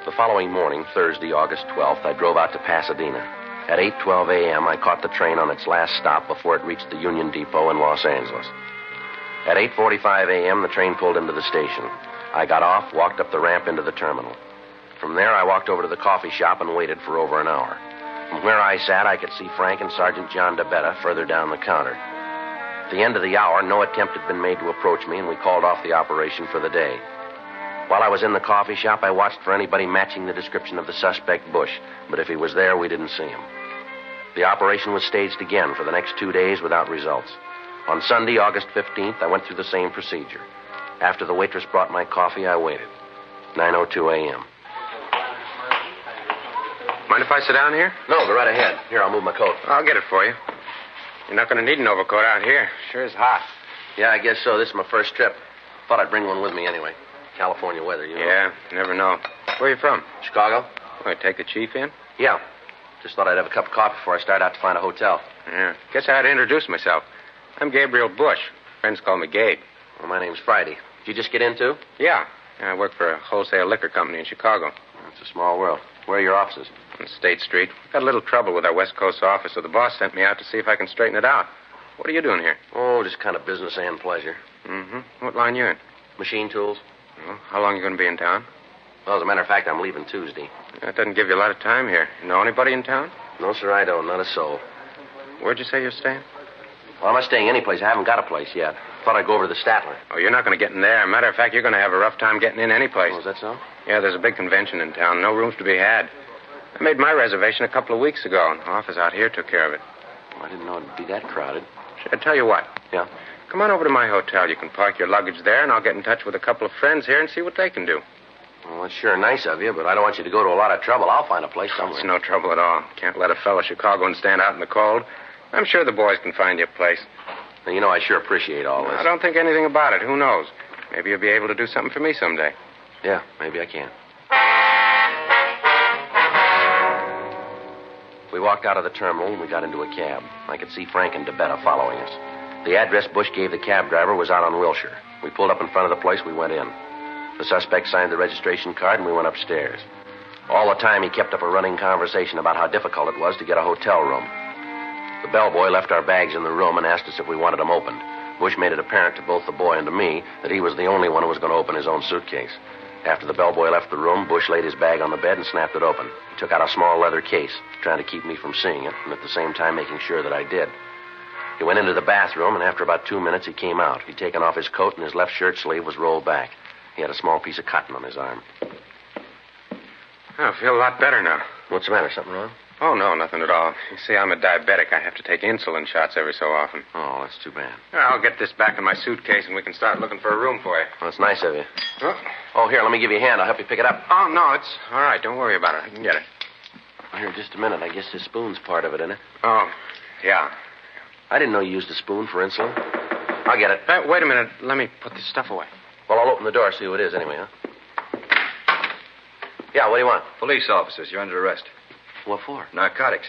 The following morning, Thursday, August 12th, I drove out to Pasadena. At 8:12 a.m., I caught the train on its last stop before it reached the Union Depot in Los Angeles. At 8:45 a.m., the train pulled into the station. I got off, walked up the ramp into the terminal. From there, I walked over to the coffee shop and waited for over an hour. From where I sat, I could see Frank and Sergeant John DeBetta further down the counter. At the end of the hour, no attempt had been made to approach me, and we called off the operation for the day. While I was in the coffee shop, I watched for anybody matching the description of the suspect Bush, but if he was there, we didn't see him. The operation was staged again for the next 2 days without results. On Sunday, August 15th, I went through the same procedure. After the waitress brought my coffee, I waited. 9:02 a.m. Mind if I sit down here? No, go right ahead. Here, I'll move my coat. I'll get it for you. You're not going to need an overcoat out here. Sure is hot. Yeah, I guess so. This is my first trip. Thought I'd bring one with me anyway. California weather, you know. Yeah, you never know. Where are you from? Chicago. Oh, take the chief in? Yeah. Just thought I'd have a cup of coffee before I start out to find a hotel. Yeah. Guess I had to introduce myself. I'm Gabriel Bush. Friends call me Gabe. Well, my name's Friday. Did you just get in, too? Yeah. I work for a wholesale liquor company in Chicago. It's a small world. Where are your offices? On State Street. Got a little trouble with our West Coast office, so the boss sent me out to see if I can straighten it out. What are you doing here? Oh, just kind of business and pleasure. Mm-hmm. What line you in? Machine tools. Well, how long are you going to be in town? Well, as a matter of fact, I'm leaving Tuesday. That doesn't give you a lot of time here. You know anybody in town? No, sir, I don't. Not a soul. Where'd you say you're staying? Well, I'm not staying any place. I haven't got a place yet. Thought I'd go over to the Statler. Oh, you're not going to get in there. Matter of fact, you're going to have a rough time getting in any place. Oh, is that so? Yeah, there's a big convention in town. No rooms to be had. I made my reservation a couple of weeks ago, and the office out here took care of it. Well, I didn't know it'd be that crowded. Should I tell you what? Yeah? Come on over to my hotel. You can park your luggage there, and I'll get in touch with a couple of friends here and see what they can do. Well, it's sure nice of you, but I don't want you to go to a lot of trouble. I'll find a place somewhere. It's no trouble at all. Can't let a fellow Chicagoan stand out in the cold. I'm sure the boys can find you a place. Now, you know, I sure appreciate all this. I don't think anything about it. Who knows? Maybe you'll be able to do something for me someday. Yeah, maybe I can. We walked out of the terminal and we got into a cab. I could see Frank and DeBetta following us. The address Bush gave the cab driver was out on Wilshire. We pulled up in front of the place. We went in. The suspect signed the registration card and we went upstairs. All the time he kept up a running conversation about how difficult it was to get a hotel room. The bellboy left our bags in the room and asked us if we wanted them opened. Bush made it apparent to both the boy and to me that he was the only one who was going to open his own suitcase. After the bellboy left the room, Bush laid his bag on the bed and snapped it open. He took out a small leather case, trying to keep me from seeing it, and at the same time making sure that I did. He went into the bathroom, and after about 2 minutes, he came out. He'd taken off his coat, and his left shirt sleeve was rolled back. He had a small piece of cotton on his arm. I feel a lot better now. What's the matter? Something wrong? Oh, no, nothing at all. You see, I'm a diabetic. I have to take insulin shots every so often. Oh, that's too bad. I'll get this back in my suitcase, and we can start looking for a room for you. Well, that's nice of you. Huh? Oh, here, let me give you a hand. I'll help you pick it up. Oh, no, it's all right. Don't worry about it. I can get it. Here, just a minute. I guess this spoon's part of it, isn't it? Oh, yeah. I didn't know you used a spoon for insulin. I'll get it. Wait a minute. Let me put this stuff away. Well, I'll open the door, see who it is anyway, huh? Yeah, what do you want? Police officers, you're under arrest. What for? Narcotics.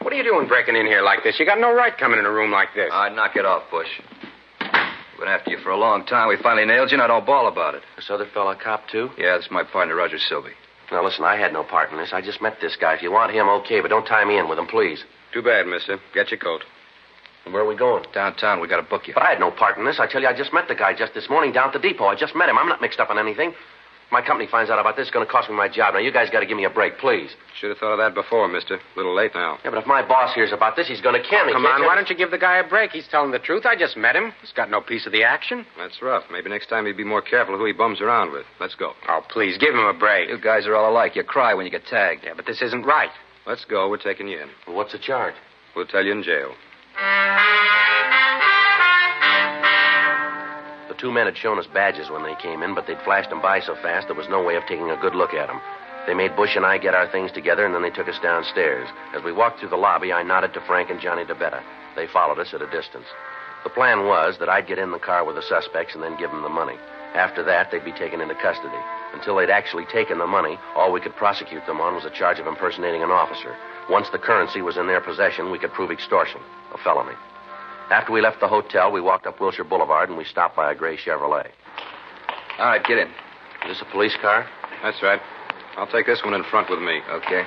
What are you doing breaking in here like this? You got no right coming in a room like this. Knock it off, Bush. We've been after you for a long time. We finally nailed you, and I don't bawl about it. This other fella a cop, too? Yeah, this is my partner, Roger Silby. Now, listen, I had no part in this. I just met this guy. If you want him, okay, but don't tie me in with him, please. Too bad, mister. Get your coat. And where are we going? Downtown. We got to book you. But I had no part in this. I tell you, I just met the guy just this morning down at the depot. I just met him. I'm not mixed up in anything. If my company finds out about this, it's going to cost me my job. Now, you guys got to give me a break, please. Should have thought of that before, mister. A little late now. Yeah, but if my boss hears about this, he's going to kill me. Come on, why don't you give the guy a break? He's telling the truth. I just met him. He's got no piece of the action. That's rough. Maybe next time he'd be more careful who he bums around with. Let's go. Oh, please, give him a break. You guys are all alike. You cry when you get tagged. Yeah, but this isn't right. Let's go. We're taking you in. Well, what's the charge? We'll tell you in jail. The two men had shown us badges when they came in, but they'd flashed them by so fast there was no way of taking a good look at them. They made Bush and I get our things together, and then they took us downstairs. As we walked through the lobby, I nodded to Frank and Johnny DeBetta. They followed us at a distance. The plan was that I'd get in the car with the suspects and then give them the money. After that, they'd be taken into custody. Until they'd actually taken the money, all we could prosecute them on was a charge of impersonating an officer. Once the currency was in their possession, we could prove extortion, a felony. After we left the hotel, we walked up Wilshire Boulevard, and we stopped by a gray Chevrolet. All right, get in. Is this a police car? That's right. I'll take this one in front with me. Okay.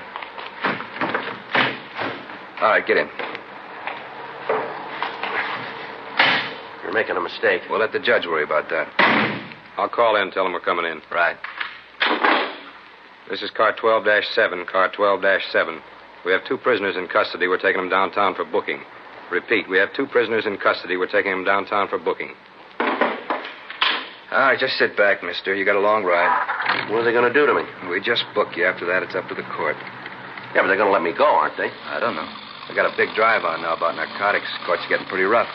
All right, get in. You're making a mistake. We'll let the judge worry about that. I'll call in and tell him we're coming in. Right. This is car 12-7, car 12-7. We have 2 prisoners in custody. We're taking them downtown for booking. Repeat, we have 2 prisoners in custody. We're taking them downtown for booking. All right, just sit back, mister. You got a long ride. What are they going to do to me? We just book you. After that, it's up to the court. Yeah, but they're going to let me go, aren't they? I don't know. They got a big drive on now about narcotics. Court's getting pretty rough.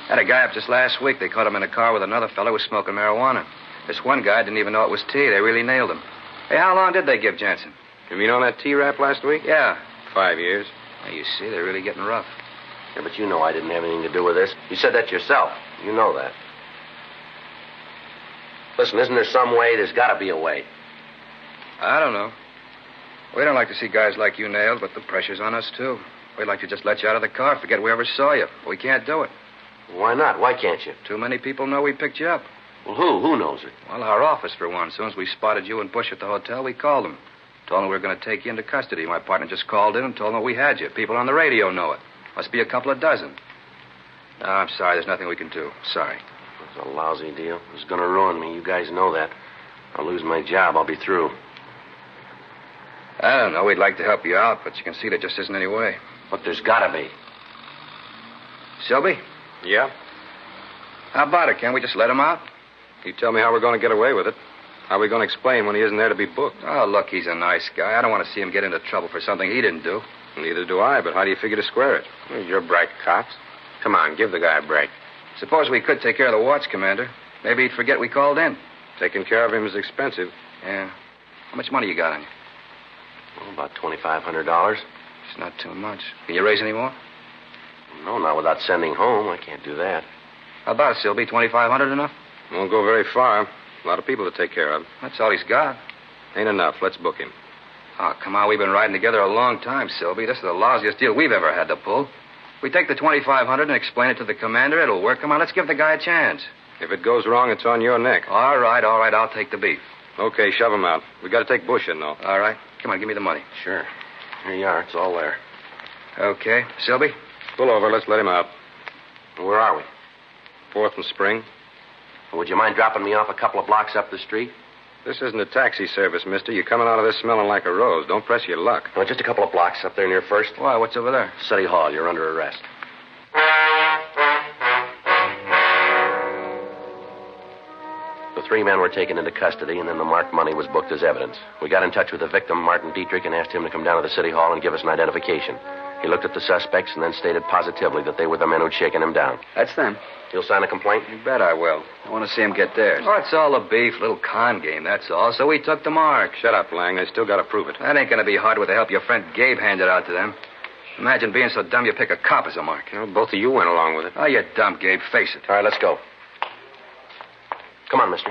Had a guy up just last week. They caught him in a car with another fellow who was smoking marijuana. This one guy didn't even know it was tea. They really nailed him. Hey, how long did they give Jensen? You mean on that T-rap last week? Yeah. 5 years. Well, you see, they're really getting rough. Yeah, but you know I didn't have anything to do with this. You said that yourself. You know that. Listen, isn't there some way? There's got to be a way. I don't know. We don't like to see guys like you nailed, but the pressure's on us, too. We'd like to just let you out of the car, forget we ever saw you. But we can't do it. Why not? Why can't you? Too many people know we picked you up. Well, who? Who knows it? Well, our office, for one. As soon as we spotted you and Bush at the hotel, we called them. Told them we were going to take you into custody. My partner just called in and told them we had you. People on the radio know it. Must be a couple of dozen. No, I'm sorry. There's nothing we can do. Sorry. It's a lousy deal. It's going to ruin me. You guys know that. I'll lose my job. I'll be through. I don't know. We'd like to help you out, but you can see there just isn't any way. But there's got to be. Sylvie? Yeah? How about it? Can't we just let him out? You tell me how we're going to get away with it. How are we going to explain when he isn't there to be booked? Oh, look, he's a nice guy. I don't want to see him get into trouble for something he didn't do. Neither do I, but how do you figure to square it? Well, you're bright cops. Come on, give the guy a break. Suppose we could take care of the watch, Commander. Maybe he'd forget we called in. Taking care of him is expensive. Yeah. How much money you got on you? Well, about $2,500. It's not too much. Can you raise any more? No, not without sending home. I can't do that. How about it, Sylvie? $2,500 enough? Won't go very far. A lot of people to take care of. That's all he's got. Ain't enough. Let's book him. Oh, come on. We've been riding together a long time, Sylvie. This is the lousiest deal we've ever had to pull. We take the $2,500 and explain it to the commander. It'll work. Come on, let's give the guy a chance. If it goes wrong, it's on your neck. All right. I'll take the beef. Okay, shove him out. We got to take Bush in, though. All right. Come on, give me the money. Sure. Here you are. It's all there. Okay. Sylvie? Pull over. Let's let him out. Where are we? 4th and Spring. Would you mind dropping me off a couple of blocks up the street? This isn't a taxi service, mister. You're coming out of this smelling like a rose. Don't press your luck. No, just a couple of blocks up there near 1st. Why, what's over there? City Hall. You're under arrest. The 3 men were taken into custody, and then the marked money was booked as evidence. We got in touch with the victim, Martin Dietrich, and asked him to come down to the City Hall and give us an identification. He looked at the suspects and then stated positively that they were the men who'd shaken him down. That's them. You'll sign a complaint? You bet I will. I want to see him get theirs. Oh, it's all a beef, little con game, that's all. So we took the mark. Shut up, Lang. They still got to prove it. That ain't going to be hard with the help your friend Gabe handed out to them. Imagine being so dumb you pick a cop as a mark. You know, both of you went along with it. Oh, you're dumb, Gabe. Face it. All right, let's go. Come on, mister.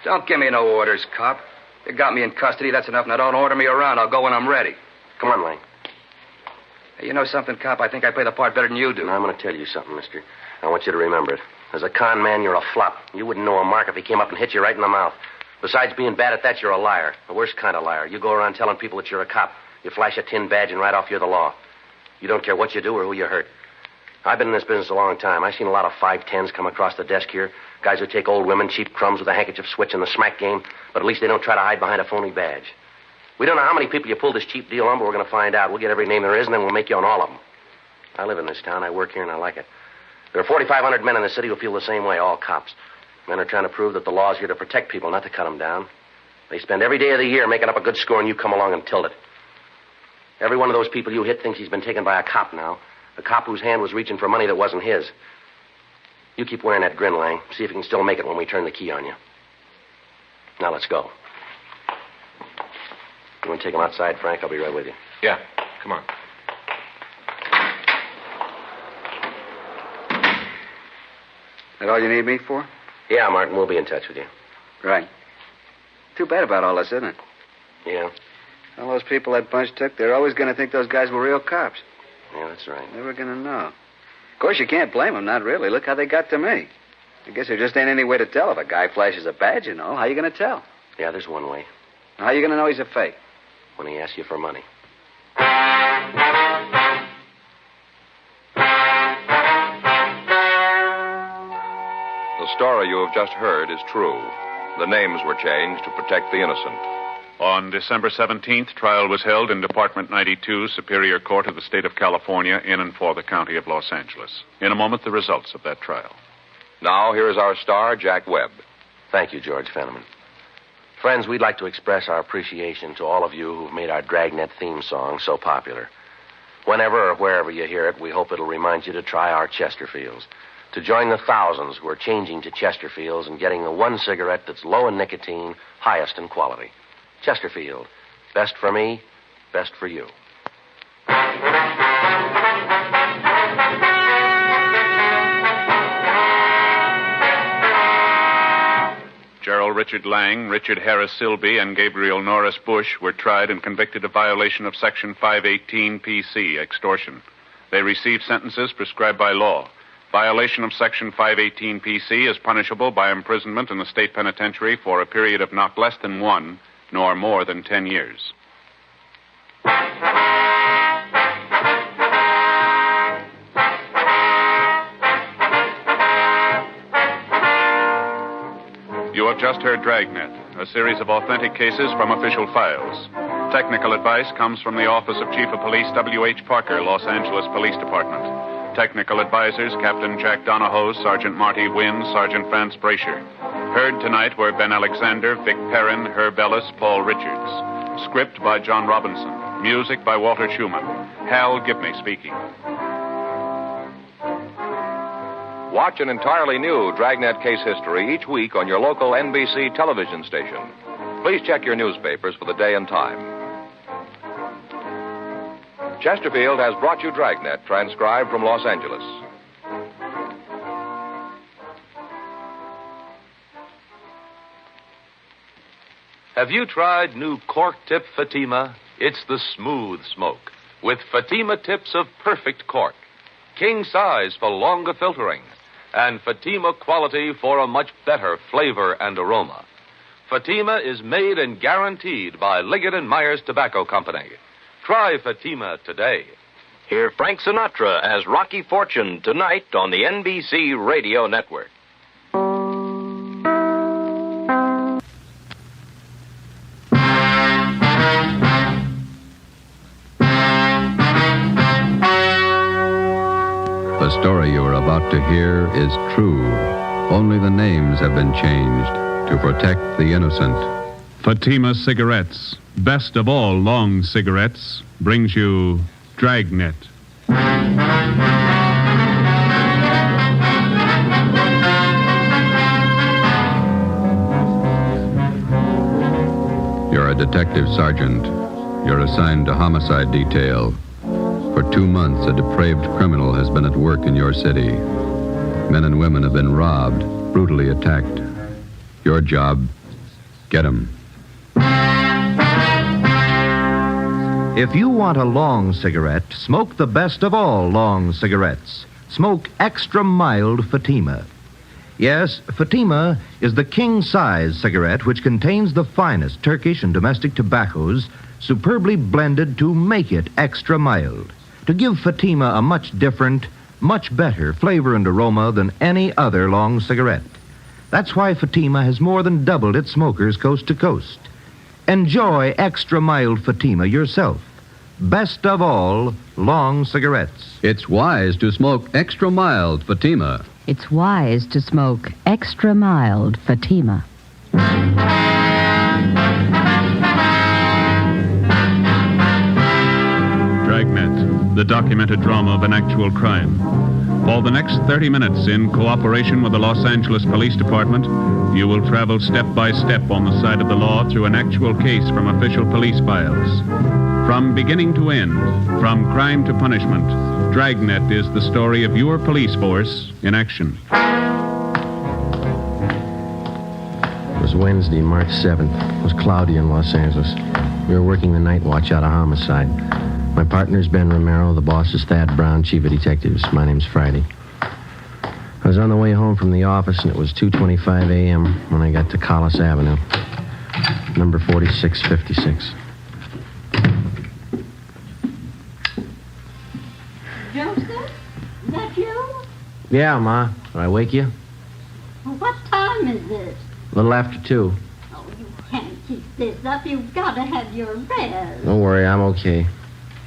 Don't give me no orders, cop. You got me in custody, that's enough. Now don't order me around. I'll go when I'm ready. Come on, Lang. Hey, you know something, cop? I think I play the part better than you do. Now, I'm going to tell you something, mister. I want you to remember it. As a con man, you're a flop. You wouldn't know a mark if he came up and hit you right in the mouth. Besides being bad at that, you're a liar. The worst kind of liar. You go around telling people that you're a cop. You flash a tin badge and right off you're the law. You don't care what you do or who you hurt. I've been in this business a long time. I've seen a lot of 510s come across the desk here. Guys who take old women, cheap crumbs with a handkerchief switch in the smack game, but at least they don't try to hide behind a phony badge. We don't know how many people you pulled this cheap deal on, but we're going to find out. We'll get every name there is, and then we'll make you on all of them. I live in this town. I work here, and I like it. There are 4,500 men in the city who feel the same way, all cops. Men are trying to prove that the law's here to protect people, not to cut them down. They spend every day of the year making up a good score, and you come along and tilt it. Every one of those people you hit thinks he's been taken by a cop now. A cop whose hand was reaching for money that wasn't his. You keep wearing that grin, Lang. See if you can still make it when we turn the key on you. Now, let's go. You want to take him outside, Frank? I'll be right with you. Yeah, come on. That all you need me for? Yeah, Martin, we'll be in touch with you. Right. Too bad about all this, isn't it? Yeah. All those people that bunch took, they're always going to think those guys were real cops. Yeah, that's right. Never going to know. Of course, you can't blame them, not really. Look how they got to me. I guess there just ain't any way to tell if a guy flashes a badge, you know. How you going to tell? Yeah, there's one way. How you going to know he's a fake? When he asks you for money. The story you have just heard is true. The names were changed to protect the innocent. On December 17th, trial was held in Department 92, Superior Court of the State of California, in and for the County of Los Angeles. In a moment, the results of that trial. Now, here is our star, Jack Webb. Thank you, George Fenneman. Friends, we'd like to express our appreciation to all of you who've made our Dragnet theme song so popular. Whenever or wherever you hear it, we hope it'll remind you to try our Chesterfields, to join the thousands who are changing to Chesterfields and getting the one cigarette that's low in nicotine, highest in quality. Chesterfield, best for me, best for you. Gerald Richard Lang, Richard Harris Silby, and Gabriel Norris Bush were tried and convicted of violation of Section 518 PC, extortion. They received sentences prescribed by law. Violation of Section 518 PC is punishable by imprisonment in the state penitentiary for a period of not less than 1 nor more than 10 years. You have just heard Dragnet, a series of authentic cases from official files. Technical advice comes from the Office of Chief of Police W.H. Parker, Los Angeles Police Department. Technical advisors, Captain Jack Donahoe, Sergeant Marty Wynn, Sergeant Vance Brasher. Heard tonight were Ben Alexander, Vic Perrin, Herb Ellis, Paul Richards. Script by John Robinson. Music by Walter Schumann. Hal Gibney speaking. Watch an entirely new Dragnet case history each week on your local NBC television station. Please check your newspapers for the day and time. Chesterfield has brought you Dragnet, transcribed from Los Angeles. Have you tried new cork tip Fatima? It's the smooth smoke, with Fatima tips of perfect cork, king size for longer filtering, and Fatima quality for a much better flavor and aroma. Fatima is made and guaranteed by Liggett & Myers Tobacco Company. Try Fatima today. Hear Frank Sinatra as Rocky Fortune tonight on the NBC Radio Network. The story you are about to hear is true. Only the names have been changed to protect the innocent. Fatima Cigarettes, best of all long cigarettes, brings you Dragnet. You're a detective sergeant. You're assigned to homicide detail. For 2 months, a depraved criminal has been at work in your city. Men and women have been robbed, brutally attacked. Your job, get 'em. If you want a long cigarette, smoke the best of all long cigarettes. Smoke extra mild Fatima. Yes, Fatima is the king-size cigarette which contains the finest Turkish and domestic tobaccos superbly blended to make it extra mild, to give Fatima a much different, much better flavor and aroma than any other long cigarette. That's why Fatima has more than doubled its smokers coast to coast. Enjoy extra mild Fatima yourself. Best of all, long cigarettes. It's wise to smoke extra mild Fatima. It's wise to smoke extra mild Fatima. Dragnet, the documented drama of an actual crime. For the next 30 minutes, in cooperation with the Los Angeles Police Department, you will travel step by step on the side of the law through an actual case from official police files. From beginning to end, from crime to punishment, Dragnet is the story of your police force in action. It was Wednesday, March 7th. It was cloudy in Los Angeles. We were working the night watch out of homicide. My partner's Ben Romero. The boss is Thad Brown, chief of detectives. My name's Friday. I was on the way home from the office, and it was 2:25 a.m. when I got to Collis Avenue, number 4656. Joseph? Is that you? Yeah, Ma. Did I wake you? Well, what time is this? A little after 2. Oh, you can't keep this up. You've got to have your rest. Don't worry, I'm okay.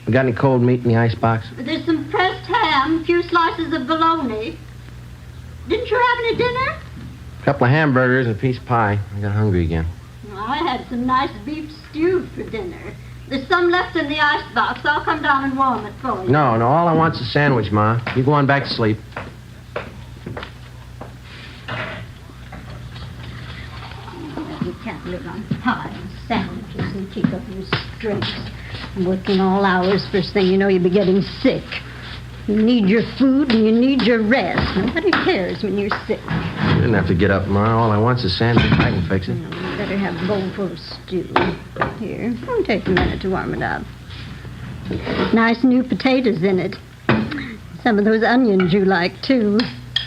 You got any cold meat in the icebox? There's some pressed ham, a few slices of bologna. Didn't you have any dinner? A couple of hamburgers and a piece of pie. I got hungry again. I had some nice beef stew for dinner. There's some left in the icebox. I'll come down and warm it for you. No, all I want's a sandwich, Ma. You go on back to sleep. You can't live on pie and sandwiches and keep up your strength. Working all hours, first thing you know, you'll be getting sick. You need your food and you need your rest. Nobody cares when you're sick. You didn't have to get up, Ma. All I want's a sandwich. I can fix it. You better have a bowl full of stew. Here, it'll take a minute to warm it up. Nice new potatoes in it. Some of those onions you like, too.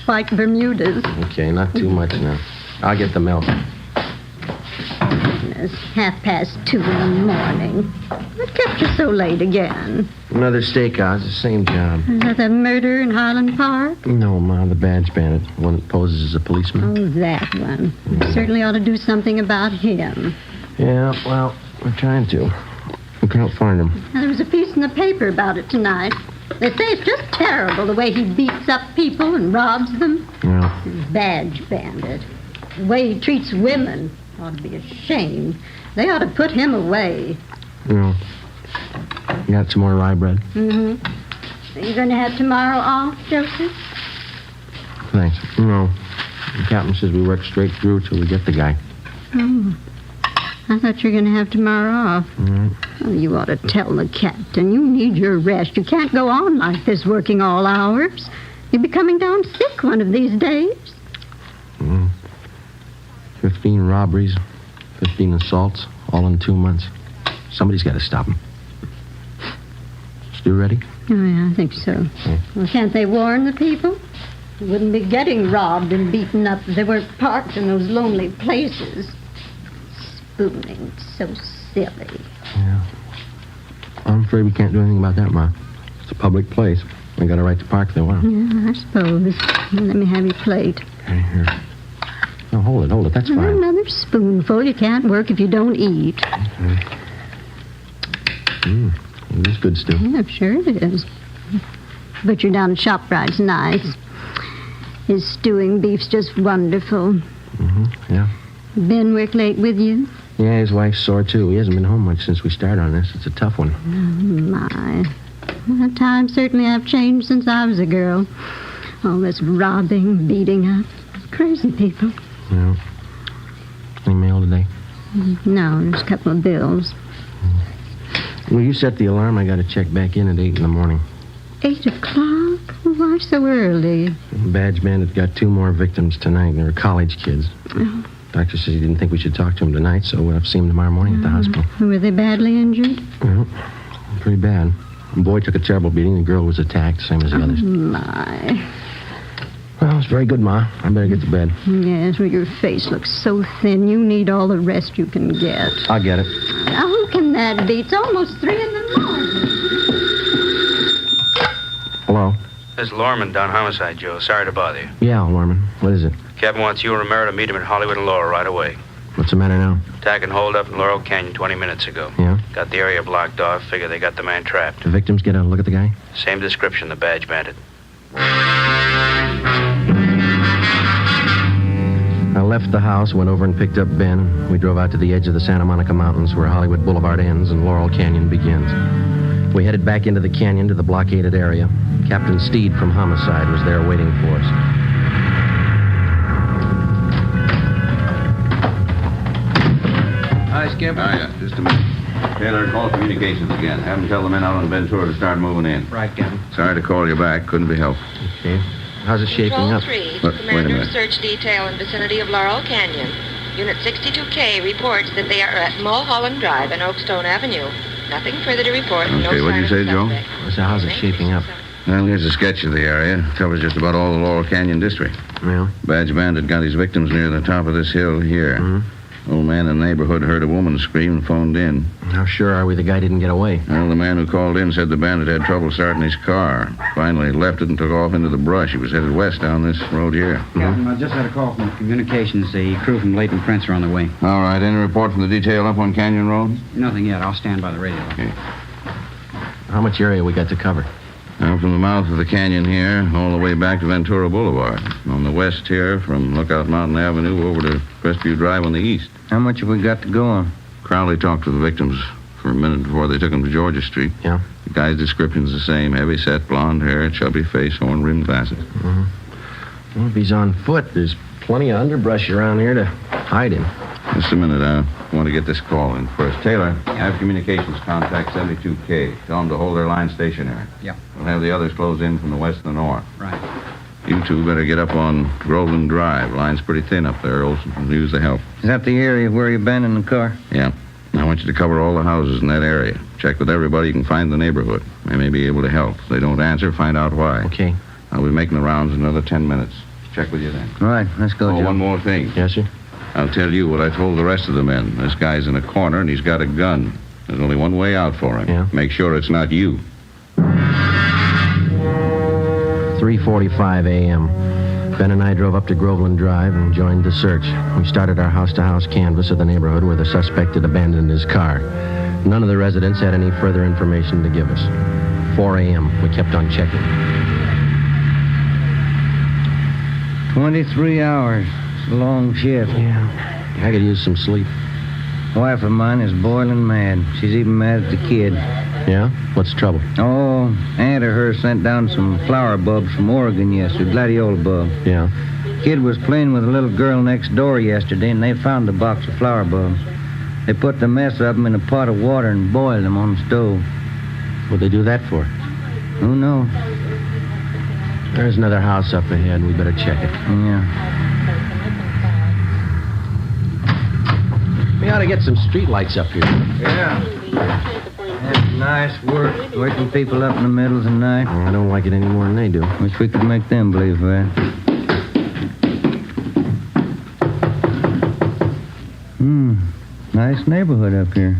White Bermudas. Okay, not too much now. I'll get the milk. It's 2:30 in the morning. What kept you so late again? Another stakeout. The same job. Is that the murder in Highland Park? No, Ma, the badge bandit. One that poses as a policeman. Oh, that one. We certainly ought to do something about him. Yeah, well, we're trying to. We can't find him. Now, there was a piece in the paper about it tonight. They say it's just terrible the way he beats up people and robs them. Yeah. Badge bandit. The way he treats women ought to be ashamed. They ought to put him away. Yeah. You got some more rye bread? Mm-hmm. Are you going to have tomorrow off, Joseph? Thanks. No. The captain says we work straight through till we get the guy. Oh. I thought you were going to have tomorrow off. Mm-hmm. Oh, you ought to tell the captain. You need your rest. You can't go on like this working all hours. You'll be coming down sick one of these days. 15 robberies, 15 assaults, all in 2 months. Somebody's got to stop him. Stew ready? Oh, yeah, I think so. Yeah. Well, can't they warn the people? They wouldn't be getting robbed and beaten up if they weren't parked in those lonely places. Spooning, so silly. Yeah. I'm afraid we can't do anything about that, Ma. It's a public place. They got a right to park if they want. Yeah, I suppose. Let me have your plate. Okay, here. No, hold it. That's fine. Another spoonful. You can't work if you don't eat. Okay. It is good stew. Yeah, sure it is. Butcher down at ShopRite's nice. His stewing beef's just wonderful. Mm-hmm, yeah. Ben work late with you? Yeah, his wife's sore, too. He hasn't been home much since we started on this. It's a tough one. Oh, my. Well, times certainly have changed since I was a girl. All this robbing, beating up. Crazy people. Yeah. Any mail today? No, there's a couple of bills. Well, you set the alarm. I got to check back in at 8 in the morning. 8 o'clock? Why so early? Badge bandit got 2 more victims tonight. They were college kids. Oh. Doctor says he didn't think we should talk to him tonight, so we'll have to see him tomorrow morning at the hospital. Were they badly injured? Well, pretty bad. The boy took a terrible beating. The girl was attacked, same as the others. My. Well, it's very good, Ma. I better get to bed. Yes, well, your face looks so thin. You need all the rest you can get. I'll get it. Now, who can that be? It's almost 3 in the morning. Hello? This is Lorman down homicide, Joe. Sorry to bother you. Yeah, Norman. What is it? Captain wants you and Romero to meet him at Hollywood and Laurel right away. What's the matter now? Attack and hold up in Laurel Canyon 20 minutes ago. Yeah? Got the area blocked off. Figure they got the man trapped. The victims get a look at the guy? Same description, the badge bandit. I left the house, went over and picked up Ben. We drove out to the edge of the Santa Monica Mountains where Hollywood Boulevard ends and Laurel Canyon begins. We headed back into the canyon to the blockaded area. Captain Steed from Homicide was there waiting for us. Hi, Skip. Yeah, just a minute. Taylor, call communications again. Have them tell the men out on Ventura to start moving in. Right, Captain. Sorry to call you back. Couldn't be helped. Okay. How's it shaping Control up? 3 Wait a Commander minute. Search Detail in vicinity of Laurel Canyon. Unit 62K reports that they are at Mulholland Drive and Oakstone Avenue. Nothing further to report. Okay, what'd you say, Joe? So how's it shaping up? Well, here's a sketch of the area. Covers just about all the Laurel Canyon district. Yeah? Badge bandit got his victims near the top of this hill here. Mm-hmm. Old man in the neighborhood heard a woman scream and phoned in. How sure are we the guy didn't get away? Well, the man who called in said the bandit had trouble starting his car. Finally, he left it and took off into the brush. He was headed west down this road here. Captain, I just had a call from communications. The crew from Leighton Prince are on the way. All right. Any report from the detail up on Canyon Road? Nothing yet. I'll stand by the radio. Okay. How much area we got to cover? Now, from the mouth of the canyon here, all the way back to Ventura Boulevard. On the west here, from Lookout Mountain Avenue over to Crestview Drive on the east. How much have we got to go on? Crowley talked to the victims for a minute before they took him to Georgia Street. Yeah? The guy's description's the same. Heavy set, blonde hair, chubby face, horn-rimmed glasses. Mm-hmm. Well, if he's on foot, there's plenty of underbrush around here to hide him. Just a minute. I want to get this call in first. Taylor, have communications contact 72K. Tell them to hold their line stationary. Yeah. We'll have the others close in from the west and the north. Right. You two better get up on Groveland Drive. Line's pretty thin up there. Olson can use the help. Is that the area where you abandoned the car? Yeah. I want you to cover all the houses in that area. Check with everybody you can find in the neighborhood. They may be able to help. If they don't answer, find out why. Okay. I'll be making the rounds in another 10 minutes. Check with you then. All right, let's go, Joe. One more thing. Yes, sir? I'll tell you what I told the rest of the men. This guy's in a corner and he's got a gun. There's only one way out for him. Yeah? Make sure it's not you. 3:45 a.m. Ben and I drove up to Groveland Drive and joined the search. We started our house-to-house canvass of the neighborhood where the suspect had abandoned his car. None of the residents had any further information to give us. 4 a.m. We kept on checking. 23 hours. It's a long shift. Yeah. I could use some sleep. A wife of mine is boiling mad. She's even mad at the kid. Yeah? What's the trouble? Oh, aunt of hers sent down some flower bulbs from Oregon yesterday, gladiola bulbs. Yeah. Kid was playing with a little girl next door yesterday, and they found a box of flower bulbs. They put the mess of them in a pot of water and boiled them on the stove. What'd they do that for? Who knows? There's another house up ahead. We better check it. Yeah. We ought to get some street lights up here. Yeah. That's nice work, waking people up in the middle of the night. I don't like it any more than they do. Wish we could make them believe that. Nice neighborhood up here.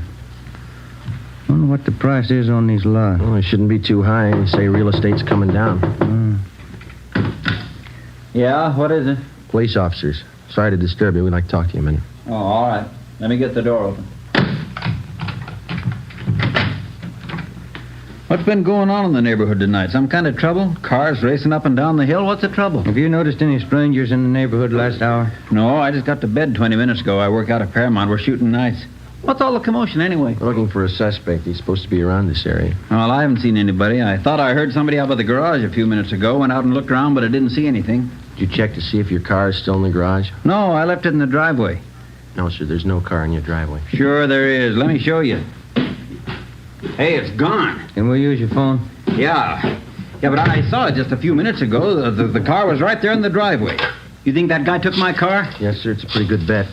Wonder what the price is on these lots. Well, it shouldn't be too high. They say real estate's coming down. Yeah, what is it? Police officers. Sorry to disturb you. We'd like to talk to you a minute. Oh, all right. Let me get the door open. What's been going on in the neighborhood tonight? Some kind of trouble? Cars racing up and down the hill? What's the trouble? Have you noticed any strangers in the neighborhood last hour? No, I just got to bed 20 minutes ago. I work out at Paramount. We're shooting nights. What's all the commotion anyway? We're looking for a suspect. He's supposed to be around this area. Well, I haven't seen anybody. I thought I heard somebody out by the garage a few minutes ago. Went out and looked around, but I didn't see anything. Did you check to see if your car is still in the garage? No, I left it in the driveway. No, sir. There's no car in your driveway. Sure there is. Let me show you. Hey, it's gone. Can we use your phone? Yeah, but I saw it just a few minutes ago. The car was right there in the driveway. You think that guy took my car? Yes, sir. It's a pretty good bet.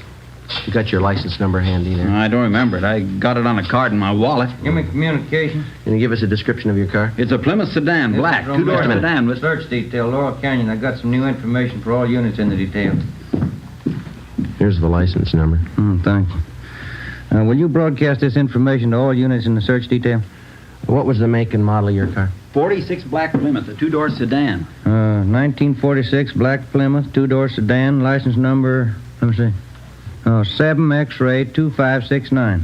You got your license number handy there? I don't remember it. I got it on a card in my wallet. Give me communications. Can you give us a description of your car? It's a Plymouth sedan, black, two-door sedan with... Search detail, Laurel Canyon. I got some new information for all units in the detail. Here's the license number. Thank you. Will you broadcast this information to all units in the search detail? What was the make and model of your car? 46 black Plymouth, a two-door sedan. 1946 black Plymouth, two-door sedan, license number, let me see. 7 X-ray 2569.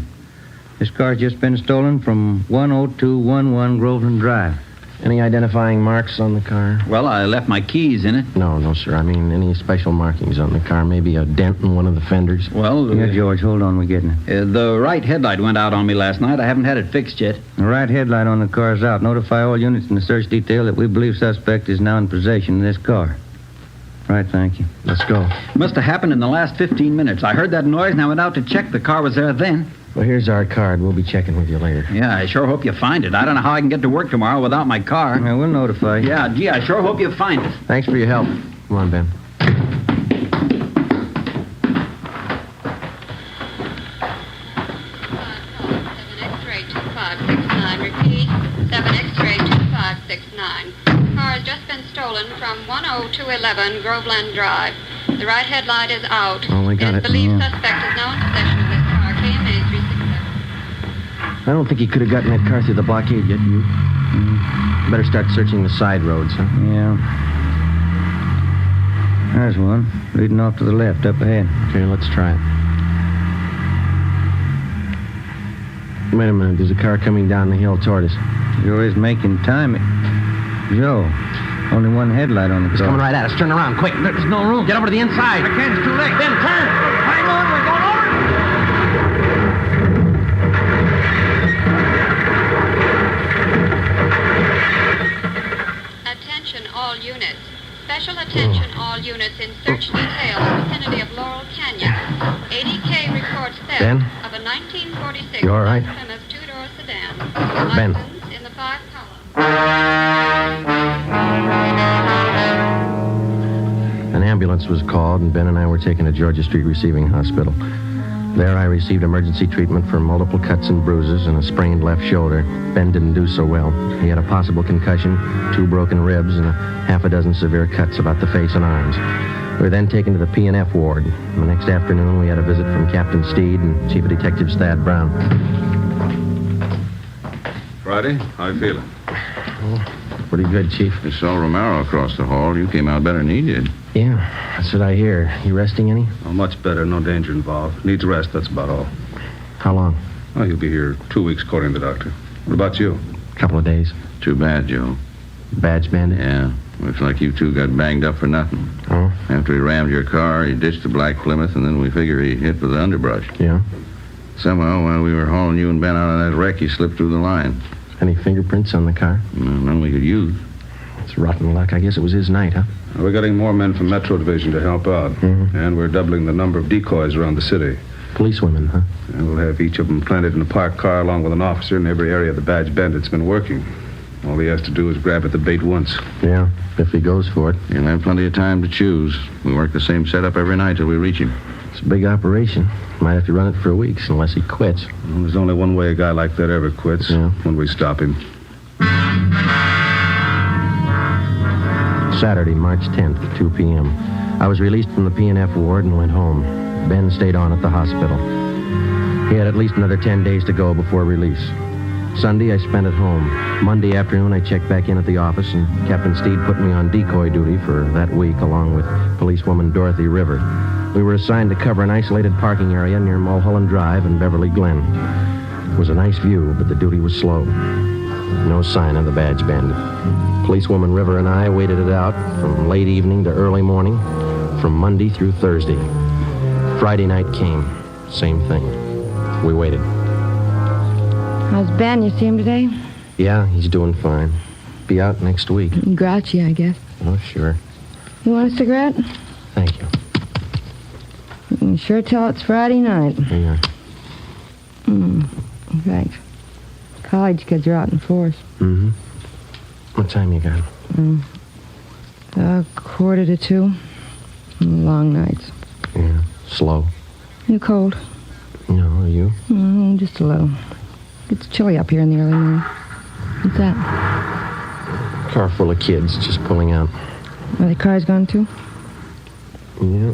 This car's just been stolen from 10211 Groveland Drive. Any identifying marks on the car? Well, I left my keys in it. No, sir. I mean, any special markings on the car? Maybe a dent in one of the fenders? Well... Yeah, George, hold on. We're getting it. The right headlight went out on me last night. I haven't had it fixed yet. The right headlight on the car's out. Notify all units in the search detail that we believe suspect is now in possession of this car. Right, thank you. Let's go. It must have happened in the last 15 minutes. I heard that noise and I went out to check. The car was there then. Well, here's our card. We'll be checking with you later. Yeah, I sure hope you find it. I don't know how I can get to work tomorrow without my car. Yeah, we'll notify you. Yeah, gee, I sure hope you find it. Thanks for your help. Come on, Ben. 7 X-ray 2569. Car has just been stolen from 10211 Groveland Drive. The right headlight is out. Oh, we got It it. is believed Yeah. suspect is now in possession of this car. KMA 367. I don't think he could have gotten that car through the blockade yet, you. Better start searching the side roads, huh? Yeah. There's one, leading off to the left, up ahead. Okay, let's try it. Wait a minute, there's a car coming down the hill toward us. Joe is making time. Joe, only one headlight on the car. He's coming right at us. Turn around, quick. There's no room. Get over to the inside. I can't, it's too late. Ben, turn. Hang on, we're going over. Attention all units. Special attention all units in search detail in the vicinity of Laurel Canyon. ADK reports theft Ben? of a 1946 You all right? Plymouth two-door sedan. Ben. License in the 5 column. An ambulance was called, and Ben and I were taken to Georgia Street Receiving Hospital. There I received emergency treatment for multiple cuts and bruises and a sprained left shoulder. Ben didn't do so well. He had a possible concussion, 2 broken ribs, and a half a dozen severe cuts about the face and arms. We were then taken to the P&F ward. The next afternoon, we had a visit from Captain Steed and Chief of Detectives Thad Brown. Friday, how you feeling? Oh, pretty good, Chief. I saw Romero across the hall. You came out better than he did. Yeah, that's what I hear. You resting any? Oh, much better. No danger involved. Needs rest, that's about all. How long? Oh, he'll be here 2 weeks, according to the doctor. What about you? A couple of days. Too bad, Joe. Badge bandit? Yeah. Looks like you two got banged up for nothing. Oh? After he rammed your car, he ditched the black Plymouth, and then we figure he hit with the underbrush. Yeah. Somehow, while we were hauling you and Ben out of that wreck, he slipped through the line. Any fingerprints on the car? No, none we could use. It's rotten luck. I guess it was his night, huh? We're getting more men from Metro Division to help out. Mm-hmm. And we're doubling the number of decoys around the city. Policewomen, huh? And we'll have each of them planted in a parked car along with an officer in every area the badge bandit's been working. All he has to do is grab at the bait once. Yeah, if he goes for it. He'll have plenty of time to choose. We work the same setup every night till we reach him. It's a big operation. Might have to run it for weeks unless he quits. Well, there's only one way a guy like that ever quits. Yeah. When we stop him. Saturday, March 10th, 2 p.m. I was released from the P&F ward and went home. Ben stayed on at the hospital. He had at least another 10 days to go before release. Sunday, I spent at home. Monday afternoon, I checked back in at the office, and Captain Steed put me on decoy duty for that week, along with policewoman Dorothy River. We were assigned to cover an isolated parking area near Mulholland Drive and Beverly Glen. It was a nice view, but the duty was slow. No sign of the badge bandit. Policewoman River and I waited it out from late evening to early morning, from Monday through Thursday. Friday night came. Same thing. We waited. How's Ben? You see him today? Yeah, he's doing fine. Be out next week. Grouchy, I guess. Oh, sure. You want a cigarette? Thank you. You can sure tell it's Friday night. Yeah. Thanks. College kids are out in force. Mm-hmm. What time you got? 1:45. Long nights. Yeah. Slow. You cold? No, are you? Just a little. It's chilly up here in the early morning. What's that? Car full of kids just pulling out. Are the cars gone too? Yeah.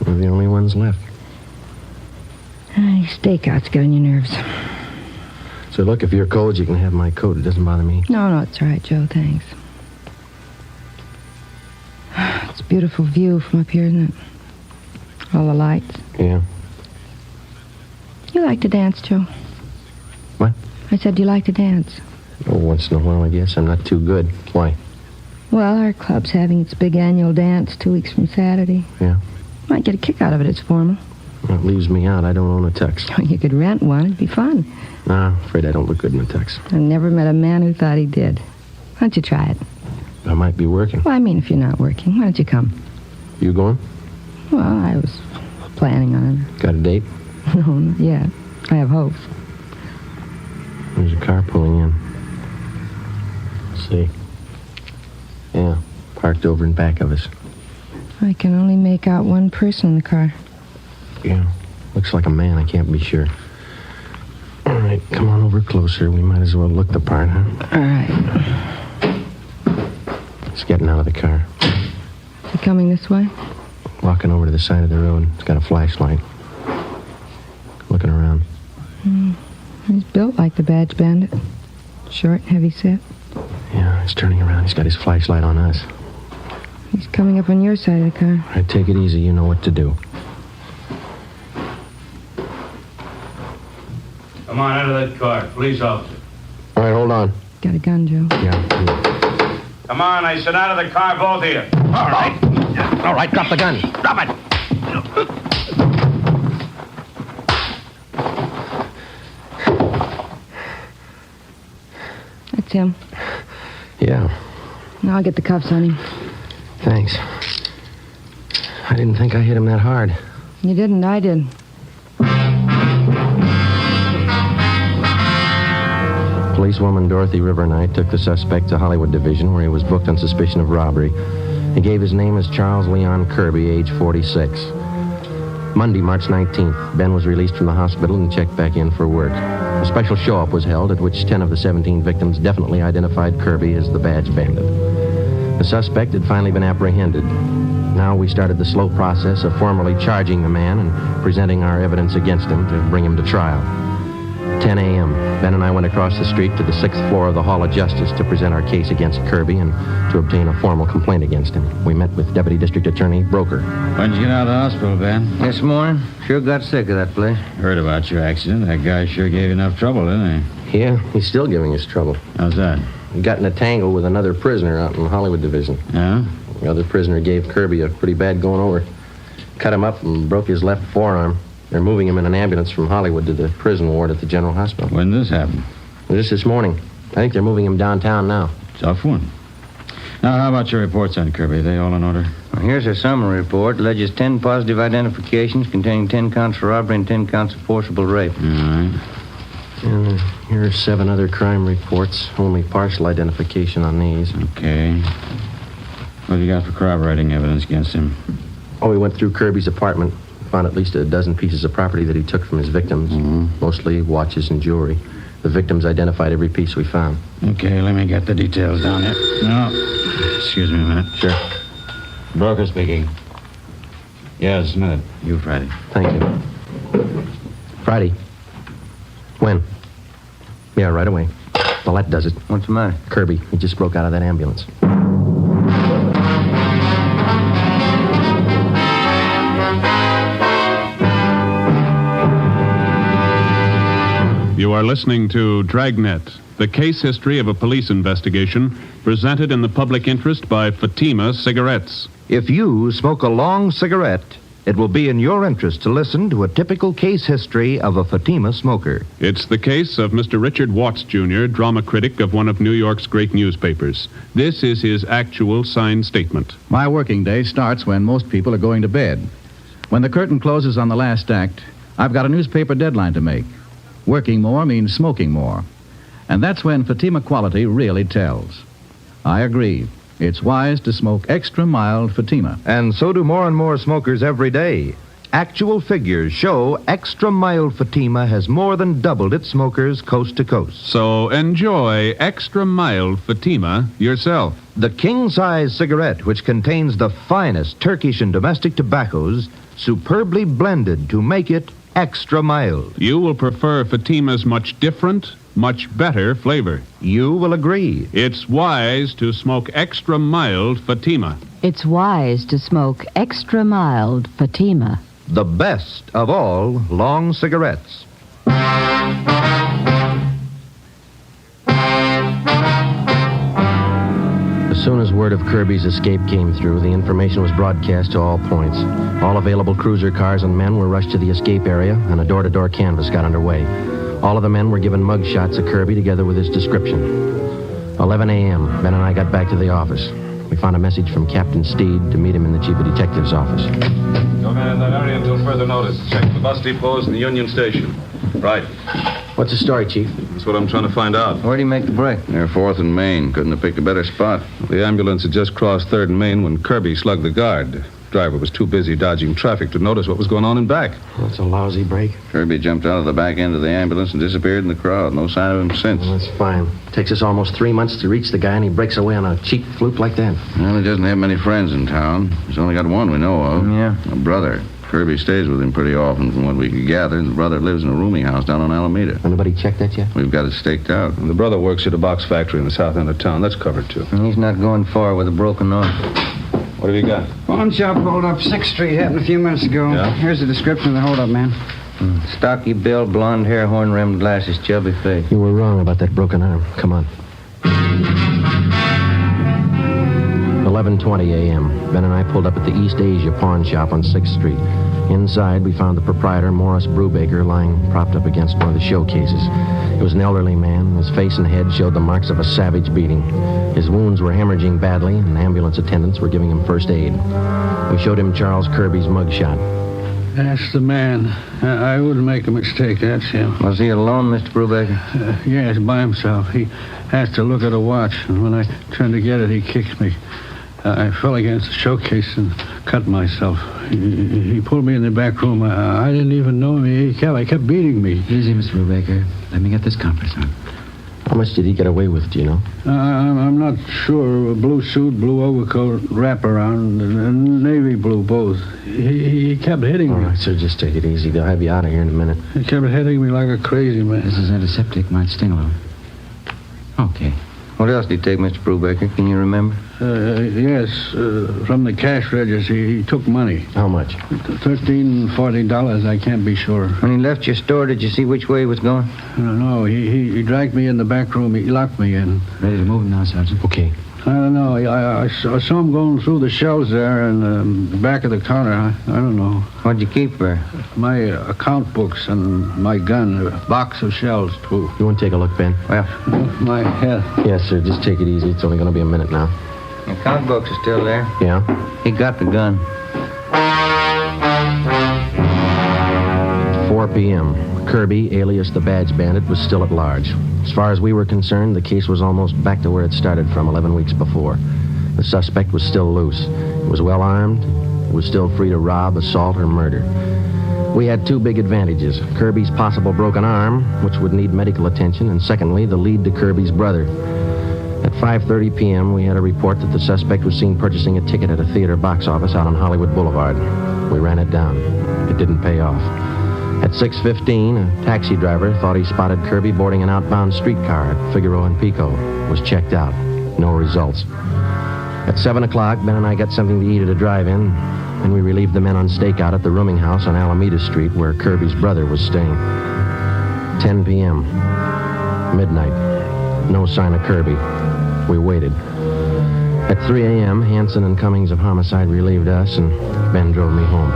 We're the only ones left. These stakeouts getting your nerves. So look, if you're cold, you can have my coat. It doesn't bother me. No, it's all right, Joe. Thanks. It's a beautiful view from up here, isn't it? All the lights. Yeah. You like to dance, Joe? What? I said, do you like to dance? Oh, once in a while, I guess. I'm not too good. Why? Well, our club's having its big annual dance 2 weeks from Saturday. Yeah. Might get a kick out of it. It's formal. Well, it leaves me out. I don't own a tux. You could rent one. It'd be fun. Nah, afraid I don't look good in a tux. I never met a man who thought he did. Why don't you try it? I might be working. Well, I mean, if you're not working, why don't you come? You going? Well, I was planning on it. Got a date? No, not yet. I have hopes. There's a car pulling in. Let's see. Yeah, parked over in back of us. I can only make out one person in the car. Yeah, looks like a man. I can't be sure. All right, come on over closer. We might as well look the part, huh? All right. He's getting out of the car. Is he coming this way? Walking over to the side of the road. He's got a flashlight. Looking around. He's built like the badge bandit. Short, heavy set. Yeah, he's turning around. He's got his flashlight on us. He's coming up on your side of the car. All right, take it easy. You know what to do. Come on, out of that car. Police officer. All right, hold on. Got a gun, Joe. Yeah. Come on, I said out of the car, both of you. All right. All right, drop the gun. Drop it. That's him. Yeah, Now I'll get the cuffs on him. thanks. I didn't think I hit him that hard. You didn't, I did. Policewoman Dorothy Rivernight took the suspect to Hollywood Division, where he was booked on suspicion of robbery. He gave his name as Charles Leon Kirby, age 46. Monday, March 19th, Ben was released from the hospital and checked back in for work. A special show-up was held at which 10 of the 17 victims definitely identified Kirby as the badge bandit. The suspect had finally been apprehended. Now we started the slow process of formally charging the man and presenting our evidence against him to bring him to trial. 10 a.m., Ben and I went across the street to the 6th floor of the Hall of Justice to present our case against Kirby and to obtain a formal complaint against him. We met with Deputy District Attorney Broker. When'd you get out of the hospital, Ben? This morning. Sure got sick of that place. Heard about your accident. That guy sure gave you enough trouble, didn't he? Yeah, he's still giving us trouble. How's that? He got in a tangle with another prisoner out in the Hollywood Division. Yeah? The other prisoner gave Kirby a pretty bad going over. Cut him up and broke his left forearm. They're moving him in an ambulance from Hollywood to the prison ward at the General Hospital. When did this happen? This morning. I think they're moving him downtown now. Tough one. Now, how about your reports on Kirby? Are they all in order? Well, here's a summary report. Alleges 10 positive identifications containing 10 counts for robbery and 10 counts of forcible rape. All right. And here are 7 other crime reports. Only partial identification on these. Okay. What have you got for corroborating evidence against him? Oh, we went through Kirby's apartment. Found at least a dozen pieces of property that he took from his victims. Mostly watches and jewelry. The victims identified every piece we found. Okay, let me get the details down here. No. Excuse me a minute. Sure. Broker speaking. Yes, a minute. You, Friday. Thank you. Friday. When? Yeah, right away. Well, that does it. What's the matter? Kirby. He just broke out of that ambulance. You are listening to Dragnet, the case history of a police investigation presented in the public interest by Fatima Cigarettes. If you smoke a long cigarette, it will be in your interest to listen to a typical case history of a Fatima smoker. It's the case of Mr. Richard Watts, Jr., drama critic of one of New York's great newspapers. This is his actual signed statement. My working day starts when most people are going to bed. When the curtain closes on the last act, I've got a newspaper deadline to make. Working more means smoking more. And that's when Fatima quality really tells. I agree. It's wise to smoke extra mild Fatima. And so do more and more smokers every day. Actual figures show extra mild Fatima has more than doubled its smokers coast to coast. So enjoy extra mild Fatima yourself. The king-size cigarette, which contains the finest Turkish and domestic tobaccos, superbly blended to make it extra mild. You will prefer Fatima's much different, much better flavor. You will agree. It's wise to smoke extra mild Fatima. It's wise to smoke extra mild Fatima. The best of all long cigarettes. As soon as word of Kirby's escape came through, the information was broadcast to all points. All available cruiser cars and men were rushed to the escape area, and a door-to-door canvass got underway. All of the men were given mug shots of Kirby together with his description. 11 a.m., Ben and I got back to the office. We found a message from Captain Steed to meet him in the chief of detective's office. Don't man in that area until further notice. Check the bus depots and the Union Station. Right. What's the story, Chief? That's what I'm trying to find out. Where'd he make the break? They're 4th and Main. Couldn't have picked a better spot. The ambulance had just crossed 3rd and Main when Kirby slugged the guard. Driver was too busy dodging traffic to notice what was going on in back. That's a lousy break. Kirby jumped out of the back end of the ambulance and disappeared in the crowd. No sign of him since. Well, that's fine. Takes us almost 3 months to reach the guy, and he breaks away on a cheap fluke like that. Well, he doesn't have many friends in town. He's only got one we know of. Yeah. A brother. Kirby stays with him pretty often, from what we could gather. The brother lives in a rooming house down on Alameda. Anybody checked that yet? We've got it staked out. And the brother works at a box factory in the south end of town. That's covered, too. And he's not going far with a broken arm. What have you got? Pawn shop hold up 6th Street. Happened a few minutes ago. Yeah? Here's the description of the holdup, man. Stocky build, blonde hair, horn-rimmed glasses, chubby face. You were wrong about that broken arm. Come on. 11:20 a.m. Ben and I pulled up at the East Asia pawn shop on 6th Street. Inside, we found the proprietor, Morris Brubaker, lying propped up against one of the showcases. He was an elderly man. His face and head showed the marks of a savage beating. His wounds were hemorrhaging badly, and ambulance attendants were giving him first aid. We showed him Charles Kirby's mugshot. That's the man. I wouldn't make a mistake. That's him. Was he alone, Mr. Brubaker? Yes, by himself. He has to look at a watch, and when I turned to get it, he kicked me. I fell against the showcase and cut myself. He pulled me in the back room. I didn't even know him. He kept beating me. Easy, Mr. Brubaker. Let me get this compress on. How much did he get away with, do you know? I'm not sure. A blue suit, blue overcoat, wraparound, and navy blue both. He kept hitting me. All right, sir, just take it easy. They'll have you out of here in a minute. He kept hitting me like a crazy man. This is antiseptic. Might sting a little. Okay. What else did he take, Mr. Brubaker? Can you remember? Yes, from the cash register, he took money. How much? $13, $40, I can't be sure. When he left your store, did you see which way he was going? No, he dragged me in the back room. He locked me in. Ready to move now, Sergeant? Okay. I don't know. I saw him going through the shelves there and the back of the counter. I don't know. What'd you keep there? My account books and my gun, a box of shells, too. You want to take a look, Ben? Well, my head. Yes, sir. Just take it easy. It's only going to be a minute now. the account books are still there. Yeah? He got the gun. 4 p.m. Kirby, alias the Badge Bandit, was still at large. As far as we were concerned, the case was almost back to where it started from 11 weeks before. The suspect was still loose. He was well armed. He was still free to rob, assault, or murder. We had two big advantages. Kirby's possible broken arm, which would need medical attention, and secondly, the lead to Kirby's brother. At 5:30 p.m., we had a report that the suspect was seen purchasing a ticket at a theater box office out on Hollywood Boulevard. We ran it down. It didn't pay off. At 6:15, a taxi driver thought he spotted Kirby boarding an outbound streetcar at Figueroa and Pico. Was checked out. No results. At 7 o'clock, Ben and I got something to eat at a drive-in, and we relieved the men on stakeout at the rooming house on Alameda Street where Kirby's brother was staying. 10 p.m. Midnight. No sign of Kirby. We waited. At 3 a.m., Hanson and Cummings of Homicide relieved us, and Ben drove me home.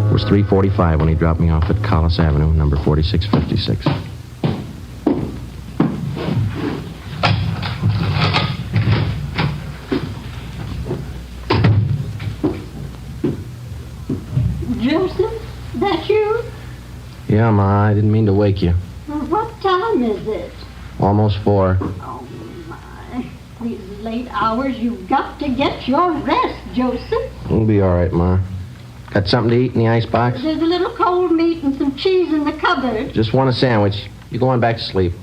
It was 3:45 when he dropped me off at Collis Avenue, number 4656. Joseph, that you? Yeah, Ma, I didn't mean to wake you. What time is it? Almost 4. Oh, my. These late hours, you've got to get your rest, Joseph. We'll be all right, Ma. Got something to eat in the icebox? There's a little cold meat and some cheese in the cupboard. Just want a sandwich. You go on back to sleep.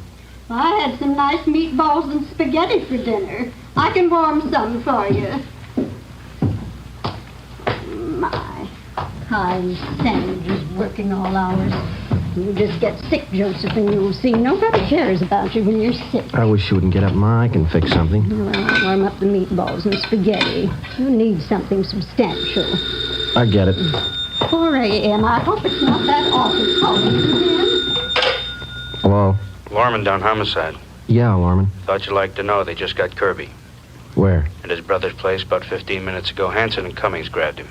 I had some nice meatballs and spaghetti for dinner. I can warm some for you. My, kind sandwiches working all hours. You just get sick, Joseph, and you'll see nobody cares about you when you're sick. I wish you wouldn't get up, Ma. I can fix something. Well, warm up the meatballs and spaghetti. You need something substantial. I get it. 4 a.m. I hope it's not that awful calling you again. Hello? Lorman down homicide. Yeah, Lorman. Thought you'd like to know they just got Kirby. Where? At his brother's place about 15 minutes ago. Hanson and Cummings grabbed him.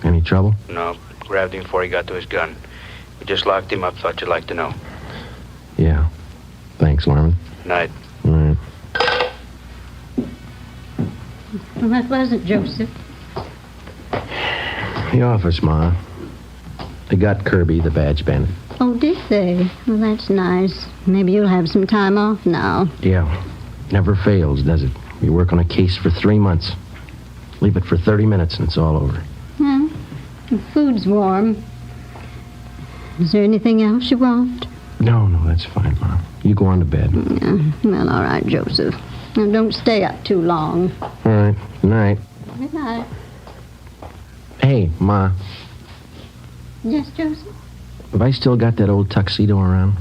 Any trouble? No, grabbed him before he got to his gun. We just locked him up. Thought you'd like to know. Yeah. Thanks, Lorman. Night. All right. Well, that wasn't Joseph. The office, Ma. They got Kirby, the Badge Bandit. Oh, did they? Well, that's nice. Maybe you'll have some time off now. Yeah. Never fails, does it? You work on a case for 3 months. Leave it for 30 minutes and it's all over. The food's warm. Is there anything else you want? No, that's fine, Ma. You go on to bed. Yeah, well, all right, Joseph. Now, don't stay up too long. All right. Good night. Good night. Hey, Ma, Yes, Joseph? have I still got that old tuxedo around?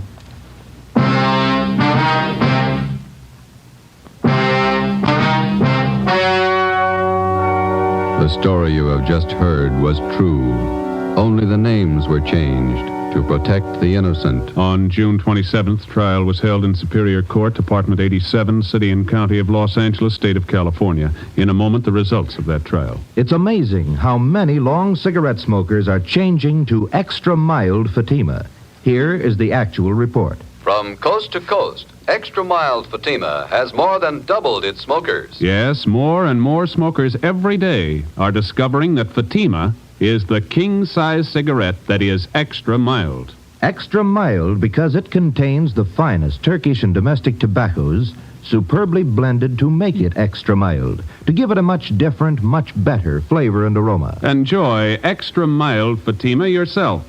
The story you have just heard was true. Only the names were changed to protect the innocent. On June 27th, trial was held in Superior Court, Department 87, City and County of Los Angeles, State of California. In a moment, the results of that trial. It's amazing how many long cigarette smokers are changing to extra mild Fatima. Here is the actual report. From coast to coast, Extra Mild Fatima has more than doubled its smokers. Yes, more and more smokers every day are discovering that Fatima is the king-size cigarette that is extra mild. Extra mild because it contains the finest Turkish and domestic tobaccos, superbly blended to make it extra mild, to give it a much different, much better flavor and aroma. Enjoy extra mild Fatima yourself.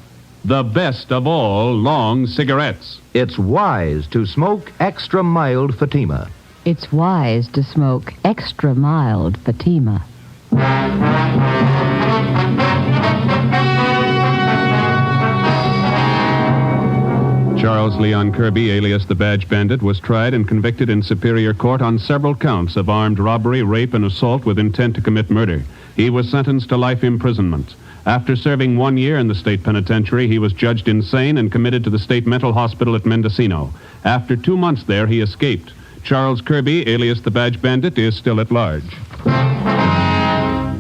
The best of all long cigarettes. It's wise to smoke extra mild Fatima. It's wise to smoke extra mild Fatima. Charles Leon Kirby, alias the Badge Bandit, was tried and convicted in Superior Court on several counts of armed robbery, rape, and assault with intent to commit murder. He was sentenced to life imprisonment. After serving 1 year in the state penitentiary, he was judged insane and committed to the state mental hospital at Mendocino. After 2 months there, he escaped. Charles Kirby, alias the Badge Bandit, is still at large.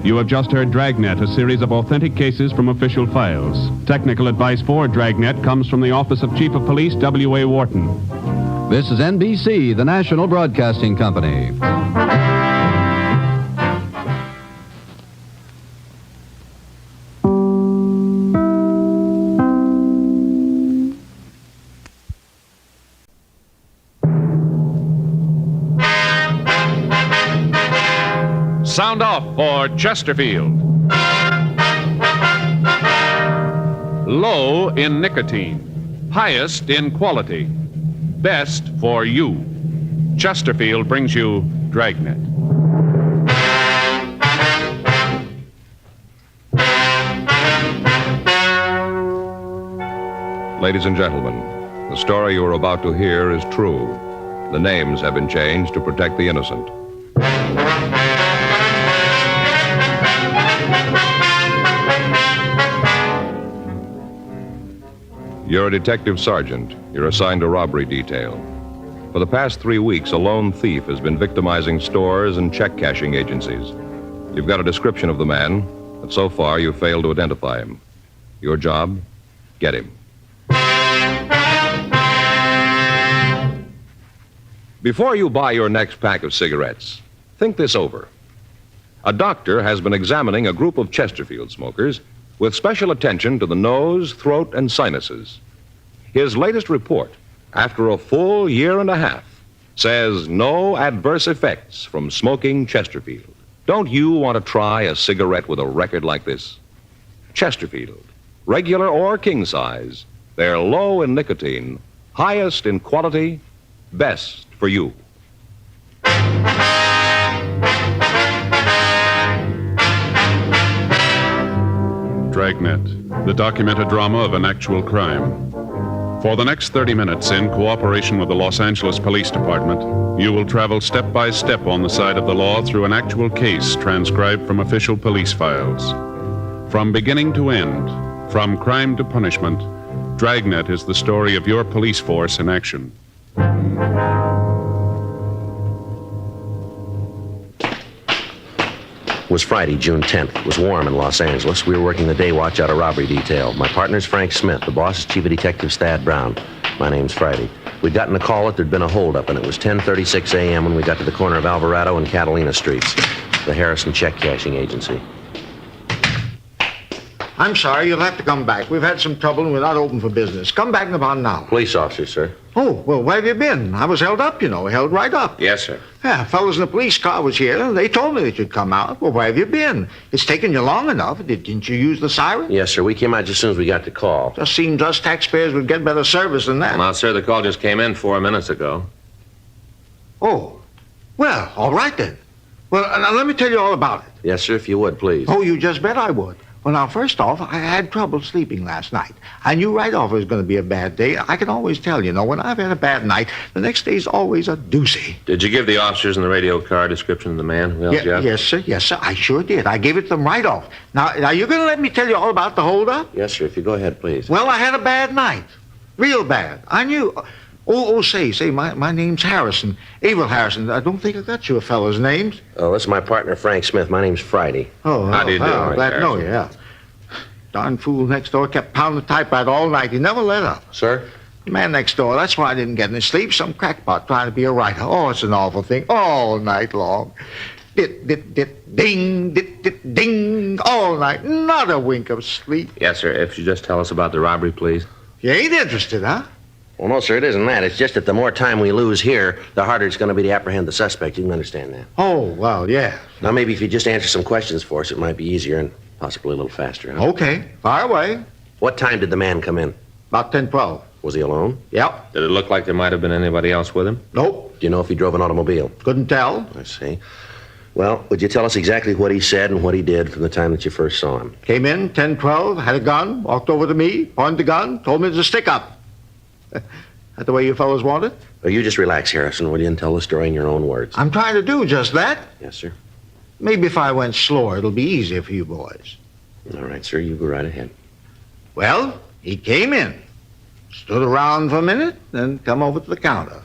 You have just heard Dragnet, a series of authentic cases from official files. Technical advice for Dragnet comes from the Office of Chief of Police W.A. Wharton. This is NBC, the National Broadcasting Company. Sound off for Chesterfield. Low in nicotine, highest in quality, best for you. Chesterfield brings you Dragnet. Ladies and gentlemen, the story you are about to hear is true. The names have been changed to protect the innocent. You're a detective sergeant. You're assigned to robbery detail. For the past 3 weeks, a lone thief has been victimizing stores and check cashing agencies. You've got a description of the man, but so far you've failed to identify him. Your job? Get him. Before you buy your next pack of cigarettes, think this over. A doctor has been examining a group of Chesterfield smokers with special attention to the nose, throat, and sinuses. His latest report, after a full year and a half, says no adverse effects from smoking Chesterfield. Don't you want to try a cigarette with a record like this? Chesterfield, regular or king size, they're low in nicotine, highest in quality, best for you. Dragnet, the documented drama of an actual crime. For the next 30 minutes, in cooperation with the Los Angeles Police Department, you will travel step by step on the side of the law through an actual case transcribed from official police files. From beginning to end, from crime to punishment, Dragnet is the story of your police force in action. It was Friday, June 10th. It was warm in Los Angeles. We were working the day watch out of robbery detail. My partner's Frank Smith. The boss is Chief of Detectives Thad Brown. My name's Friday. We'd gotten a call that there'd been a holdup, and it was 10:36 a.m. when we got to the corner of Alvarado and Catalina Streets, the Harrison Check Cashing Agency. I'm sorry, you'll have to come back. We've had some trouble and we're not open for business. Come back in about an hour. Police officer, sir. Oh, well, where have you been? I was held up, you know, held right up. Yes, sir. Yeah, fellas in the police car was here, and they told me that you'd come out. Well, where have you been? It's taken you long enough. Didn't you use the siren? Yes, sir. We came out just as soon as we got the call. Just seems us taxpayers would get better service than that. Well, sir, the call just came in 4 minutes ago. Oh, well, all right then. Well, now let me tell you all about it. Yes, sir, if you would, please. Oh, you just bet I would. Well, now, first off, I had trouble sleeping last night. I knew right off it was going to be a bad day. I can always tell, you know, when I've had a bad night, the next day's always a doozy. Did you give the officers in the radio car a description of the man who held you up? Yes, sir, I sure did. I gave it to them right off. Now, you're going to let me tell you all about the holdup? Yes, sir, if you go ahead, please. Well, I had a bad night. Real bad. I knew... Say, my name's Harrison. Abel Harrison. I don't think I got you a fellow's names. Oh, this is my partner, Frank Smith. My name's Friday. How do you do, glad to know you, yeah. Darn fool next door kept pounding the typewriter all night. He never let up. Sir? The man next door, that's why I didn't get any sleep. Some crackpot trying to be a writer. Oh, it's an awful thing. All night long. Dit, ding, dit, ding, all night. Not a wink of sleep. Yes, sir. If you just tell us about the robbery, please. You ain't interested, huh? Well, no, sir, it isn't that. It's just that the more time we lose here, the harder it's going to be to apprehend the suspect. You can understand that. Oh, well, yeah. Now, maybe if you just answer some questions for us, it might be easier and possibly a little faster. Huh? Okay, fire away. What time did the man come in? About 10:12. Was he alone? Yep. Did it look like there might have been anybody else with him? Nope. Do you know if he drove an automobile? Couldn't tell. I see. Well, would you tell us exactly what he said and what he did from the time that you first saw him? Came in, 10:12, had a gun, walked over to me, pointed the gun, told me to stick up. That the way you fellows want it? Oh, you just relax, Harrison, will you, and tell the story in your own words. I'm trying to do just that. Yes, sir. Maybe if I went slower, it'll be easier for you boys. All right, sir, you go right ahead. Well, he came in, stood around for a minute, then come over to the counter.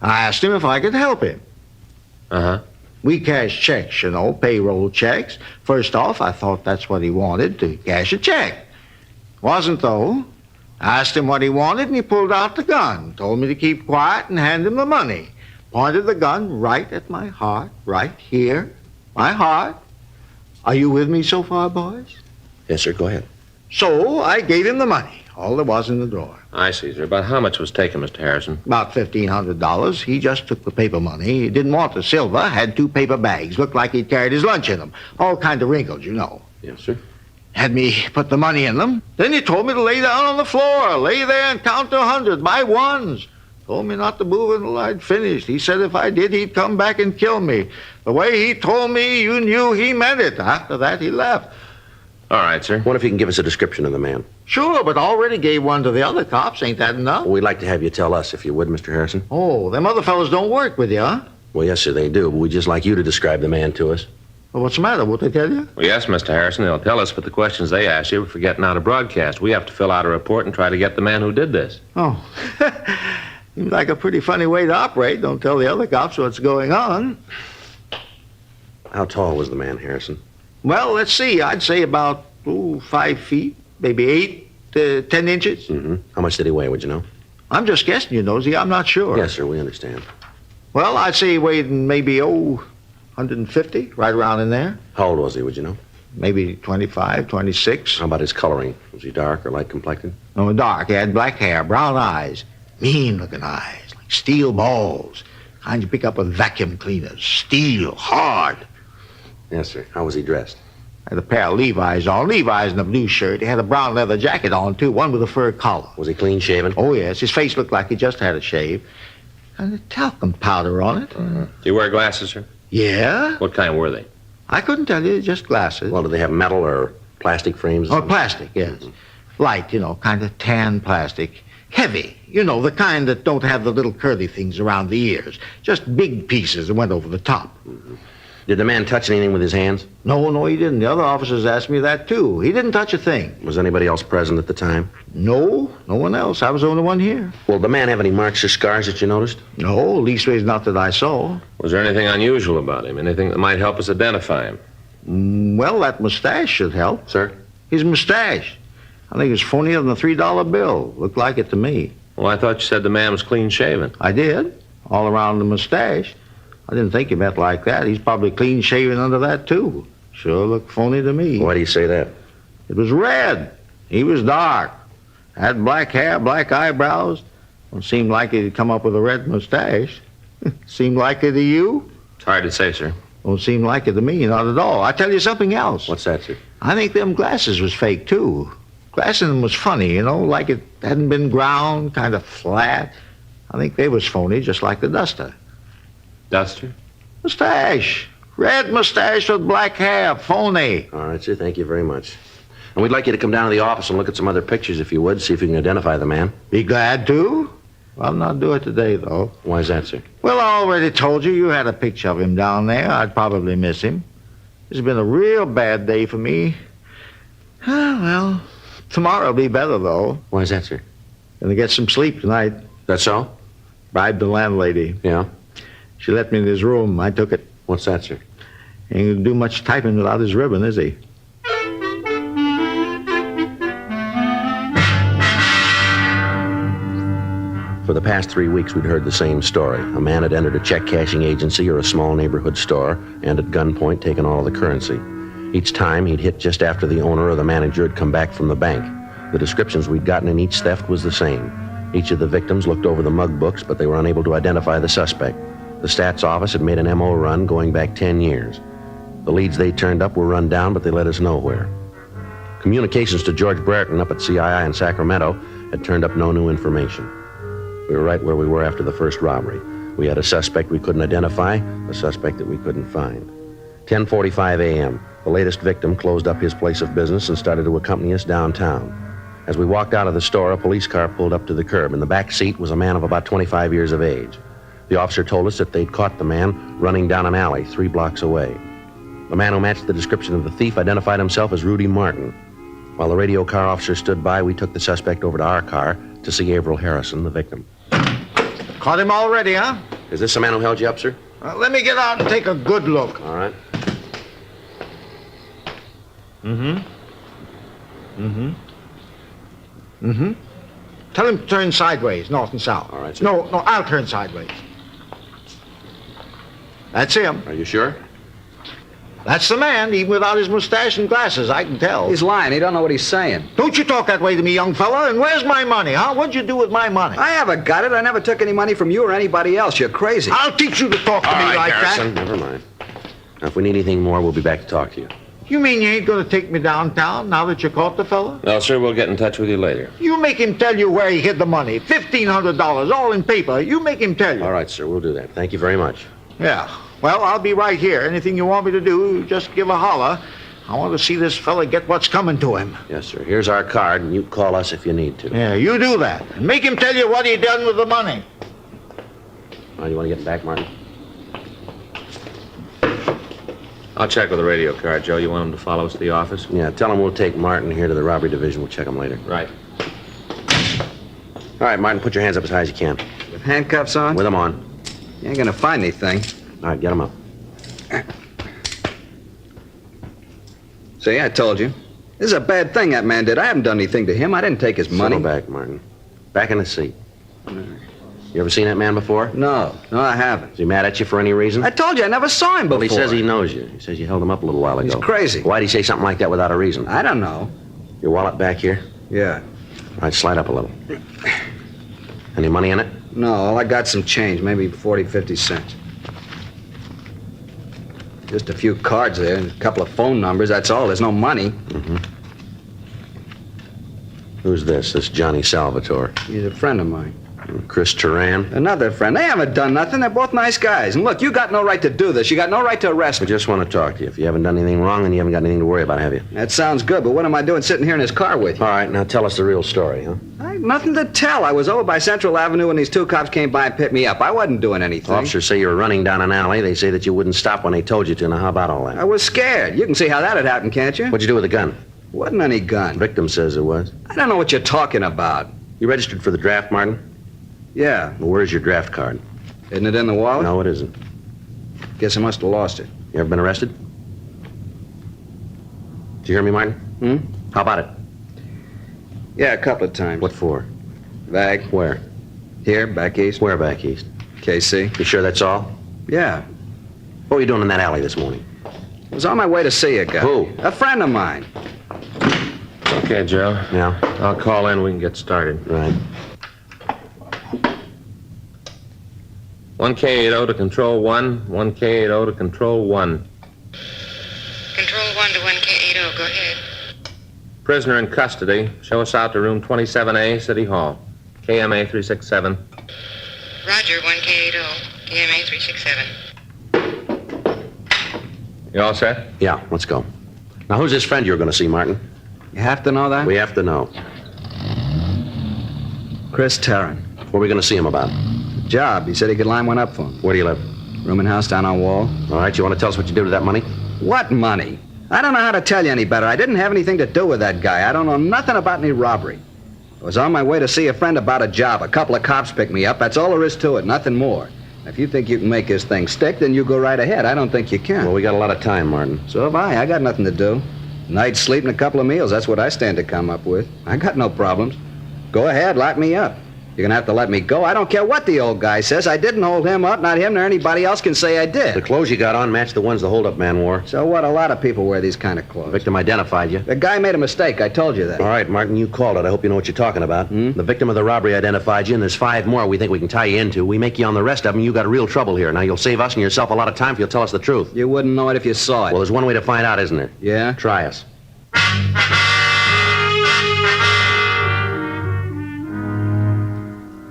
I asked him if I could help him. Uh-huh. We cash checks, you know, payroll checks. First off, I thought that's what he wanted, to cash a check. Wasn't, though. I asked him what he wanted, and he pulled out the gun. Told me to keep quiet and hand him the money. Pointed the gun right at my heart, right here. My heart. Are you with me so far, boys? Yes, sir, go ahead. So I gave him the money, all there was in the drawer. I see, sir. About how much was taken, Mr. Harrison? About $1,500. He just took the paper money. He didn't want the silver. Had 2 paper bags. Looked like he'd carried his lunch in them. All kind of wrinkles, you know. Yes, sir. Had me put the money in them. Then he told me to lay down on the floor. Lay there and count to 100 by ones. Told me not to move until I'd finished. He said if I did, he'd come back and kill me. The way he told me, you knew he meant it. After that, he left. All right, sir. What if you can give us a description of the man? Sure, but already gave one to the other cops. Ain't that enough? Well, we'd like to have you tell us, if you would, Mr. Harrison. Oh, them other fellows don't work with you, huh? Well, yes, sir, they do, but we'd just like you to describe the man to us. Well, what's the matter? Won't they tell you? Well, yes, Mr. Harrison, they'll tell us, but the questions they ask you are for getting out a broadcast. We have to fill out a report and try to get the man who did this. Oh. Seems like a pretty funny way to operate. Don't tell the other cops what's going on. How tall was the man, Harrison? Well, let's see. I'd say about 5 feet, maybe 8 to 10 inches. Mm-hmm. How much did he weigh, would you know? I'm just guessing, you nosy. I'm not sure. Yes, sir, we understand. Well, I'd say he weighed maybe, 150, right around in there. How old was he, would you know? Maybe 25, 26. How about his coloring? Was he dark or light complected? No, dark. He had black hair, brown eyes, mean-looking eyes, like steel balls. Kind you pick up with vacuum cleaners. Steel, hard. Yes, sir. How was he dressed? Had a pair of Levi's on. Levi's in a blue shirt. He had a brown leather jacket on, too, one with a fur collar. Was he clean-shaven? Oh, yes. His face looked like he just had a shave. And a talcum powder on it. Do you wear glasses, sir? Yeah. What kind were they? I couldn't tell you, just glasses. Well, did they have metal or plastic frames? Oh, plastic, yes. Mm-hmm. Light, kind of tan plastic. Heavy, the kind that don't have the little curly things around the ears. Just big pieces that went over the top. Mm-hmm. Did the man touch anything with his hands? No, he didn't. The other officers asked me that, too. He didn't touch a thing. Was anybody else present at the time? No one else. I was the only one here. Well, did the man have any marks or scars that you noticed? No, leastways not that I saw. Was there anything unusual about him? Anything that might help us identify him? Well, that mustache should help. Sir? His mustache. I think it's funnier than a $3 bill. Looked like it to me. Well, I thought you said the man was clean-shaven. I did. All around the mustache. I didn't think he meant like that. He's probably clean-shaven under that, too. Sure looked phony to me. Why do you say that? It was red. He was dark. Had black hair, black eyebrows. Don't seem like he'd come up with a red mustache. Seem like it to you? It's hard to say, sir. Don't seem like it to me, not at all. I tell you something else. What's that, sir? I think them glasses was fake, too. Glass in them was funny, you know, like it hadn't been ground, kind of flat. I think they was phony, just like the duster. Duster? Mustache. Red mustache with black hair. Phony. All right, sir. Thank you very much. And we'd like you to come down to the office and look at some other pictures, if you would, see if you can identify the man. Be glad to. I'll not do it today, though. Why is that, sir? Well, I already told you had a picture of him down there. I'd probably miss him. It's been a real bad day for me. Well, tomorrow'll be better, though. Why is that, sir? Gonna get some sleep tonight. That's so? Bribed the landlady. Yeah? She let me in his room. I took it. What's that, sir? Ain't gonna do much typing without his ribbon, is he? For the past 3 weeks, we'd heard the same story. A man had entered a check-cashing agency or a small neighborhood store and at gunpoint taken all the currency. Each time, he'd hit just after the owner or the manager had come back from the bank. The descriptions we'd gotten in each theft was the same. Each of the victims looked over the mug books, but they were unable to identify the suspect. The stats office had made an MO run going back 10 years. The leads they turned up were run down, but they led us nowhere. Communications to George Brereton up at CII in Sacramento had turned up no new information. We were right where we were after the first robbery. We had a suspect we couldn't identify, a suspect that we couldn't find. 10:45 a.m., the latest victim closed up his place of business and started to accompany us downtown. As we walked out of the store, a police car pulled up to the curb. In the back seat was a man of about 25 years of age. The officer told us that they'd caught the man running down an alley 3 blocks away. The man who matched the description of the thief identified himself as Rudy Martin. While the radio car officer stood by, we took the suspect over to our car to see Averill Harrison, the victim. Caught him already, huh? Is this the man who held you up, sir? Let me get out and take a good look. All right. Tell him to turn sideways, north and south. All right, sir. No, I'll turn sideways. That's him. Are you sure? That's the man, even without his mustache and glasses, I can tell. He's lying. He don't know what he's saying. Don't you talk that way to me, young fella. And where's my money, huh? What'd you do with my money? I haven't got it. I never took any money from you or anybody else. You're crazy. I'll teach you to talk to me like Harrison, that. never mind. Now, if we need anything more, we'll be back to talk to you. You mean you ain't going to take me downtown now that you caught the fella? No, sir, we'll get in touch with you later. You make him tell you where he hid the money. $1,500, all in paper. You make him tell you. All right, sir, we'll do that. Thank you very much. Yeah. Well, I'll be right here. Anything you want me to do, just give a holler. I want to see this fella get what's coming to him. Yes, sir. Here's our card, and you call us if you need to. Yeah, you do that. And make him tell you what he done with the money. Oh, you want to get back, Martin? I'll check with the radio car, Joe. You want him to follow us to the office? Yeah, tell him we'll take Martin here to the robbery division. We'll check him later. Right. All right, Martin, put your hands up as high as you can. With handcuffs on? With them on. You ain't gonna find anything. All right, get him up. See, I told you. This is a bad thing that man did. I haven't done anything to him. I didn't take his money. Settle back, Martin. Back in the seat. You ever seen that man before? No, I haven't. Is he mad at you for any reason? I told you I never saw him before. Well, he says he knows you. He says you held him up a little while ago. He's crazy. Why'd he say something like that without a reason? I don't know. Your wallet back here? Yeah. All right, slide up a little. Any money in it? No, all I got some change, maybe 40, 50 cents. Just a few cards there and a couple of phone numbers, that's all. There's no money. Mm-hmm. Who's this? This Johnny Salvatore? He's a friend of mine. Chris Turan? Another friend. They haven't done nothing. They're both nice guys. And look, you got no right to do this. You got no right to arrest me. I just want to talk to you. If you haven't done anything wrong, then you haven't got anything to worry about, have you? That sounds good, but what am I doing sitting here in his car with you? All right, now tell us the real story, huh? I have nothing to tell. I was over by Central Avenue when these two cops came by and picked me up. I wasn't doing anything. Officers say you were running down an alley. They say that you wouldn't stop when they told you to. Now, how about all that? I was scared. You can see how that had happened, can't you? What'd you do with the gun? Wasn't any gun. Victim says it was. I don't know what you're talking about. You registered for the draft, Martin? Yeah. Well, where's your draft card? Isn't it in the wallet? No, it isn't. Guess I must have lost it. You ever been arrested? Did you hear me, Martin? How about it? Yeah, a couple of times. What for? Bag. Where? Here, back east. Where back east? KC. You sure that's all? Yeah. What were you doing in that alley this morning? I was on my way to see a guy. Who? A friend of mine. Okay, Joe. Yeah? I'll call in. We can get started. Right. 1K80 to Control 1. 1K80 to Control 1. Control 1 to 1K80. Go ahead. Prisoner in custody. Show us out to room 27A, City Hall. KMA 367. Roger, 1K80. KMA 367. You all set? Yeah, let's go. Now, who's this friend you're going to see, Martin? You have to know that? We have to know. Chris Tarrant. What are we going to see him about? Job. He said he could line one up for him. Where do you live? Room and house down on Wall. All right, you want to tell us what you did with that money? What money? I don't know how to tell you any better. I didn't have anything to do with that guy. I don't know nothing about any robbery. I was on my way to see a friend about a job. A couple of cops picked me up. That's all there is to it, nothing more. If you think you can make this thing stick, then you go right ahead. I don't think you can. Well, we got a lot of time, Martin. So have I. I got nothing to do. Night's sleep and a couple of meals. That's what I stand to come up with. I got no problems. Go ahead, lock me up. You're going to have to let me go. I don't care what the old guy says. I didn't hold him up. Not him nor anybody else can say I did. The clothes you got on match the ones the hold-up man wore. So what? A lot of people wear these kind of clothes. The victim identified you. The guy made a mistake. I told you that. All right, Martin, you called it. I hope you know what you're talking about. The victim of the robbery identified you, and there's 5 more we think we can tie you into. We make you on the rest of them, you got real trouble here. Now, you'll save us and yourself a lot of time if you'll tell us the truth. You wouldn't know it if you saw it. Well, there's one way to find out, isn't there? Yeah? Try us.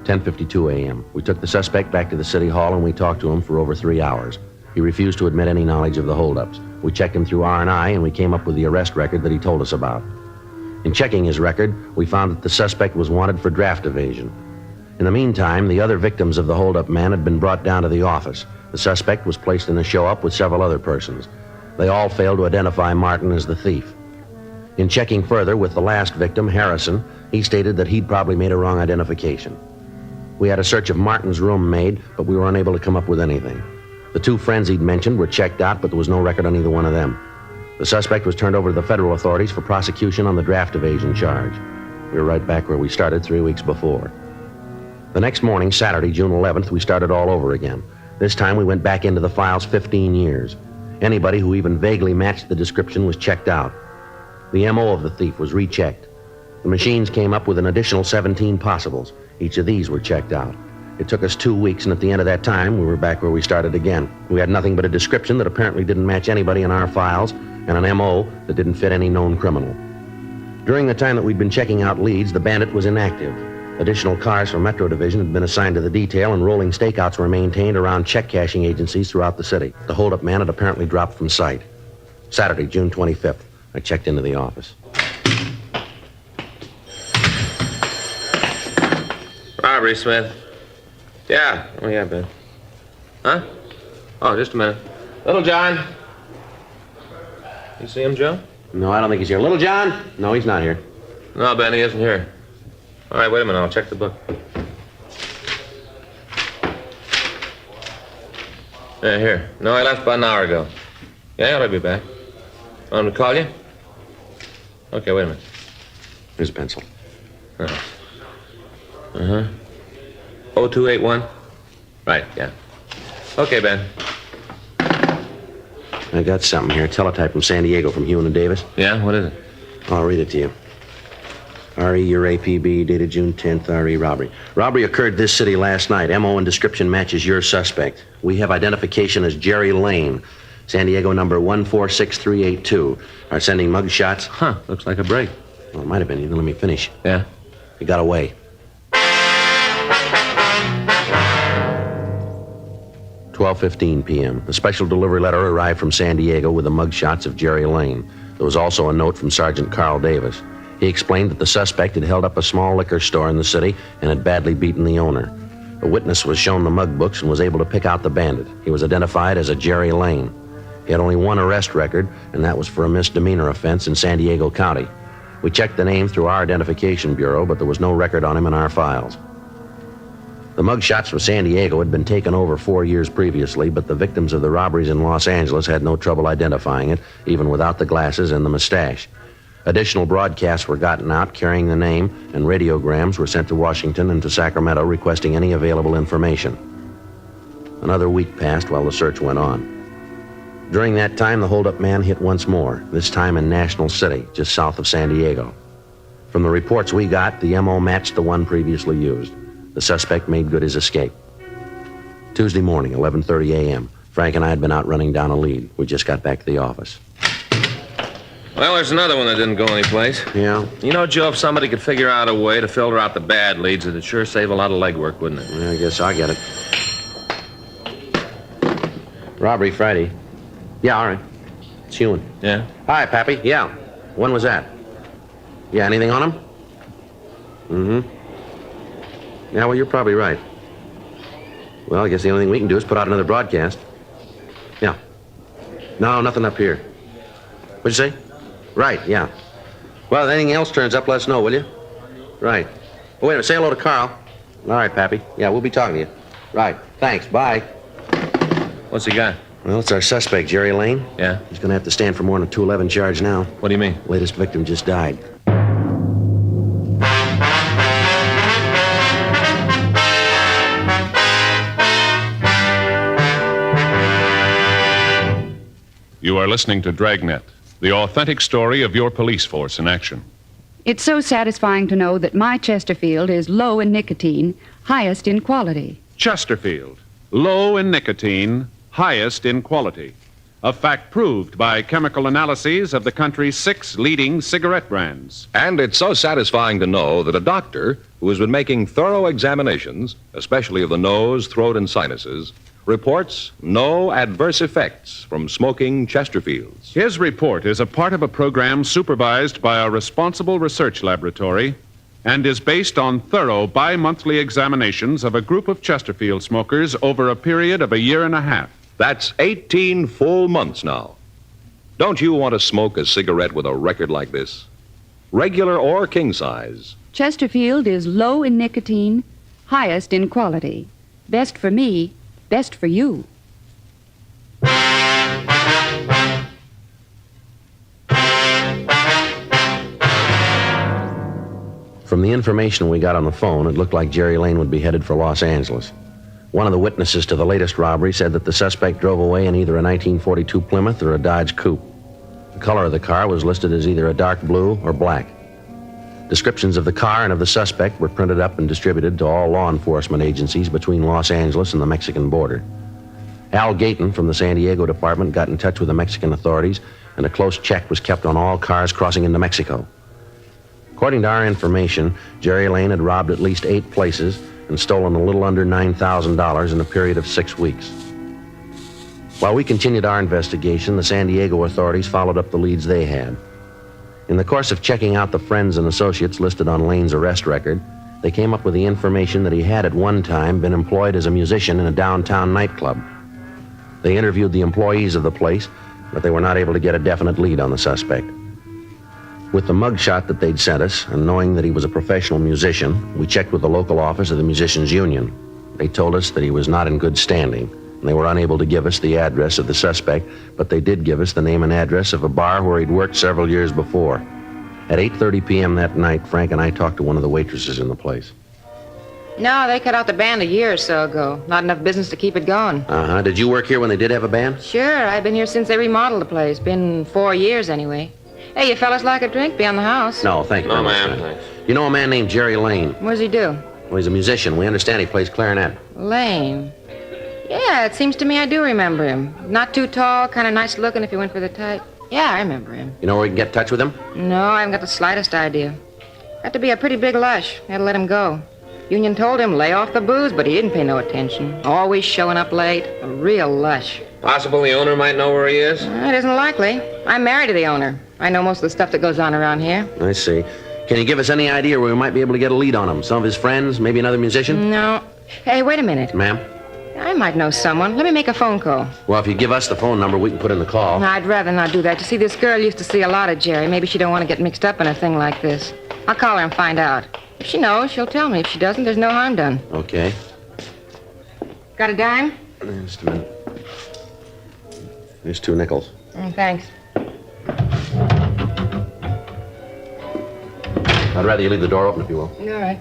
10:52 a.m. We took the suspect back to the city hall and we talked to him for over 3 hours. He refused to admit any knowledge of the holdups. We checked him through R&I and we came up with the arrest record that he told us about. In checking his record, we found that the suspect was wanted for draft evasion. In the meantime, the other victims of the holdup man had been brought down to the office. The suspect was placed in a show-up with several other persons. They all failed to identify Martin as the thief. In checking further with the last victim, Harrison, he stated that he'd probably made a wrong identification. We had a search of Martin's room made, but we were unable to come up with anything. The 2 friends he'd mentioned were checked out, but there was no record on either one of them. The suspect was turned over to the federal authorities for prosecution on the draft evasion charge. We were right back where we started 3 weeks before. The next morning, Saturday, June 11th, we started all over again. This time we went back into the files 15 years. Anybody who even vaguely matched the description was checked out. The MO of the thief was rechecked. The machines came up with an additional 17 possibles. Each of these were checked out. It took us 2 weeks, and at the end of that time, we were back where we started again. We had nothing but a description that apparently didn't match anybody in our files, and an MO that didn't fit any known criminal. During the time that we'd been checking out leads, the bandit was inactive. Additional cars from Metro Division had been assigned to the detail, and rolling stakeouts were maintained around check cashing agencies throughout the city. The holdup man had apparently dropped from sight. Saturday, June 25th, I checked into the office. Robbery, Smith. Yeah. Oh, yeah, Ben. Huh? Oh, just a minute. Little John. You see him, Joe? No, I don't think he's here. Little John? No, he's not here. No, Ben, he isn't here. All right, wait a minute. I'll check the book. Yeah, here. No, I left about an hour ago. Yeah, I'll be back. Want me to call you? Okay, wait a minute. Here's a pencil. Uh-huh. 0281? Right, yeah. Okay, Ben. I got something here. Teletype from San Diego from Hewin and Davis. Yeah? What is it? I'll read it to you. R.E. your APB, dated June 10th, R.E. robbery. Robbery occurred this city last night. M.O. and description matches your suspect. We have identification as Jerry Lane, San Diego number 146382. Are sending mug shots. Huh, looks like a break. Well, it might have been. You let me finish. Yeah? He got away. 12:15 p.m. A special delivery letter arrived from San Diego with the mug shots of Jerry Lane. There was also a note from Sergeant Carl Davis. He explained that the suspect had held up a small liquor store in the city and had badly beaten the owner. A witness was shown the mug books and was able to pick out the bandit. He was identified as a Jerry Lane. He had only one arrest record, and that was for a misdemeanor offense in San Diego County. We checked the name through our identification bureau, but there was no record on him in our files. The mug shots from San Diego had been taken over 4 years previously, but the victims of the robberies in Los Angeles had no trouble identifying it, even without the glasses and the mustache. Additional broadcasts were gotten out carrying the name, and radiograms were sent to Washington and to Sacramento requesting any available information. Another week passed while the search went on. During that time, the holdup man hit once more, this time in National City, just south of San Diego. From the reports we got, the MO matched the one previously used. The suspect made good his escape. Tuesday morning, 11:30 a.m. Frank and I had been out running down a lead. We just got back to the office. Well, there's another one that didn't go anyplace. Yeah? You know, Joe, if somebody could figure out a way to filter out the bad leads, it'd sure save a lot of legwork, wouldn't it? Yeah, I guess I get it. Robbery Friday. Yeah, all right. It's Ewan. Yeah? Hi, Pappy. Yeah. When was that? Yeah, anything on him? Mm-hmm. Yeah, well, you're probably right. Well, I guess the only thing we can do is put out another broadcast. Yeah. No, nothing up here. What'd you say? Right, yeah. Well, if anything else turns up, let us know, will you? Right. Oh, wait a minute. Say hello to Carl. All right, Pappy. Yeah, we'll be talking to you. Right. Thanks. Bye. What's he got? Well, it's our suspect, Jerry Lane. Yeah? He's going to have to stand for more than a 211 charge now. What do you mean? Latest victim just died. You are listening to Dragnet, the authentic story of your police force in action. It's so satisfying to know that my Chesterfield is low in nicotine, highest in quality. Chesterfield, low in nicotine, highest in quality. A fact proved by chemical analyses of the country's 6 leading cigarette brands. And it's so satisfying to know that a doctor who has been making thorough examinations, especially of the nose, throat, and sinuses, reports no adverse effects from smoking Chesterfields. His report is a part of a program supervised by a responsible research laboratory and is based on thorough bi-monthly examinations of a group of Chesterfield smokers over a period of a year and a half. That's 18 full months now. Don't you want to smoke a cigarette with a record like this? Regular or king size. Chesterfield is low in nicotine, highest in quality. Best for me, best for you. From the information we got on the phone, it looked like Jerry Lane would be headed for Los Angeles. One of the witnesses to the latest robbery said that the suspect drove away in either a 1942 Plymouth or a Dodge Coupe. The color of the car was listed as either a dark blue or black. Descriptions of the car and of the suspect were printed up and distributed to all law enforcement agencies between Los Angeles and the Mexican border. Al Gayton from the San Diego department got in touch with the Mexican authorities, and a close check was kept on all cars crossing into Mexico. According to our information, Jerry Lane had robbed at least 8 places and stolen a little under $9,000 in a period of 6 weeks. While we continued our investigation, the San Diego authorities followed up the leads they had. In the course of checking out the friends and associates listed on Lane's arrest record, they came up with the information that he had at one time been employed as a musician in a downtown nightclub. They interviewed the employees of the place, but they were not able to get a definite lead on the suspect. With the mugshot that they'd sent us, and knowing that he was a professional musician, we checked with the local office of the Musicians Union. They told us that he was not in good standing, and they were unable to give us the address of the suspect, but they did give us the name and address of a bar where he'd worked several years before. At 8:30 p.m. that night, Frank and I talked to one of the waitresses in the place. No, they cut out the band a year or so ago. Not enough business to keep it going. Uh-huh. Did you work here when they did have a band? Sure, I've been here since they remodeled the place. Been 4 years anyway. Hey, you fellas like a drink? Be on the house. No, thank you. No, very much, ma'am, man. thanks. You know a man named Jerry Lane? What does he do? Well, he's a musician. We understand he plays clarinet. Lane. Yeah, it seems to me I do remember him. Not too tall, kind of nice looking if you went for the type. Yeah, I remember him. You know where we can get in touch with him? No, I haven't got the slightest idea. Had to be a pretty big lush. Had to let him go. Union told him lay off the booze, but he didn't pay no attention. Always showing up late. A real lush. Possible the owner might know where he is? It isn't likely. I'm married to the owner. I know most of the stuff that goes on around here. I see. Can you give us any idea where we might be able to get a lead on him? Some of his friends? Maybe another musician? No. Hey, wait a minute. Ma'am? I might know someone. Let me make a phone call. Well, if you give us the phone number, we can put in the call. No, I'd rather not do that. You see, this girl used to see a lot of Jerry. Maybe she don't want to get mixed up in a thing like this. I'll call her and find out. If she knows, she'll tell me. If she doesn't, there's no harm done. Okay. Got a dime? Just a minute. Here's 2 nickels. Thanks. I'd rather you leave the door open if you will. All right.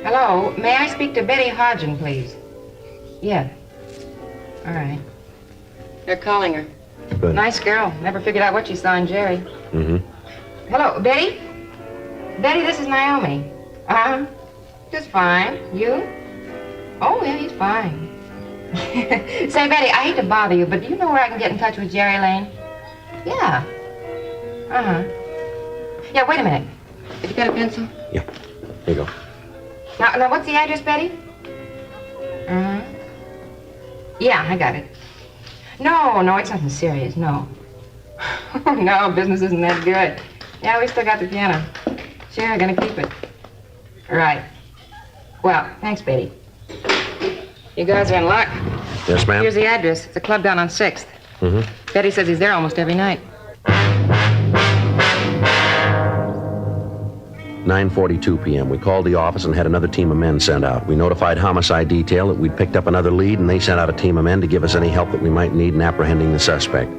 Hello, may I speak to Betty Hodgen, please? Yeah. All right. They're calling her. Good. Nice girl. Never figured out what she saw in Jerry. Mm-hmm. Hello, Betty? Betty, this is Naomi. Just fine. You? Oh, yeah, he's fine. Say, Betty, I hate to bother you, but do you know where I can get in touch with Jerry Lane? Yeah. Uh-huh. Yeah, wait a minute. Have you got a pencil? Yeah. Here you go. Now, what's the address, Betty? Uh-huh. Yeah, I got it. No, it's nothing serious, no. No, business isn't that good. Yeah, we still got the piano. Sure, gonna keep it. Right. Well, thanks, Betty. You guys are in luck. Yes, ma'am? Here's the address. It's a club down on 6th. Mm-hmm. Betty says he's there almost every night. 9:42 p.m. We called the office and had another team of men sent out. We notified homicide detail that we'd picked up another lead, and they sent out a team of men to give us any help that we might need in apprehending the suspect.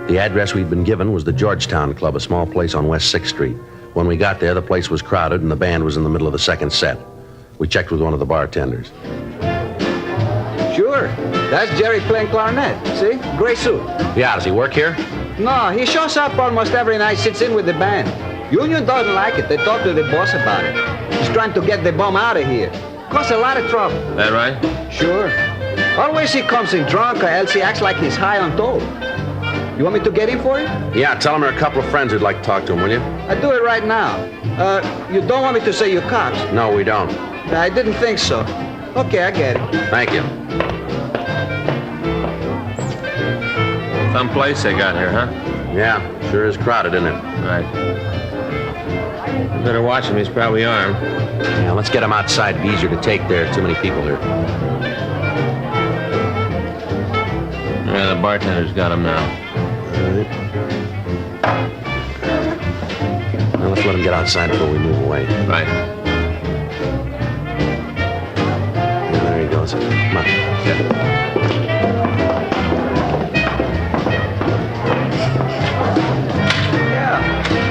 The address we'd been given was the Georgetown Club, a small place on West 6th Street. When we got there, the place was crowded, and the band was in the middle of the second set. We checked with one of the bartenders. Sure. That's Jerry playing clarinet. See? Gray suit. Yeah, does he work here? No, he shows up almost every night, sits in with the band. Union doesn't like it. They talk to the boss about it. He's trying to get the bum out of here. Cause a lot of trouble. That right? Sure. Always he comes in drunk or else he acts like he's high on dope. You want me to get in for you? Yeah, tell him there are a couple of friends who'd like to talk to him, will you? I'll do it right now. You don't want me to say you're cops? No, we don't. I didn't think so. Okay, I get it. Thank you. Some place they got here, huh? Yeah, sure is crowded, isn't it? Right. You better watch him. He's probably armed. Yeah, let's get him outside. It'd be easier to take there. Too many people here. Yeah, the bartender's got him now. All right. Now let's let him get outside before we move away. Right. Yeah, there he goes. Come on. Yeah,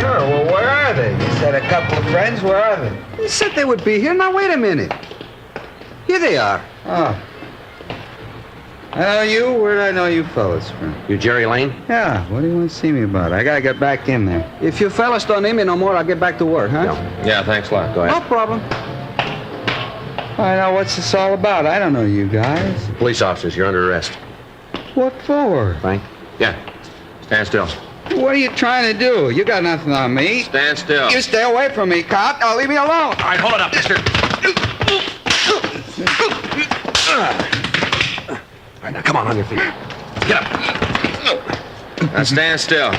sure. Well, where are they? You said a couple of friends. Where are they? You said they would be here. Now, wait a minute. Here they are. Oh. I know you. Where'd I know you fellas from? You Jerry Lane? Yeah. What do you want to see me about? I gotta get back in there. If you fellas don't need me no more, I'll get back to work, huh? No. Yeah, thanks a lot. Go ahead. No problem. I know what's this all about. I don't know you guys. Police officers, you're under arrest. What for? Frank? Yeah. Stand still. What are you trying to do? You got nothing on me. Stand still. You stay away from me, cop. Now leave me alone. All right, hold it up, mister. All right, now come on your feet. Get up. Now stand still.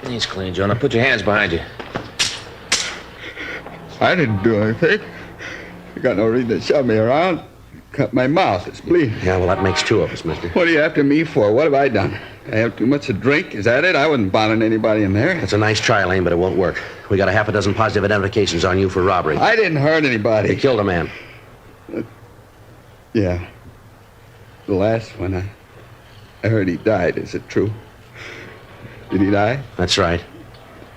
He's clean, Joe. Now put your hands behind you. I didn't do anything. You got no reason to shove me around. Cut my mouth. It's bleeding. Yeah, well, that makes two of us, mister. What are you after me for? What have I done? I have too much to drink? Is that it? I wasn't bothering anybody in there. That's a nice try, Lane, but it won't work. We got a half a dozen positive identifications on you for robbery. I didn't hurt anybody. You killed a man. Yeah. The last one, I heard he died. Is it true? Did he die? That's right.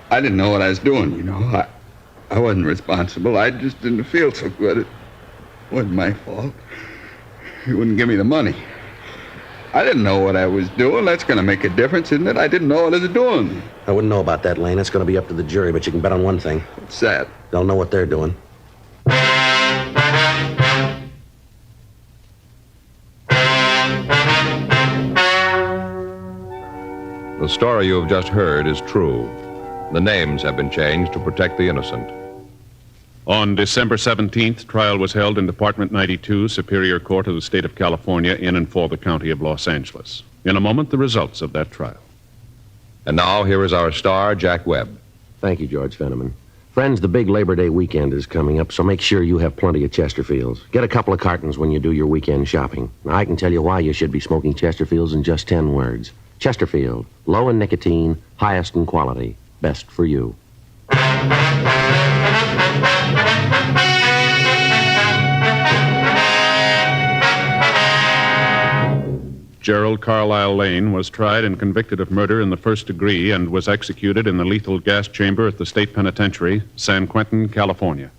I didn't know what I was doing, you know. I wasn't responsible. I just didn't feel so good. It wasn't my fault. He wouldn't give me the money. I didn't know what I was doing. That's going to make a difference, isn't it? I didn't know what I was doing. I wouldn't know about that, Lane. That's going to be up to the jury, but you can bet on one thing. What's that? They'll know what they're doing. The story you have just heard is true. The names have been changed to protect the innocent. On December 17th, trial was held in Department 92, Superior Court of the State of California, in and for the County of Los Angeles. In a moment, the results of that trial. And now, here is our star, Jack Webb. Thank you, George Fenneman. Friends, the big Labor Day weekend is coming up, so make sure you have plenty of Chesterfields. Get a couple of cartons when you do your weekend shopping. Now, I can tell you why you should be smoking Chesterfields in just 10 words. Chesterfield, low in nicotine, highest in quality, best for you. Gerald Carlisle Lane, was tried and convicted of murder in the first degree and was executed in the lethal gas chamber at the state penitentiary, San Quentin, California.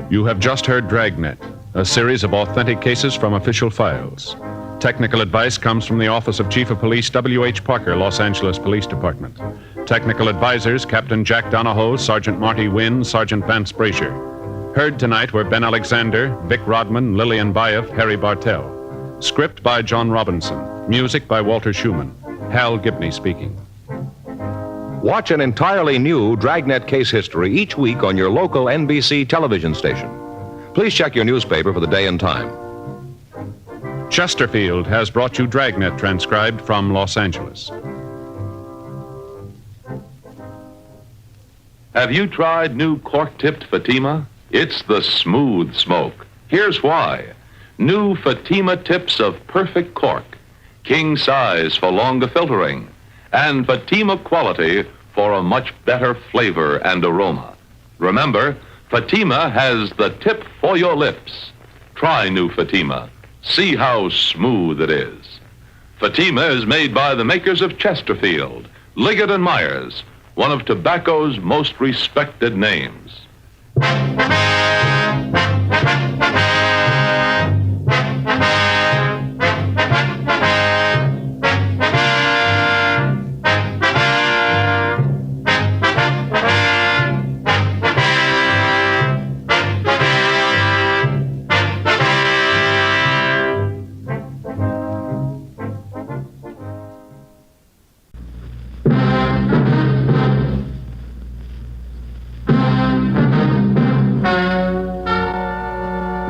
You have just heard Dragnet, a series of authentic cases from official files. Technical advice comes from the Office of Chief of Police W.H. Parker, Los Angeles Police Department. Technical advisors, Captain Jack Donahoe, Sergeant Marty Wynn, Sergeant Vance Brazier. Heard tonight were Ben Alexander, Vic Rodman, Lillian Baeff, Harry Bartell. Script by John Robinson. Music by Walter Schumann. Hal Gibney speaking. Watch an entirely new Dragnet case history each week on your local NBC television station. Please check your newspaper for the day and time. Chesterfield has brought you Dragnet, transcribed from Los Angeles. Have you tried new cork-tipped Fatima? It's the smooth smoke. Here's why. New Fatima tips of perfect cork, king size for longer filtering, and Fatima quality for a much better flavor and aroma. Remember, Fatima has the tip for your lips. Try new Fatima. See how smooth it is. Fatima is made by the makers of Chesterfield, Liggett and Myers, one of tobacco's most respected names.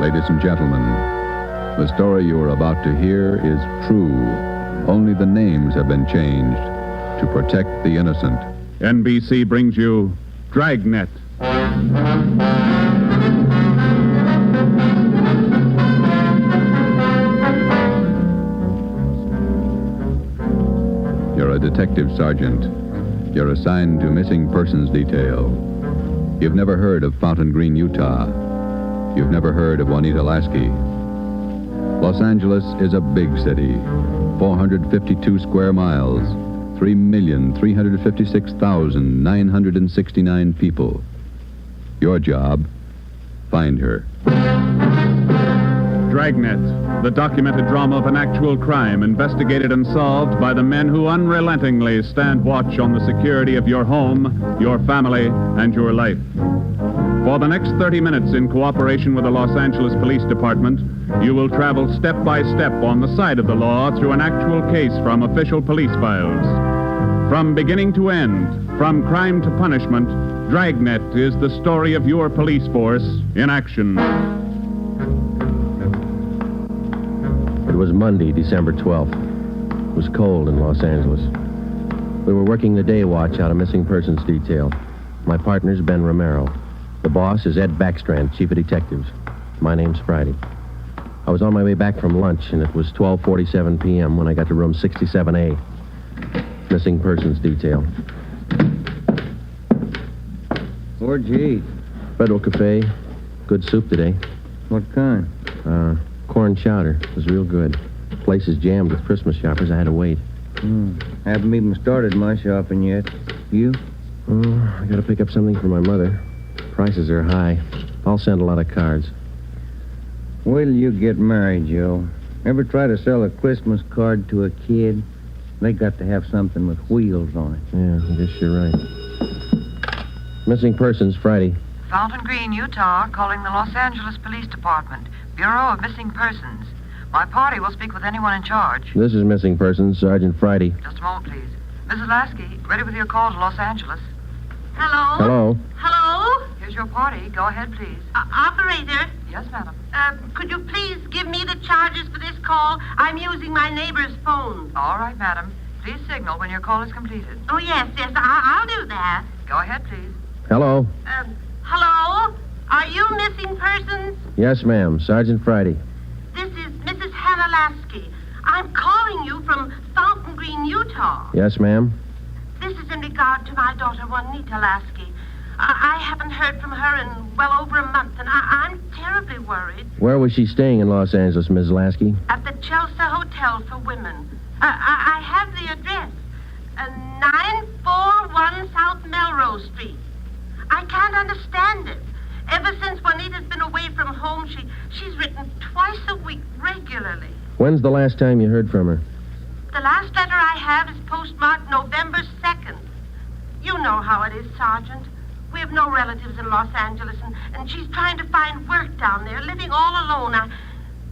Ladies and gentlemen, the story you are about to hear is true. Only the names have been changed to protect the innocent. NBC brings you Dragnet. You're a detective sergeant. You're assigned to missing persons detail. You've never heard of Fountain Green, Utah. You've never heard of Juanita Lasky. Los Angeles is a big city, 452 square miles, 3,356,969 people. Your job, find her. Dragnet, the documented drama of an actual crime investigated and solved by the men who unrelentingly stand watch on the security of your home, your family, and your life. For the next 30 minutes, in cooperation with the Los Angeles Police Department, you will travel step by step on the side of the law through an actual case from official police files. From beginning to end, from crime to punishment, Dragnet is the story of your police force in action. It was Monday, December 12th. It was cold in Los Angeles. We were working the day watch out of missing persons detail. My partner's Ben Romero. The boss is Ed Backstrand, chief of detectives. My name's Friday. I was on my way back from lunch, and it was 12:47 p.m. when I got to room 67A. Missing persons detail. Where'd you eat? Federal Cafe. Good soup today. What kind? Corn chowder. It was real good. Place is jammed with Christmas shoppers. I had to wait. Haven't even started my shopping yet. You? Oh, I gotta pick up something for my mother. Prices are high. I'll send a lot of cards. Wait till you get married, Joe. Ever try to sell a Christmas card to a kid? They got to have something with wheels on it. Yeah, I guess you're right. Missing persons, Friday. Fountain Green, Utah, calling the Los Angeles Police Department. Bureau of Missing Persons. My party will speak with anyone in charge. This is missing persons, Sergeant Friday. Just a moment, please. Mrs. Lasky, ready with your call to Los Angeles. Hello? Hello? Hello? Here's your party. Go ahead, please. Operator? Yes, madam. Could you please give me the charges for this call? I'm using my neighbor's phone. All right, madam. Please signal when your call is completed. Oh, yes, I'll do that. Go ahead, please. Hello? Hello? Are you missing persons? Yes, ma'am. Sergeant Friday. This is Mrs. Hannah Lasky. I'm calling you from Fountain Green, Utah. Yes, ma'am. This is in regard to my daughter, Juanita Lasky. I haven't heard from her in well over a month, and I'm terribly worried. Where was she staying in Los Angeles, Ms. Lasky? At the Chelsea Hotel for Women. I have the address. 941 South Melrose Street. I can't understand it. Ever since Juanita's been away from home, she's written twice a week regularly. When's the last time you heard from her? The last letter I have is postmarked November 2nd. You know how it is, Sergeant. We have no relatives in Los Angeles, and she's trying to find work down there, living all alone.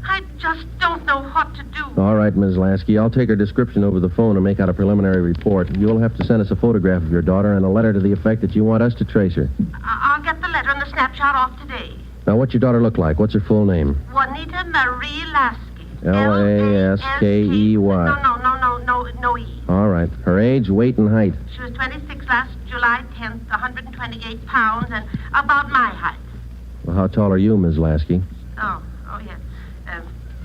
I just don't know what to do. All right, Ms. Lasky. I'll take her description over the phone and make out a preliminary report. You'll have to send us a photograph of your daughter and a letter to the effect that you want us to trace her. I'll get the letter and the snapshot off today. Now, what's your daughter look like? What's her full name? Juanita Marie Lasky. Laskey. No E. All right. Her age, weight, and height. She was 26 last July 10th, 128 pounds, and about my height. Well, how tall are you, Ms. Lasky? Oh, yes.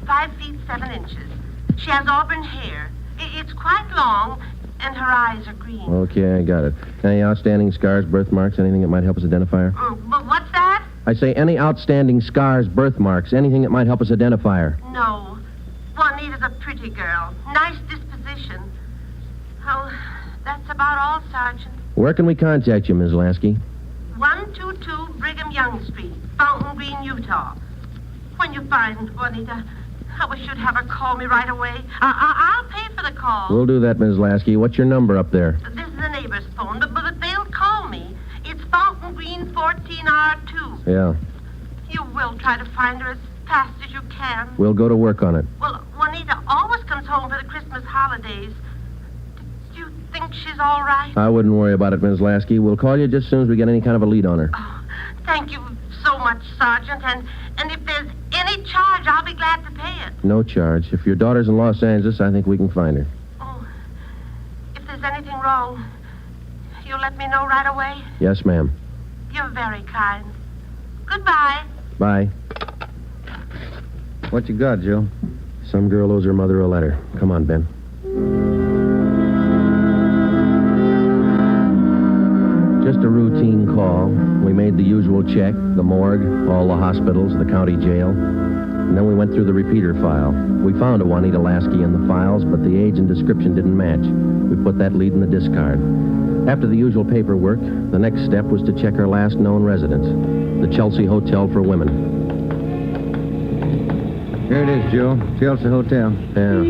5 feet 7 inches. She has auburn hair. It's quite long, and her eyes are green. Okay, I got it. Any outstanding scars, birthmarks, anything that might help us identify her? But what's that? I say any outstanding scars, birthmarks, anything that might help us identify her. No. Juanita's a pretty girl. Nice disposition. Oh, that's about all, Sergeant. Where can we contact you, Ms. Lasky? 122 Brigham Young Street, Fountain Green, Utah. When you find Juanita, I wish you'd have her call me right away. I'll pay for the call. We'll do that, Ms. Lasky. What's your number up there? This is the neighbor's phone, but they'll call me. It's Fountain Green 14R2. Yeah. You will try to find her as fast as you can. We'll go to work on it. Well, Juanita always comes home for the Christmas holidays. Do you think she's all right? I wouldn't worry about it, Ms. Lasky. We'll call you just as soon as we get any kind of a lead on her. Oh, thank you so much, Sergeant. And if there's any charge, I'll be glad to pay it. No charge. If your daughter's in Los Angeles, I think we can find her. Oh, if there's anything wrong, you'll let me know right away? Yes, ma'am. You're very kind. Goodbye. Bye. What you got, Joe? Some girl owes her mother a letter. Come on, Ben. Just a routine call. We made the usual check, the morgue, all the hospitals, the county jail. And then we went through the repeater file. We found a Juanita Lasky in the files, but the age and description didn't match. We put that lead in the discard. After the usual paperwork, the next step was to check her last known residence, the Chelsea Hotel for Women. Here it is, Joe. Chelsea Hotel. Yeah.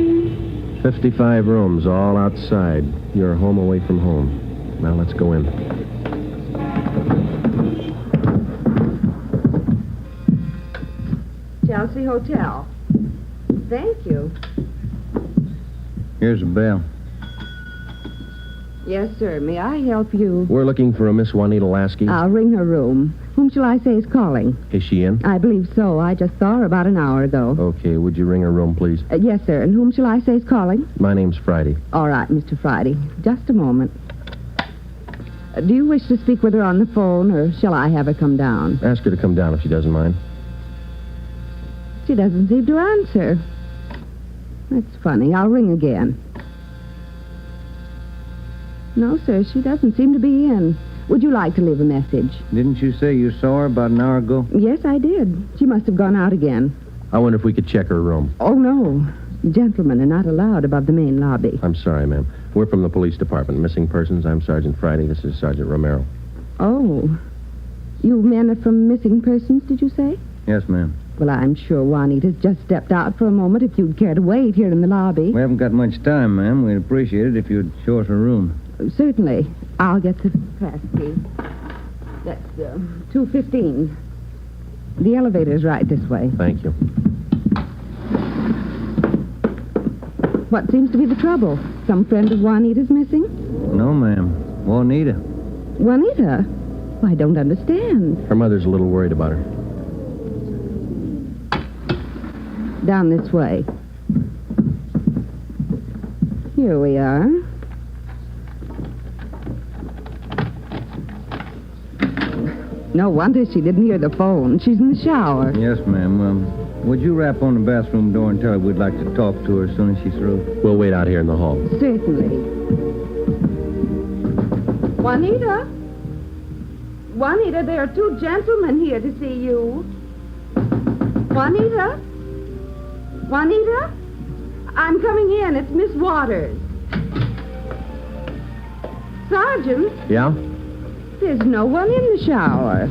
55 rooms, all outside. You're home away from home. Now let's go in. Chelsea Hotel. Thank you. Here's a bell. Yes, sir. May I help you? We're looking for a Miss Juanita Lasky. I'll ring her room. Whom shall I say is calling? Is she in? I believe so. I just saw her about an hour ago. Okay, would you ring her room, please? Yes, sir. And whom shall I say is calling? My name's Friday. All right, Mr. Friday. Just a moment. Do you wish to speak with her on the phone, or shall I have her come down? Ask her to come down if she doesn't mind. She doesn't seem to answer. That's funny. I'll ring again. No, sir, she doesn't seem to be in. Would you like to leave a message? Didn't you say you saw her about an hour ago? Yes, I did. She must have gone out again. I wonder if we could check her room. Oh, no. Gentlemen are not allowed above the main lobby. I'm sorry, ma'am. We're from the police department. Missing persons. I'm Sergeant Friday. This is Sergeant Romero. Oh. You men are from missing persons, did you say? Yes, ma'am. Well, I'm sure Juanita's just stepped out for a moment if you'd care to wait here in the lobby. We haven't got much time, ma'am. We'd appreciate it if you'd show us her room. Certainly. I'll get the pass key. That's 215. The elevator's right this way. Thank you. What seems to be the trouble? Some friend of Juanita's missing? No, ma'am. Juanita. Juanita? I don't understand. Her mother's a little worried about her. Down this way. Here we are. No wonder she didn't hear the phone. She's in the shower. Yes, ma'am. Would you rap on the bathroom door and tell her we'd like to talk to her as soon as she's through? We'll wait out here in the hall. Certainly. Juanita? Juanita, there are two gentlemen here to see you. Juanita? Juanita? I'm coming in. It's Miss Waters. Sergeant, Yeah? there's no one in the shower.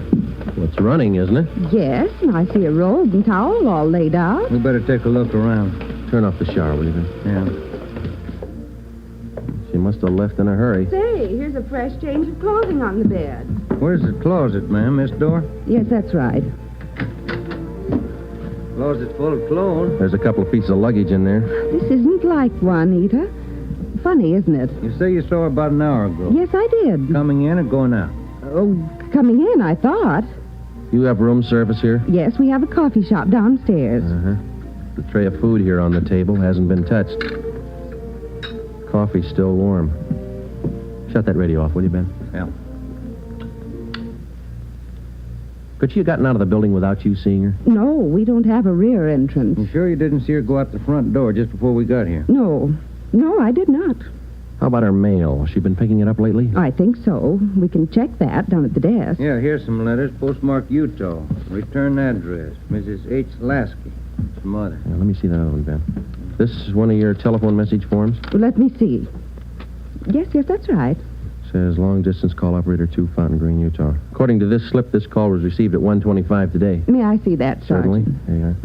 Well, it's running, isn't it? Yes, and I see a robe and towel all laid out. We better take a look around. Turn off the shower, will you, Ben? Yeah. She must have left in a hurry. Say, here's a fresh change of clothing on the bed. Where's the closet, ma'am? This door? Yes, that's right. Closet's full of clothes. There's a couple of pieces of luggage in there. This isn't like Juanita. Funny, isn't it? You say you saw her about an hour ago. Yes, I did. Coming in or going out? Oh, coming in, I thought. You have room service here? Yes, we have a coffee shop downstairs. Uh-huh. The tray of food here on the table hasn't been touched. Coffee's still warm. Shut that radio off, will you, Ben? Yeah. Could she have gotten out of the building without you seeing her? No, we don't have a rear entrance. You sure you didn't see her go out the front door just before we got here? No, I did not. How about her mail? Has she been picking it up lately? I think so. We can check that down at the desk. Yeah, here's some letters. Postmark Utah. Return address. Mrs. H. Lasky. Mother. Yeah, let me see that other one, Ben. This is one of your telephone message forms? Well, let me see. Yes, that's right. Says long distance call operator 2, Fountain Green, Utah. According to this slip, this call was received at 1:25 today. May I see that, Certainly. Sergeant? There you are.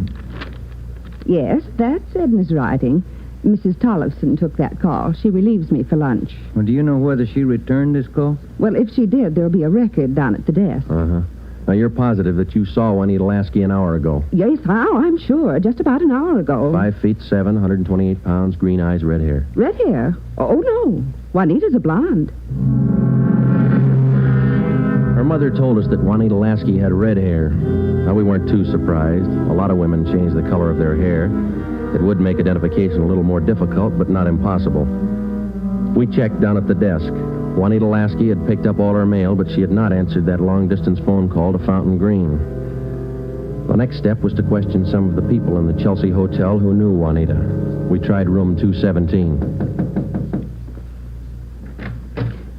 Yes, that's Edna's writing. Mrs. Tollefson took that call. She relieves me for lunch. Well, do you know whether she returned this call? Well, if she did, there'll be a record down at the desk. Uh-huh. Now, you're positive that you saw Juanita Lasky an hour ago? Yes, I'm sure. Just about an hour ago. 5'7", 128 pounds, green eyes, red hair. Red hair? Oh, no. Juanita's a blonde. Her mother told us that Juanita Lasky had red hair. Now, we weren't too surprised. A lot of women change the color of their hair. It would make identification a little more difficult, but not impossible. We checked down at the desk. Juanita Lasky had picked up all her mail, but she had not answered that long-distance phone call to Fountain Green. The next step was to question some of the people in the Chelsea Hotel who knew Juanita. We tried room 217.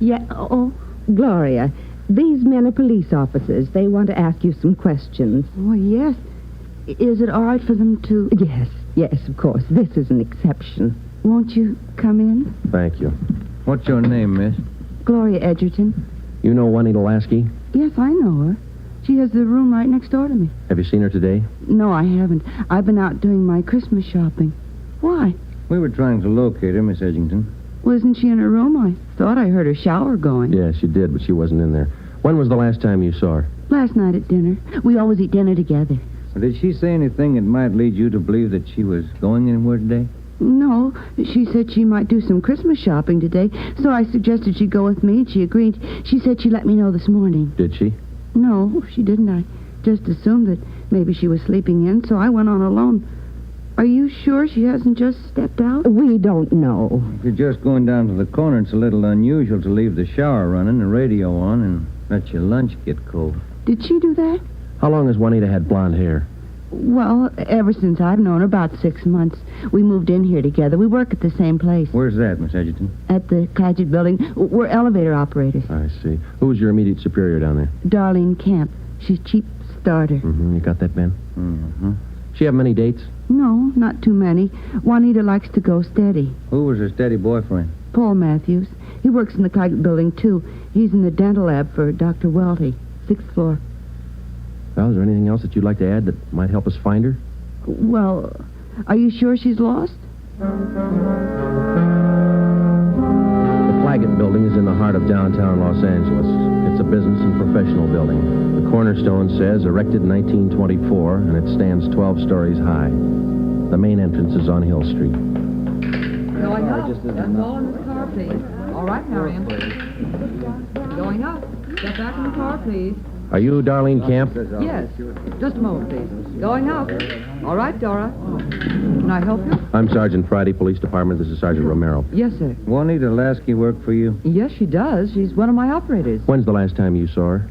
Yeah, oh, Gloria, these men are police officers. They want to ask you some questions. Oh, yes. Is it all right for them to... Yes, of course. This is an exception. Won't you come in? Thank you. What's your name, miss? Gloria Edgerton. You know Juanita Lasky? Yes, I know her. She has the room right next door to me. Have you seen her today? No, I haven't. I've been out doing my Christmas shopping. Why? We were trying to locate her, Miss Edgerton. Wasn't she in her room? I thought I heard her shower going. Yeah, she did, but she wasn't in there. When was the last time you saw her? Last night at dinner. We always eat dinner together. Did she say anything that might lead you to believe that she was going anywhere today? No, she said she might do some Christmas shopping today, so I suggested she go with me, and she agreed. She said she'd let me know this morning. Did she? No, she didn't. I just assumed that maybe she was sleeping in, so I went on alone. Are you sure she hasn't just stepped out? We don't know. If you're just going down to the corner, it's a little unusual to leave the shower running, the radio on, and let your lunch get cold. Did she do that? How long has Juanita had blonde hair? Well, ever since I've known her, about 6 months. We moved in here together. We work at the same place. Where's that, Miss Edgerton? At the Clagett building. We're elevator operators. I see. Who's your immediate superior down there? Darlene Camp. She's chief starter. Mm-hmm. You got that, Ben? Mm-hmm. She have many dates? No, not too many. Juanita likes to go steady. Who was her steady boyfriend? Paul Matthews. He works in the Clagett building, too. He's in the dental lab for Dr. Welty, 6th floor. Well, is there anything else that you'd like to add that might help us find her? Well, are you sure she's lost? The Clagett building is in the heart of downtown Los Angeles. It's a business and professional building. The cornerstone says erected in 1924, and it stands 12 stories high. The main entrance is on Hill Street. Going up. That's all in this car, please. All right, Marion. Going up. Step back in the car, please. Are you Darlene Camp? Yes. Just a moment, please. Going up. All right, Dora. Can I help you? I'm Sergeant Friday, Police Department. This is Sergeant Romero. Yes, sir. Juanita Lasky work for you? Yes, she does. She's one of my operators. When's the last time you saw her?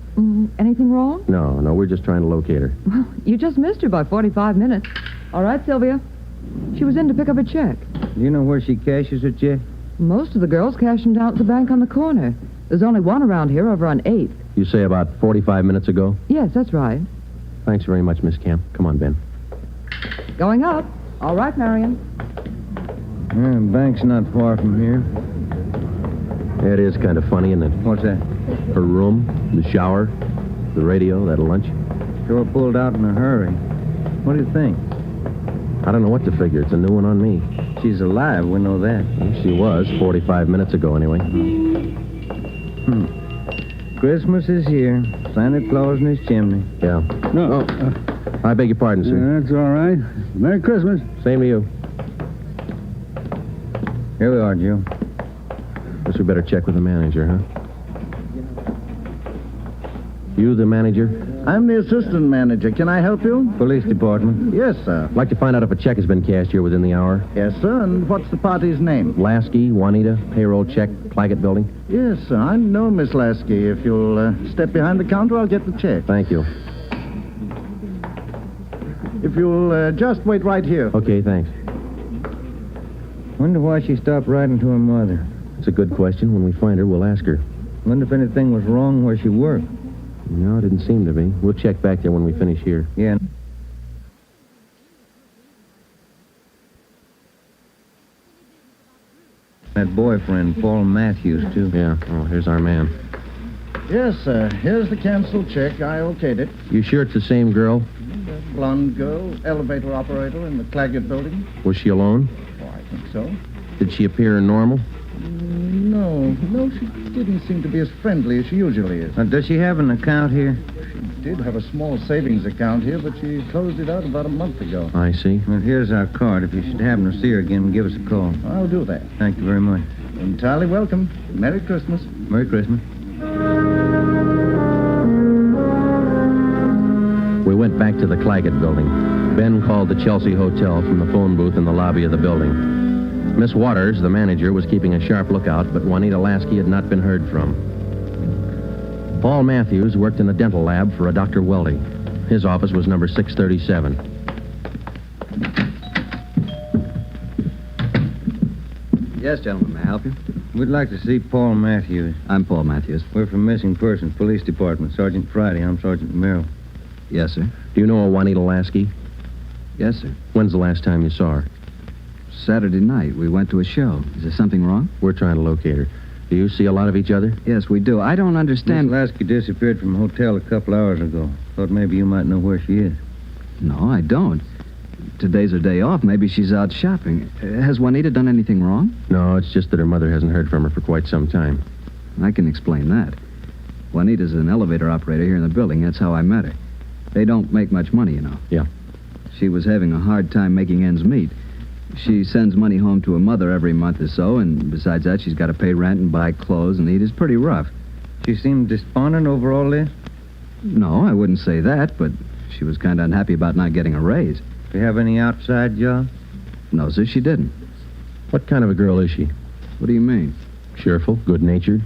Anything wrong? No, we're just trying to locate her. Well, you just missed her by 45 minutes. All right, Sylvia. She was in to pick up a check. Do you know where she cashes her check? Most of the girls cash them down at the bank on the corner. There's only one around here over on 8th. You say about 45 minutes ago? Yes, that's right. Thanks very much, Miss Camp. Come on, Ben. Going up. All right, Marion. Bank's not far from here. Yeah, it is kind of funny, isn't it? What's that? Her room, the shower, the radio, that lunch. Sure pulled out in a hurry. What do you think? I don't know what to figure. It's a new one on me. She's alive, we know that. Well, she was 45 minutes ago, anyway. Christmas is here. Santa Claus in his chimney. Yeah. No. I beg your pardon, sir. That's all right. Merry Christmas. Same to you. Here we are, Joe. Guess we better check with the manager, huh? You the manager? I'm the assistant manager. Can I help you? Police department. Yes, sir. I'd like to find out if a check has been cashed here within the hour. Yes, sir. And what's the party's name? Lasky, Juanita, payroll check, Claggett Building. Yes, sir. I know Miss Lasky. If you'll step behind the counter, I'll get the check. Thank you. If you'll just wait right here. Okay, thanks. Wonder why she stopped writing to her mother. It's a good question. When we find her, we'll ask her. Wonder if anything was wrong where she worked. No, it didn't seem to be. We'll check back there when we finish here. Yeah. That boyfriend, Paul Matthews, too. Yeah. Oh, here's our man. Yes, sir. Here's the canceled check. I okayed it. You sure it's the same girl? The blonde girl, elevator operator in the Claggett Building. Was she alone? Oh, I think so. Did she appear normal? No, she didn't seem to be as friendly as she usually is. Does she have an account here? She did have a small savings account here, but she closed it out about a month ago. I see. Well, here's our card. If you should happen to see her again, give us a call. I'll do that. Thank you very much. Entirely welcome. Merry Christmas. Merry Christmas. We went back to the Claggett Building. Ben called the Chelsea Hotel from the phone booth in the lobby of the building. Miss Waters, the manager, was keeping a sharp lookout, but Juanita Lasky had not been heard from. Paul Matthews worked in the dental lab for a Dr. Weldy. His office was number 637. Yes, gentlemen, may I help you? We'd like to see Paul Matthews. I'm Paul Matthews. We're from Missing Persons Police Department. Sergeant Friday. I'm Sergeant Merrill. Yes, sir. Do you know a Juanita Lasky? Yes, sir. When's the last time you saw her? Saturday night. We went to a show. Is there something wrong? We're trying to locate her. Do you see a lot of each other? Yes, we do. I don't understand... Miss Lasky disappeared from a hotel a couple hours ago. Thought maybe you might know where she is. No, I don't. Today's her day off. Maybe she's out shopping. Has Juanita done anything wrong? No, it's just that her mother hasn't heard from her for quite some time. I can explain that. Juanita's an elevator operator here in the building. That's how I met her. They don't make much money, you know. Yeah. She was having a hard time making ends meet. She sends money home to her mother every month or so, and besides that, she's got to pay rent and buy clothes and eat. It's pretty rough. She seemed despondent over all this? No, I wouldn't say that, but she was kind of unhappy about not getting a raise. Do you have any outside job? No, sir, she didn't. What kind of a girl is she? What do you mean? Cheerful, good-natured?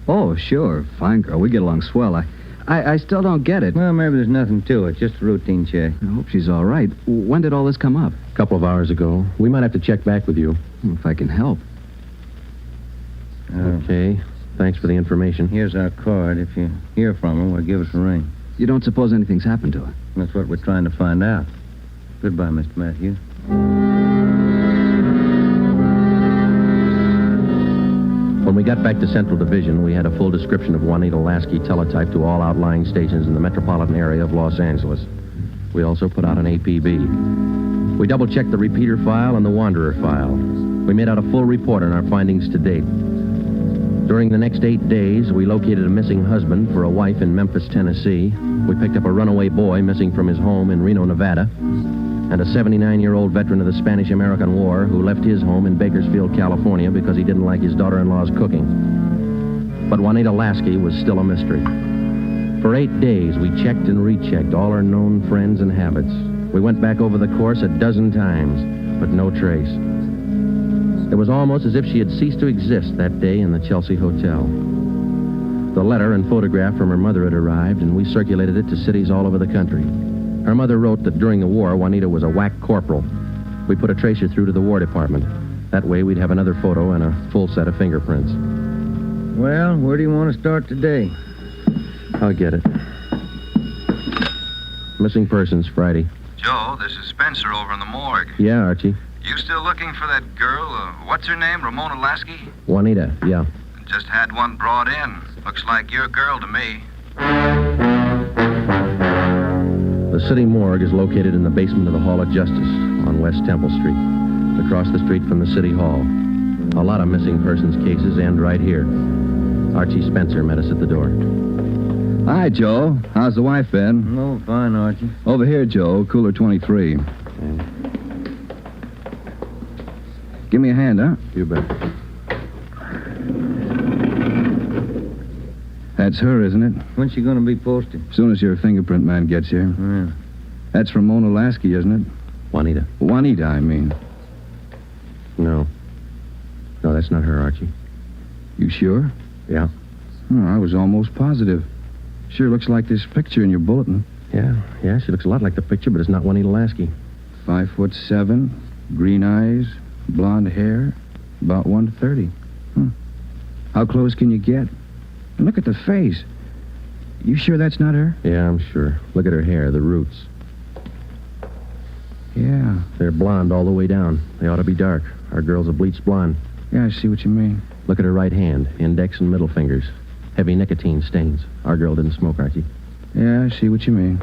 Oh, sure. Fine girl. We get along swell. I still don't get it. Well, maybe there's nothing to it. Just a routine check. I hope she's all right. When did all this come up? A couple of hours ago. We might have to check back with you. If I can help. Okay. Thanks for the information. Here's our card. If you hear from her, well, give us a ring. You don't suppose anything's happened to her? That's what we're trying to find out. Goodbye, Mr. Matthews. When we got back to Central Division, we had a full description of Juanita Lasky teletyped to all outlying stations in the metropolitan area of Los Angeles. We also put out an APB. We double-checked the repeater file and the wanderer file. We made out a full report on our findings to date. During the next 8 days, we located a missing husband for a wife in Memphis, Tennessee. We picked up a runaway boy missing from his home in Reno, Nevada, and a 79-year-old veteran of the Spanish-American War who left his home in Bakersfield, California because he didn't like his daughter-in-law's cooking. But Juanita Lasky was still a mystery. For 8 days, we checked and rechecked all our known friends and habits. We went back over the course a dozen times, but no trace. It was almost as if she had ceased to exist that day in the Chelsea Hotel. The letter and photograph from her mother had arrived, and we circulated it to cities all over the country. Her mother wrote that during the war, Juanita was a whack corporal. We put a tracer through to the War Department. That way, we'd have another photo and a full set of fingerprints. Well, where do you want to start today? I'll get it. Missing persons, Friday. Joe, this is Spencer over in the morgue. Yeah, Archie. You still looking for that girl? What's her name? Ramona Lasky? Juanita, yeah. Just had one brought in. Looks like your girl to me. The city morgue is located in the basement of the Hall of Justice on West Temple Street, across the street from the City Hall. A lot of missing persons cases end right here. Archie Spencer met us at the door. Hi, Joe. How's the wife, Ben? Oh, fine, Archie. Over here, Joe. Cooler 23. Give me a hand, huh? You bet. That's her, isn't it? When's she going to be posted? As soon as your fingerprint man gets here. Yeah. That's Ramona Lasky, isn't it? Juanita. Juanita, I mean. No. No, that's not her, Archie. You sure? Yeah. Oh, I was almost positive. Sure looks like this picture in your bulletin. Yeah, she looks a lot like the picture, but it's not Juanita Lasky. 5'7", green eyes, blonde hair, about 130. How close can you get? And look at the face. You sure that's not her? Yeah, I'm sure. Look at her hair, the roots. Yeah. They're blonde all the way down. They ought to be dark. Our girl's a bleached blonde. Yeah, I see what you mean. Look at her right hand, index and middle fingers. Heavy nicotine stains. Our girl didn't smoke, Archie. Yeah, I see what you mean.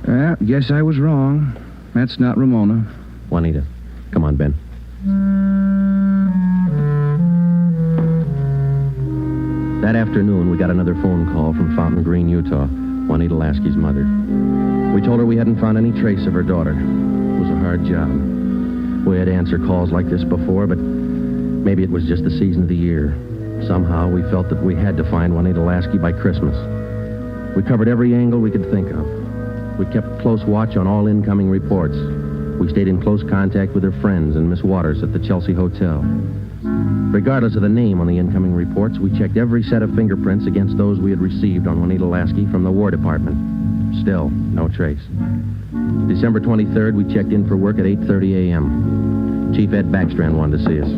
Well, guess I was wrong. That's not Ramona. Juanita. Come on, Ben. That afternoon, we got another phone call from Fountain Green, Utah, Juanita Lasky's mother. We told her we hadn't found any trace of her daughter. It was a hard job. We had answered calls like this before, but maybe it was just the season of the year. Somehow, we felt that we had to find Juanita Lasky by Christmas. We covered every angle we could think of. We kept close watch on all incoming reports. We stayed in close contact with her friends and Miss Waters at the Chelsea Hotel. Regardless of the name on the incoming reports, we checked every set of fingerprints against those we had received on Juanita Lasky from the War Department. Still, no trace. December 23rd, we checked in for work at 8:30 a.m. Chief Ed Backstrand wanted to see us.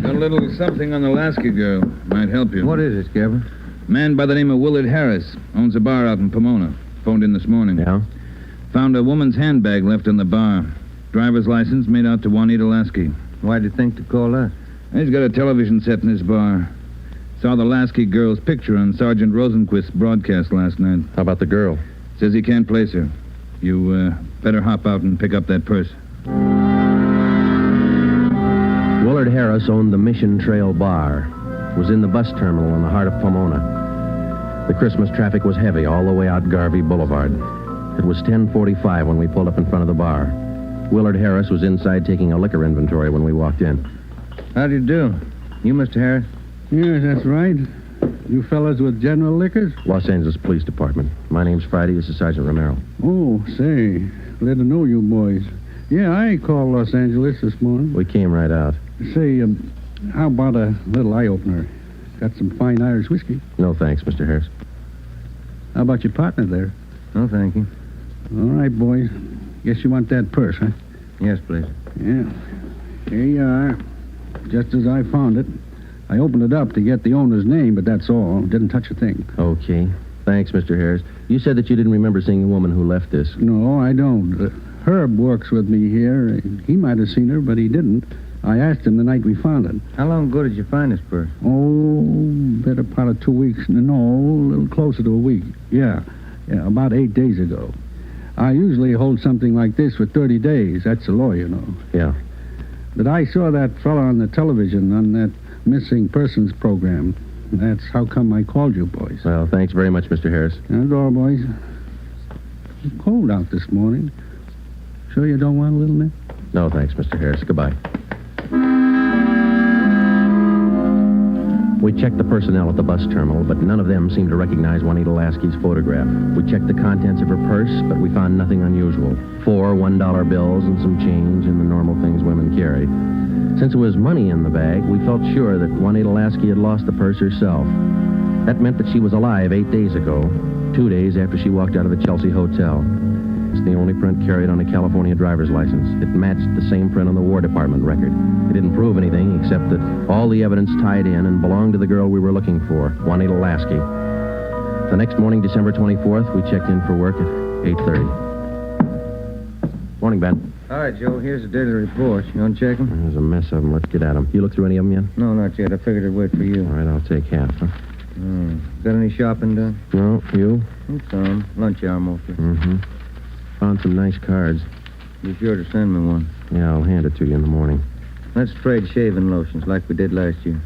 Got a little something on the Lasky girl. Might help you. What is it, Skipper? Man by the name of Willard Harris. Owns a bar out in Pomona. Phoned in this morning. Yeah? Found a woman's handbag left in the bar. Driver's license made out to Juanita Lasky. Why'd you think to call us? He's got a television set in his bar. Saw the Lasky girl's picture on Sergeant Rosenquist's broadcast last night. How about the girl? Says he can't place her. You better hop out and pick up that purse. Willard Harris owned the Mission Trail Bar. It was in the bus terminal in the heart of Pomona. The Christmas traffic was heavy all the way out Garvey Boulevard. It was 10:45 when we pulled up in front of the bar. Willard Harris was inside taking a liquor inventory when we walked in. How do you do? You, Mr. Harris? Yes, that's right. You fellas with General Liquors? Los Angeles Police Department. My name's Friday. This is Sergeant Romero. Oh, say, glad to know you boys. Yeah, I called Los Angeles this morning. We came right out. Say, how about a little eye-opener? Got some fine Irish whiskey. No thanks, Mr. Harris. How about your partner there? No, thank you. All right, boys. Guess you want that purse, huh? Yes, please. Yeah. Here you are. Just as I found it. I opened it up to get the owner's name, but that's all. Didn't touch a thing. Okay. Thanks, Mr. Harris. You said that you didn't remember seeing the woman who left this. No, I don't. Herb works with me here. He might have seen her, but he didn't. I asked him the night we found it. How long ago did you find this purse? Oh, better part of 2 weeks. No, a little closer to a week. Yeah, about 8 days ago. I usually hold something like this for 30 days. That's the law, you know. Yeah. But I saw that fella on the television on that missing persons program. That's how come I called you, boys. Well, thanks very much, Mr. Harris. That's all, boys. It's cold out this morning. Sure you don't want a little nip? No, thanks, Mr. Harris. Goodbye. We checked the personnel at the bus terminal, but none of them seemed to recognize Juanita Lasky's photograph. We checked the contents of her purse, but we found nothing unusual. 4 $1 bills and some change and the normal things women carry. Since it was money in the bag, we felt sure that Juanita Lasky had lost the purse herself. That meant that she was alive 8 days ago, 2 days after she walked out of the Chelsea Hotel. It's the only print carried on a California driver's license. It matched the same print on the War Department record. It didn't prove anything except that all the evidence tied in and belonged to the girl we were looking for, Juanita Lasky. The next morning, December 24th, we checked in for work at 8:30. Morning, Ben. All right, Joe, here's the daily report. You want to check them? There's a mess of them. Let's get at them. You look through any of them yet? No, not yet. I figured I'd wait for you. All right, I'll take half, huh? Got any shopping done? No, you? Some. Lunch hour mostly. Mm-hmm. Found some nice cards. Be sure to send me one. Yeah, I'll hand it to you in the morning. Let's trade shaving lotions like we did last year.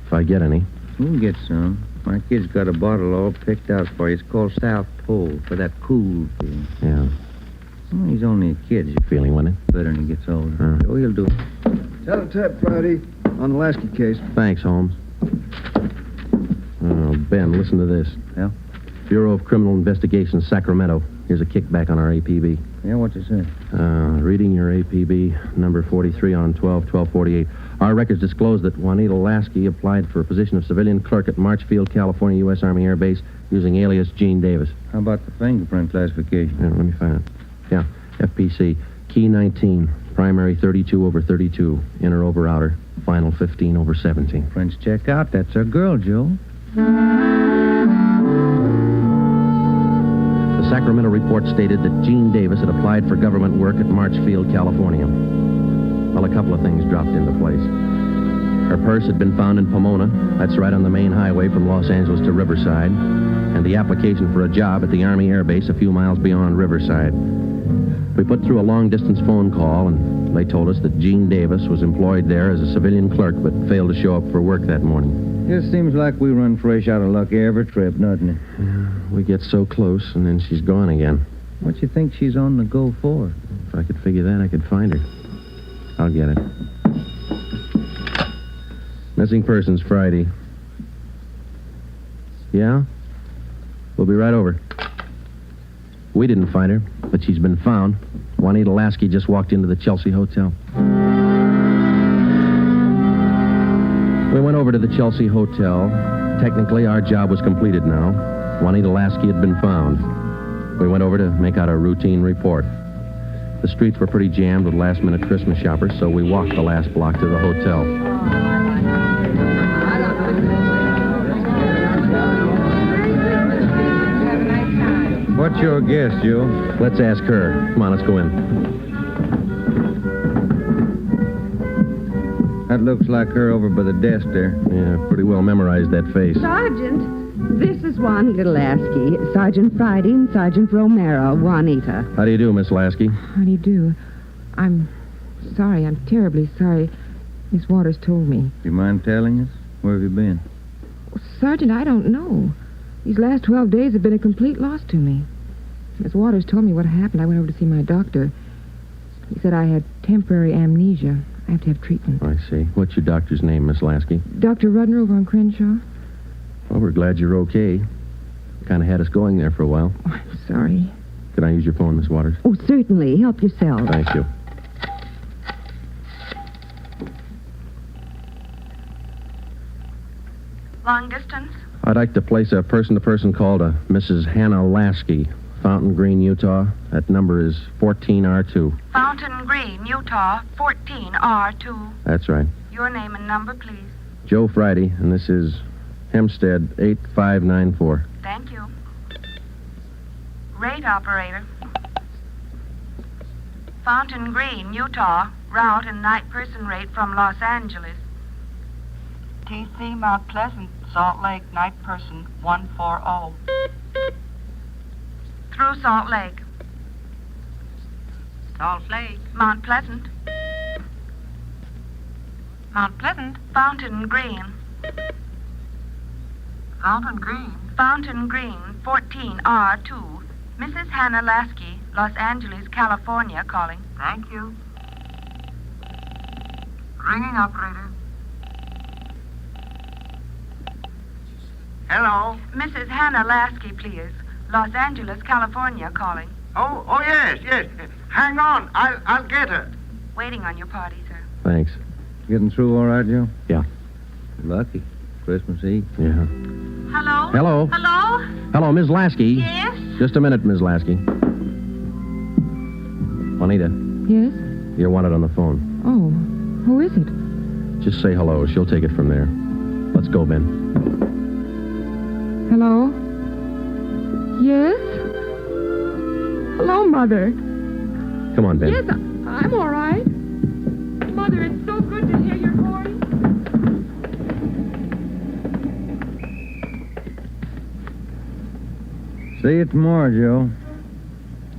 If I get any. You can get some. My kid's got a bottle all picked out for you. It's called South Pole for that cool thing. Yeah. Well, he's only a kid. Feeling, wasn't it? Better when he gets older. Oh, he'll do it. Teletype Friday on the Lasky case. Thanks, Holmes. Oh, Ben, listen to this. Yeah? Bureau of Criminal Investigation, Sacramento. Here's a kickback on our APB. Yeah, what's it say? Reading your APB, number 43 on 12/12/48. Our records disclose that Juanita Lasky applied for a position of civilian clerk at Marchfield, California, U.S. Army Air Base, using alias Gene Davis. How about the fingerprint classification? Yeah, let me find it. Yeah, FPC, key 19, primary 32/32, inner over outer, final 15/17. Prints check out. That's our girl, Joe. The Sacramento report stated that Gene Davis had applied for government work at Marchfield, California. Well, a couple of things dropped into place. Her purse had been found in Pomona. That's right on the main highway from Los Angeles to Riverside. And the application for a job at the Army Air Base a few miles beyond Riverside. We put through a long-distance phone call, and they told us that Gene Davis was employed there as a civilian clerk, but failed to show up for work that morning. Just seems like we run fresh out of luck every trip, doesn't it? Yeah, we get so close, and then she's gone again. What you think she's on the go for? If I could figure that, I could find her. I'll get it. Missing persons, Friday. Yeah? We'll be right over. We didn't find her, but she's been found. Juanita Lasky just walked into the Chelsea Hotel. We went over to the Chelsea Hotel. Technically, our job was completed now. Juanita Lasky had been found. We went over to make out a routine report. The streets were pretty jammed with last-minute Christmas shoppers, so we walked the last block to the hotel. What's your guess, Joe? Let's ask her. Come on, let's go in. That looks like her over by the desk there. Yeah, pretty well memorized that face. Sergeant, this is Juanita Lasky, Sergeant Friday and Sergeant Romero, Juanita. How do you do, Miss Lasky? How do you do? I'm sorry. I'm terribly sorry. Miss Waters told me. Do you mind telling us? Where have you been? Sergeant, I don't know. These last 12 days have been a complete loss to me. Miss Waters told me what happened. I went over to see my doctor. He said I had temporary amnesia. I have to have treatment. I see. What's your doctor's name, Miss Lasky? Dr. Rudner over on Crenshaw. Well, we're glad you're okay. Kind of had us going there for a while. Oh, I'm sorry. Can I use your phone, Miss Waters? Oh, certainly. Help yourself. Thank you. Long distance? I'd like to place a person-to-person call to Mrs. Hannah Lasky, Fountain Green, Utah. That number is 14R2. Fountain Green, Utah, 14R2. That's right. Your name and number, please. Joe Friday, and this is Hempstead 8594. Thank you. Rate operator. Fountain Green, Utah, route and night person rate from Los Angeles. TC Mount Pleasant, Salt Lake, night person 140. Through Salt Lake. Salt Lake. Mount Pleasant. Mount Pleasant. Fountain Green. Fountain Green. Fountain Green, 14R2. Mrs. Hannah Lasky, Los Angeles, California, calling. Thank you. Ringing operator. Hello? Mrs. Hannah Lasky, please. Los Angeles, California, calling. Oh, yes. Hang on. I'll get her. Waiting on your party, sir. Thanks. Getting through all right, Joe? Yeah. Lucky. Christmas Eve. Yeah. Hello? Hello? Hello? Hello, Ms. Lasky. Yes? Just a minute, Ms. Lasky. Juanita, Yes? you're wanted on the phone. Oh, who is it? Just say hello. She'll take it from there. Let's go, Ben. Hello? Yes? Hello, Mother. Come on, Ben. Yes, I'm all right. Mother, it's so good to hear your voice. See you tomorrow, Joe.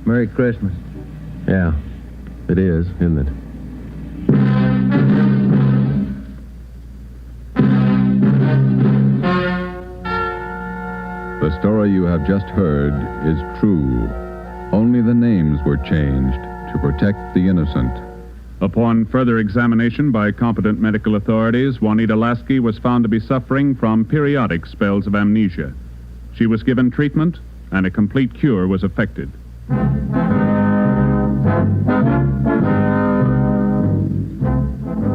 Merry Christmas. Yeah, it is, isn't it? The story you have just heard is true. Only the names were changed to protect the innocent. Upon further examination by competent medical authorities, Juanita Lasky was found to be suffering from periodic spells of amnesia. She was given treatment, and a complete cure was effected.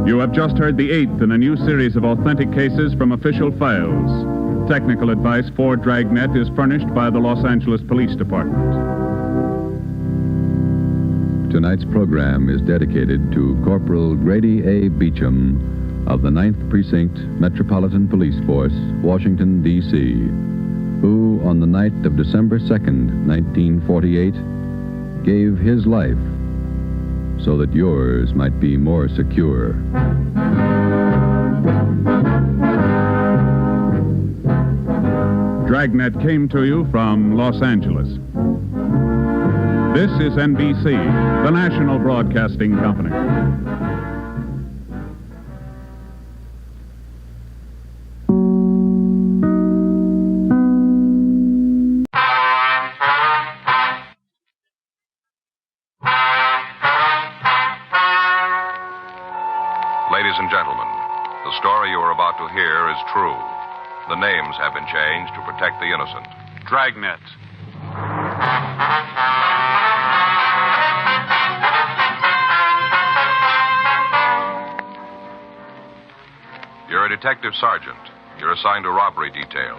You have just heard the 8th in a new series of authentic cases from official files. Technical advice for Dragnet is furnished by the Los Angeles Police Department. Tonight's program is dedicated to Corporal Grady A. Beecham of the 9th Precinct Metropolitan Police Force, Washington, D.C., who, on the night of December 2nd, 1948, gave his life so that yours might be more secure. Dragnet came to you from Los Angeles. This is NBC, the national broadcasting company. Ladies and gentlemen, the story you are about to hear is true. The names have been changed to protect the innocent. Dragnet. You're a detective sergeant. You're assigned to robbery detail.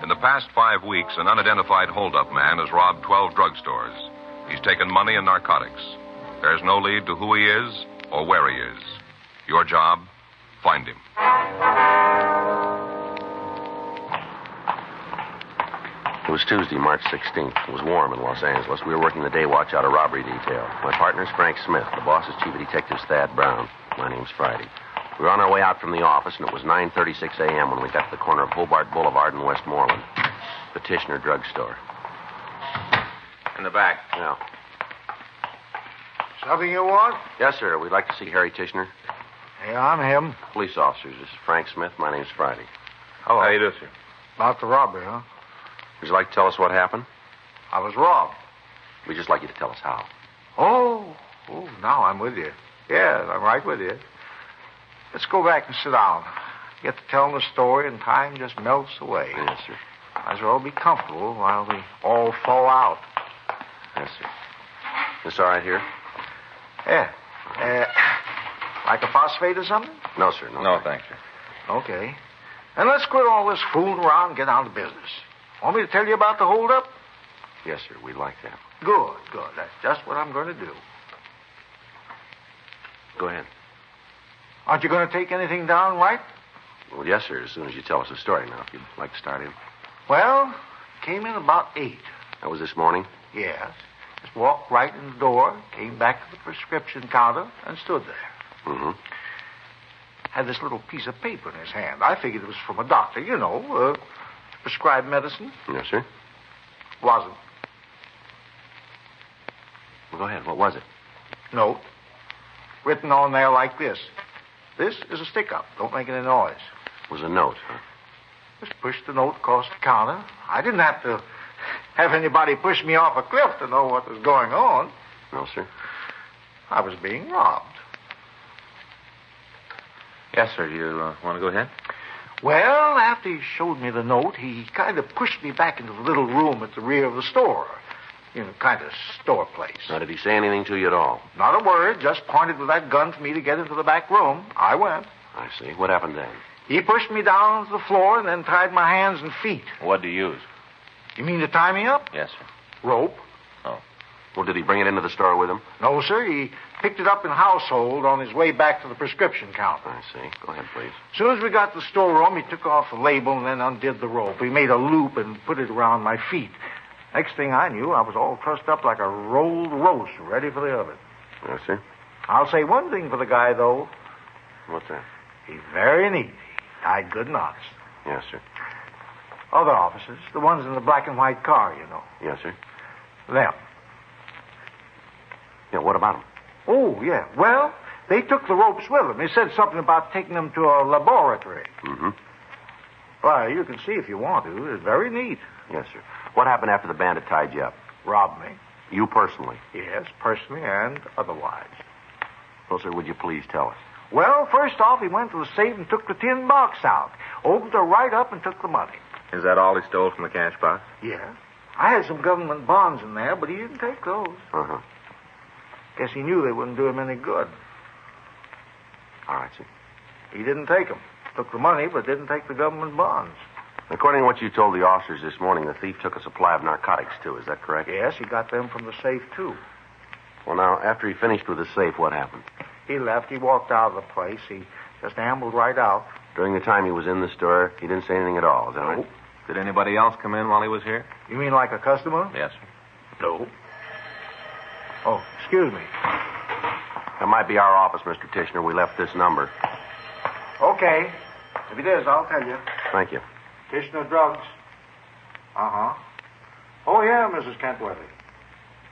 In the past 5 weeks, an unidentified holdup man has robbed 12 drugstores. He's taken money and narcotics. There's no lead to who he is or where he is. Your job, find him. It was Tuesday, March 16th. It was warm in Los Angeles. We were working the day watch out of robbery detail. My partner's Frank Smith. The boss is Chief of Detectives Thad Brown. My name's Friday. We were on our way out from the office, and it was 9:36 a.m. when we got to the corner of Hobart Boulevard and Westmoreland. Petitioner Drugstore. In the back. Yeah. Something you want? Yes, sir. We'd like to see Harry Tishner. Yeah, I'm him. Police officers. This is Frank Smith. My name's Friday. Hello. How you do, sir? About the robbery, huh? Would you like to tell us what happened? I was robbed. We'd just like you to tell us how. Oh, now I'm with you. Yes, I'm right with you. Let's go back and sit down. Get to telling the story, and time just melts away. Yes, sir. Might as well be comfortable while we all fall out. Yes, sir. This all right here? Yeah. Like a phosphate or something? No, sir. No, thanks, sir. Okay. And let's quit all this fooling around and get down to business. Want me to tell you about the holdup? Yes, sir. We'd like that. Good. That's just what I'm going to do. Go ahead. Aren't you going to take anything down, right? Well, yes, sir, as soon as you tell us the story. Now, if you'd like to start in. Well, came in about 8. That was this morning? Yes. Just walked right in the door, came back to the prescription counter, and stood there. Mm-hmm. Had this little piece of paper in his hand. I figured it was from a doctor, prescribed medicine. Yes, sir. Wasn't. Well, go ahead. What was it? Note. Written on there like this. This is a stick-up. Don't make any noise. It was a note, huh? Just pushed the note across the counter. I didn't have to have anybody push me off a cliff to know what was going on. No, sir. I was being robbed. Yes, sir. You want to go ahead? Well, after he showed me the note, he kind of pushed me back into the little room at the rear of the store. Kind of store place. Now, did he say anything to you at all? Not a word, just pointed with that gun for me to get into the back room. I went. I see. What happened then? He pushed me down to the floor and then tied my hands and feet. What did he use? You mean to tie me up? Yes, sir. Rope. Oh. Well, did he bring it into the store with him? No, sir. He picked it up in household on his way back to the prescription counter. I see. Go ahead, please. As soon as we got to the storeroom, he took off the label and then undid the rope. He made a loop and put it around my feet. Next thing I knew, I was all trussed up like a rolled roast, ready for the oven. Yes, sir. I'll say one thing for the guy, though. What's that? He's very neat. He tied good knots. Yes, sir. Other officers, the ones in the black and white car, Yes, sir. Them. Yeah, what about them? Oh, yeah. Well, they took the ropes with them. They said something about taking them to a laboratory. Mm-hmm. Well, you can see if you want to. It's very neat. Yes, sir. What happened after the bandit tied you up? Robbed me. You personally? Yes, personally and otherwise. Well, sir, would you please tell us? Well, first off, he went to the safe and took the tin box out. Opened it right up and took the money. Is that all he stole from the cash box? Yeah. I had some government bonds in there, but he didn't take those. Uh-huh. Guess he knew they wouldn't do him any good. All right, sir. He didn't take them. Took the money, but didn't take the government bonds. According to what you told the officers this morning, the thief took a supply of narcotics, too. Is that correct? Yes, he got them from the safe, too. Well, now, after he finished with the safe, what happened? He left. He walked out of the place. He just ambled right out. During the time he was in the store, he didn't say anything at all. Is that right? Did anybody else come in while he was here? You mean like a customer? Yes, sir. No. Oh, excuse me. That might be our office, Mr. Tishner. We left this number. Okay. If it is, I'll tell you. Thank you. Tishner Drugs. Uh-huh. Oh, yeah, Mrs. Kentworthy.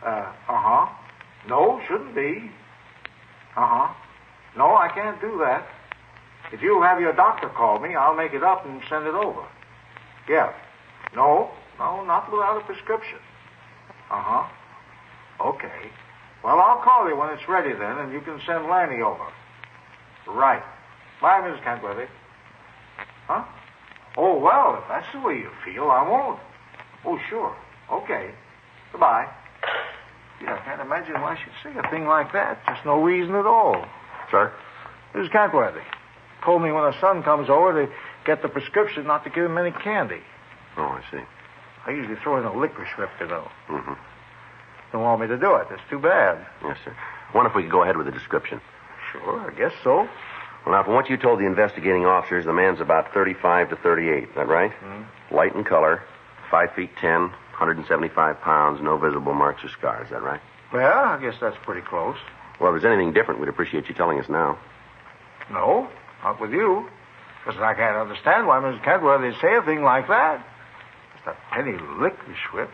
Uh-huh. No, shouldn't be. Uh-huh. No, I can't do that. If you have your doctor call me, I'll make it up and send it over. Yeah. No, not without a prescription. Uh-huh. Okay. Well, I'll call you when it's ready then, and you can send Lanny over. Right. Bye, Mrs. Kentworthy. Huh? Oh, well, if that's the way you feel, I won't. Oh, sure. Okay. Goodbye. Yeah, I can't imagine why she'd say a thing like that. Just no reason at all. Sir? Mrs. Kentworthy told me when her son comes over to get the prescription not to give him any candy. Oh, I see. I usually throw in a licorice whip, Mm-hmm. Don't want me to do it. That's too bad. Yes, sir. I wonder if we could go ahead with the description. Sure, I guess so. Well, now, from what you told the investigating officers, the man's about 35 to 38. Is that right? Mm-hmm. Light in color, 5 feet 10, 175 pounds, no visible marks or scars. Is that right? Well, I guess that's pretty close. Well, if there's anything different, we'd appreciate you telling us now. No, not with you. Because I can't understand why Mrs. Kentworthy would say a thing like that. Just a penny licorice whip.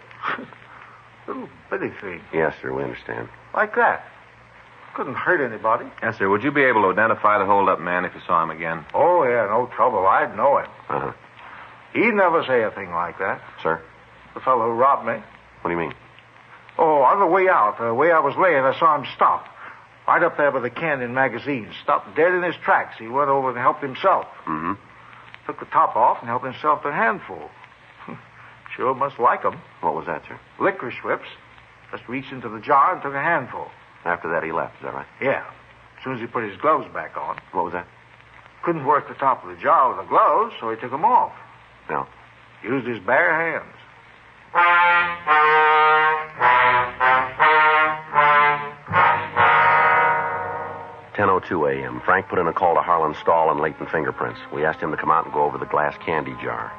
Little bitty thing. Yes, sir, we understand. Like that. Couldn't hurt anybody. Yes, sir. Would you be able to identify the hold-up man if you saw him again? Oh, yeah, no trouble. I'd know him. Uh-huh. He'd never say a thing like that. Sir? The fellow who robbed me. What do you mean? Oh, on the way out, the way I was laying, I saw him stop. Right up there by the canyon magazine. Stopped dead in his tracks. He went over and helped himself. Mm-hmm. Took the top off and helped himself to a handful. Sure must like 'em. What was that, sir? Licorice whips. Just reached into the jar and took a handful. After that, he left. Is that right? Yeah. As soon as he put his gloves back on. What was that? Couldn't work the top of the jar with the gloves, so he took them off. No. Used his bare hands. 10:02 a.m. Frank put in a call to Harlan Stahl and Leighton Fingerprints. We asked him to come out and go over the glass candy jar.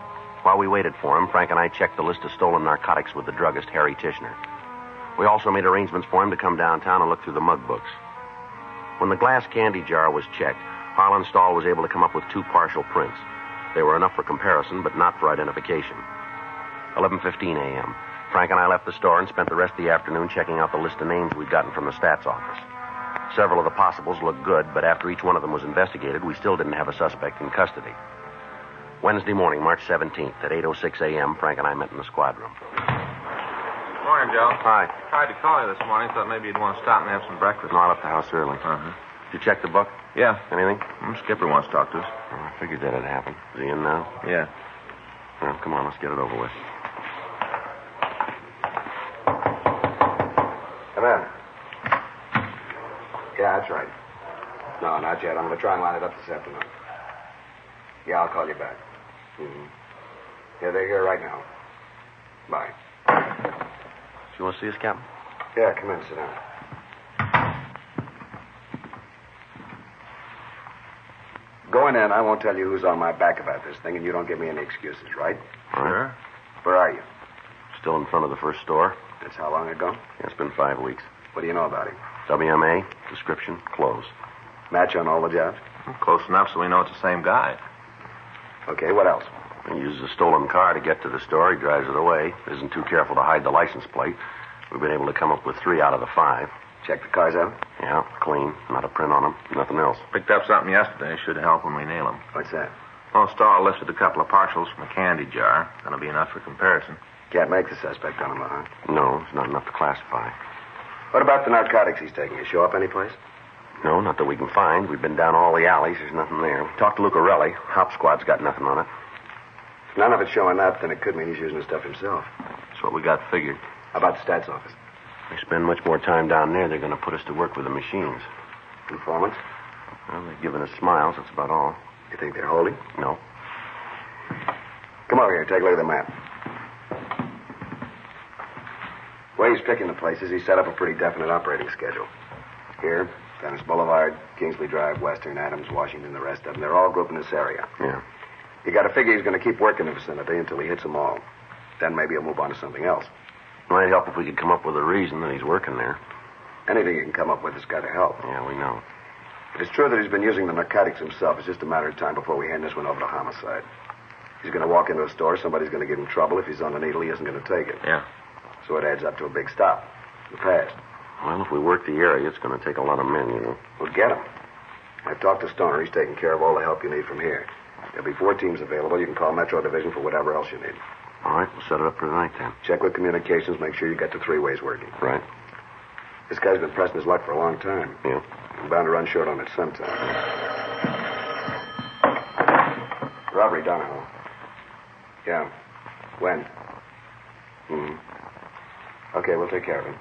While we waited for him, Frank and I checked the list of stolen narcotics with the druggist, Harry Tishner. We also made arrangements for him to come downtown and look through the mug books. When the glass candy jar was checked, Harlan Stahl was able to come up with 2 partial prints. They were enough for comparison, but not for identification. 11:15 a.m. Frank and I left the store and spent the rest of the afternoon checking out the list of names we'd gotten from the stats office. Several of the possibles looked good, but after each one of them was investigated, we still didn't have a suspect in custody. Wednesday morning, March 17th, at 8:06 a.m., Frank and I met in the squad room. Morning, Joe. Hi. Tried to call you this morning. Thought maybe you'd want to stop and have some breakfast. No, I left the house early. Uh-huh. Did you check the book? Yeah. Anything? Skipper wants to talk to us. Well, I figured that'd happen. Is he in now? Yeah. Well, come on, let's get it over with. Come in. Yeah, that's right. No, not yet. I'm going to try and line it up this afternoon. Yeah, I'll call you back. Mm-hmm. Yeah, they're here right now. Bye. You want to see us, Captain? Yeah, come in. Sit down. Going in, I won't tell you who's on my back about this thing, and you don't give me any excuses, right? Sure. Where are you? Still in front of the first store. That's how long ago? Yeah, it's been 5 weeks. What do you know about him? WMA, description, clothes. Match on all the jobs? Close enough so we know it's the same guy. Okay, what else? He uses a stolen car to get to the store. He drives it away. Isn't too careful to hide the license plate. We've been able to come up with 3 out of the 5. Check the cars out? Yeah, clean. Not a print on them. Nothing else. Picked up something yesterday. Should help when we nail him. What's that? Well, Stahl lifted a couple of partials from a candy jar. That'll be enough for comparison. Can't make the suspect on him, huh? No, it's not enough to classify. What about the narcotics he's taking? You show up anyplace? No, not that we can find. We've been down all the alleys. There's nothing there. We talked to Lucarelli. Hop Squad's got nothing on it. If none of it's showing up, then it could mean he's using the stuff himself. That's what we got figured. How about the stats office? If we spend much more time down there, they're going to put us to work with the machines. Informants? Well, they're giving us smiles. That's about all. You think they're holding? No. Come over here. Take a look at the map. The way he's picking the places, he set up a pretty definite operating schedule. Here, Venice Boulevard, Kingsley Drive, Western, Adams, Washington, the rest of them. They're all grouped in this area. Yeah. You got to figure he's going to keep working the vicinity until he hits them all. Then maybe he'll move on to something else. Might help if we could come up with a reason that he's working there. Anything you can come up with has got to help. Yeah, we know. If it's true that he's been using the narcotics himself, it's just a matter of time before we hand this one over to homicide. He's going to walk into a store, somebody's going to give him trouble. If he's on the needle, he isn't going to take it. Yeah. So it adds up to a big stop. The past. Well, if we work the area, it's going to take a lot of men, you know. We'll get him. I've talked to Stoner. He's taking care of all the help you need from here. There'll be 4 teams available. You can call Metro Division for whatever else you need. All right, we'll set it up for tonight, then. Check with communications. Make sure you got the 3-ways working. Right. This guy's been pressing his luck for a long time. Yeah. We're bound to run short on it sometime. Robbery, Donahoe. Yeah. When? Okay, we'll take care of him.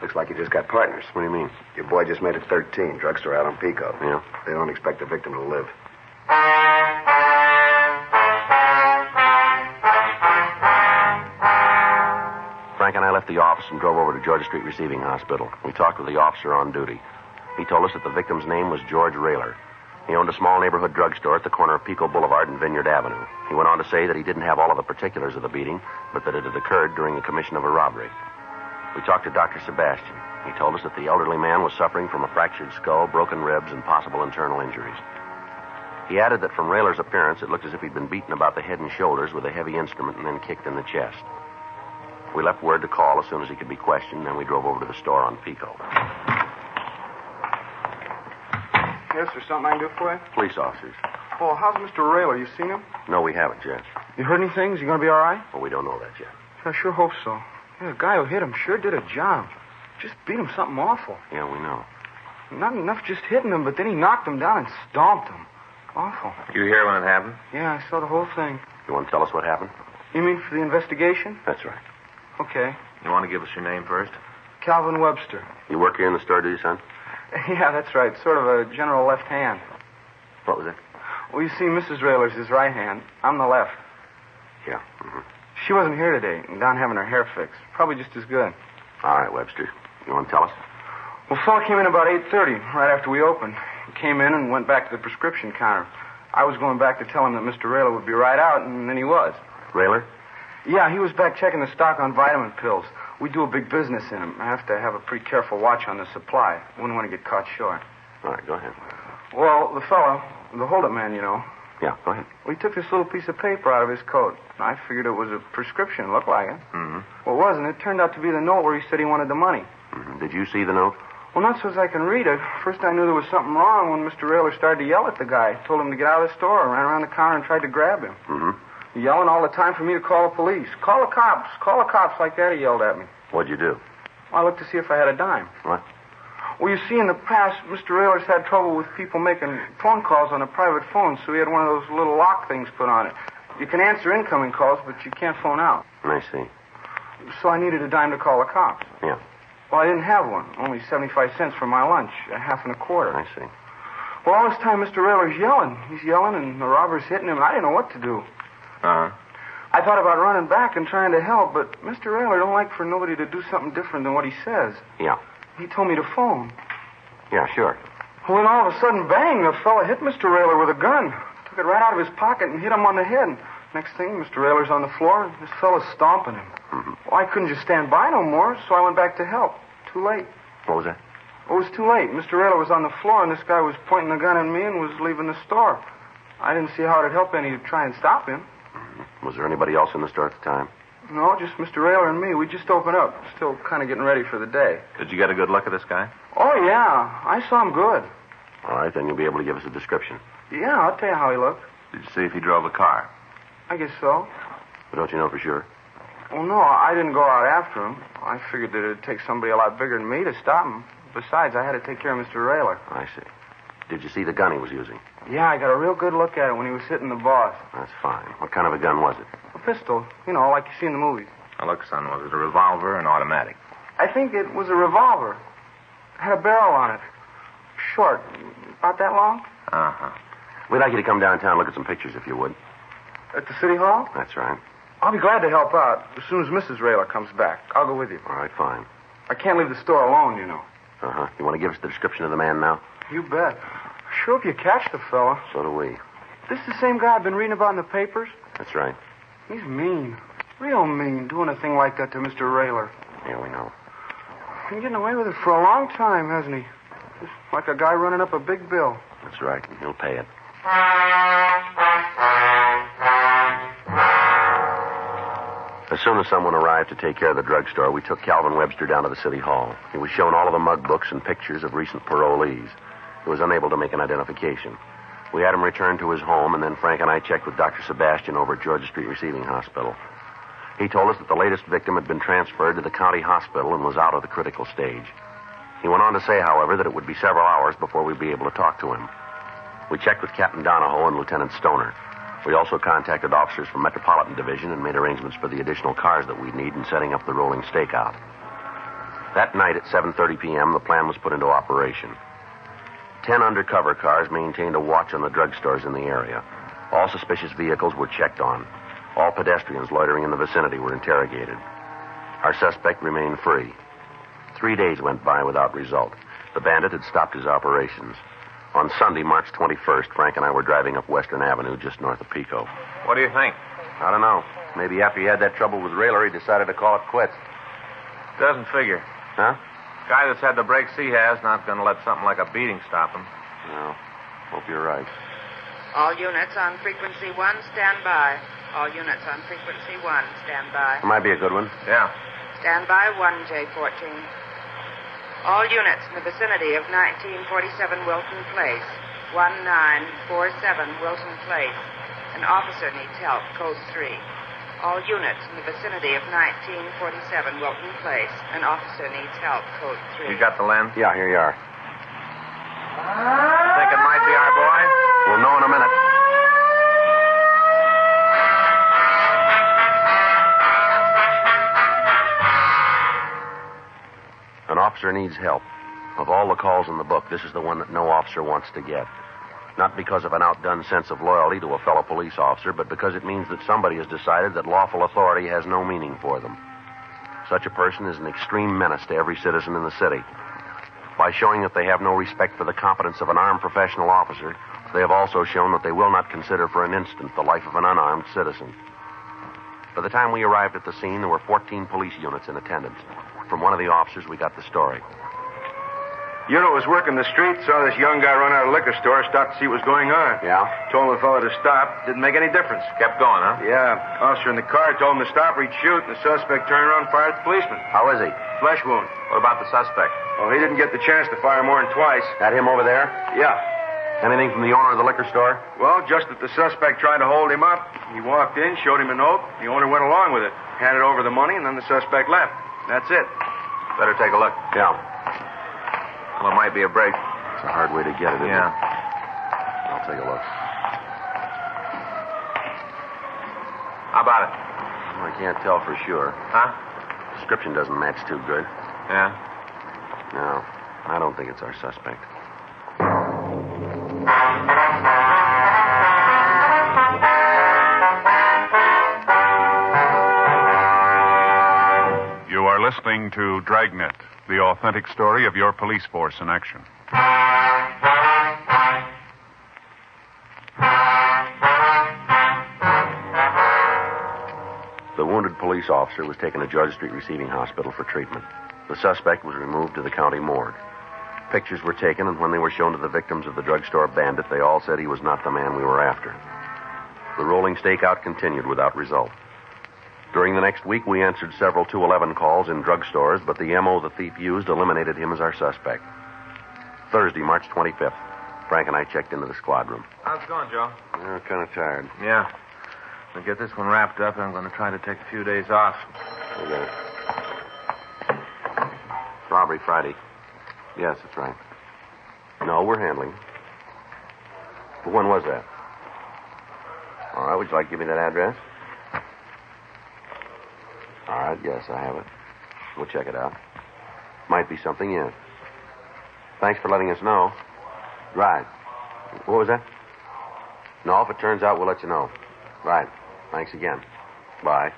Looks like you just got partners. What do you mean? Your boy just made it 13. Drugstore out on Pico. Yeah. They don't expect the victim to live. Frank and I left the office and drove over to Georgia Street Receiving Hospital. We talked with the officer on duty. He told us that the victim's name was George Rayler. He owned a small neighborhood drugstore at the corner of Pico Boulevard and Vineyard Avenue. He went on to say that he didn't have all of the particulars of the beating, but that it had occurred during the commission of a robbery. We talked to Dr. Sebastian. He told us that the elderly man was suffering from a fractured skull, broken ribs, and possible internal injuries. He added that from Rayler's appearance, it looked as if he'd been beaten about the head and shoulders with a heavy instrument and then kicked in the chest. We left word to call as soon as he could be questioned, then we drove over to the store on Pico. Yes, there's something I can do for you? Police officers. Oh, how's Mr. Rayler? You seen him? No, we haven't yet. You heard anything? Is he going to be all right? Well, we don't know that yet. I sure hope so. Yeah, the guy who hit him sure did a job. Just beat him something awful. Yeah, we know. Not enough just hitting him, but then he knocked him down and stomped him. Awful. You hear when it happened? Yeah, I saw the whole thing. You want to tell us what happened? You mean for the investigation? That's right. Okay. You want to give us your name first? Calvin Webster. You work here in the store, do you, son? Yeah, that's right. Sort of a general left hand. What was it? Well, you see, Mrs. Rayler's his right hand. I'm the left. Yeah. Mm-hmm. She wasn't here today, down having her hair fixed. Probably just as good. All right, Webster. You want to tell us? Well, fellow came in about 8:30, right after we opened. He came in and went back to the prescription counter. I was going back to tell him that Mr. Rayler would be right out, and then he was. Rayler? Yeah, he was back checking the stock on vitamin pills. We do a big business in them. I have to have a pretty careful watch on the supply. Wouldn't want to get caught short. All right, go ahead. Well, the fellow, the holdup man, you know. Yeah, go ahead. Well, he took this little piece of paper out of his coat. I figured it was a prescription. Looked like it. Mm-hmm. Well, it wasn't. It turned out to be the note where he said he wanted the money. Mm-hmm. Did you see the note? Well, not so as I can read it. First, I knew there was something wrong when Mr. Rayler started to yell at the guy. Told him to get out of the store, ran around the counter and tried to grab him. Mm-hmm. Yelling all the time for me to call the police. Call the cops. Call the cops like that, he yelled at me. What'd you do? I looked to see if I had a dime. What? Well, you see, in the past, Mr. Rayler's had trouble with people making phone calls on a private phone, so he had one of those little lock things put on it. You can answer incoming calls, but you can't phone out. I see. So I needed a dime to call the cops. Yeah. Well, I didn't have one. Only 75 cents for my lunch, a half and a quarter. I see. Well, all this time, Mr. Rayler's yelling. He's yelling, and the robber's hitting him, and I didn't know what to do. Uh-huh. I thought about running back and trying to help, but Mr. Rayler don't like for nobody to do something different than what he says. Yeah. He told me to phone. Yeah, sure. Well, then all of a sudden, bang, the fella hit Mr. Rayler with a gun. Took it right out of his pocket and hit him on the head. Next thing, Mr. Rayler's on the floor, and this fella's stomping him. Mm-hmm. Well, I couldn't just stand by no more, so I went back to help. Too late. What was that? It was too late. Mr. Rayler was on the floor, and this guy was pointing the gun at me and was leaving the store. I didn't see how it'd help any to try and stop him. Was there anybody else in the store at the time? No, just Mr. Rayler and me. We just opened up. Still kind of getting ready for the day. Did you get a good look at this guy? Oh, yeah. I saw him good. All right, then you'll be able to give us a description. Yeah, I'll tell you how he looked. Did you see if he drove a car? I guess so. But don't you know for sure? Well, no, I didn't go out after him. I figured that it'd take somebody a lot bigger than me to stop him. Besides, I had to take care of Mr. Rayler. I see. Did you see the gun he was using? Yeah, I got a real good look at it when he was hitting the boss. That's fine. What kind of a gun was it? A pistol, you know, like you see in the movies. Now, look, son, was it a revolver or an automatic? I think it was a revolver. It had a barrel on it. Short. About that long? Uh-huh. We'd like you to come downtown and look at some pictures, if you would. At the city hall? That's right. I'll be glad to help out as soon as Mrs. Rayler comes back. I'll go with you. All right, fine. I can't leave the store alone, you know. Uh-huh. You want to give us the description of the man now? You bet. Sure, if you catch the fella. So do we. This is the same guy I've been reading about in the papers? That's right. He's mean. Real mean, doing a thing like that to Mr. Rayler. Yeah, we know. Been getting away with it for a long time, hasn't he? Just like a guy running up a big bill. That's right. He'll pay it. As soon as someone arrived to take care of the drugstore, we took Calvin Webster down to the city hall. He was shown all of the mug books and pictures of recent parolees. He was unable to make an identification. We had him returned to his home, and then Frank and I checked with Dr. Sebastian over at Georgia Street Receiving Hospital. He told us that the latest victim had been transferred to the county hospital and was out of the critical stage. He went on to say, however, that it would be several hours before we'd be able to talk to him. We checked with Captain Donahoe and Lieutenant Stoner. We also contacted officers from Metropolitan Division and made arrangements for the additional cars that we'd need in setting up the rolling stakeout. That night at 7:30 p.m., the plan was put into operation. 10 undercover cars maintained a watch on the drugstores in the area. All suspicious vehicles were checked on. All pedestrians loitering in the vicinity were interrogated. Our suspect remained free. 3 days went by without result. The bandit had stopped his operations. On Sunday, March 21st, Frank and I were driving up Western Avenue just north of Pico. What do you think? I don't know. Maybe after he had that trouble with Rayler, he decided to call it quits. Doesn't figure. Huh? Guy that's had the breaks he has not going to let something like a beating stop him. No. Hope you're right. All units on frequency 1, stand by. All units on frequency 1, stand by. Might be a good one. Yeah. Stand by 1J14. All units in the vicinity of 1947 Wilton Place. 1947 Wilton Place. An officer needs help, code 3. All units in the vicinity of 1947 Wilton Place. An officer needs help, code 3. You got the lens? Yeah, here you are. Think it might be our boy? We'll know in a minute. An officer needs help. Of all the calls in the book, this is the one that no officer wants to get. Not because of an outdone sense of loyalty to a fellow police officer, but because it means that somebody has decided that lawful authority has no meaning for them. Such a person is an extreme menace to every citizen in the city. By showing that they have no respect for the competence of an armed professional officer, they have also shown that they will not consider for an instant the life of an unarmed citizen. By the time we arrived at the scene, there were 14 police units in attendance. From one of the officers, we got the story. Unit was working the street, saw this young guy run out of the liquor store, stopped to see what was going on. Yeah? Told the fellow to stop. Didn't make any difference. Kept going, huh? Yeah. Officer in the car told him to stop or he'd shoot, and the suspect turned around and fired at the policeman. How is he? Flesh wound. What about the suspect? Oh, he didn't get the chance to fire more than twice. That him over there? Yeah. Anything from the owner of the liquor store? Well, just that the suspect tried to hold him up. He walked in, showed him a note. The owner went along with it, handed over the money, and then the suspect left. That's it. Better take a look. Yeah. Well, it might be a break. It's a hard way to get it, isn't Yeah. it? I'll take a look. How about it? I can't tell for sure. Huh? Description doesn't match too good. Yeah. No, I don't think it's our suspect. You are listening to Dragnet, the authentic story of your police force in action. The wounded police officer was taken to Judge Street Receiving Hospital for treatment. The suspect was removed to the county morgue. Pictures were taken, and when they were shown to the victims of the drugstore bandit, they all said he was not the man we were after. The rolling stakeout continued without result. During the next week, we answered several 211 calls in drugstores, but the M.O. the thief used eliminated him as our suspect. Thursday, March 25th, Frank and I checked into the squad room. How's it going, Joe? We're kind of tired. Yeah. We'll get this one wrapped up, and I'm going to try to take a few days off. We got it. Robbery Friday. Yes, that's right. No, we're handling. But when was that? All right, would you like to give me that address? All right, yes, I have it. We'll check it out. Might be something, yes. Thanks for letting us know. Right. What was that? No, if it turns out, we'll let you know. Right. Thanks again. Bye.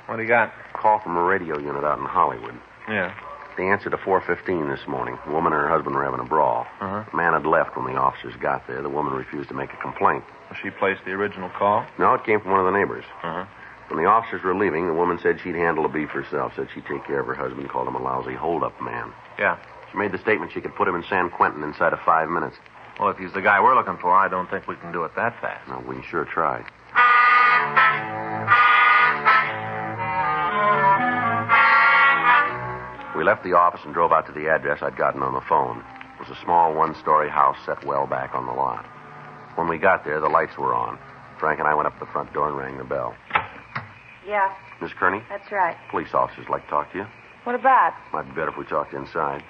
What do you got? Call from a radio unit out in Hollywood. Yeah. They answered to 415 this morning. The woman and her husband were having a brawl. Uh-huh. The man had left when the officers got there. The woman refused to make a complaint. She placed the original call? No, it came from one of the neighbors. Uh-huh. When the officers were leaving, the woman said she'd handle the beef herself, said she'd take care of her husband, called him a lousy hold-up man. Yeah. She made the statement she could put him in San Quentin inside of 5 minutes. Well, if he's the guy we're looking for, I don't think we can do it that fast. No, we can sure try. We left the office and drove out to the address I'd gotten on the phone. It was a small one-story house set well back on the lot. When we got there, the lights were on. Frank and I went up to the front door and rang the bell. Yeah, Miss Kearney? that's right. Police officers like to talk to you. What about? Might be better if we talked inside.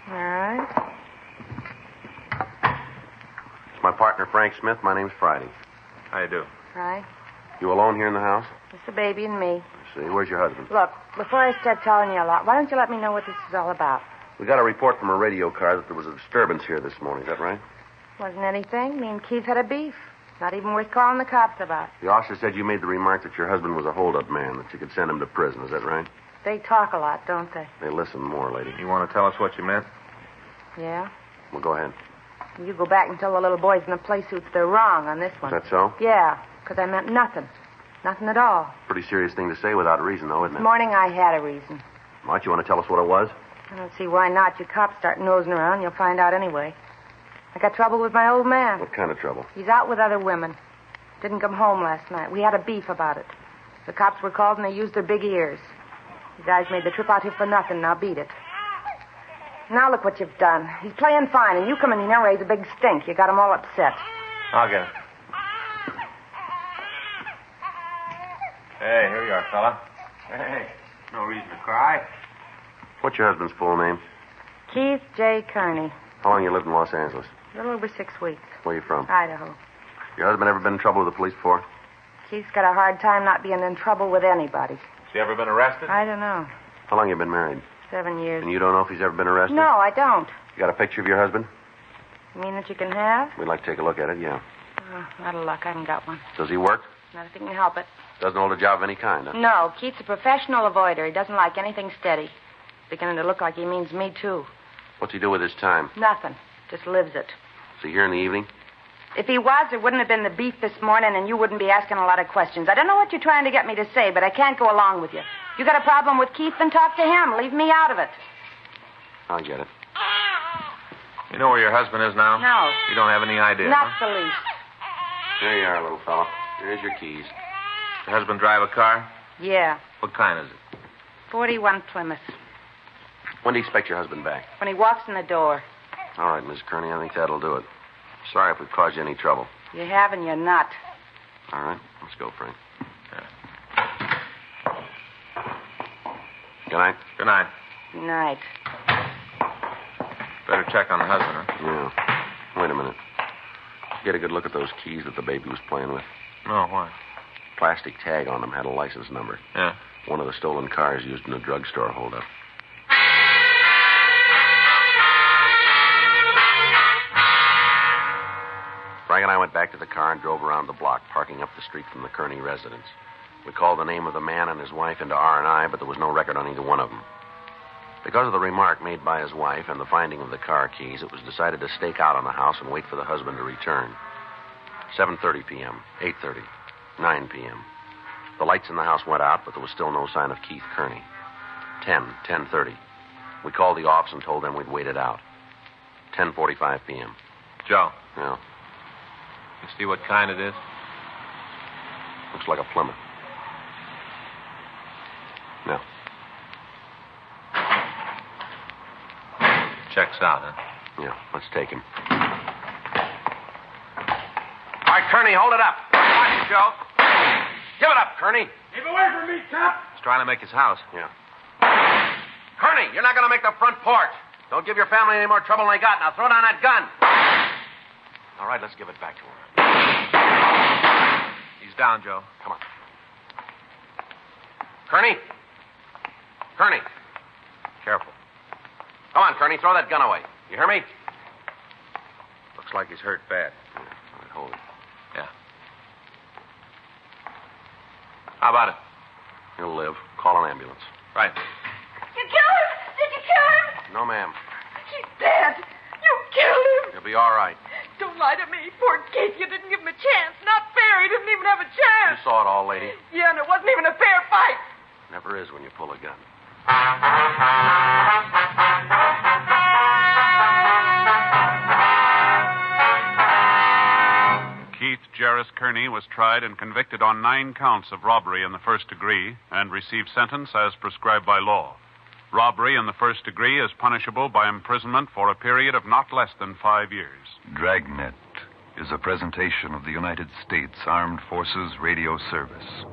All right. It's my partner, Frank Smith. My name's Friday. How you do? Right. You alone here in the house? It's the baby and me. I see. Where's your husband? Look, before I start telling you a lot, why don't you let me know what this is all about? We got a report from a radio car that there was a disturbance here this morning. Is that right? Wasn't anything. Me and Keith had a beef. Not even worth calling the cops about. The officer said you made the remark that your husband was a hold-up man, that you could send him to prison. Is that right? They talk a lot, don't they? They listen more, lady. You want to tell us what you meant? Yeah? Well, go ahead. You go back and tell the little boys in the play suits they're wrong on this Is one. that so? Yeah, because I meant nothing. Nothing at all. Pretty serious thing to say without reason, though, isn't This it? morning I had a reason. Might you want to tell us what it was? I don't see why not. You cops start nosing around, you'll find out anyway. I got trouble with my old man. What kind of trouble? He's out with other women. Didn't come home last night. We had a beef about it. The cops were called and they used their big ears. You guys made the trip out here for nothing. Now beat it. Now look what you've done. He's playing fine, and you come in here and raise a big stink. You got him all upset. I'll get it. Hey, here you are, fella. Hey, no reason to cry. What's your husband's full name? Keith J. Kearney. How long you lived in Los Angeles? A little over 6 weeks. Where you from? Idaho. Your husband ever been in trouble with the police before? Keith's got a hard time not being in trouble with anybody. Has he ever been arrested? I don't know. How long you been married? 7 years. And you don't know if he's ever been arrested? No, I don't. You got a picture of your husband? You mean that you can have? We'd like to take a look at it, yeah. Oh, out of luck. I haven't got one. Does he work? Not if he can help it. Doesn't hold a job of any kind, huh? No, Keith's a professional avoider. He doesn't like anything steady. It's beginning to look like he means me, too. What's he do with his time? Nothing. Just lives it. Is he here in the evening? If he was, there wouldn't have been the beef this morning, and you wouldn't be asking a lot of questions. I don't know what you're trying to get me to say, but I can't go along with you. You got a problem with Keith, then talk to him. Leave me out of it. I'll get it. You know where your husband is now? No. You don't have any idea, Not huh? the least. There you are, little fella. Here's your keys. Your husband drive a car? Yeah. What kind is it? 41 Plymouth. When do you expect your husband back? When he walks in the door. All right, Miss Kearney, I think that'll do it. Sorry if we caused you any trouble. You have and you're not. All right, let's go, Frank. Good night. Good night. Good night. better check on the husband, huh? Yeah. Wait a minute. Get a good look at those keys that the baby was playing with. No, why? Plastic tag on them had a license number. Yeah. One of the stolen cars used in a drugstore holdup. Frank and I went back to the car and drove around the block, parking up the street from the Kearney residence. We called the name of the man and his wife into R&I, but there was no record on either one of them. Because of the remark made by his wife and the finding of the car keys, it was decided to stake out on the house and wait for the husband to return. 7:30 p.m., 8:30, 9 p.m. The lights in the house went out, but there was still no sign of Keith Kearney. 10:30. We called the office and told them we'd wait it out. 10:45 p.m. Joe. Yeah. You see what kind it is? Looks like a Plymouth. No. Checks out, huh? Yeah, let's take him. All right, Kearney, hold it up. Watch it, Joe. Give it up, Kearney. Keep away from me, cop. He's trying to make his house. Yeah. Kearney, you're not going to make the front porch. Don't give your family any more trouble than they got. Now throw down that gun. All right, let's give it back to him. He's down, Joe. Come on. Kearney. Kearney. Careful. Come on, Kearney, throw that gun away. You hear me? Looks like he's hurt bad. Yeah, all right, hold it. Yeah. How about it? He'll live. Call an ambulance. Right. You killed him? Did you kill him? No, ma'am. He's dead. You killed him. He'll be all right. Don't lie to me. Poor Keith, you didn't give him a chance. Not fair. He didn't even have a chance. You saw it all, lady. Yeah, and it wasn't even a fair fight. Never is when you pull a gun. Keith Jarris Kearney was tried and convicted on 9 counts of robbery in the first degree and received sentence as prescribed by law. Robbery in the first degree is punishable by imprisonment for a period of not less than 5 years. Dragnet is a presentation of the United States Armed Forces Radio Service.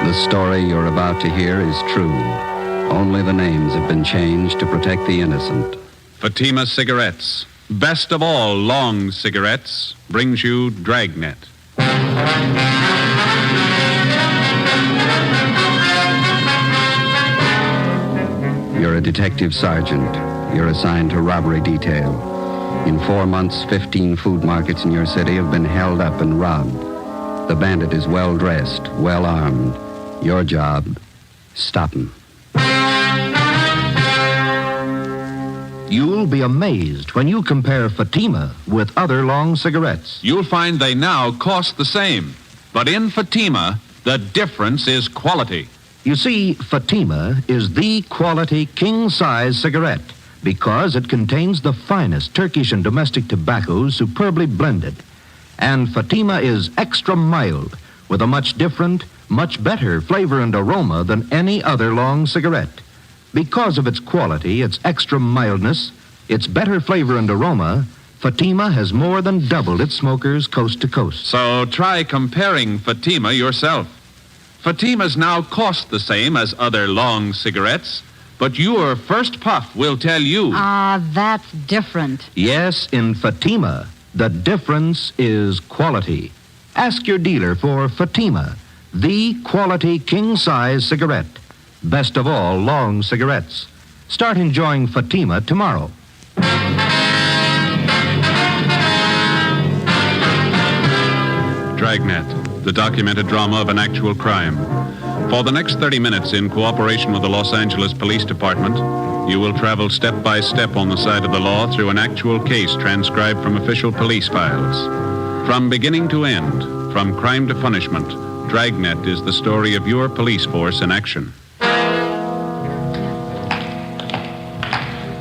The story you're about to hear is true. Only the names have been changed to protect the innocent. Fatima Cigarettes, best of all long cigarettes, brings you Dragnet. You're a detective sergeant. You're assigned to robbery detail. In 4 months, 15 food markets in your city have been held up and robbed. The bandit is well-dressed, well-armed. Your job, stop him. You'll be amazed when you compare Fatima with other long cigarettes. You'll find they now cost the same. But in Fatima, the difference is quality. You see, Fatima is the quality king-size cigarette because it contains the finest Turkish and domestic tobaccos superbly blended. And Fatima is extra mild with a much different, much better flavor and aroma than any other long cigarette. Because of its quality, its extra mildness, its better flavor and aroma, Fatima has more than doubled its smokers coast to coast. So try comparing Fatima yourself. Fatimas now cost the same as other long cigarettes, but your first puff will tell you. That's different. Yes, in Fatima, the difference is quality. Ask your dealer for Fatima, the quality king-size cigarette. Best of all long cigarettes. Start enjoying Fatima tomorrow. Dragnet, the documented drama of an actual crime. For the next 30 minutes, in cooperation with the Los Angeles Police Department, you will travel step by step on the side of the law through an actual case transcribed from official police files. From beginning to end, from crime to punishment, Dragnet is the story of your police force in action.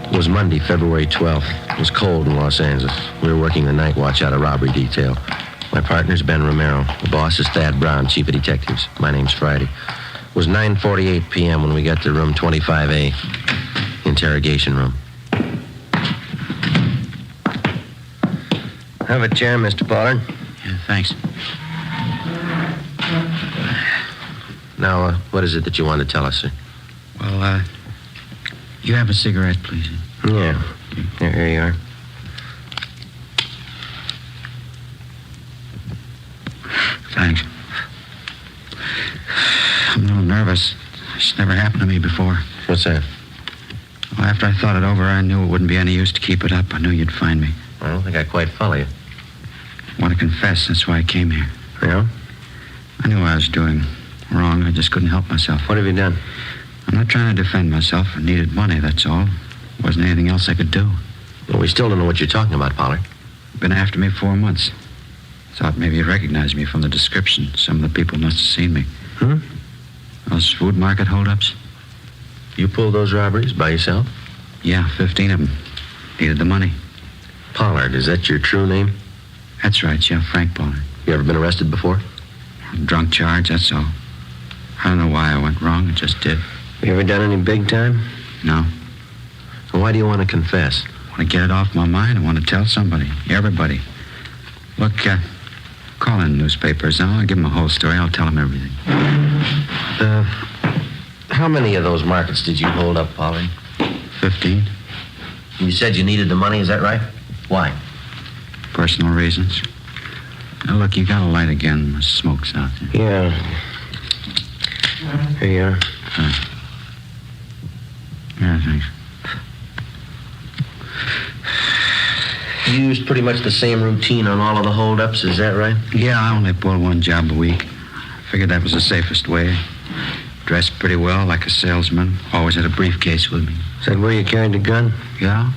It was Monday, February 12th. It was cold in Los Angeles. We were working the night watch out of robbery detail. My partner's Ben Romero. The boss is Thad Brown, chief of detectives. My name's Friday. It was 9:48 p.m. when we got to room 25A, interrogation room. Have a chair, Mr. Pollard. Yeah, thanks. Now, what is it that you want to tell us, sir? Well, you have a cigarette, please? Yeah. Here you are. Thanks. I'm a little nervous. It's never happened to me before. What's that? Well, after I thought it over, I knew it wouldn't be any use to keep it up. I knew you'd find me. I don't think I quite follow you. I want to confess. That's why I came here. Yeah? I knew I was doing wrong. I just couldn't help myself. What have you done? I'm not trying to defend myself. I needed money, that's all. Wasn't anything else I could do. Well, we still don't know what you're talking about, Pollard. Been after me 4 months. Thought maybe you'd recognize me from the description. Some of the people must have seen me. Those food market holdups? You pulled those robberies by yourself? Yeah, 15 of them. Needed the money. Pollard, is that your true name? That's right, yeah, Frank Pollard. You ever been arrested before? Drunk charge, that's all. I don't know why I went wrong, it just did. You ever done any big time? No. Well, why do you want to confess? I want to get it off my mind. I want to tell somebody, everybody. Look, call in the newspapers now. I'll give them a whole story. I'll tell them everything. How many of those markets did you hold up, Pollard? 15. You said you needed the money, is that right? Why? Personal reasons. Now, look, you got a light again. The smoke's out there. Yeah. Here you are. Yeah, thanks. You used pretty much the same routine on all of the holdups, is that right? Yeah, I only pulled one job a week. Figured that was the safest way. Dressed pretty well, like a salesman. Always had a briefcase with me. Is that where you carried the gun? Yeah.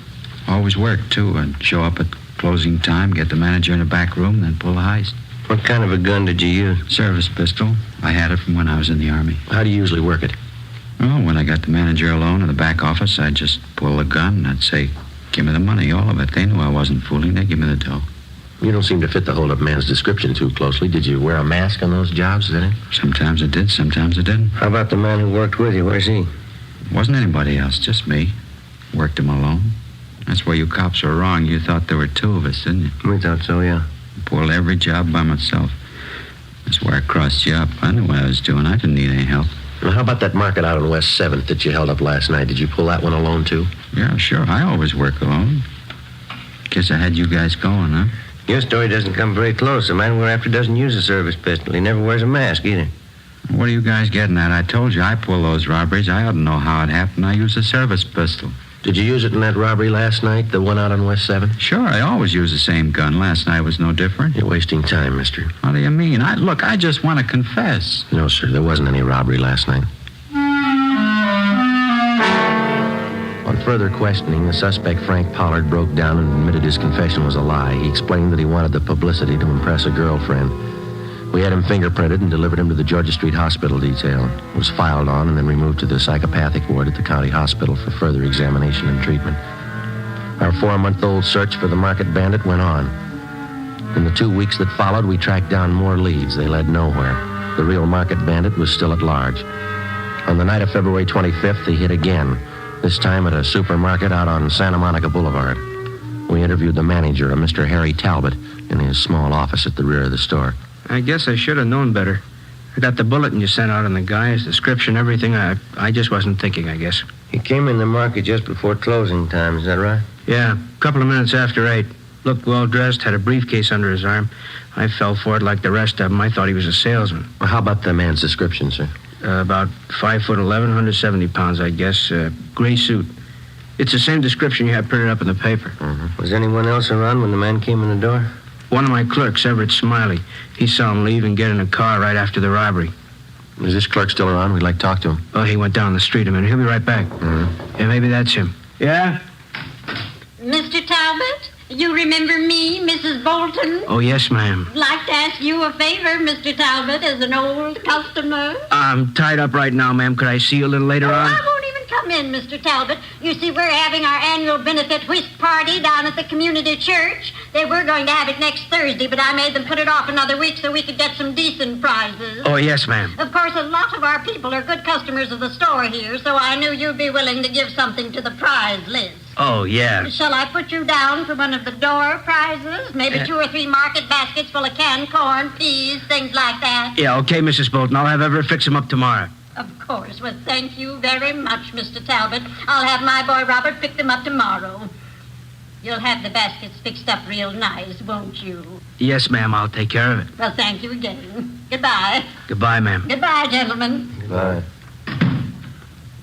Always worked, too. I'd show up at closing time, get the manager in the back room, then pull the heist. What kind of a gun did you use? Service pistol. I had it from when I was in the Army. How do you usually work it? Well, when I got the manager alone in the back office, I'd just pull the gun and I'd say, give me the money, all of it. They knew I wasn't fooling. They'd give me the dough. You don't seem to fit the hold-up man's description too closely. Did you wear a mask on those jobs, is that it? Sometimes I did, sometimes I didn't. How about the man who worked with you? Where's he? Wasn't anybody else, just me. Worked him alone. That's where you cops were wrong. You thought there were two of us, didn't you? We thought so, yeah. Pulled every job by myself. That's where I crossed you up. I knew what I was doing. I didn't need any help. Well, how about that market out on West 7th that you held up last night? Did you pull that one alone, too? Yeah, sure. I always work alone. Guess I had you guys going, huh? Your story doesn't come very close. The man we're after doesn't use a service pistol. He never wears a mask, either. What are you guys getting at? I told you I pull those robberies. I ought to know how it happened. I use a service pistol. Did you use it in that robbery last night, the one out on West 7th? Sure, I always use the same gun. Last night was no different. You're wasting time, mister. What do you mean? Look, I just want to confess. No, sir, there wasn't any robbery last night. On further questioning, the suspect, Frank Pollard, broke down and admitted his confession was a lie. He explained that he wanted the publicity to impress a girlfriend. We had him fingerprinted and delivered him to the Georgia Street Hospital detail. It was filed on and then removed to the psychopathic ward at the county hospital for further examination and treatment. Our 4-month-old search for the market bandit went on. In the 2 weeks that followed, we tracked down more leads. They led nowhere. The real market bandit was still at large. On the night of February 25th, he hit again, this time at a supermarket out on Santa Monica Boulevard. We interviewed the manager, a Mr. Harry Talbot, in his small office at the rear of the store. I guess I should have known better. I got the bulletin you sent out on the guy, his description, everything. I just wasn't thinking, I guess. He came in the market just before closing time, is that right? Yeah, a couple of minutes after 8. Looked well-dressed, had a briefcase under his arm. I fell for it like the rest of them. I thought he was a salesman. Well, how about the man's description, sir? About 5'11", 170 pounds, I guess. Gray suit. It's the same description you had printed up in the paper. Mm-hmm. Was anyone else around when the man came in the door? One of my clerks, Everett Smiley. He saw him leave and get in a car right after the robbery. Is this clerk still around? We'd like to talk to him. Oh, he went down the street a minute. He'll be right back. Mm-hmm. Yeah, maybe that's him. Yeah? Mr. Talbot, you remember me, Mrs. Bolton? Oh, yes, ma'am. I'd like to ask you a favor, Mr. Talbot, as an old customer. I'm tied up right now, ma'am. Could I see you a little later on? I won't even come in, Mr. Talbot. You see, we're having our annual benefit whist party down at the community church. They were going to have it next Thursday, but I made them put it off another week so we could get some decent prizes. Oh, yes, ma'am. Of course, a lot of our people are good customers of the store here, so I knew you'd be willing to give something to the prize list. Oh, yeah. Shall I put you down for one of the door prizes? Maybe 2 or 3 market baskets full of canned corn, peas, things like that. Yeah, okay, Mrs. Bolton. I'll have Everett fix them up tomorrow. Of course. Well, thank you very much, Mr. Talbot. I'll have my boy Robert pick them up tomorrow. You'll have the baskets fixed up real nice, won't you? Yes, ma'am. I'll take care of it. Well, thank you again. Goodbye. Goodbye, ma'am. Goodbye, gentlemen. Goodbye.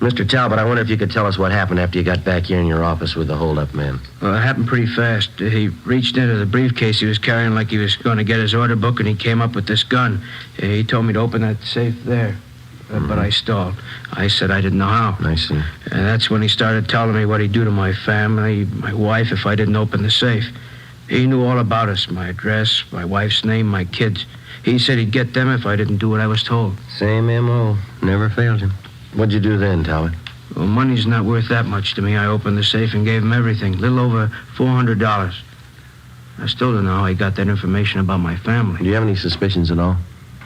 Mr. Talbot, I wonder if you could tell us what happened after you got back here in your office with the hold-up man. Well, it happened pretty fast. He reached into the briefcase he was carrying like he was going to get his order book, and he came up with this gun. He told me to open that safe there, but I stalled. I said I didn't know how. I see. And that's when he started telling me what he'd do to my family, my wife, if I didn't open the safe. He knew all about us, my address, my wife's name, my kids. He said he'd get them if I didn't do what I was told. Same M.O. Never failed him. What'd you do then, Talbot? Well, money's not worth that much to me. I opened the safe and gave him everything. A little over $400. I still don't know how he got that information about my family. Do you have any suspicions at all?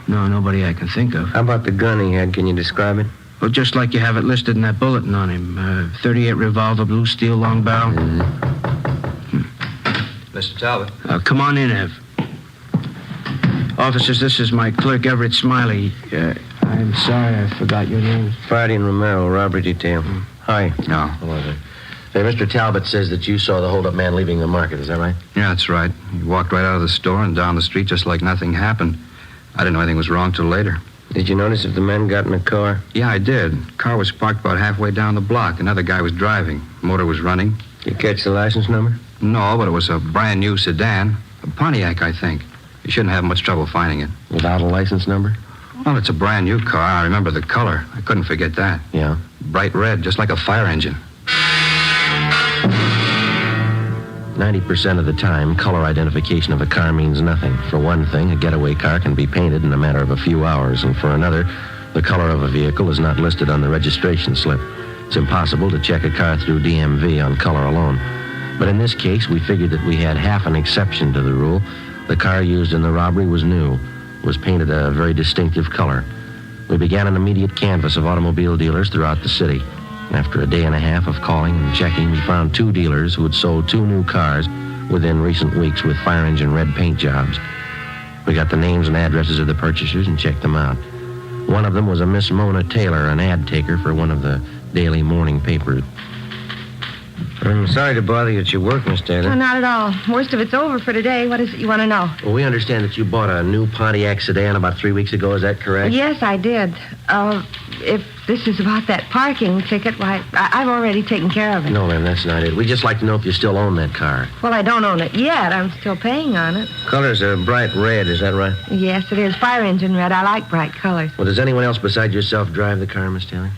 No, nobody I can think of. How about the gun he had? Can you describe it? Well, just like you have it listed in that bulletin on him. 38 revolver, blue steel, long barrel. Mr. Talbot. Come on in, Ev. Officers, this is my clerk, Everett Smiley. I'm sorry I forgot your name. Friday and Romero, robbery detail. Hi. No. Hello there. Hey, Mr. Talbot says that you saw the hold-up man leaving the market. Is that right? Yeah, that's right. He walked right out of the store and down the street just like nothing happened. I didn't know anything was wrong till later. Did you notice if the men got in a car? Yeah, I did. Car was parked about halfway down the block. Another guy was driving. Motor was running. Did you catch the license number? No, but it was a brand new sedan. A Pontiac, I think. You shouldn't have much trouble finding it. Without a license number? Well, it's a brand new car. I remember the color. I couldn't forget that. Yeah? Bright red, just like a fire engine. 90% of the time, color identification of a car means nothing. For one thing, a getaway car can be painted in a matter of a few hours, and for another, the color of a vehicle is not listed on the registration slip. It's impossible to check a car through DMV on color alone. But in this case, we figured that we had half an exception to the rule. The car used in the robbery was new, was painted a very distinctive color. We began an immediate canvass of automobile dealers throughout the city. After a day and a half of calling and checking, we found 2 dealers who had sold 2 new cars within recent weeks with fire engine red paint jobs. We got the names and addresses of the purchasers and checked them out. One of them was a Miss Mona Taylor, an ad taker for one of the daily morning papers. I'm sorry to bother you at your work, Miss Taylor. Oh, not at all. Most of it's over for today. What is it you want to know? Well, we understand that you bought a new Pontiac sedan about 3 weeks ago. Is that correct? Yes, I did. If this is about that parking ticket, why, I've already taken care of it. No, ma'am, that's not it. We'd just like to know if you still own that car. Well, I don't own it yet. I'm still paying on it. Color's a bright red, is that right? Yes, it is. Fire engine red. I like bright colors. Well, does anyone else besides yourself drive the car, Miss Taylor?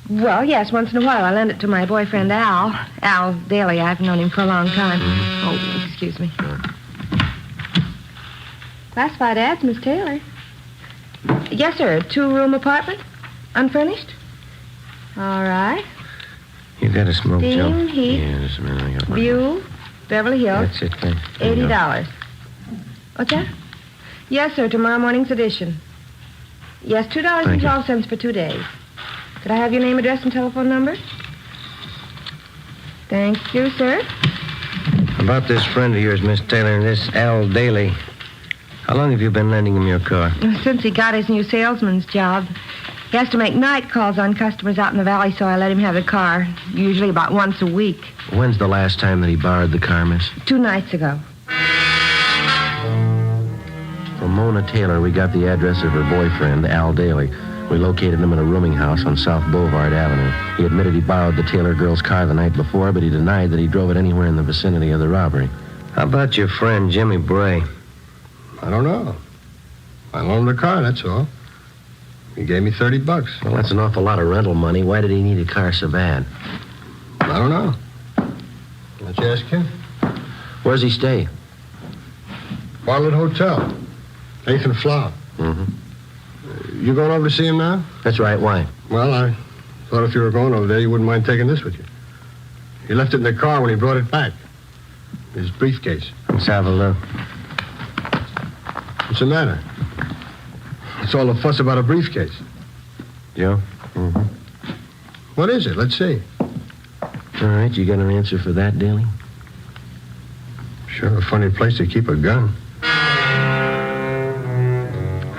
Well, yes, once in a while. I lend it to my boyfriend, Al. Al Daly. I've known him for a long time. Oh, excuse me. Classified ads, Miss Taylor. Yes, sir. A 2-room apartment? Unfurnished? All right. You got a smoke, Joe? Steam, heat, Yes, man, I got one. view, Beverly Hills. That's it, thanks. $80. What's that? Yes, sir. Tomorrow morning's edition. Yes, $2.12 for 2 days. Could I have your name, address, and telephone number? Thank you, sir. How About this friend of yours, Miss Taylor, this Al Daly. How long have you been lending him your car? Since he got his new salesman's job. He has to make night calls on customers out in the valley, so I let him have the car, usually about once a week. When's the last time that he borrowed the car, miss? 2 nights ago. From Mona Taylor, we got the address of her boyfriend, Al Daly. We located him in a rooming house on South Boulevard Avenue. He admitted he borrowed the Taylor girl's car the night before, but he denied that he drove it anywhere in the vicinity of the robbery. How about your friend, Jimmy Bray? I don't know. I loaned him the car, that's all. He gave me $30. Well, that's an awful lot of rental money. Why did he need a car so bad? I don't know. Why don't you ask him? Where's he stay? Bartlett Hotel. 8th and Flower. Mm-hmm. You going over to see him now? That's right. Why? Well, I thought if you were going over there, you wouldn't mind taking this with you. He left it in the car when he brought it back. His briefcase. Let's have a look. What's the matter? What's all the fuss about a briefcase? Joe? Mm-hmm. What is it? Let's see. All right, you got an answer for that, Daly? Sure, a funny place to keep a gun.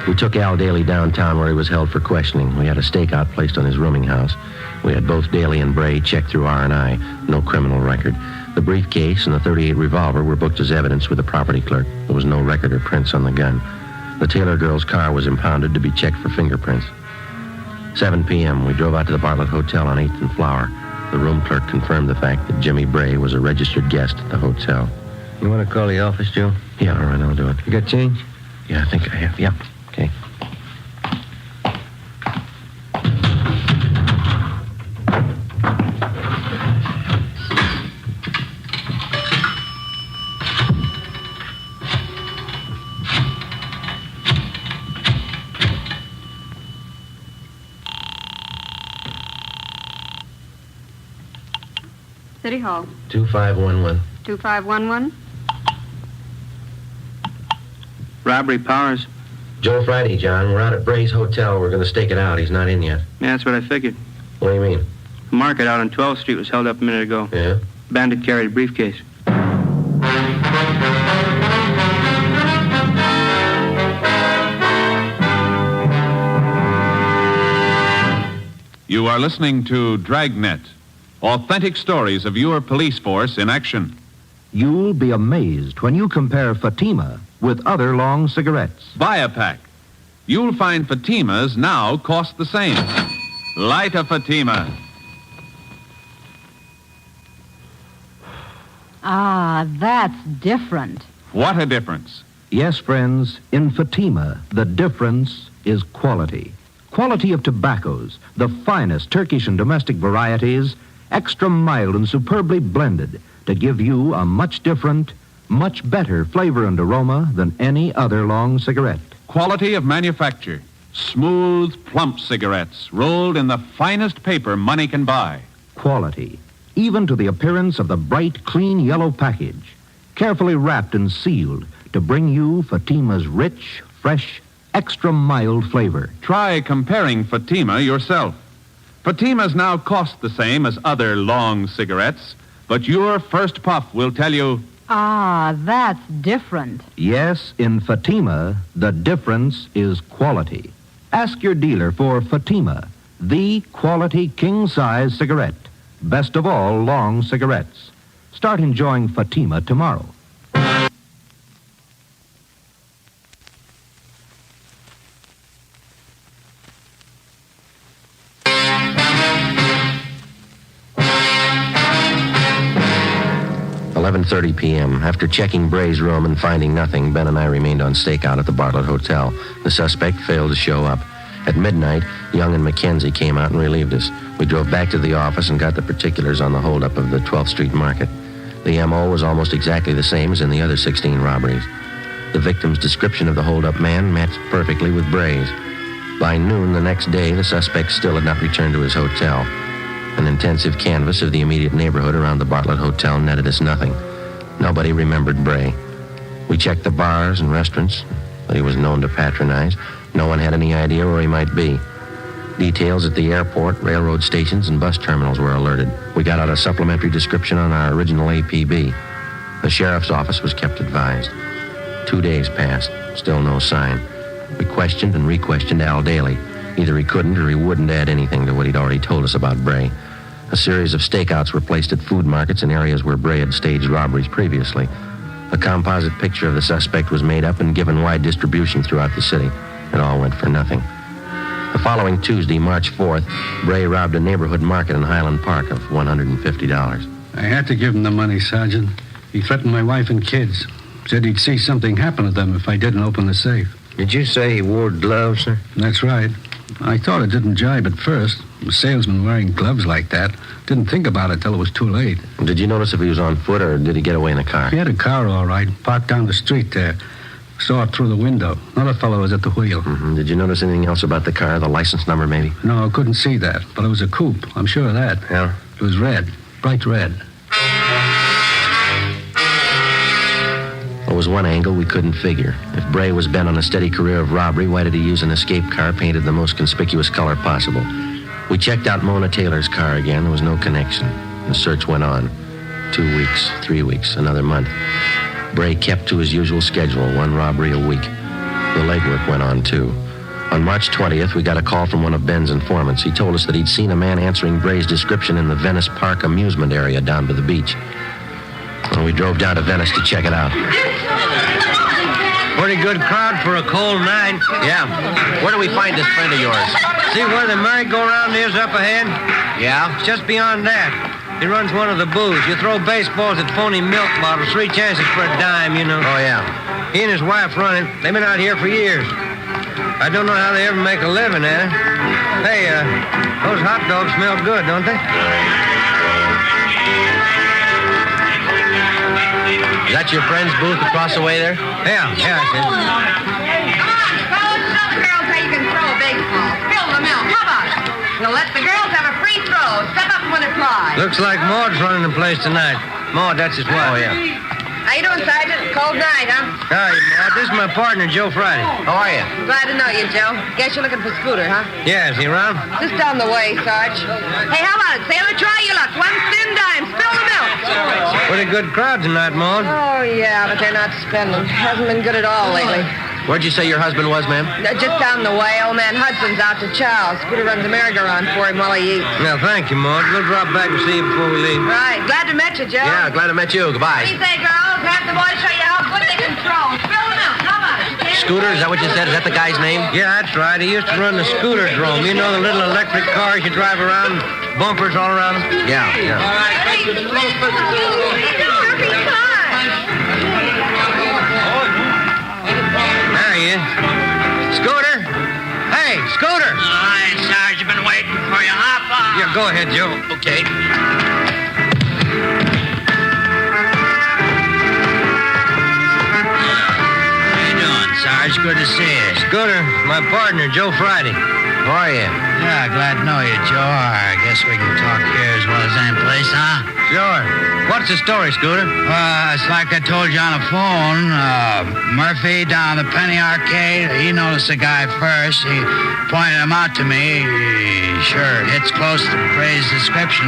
We took Al Daly downtown where he was held for questioning. We had a stakeout placed on his rooming house. We had both Daly and Bray checked through R&I. No criminal record. The briefcase and the .38 revolver were booked as evidence with the property clerk. There was no record or prints on the gun. The Taylor girl's car was impounded to be checked for fingerprints. 7 p.m., we drove out to the Bartlett Hotel on 8th and Flower. The room clerk confirmed the fact that Jimmy Bray was a registered guest at the hotel. You want to call the office, Joe? Yeah, all right, I'll do it. You got change? Yeah, I think I have. Yeah, okay. City Hall. 2511. 2511. Robbery Powers. Joe Friday, John. We're out at Bray's Hotel. We're going to stake it out. He's not in yet. Yeah, that's what I figured. What do you mean? The market out on 12th Street was held up a minute ago. Yeah? Bandit carried a briefcase. You are listening to Dragnet, authentic stories of your police force in action. You'll be amazed when you compare Fatima with other long cigarettes. Buy a pack. You'll find Fatimas now cost the same. Light a Fatima. Ah, that's different. What a difference. Yes, friends, in Fatima, the difference is quality. Quality of tobaccos, the finest Turkish and domestic varieties, extra mild and superbly blended to give you a much different, much better flavor and aroma than any other long cigarette. Quality of manufacture. Smooth, plump cigarettes rolled in the finest paper money can buy. Quality, even to the appearance of the bright, clean yellow package, carefully wrapped and sealed to bring you Fatima's rich, fresh, extra mild flavor. Try comparing Fatima yourself. Fatimas now cost the same as other long cigarettes, but your first puff will tell you, Ah, that's different. Yes, in Fatima, the difference is quality. Ask your dealer for Fatima, the quality king-size cigarette. Best of all long cigarettes. Start enjoying Fatima tomorrow. .30 p.m. After checking Bray's room and finding nothing, Ben and I remained on stakeout at the Bartlett Hotel. The suspect failed to show up. At midnight, Young and McKenzie came out and relieved us. We drove back to the office and got the particulars on the holdup of the 12th Street Market. The M.O. was almost exactly the same as in the other 16 robberies. The victim's description of the holdup man matched perfectly with Bray's. By noon the next day, the suspect still had not returned to his hotel. An intensive canvass of the immediate neighborhood around the Bartlett Hotel netted us nothing. Nobody remembered Bray. We checked the bars and restaurants that he was known to patronize. No one had any idea where he might be. Details at the airport, railroad stations, and bus terminals were alerted. We got out a supplementary description on our original APB. The sheriff's office was kept advised. 2 days passed. Still no sign. We questioned and re-questioned Al Daly. Either he couldn't or he wouldn't add anything to what he'd already told us about Bray. A series of stakeouts were placed at food markets in areas where Bray had staged robberies previously. A composite picture of the suspect was made up and given wide distribution throughout the city. It all went for nothing. The following Tuesday, March 4th, Bray robbed a neighborhood market in Highland Park of $150. I had to give him the money, Sergeant. He threatened my wife and kids. Said he'd see something happen to them if I didn't open the safe. Did you say he wore gloves, sir? That's right. I thought it didn't jibe at first. A salesman wearing gloves like that. Didn't think about it till it was too late. Did you notice if he was on foot or did he get away in a car? He had a car, all right, parked down the street there. Saw it through the window. Another fellow was at the wheel. Mm-hmm. Did you notice anything else about the car? The license number, maybe? No, I couldn't see that. But it was a coupe. I'm sure of that. Yeah? It was red. Bright red. There was one angle we couldn't figure. If Bray was bent on a steady career of robbery, why did he use an escape car painted the most conspicuous color possible? We checked out Mona Taylor's car again. There was no connection. The search went on. 2 weeks, 3 weeks, another month. Bray kept to his usual schedule, one robbery a week. The legwork went on, too. On March 20th, we got a call from one of Ben's informants. He told us that he'd seen a man answering Bray's description in the Venice Park amusement area down by the beach. Well, we drove down to Venice to check it out. Pretty good crowd for a cold night. Yeah. Where do we find this friend of yours? See where the merry-go-round is up ahead? Yeah? It's just beyond that. He runs one of the booths. You throw baseballs at phony milk bottles, 3 chances for a dime, you know. Oh, yeah. He and his wife run it. They've been out here for years. I don't know how they ever make a living at it. Hey, those hot dogs smell good, don't they? Is that your friend's booth across the way there? Yeah, I see. Come on, fellas, show the girls how you can throw a baseball. Spill the milk. How about it? We'll let the girls have a free throw. Step up and win a prize. Looks like Maud's running the place tonight. Maud, that's his wife. Oh, yeah. How you doing, Sergeant? Cold night, huh? Hi, Maud. This is my partner, Joe Friday. How are you? Glad to know you, Joe. Guess you're looking for Scooter, huh? Yeah, is he around? Just down the way, Sarge. Hey, how about it? Sailor, try your luck. 1 thin dime. Spill the milk. Pretty good crowd tonight, Maud. Oh, yeah, but they're not spending. Hasn't been good at all lately. Where'd you say your husband was, ma'am? Just down the way. Old man Hudson's out to chow. Scooter runs a merry-go-round for him while he eats. Well, thank you, Maud. We'll drop back and see you before we leave. Right. Glad to meet you, Joe. Yeah, glad to meet you. Goodbye. What do you say, girls? Have the boys show you how good they can throw. Spill the milk. How about it? Scooter, is that what you said? Is that the guy's name? Yeah, that's right. He used to run the scooter drome. You know the little electric cars you drive around, bumpers all around them? Yeah, yeah. All right, There he is. Scooter? Hey, Scooter! All right, Sarge, I've been waiting for you. Hop on. Yeah, go ahead, Joe. Okay. How you doing, Sarge? Good to see you. Scooter, my partner, Joe Friday. How are you? Yeah, glad to know you, Joe. I guess we can talk here as well as any place, huh? Sure. What's the story, Scooter? It's like I told you on the phone. Murphy down the Penny Arcade, he noticed the guy first. He pointed him out to me. He sure hits close to Bray's description.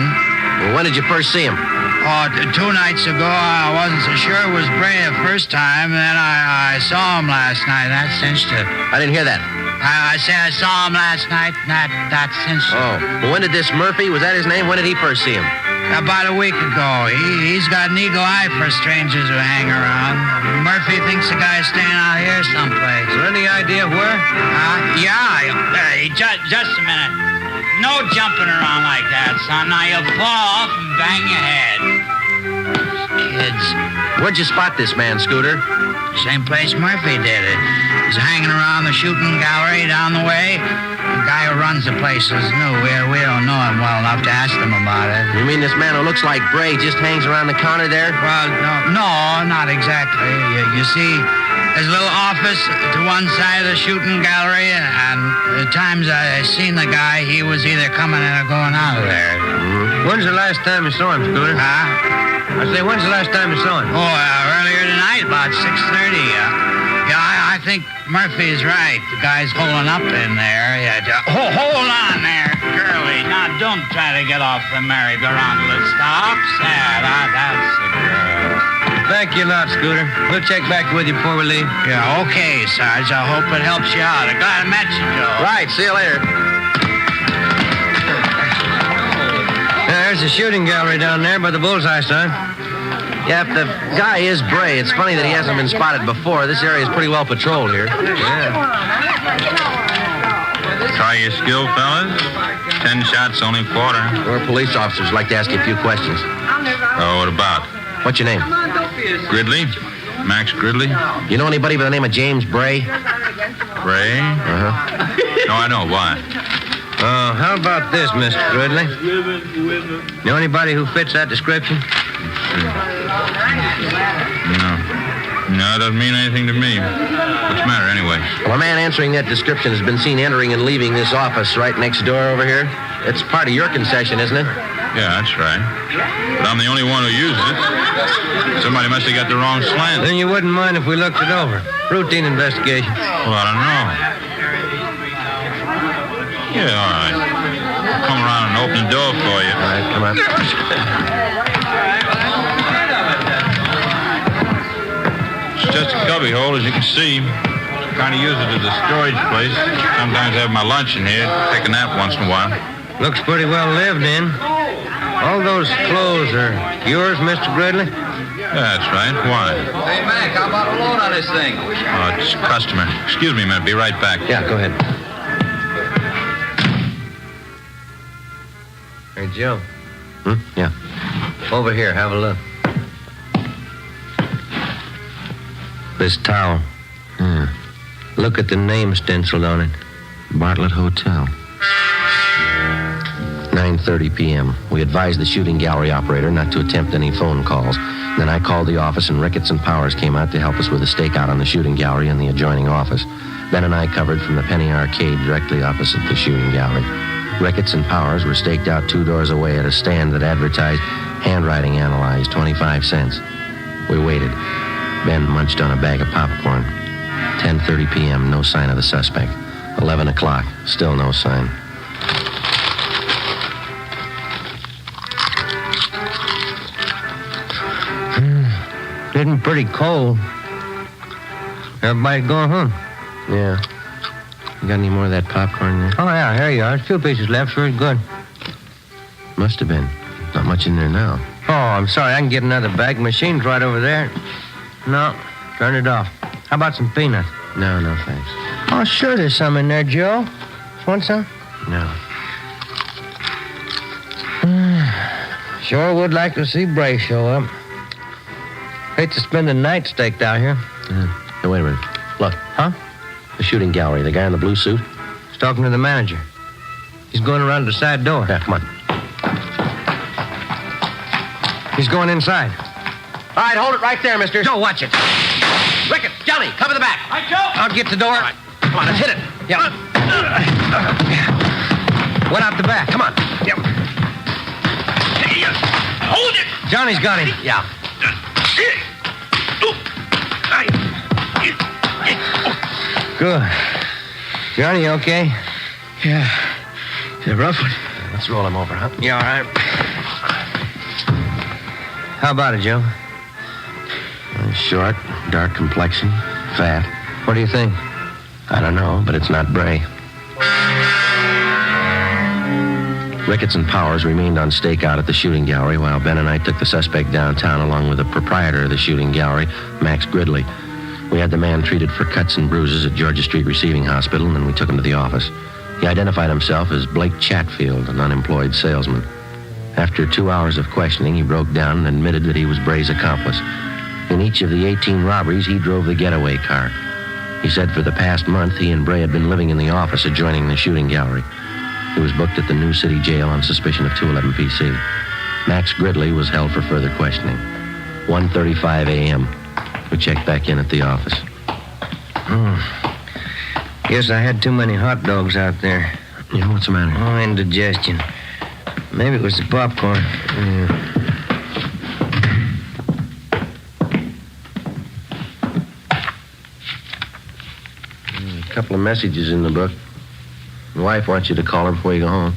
Well, when did you first see him? Oh, 2 nights ago, I wasn't so sure it was Bray the first time. Then I saw him last night. That cinched it. I didn't hear that. I say I saw him last night. That cinched it. Oh, well, when did this Murphy, was that his name? When did he first see him? About a week ago. He's got an eagle eye for strangers who hang around. Murphy thinks the guy's staying out here someplace. Is there any idea where? Yeah. Just a minute. No jumping around like that, son. Now you'll fall off and bang your head. Kids. Where'd you spot this man, Scooter? Same place Murphy did it. He's hanging around the shooting gallery down the way. The guy who runs the place is new. We don't know him well enough to ask him about it. You mean this man who looks like Bray just hangs around the counter there? Well, no, not exactly. You see, there's a little office to one side of the shooting gallery, and the times I seen the guy, he was either coming in or going out of there. Mm-hmm. When's the last time you saw him, Scooter? Huh? I say, when's the last time you saw him? Earlier tonight, about 6:30. I think Murphy's right. The guy's holding up in there. Hold on there, girlie. Now, don't try to get off the merry-go-round till it stops. That's the girl. Thank you a lot, Scooter. We'll check back with you before we leave. Yeah, okay, Sarge. I hope it helps you out. I'm glad I met you, Joe. Right, see you later. There's the shooting gallery down there by the bullseye sign. Yeah, if the guy is Bray, it's funny that he hasn't been spotted before. This area is pretty well patrolled here. Yeah. Try your skill, fellas. 10 shots, only quarter. We're police officers. Like to ask you a few questions. Oh, what about? What's your name? Gridley. Max Gridley. You know anybody by the name of James Bray? Bray? Uh-huh. No, I know. Why? How about this, Mr. Gridley? Know anybody who fits that description? No, it doesn't mean anything to me. What's the matter, anyway? Well, a man answering that description has been seen entering and leaving this office right next door over here. It's part of your concession, isn't it? Yeah, that's right. But I'm the only one who uses it. Somebody must have got the wrong slant. Then you wouldn't mind if we looked it over. Routine investigation. Well, I don't know. Yeah, all right. I'll come around and open the door for you. All right, come on. It's just a cubby hole, as you can see. Kind of use it as a storage place. Sometimes I have my lunch in here, take a nap once in a while. Looks pretty well lived in. All those clothes are yours, Mr. Gridley? Yeah, that's right. Why? Hey, Mac, how about a load on this thing? Oh, it's a customer. Excuse me a minute. Be right back. Yeah, go ahead. Hey, Joe. Yeah. Over here, have a look. This towel. Look at the name stenciled on it. Bartlett Hotel. 9:30 p.m. We advised the shooting gallery operator not to attempt any phone calls. Then I called the office, and Ricketts and Powers came out to help us with a stakeout on the shooting gallery and the adjoining office. Ben and I covered from the Penny Arcade directly opposite the shooting gallery. Ricketts and Powers were staked out 2 doors away at a stand that advertised handwriting analyzed, 25 cents. We waited. Ben munched on a bag of popcorn. 10:30 p.m., no sign of the suspect. 11 o'clock, still no sign. Getting pretty cold. Everybody going home? Yeah. You got any more of that popcorn there? Oh, yeah, here you are. There's 2 pieces left. Sure good. Must have been. Not much in there now. Oh, I'm sorry. I can get another bag. Machine's right over there. No, turn it off. How about some peanuts? No, thanks. Oh, sure there's some in there, Joe. Want some? No. Sure would like to see Bray show up. Hate to spend the night staked out here. Hey, wait a minute. Look. Huh? The shooting gallery. The guy in the blue suit. He's talking to the manager. He's going around the side door. Yeah, come on. He's going inside. All right, hold it right there, mister. Joe, watch it. Rickett, Johnny, cover the back. Hi, Joe. I'll get the door. All right. Come on, let's hit it. Yeah. What out the back? Come on. Yep. Hold it. Johnny's got him. Yeah. Good. Johnny, you okay? Yeah. It's a rough one. Let's roll him over, huh? Yeah, all right. How about it, Joe? Short, dark complexion, fat. What do you think? I don't know, but it's not Bray. Ricketts and Powers remained on stakeout at the shooting gallery while Ben and I took the suspect downtown along with the proprietor of the shooting gallery, Max Gridley. We had the man treated for cuts and bruises at Georgia Street Receiving Hospital, and then we took him to the office. He identified himself as Blake Chatfield, an unemployed salesman. After 2 hours of questioning, he broke down and admitted that he was Bray's accomplice. In each of the 18 robberies, he drove the getaway car. He said for the past month, he and Bray had been living in the office adjoining the shooting gallery. He was booked at the New City Jail on suspicion of 211 PC. Max Gridley was held for further questioning. 1:35 a.m. We checked back in at the office. Guess I had too many hot dogs out there. Yeah, what's the matter? Oh, indigestion. Maybe it was the popcorn. A couple of messages in the book. Your wife wants you to call her before you go home.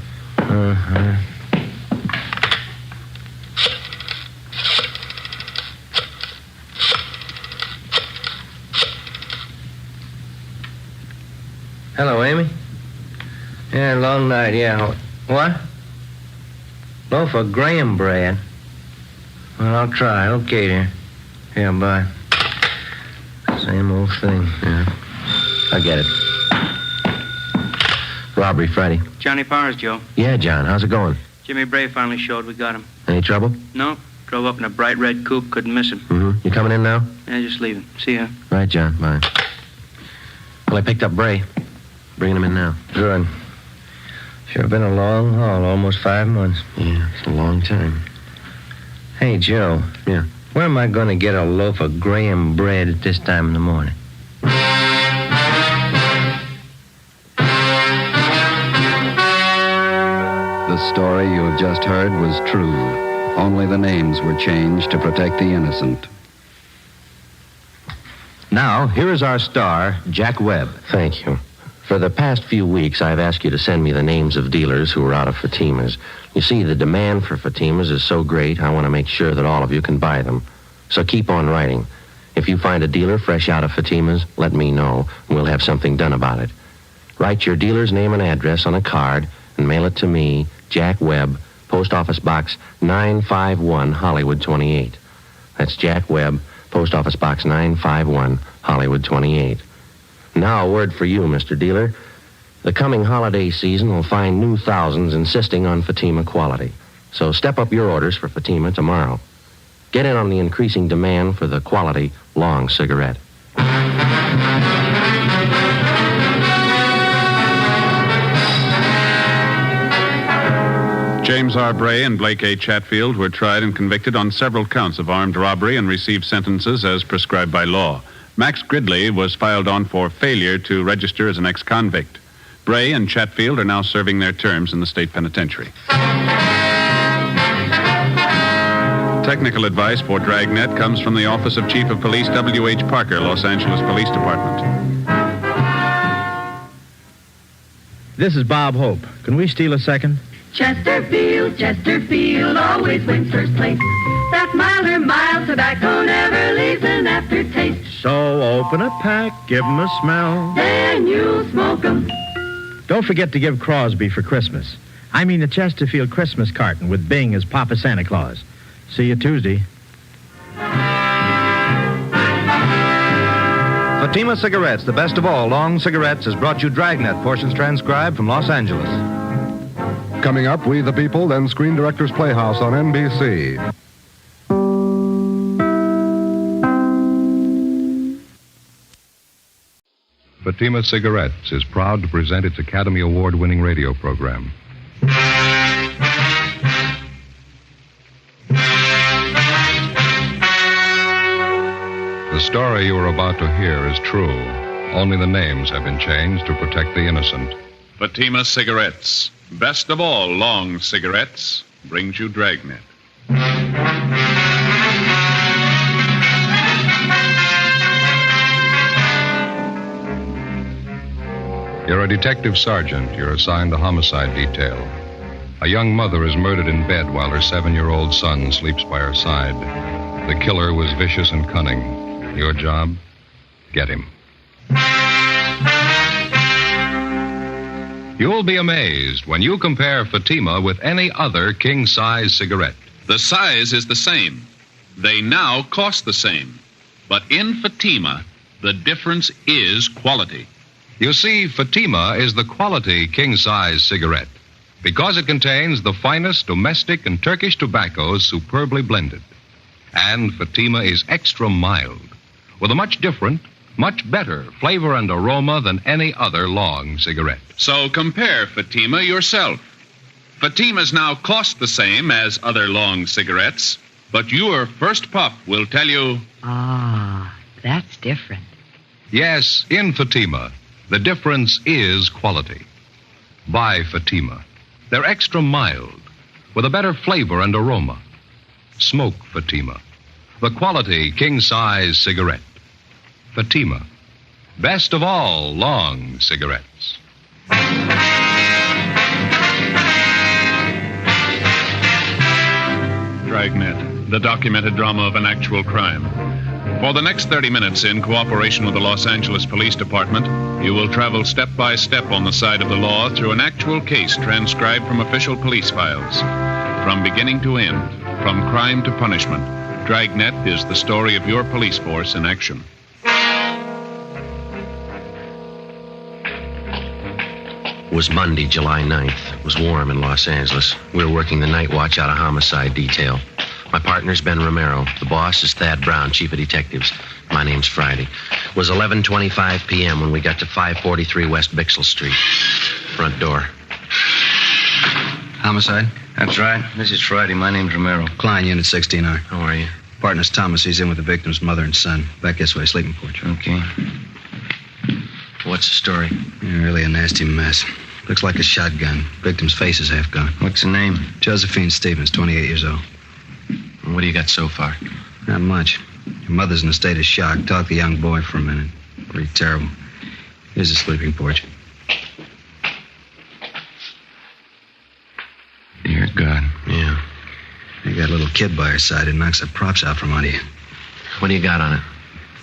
Hello, Amy. Yeah, long night, yeah. What? Loaf of graham bread. Well, I'll try. Okay, dear. Yeah, bye. Same old thing. Yeah. I get it. Robbery Friday. Johnny Powers, Joe. Yeah, John. How's it going? Jimmy Bray finally showed. We got him. Any trouble? No. Drove up in a bright red coupe. Couldn't miss him. Mm-hmm. You coming in now? Yeah, just leaving. See ya. Right, John. Bye. Well, I picked up Bray. Bringing him in now. Good. Sure been a long haul. Almost 5 months. Yeah, it's a long time. Hey, Joe. Yeah? Where am I going to get a loaf of graham bread at this time in the morning? The story you have just heard was true. Only the names were changed to protect the innocent. Now, here is our star, Jack Webb. Thank you. For the past few weeks, I've asked you to send me the names of dealers who are out of Fatimas. You see, the demand for Fatimas is so great, I want to make sure that all of you can buy them. So keep on writing. If you find a dealer fresh out of Fatimas, let me know, and we'll have something done about it. Write your dealer's name and address on a card and mail it to me, Jack Webb, Post Office Box 951, Hollywood 28. That's Jack Webb, Post Office Box 951, Hollywood 28. Now, a word for you, Mr. Dealer. The coming holiday season will find new thousands insisting on Fatima quality. So step up your orders for Fatima tomorrow. Get in on the increasing demand for the quality long cigarette. James R. Bray and Blake A. Chatfield were tried and convicted on several counts of armed robbery and received sentences as prescribed by law. Max Gridley was filed on for failure to register as an ex-convict. Bray and Chatfield are now serving their terms in the state penitentiary. Technical advice for Dragnet comes from the Office of Chief of Police W.H. Parker, Los Angeles Police Department. This is Bob Hope. Can we steal a second? Chesterfield always wins first place. That mild tobacco never leaves an aftertaste. So open a pack, give 'em a smell. Then you'll smoke 'em. Don't forget to give Crosby for Christmas. I mean the Chesterfield Christmas carton with Bing as Papa Santa Claus. See you Tuesday. Fatima Cigarettes, the best of all long cigarettes, has brought you Dragnet, portions transcribed from Los Angeles. Coming up, We the People, then Screen Directors Playhouse on NBC. Fatima Cigarettes is proud to present its Academy Award-winning radio program. The story you are about to hear is true. Only the names have been changed to protect the innocent. Fatima Cigarettes, best of all long cigarettes, brings you Dragnet. You're a detective sergeant. You're assigned to homicide detail. A young mother is murdered in bed while her 7-year-old son sleeps by her side. The killer was vicious and cunning. Your job? Get him. You'll be amazed when you compare Fatima with any other king-size cigarette. The size is the same. They now cost the same. But in Fatima, the difference is quality. You see, Fatima is the quality king-size cigarette because it contains the finest domestic and Turkish tobaccos superbly blended. And Fatima is extra mild with a much different, much better flavor and aroma than any other long cigarette. So compare Fatima yourself. Fatimas now cost the same as other long cigarettes, but your first puff will tell you... Ah, that's different. Yes, in Fatima, the difference is quality. Buy Fatima. They're extra mild, with a better flavor and aroma. Smoke Fatima, the quality king-size cigarette. Fatima, best of all long cigarettes. Dragnet, the documented drama of an actual crime. For the next 30 minutes, in cooperation with the Los Angeles Police Department, you will travel step by step on the side of the law through an actual case transcribed from official police files. From beginning to end, from crime to punishment, Dragnet is the story of your police force in action. It was Monday, July 9th. It was warm in Los Angeles. We were working the night watch out of homicide detail. My partner's Ben Romero. The boss is Thad Brown, chief of detectives. My name's Friday. It was 11:25 p.m. when we got to 543 West Bixel Street. Front door. Homicide? That's right. This is Friday. My name's Romero. Klein, Unit 16R. How are you? Partner's Thomas. He's in with the victim's mother and son. Back this way, sleeping porch. Okay. What's the story? Yeah, really a nasty mess. Looks like a shotgun. Victim's face is half gone. What's the name? Josephine Stevens, 28 years old. What do you got so far? Not much. Your mother's in a state of shock. Talk to the young boy for a minute. Pretty terrible. Here's the sleeping porch. Dear God. Yeah. You got a little kid by her side. It knocks the props out from under you. What do you got on it?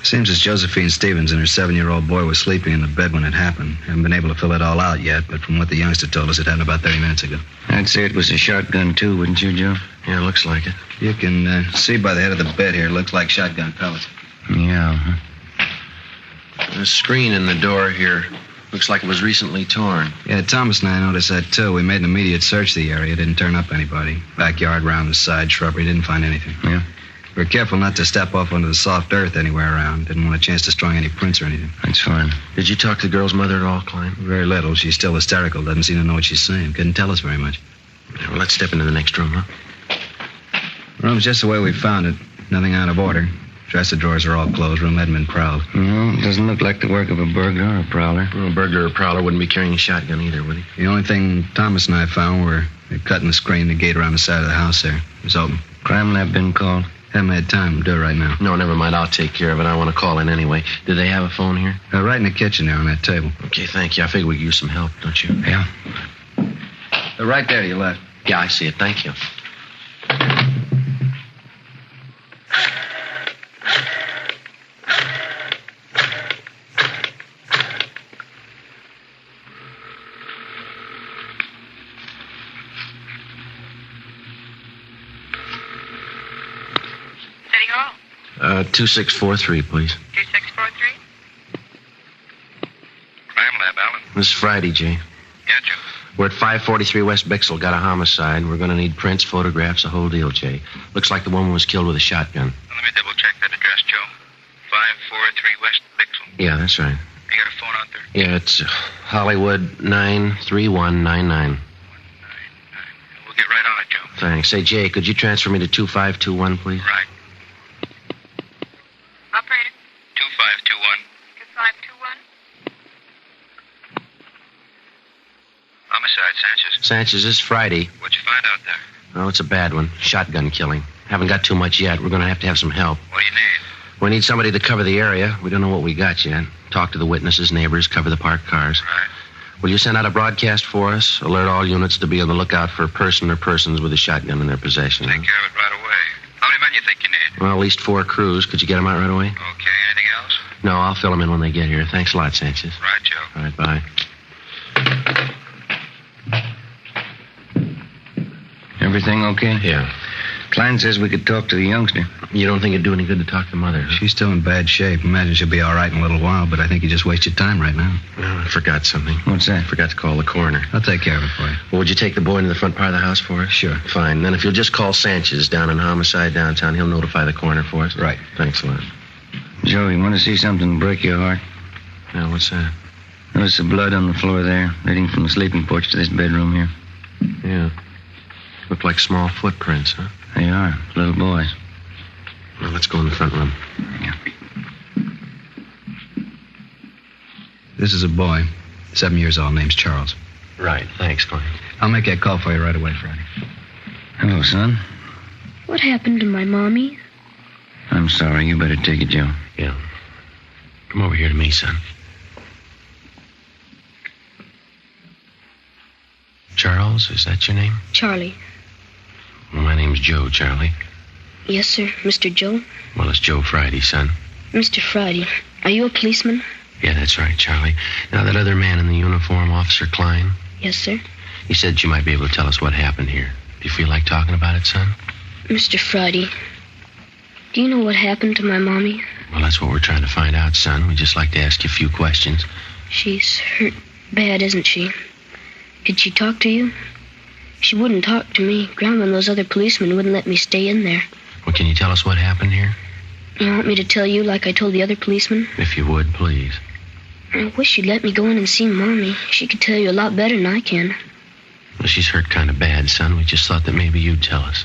Seems as Josephine Stevens and her 7-year-old boy was sleeping in the bed when it happened. Haven't been able to fill it all out yet, but from what the youngster told us, it happened about 30 minutes ago. I'd say it was a shotgun, too, wouldn't you, Joe? Yeah, looks like it. You can see by the head of the bed here. It looks like shotgun pellets. Yeah, The screen in the door here looks like it was recently torn. Yeah, Thomas and I noticed that, too. We made an immediate search of the area. Didn't turn up anybody. Backyard, round the side, shrubbery. Didn't find anything. Yeah? We were careful not to step off onto the soft earth anywhere around. Didn't want a chance destroying any prints or anything. That's fine. Did you talk to the girl's mother at all, Klein? Very little. She's still hysterical. Doesn't seem to know what she's saying. Couldn't tell us very much. Yeah, well, let's step into the next room, huh? Room's just the way we found it. Nothing out of order. Dresser drawers are all closed. Room hadn't been prowled. No, it doesn't look like the work of a burglar or a prowler. Well, a burglar or prowler wouldn't be carrying a shotgun either, would he? The only thing Thomas and I found were cutting the screen, the gate around the side of the house there. It was open. Crime lab been called? Haven't had time to do it right now. No, never mind. I'll take care of it. I want to call in anyway. Do they have a phone here? Right in the kitchen there on that table. Okay, thank you. I figure we could use some help, don't you? Yeah. Right there to your left. Yeah, I see it. Thank you. City Hall. 2643, please. 2643? Crime lab, Alan. This is Friday, Jay. Yeah, Joe. We're at 543 West Bixel. Got a homicide. We're going to need prints, photographs, the whole deal, Jay. Looks like the woman was killed with a shotgun. Now, let me double check that address, Joe. 543 West Bixel. Yeah, that's right. You got a phone out there? Yeah, it's Hollywood 93199. We'll get right on it, Joe. Thanks. Say, Jay, could you transfer me to 2521, please? Right. Operator. 2521. 2521. Homicide, Sanchez. Sanchez, this is Friday. What'd you find out there? Oh, it's a bad one. Shotgun killing. Haven't got too much yet. We're going to have some help. What do you need? We need somebody to cover the area. We don't know what we got yet. Talk to the witnesses, neighbors, cover the parked cars. Right. Will you send out a broadcast for us? Alert all units to be on the lookout for a person or persons with a shotgun in their possession. Take care of it right away. How many men you think you need? Well, at least 4 crews. Could you get them out right away? Okay, anything else? No, I'll fill them in when they get here. Thanks a lot, Sanchez. Right, Joe. All right, bye. Everything okay? Yeah. Klein says we could talk to the youngster. You don't think it'd do any good to talk to the mother? Huh? She's still in bad shape. Imagine she'll be all right in a little while, but I think you just wasted time right now. No, I forgot something. What's that? I forgot to call the coroner. I'll take care of it for you. Well, would you take the boy into the front part of the house for us? Sure. Fine. Then if you'll just call Sanchez down in Homicide downtown, he'll notify the coroner for us. Right. Thanks a lot. Joe, you want to see something break your heart? Now, what's that? Notice the blood on the floor there, leading from the sleeping porch to this bedroom here. Yeah. Look like small footprints, huh? They are. Little boys. Well, let's go in the front room. Yeah. This is a boy, 7 years old, name's Charles. Right. Thanks, Klein. I'll make that call for you right away, Friday. Hello, son. What happened to my mommy? I'm sorry. You better take it, Joe. Yeah. Come over here to me, son. Charles, is that your name? Charlie. Well, my name's Joe, Charlie. Yes, sir. Mr. Joe? Well, it's Joe Friday, son. Mr. Friday, are you a policeman? Yeah, that's right, Charlie. Now, that other man in the uniform, Officer Klein, Yes, sir. he said you might be able to tell us what happened here. Do you feel like talking about it, son? Mr. Friday, do you know what happened to my mommy? Well, that's what we're trying to find out, son. We'd just like to ask you a few questions. She's hurt bad, isn't she? Did she talk to you? She wouldn't talk to me. Grandma and those other policemen wouldn't let me stay in there. Well, can you tell us what happened here? You want me to tell you like I told the other policemen? If you would, please. I wish you'd let me go in and see Mommy. She could tell you a lot better than I can. Well, she's hurt kind of bad, son. We just thought that maybe you'd tell us.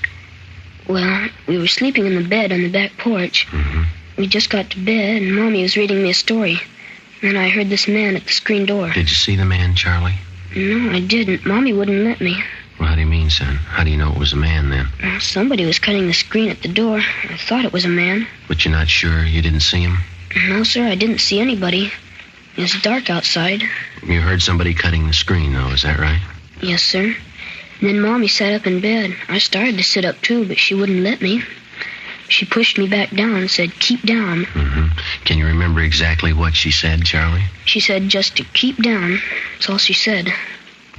Well, we were sleeping in the bed on the back porch. Mm-hmm. We just got to bed, and Mommy was reading me a story. Then I heard this man at the screen door. Did you see the man, Charlie? No, I didn't. Mommy wouldn't let me. Well, how do you mean, son? How do you know it was a man, then? Well, somebody was cutting the screen at the door. I thought it was a man. But you're not sure? You didn't see him? No, sir, I didn't see anybody. It was dark outside. You heard somebody cutting the screen, though, is that right? Yes, sir. And then Mommy sat up in bed. I started to sit up, too, but she wouldn't let me. She pushed me back down and said, keep down. Mm-hmm. Can you remember exactly what she said, Charlie? She said just to keep down. That's all she said.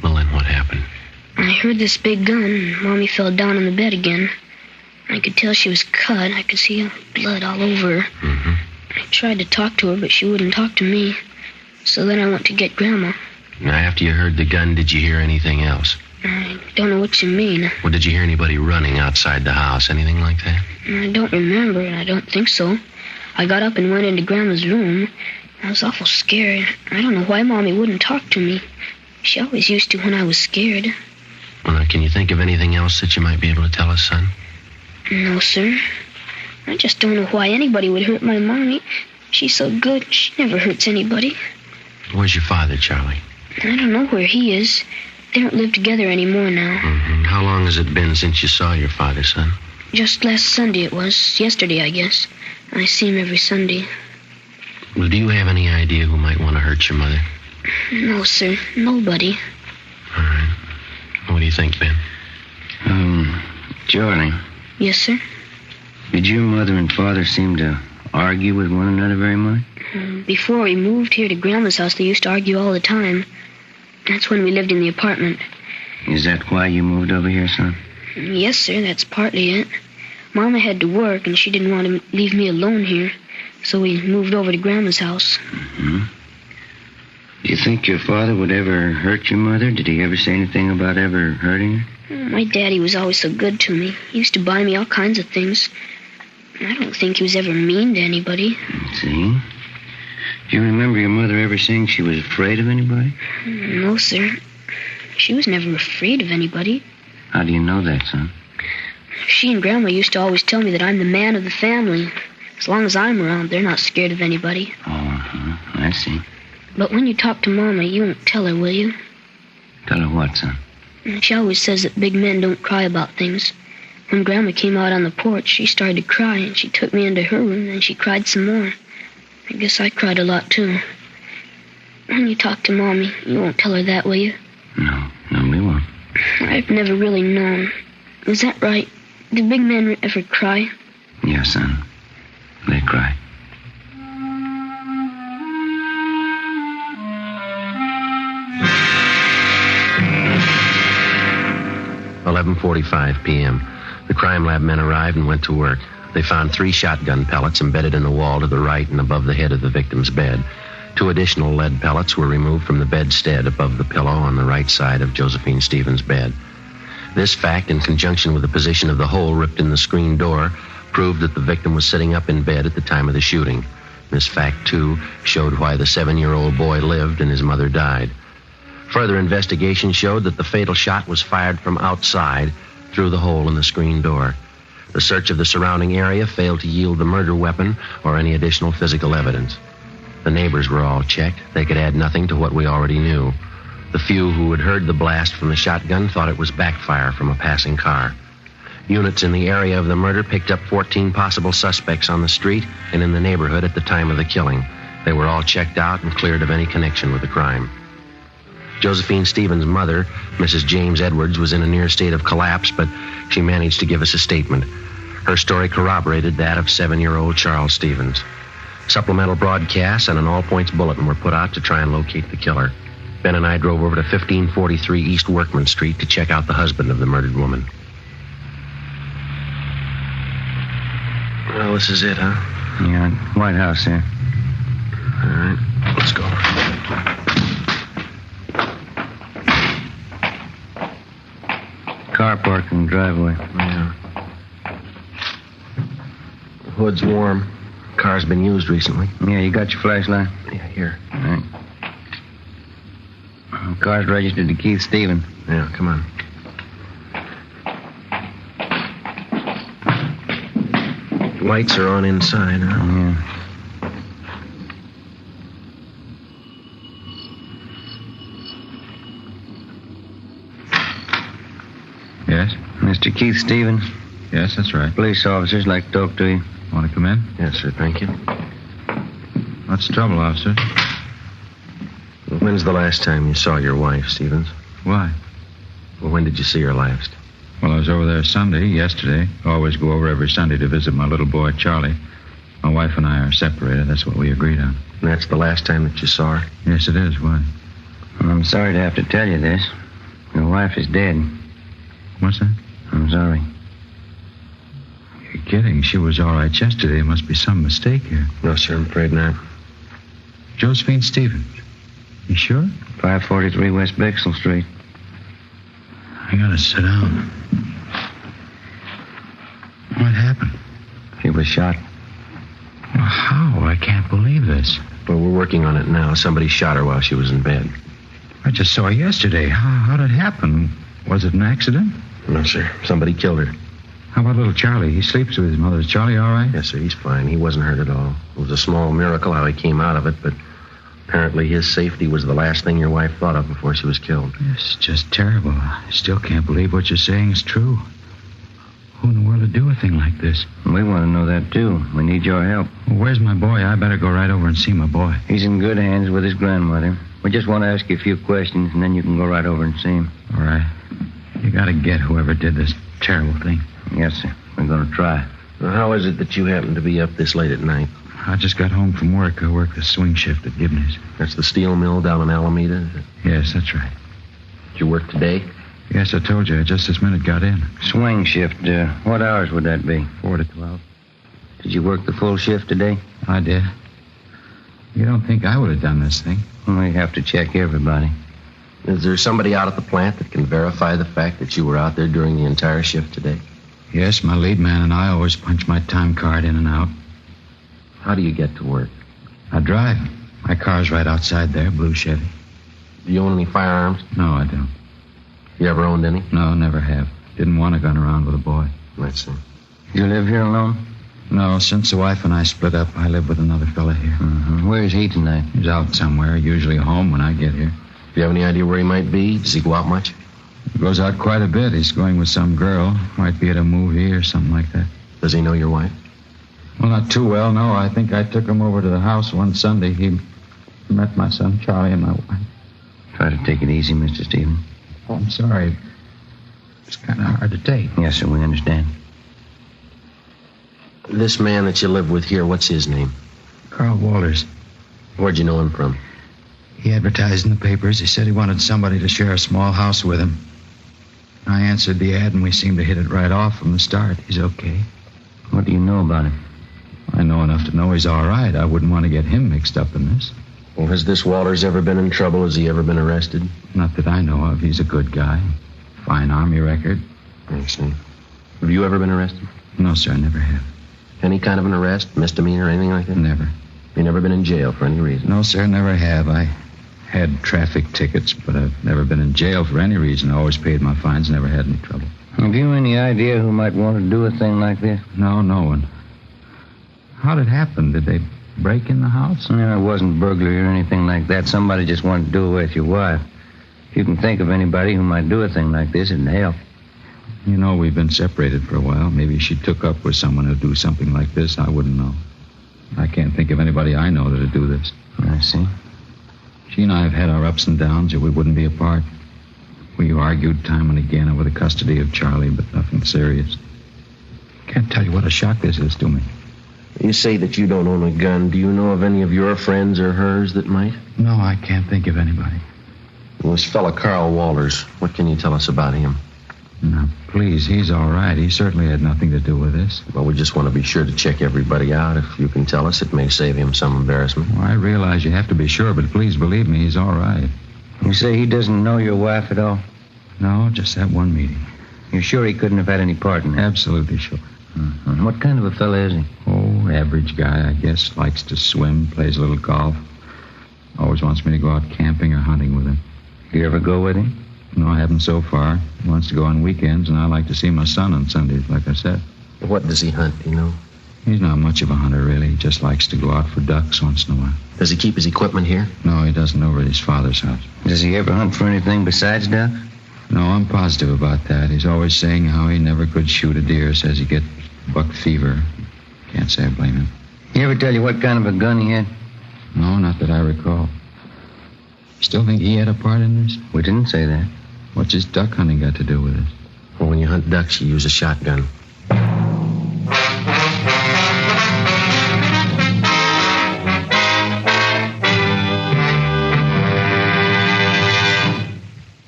Well, then what happened? I heard this big gun, and Mommy fell down on the bed again. I could tell she was cut. I could see blood all over her. Mm-hmm. I tried to talk to her, but she wouldn't talk to me. So then I went to get Grandma. Now, after you heard the gun, did you hear anything else? I don't know what you mean. Well, did you hear anybody running outside the house? Anything like that? I don't remember, and I don't think so. I got up and went into Grandma's room. I was awful scared. I don't know why Mommy wouldn't talk to me. She always used to when I was scared. Well, now, can you think of anything else that you might be able to tell us, son? No, sir. I just don't know why anybody would hurt my Mommy. She's so good. She never hurts anybody. Where's your father, Charlie? I don't know where he is. They don't live together anymore now. Mm-hmm. How long has it been since you saw your father, son? Just last Sunday it was. Yesterday, I guess. I see him every Sunday. Well, do you have any idea who might want to hurt your mother? No, sir. Nobody. All right. What do you think, Ben? Charlie. Yes, sir? Did your mother and father seem to argue with one another very much? Before we moved here to Grandma's house, they used to argue all the time. That's when we lived in the apartment. Is that why you moved over here, son? Yes, sir, that's partly it. Mama had to work, and she didn't want to leave me alone here. So we moved over to Grandma's house. Mm-hmm. Do you think your father would ever hurt your mother? Did he ever say anything about ever hurting her? My daddy was always so good to me. He used to buy me all kinds of things. I don't think he was ever mean to anybody. See? Do you remember your mother ever saying she was afraid of anybody? No, sir. She was never afraid of anybody. How do you know that, son? She and Grandma used to always tell me that I'm the man of the family. As long as I'm around, they're not scared of anybody. Oh, uh-huh. I see. But when you talk to Mama, you won't tell her, will you? Tell her what, son? She always says that big men don't cry about things. When Grandma came out on the porch, she started to cry, and she took me into her room, and she cried some more. I guess I cried a lot, too. When you talk to Mommy, you won't tell her that, will you? No, we won't. I've never really known. Is that right? Do big men ever cry? Yeah, son. They cry. .45 p.m. The crime lab men arrived and went to work. They found 3 shotgun pellets embedded in the wall to the right and above the head of the victim's bed. 2 additional lead pellets were removed from the bedstead above the pillow on the right side of Josephine Stevens' bed. This fact, in conjunction with the position of the hole ripped in the screen door, proved that the victim was sitting up in bed at the time of the shooting. This fact, too, showed why the 7-year-old boy lived and his mother died. Further investigation showed that the fatal shot was fired from outside through the hole in the screen door. The search of the surrounding area failed to yield the murder weapon or any additional physical evidence. The neighbors were all checked. They could add nothing to what we already knew. The few who had heard the blast from the shotgun thought it was backfire from a passing car. Units in the area of the murder picked up 14 possible suspects on the street and in the neighborhood at the time of the killing. They were all checked out and cleared of any connection with the crime. Josephine Stevens' mother, Mrs. James Edwards, was in a near state of collapse, but she managed to give us a statement. Her story corroborated that of 7-year-old Charles Stevens. Supplemental broadcasts and an all-points bulletin were put out to try and locate the killer. Ben and I drove over to 1543 East Workman Street to check out the husband of the murdered woman. Well, this is it, huh? Yeah, White House here. All right, let's go. Car parked in the driveway. Yeah. The hood's warm. Car's been used recently. Yeah, you got your flashlight? Yeah, here. All right. Car's registered to Keith Stevens. Yeah, come on. Lights are on inside, huh? Yeah. Yes? Mr. Keith Stevens. Yes, that's right. Police officers like to talk to you. Want to come in? Yes, sir, thank you. What's the trouble, officer? When's the last time you saw your wife, Stevens? Why? Well, when did you see her last? Well, I was over there yesterday. Always go over every Sunday to visit my little boy, Charlie. My wife and I are separated. That's what we agreed on. And that's the last time that you saw her? Yes, it is. Why? Well, I'm sorry to have to tell you this. Your wife is dead. What's that? I'm sorry. You're kidding. She was all right yesterday. There must be some mistake here. No, sir, I'm afraid not. Josephine Stevens. You sure? 543 West Bixel Street. I gotta sit down. What happened? She was shot. Well, how? I can't believe this. Well, we're working on it now. Somebody shot her while she was in bed. I just saw her yesterday. How did it happen? Was it an accident? No, sir. Somebody killed her. How about little Charlie? He sleeps with his mother. Is Charlie all right? Yes, sir. He's fine. He wasn't hurt at all. It was a small miracle how he came out of it, but apparently his safety was the last thing your wife thought of before she was killed. It's just terrible. I still can't believe what you're saying is true. Who in the world would do a thing like this? We want to know that, too. We need your help. Well, where's my boy? I better go right over and see my boy. He's in good hands with his grandmother. We just want to ask you a few questions, and then you can go right over and see him. All right. You gotta get whoever did this terrible thing. Yes, sir. We're going to try. Well, how is it that you happen to be up this late at night? I just got home from work. I work the swing shift at Gibney's. That's the steel mill down in Alameda? Yes, that's right. Did you work today? Yes, I told you. I just this minute got in. Swing shift. What hours would that be? 4 to 12. Did you work the full shift today? I did. You don't think I would have done this thing? We have to check everybody. Is there somebody out at the plant that can verify the fact that you were out there during the entire shift today? Yes, my lead man and I always punch my time card in and out. How do you get to work? I drive. My car's right outside there, blue Chevy. Do you own any firearms? No, I don't. You ever owned any? No, never have. Didn't want a gun around with a boy. I see. You live here alone? No, since the wife and I split up, I live with another fella here. Mm-hmm. Where is he tonight? He's out somewhere, usually home when I get here. Do you have any idea where he might be? Does he go out much? He goes out quite a bit. He's going with some girl. Might be at a movie or something like that. Does he know your wife? Well, not too well, no. I think I took him over to the house one Sunday. He met my son, Charlie, and my wife. Try to take it easy, Mr. Stevens. Oh, I'm sorry. It's kind of hard to take. Yes, sir, we understand. This man that you live with here, what's his name? Carl Walters. Where'd you know him from? He advertised in the papers. He said he wanted somebody to share a small house with him. I answered the ad, and we seemed to hit it right off from the start. He's okay. What do you know about him? I know enough to know he's all right. I wouldn't want to get him mixed up in this. Well, has this Walters ever been in trouble? Has he ever been arrested? Not that I know of. He's a good guy. Fine Army record. I see. Have you ever been arrested? No, sir, I never have. Any kind of an arrest, misdemeanor, anything like that? Never. You never been in jail for any reason? No, sir, never have. I had traffic tickets, but I've never been in jail for any reason. I always paid my fines, never had any trouble. Have you any idea who might want to do a thing like this? No, no one. How did it happen? Did they break in the house? No, it wasn't burglary or anything like that. Somebody just wanted to do away with your wife. If you can think of anybody who might do a thing like this, it'd help. You know, we've been separated for a while. Maybe she took up with someone who'd do something like this. I wouldn't know. I can't think of anybody I know that'd do this. I see. She and I have had our ups and downs, or we wouldn't be apart. We argued time and again over the custody of Charlie, but nothing serious. Can't tell you what a shock this is to me. You say that you don't own a gun. Do you know of any of your friends or hers that might? No, I can't think of anybody. Well, this fella Carl Walters, what can you tell us about him? Now, please, he's all right. He certainly had nothing to do with this. Well, we just want to be sure to check everybody out. If you can tell us, it may save him some embarrassment. Well, I realize you have to be sure, but please believe me, he's all right. You say he doesn't know your wife at all? No, just that one meeting. You're sure he couldn't have had any part in that? Absolutely sure. Mm-hmm. What kind of a fella is he? Oh, average guy, I guess. Likes to swim, plays a little golf. Always wants me to go out camping or hunting with him. You ever go with him? No, I haven't so far. He wants to go on weekends, and I like to see my son on Sundays, like I said. What does he hunt, do you know? He's not much of a hunter, really. He just likes to go out for ducks once in a while. Does he keep his equipment here? No, he doesn't, over at his father's house. Does he ever hunt for anything besides ducks? No, I'm positive about that. He's always saying how he never could shoot a deer. Says he gets buck fever. Can't say I blame him. He ever tell you what kind of a gun he had? No, not that I recall. Still think he had a part in this? We didn't say that. What's his duck hunting got to do with it? Well, when you hunt ducks, you use a shotgun.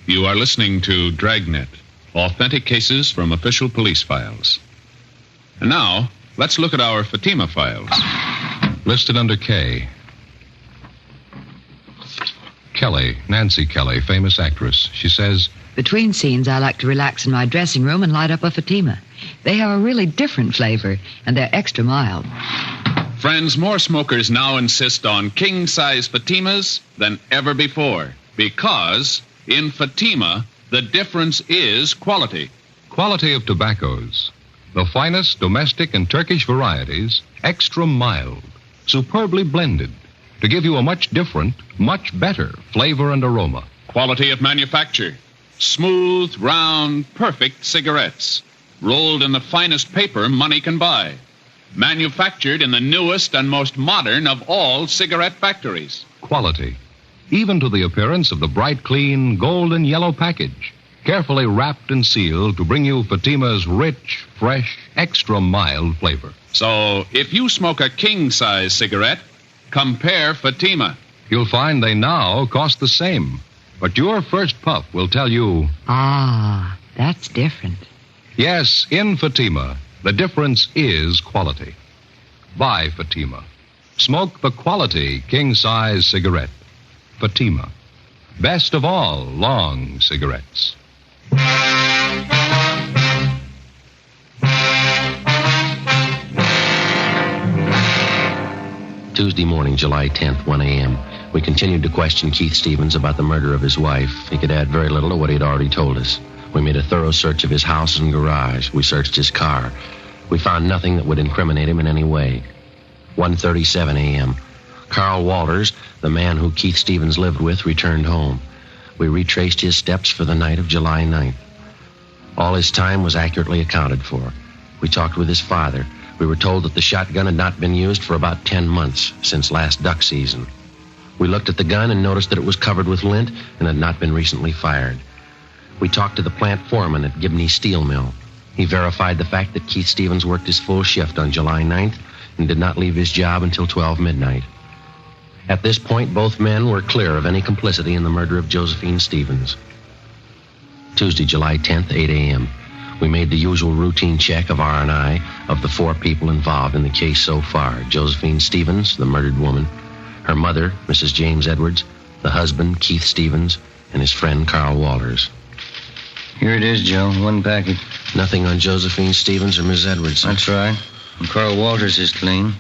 You are listening to Dragnet, authentic cases from official police files. And now, let's look at our Fatima files. Listed under K. Kelly, Nancy Kelly, famous actress. She says, Between scenes, I like to relax in my dressing room and light up a Fatima. They have a really different flavor, and they're extra mild. Friends, more smokers now insist on king-size Fatimas than ever before, because in Fatima, the difference is quality. quality of tobaccos. The finest domestic and Turkish varieties, extra mild, superbly blended, to give you a much different, much better flavor and aroma. Quality of manufacture. Smooth, round, perfect cigarettes. Rolled in the finest paper money can buy. Manufactured in the newest and most modern of all cigarette factories. Quality. Even to the appearance of the bright, clean, golden yellow package. Carefully wrapped and sealed to bring you Fatima's rich, fresh, extra mild flavor. So, if you smoke a king-size cigarette, compare Fatima. You'll find they now cost the same. But your first puff will tell you... Ah, that's different. Yes, in Fatima, the difference is quality. Buy Fatima. Smoke the quality king-size cigarette. Fatima. Best of all long cigarettes. Tuesday morning, July 10th, 1 a.m. We continued to question Keith Stevens about the murder of his wife. He could add very little to what he'd already told us. We made a thorough search of his house and garage. We searched his car. We found nothing that would incriminate him in any way. 1:37 a.m. Carl Walters, the man who Keith Stevens lived with, returned home. We retraced his steps for the night of July 9th. All his time was accurately accounted for. We talked with his father. We were told that the shotgun had not been used for about 10 months, since last duck season. We looked at the gun and noticed that it was covered with lint and had not been recently fired. We talked to the plant foreman at Gibney Steel Mill. He verified the fact that Keith Stevens worked his full shift on July 9th and did not leave his job until 12 midnight. At this point, both men were clear of any complicity in the murder of Josephine Stevens. Tuesday, July 10th, 8 a.m. We made the usual routine check of R&I of the 4 people involved in the case so far. Josephine Stevens, the murdered woman, her mother, Mrs. James Edwards, the husband, Keith Stevens, and his friend, Carl Walters. Here it is, Joe. One package. Nothing on Josephine Stevens or Miss Edwards. That's right. And Carl Walters is clean.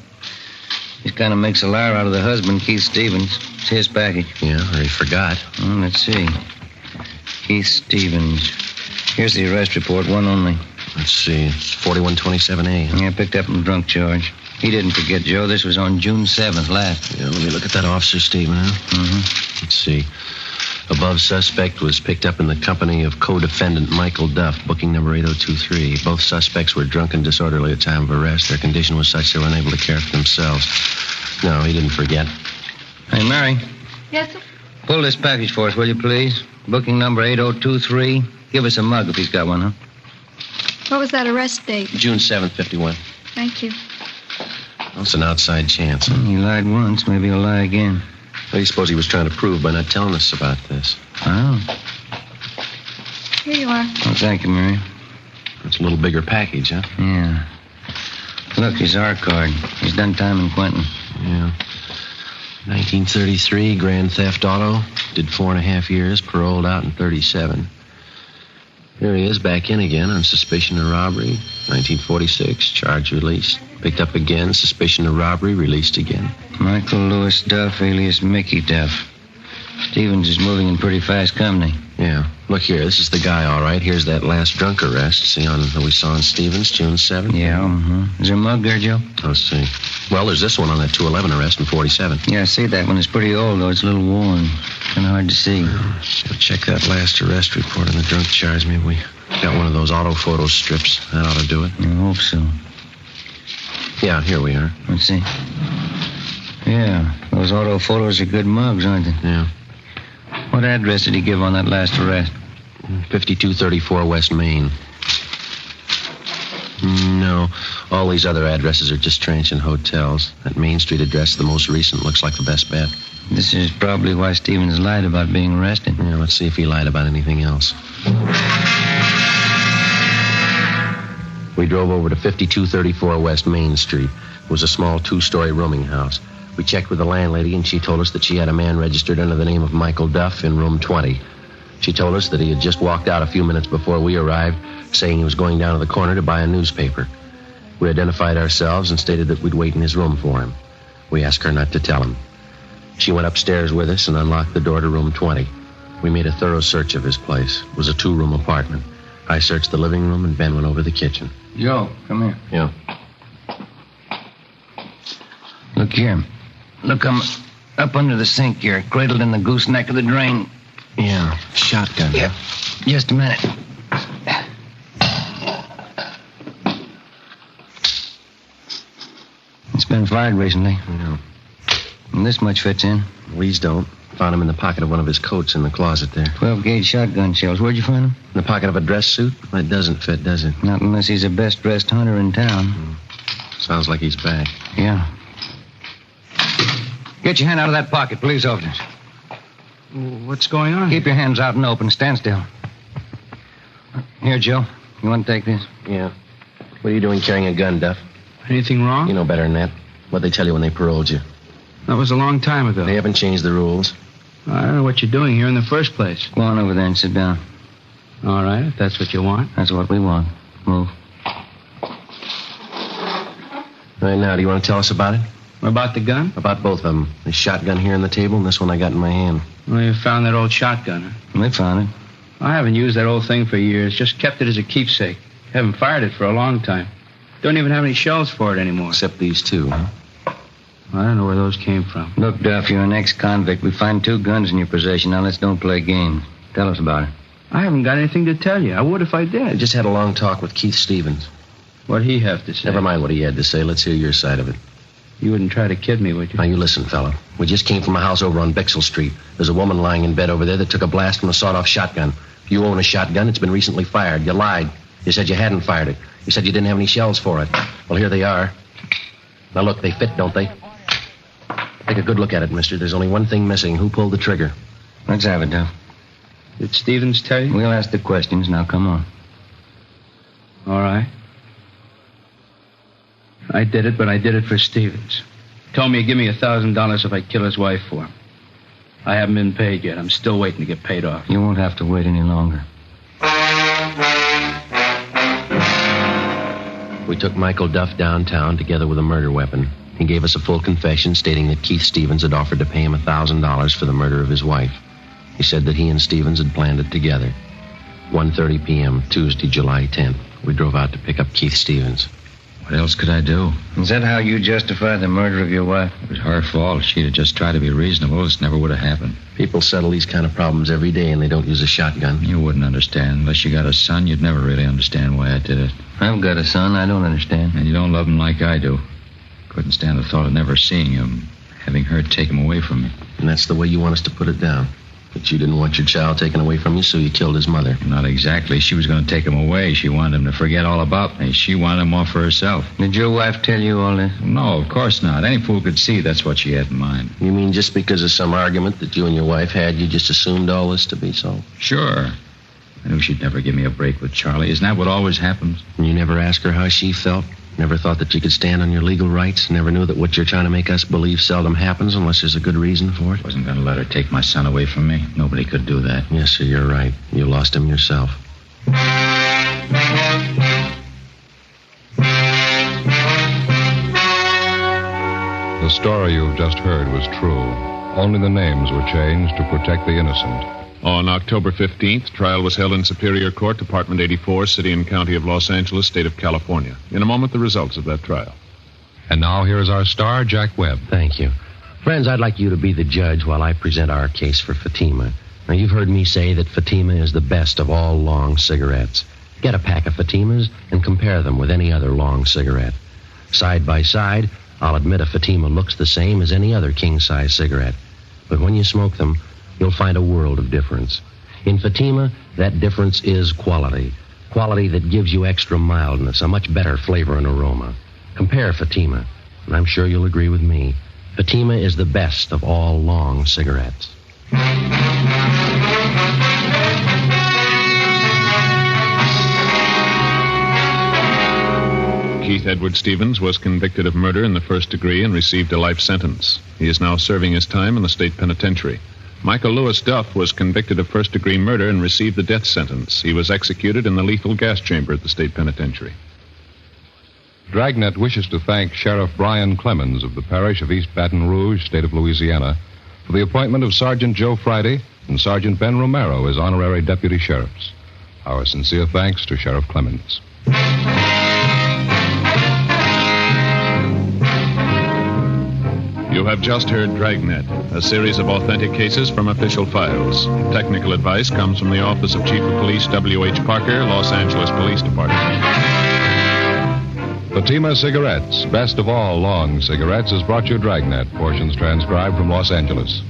He kind of makes a liar out of the husband, Keith Stevens. It's his package. Yeah, or he forgot. Let's see. Keith Stevens. Here's the arrest report, one only. Let's see. It's 4127A. Yeah, picked up from drunk charge. He didn't forget, Joe. This was on June 7th last. Yeah, let me look at that officer's statement, huh? Mm-hmm. Let's see. Above suspect was picked up in the company of co-defendant Michael Duff, booking number 8023. Both suspects were drunk and disorderly at time of arrest. Their condition was such they were unable to care for themselves. No, he didn't forget. Hey, Mary. Yes, sir? Pull this package for us, will you, please? Booking number 8023. Give us a mug if he's got one, huh? What was that arrest date? June 7th, 51. Thank you. That's an outside chance. He lied once. Maybe he'll lie again. What do you suppose he was trying to prove by not telling us about this? Oh. Here you are. Oh, thank you, Mary. It's a little bigger package, huh? Yeah. Look, his R card. He's done time in Quentin. Yeah. 1933, grand theft auto. Did 4.5 years, paroled out in 37. Here he is, back in again on suspicion of robbery. 1946, charge released. Picked up again, suspicion of robbery, released again. Michael Lewis Duff, alias Mickey Duff. Stevens is moving in pretty fast company. Yeah. Look here, this is the guy, all right. Here's that last drunk arrest. See that we saw on Stevens, June 7th? Yeah, Is there a mug there, Joe? Let's see. Well, there's this one on that 211 arrest in 47. Yeah, I see that one. It's pretty old, though. It's a little worn. Kind of hard to see. We'll check that last arrest report on the drunk charge. Maybe we got one of those auto photo strips. That ought to do it. I hope so. Yeah, here we are. Let's see. Yeah, those auto photos are good mugs, aren't they? Yeah. What address did he give on that last arrest? 5234 West Main. No, all these other addresses are just transient hotels. That Main Street address, the most recent, looks like the best bet. This is probably why Stevens lied about being arrested. Yeah, let's see if he lied about anything else. We drove over to 5234 West Main Street. It was a small 2-story rooming house. We checked with the landlady, and she told us that she had a man registered under the name of Michael Duff in room 20. She told us that he had just walked out a few minutes before we arrived, saying he was going down to the corner to buy a newspaper. We identified ourselves and stated that we'd wait in his room for him. We asked her not to tell him. She went upstairs with us and unlocked the door to room 20. We made a thorough search of his place. It was a 2-room apartment. I searched the living room, and Ben went over the kitchen. Joe, come here. Yeah. Look here. Look, I'm up under the sink here, cradled in the gooseneck of the drain. Yeah, shotgun. Yeah. Just a minute. It's been fired recently. No. And this much fits in. These don't. Found him in the pocket of one of his coats in the closet there. 12-gauge shotgun shells. Where'd you find them? In the pocket of a dress suit? That doesn't fit, does it? Not unless he's the best-dressed hunter in town. Sounds like he's back. Yeah. Get your hand out of that pocket, police officers. What's going on? Keep your hands out and open. Stand still. Here, Joe. You want to take this? Yeah. What are you doing carrying a gun, Duff? Anything wrong? You know better than that. What'd they tell you when they paroled you? That was a long time ago. They haven't changed the rules. I don't know what you're doing here in the first place. Go on over there and sit down. All right, if that's what you want. That's what we want. Move. Right now, do you want to tell us about it? About the gun? About both of them. This shotgun here on the table and this one I got in my hand. Well, you found that old shotgun, huh? We found it. I haven't used that old thing for years. Just kept it as a keepsake. Haven't fired it for a long time. Don't even have any shells for it anymore. Except these two, huh? I don't know where those came from. Look, Duff, you're an ex-convict. We find 2 guns in your possession. Now let's don't play games. Tell us about it. I haven't got anything to tell you. I would if I did. I just had a long talk with Keith Stevens. What'd he have to say? Never mind what he had to say. Let's hear your side of it. You wouldn't try to kid me, would you? Now, you listen, fella. We just came from a house over on Bixel Street. There's a woman lying in bed over there that took a blast from a sawed-off shotgun. You own a shotgun. It's been recently fired. You lied. You said you hadn't fired it. You said you didn't have any shells for it. Well, here they are. Now, look, they fit, don't they? Take a good look at it, mister. There's only one thing missing. Who pulled the trigger? Let's have it, Duff. Did Stevens tell you? We'll ask the questions. Now, come on. All right. I did it, but I did it for Stevens. Told me he'd give me $1,000 if I kill his wife for him. I haven't been paid yet. I'm still waiting to get paid off. You won't have to wait any longer. We took Michael Duff downtown together with a murder weapon. He gave us a full confession stating that Keith Stevens had offered to pay him $1,000 for the murder of his wife. He said that he and Stevens had planned it together. 1:30 p.m., Tuesday, July 10th. We drove out to pick up Keith Stevens. What else could I do? Is that how you justify the murder of your wife? It was her fault. If she'd have just tried to be reasonable, this never would have happened. People settle these kind of problems every day, and they don't use a shotgun. You wouldn't understand. Unless you got a son, you'd never really understand why I did it. I've got a son. I don't understand. And you don't love him like I do. Couldn't stand the thought of never seeing him, having her take him away from me. And that's the way you want us to put it down? But you didn't want your child taken away from you, so you killed his mother. Not exactly. She was going to take him away. She wanted him to forget all about me. She wanted him off for herself. Did your wife tell you all this? No, of course not. Any fool could see that's what she had in mind. You mean just because of some argument that you and your wife had, you just assumed all this to be so? Sure. I knew she'd never give me a break with Charlie. Isn't that what always happens? And you never asked her how she felt? Never thought that you could stand on your legal rights? Never knew that what you're trying to make us believe seldom happens unless there's a good reason for it? Wasn't going to let her take my son away from me. Nobody could do that. Yes, sir, you're right. You lost him yourself. The story you've just heard was true. Only the names were changed to protect the innocent. On October 15th, trial was held in Superior Court, Department 84, City and County of Los Angeles, State of California. In a moment, the results of that trial. And now here is our star, Jack Webb. Thank you. Friends, I'd like you to be the judge while I present our case for Fatima. Now, you've heard me say that Fatima is the best of all long cigarettes. Get a pack of Fatimas and compare them with any other long cigarette. Side by side, I'll admit a Fatima looks the same as any other king-size cigarette. But when you smoke them, you'll find a world of difference. In Fatima, that difference is quality. Quality that gives you extra mildness, a much better flavor and aroma. Compare Fatima, and I'm sure you'll agree with me. Fatima is the best of all long cigarettes. Keith Edward Stevens was convicted of murder in the first degree and received a life sentence. He is now serving his time in the state penitentiary. Michael Lewis Duff was convicted of first-degree murder and received the death sentence. He was executed in the lethal gas chamber at the state penitentiary. Dragnet wishes to thank Sheriff Brian Clemens of the parish of East Baton Rouge, state of Louisiana, for the appointment of Sergeant Joe Friday and Sergeant Ben Romero as honorary deputy sheriffs. Our sincere thanks to Sheriff Clemens. You have just heard Dragnet, a series of authentic cases from official files. Technical advice comes from the Office of Chief of Police W.H. Parker, Los Angeles Police Department. Fatima Cigarettes, best of all long cigarettes, has brought you Dragnet, portions transcribed from Los Angeles.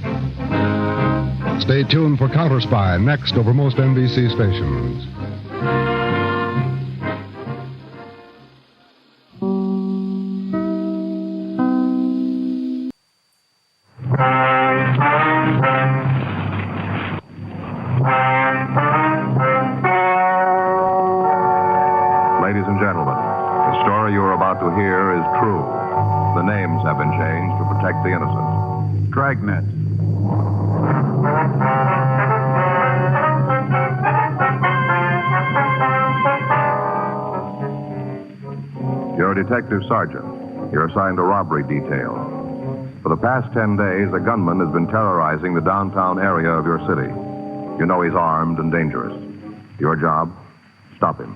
Stay tuned for Counter Spy next over most NBC stations. Ladies and gentlemen, the story you are about to hear is true. The names have been changed to protect the innocent. Dragnet. You're a detective sergeant. You're assigned a robbery detail. For the past 10 days, a gunman has been terrorizing the downtown area of your city. You know he's armed and dangerous. Your job? Stop him.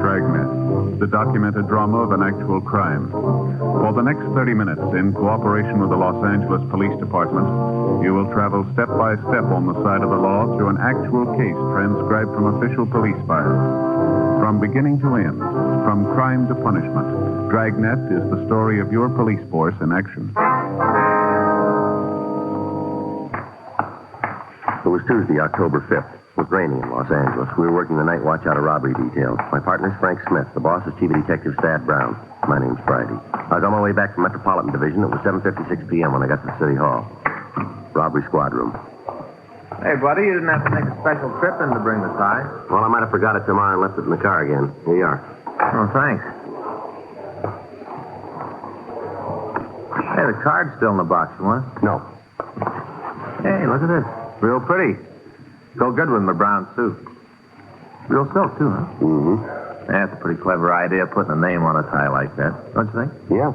Dragnet, the documented drama of an actual crime. For the next 30 minutes, in cooperation with the Los Angeles Police Department, you will travel step by step on the side of the law through an actual case transcribed from official police files. From beginning to end, from crime to punishment, Dragnet is the story of your police force in action. It was Tuesday, October 5th. It was raining in Los Angeles. We were working the night watch out of robbery detail. My partner's Frank Smith. The boss is Chief Detective Thad Brown. My name's Friday. I was on my way back from Metropolitan Division. It was 7:56 p.m. when I got to the City Hall. Robbery squad room. Hey, buddy, you didn't have to make a special trip in to bring the tie. Well, I might have forgot it tomorrow and left it in the car again. Here you are. Oh, thanks. Hey, the card's still in the box, you want? No. Hey, look at this. Real pretty. Go good with my brown suit. Real silk, too, huh? Mm-hmm. That's a pretty clever idea, putting a name on a tie like that. Don't you think? Yeah.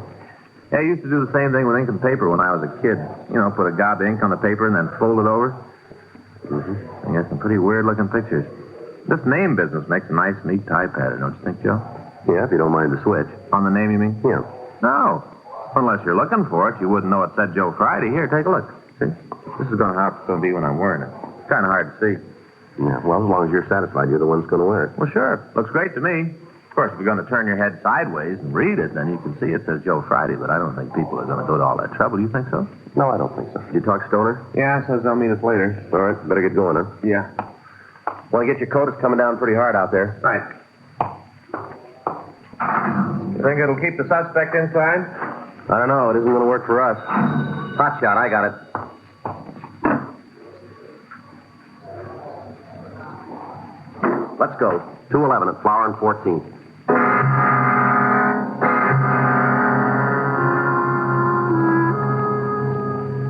Yeah, I used to do the same thing with ink and paper when I was a kid. You know, put a gob of ink on the paper and then fold it over. Mm-hmm. I got some pretty weird-looking pictures. This name business makes a nice, neat tie pattern, don't you think, Joe? Yeah, if you don't mind the switch. On the name, you mean? Yeah. No. Unless you're looking for it, you wouldn't know it said Joe Friday. Here, take a look. See? This is how it's going to be when I'm wearing it. It's kind of hard to see. Yeah, well, as long as you're satisfied, you're the one that's going to wear it. Well, sure. Looks great to me. Of course, if you're going to turn your head sideways and read it, then you can see it says Joe Friday, but I don't think people are going to go to all that trouble. You think so? No, I don't think so. You talk Stoner? Yeah, says they'll meet us later. All right, better get going, huh? Yeah. Want to get your coat? It's coming down pretty hard out there. Right. You think it'll keep the suspect inside? I don't know. It isn't going to work for us. Hot shot, I got it. Let's go. 211 at Flower and 14th.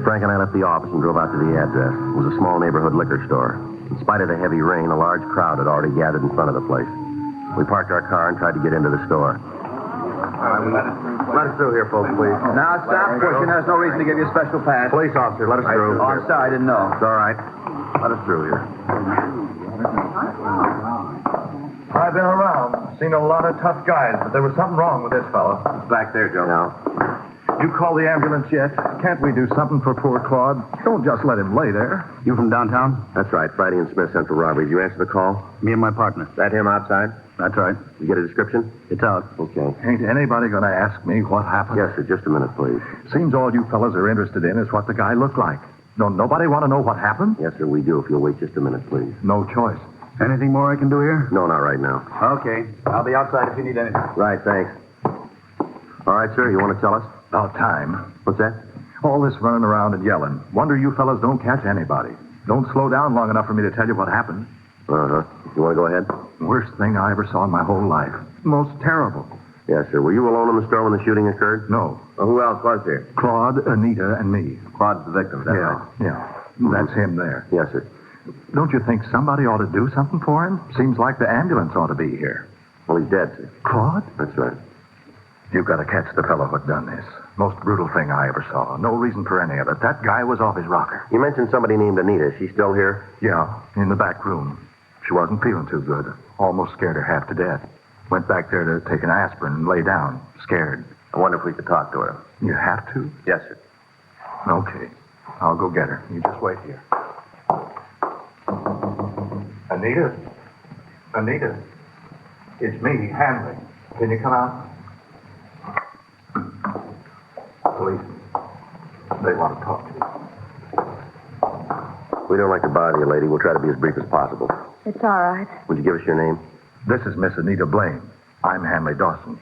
Frank and I left the office and drove out to the address. It was a small neighborhood liquor store. In spite of the heavy rain, a large crowd had already gathered in front of the place. We parked our car and tried to get into the store. Let us through here, folks, please. Now, stop pushing. There's no reason to give you a special pass. Police officer, let us through. Oh, I'm sorry. I didn't know. It's all right. Let us through here. I've been around, seen a lot of tough guys, but there was something wrong with this fellow. Back there, Joe. Now, you call the ambulance yet? Can't we do something for poor Claude? Don't just let him lay there. You from downtown? That's right. Friday and Smith Central Robbery. Did you answer the call? Me and my partner. That him outside? That's right. You get a description? It's out. Okay. Ain't anybody going to ask me what happened? Yes, sir. Just a minute, please. Seems all you fellas are interested in is what the guy looked like. Don't nobody want to know what happened? Yes, sir, we do. If you'll wait just a minute, please. No choice. Anything more I can do here? No, not right now. Okay. I'll be outside if you need anything. Right, thanks. All right, sir, you want to tell us? About time. What's that? All this running around and yelling. Wonder you fellas don't catch anybody. Don't slow down long enough for me to tell you what happened. Uh-huh. You want to go ahead? Worst thing I ever saw in my whole life. Most terrible. Yes, sir. Were you alone in the store when the shooting occurred? No. Well, who else was there? Claude, Anita, and me. Claude's the victim, is that right? Yeah. That's him there. Yes, sir. Don't you think somebody ought to do something for him? Seems like the ambulance ought to be here. Well, he's dead, sir. Claude? That's right. You've got to catch the fellow who done this. Most brutal thing I ever saw. No reason for any of it. That guy was off his rocker. You mentioned somebody named Anita. Is she still here? Yeah, in the back room. She wasn't feeling too good. Almost scared her half to death. Went back there to take an aspirin and lay down, scared. I wonder if we could talk to her. You have to? Yes, sir. Okay. I'll go get her. You just wait here. Anita? Anita? It's me, Hanley. Can you come out? Police. They want to talk to you. We don't like to bother you, lady. We'll try to be as brief as possible. It's all right. Would you give us your name? This is Miss Anita Blaine. I'm Hanley Dawson.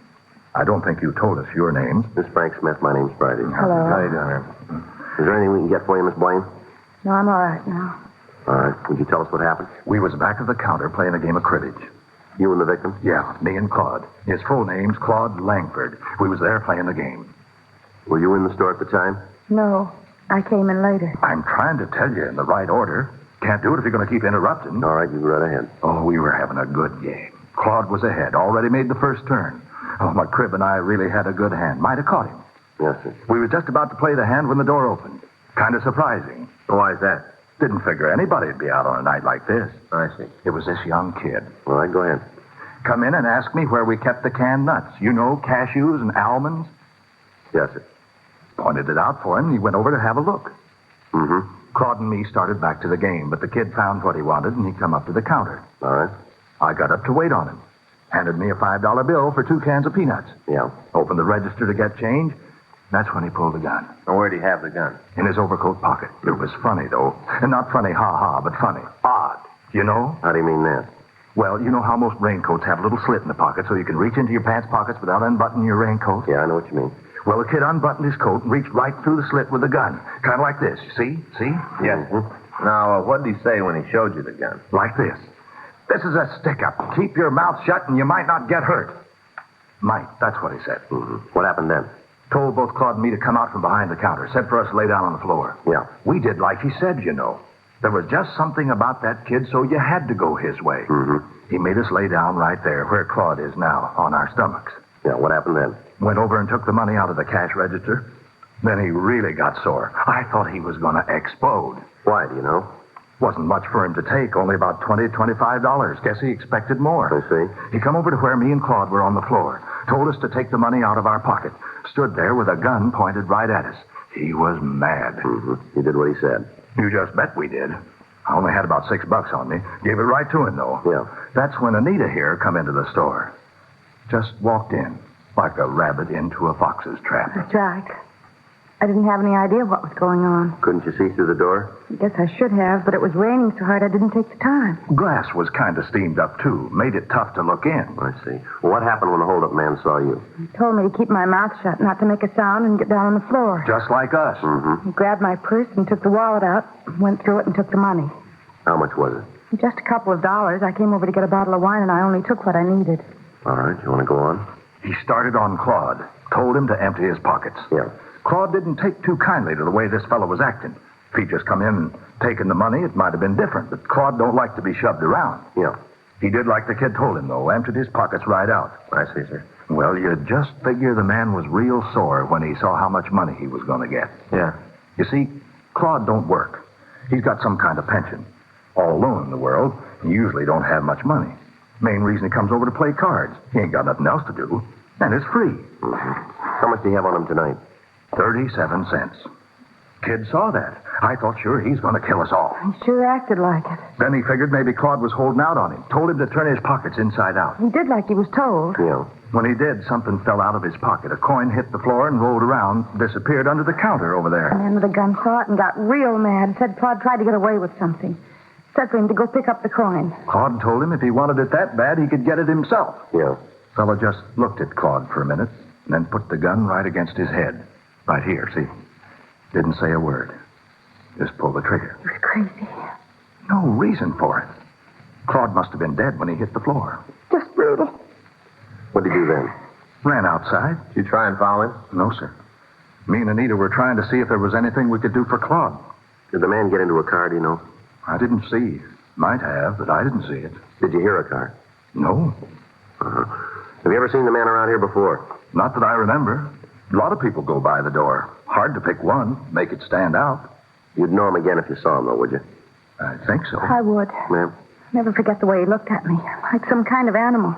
I don't think you told us your names. Miss Frank Smith. My name's Friday. Hello. How you doing? Is there anything we can get for you, Miss Blaine? No, I'm all right now. All right. Would you tell us what happened? We was back of the counter playing a game of cribbage. You and the victim? Yeah, me and Claude. His full name's Claude Langford. We was there playing the game. Were you in the store at the time? No, I came in later. I'm trying to tell you in the right order. Can't do it if you're going to keep interrupting. All right, you go right ahead. Oh, we were having a good game. Claude was ahead, already made the first turn. Oh, my crib and I really had a good hand. Might have caught him. Yes, sir. We was just about to play the hand when the door opened. Kind of surprising. Why is that? Didn't figure anybody'd be out on a night like this. I see. It was this young kid. All right, go ahead. Come in and ask me where we kept the canned nuts. You know, cashews and almonds. Yes, sir. Pointed it out for him, and he went over to have a look. Mm-hmm. Claude and me started back to the game, but the kid found what he wanted, and he come up to the counter. All right. I got up to wait on him. Handed me a $5 bill for 2 cans of peanuts. Yeah. Opened the register to get change. That's when he pulled the gun. And where'd he have the gun? In his overcoat pocket. It was funny, though. And not funny, ha-ha, but funny. Odd. You know? How do you mean that? Well, you know how most raincoats have a little slit in the pocket so you can reach into your pants pockets without unbuttoning your raincoat? Yeah, I know what you mean. Well, the kid unbuttoned his coat and reached right through the slit with the gun. Kind of like this. See? See? Yes. Mm-hmm. Now, what did he say when he showed you the gun? Like this. This is a stick-up. Keep your mouth shut and you might not get hurt. Might. That's what he said. Mm-hmm. What happened then? Told both Claude and me to come out from behind the counter. Said for us to lay down on the floor. Yeah. We did like he said, you know. There was just something about that kid, so you had to go his way. Mm-hmm. He made us lay down right there, where Claude is now, on our stomachs. Yeah, what happened then? Went over and took the money out of the cash register. Then he really got sore. I thought he was going to explode. Why, do you know? Wasn't much for him to take, only about $20, $25. Guess he expected more. I see. He come over to where me and Claude were on the floor. Told us to take the money out of our pocket. Stood there with a gun pointed right at us. He was mad. Mm-hmm. He did what he said. You just bet we did. I only had about $6 on me. Gave it right to him, though. Yeah. That's when Anita here come into the store. Just walked in, like a rabbit into a fox's trap. That's right. I didn't have any idea what was going on. Couldn't you see through the door? I guess I should have, but it was raining so hard I didn't take the time. Glass was kind of steamed up, too. Made it tough to look in. I see. Well, what happened when the hold-up man saw you? He told me to keep my mouth shut, not to make a sound, and get down on the floor. Just like us. Mm-hmm. He grabbed my purse and took the wallet out, went through it and took the money. How much was it? Just a couple of dollars. I came over to get a bottle of wine, and I only took what I needed. All right. You want to go on? He started on Claude. Told him to empty his pockets. Yeah. Claude didn't take too kindly to the way this fellow was acting. If he'd just come in and taken the money, it might have been different. But Claude don't like to be shoved around. Yeah. He did like the kid told him, though. Emptied his pockets right out. I see, sir. Well, you'd just figure the man was real sore when he saw how much money he was going to get. Yeah. You see, Claude don't work. He's got some kind of pension. All alone in the world, he usually don't have much money. Main reason he comes over to play cards. He ain't got nothing else to do. And it's free. Mm-hmm. How much do you have on him tonight? 37 cents. Kid saw that. I thought sure he's going to kill us all. He sure acted like it. Then he figured maybe Claude was holding out on him. Told him to turn his pockets inside out. He did like he was told. Yeah. When he did, something fell out of his pocket. A coin hit the floor and rolled around, disappeared under the counter over there. The man with the gun saw it and got real mad. Said Claude tried to get away with something. Said for him to go pick up the coin. Claude told him if he wanted it that bad, he could get it himself. Yeah. Fellow just looked at Claude for a minute, and then put the gun right against his head. Right here, see? Didn't say a word. Just pulled the trigger. He was crazy. No reason for it. Claude must have been dead when he hit the floor. Just brutal. What'd he do then? Ran outside. Did you try and follow him? No, sir. Me and Anita were trying to see if there was anything we could do for Claude. Did the man get into a car, do you know? I didn't see. Might have, but I didn't see it. Did you hear a car? No. Uh-huh. Have you ever seen the man around here before? Not that I remember. A lot of people go by the door. Hard to pick one, make it stand out. You'd know him again if you saw him, though, would you? I think so. I would. Ma'am? Never forget the way he looked at me. Like some kind of animal.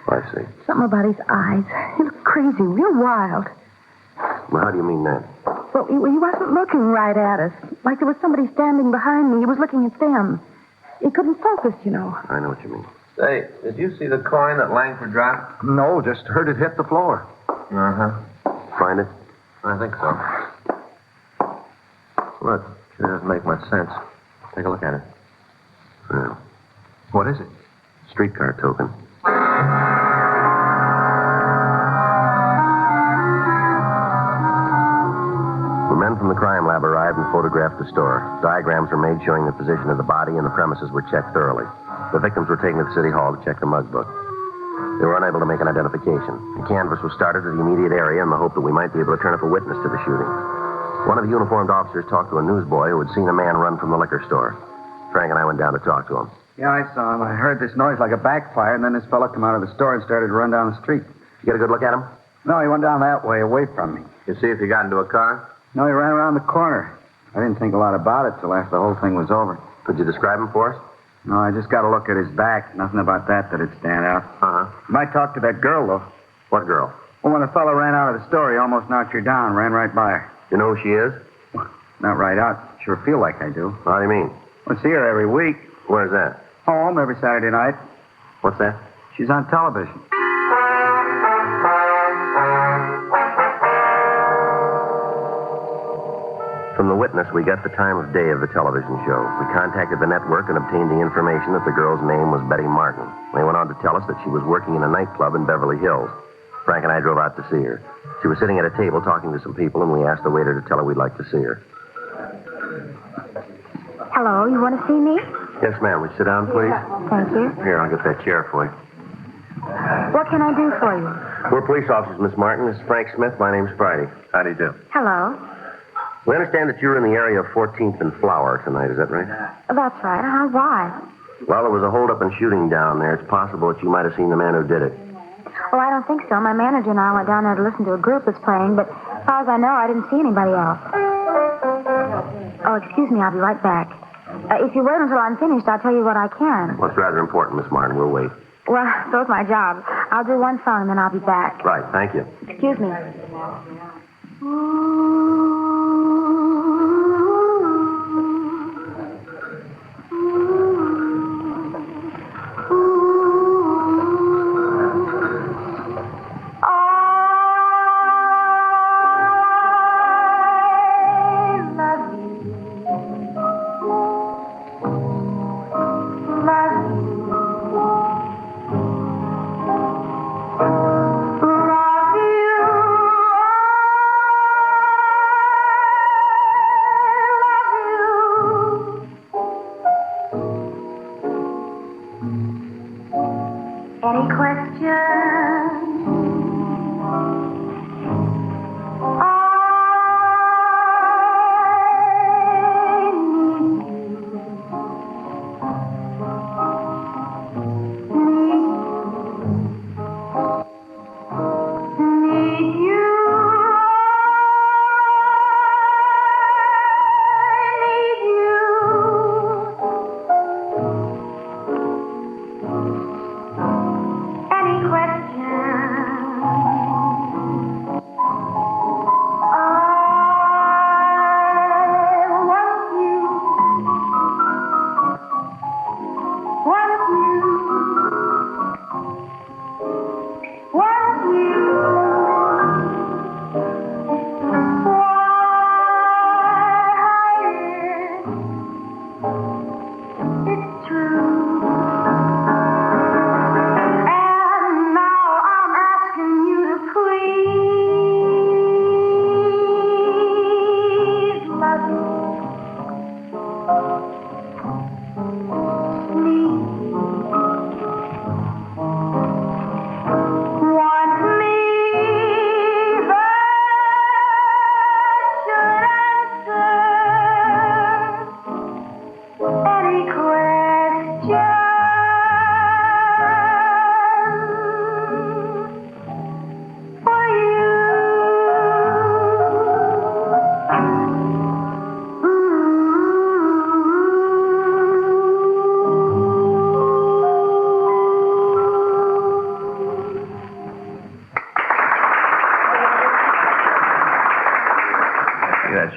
I see. Something about his eyes. He looked crazy, real wild. Well, how do you mean that? Well, he wasn't looking right at us. Like there was somebody standing behind me. He was looking at them. He couldn't focus, you know. I know what you mean. Say, did you see the coin that Langford dropped? No, just heard it hit the floor. Uh-huh. Find it? I think so. Look, sure doesn't make much sense. Take a look at it. Yeah. What is it? Streetcar token. The men from the crime lab arrived and photographed the store. Diagrams were made showing the position of the body, and the premises were checked thoroughly. The victims were taken to the city hall to check the mug book. They were unable to make an identification. A canvass was started to the immediate area in the hope that we might be able to turn up a witness to the shooting. One of the uniformed officers talked to a newsboy who had seen a man run from the liquor store. Frank and I went down to talk to him. Yeah, I saw him. I heard this noise like a backfire, and then this fella come out of the store and started to run down the street. You get a good look at him? No, he went down that way, away from me. You see if he got into a car? No, he ran around the corner. I didn't think a lot about it till after the whole thing was over. Could you describe him for us? No, I just got to look at his back. Nothing about that'd stand out. Uh-huh. You might talk to that girl, though. What girl? Well, when the fellow ran out of the store, he almost knocked her down, ran right by her. You know who she is? Not right out. Sure feel like I do. How do you mean? I see her every week. Where's that? Home every Saturday night. What's that? She's on television. From the witness, we got the time of day of the television show. We contacted the network and obtained the information that the girl's name was Betty Martin. They went on to tell us that she was working in a nightclub in Beverly Hills. Frank and I drove out to see her. She was sitting at a table talking to some people, and we asked the waiter to tell her we'd like to see her. Hello, you want to see me? Yes, ma'am. Would you sit down, please? Thank you. Here, I'll get that chair for you. What can I do for you? We're police officers, Miss Martin. This is Frank Smith. My name's Friday. How do you do? Hello. We understand that you were in the area of 14th and Flower tonight. Is that right? That's right. Why? Well, there was a hold-up and shooting down there. It's possible that you might have seen the man who did it. Well, I don't think so. My manager and I went down there to listen to a group that's playing, but as far as I know, I didn't see anybody else. Oh, excuse me. I'll be right back. If you wait until I'm finished, I'll tell you what I can. Well, it's rather important, Miss Martin. We'll wait. Well, so's my job. I'll do one song, and then I'll be back. Right. Thank you. Excuse me.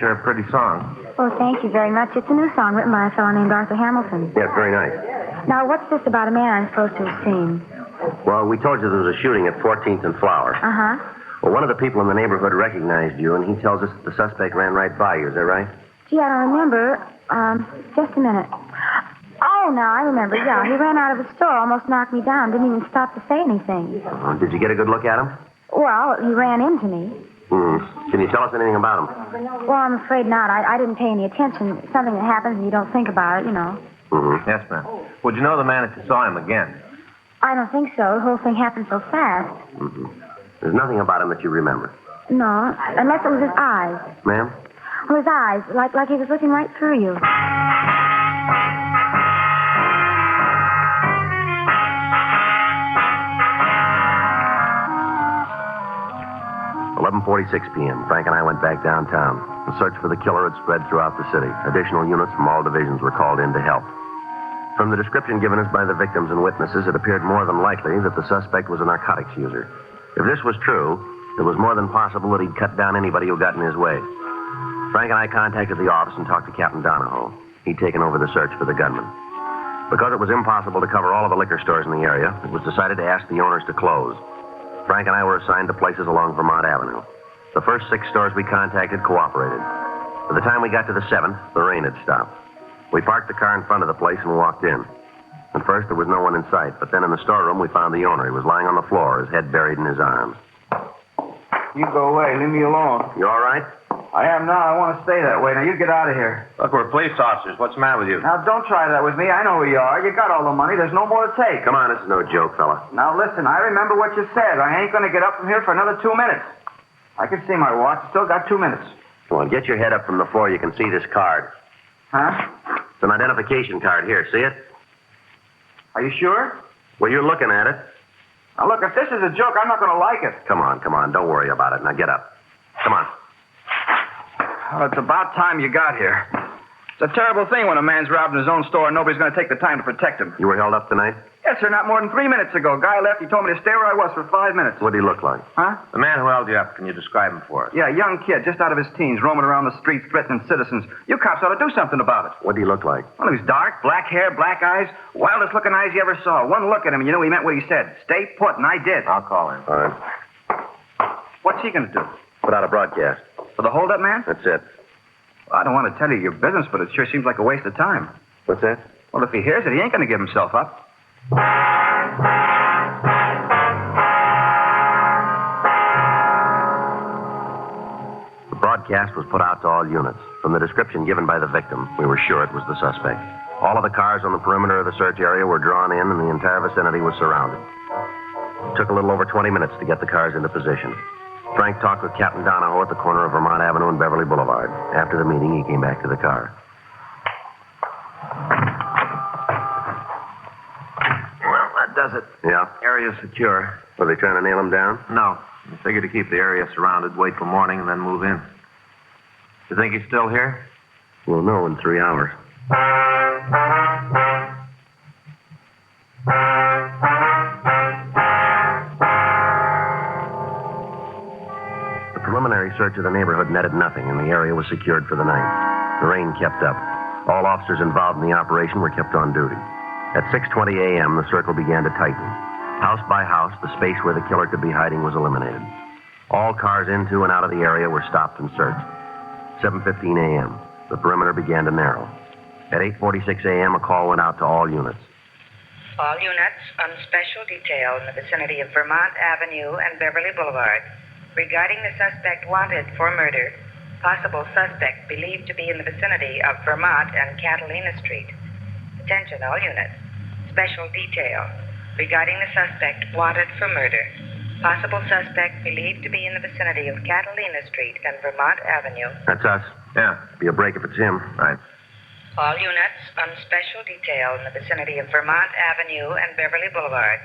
sure a pretty song. Oh, thank you very much. It's a new song written by a fellow named Arthur Hamilton. Yeah, it's very nice. Now, what's this about a man I'm supposed to have seen? Well, we told you there was a shooting at 14th and Flower. Uh-huh. Well, one of the people in the neighborhood recognized you, and he tells us that the suspect ran right by you. Is that right? Gee, I don't remember. Just a minute. Oh, now I remember. Yeah, he ran out of the store, almost knocked me down, didn't even stop to say anything. Did you get a good look at him? Well, he ran into me. Can you tell us anything about him? Well, I'm afraid not. I didn't pay any attention. It's something that happens and you don't think about it, you know. Yes, ma'am. Would you know the man if you saw him again? I don't think so. The whole thing happened so fast. There's nothing about him that you remember. No, unless it was his eyes. Ma'am? Well, his eyes, like he was looking right through you. 11:46 p.m. Frank and I went back downtown. The search for the killer had spread throughout the city. Additional units from all divisions were called in to help. From the description given us by the victims and witnesses, it appeared more than likely that the suspect was a narcotics user. If this was true, it was more than possible that he'd cut down anybody who got in his way. Frank and I contacted the office and talked to Captain Donahoe. He'd taken over the search for the gunman. Because it was impossible to cover all of the liquor stores in the area, it was decided to ask the owners to close. Frank and I were assigned to places along Vermont Avenue. The first 6 stores we contacted cooperated. By the time we got to the 7th, the rain had stopped. We parked the car in front of the place and walked in. At first, there was no one in sight, but then in the storeroom, we found the owner. He was lying on the floor, his head buried in his arms. You go away. Leave me alone. You all right? I am now. I want to stay that way. Now, you get out of here. Look, we're police officers. What's the matter with you? Now, don't try that with me. I know who you are. You got all the money. There's no more to take. Come on, this is no joke, fella. Now, listen. I remember what you said. I ain't going to get up from here for another 2 minutes. I can see my watch. Still got 2 minutes. Come on, get your head up from the floor. You can see this card. Huh? It's an identification card. Here, see it? Are you sure? Well, you're looking at it. Now, look, if this is a joke, I'm not going to like it. Come on. Don't worry about it. Now, get up. Come on. Oh, it's about time you got here. It's a terrible thing when a man's robbing his own store and nobody's going to take the time to protect him. You were held up tonight? Yes, sir, not more than 3 minutes ago. Guy left. He told me to stay where I was for 5 minutes. What did he look like? Huh? The man who held you up. Can you describe him for us? Yeah, a young kid, just out of his teens, roaming around the streets, threatening citizens. You cops ought to do something about it. What did he look like? Well, he was dark, black hair, black eyes, wildest looking eyes you ever saw. One look at him, and you know he meant what he said. Stay put, and I did. I'll call him. All right. What's he going to do? Put out a broadcast. For the hold-up man? That's it. Well, I don't want to tell you your business, but it sure seems like a waste of time. What's that? Well, if he hears it, he ain't going to give himself up. The broadcast was put out to all units. From the description given by the victim, we were sure it was the suspect. All of the cars on the perimeter of the search area were drawn in, and the entire vicinity was surrounded. It took a little over 20 minutes to get the cars into position. Frank talked with Captain Donahoe at the corner of Vermont Avenue and Beverly Boulevard. After the meeting, he came back to the car. Well, that does it. Yeah? Area's secure. Were they trying to nail him down? No. We figured to keep the area surrounded, wait till morning, and then move in. You think he's still here? We'll know in 3 hours. The preliminary search of the neighborhood netted nothing, and the area was secured for the night. The rain kept up. All officers involved in the operation were kept on duty. At 6:20 a.m., the circle began to tighten. House by house, the space where the killer could be hiding was eliminated. All cars into and out of the area were stopped and searched. 7:15 a.m., the perimeter began to narrow. At 8:46 a.m., a call went out to all units. All units on special detail in the vicinity of Vermont Avenue and Beverly Boulevard regarding the suspect wanted for murder. Possible suspect believed to be in the vicinity of Vermont and Catalina Street. Attention, all units. Special detail regarding the suspect wanted for murder. Possible suspect believed to be in the vicinity of Catalina Street and Vermont Avenue. That's us. Yeah. Be a break if it's him. Right. All units on special detail in the vicinity of Vermont Avenue and Beverly Boulevard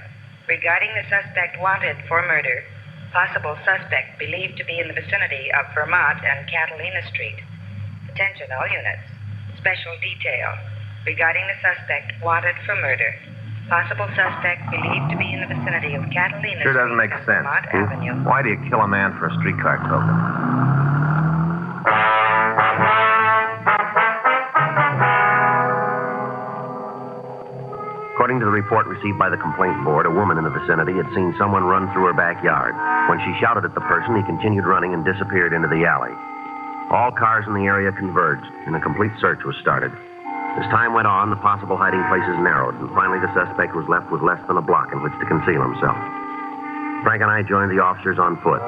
regarding the suspect wanted for murder. Possible suspect believed to be in the vicinity of Vermont and Catalina Street. Attention, all units. Special detail regarding the suspect wanted for murder. Possible suspect believed to be in the vicinity of Catalina Sure Street doesn't make and sense. Vermont Avenue. Why do you kill a man for a streetcar token? According to the report received by the complaint board, a woman in the vicinity had seen someone run through her backyard. When she shouted at the person, he continued running and disappeared into the alley. All cars in the area converged, and a complete search was started. As time went on, the possible hiding places narrowed, and finally the suspect was left with less than a block in which to conceal himself. Frank and I joined the officers on foot.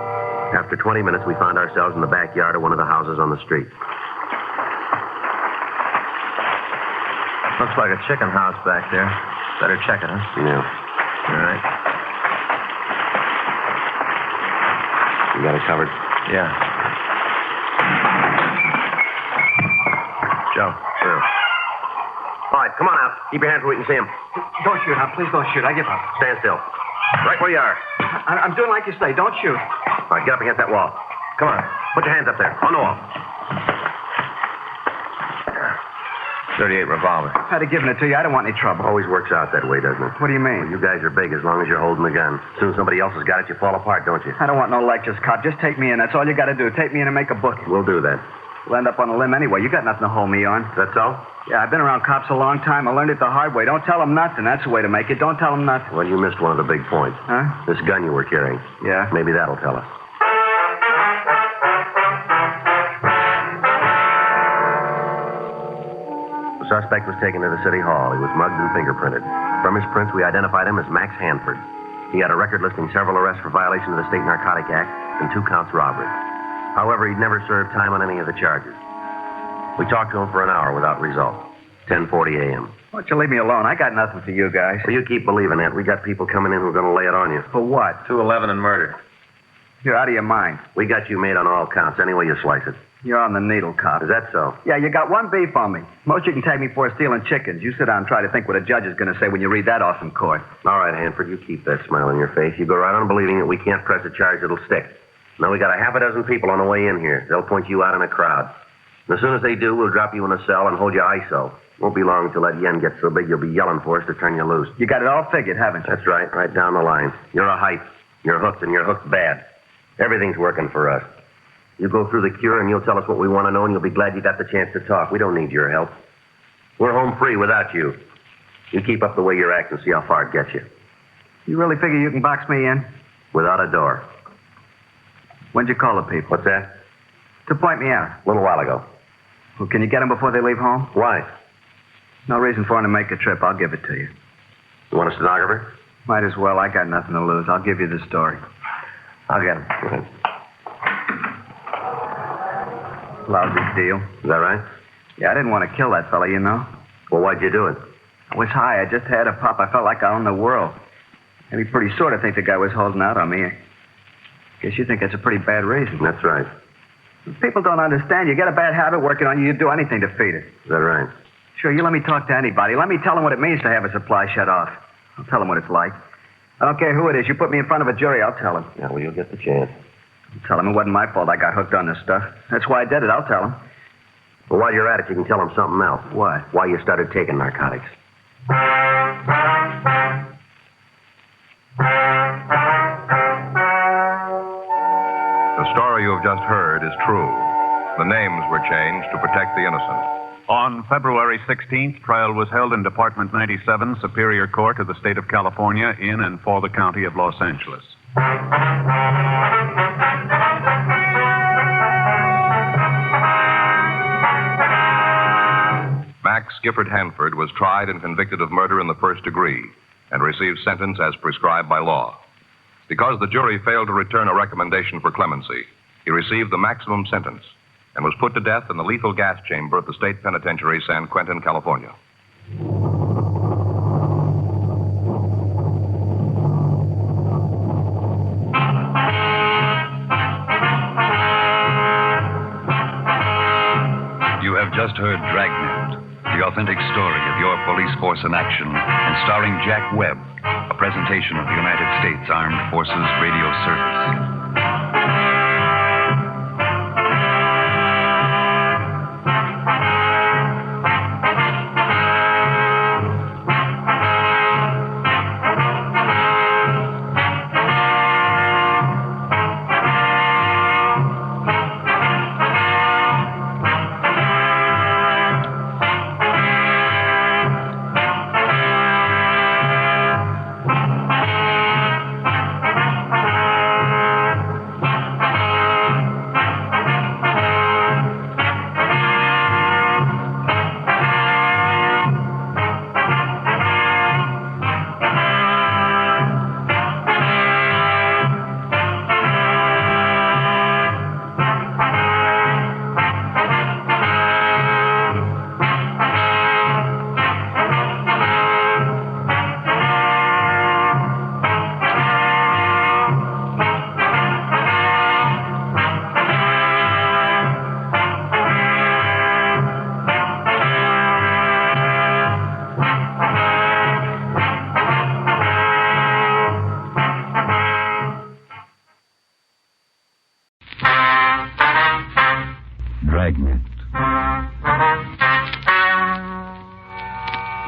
After 20 minutes, we found ourselves in the backyard of one of the houses on the street. Looks like a chicken house back there. Better check it, huh? Yeah. All right. You got it covered? Yeah. Joe. Yeah. All right, come on out. Keep your hands where we can see him. Don't shoot, now. Please don't shoot. I give up. Stand still. Right where you are. I'm doing like you say. Don't shoot. All right, get up against that wall. Come on. Put your hands up there. On the wall. 38 revolver. I'd have given it to you. I don't want any trouble. Always works out that way, doesn't it? What do you mean? You guys are big as long as you're holding the gun. As soon as somebody else has got it, you fall apart, don't you? I don't want no lectures, cop. Just take me in. That's all you got to do. Take me in and make a booking. We'll do that. We'll end up on a limb anyway. You got nothing to hold me on. That's so? Yeah, I've been around cops a long time. I learned it the hard way. Don't tell them nothing. That's the way to make it. Don't tell them nothing. Well, you missed one of the big points. Huh? This gun you were carrying. Yeah? Maybe that'll tell us. The suspect was taken to the city hall. He was mugged and fingerprinted. From his prints, we identified him as Max Hanford. He had a record listing several arrests for violation of the State Narcotic Act and 2 counts robbery. However, he'd never served time on any of the charges. We talked to him for an hour without result. 10:40 a.m. Why don't you leave me alone? I got nothing for you guys. Well, you keep believing that. We got people coming in who are going to lay it on you. For what? 211 and murder. You're out of your mind. We got you made on all counts, any way you slice it. You're on the needle, cop. Is that so? Yeah, you got one beef on me. Most you can take me for is stealing chickens. You sit down and try to think what a judge is going to say when you read that off in court. All right, Hanford, you keep that smile on your face. You go right on believing that we can't press a charge that'll stick. Now, we got a half a dozen people on the way in here. They'll point you out in a crowd. And as soon as they do, we'll drop you in a cell and hold you ISO. Won't be long until that yen gets so big you'll be yelling for us to turn you loose. You got it all figured, haven't you? That's right down the line. You're a hype. You're hooked, and you're hooked bad. Everything's working for us. You go through the cure, and you'll tell us what we want to know, and you'll be glad you got the chance to talk. We don't need your help. We're home free without you. You keep up the way you're acting, see how far it gets you. You really figure you can box me in? Without a door. When'd you call the people? What's that? To point me out. A little while ago. Well, can you get them before they leave home? Why? No reason for them to make a trip. I'll give it to you. You want a stenographer? Might as well. I got nothing to lose. I'll give you the story. I'll get him. Go ahead. Lousy deal. Is that right? Yeah, I didn't want to kill that fella, you know. Well, why'd you do it? I was high. I just had a pop. I felt like I owned the world. Maybe pretty sure to think the guy was holding out on me. Guess you think that's a pretty bad reason. That's right. People don't understand. You get a bad habit working on you, you'd do anything to feed it. Is that right? Sure, you let me talk to anybody. Let me tell them what it means to have a supply shut off. I'll tell them what it's like. I don't care who it is. You put me in front of a jury, I'll tell them. Yeah, well, you'll get the chance. I'll tell them it wasn't my fault I got hooked on this stuff. That's why I did it. I'll tell them. Well, while you're at it, you can tell them something else. What? Why you started taking narcotics. The story you have just heard is true. The names were changed to protect the innocent. On February 16th, trial was held in Department 97, Superior Court of the State of California, in and for the County of Los Angeles. Max Gifford Hanford was tried and convicted of murder in the first degree and received sentence as prescribed by law. Because the jury failed to return a recommendation for clemency, he received the maximum sentence and was put to death in the lethal gas chamber at the State Penitentiary, San Quentin, California. You have just heard Dragnet, the authentic story of your police force in action, and starring Jack Webb, a presentation of the United States Armed Forces Radio Service.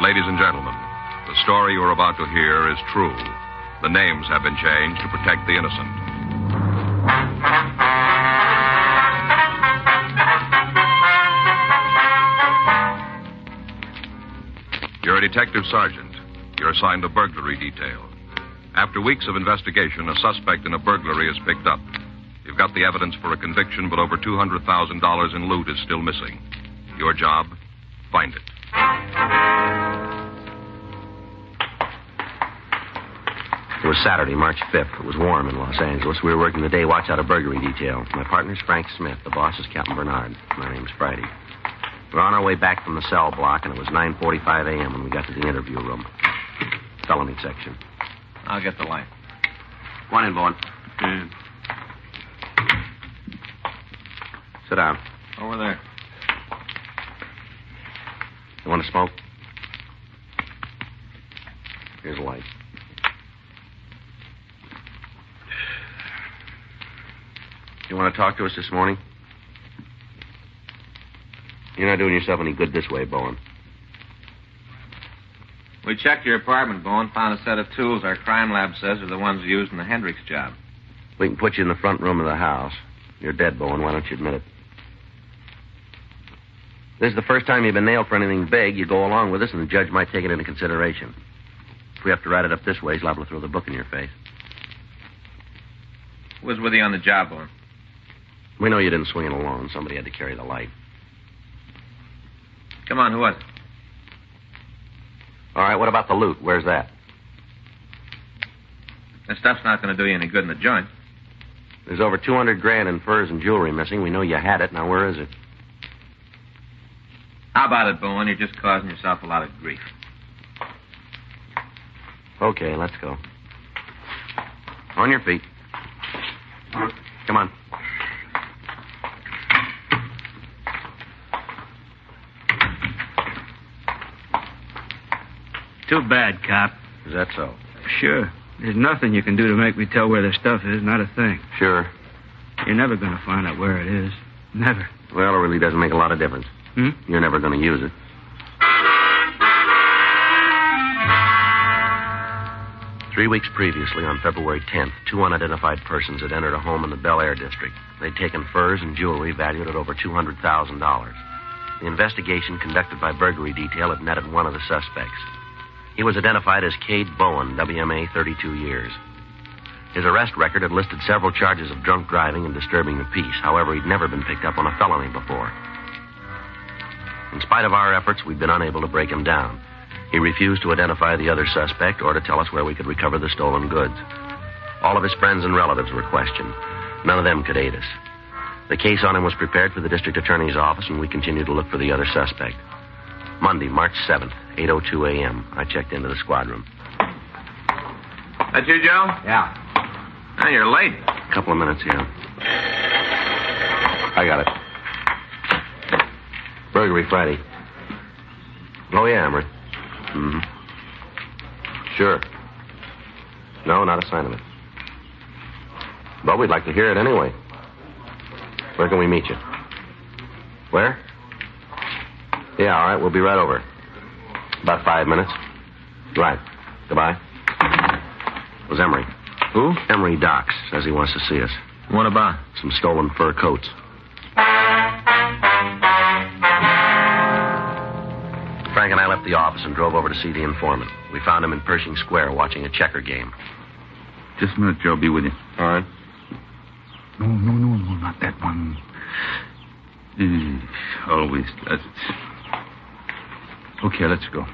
Ladies and gentlemen, the story you're about to hear is true. The names have been changed to protect the innocent. You're a detective sergeant. You're assigned a burglary detail. After weeks of investigation, a suspect in a burglary is picked up. You've got the evidence for a conviction, but over $200,000 in loot is still missing. Your job, find it. It was Saturday, March 5th. It was warm in Los Angeles. We were working the day watch out of burglary detail. My partner's Frank Smith. The boss is Captain Bernard. My name's Friday. We're on our way back from the cell block, and it was 9:45 a.m. when we got to the interview room. Felony section. I'll get the light. Go on in, Bowen. Sit down. Over there. You want to smoke? Here's a light. You want to talk to us this morning? You're not doing yourself any good this way, Bowen. We checked your apartment, Bowen. Found a set of tools our crime lab says are the ones used in the Hendricks job. We can put you in the front room of the house. You're dead, Bowen. Why don't you admit it? This is the first time you've been nailed for anything big. You go along with us, and the judge might take it into consideration. If we have to write it up this way, he's liable to throw the book in your face. Who was with you on the job, Bowen? We know you didn't swing it alone. Somebody had to carry the light. Come on, who was it? All right, what about the loot? Where's that? That stuff's not going to do you any good in the joint. There's over $200,000 in furs and jewelry missing. We know you had it. Now, where is it? How about it, Bowen? You're just causing yourself a lot of grief. Okay, let's go. On your feet. Come on. Too bad, cop. Is that so? Sure. There's nothing you can do to make me tell where the stuff is. Not a thing. Sure. You're never going to find out where it is. Never. Well, it really doesn't make a lot of difference. You're never going to use it. Three weeks previously, on February 10th, two unidentified persons had entered a home in the Bel Air district. They'd taken furs and jewelry valued at over $200,000. The investigation conducted by burglary detail had netted one of the suspects. He was identified as Cade Bowen, WMA, 32 years. His arrest record had listed several charges of drunk driving and disturbing the peace. However, he'd never been picked up on a felony before. In spite of our efforts, we'd been unable to break him down. He refused to identify the other suspect or to tell us where we could recover the stolen goods. All of his friends and relatives were questioned. None of them could aid us. The case on him was prepared for the district attorney's office, and we continued to look for the other suspect. Monday, March 7th, 8:02 a.m., I checked into the squad room. That you, Joe? Yeah. Oh, you're late. A couple of minutes, yeah. I got it. Burglary Friday. Oh, yeah, Emery. Mm-hmm. Sure. No, not a sign of it. But we'd like to hear it anyway. Where can we meet you? Where? Yeah, all right, we'll be right over. About 5 minutes. Right. Goodbye. It was Emery. Who? Emery Docks. Says he wants to see us. What about? Some stolen fur coats. Frank and I left the office and drove over to see the informant. We found him in Pershing Square watching a checker game. Just a minute, Joe. I'll be with you. All right. No, not that one. Always does it. Okay, let's go.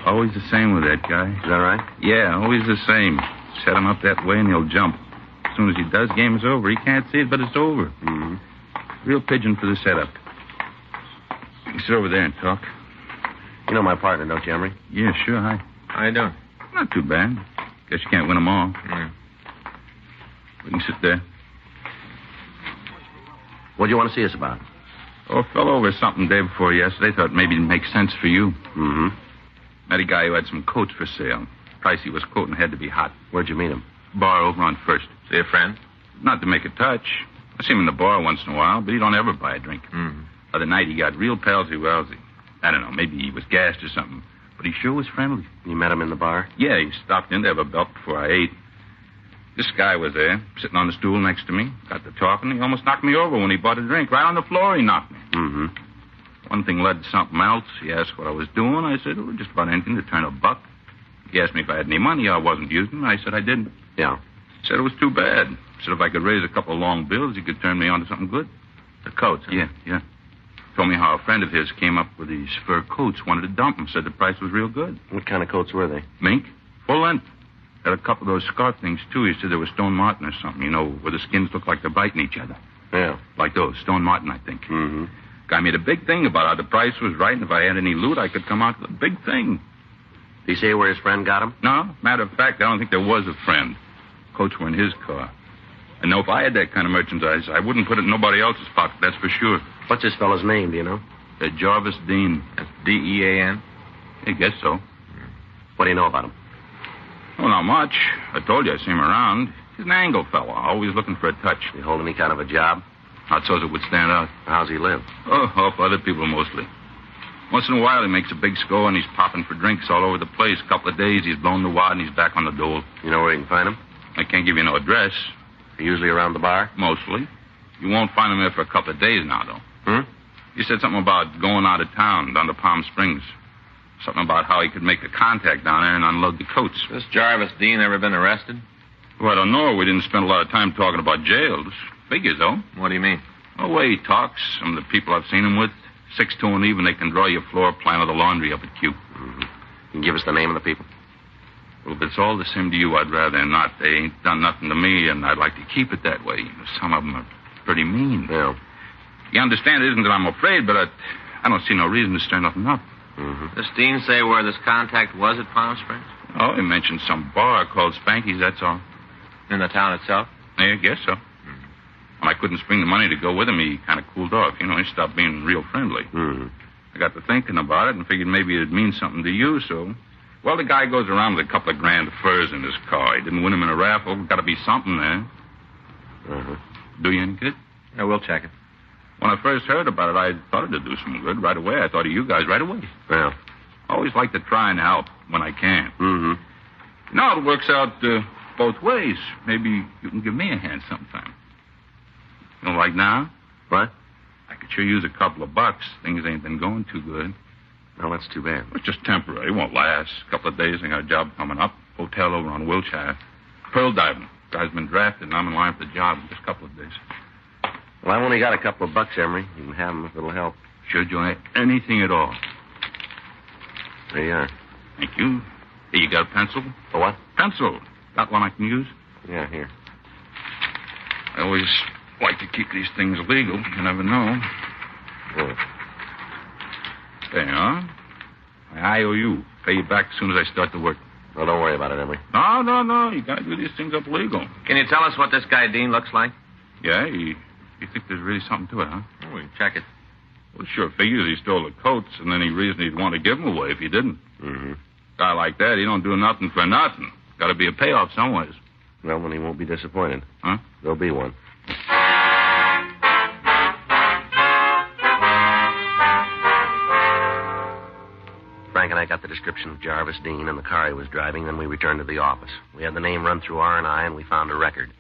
Always the same with that guy. Is that right? Yeah, always the same. Set him up that way and he'll jump. As soon as he does, game is over. He can't see it, but it's over. Mm-hmm. Real pigeon for the setup. You can sit over there and talk. You know my partner, don't you, Emery? Yeah, sure. Hi. How you doing? Not too bad. Guess you can't win them all. Yeah. We can sit there. What do you want to see us about? Oh, fell over something day before yesterday. Thought maybe it'd make sense for you. Mm-hmm. Met a guy who had some coats for sale. Price he was quoting had to be hot. Where'd you meet him? Bar over on First. See a friend? Not to make a touch. I see him in the bar once in a while, but he don't ever buy a drink. Mm-hmm. Other night he got real palsy-walsy. I don't know, maybe he was gassed or something. But he sure was friendly. You met him in the bar? Yeah, he stopped in to have a belt before I ate. This guy was there, sitting on the stool next to me. Got to talking. He almost knocked me over when he bought a drink. Right on the floor, he knocked me. Mm-hmm. One thing led to something else. He asked what I was doing. I said, oh, just about anything to turn a buck. He asked me if I had any money I wasn't using. I said I didn't. Yeah. He said it was too bad. Said if I could raise a couple of long bills, he could turn me on to something good. The coats, huh? Yeah. Told me how a friend of his came up with these fur coats, wanted to dump them, said the price was real good. What kind of coats were they? Mink, full length. Had a couple of those scarf things, too. He said they were Stone Martin or something, you know, where the skins look like they're biting each other. Yeah. Like those, Stone Martin, I think. Mm-hmm. Guy made a big thing about how the price was right, and if I had any loot, I could come out with a big thing. Did he say where his friend got him? No. Matter of fact, I don't think there was a friend. Coats were in his car. I know if I had that kind of merchandise, I wouldn't put it in nobody else's pocket, that's for sure. What's this fellow's name, do you know? Jarvis Dean. That's D-E-A-N? I guess so. What do you know about him? Oh, not much. I told you I see him around. He's an angle fella, always looking for a touch. He hold any kind of a job? Not so it would stand out. How's he live? Oh, off other people mostly. Once in a while he makes a big score and he's popping for drinks all over the place. A couple of days he's blown the wad and he's back on the dole. You know where you can find him? I can't give you no address. Usually around the bar? Mostly. You won't find him there for a couple of days now, though. Hmm? He said something about going out of town, down to Palm Springs. Something about how he could make a contact down there and unload the coats. This Jarvis Dean ever been arrested? Well, I don't know. We didn't spend a lot of time talking about jails. Figures, though. What do you mean? The way he talks, some of the people I've seen him with, 6 to an even, they can draw your floor plan of the laundry up at Q. Mm-hmm. You can give us the name of the people? Well, if it's all the same to you, I'd rather not. They ain't done nothing to me, and I'd like to keep it that way. Some of them are pretty mean. Yeah. You understand, it isn't that I'm afraid, but I don't see no reason to stir nothing up. Mm-hmm. Does Dean say where this contact was at Palm Springs? Oh, he mentioned some bar called Spanky's, that's all. In the town itself? Yeah, I guess so. When I couldn't spring the money to go with him, he kind of cooled off. You know, he stopped being real friendly. Mm-hmm. I got to thinking about it and figured maybe it'd mean something to you, so... Well, the guy goes around with a couple of grand furs in his car. He didn't win him in a raffle. Got to be something there. Mm-hmm. Do you any good? Yeah, we'll check it. When I first heard about it, I thought it'd do some good right away. I thought of you guys right away. Well. Always like to try and help when I can. Mm-hmm. Now it works out both ways. Maybe you can give me a hand sometime. You know, like now? What? I could sure use a couple of bucks. Things ain't been going too good. Well, that's too bad. It's just temporary. It won't last. A couple of days, I got a job coming up. Hotel over on Wilshire. Pearl diving. Guy's been drafted, and I'm in line for the job in just a couple of days. Well, I've only got a couple of bucks, Emery. You can have them if it'll help. Sure, Johnny. Anything at all. There you are. Thank you. Here, you got a pencil? A what? Pencil. Got one I can use? Yeah, here. I always like to keep these things legal. You never know. What? There you are. My IOU. Pay you back as soon as I start to work. Well, don't worry about it, Emery. No. You gotta do these things up legal. Can you tell us what this guy Dean looks like? Yeah, you think there's really something to it, huh? Oh, we can check it. Well, sure figures he stole the coats, and any reason he'd want to give them away if he didn't. Mm-hmm. Guy like that, he don't do nothing for nothing. Got to be a payoff some ways. Well, then he won't be disappointed. Huh? There'll be one. Frank and I got the description of Jarvis Dean and the car he was driving, then we returned to the office. We had the name run through R&I, and we found a record.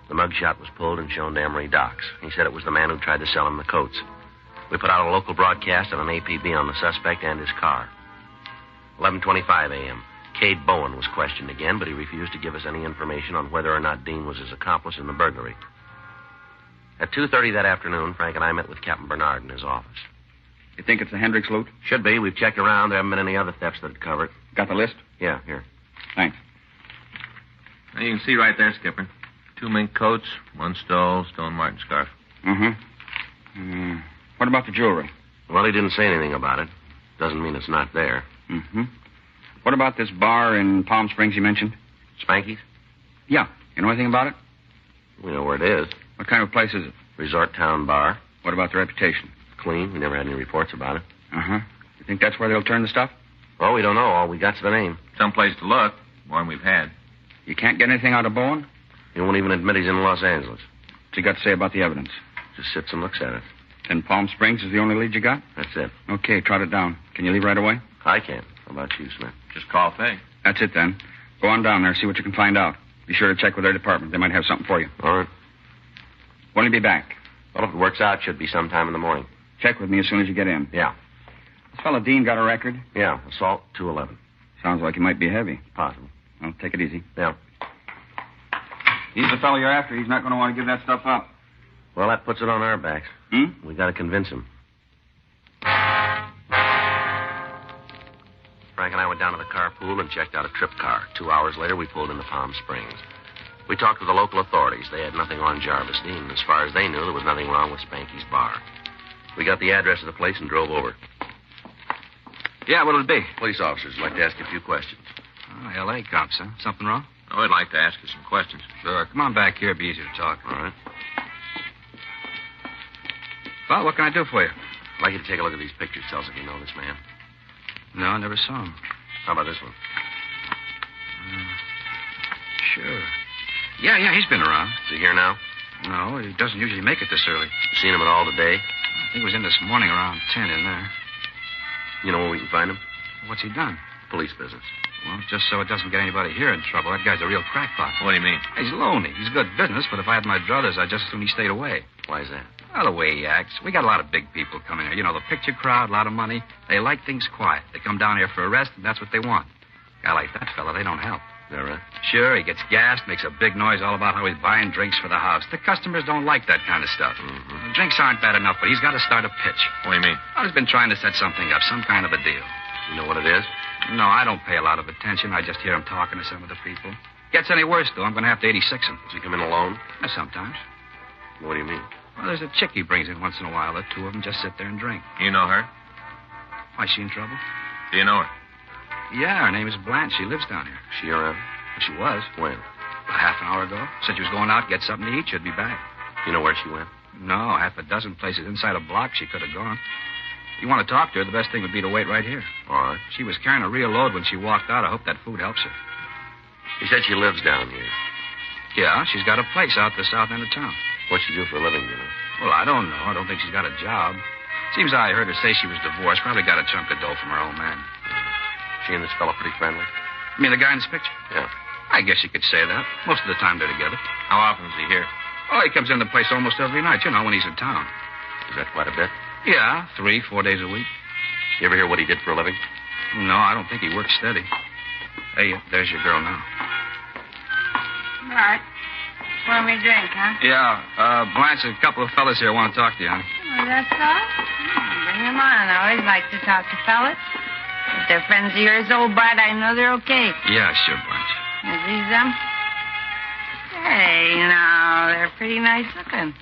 The mugshot was pulled and shown to Emery Docks. He said it was the man who tried to sell him the coats. We put out a local broadcast and an APB on the suspect and his car. 11:25 a.m. Cade Bowen was questioned again, but he refused to give us any information on whether or not Dean was his accomplice in the burglary. At 2:30 that afternoon, Frank and I met with Captain Bernard in his office. You think it's the Hendricks loot? Should be. We've checked around. There haven't been any other thefts that'd cover it. Got the list? Yeah, here. Thanks. Now, you can see right there, Skipper. 2 mink coats, 1 Stone Martin scarf. Mm-hmm. What about the jewelry? Well, he didn't say anything about it. Doesn't mean it's not there. Mm-hmm. What about this bar in Palm Springs you mentioned? Spanky's? Yeah. You know anything about it? We know where it is. What kind of place is it? Resort town bar. What about the reputation? Clean. We never had any reports about it. Uh-huh. You think that's where they'll turn the stuff? Oh, we don't know. All we got's the name. Someplace to look. More than we've had. You can't get anything out of Bowen? He won't even admit he's in Los Angeles. What's he got to say about the evidence? Just sits and looks at it. And Palm Springs is the only lead you got? That's it. Okay, trot it down. Can you leave right away? I can. How about you, Smith? Just call Faye. That's it, then. Go on down there, see what you can find out. Be sure to check with their department. They might have something for you. All right. When will you be back? Well, if it works out, should be sometime in the morning. Check with me as soon as you get in. Yeah. This fellow Dean got a record? Yeah, assault 211. Sounds like he might be heavy. Possible. Well, take it easy. Yeah. He's the fellow you're after. He's not going to want to give that stuff up. Well, that puts it on our backs. We got to convince him. Frank and I went down to the carpool and checked out a trip car. 2 hours later, we pulled into Palm Springs. We talked to the local authorities. They had nothing on Jarvis Dean. As far as they knew, there was nothing wrong with Spanky's bar. We got the address of the place and drove over. Yeah, what'll it be? Police officers would like to ask you a few questions. Oh, L.A. cops, huh? Something wrong? Oh, I'd like to ask you some questions. Sure. Come on back here. It'll be easier to talk. All right. Well, what can I do for you? I'd like you to take a look at these pictures. Tell us if you know this man. No, I never saw him. How about this one? Sure. Yeah, he's been around. Is he here now? No, he doesn't usually make it this early. You seen him at all today? I think he was in this morning around 10 in there. You know where we can find him? What's he done? Police business. Well, just so it doesn't get anybody here in trouble. That guy's a real crackpot. What do you mean? He's lonely. He's good business, but if I had my druthers, I'd just as soon he stayed away. Why is that? Well, the way he acts. We got a lot of big people coming here. You know, the picture crowd, a lot of money. They like things quiet. They come down here for a rest, and that's what they want. A guy like that fella, they don't help. Is that right? Sure, he gets gassed, makes a big noise all about how he's buying drinks for the house. The customers don't like that kind of stuff. Mm-hmm. Drinks aren't bad enough, but he's got to start a pitch. What do you mean? I've been trying to set something up, some kind of a deal. You know what it is? No, I don't pay a lot of attention. I just hear him talking to some of the people. Gets any worse, though, I'm going to have to 86 him. Does he come in alone? Sometimes. What do you mean? Well, there's a chick he brings in once in a while. The two of them just sit there and drink. You know her? Why, is she in trouble? Do you know her? Yeah, her name is Blanche. She lives down here. Is she around? She was. When? About half an hour ago. Said she was going out to get something to eat. She'd be back. You know where she went? No, half a dozen places inside a block she could have gone. If you want to talk to her, the best thing would be to wait right here. All right. She was carrying a real load when she walked out. I hope that food helps her. He said she lives down here. Yeah, she's got a place out the south end of town. What's she do for a living, you know? Well, I don't know. I don't think she's got a job. Seems I heard her say she was divorced. Probably got a chunk of dough from her old man. She and this fellow pretty friendly? You mean the guy in this picture? Yeah. I guess you could say that. Most of the time they're together. How often is he here? Oh, he comes in the place almost every night, you know, when he's in town. Is that quite a bit? Yeah, 3-4 days a week. You ever hear what he did for a living? No, I don't think he works steady. Hey, there's your girl now. Right. Pour me a drink, huh? Yeah, Blanche, a couple of fellas here want to talk to you, honey. Oh, that's all? Bring them on. I always like to talk to fellas. If they're friends of yours, old Bart, I know they're okay. Yeah, sure, Blanche. Are these them? Hey, now, they're pretty nice looking.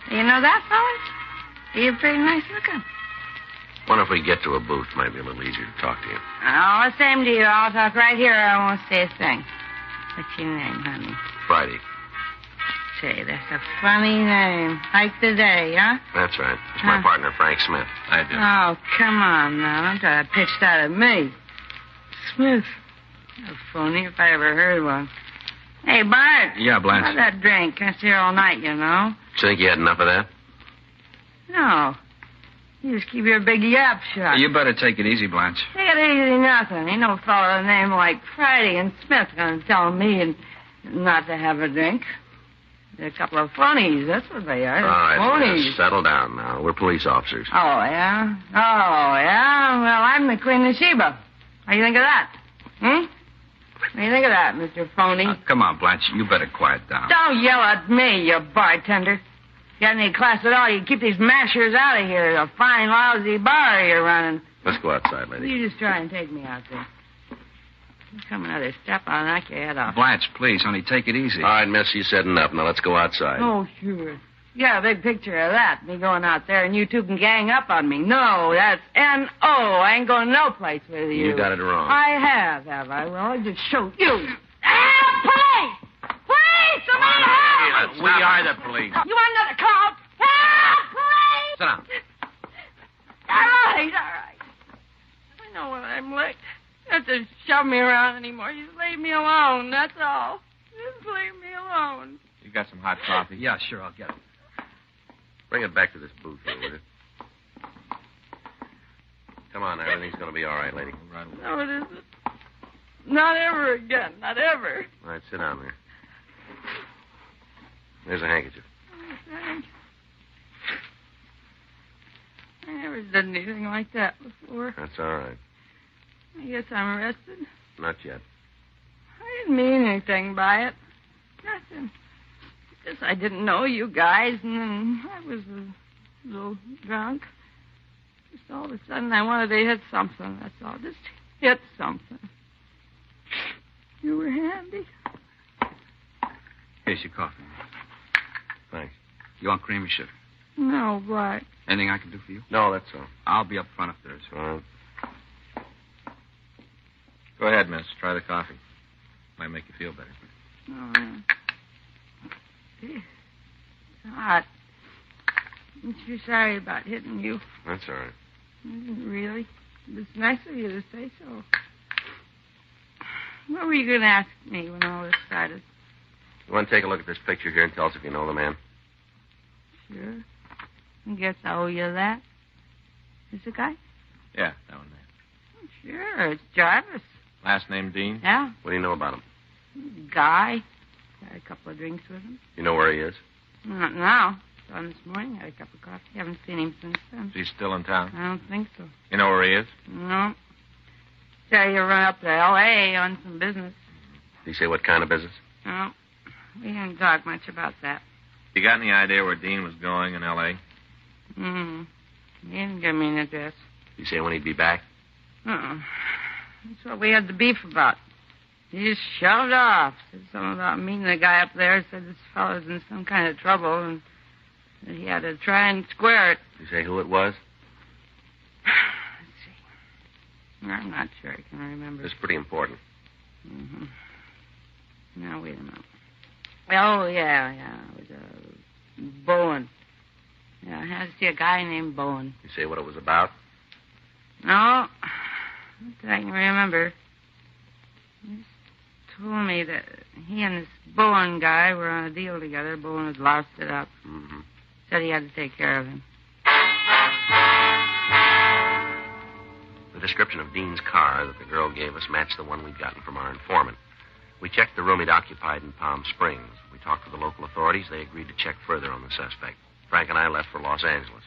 You know that, fellas? You're pretty nice looking. Wonder if we get to a booth, might be a little easier to talk to you. Oh, the same to you. I'll talk right here. I won't say a thing. What's your name, honey? Friday. Say, that's a funny name. Hike the day, huh? That's right. It's my partner, Frank Smith. I do. Oh, come on now. Don't try to pitch that at me. Smith. A phony if I ever heard one. Hey, Bart. Yeah, Blanche. How's that drink? Can't stay here all night, you know. You think you had enough of that? No. You just keep your big yap shut. You better take it easy, Blanche. Take it easy, nothing. Ain't no fellow with a name like Friday and Smith gonna tell me not to have a drink. They're a couple of phonies, that's what they are. All right, Phonies. Smith, settle down now. We're police officers. Oh, yeah? Oh, yeah? Well, I'm the Queen of Sheba. What do you think of that? Hmm? What do you think of that, Mr. Phony? Come on, Blanche. You better quiet down. Don't yell at me, you bartender. If you got any class at all, you keep these mashers out of here. A fine, lousy bar you're running. Let's go outside, lady. You just try and take me out there. You come another step, I'll knock your head off. Blanche, please, honey, take it easy. All right, miss, you said enough. Now let's go outside. Oh, sure. You got a big picture of that, me going out there, and you two can gang up on me. No, that's N-O. I ain't going no place with you. You got it wrong. I have I? Well, I'll just show you. Police! Police! Somebody help! We are the police. You want another call? Help! Police! Sit down. All right. I know when I'm late. You don't have to shove me around anymore. Just leave me alone, that's all. Just leave me alone. You got some hot coffee? Yeah, sure, I'll get it. Bring it back to this booth here, will you? Come on, everything's going to be all right, lady. Right. No, it isn't. Not ever again. Not ever. All right, sit down there. There's a handkerchief. Oh, thanks. I never did anything like that before. That's all right. I guess I'm arrested. Not yet. I didn't mean anything by it. Nothing. Just I didn't know you guys, and then I was a little drunk. Just all of a sudden I wanted to hit something, that's all. Just hit something. You were handy. Here's your coffee. Thanks. You want cream or sugar? No, black. Anything I can do for you? No, that's all. I'll be up front if there's. All right. Go ahead, miss. Try the coffee. Might make you feel better. Oh, it's hot. I'm too sorry about hitting you. That's all right. Really? It's nice of you to say so. What were you going to ask me when all this started? You want to take a look at this picture here and tell us if you know the man? Sure. I guess I owe you that. Is the guy? Yeah, that one there. Sure, it's Jarvis. Last name Dean? Yeah. What do you know about him? Guy. Had a couple of drinks with him. You know where he is? Not now. Saw him this morning. Had a cup of coffee. Haven't seen him since then. Is he still in town? I don't think so. You know where he is? No. Said he run up to L.A. on some business. Did he say what kind of business? No. We didn't talk much about that. You got any idea where Dean was going in L.A.? He didn't give me an address. Did he say when he'd be back? That's what we had the beef about. He just shoved off. Said something about meeting the guy up there. Said this fellow's in some kind of trouble and that he had to try and square it. Did he say who it was? Let's see. I'm not sure I can remember. It's pretty important. Now, wait a minute. Oh, yeah. It was Bowen. Yeah, I had to see a guy named Bowen. You say what it was about? No. Not that I can remember. He just told me that he and this Bowen guy were on a deal together. Bowen had lost it up. Said he had to take care of him. The description of Dean's car that the girl gave us matched the one we'd gotten from our informant. We checked the room he'd occupied in Palm Springs. We talked to the local authorities. They agreed to check further on the suspect. Frank and I left for Los Angeles.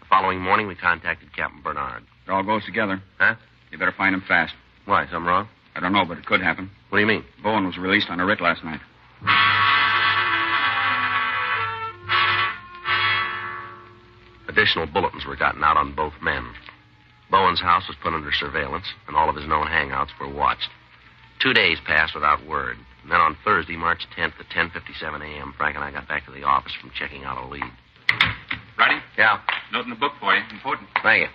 The following morning, we contacted Captain Bernard. It all goes together. Huh? You better find him fast. Why, something wrong? I don't know, but it could happen. What do you mean? Bowen was released on a writ last night. Additional bulletins were gotten out on both men. Bowen's house was put under surveillance, and all of his known hangouts were watched. 2 days passed without word. And then on Thursday, March 10th at 10:57 a.m., Frank and I got back to the office from checking out a lead. Ready? Yeah. Note in the book for you. Important. Thank you.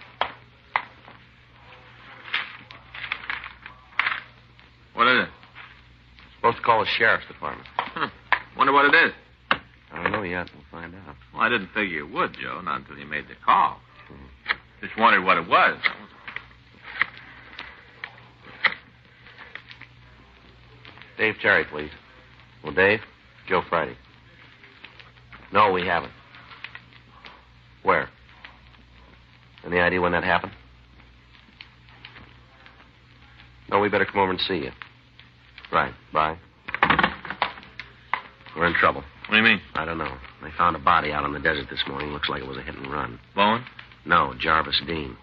What is it? Supposed to call the sheriff's department. Wonder what it is. I don't know yet. We'll find out. Well, I didn't figure you would, Joe, not until you made the call. Just wondered what it was. Dave Terry, please. Well, Dave? Joe Friday. No, we haven't. Where? Any idea when that happened? No, we better come over and see you. Right. Bye. We're in trouble. What do you mean? I don't know. They found a body out on the desert this morning. Looks like it was a hit and run. Bowen? No, Jarvis Dean.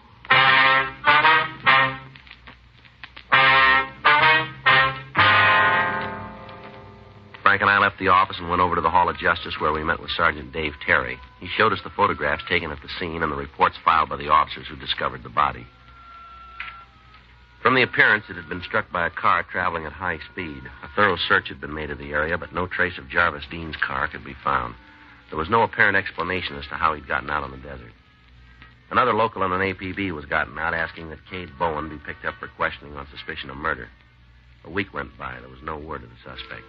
Frank and I left the office and went over to the Hall of Justice where we met with Sergeant Dave Terry. He showed us the photographs taken at the scene and the reports filed by the officers who discovered the body. From the appearance, it had been struck by a car traveling at high speed. A thorough search had been made of the area, but no trace of Jarvis Dean's car could be found. There was no apparent explanation as to how he'd gotten out on the desert. Another local and an APB was gotten out asking that Cade Bowen be picked up for questioning on suspicion of murder. A week went by. There was no word of the suspect.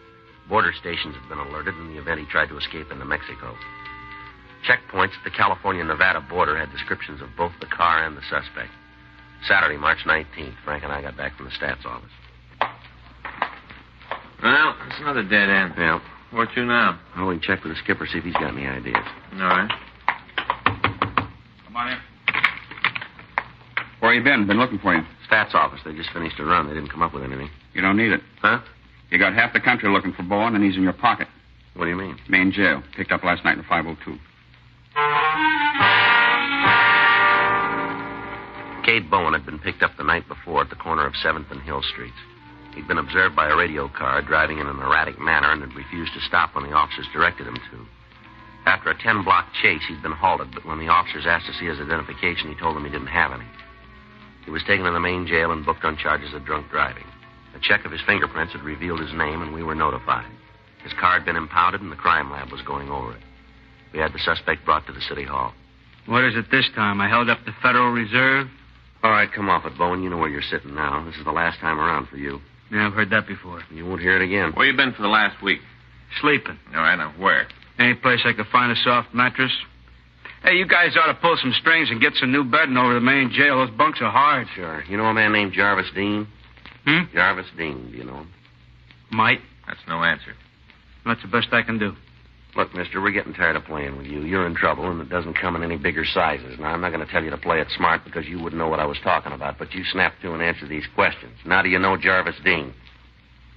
Border stations had been alerted in the event he tried to escape into Mexico. Checkpoints at the California-Nevada border had descriptions of both the car and the suspect. Saturday, March 19th, Frank and I got back from the stats office. Well, it's another dead end. Yeah. Where to now? Well, we can check with the skipper, see if he's got any ideas. All right. Come on in. Where you been? Been looking for you. Stats office. They just finished a run. They didn't come up with anything. You don't need it. Huh? You got half the country looking for Bowen, and he's in your pocket. What do you mean? Main jail. Picked up last night in 502. Cade Bowen had been picked up the night before at the corner of 7th and Hill Streets. He'd been observed by a radio car driving in an erratic manner and had refused to stop when the officers directed him to. After a 10-block chase, he'd been halted, but when the officers asked to see his identification, he told them he didn't have any. He was taken to the main jail and booked on charges of drunk driving. A check of his fingerprints had revealed his name, and we were notified. His car had been impounded, and the crime lab was going over it. We had the suspect brought to the city hall. What is it this time? I held up the Federal Reserve? All right, come off it, Bowen. You know where you're sitting now. This is the last time around for you. Yeah, I've heard that before. You won't hear it again. Where you been for the last week? Sleeping. All right, now, where? Any place I could find a soft mattress. Hey, you guys ought to pull some strings and get some new bedding over the main jail. Those bunks are hard. Sure. You know a man named Jarvis Dean? Jarvis Dean, do you know him? Might. That's no answer. That's the best I can do. Look, mister, we're getting tired of playing with you. You're in trouble, and it doesn't come in any bigger sizes. Now, I'm not going to tell you to play it smart because you wouldn't know what I was talking about, but you snap to and answer these questions. Now, do you know Jarvis Dean?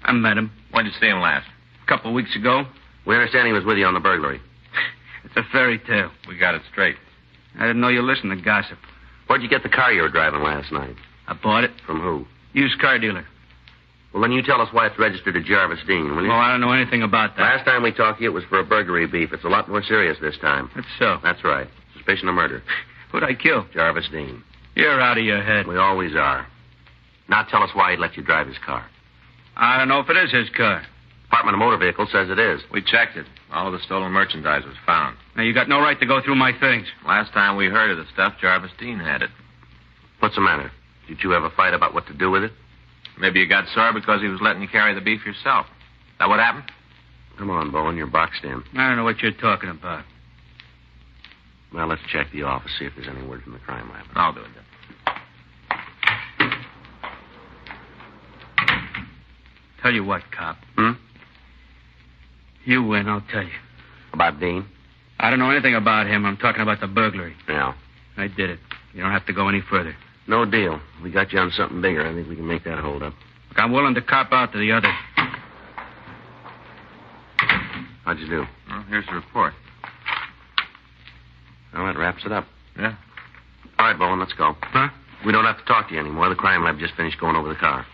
I met him. When did you see him last? A couple of weeks ago. We understand he was with you on the burglary. It's a fairy tale. We got it straight. I didn't know you listened to gossip. Where'd you get the car you were driving last night? I bought it. From who? Used car dealer. Well, then you tell us why it's registered to Jarvis Dean, will you? Oh, I don't know anything about that. Last time we talked to you, it was for a burglary beef. It's a lot more serious this time. That's so. That's right. Suspicion of murder. Who'd I kill? Jarvis Dean. You're out of your head. We always are. Now tell us why he'd let you drive his car. I don't know if it is his car. Department of Motor Vehicles says it is. We checked it. All of the stolen merchandise was found. Now, you got no right to go through my things. Last time we heard of the stuff, Jarvis Dean had it. What's the matter? Did you have a fight about what to do with it? Maybe you got sore because he was letting you carry the beef yourself. That what happened? Come on, Bowen. You're boxed in. I don't know what you're talking about. Well, let's check the office, see if there's any word from the crime lab. I'll do it then. Tell you what, cop. You win, I'll tell you. About Dean? I don't know anything about him. I'm talking about the burglary. Yeah. I did it. You don't have to go any further. No deal. We got you on something bigger. I think we can make that hold up. Look, I'm willing to cop out to the other. How'd you do? Well, here's the report. Well, that wraps it up. Yeah. All right, Bowen, let's go. Huh? We don't have to talk to you anymore. The crime lab just finished going over the car.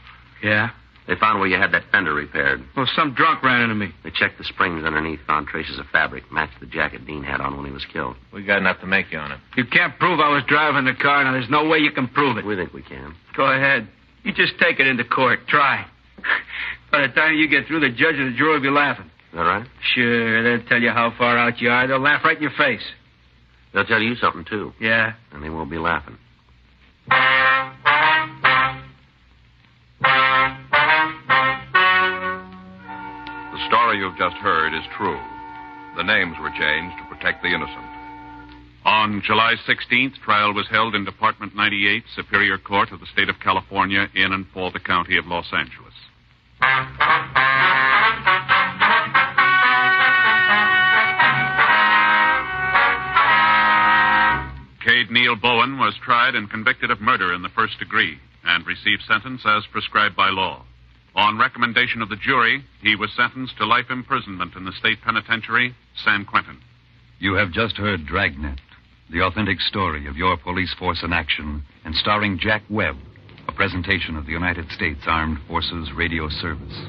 Yeah? They found where you had that fender repaired. Well, some drunk ran into me. They checked the springs underneath, found traces of fabric, matched the jacket Dean had on when he was killed. We got enough to make you on it. You can't prove I was driving the car. Now, there's no way you can prove it. We think we can. Go ahead. You just take it into court. Try. By the time you get through, the judge and the jury will be laughing. Is that right? Sure. They'll tell you how far out you are. They'll laugh right in your face. They'll tell you something, too. Yeah? And they won't be laughing. The story you've just heard is true. The names were changed to protect the innocent. On July 16th, trial was held in Department 98, Superior Court of the State of California, in and for the County of Los Angeles. Cade Neil Bowen was tried and convicted of murder in the first degree and received sentence as prescribed by law. On recommendation of the jury, he was sentenced to life imprisonment in the state penitentiary, San Quentin. You have just heard Dragnet, the authentic story of your police force in action, and starring Jack Webb, a presentation of the United States Armed Forces Radio Service.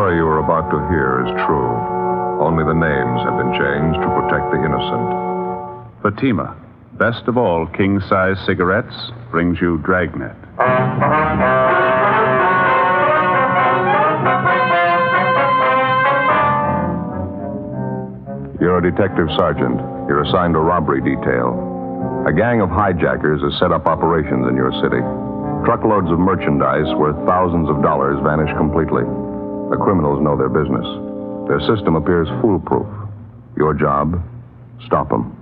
story you are about to hear is true. Only the names have been changed to protect the innocent. Fatima, best of all king-size cigarettes, brings you Dragnet. You're a detective sergeant. You're assigned a robbery detail. A gang of hijackers has set up operations in your city. Truckloads of merchandise worth thousands of dollars vanish completely. The criminals know their business. Their system appears foolproof. Your job, stop them.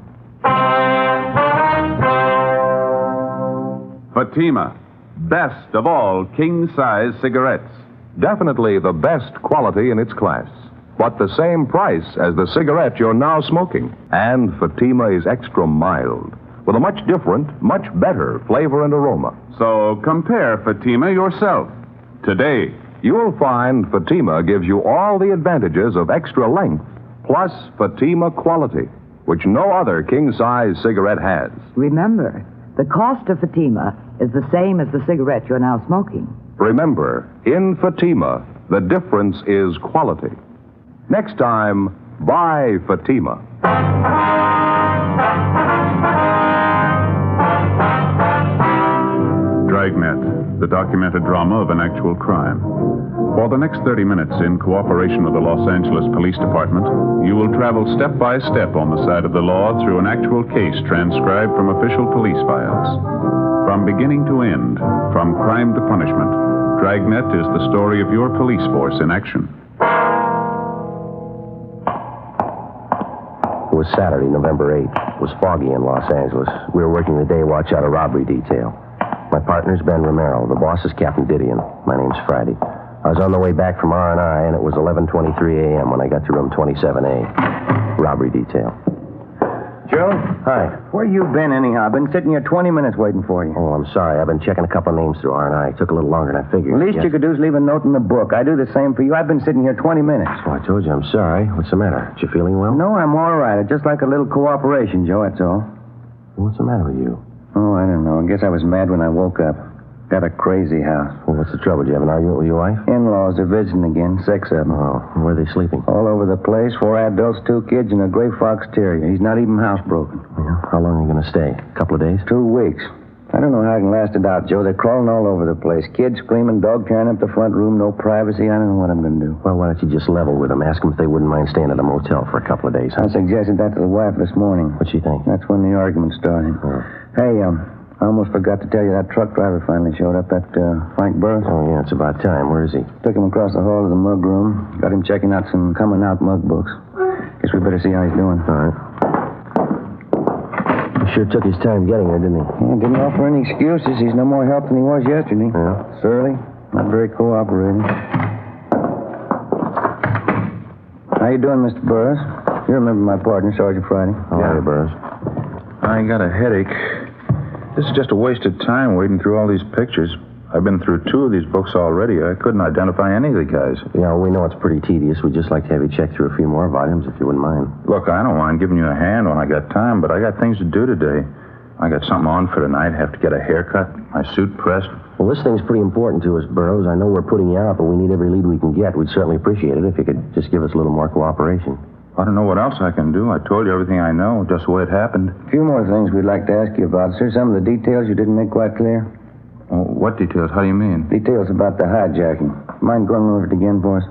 Fatima, best of all king-size cigarettes. Definitely the best quality in its class, but the same price as the cigarette you're now smoking. And Fatima is extra mild, with a much different, much better flavor and aroma. So compare Fatima yourself. Today, you'll find Fatima gives you all the advantages of extra length, plus Fatima quality, which no other king-size cigarette has. Remember, the cost of Fatima is the same as the cigarette you're now smoking. Remember, in Fatima, the difference is quality. Next time, buy Fatima. Dragnet, the documented drama of an actual crime. For the next 30 minutes, in cooperation with the Los Angeles Police Department, you will travel step by step on the side of the law through an actual case transcribed from official police files. From beginning to end, from crime to punishment, Dragnet is the story of your police force in action. It was Saturday, November 8th. It was foggy in Los Angeles. We were working the day watch out of robbery detail. My partner's Ben Romero. The boss is Captain Didion. My name's Friday. I was on the way back from R&I, and it was 11:23 a.m. when I got to room 27A. Robbery detail. Joe? Hi. Where you been, anyhow? I've been sitting here 20 minutes waiting for you. Oh, I'm sorry. I've been checking a couple of names through R&I. It took a little longer than I figured. The least you could do is leave a note in the book. I do the same for you. I've been sitting here 20 minutes. Oh, I told you I'm sorry. What's the matter? You feeling well? No, I'm all right. I'd just like a little cooperation, Joe, that's all. What's the matter with you? Oh, I don't know. I guess I was mad when I woke up. Got a crazy house. Well, what's the trouble? Did you have an argument with your wife? In-laws, they're visiting again. 6 of them. Oh, where are they sleeping? All over the place. 4 adults, 2 kids, and a gray fox terrier. He's not even housebroken. Yeah. How long are you going to stay? A couple of days? 2 weeks. I don't know how I can last it out, Joe. They're crawling all over the place. Kids screaming, dog tearing up the front room, no privacy. I don't know what I'm going to do. Well, why don't you just level with them? Ask them if they wouldn't mind staying at a motel for a couple of days. I suggested that to the wife this morning. What'd she think? That's when the argument started. Oh. Hey, I almost forgot to tell you that truck driver finally showed up, that Frank Burris. Oh, yeah, it's about time. Where is he? Took him across the hall to the mug room. Got him checking out some coming-out mug books. Guess we better see how he's doing. All right. He sure took his time getting here, didn't he? Yeah, didn't offer any excuses. He's no more help than he was yesterday. Yeah. Surly. Not very cooperating. How you doing, Mr. Burris? You remember my partner, Sergeant Friday. How are you, Burris? I got a headache. This is just a waste of time wading through all these pictures. I've been through 2 of these books already. I couldn't identify any of the guys. Yeah, we know it's pretty tedious. We'd just like to have you check through a few more volumes, if you wouldn't mind. Look, I don't mind giving you a hand when I got time, but I got things to do today. I got something on for tonight. Have to get a haircut, my suit pressed. Well, this thing's pretty important to us, Burroughs. I know we're putting you out, but we need every lead we can get. We'd certainly appreciate it if you could just give us a little more cooperation. I don't know what else I can do. I told you everything I know, just the way it happened. A few more things we'd like to ask you about, sir. Some of the details you didn't make quite clear. Oh, what details? How do you mean? Details about the hijacking. Mind going over it again for us?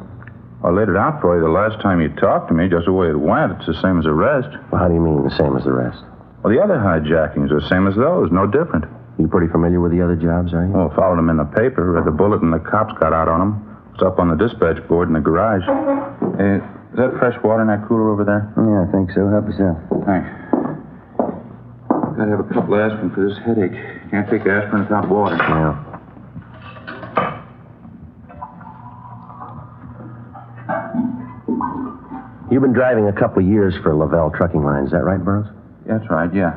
I laid it out for you the last time you talked to me, just the way it went. It's the same as the rest. Well, how do you mean the same as the rest? Well, the other hijackings are the same as those, no different. You pretty familiar with the other jobs, are you? Well, followed them in the paper, read the bulletin the cops got out on them. It's up on the dispatch board in the garage. Is that fresh water in that cooler over there? Yeah, I think so. Help yourself. Thanks. Gotta have a couple of aspirin for this headache. Can't take aspirin without water. Yeah. You've been driving a couple of years for Lavelle Trucking Line. Is that right, Burroughs? That's right, yeah.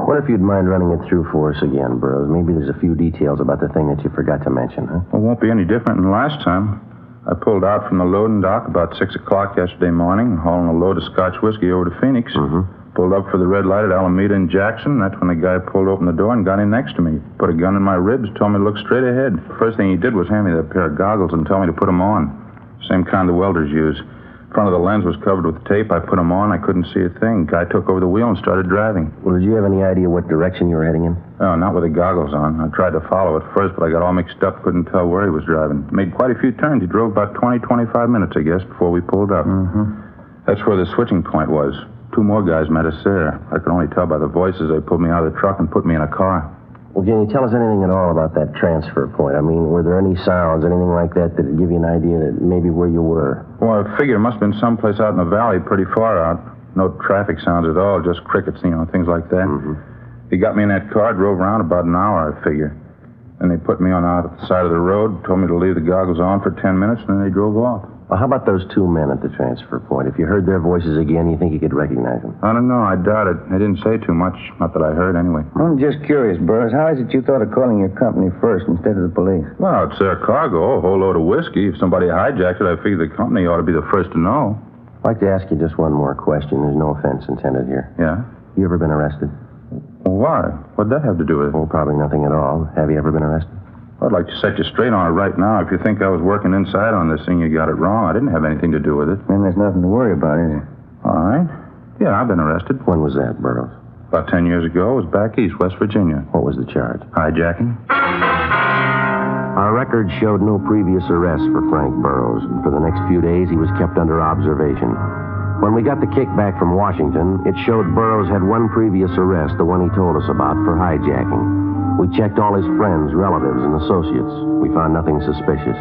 What if you'd mind running it through for us again, Burroughs? Maybe there's a few details about the thing that you forgot to mention, huh? Well, it won't be any different than last time. I pulled out from the loading dock about 6 o'clock yesterday morning, hauling a load of Scotch whiskey over to Phoenix. Mm-hmm. Pulled up for the red light at Alameda and Jackson. That's when the guy pulled open the door and got in next to me. Put a gun in my ribs, told me to look straight ahead. First thing he did was hand me that pair of goggles and tell me to put them on. Same kind the welders use. Front of the lens was covered with tape. I put them on. I couldn't see a thing. Guy took over the wheel and started driving. Well, did you have any idea what direction you were heading in? Oh, not with the goggles on. I tried to follow at first, but I got all mixed up. Couldn't tell where he was driving. Made quite a few turns. He drove about 20, 25 minutes, I guess, before we pulled up. That's where the switching point was. 2 more guys met us there. I could only tell by the voices. They pulled me out of the truck and put me in a car. Well, can you tell us anything at all about that transfer point? I mean, were there any sounds, anything like that would give you an idea that maybe where you were? Well, I figure it must have been someplace out in the valley, pretty far out. No traffic sounds at all, just crickets, things like that. He got me in that car, drove around about an hour, I figure. Then they put me on out at the side of the road, told me to leave the goggles on for 10 minutes, and then they drove off. Well, how about those 2 men at the transfer point? If you heard their voices again, you think you could recognize them? I don't know. I doubt it. They didn't say too much. Not that I heard, anyway. I'm just curious, Burroughs. How is it you thought of calling your company first instead of the police? Well, it's their cargo, a whole load of whiskey. If somebody hijacked it, I figure the company ought to be the first to know. I'd like to ask you just one more question. There's no offense intended here. Yeah? You ever been arrested? Well, why? What'd that have to do with it? Well, probably nothing at all. Have you ever been arrested? I'd like to set you straight on it right now. If you think I was working inside on this thing, you got it wrong. I didn't have anything to do with it. Then there's nothing to worry about, is there? All right. Yeah, I've been arrested. When was that, Burroughs? About 10 years ago. It was back east, West Virginia. What was the charge? Hijacking. Our record showed no previous arrests for Frank Burroughs. For the next few days, he was kept under observation. When we got the kickback from Washington, it showed Burroughs had one previous arrest, the one he told us about, for hijacking. We checked all his friends, relatives, and associates. We found nothing suspicious.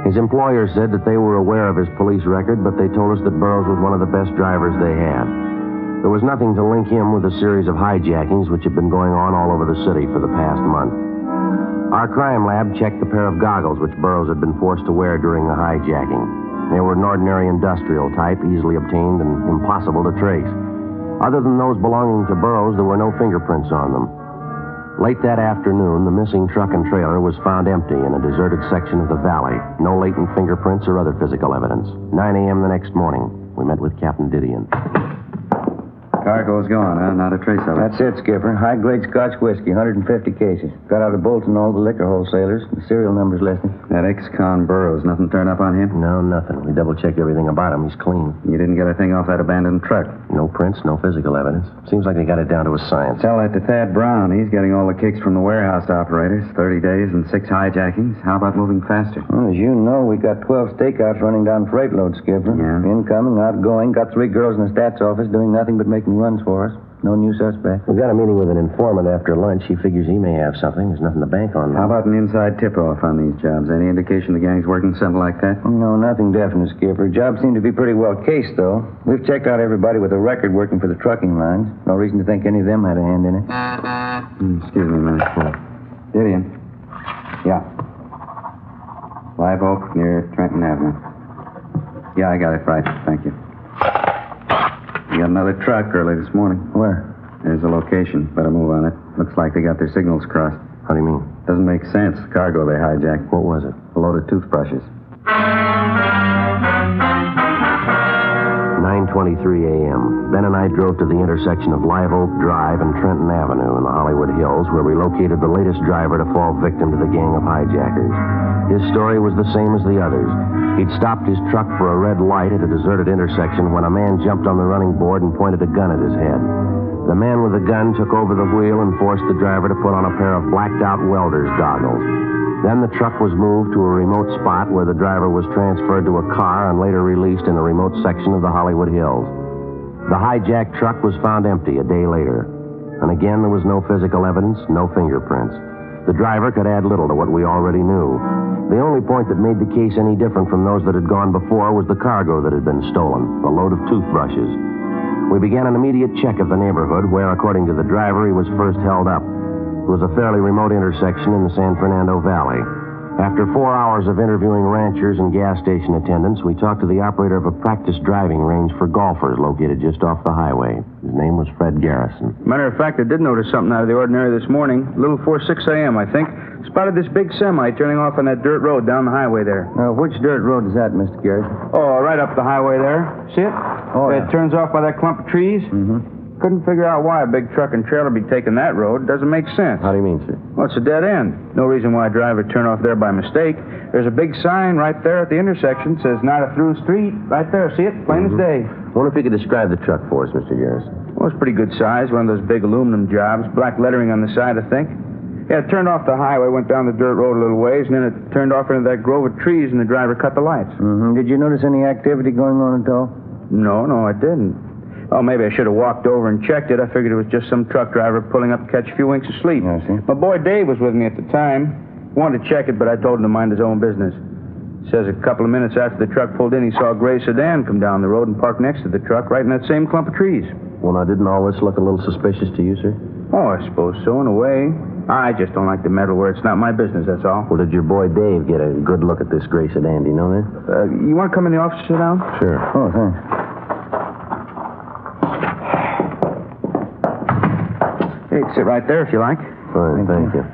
His employer said that they were aware of his police record, but they told us that Burroughs was one of the best drivers they had. There was nothing to link him with a series of hijackings which had been going on all over the city for the past month. Our crime lab checked the pair of goggles which Burroughs had been forced to wear during the hijacking. They were an ordinary industrial type, easily obtained and impossible to trace. Other than those belonging to Burroughs, there were no fingerprints on them. Late that afternoon, the missing truck and trailer was found empty in a deserted section of the valley. No latent fingerprints or other physical evidence. 9 a.m. the next morning, we met with Captain Didion. Cargo's gone, huh? Not a trace of it. That's it, Skipper. High-grade Scotch whiskey, 150 cases. Got out of Bolton all the liquor wholesalers. The serial number's listed. That ex-con Burroughs, nothing turned up on him? No, nothing. We double-checked everything about him. He's clean. You didn't get a thing off that abandoned truck? No prints, no physical evidence. Seems like they got it down to a science. Tell that to Thad Brown. He's getting all the kicks from the warehouse operators. 30 days and 6 hijackings. How about moving faster? Well, as you know, we got 12 stakeouts running down freight loads, Skipper. Yeah? Incoming, outgoing. Got 3 girls in the stats office doing nothing but making runs for us. No new suspect. We got a meeting with an informant after lunch. He figures he may have something. There's nothing to bank on. How about an inside tip-off on these jobs? Any indication the gang's working something like that? No, nothing definite, Skipper. Jobs seem to be pretty well cased, though. We've checked out everybody with a record working for the trucking lines. No reason to think any of them had a hand in it. Excuse me a minute. Didion. Yeah. Live Oak near Trenton Avenue. Yeah, I got it right. Thank you. We got another truck early this morning. Where? There's a location. Better move on it. Looks like they got their signals crossed. How do you mean? Doesn't make sense. The cargo they hijacked. What was it? A load of toothbrushes. 9:23 a.m. Ben and I drove to the intersection of Live Oak Drive and Trenton Avenue in the Hollywood Hills, where we located the latest driver to fall victim to the gang of hijackers. His story was the same as the others. He'd stopped his truck for a red light at a deserted intersection when a man jumped on the running board and pointed a gun at his head. The man with the gun took over the wheel and forced the driver to put on a pair of blacked-out welder's goggles. Then the truck was moved to a remote spot where the driver was transferred to a car and later released in a remote section of the Hollywood Hills. The hijacked truck was found empty a day later. And again, there was no physical evidence, no fingerprints. The driver could add little to what we already knew. The only point that made the case any different from those that had gone before was the cargo that had been stolen, a load of toothbrushes. We began an immediate check of the neighborhood where, according to the driver, he was first held up. It was a fairly remote intersection in the San Fernando Valley. After 4 hours of interviewing ranchers and gas station attendants, we talked to the operator of a practice driving range for golfers located just off the highway. His name was Fred Garrison. Matter of fact, I did notice something out of the ordinary this morning. A little before 6 a.m., I think. Spotted this big semi turning off on that dirt road down the highway there. Which dirt road is that, Mr. Garrison? Oh, right up the highway there. See it? Oh, yeah. It turns off by that clump of trees. Mm-hmm. Couldn't figure out why a big truck and trailer be taking that road. Doesn't make sense. How do you mean, sir? Well, it's a dead end. No reason why a driver turn off there by mistake. There's a big sign right there at the intersection. Says not a through street. Right there. See it? Plain as day. I wonder if you could describe the truck for us, Mr. Garrison. Well, it's pretty good size. One of those big aluminum jobs. Black lettering on the side, I think. Yeah, it turned off the highway, went down the dirt road a little ways, and then it turned off into that grove of trees, and the driver cut the lights. Mm-hmm. Did you notice any activity going on at all? No, I didn't. Oh, maybe I should have walked over and checked it. I figured it was just some truck driver pulling up to catch a few winks of sleep. I see. My boy Dave was with me at the time. Wanted to check it, but I told him to mind his own business. Says a couple of minutes after the truck pulled in, he saw a gray sedan come down the road and park next to the truck, right in that same clump of trees. Well, now, didn't all this look a little suspicious to you, sir? Oh, I suppose so, in a way. I just don't like to meddle where it's not my business, that's all. Well, did your boy Dave get a good look at this gray sedan? Do you know that? You want to come in the office, sit down? Sure. Oh, thanks. Hey, sit right there if you like. Fine, thank you.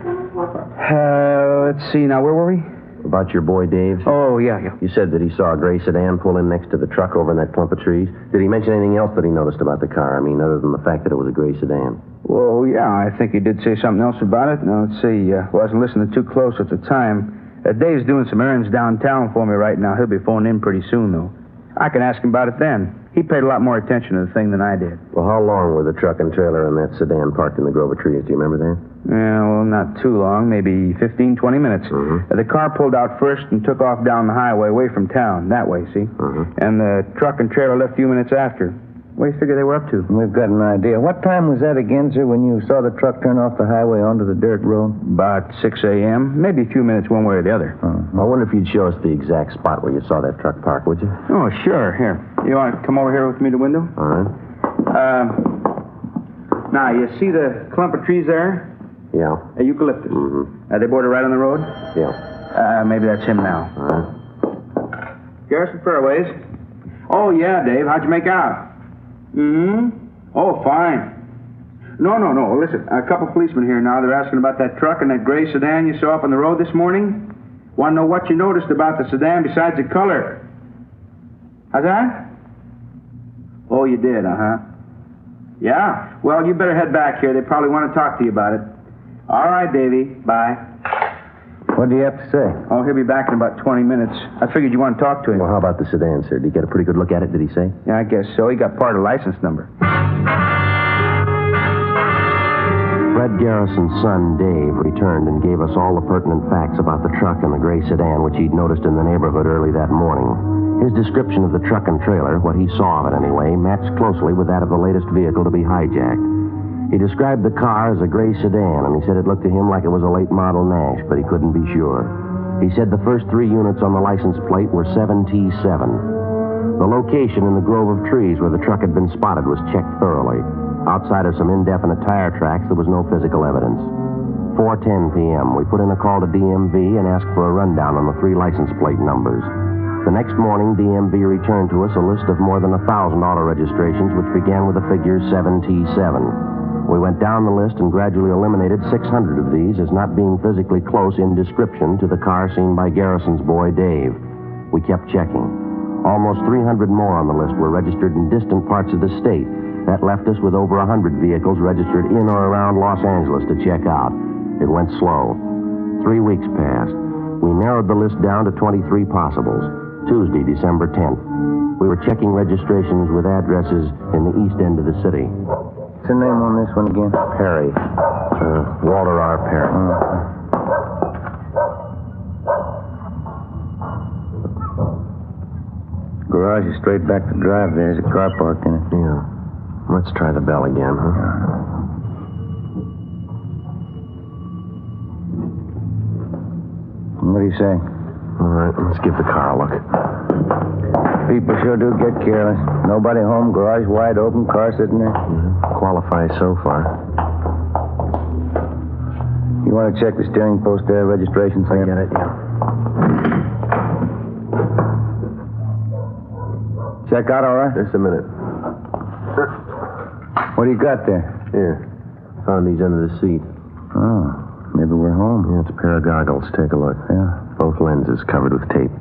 Let's see, now, where were we? About your boy Dave? Oh, yeah. You said that he saw a gray sedan pull in next to the truck over in that clump of trees. Did he mention anything else that he noticed about the car? I mean, other than the fact that it was a gray sedan? Well, yeah, I think he did say something else about it. Now, let's see. Wasn't listening too close at the time. Dave's doing some errands downtown for me right now. He'll be phoning in pretty soon, though. I can ask him about it then. He paid a lot more attention to the thing than I did. Well, how long were the truck and trailer and that sedan parked in the grove of trees? Do you remember that? Yeah, well, not too long. Maybe 15, 20 minutes. Mm-hmm. The car pulled out first and took off down the highway away from town. That way, see? Mm-hmm. And the truck and trailer left a few minutes after. What do you figure they were up to? We've got an idea. What time was that again, sir, when you saw the truck turn off the highway onto the dirt road? About 6 a.m. Maybe a few minutes one way or the other. I wonder if you'd show us the exact spot where you saw that truck park, would you? Oh, sure. Here. You want to come over here with me to the window? All right. Now, you see the clump of trees there? Yeah. Eucalyptus. Mm-hmm. They border right on the road? Yeah. Maybe that's him now. All right. Garrison Fairways. Oh, yeah, Dave. How'd you make out? Oh, fine. No. Listen, a couple policemen here now. They're asking about that truck and that gray sedan you saw up on the road this morning. Want to know what you noticed about the sedan besides the color. How's that? Oh, you did, Yeah? Well, you better head back here. They probably want to talk to you about it. All right, Davey. Bye. What do you have to say? Oh, he'll be back in about 20 minutes. I figured you want to talk to him. Well, how about the sedan, sir? Did you get a pretty good look at it, did he say? Yeah, I guess so. He got part of the license number. Fred Garrison's son, Dave, returned and gave us all the pertinent facts about the truck and the gray sedan which he'd noticed in the neighborhood early that morning. His description of the truck and trailer, what he saw of it anyway, matched closely with that of the latest vehicle to be hijacked. He described the car as a gray sedan, and he said it looked to him like it was a late model Nash, but he couldn't be sure. He said the first 3 units on the license plate were 7T7. The location in the grove of trees where the truck had been spotted was checked thoroughly. Outside of some indefinite tire tracks, there was no physical evidence. 4:10 p.m., we put in a call to DMV and asked for a rundown on the 3 license plate numbers. The next morning, DMV returned to us a list of more than 1,000 auto registrations, which began with the figure 7T7. We went down the list and gradually eliminated 600 of these as not being physically close in description to the car seen by Garrison's boy, Dave. We kept checking. Almost 300 more on the list were registered in distant parts of the state. That left us with over 100 vehicles registered in or around Los Angeles to check out. It went slow. 3 weeks passed. We narrowed the list down to 23 possibles. Tuesday, December 10th. We were checking registrations with addresses in the east end of the city. What's the name on this one again? Perry. Walter R. Perry. Garage is straight back to drive. There's a car parked in it. Yeah. Let's try the bell again, huh? What do you say? All right, let's give the car a look. People sure do get careless. Nobody home, garage wide open, car sitting there. Qualifies so far. You want to check the steering post there, registration thing? I get it, yeah. Check out all right? Just a minute. What do you got there? Here. Found these under the seat. Oh, maybe we're home. Yeah, it's a pair of goggles. Take a look. Yeah. Both lenses covered with tape.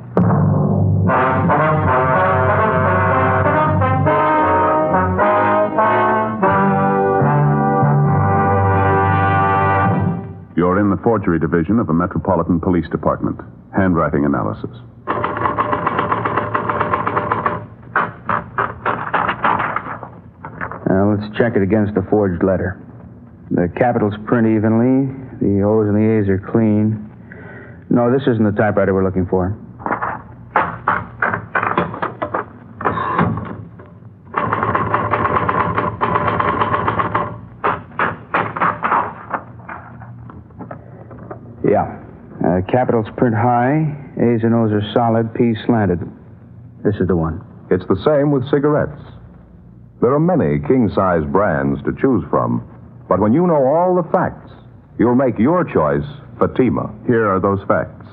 Forgery Division of the Metropolitan Police Department. Handwriting analysis. Now, let's check it against the forged letter. The capitals print evenly. The O's and the A's are clean. No, this isn't the typewriter we're looking for. Yeah. Capitals print high. A's and O's are solid. P's slanted. This is the one. It's the same with cigarettes. There are many king-size brands to choose from, but when you know all the facts, you'll make your choice Fatima. Here are those facts.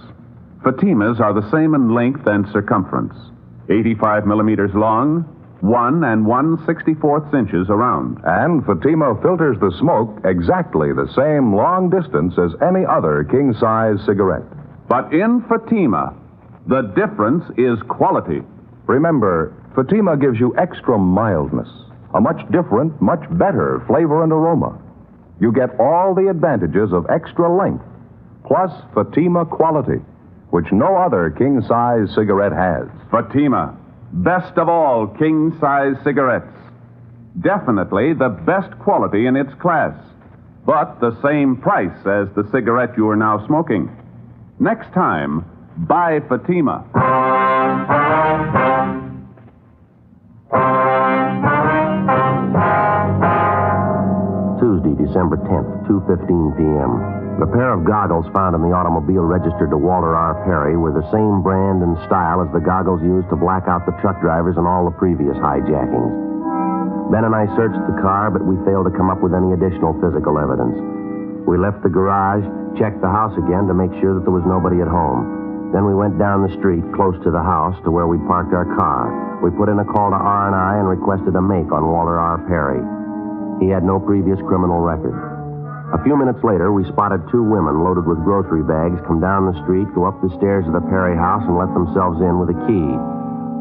Fatimas are the same in length and circumference. 85 millimeters long, 1 1/64 inches around. And Fatima filters the smoke exactly the same long distance as any other king-size cigarette. But in Fatima, the difference is quality. Remember, Fatima gives you extra mildness, a much different, much better flavor and aroma. You get all the advantages of extra length, plus Fatima quality, which no other king-size cigarette has. Fatima, best of all king-size cigarettes. Definitely the best quality in its class, but the same price as the cigarette you are now smoking. Next time, buy Fatima. Tuesday, December 10th, 2:15 p.m. The pair of goggles found in the automobile registered to Walter R. Perry were the same brand and style as the goggles used to black out the truck drivers in all the previous hijackings. Ben and I searched the car, but we failed to come up with any additional physical evidence. We left the garage, checked the house again to make sure that there was nobody at home. Then we went down the street close to the house to where we'd parked our car. We put in a call to R&I and requested a make on Walter R. Perry. He had no previous criminal record. A few minutes later, we spotted two women loaded with grocery bags come down the street, go up the stairs of the Perry house, and let themselves in with a key.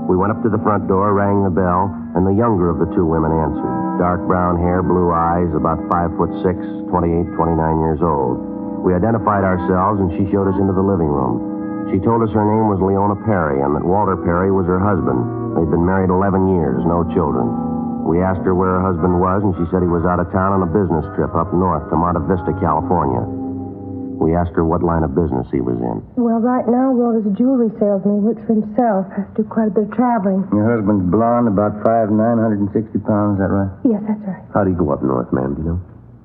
We went up to the front door, rang the bell, and the younger of the two women answered. Dark brown hair, blue eyes, about 5'6", 28, 29 years old. We identified ourselves, and she showed us into the living room. She told us her name was Leona Perry and that Walter Perry was her husband. They'd been married 11 years, no children. We asked her where her husband was, and she said he was out of town on a business trip up north to Monte Vista, California. We asked her what line of business he was in. Well, right now, Walter's a jewelry salesman. He works for himself. Has to do quite a bit of traveling. Your husband's blonde, about 5'9", 160 pounds, is that right? Yes, that's right. How do you go up north, ma'am, do you know?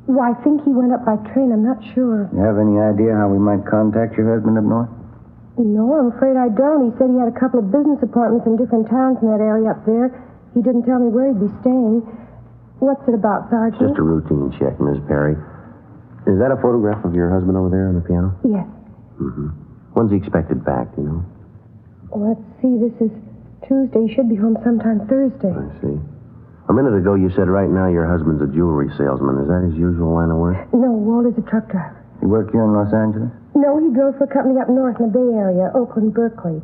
Well, I think he went up by train. I'm not sure. You have any idea how we might contact your husband up north? No, I'm afraid I don't. He said he had a couple of business appointments in different towns in that area up there. He didn't tell me where he'd be staying. What's it about, Sergeant? Just a routine check, Miss Perry. Is that a photograph of your husband over there on the piano? Yes. Mm-hmm. When's he expected back, do you know? Well, let's see. This is Tuesday. He should be home sometime Thursday. I see. A minute ago, you said right now your husband's a jewelry salesman. Is that his usual line of work? No, Walter's a truck driver. He work here in Los Angeles? No, he drove for a company up north in the Bay Area, Oakland, Berkeley.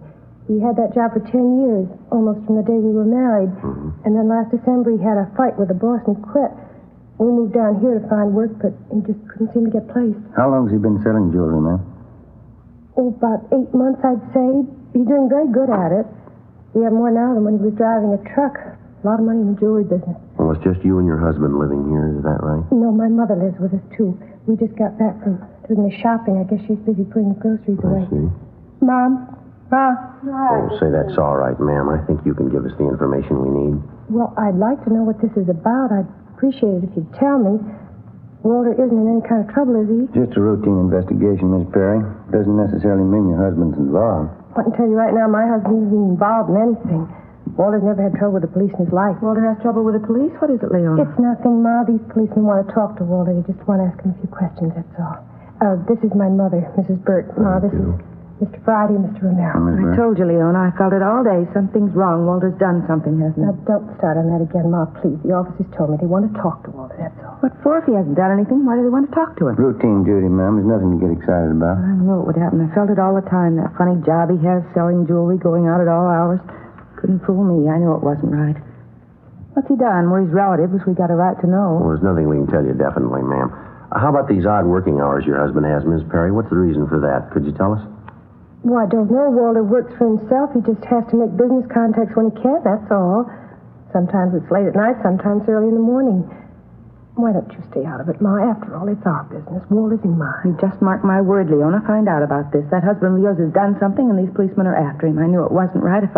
He had that job for 10 years, almost from the day we were married. Mm-hmm. And then last December, he had a fight with the boss and quit. We moved down here to find work, but he just couldn't seem to get placed. How long's he been selling jewelry, ma'am? Oh, about 8 months, I'd say. He's doing very good at it. We have more now than when he was driving a truck. A lot of money in the jewelry business. Well, it's just you and your husband living here, is that right? No, my mother lives with us, too. We just got back from doing the shopping. I guess she's busy putting the groceries away. I see. Mom? Oh, say that's all right, ma'am. I think you can give us the information we need. Well, I'd like to know what this is about. I'd appreciate it if you'd tell me. Walter isn't in any kind of trouble, is he? Just a routine investigation, Miss Perry. Doesn't necessarily mean your husband's involved. I can tell you right now, my husband isn't involved in anything. Walter's never had trouble with the police in his life. Walter has trouble with the police? What is it, Leon? It's nothing, Ma. These policemen want to talk to Walter. They just want to ask him a few questions, that's all. This is my mother, Mrs. Burt. Ma, this is Mr. Friday and Mr. Romero. I told you, Leona. I felt it all day. Something's wrong. Walter's done something, hasn't he? Now, don't start on that again, Ma, please. The officers told me they want to talk to Walter, that's all. What for? If he hasn't done anything, why do they want to talk to him? Routine duty, ma'am. There's nothing to get excited about. I knew it would happen. I felt it all the time. That funny job he has, selling jewelry, going out at all hours. Couldn't fool me. I knew it wasn't right. What's he done? We're his relatives. We got a right to know. Well, there's nothing we can tell you definitely, ma'am. How about these odd working hours your husband has, Miss Perry? What's the reason for that? Could you tell us? Well, I don't know. Walter works for himself. He just has to make business contacts when he can, that's all. Sometimes it's late at night, sometimes early in the morning. Why don't you stay out of it, Ma? After all, it's our business. Walt isn't mine. You just mark my word, Leona. Find out about this. That husband of yours has done something, and these policemen are after him. I knew it wasn't right if